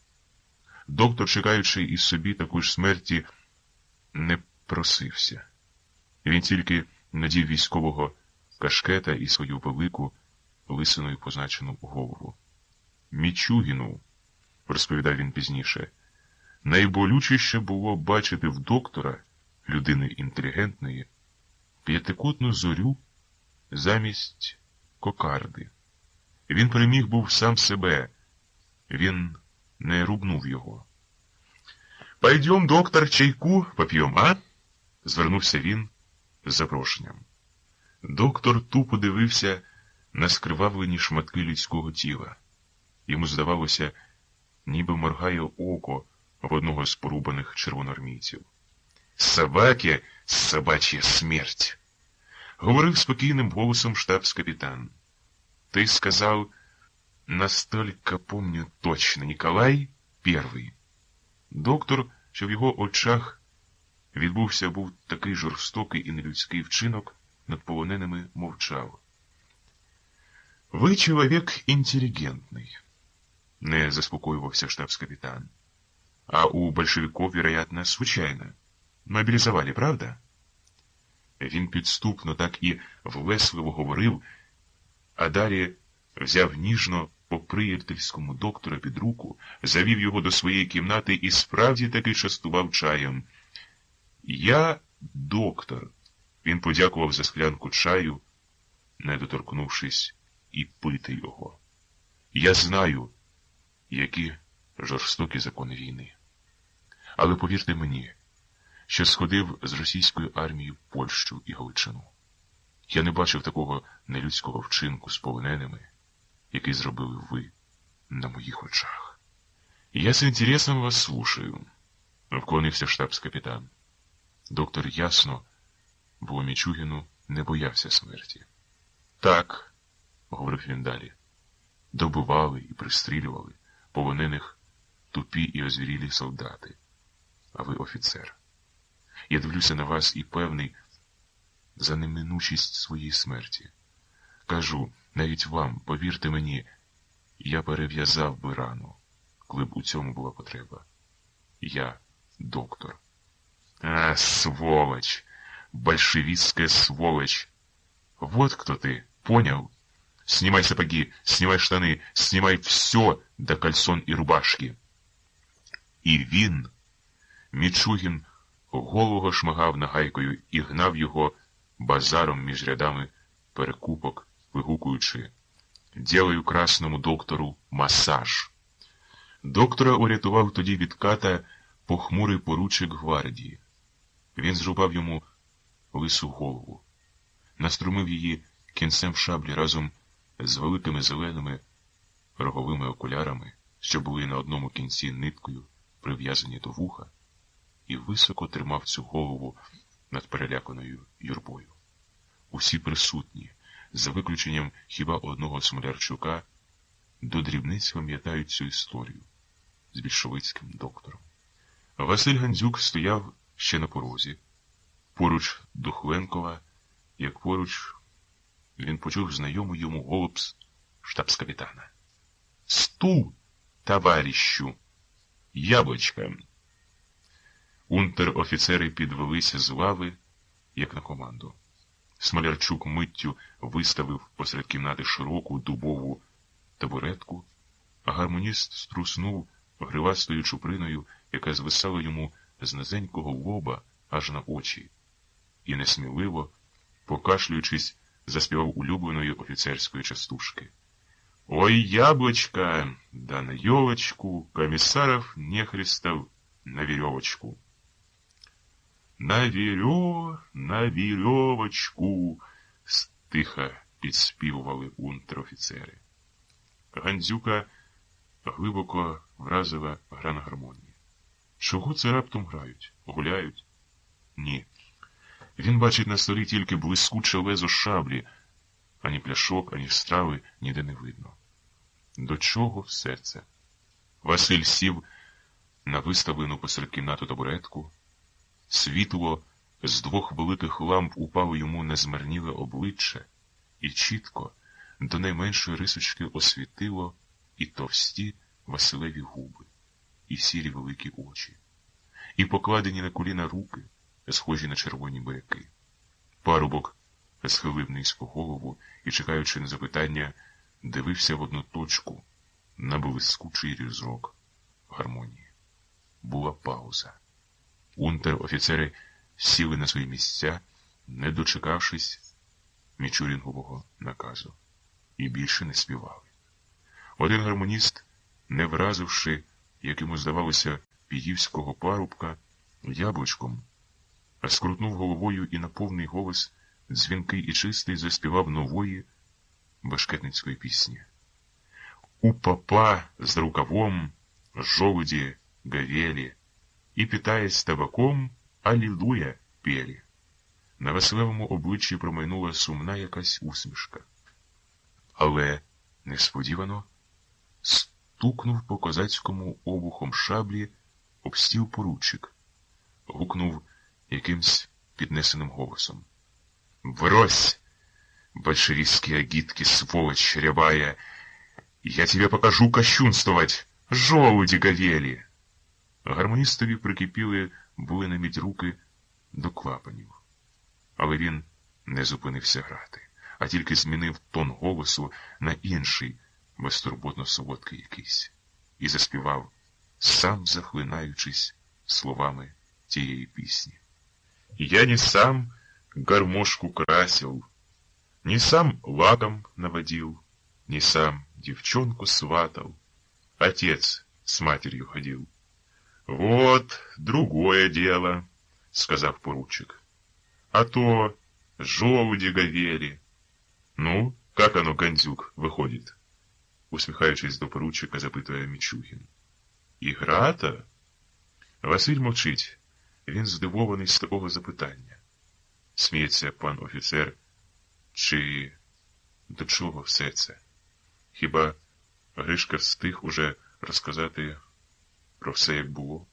Доктор, чекаючи із собі такої ж смерті, не просився. Він тільки надів військового кашкета і свою велику, лисиною позначену голову. «Мічугіну», – розповідав він пізніше, – найболючіше було бачити в доктора, людини інтелігентної, п'ятикутну зорю замість кокарди. Він переміг був сам себе, він не рубнув його. «Пойдем, доктор, чайку поп'єм, а?» – звернувся він з запрошенням. Доктор тупо дивився на скривавлені шматки людського тіла. Йому здавалося, ніби моргає око в одного з порубаних червоноармійців. «Собаки, собачья смерть!» — говорив спокійним голосом штабс-капітан. «Ты сказал, настолько помню точно, Николай I». Доктор, що в його очах відбувся був такий жорстокий і нелюдський вчинок, над полоненими мовчав. «Вы человек интеллигентный», — не заспокоювався штабс-капітан. «А у большевиков, вероятно, случайно. Мобілізували, правда?» Він підступно так і влесливо говорив, а далі взяв ніжно по-приятельському доктора під руку, завів його до своєї кімнати і справді таки частував чаєм. «Я доктор», — він подякував за склянку чаю, не доторкнувшись і пити його. «Я знаю, які жорстокі закони війни. Але повірте мені, що сходив з російською армією в Польщу і Галичину. Я не бачив такого нелюдського вчинку з полоненими, який зробили ви на моїх очах. Я з інтересом вас слушаю», — вклонився штабс-капітан. Доктор ясно, бо Мічугіну не боявся смерті. «Так», — говорив він далі, — «добивали і пристрілювали полонених тупі і озвірілі солдати. А ви офіцер. Я дивлюся на вас і певний за неминучість своєї смерті. Кажу, навіть вам, повірте мені, я перев'язав би рану, коли б у цьому була потреба. Я доктор». «А, сволочь! Большевистская сволочь! Вот кто ты, понял? Снимай сапоги, снимай штаны, снимай все до кальсон і рубашки». І він, Мічугін, голого шмагав нагайкою і гнав його базаром між рядами перекупок, вигукуючи: «Ділаю красному доктору масаж». Доктора урятував тоді від ката похмурий поручик гвардії. Він зрубав йому лису голову, наструмив її кінцем шаблі разом з великими зеленими роговими окулярами, що були на одному кінці ниткою прив'язані до вуха, і високо тримав цю голову над переляканою юрбою. Усі присутні, за виключенням хіба одного Смолярчука, до дрібниць пам'ятають цю історію з більшовицьким доктором. Василь Гандзюк стояв ще на порозі, поруч Духленкова, як поруч він почув знайомий йому голос штабс-капітана. «Стул, товарищу! Яблочко!» Унтер-офіцери підвелися з лави, як на команду. Смолярчук миттю виставив посеред кімнати широку дубову табуретку, а гармоніст струснув гривастою чуприною, яка звисала йому з низенького лоба аж на очі, і несміливо, покашлюючись, заспівав улюбленої офіцерської частушки. «Ой, яблочко, да на елочку, комиссаров нехристов на веревочку». На веревочку, стиха підспівували унтер-офіцери. Гандзюка глибоко вразила гра на гармонії. Чого це раптом грають? Гуляють? Ні. Він бачить на столі тільки блискуче лезо шаблі, ані пляшок, ані страви ніде не видно. До чого все це? Василь сів на виставлену посеред кімнати табуретку. Світло з двох великих ламп упало йому на змарніле обличчя і чітко, до найменшої рисочки освітило і товсті Василеві губи, і сірі великі очі, і покладені на коліна руки, схожі на червоні буряки. Парубок схилив низько голову і, чекаючи на запитання, дивився в одну точку на блискучий різок гармонії. Була пауза. Унтер-офіцери сіли на свої місця, не дочекавшись мічурінгового наказу, і більше не співали. Один гармоніст, не вразивши, як йому здавалося, піївського парубка, яблучком, скрутнув головою і на повний голос, дзвінкий і чистий, заспівав нової башкетницької пісні. «У попа з рукавом жолуді говели, і, питаясь табаком, алілуя пели». На Василевому обличчі промайнула сумна якась усмішка. Але несподівано стукнув по козацькому обухом шаблі об стіл поручик. Гукнув якимсь піднесеним голосом. «Брось, большевистские агитки, сволочь рябая! Я тебе покажу кощунствовать, жолуді говели!» Гармоністові прикипіли були наміть руки до клапанів. Але він не зупинився грати, а тільки змінив тон голосу на інший, безтурботно солодкий якийсь, і заспівав, сам захлинаючись словами тієї пісні. «Я не сам гармошку красил, не сам лаком наводил, не сам девчонку сватал, отец с матерью ходил». «Вот другое дело», — сказав поручик. «А то желуди говели». «Ну, как оно, Гандзюк, выходит?» Усміхаючись до поручика, запитує Мічугін. «Ігра-то?» Василь мовчить. Він здивований з такого запитання. Сміється пан офіцер. Чи до чого все це? Хіба Гришка встиг уже розказати про все, як було?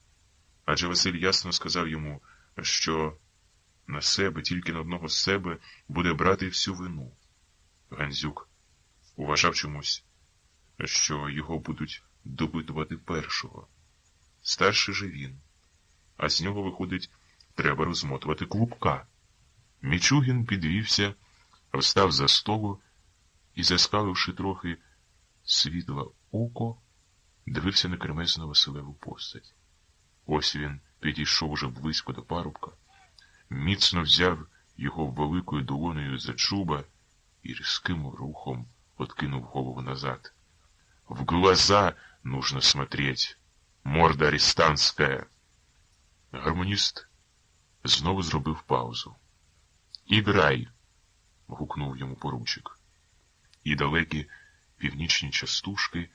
Адже Василь ясно сказав йому, що на себе, тільки на одного з себе, буде брати всю вину. Гандзюк вважав чомусь, що його будуть допитувати першого. Старший же він. А з нього, виходить, треба розмотувати клубка. Мічугін підвівся, встав за столу і, заскаливши трохи світле око, дивився на кремезну Василеву постать. Ось він підійшов уже близько до парубка, міцно взяв його великою долонею за чуба і різким рухом откинув голову назад. «В глаза нужно смотреть, морда арестантская!» Гармоніст знову зробив паузу. «Іграй!» — гукнув йому поручик. І далекі північні частушки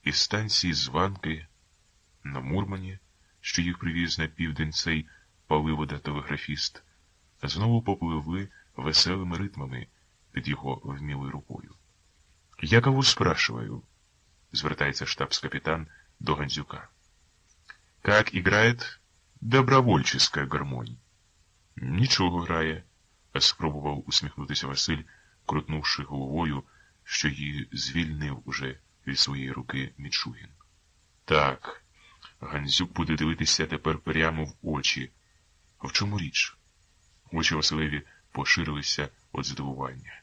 із станції Званки на Мурмані, що їх привіз на південь цей паливода-телеграфіст, знову попливли веселими ритмами під його вмілою рукою. «Я кого спрашиваю?» — звертається штабс-капітан до Гандзюка. «Как играет добровольческая гармонь?» Нічого грає, спробував усміхнутися Василь, крутнувши головою, що її звільнив уже від своєї руки Мічугін. Так, Гандзюк буде дивитися тепер прямо в очі. В чому річ? Очі Василеві поширилися від здивування.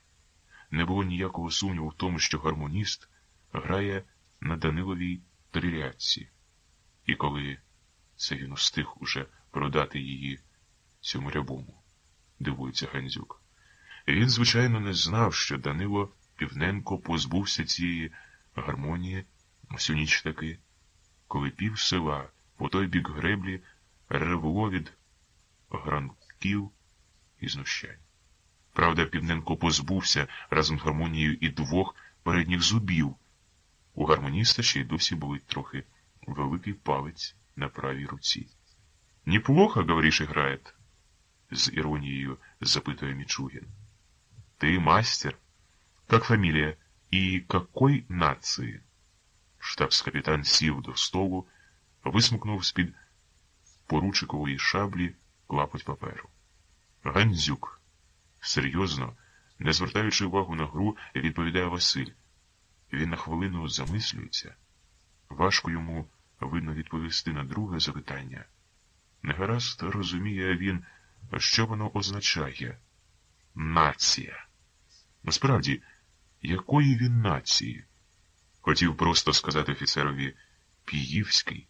Не було ніякого сумніву в тому, що гармоніст грає на Даниловій трилятці. І коли це він устиг уже продати її цьому рябому, дивується Гандзюк. Він, звичайно, не знав, що Данило Півненко позбувся цієї гармонії всю ніч таки, коли пів села по той бік греблі ревло від гранків і знущань. Правда, Півненко позбувся разом з гармонією і 2 передніх зубів. У гармоніста ще й досі болить трохи великий палець на правій руці. «Неплохо, говоришь, играет?» — з іронією запитує Мічугін. «Ты мастер. Как фамилия и какой нации?» Штабс-капітан сів до столу, висмикнув з-під поручикової шаблі клапоть паперу. «Гандзюк». Серйозно, не звертаючи увагу на гру, відповідає Василь. Він на хвилину замислюється. Важко йому, видно, відповісти на друге запитання. Негаразд розуміє він, що воно означає. Нація. Насправді, якої він нації? Хотів просто сказати офіцерові «Піївський»,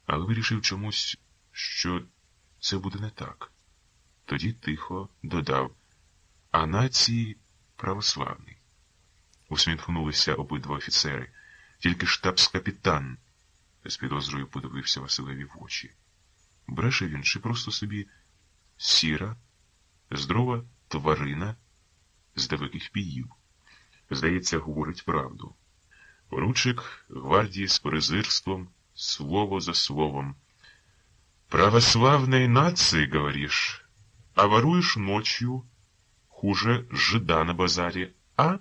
але вирішив чомусь, що це буде не так. Тоді тихо додав «А нації православний». Усміхнулися обидва офіцери, тільки штабс-капітан з підозрою подивився Василеві в очі. Бреше він чи просто собі сіра, здорова тварина з далеких піїв? Здається, говорить правду. Поручик гвардії з презирством, слово за словом. «Православной нации, говоришь, а воруешь ночью, хуже жида на базарі, а?»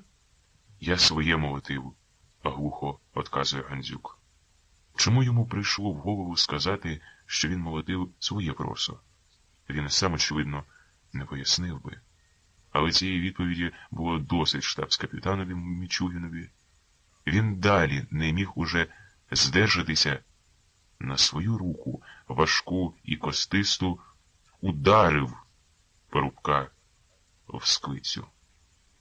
«Я своє молотив», — глухо отказує Гандзюк. Чому йому прийшло в голову сказати, що він молотив своє просо? Він сам, очевидно, не пояснив би. Але цієї відповіді було досить штабс-капітанові Мічугінові. Він далі не міг уже здержатися. На свою руку, важку і костисту, ударив Порубка в сквицю.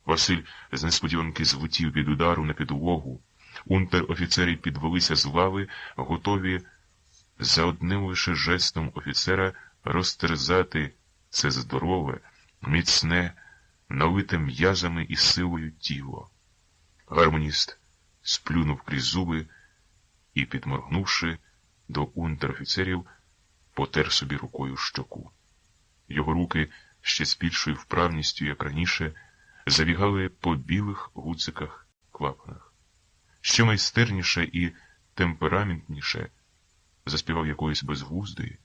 Василь з несподіванки злетів від удару на підлогу. Унтер-офіцери підвелися з лави, готові за одним лише жестом офіцера розтерзати це здорове, міцне, налите м'язами і силою тіло. Гармоніст сплюнув крізь зуби і, підморгнувши до унтер-офіцерів, потер собі рукою щоку. Його руки ще з більшою вправністю, як раніше, забігали по білих гудзиках клапанах. Ще майстерніше і темпераментніше заспівав якоїсь безглуздої,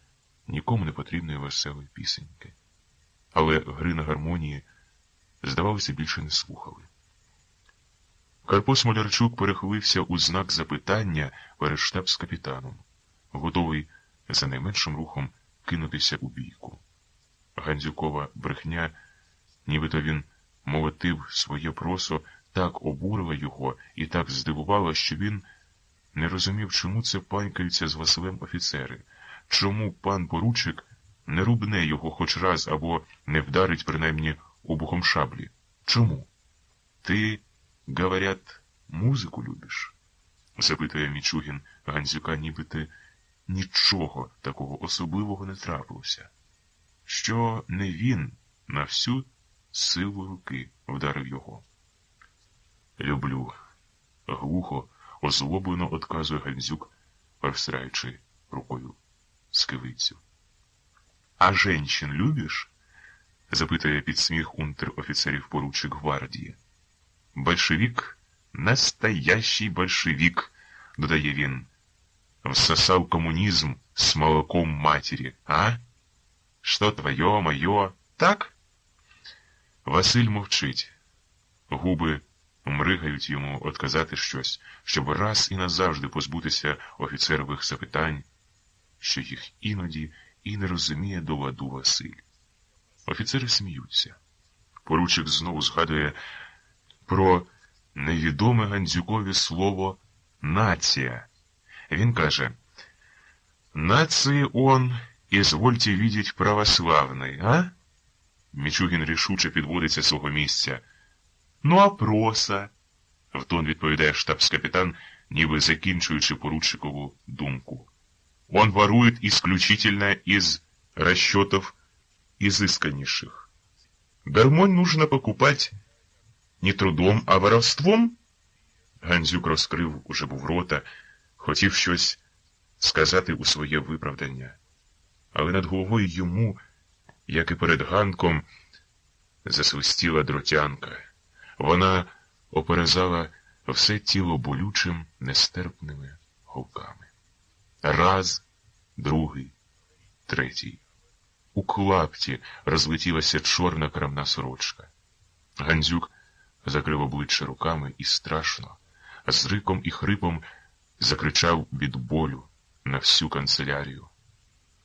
нікому не потрібної веселої пісеньки. Але гри на гармонії, здавалося, більше не слухали. Карпо Смолярчук перехилився у знак запитання перед штабс-капітаном, готовий за найменшим рухом кинутися у бійку. Гандзюкова брехня, нібито він молотив своє просо, так обурила його і так здивувала, що він не розумів, чому це панькаються з Василем офіцери, чому пан поручик не рубне його хоч раз або не вдарить принаймні обухом шаблі. Чому? «Ти, говорять, музику любиш?» – запитує Мічугін Гандзюка, нібито нічого такого особливого не трапилося. Що не він на всю силу руки вдарив його. «Люблю», – глухо, озлоблено отказує Гандзюк, розтираючи рукою скивицю. «А женщин любиш?» – запитує під сміх унтер-офіцерів поручик гвардії. «Большевик, настоящий большевик», – додає він. «Всосал коммунизм с молоком матери, а? Что твое, мое, так?» Василь мовчить. Губи мригають йому отказати щось, щоб раз і назавжди позбутися офіцерових запитань, що їх іноді і не розуміє до ладу Василь. Офіцери сміються. Поручик знову згадує про невідоме Гандзюкові слово «нація». Він каже: «Нации он, извольте видеть, православний, а?» Мічугін рішуче підводиться з свого місця. «Ну, а проса?» — втон відповідає штабс-капітан, ніби закінчуючи поручикову думку. «Он ворует исключительно из расчетов изысканнейших. Гармонь нужно покупать не трудом, а воровством?» Гандзюк розкрив уже був рота, хотів щось сказати у своє виправдання. Але над головою йому, як і перед ганком, засвистіла дротянка. Вона оперезала все тіло болючим, нестерпними голками. Раз, другий, третій. У клапті розлетілася чорна крамна сорочка. Гандзюк закрив обличчя руками і страшно, з риком і хрипом закричав від болю на всю канцелярію.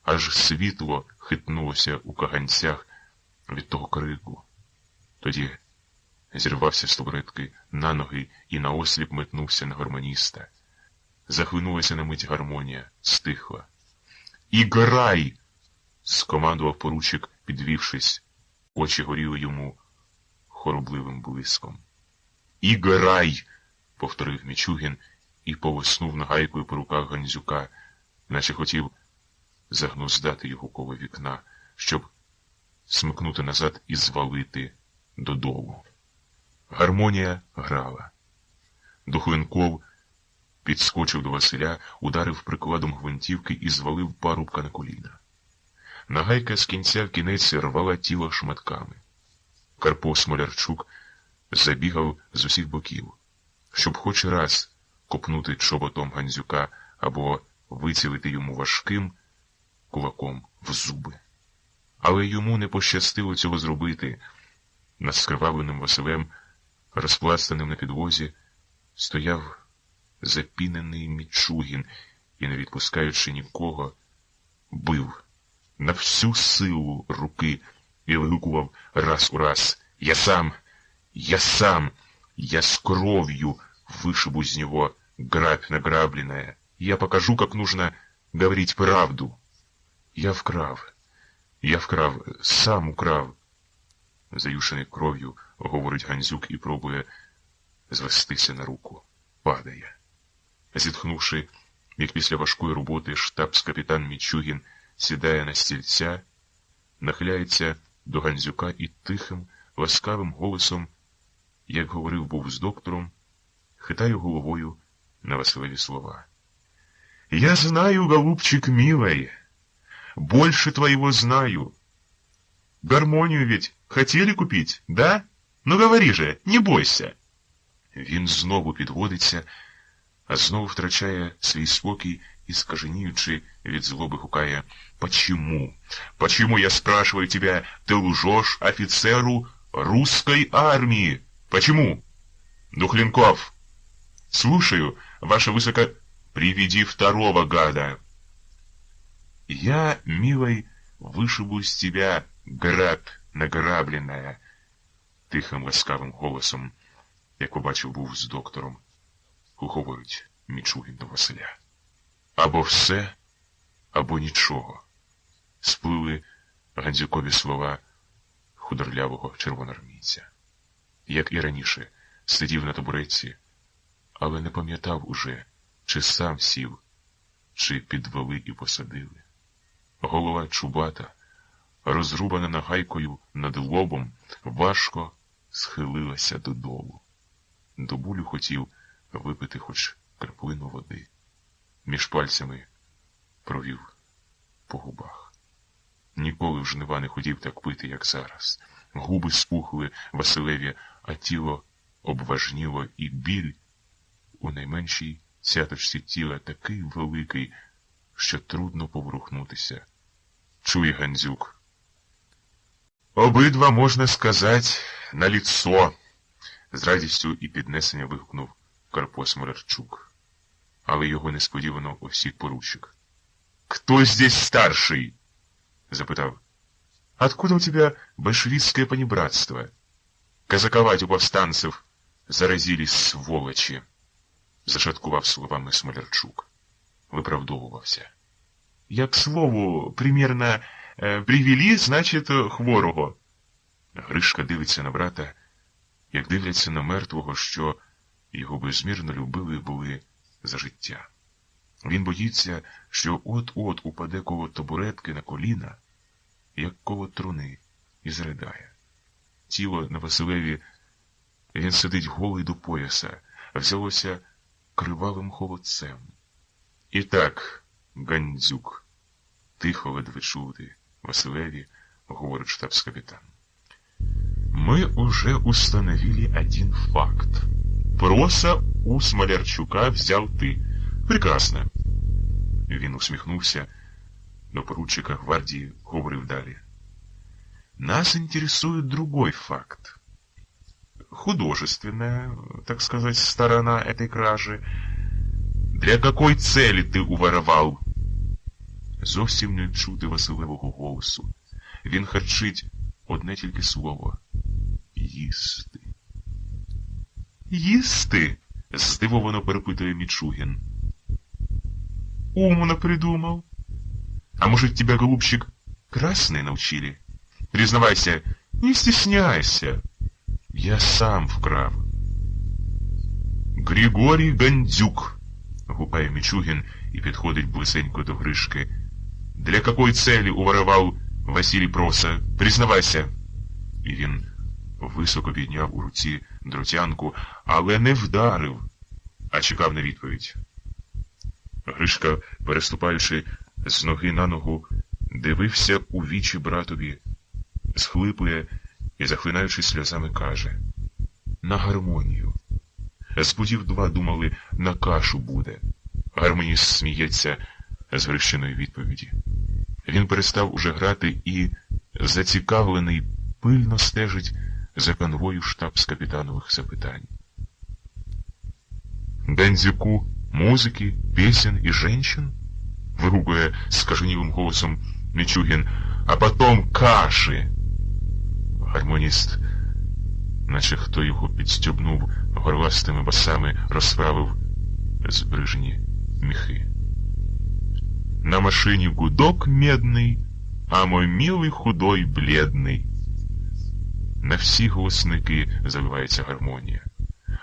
Аж світло хитнулося у каганцях від того крику. Тоді зірвався з табуретки на ноги і наосліп метнувся на гармоніста. Захлинулася на мить гармонія, стихла. «Іграй!» — скомандував поручик, підвівшись. Очі горіли йому хоробливим блиском. «Іграй!» — повторив Мічугін і повиснув нагайкою по руках Гандзюка, наче хотів загнуздати його коло вікна, щоб смикнути назад і звалити додолу. Гармонія грала. Духленков підскочив до Василя, ударив прикладом гвинтівки і звалив парубка на коліна. Нагайка з кінця в кінець рвала тіло шматками. Карпо Смолярчук забігав з усіх боків, щоб хоч раз копнути чоботом Гандзюка або вицілити йому важким кулаком в зуби. Але йому не пощастило цього зробити. Над скривавленим Василем, розпластаним на підлозі, стояв запінений Мічугін і, не відпускаючи нікого, бив на всю силу руки і вигукував раз у раз: «Я сам! Я сам! Я с кровью вышибу из него грабь награбленная! Я покажу, как нужно говорить правду! Я вкрав! Я вкрав! Сам украв!» Заюшений кров'ю, говорить Гандзюк і пробує звестися на руку. Падає. Зітхнувши, як після важкої роботи, штабс-капітан Мічугін сідає на стільця, нахиляється до Гандзюка і тихим, ласкавим голосом, як говорив був з доктором, хитає головою на Василеві слова. «Я знаю, голубчик милый, больше твоего знаю. Гармонию ведь хотели купить, да? Ну говори же, не бойся!» Він знову підводиться, а знову втрачає свій спокій і, скаженіючи від злоби, гукає: «Почему? Почему, я спрашиваю тебя, ты лжешь офицеру русской армии? Почему? Духленков, слушаю, ваше высоко... Приведи второго гада. Я, милый, вышибу из тебя грабь награбленная», тихим ласкавим голосом, як побачив був з доктором, говорить Мічугін до Василя. «Або все, або нічого», сплили Гандзюкові слова худорлявого червоноармійця. Як і раніше, сидів на табуретці, але не пам'ятав уже, чи сам сів, чи підвели і посадили. Голова чубата, розрубана нагайкою над лобом, важко схилилася додолу. До болю хотів випити хоч краплину води. Між пальцями провів по губах. Ніколи в жнива не хотів так пити, як зараз. Губи спухли Василеві, а тіло обважніло, і біль у найменшій цяточці тіла такий великий, що трудно поворухнутися. Чує Гандзюк. «Обидва, можна сказати, на ліцо!» З радістю і піднесення вигукнув Карпо Смолярчук. Але його несподівано осік поручик. «Хто здесь старший?» – запитав. Откуда у тебя большевистское понебратство? Казаковать у повстанцев заразились сволочі, зашаткував словами Смолярчук. Виправдовувався. Як слову, примірно, привели, значить, хворого. Гришка дивиться на брата, як дивляться на мертвого, що його безмірно любили були за життя. Він боїться, що от-от упаде коло табуретки на коліна, як коло труни, і зридає. Тіло на Василеві, він сидить голий до пояса, взялося кривавим холодцем. І так, Гандзюк, тихо, ледве чути Василеві, говорит штабс-капитан. Мы уже установили один факт. Проса у Смолярчука взял ты. Прекрасно. Він усміхнувся, до поручика гвардії говорив далі. Нас интересует другой факт. Художественная, так сказать, сторона этой кражи. Для какой цели ты уворовал? Зовсім не чути Василевого голосу. Він харчить одне тільки слово. Їсти. Їсти? Здивовано перепитує Мічугін. Умно придумал. А может, тебя, голубчик, красные научили? Признавайся, не стесняйся. Я сам вкрав. Григорій Гандзюк, гукає Мічугін і підходить близенько до Гришки. Для какой цели уворовав Василій Проса? Признавайся. І він високо підняв у руці дротянку, але не вдарив, а чекав на відповідь. Гришка, переступаючи з ноги на ногу, дивився у вічі братові, схлипує і, захлинаючись сльозами, каже: на гармонію. З путів два думали, на кашу буде. Гармоніст сміється з Грищиної відповіді. Він перестав уже грати і, зацікавлений, пильно стежить за конвою штабс-капітанових запитань. Гандзюку музики, песен и женщин? Вигукує скаженілим голосом Мічугін. А потом каші. Гармоніст, наче хто його підстьобнув, горластими басами розправив збрижені міхи. На машині гудок медний, а мой милий худой бледний. На всі голосники заливається гармонія.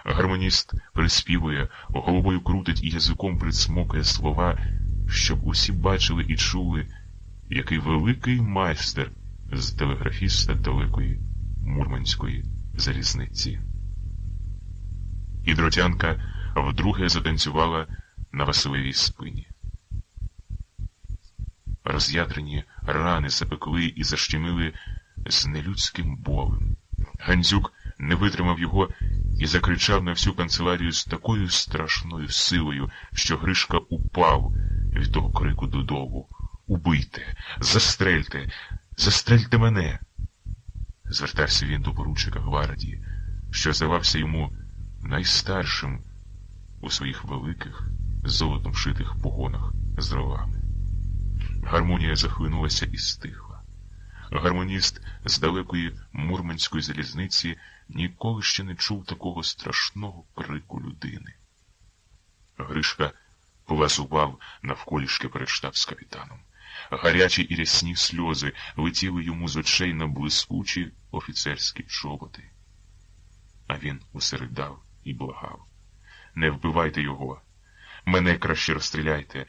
Гармоніст приспівує, головою крутить і язиком присмокає слова, щоб усі бачили і чули, який великий майстер з телеграфіста далекої мурманської залізниці. І дротянка вдруге затанцювала на Василевій спині. Роз'ятрені рани запекли і защемили з нелюдським болем. Гандзюк не витримав його і закричав на всю канцелярію з такою страшною силою, що Гришка упав від того крику додолу. «Убийте! Застрельте! Застрельте мене!» Звертався він до поручика гвардії, що здавався йому найстаршим у своїх великих, золотом шитих погонах з ровами. Гармонія захлинулася і стихла. Гармоніст з далекої мурманської залізниці ніколи ще не чув такого страшного крику людини. Гришка полазував навколішки перед штабс-капітаном. Гарячі і рясні сльози летіли йому з очей на блискучі офіцерські чоботи. А він усе ридав і благав: не вбивайте його, мене краще розстріляйте,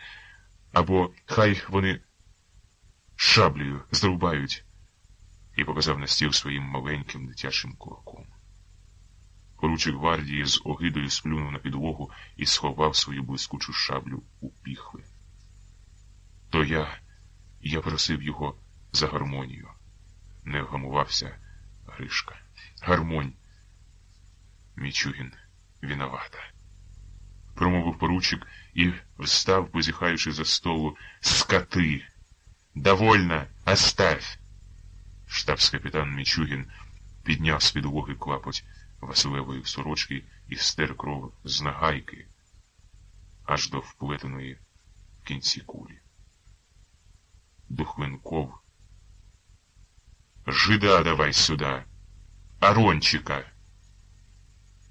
або хай вони шаблею зрубають, і показав на стіл своїм маленьким дитячим кулаком. Поручик гвардії з огидою сплюнув на підлогу і сховав свою блискучу шаблю у піхви. То я просив його за гармонію. Не вгамувався Гришка. Гармонь. Мічугін виновата. Промовив поручик і встав, позіхаючи за столу. Скоти! Довольно! Оставь! Штабс-капітан Мічугін підняв з підлоги клапоть Василевої сорочки і стер кров з нагайки аж до вплетеної в кінці кулі. Духвенков Жида давай сюди, Арончика,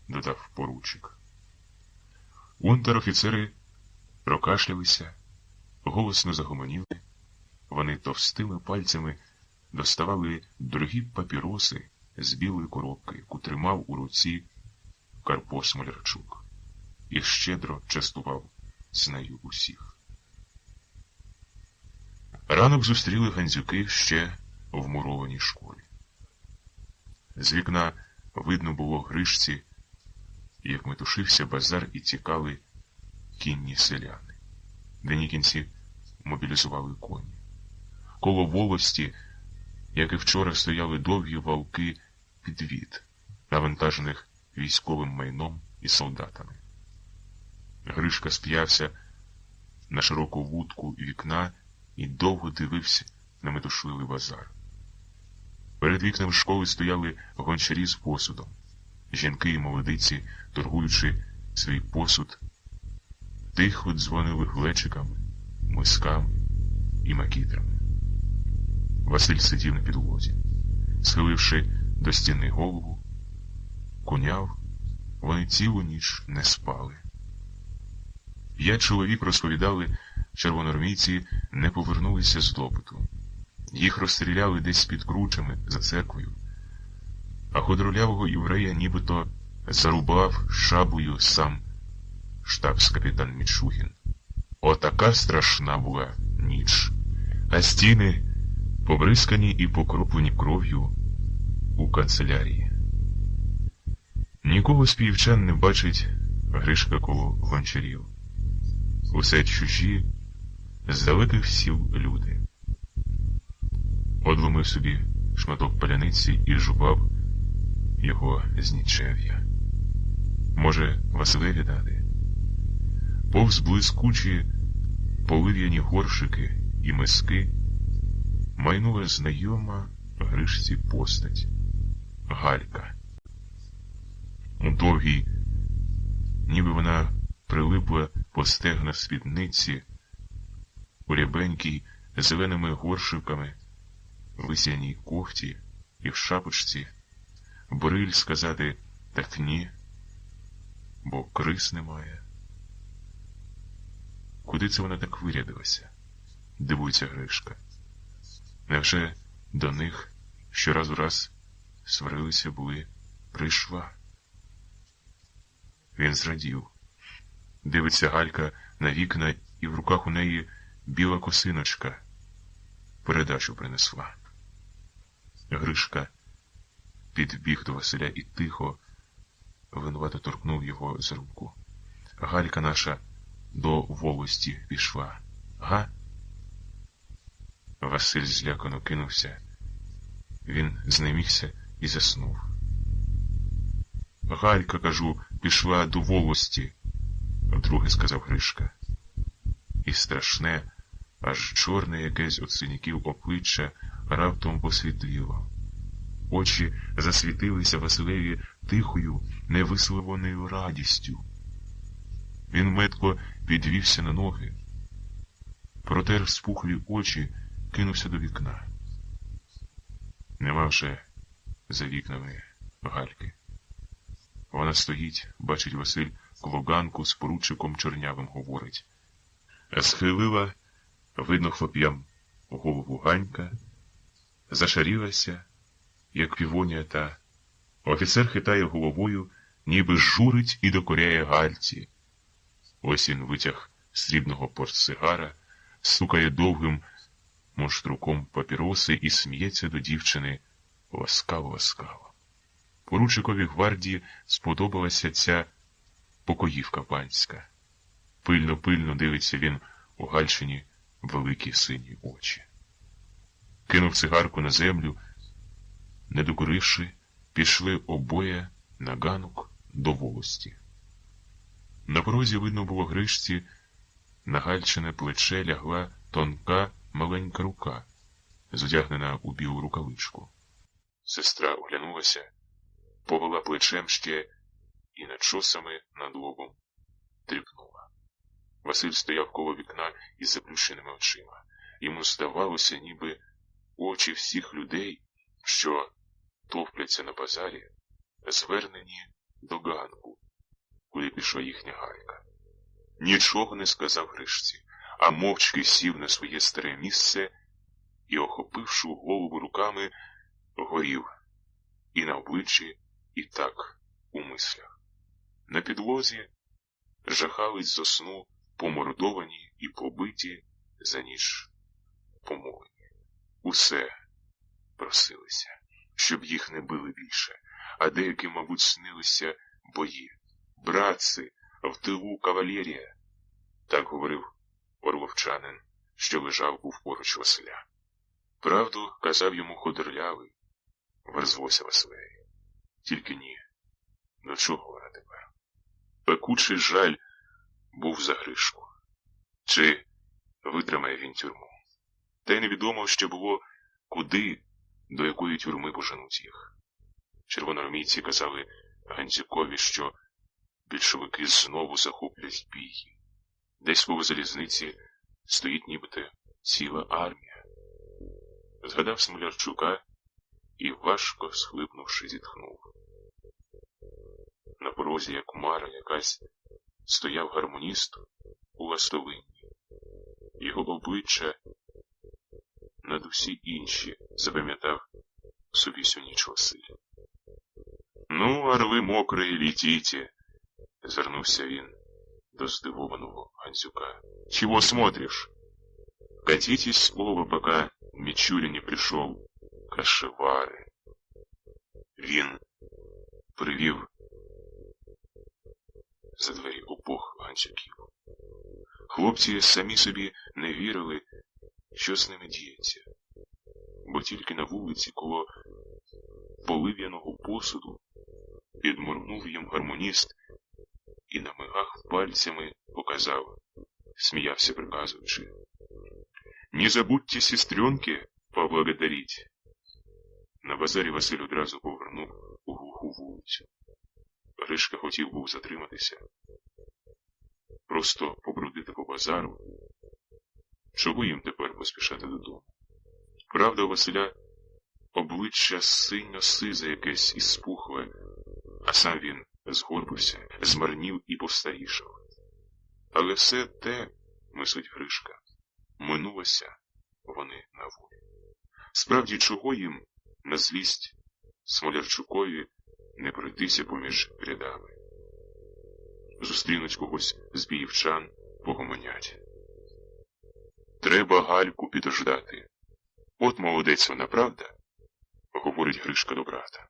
додав поручик. Унтер-офіцери прокашлялися, голосно загомоніли. Вони товстими пальцями доставали дорогі папіроси з білої коробки, яку тримав у руці Карпо Смолярчук, і щедро частував з нею усіх. Ранок зустріли Гандзюки ще в мурованій школі. З вікна видно було Гришці, як метушився базар і тікали кінні селяни. Денікінці мобілізували коні. Коло волості, як і вчора, стояли довгі валки підвід, навантажених військовим майном і солдатами. Гришка сп'явся на широку вудку вікна і довго дивився на метушливий базар. Перед вікнами школи стояли гончарі з посудом. Жінки і молодиці, торгуючи свій посуд, тихо дзвонили глечиками, мисками і макітрами. Василь сидів на підлозі, схиливши до стіни голову, куняв, вони цілу ніч не спали. 5 чоловік, розповідали, червоноармійці не повернулися з допиту. Їх розстріляли десь під кручами за церквою, а худролявого єврея нібито зарубав шаблею сам штабс-капітан Мічугін. Отака страшна була ніч, а стіни побризкані і покроплені кров'ю у канцелярії. Нікого з київчан не бачить Гришка коло гончарів. Усе чужі, з далеких сіл люди. Одломив собі шматок паляниці і жував його з нічев'я. Може, Василеві дати? Повз блискучі полив'яні горшики і миски майнула знайома Гришці постать — Галька. У довгій, ніби вона прилипла по стегна спідниці, у рябенькій зеленими горшиками, висяній кофті і в шапочці, бриль сказати так ні, бо крис немає. Куди це вона так вирядилася? Дивується Гришка. Невже до них щораз у раз сварилися були прийшла? Він зрадів. Дивиться Галька на вікна, і в руках у неї біла косиночка. Передачу принесла. Гришка підбіг до Василя і тихо, винувато торкнув його за руку. Галька наша до волості пішла. Га? Василь злякано кинувся. Він знемігся і заснув. Галька, кажу, пішла до волості, вдруге сказав Гришка. І страшне, аж чорне якесь от синяків обличчя раптом посвітліло. Очі засвітилися Василеві тихою, невисловленою радістю. Він метко підвівся на ноги, протер спухлі очі, кинувся до вікна. Нема вже за вікнами Гальки. Вона стоїть, бачить Василь коло ганку з поручиком чорнявим говорить. Схилила, видно хлоп'ям, голову Ганька, зашарілася, як півонія та. Офіцер хитає головою, ніби журить і докоряє Гальці. Ось він витяг срібного портсигара, стукає довгим муштруком папіроси і сміється до дівчини ласкаво-ласкаво. Поручикові гвардії сподобалася ця покоївка панська. Пильно-пильно дивиться він у Гальчині великі сині очі. Кинув цигарку на землю, не докуривши, пішли обоє на ганок до волості. На порозі видно було Гришці, на Гальчине плече лягла тонка маленька рука, зодягнена у білу рукавичку. Сестра оглянулася, повела плечем ще і начосами над лобом тріпнула. Василь стояв коло вікна із заплющеними очима. Йому здавалося, ніби очі всіх людей що товпляться на базарі, звернені до ганку, куди пішла їхня Галька. Нічого не сказав Гришці, а мовчки сів на своє старе місце і, охопивши голову руками, горів і на обличчі, і так у мислях. На підлозі жахались зо сну помордовані і побиті за ніч помолені. Усе просилися, щоб їх не били більше, а деяким, мабуть, снилися бої. Братці, в тилу кавалерія, так говорив орловчанин, що лежав був поруч Василя. Правду казав йому худорлявий, верзлося Василеві. Тільки ні, до чого вона тепер? Пекучий жаль був за Гришку. Чи витримає він тюрму? Та й невідомо ще було, куди, до якої тюрми поженуть їх. Червоноармійці казали Гандзюкові, що більшовики знову захоплять бій. Десь коло залізниці стоїть нібито ціла армія. Згадав Смолярчука і, важко схлипнувши, зітхнув. На порозі, як мара якась, стояв гармоніст у ластовинні. Його обличчя над усі інші запам'ятав собі сю ніч Василь. «Ну, орли мокрые, летите!» — звернувся він до здивованого Гандзюка. «Чего смотришь? Катитесь оба, пока Мичурин не пришел. Кашевари!» Він привів за двері обох Гандзюків. Хлопці самі собі не вірили, що з ними діється, бо тільки на вулиці коло полив'яного посуду підморгнув їм гармоніст і на мигах пальцями показав, сміявся, приказуючи: «Не забудьте сестренки поблагодарить». На базарі Василь одразу повернув у глуху вулицю. Гришка хотів був затриматися, просто побродити по базару. Чого їм тепер поспішати додому? Правда, у Василя обличчя синьо-сизе якесь і спухле, а сам він згорбився, змарнів і постарішав. Але все те, мислить Гришка, минулося вони на волі. Справді, чого їм на злість Смолярчукові не пройтися поміж рядами? Зустрінуть когось з біївчан, погомонять. «Треба Гальку підождати. От молодець вона, правда?» — говорить Гришка до брата.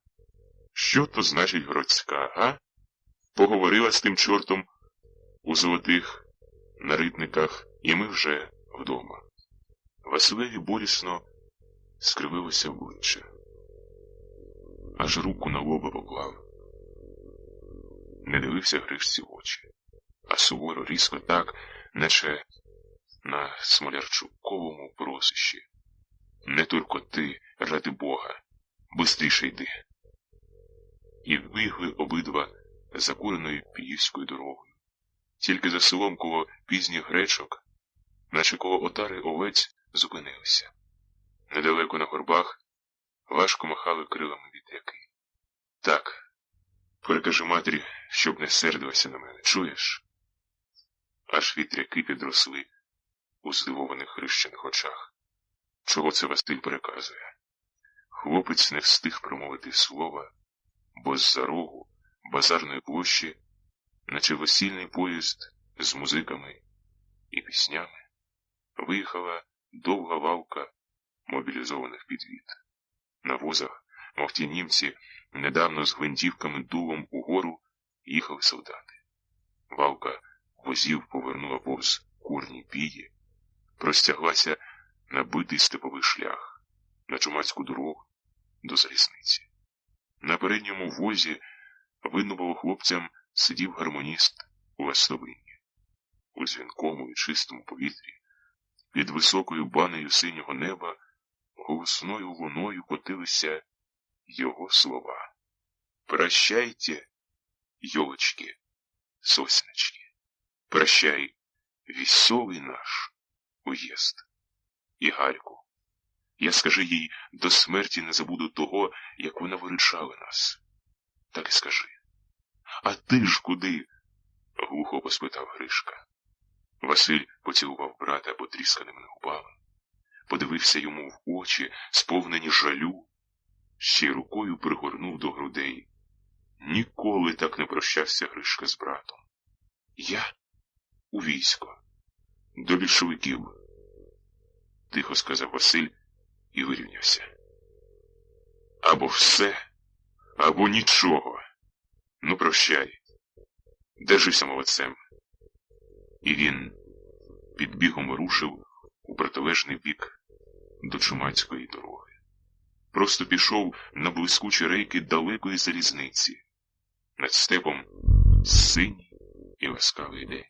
«Що то значить городська, га? Поговорила з тим чортом у золотих наритниках, і ми вже вдома». Василеві болісно скривилося обличчя. Аж руку на лоба поклав. Не дивився Гришці в очі, а суворо, різко так, наче на Смолярчуковому просищі: «Не туркоти, ради Бога, бистріше йди». І бігли обидва закуреною Піївською дорогою. Тільки за селом коло пізніх гречок, наче коло отари овець, зупинилися. Недалеко на горбах важко махали крилами вітряки. «Так, перекажи матері, щоб не сердилася на мене, чуєш?» Аж вітряки підросли у здивованих Грищиних очах. Чого це Василь переказує? Хлопець не встиг промовити слова, бо з-за рогу базарної площі, наче весільний поїзд з музиками і піснями, виїхала довга валка мобілізованих підвід. На возах, мов ті німці, недавно з гвинтівками дулом угору їхали солдати. Валка возів повернула повз курні пії, простяглася на битий степовий шлях, на чумацьку дорогу до залізниці. На передньому возі, видно було, хлопцям сидів гармоніст у ластовині. У дзвінкому і чистому повітрі, під високою банею синього неба, голосною луною котилися його слова: «Прощайте, ёлочки, сосночки, прощай, веселый наш уезд». І Гальку, Я, скажи їй, до смерті не забуду того, як вона виручала нас. Так і скажи. А ти ж куди? Глухо поспитав Гришка. Василь поцілував брата потрісканими губами, подивився йому в очі, сповнені жалю, ще й рукою пригорнув до грудей. Ніколи так не прощався Гришка з братом. Я у військо, до більшовиків, тихо сказав Василь і вирівнявся. Або все, або нічого. Ну, прощай. Держися молодцем. І він під бігом рушив у протилежний бік до Чумацької дороги. Просто пішов на блискучі рейки далекої залізниці. Над степом синій і ласкавий день.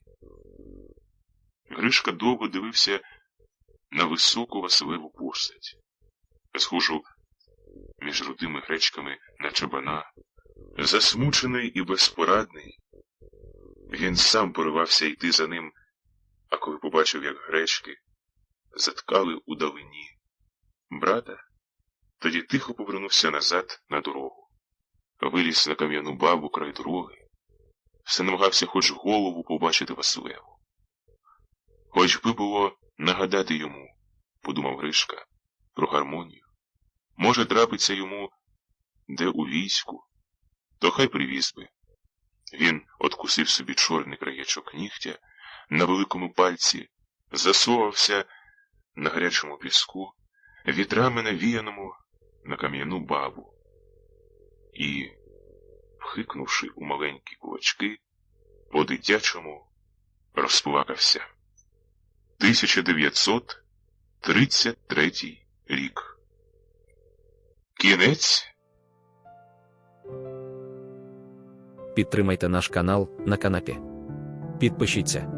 Гришка довго дивився на високу Василеву постать, схожу між рудими гречками на чабана. Засмучений і безпорадний, він сам поривався йти за ним, а коли побачив, як гречки заткали у далині брата, тоді тихо повернувся назад на дорогу, виліз на кам'яну бабу край дороги, все намагався хоч голову побачити Василеву. Хоч би було нагадати йому, подумав Гришка, про гармонію. Може, трапиться йому де у війську, то хай привіз би. Він откусив собі чорний краєчок нігтя на великому пальці, засовався на гарячому піску, вітрами навіяному на кам'яну бабу і, вхикнувши у маленькі кулачки, по-дитячому розплакався. 1933 рік. Кінець. Підтримайте наш канал на канапі. Підпишіться.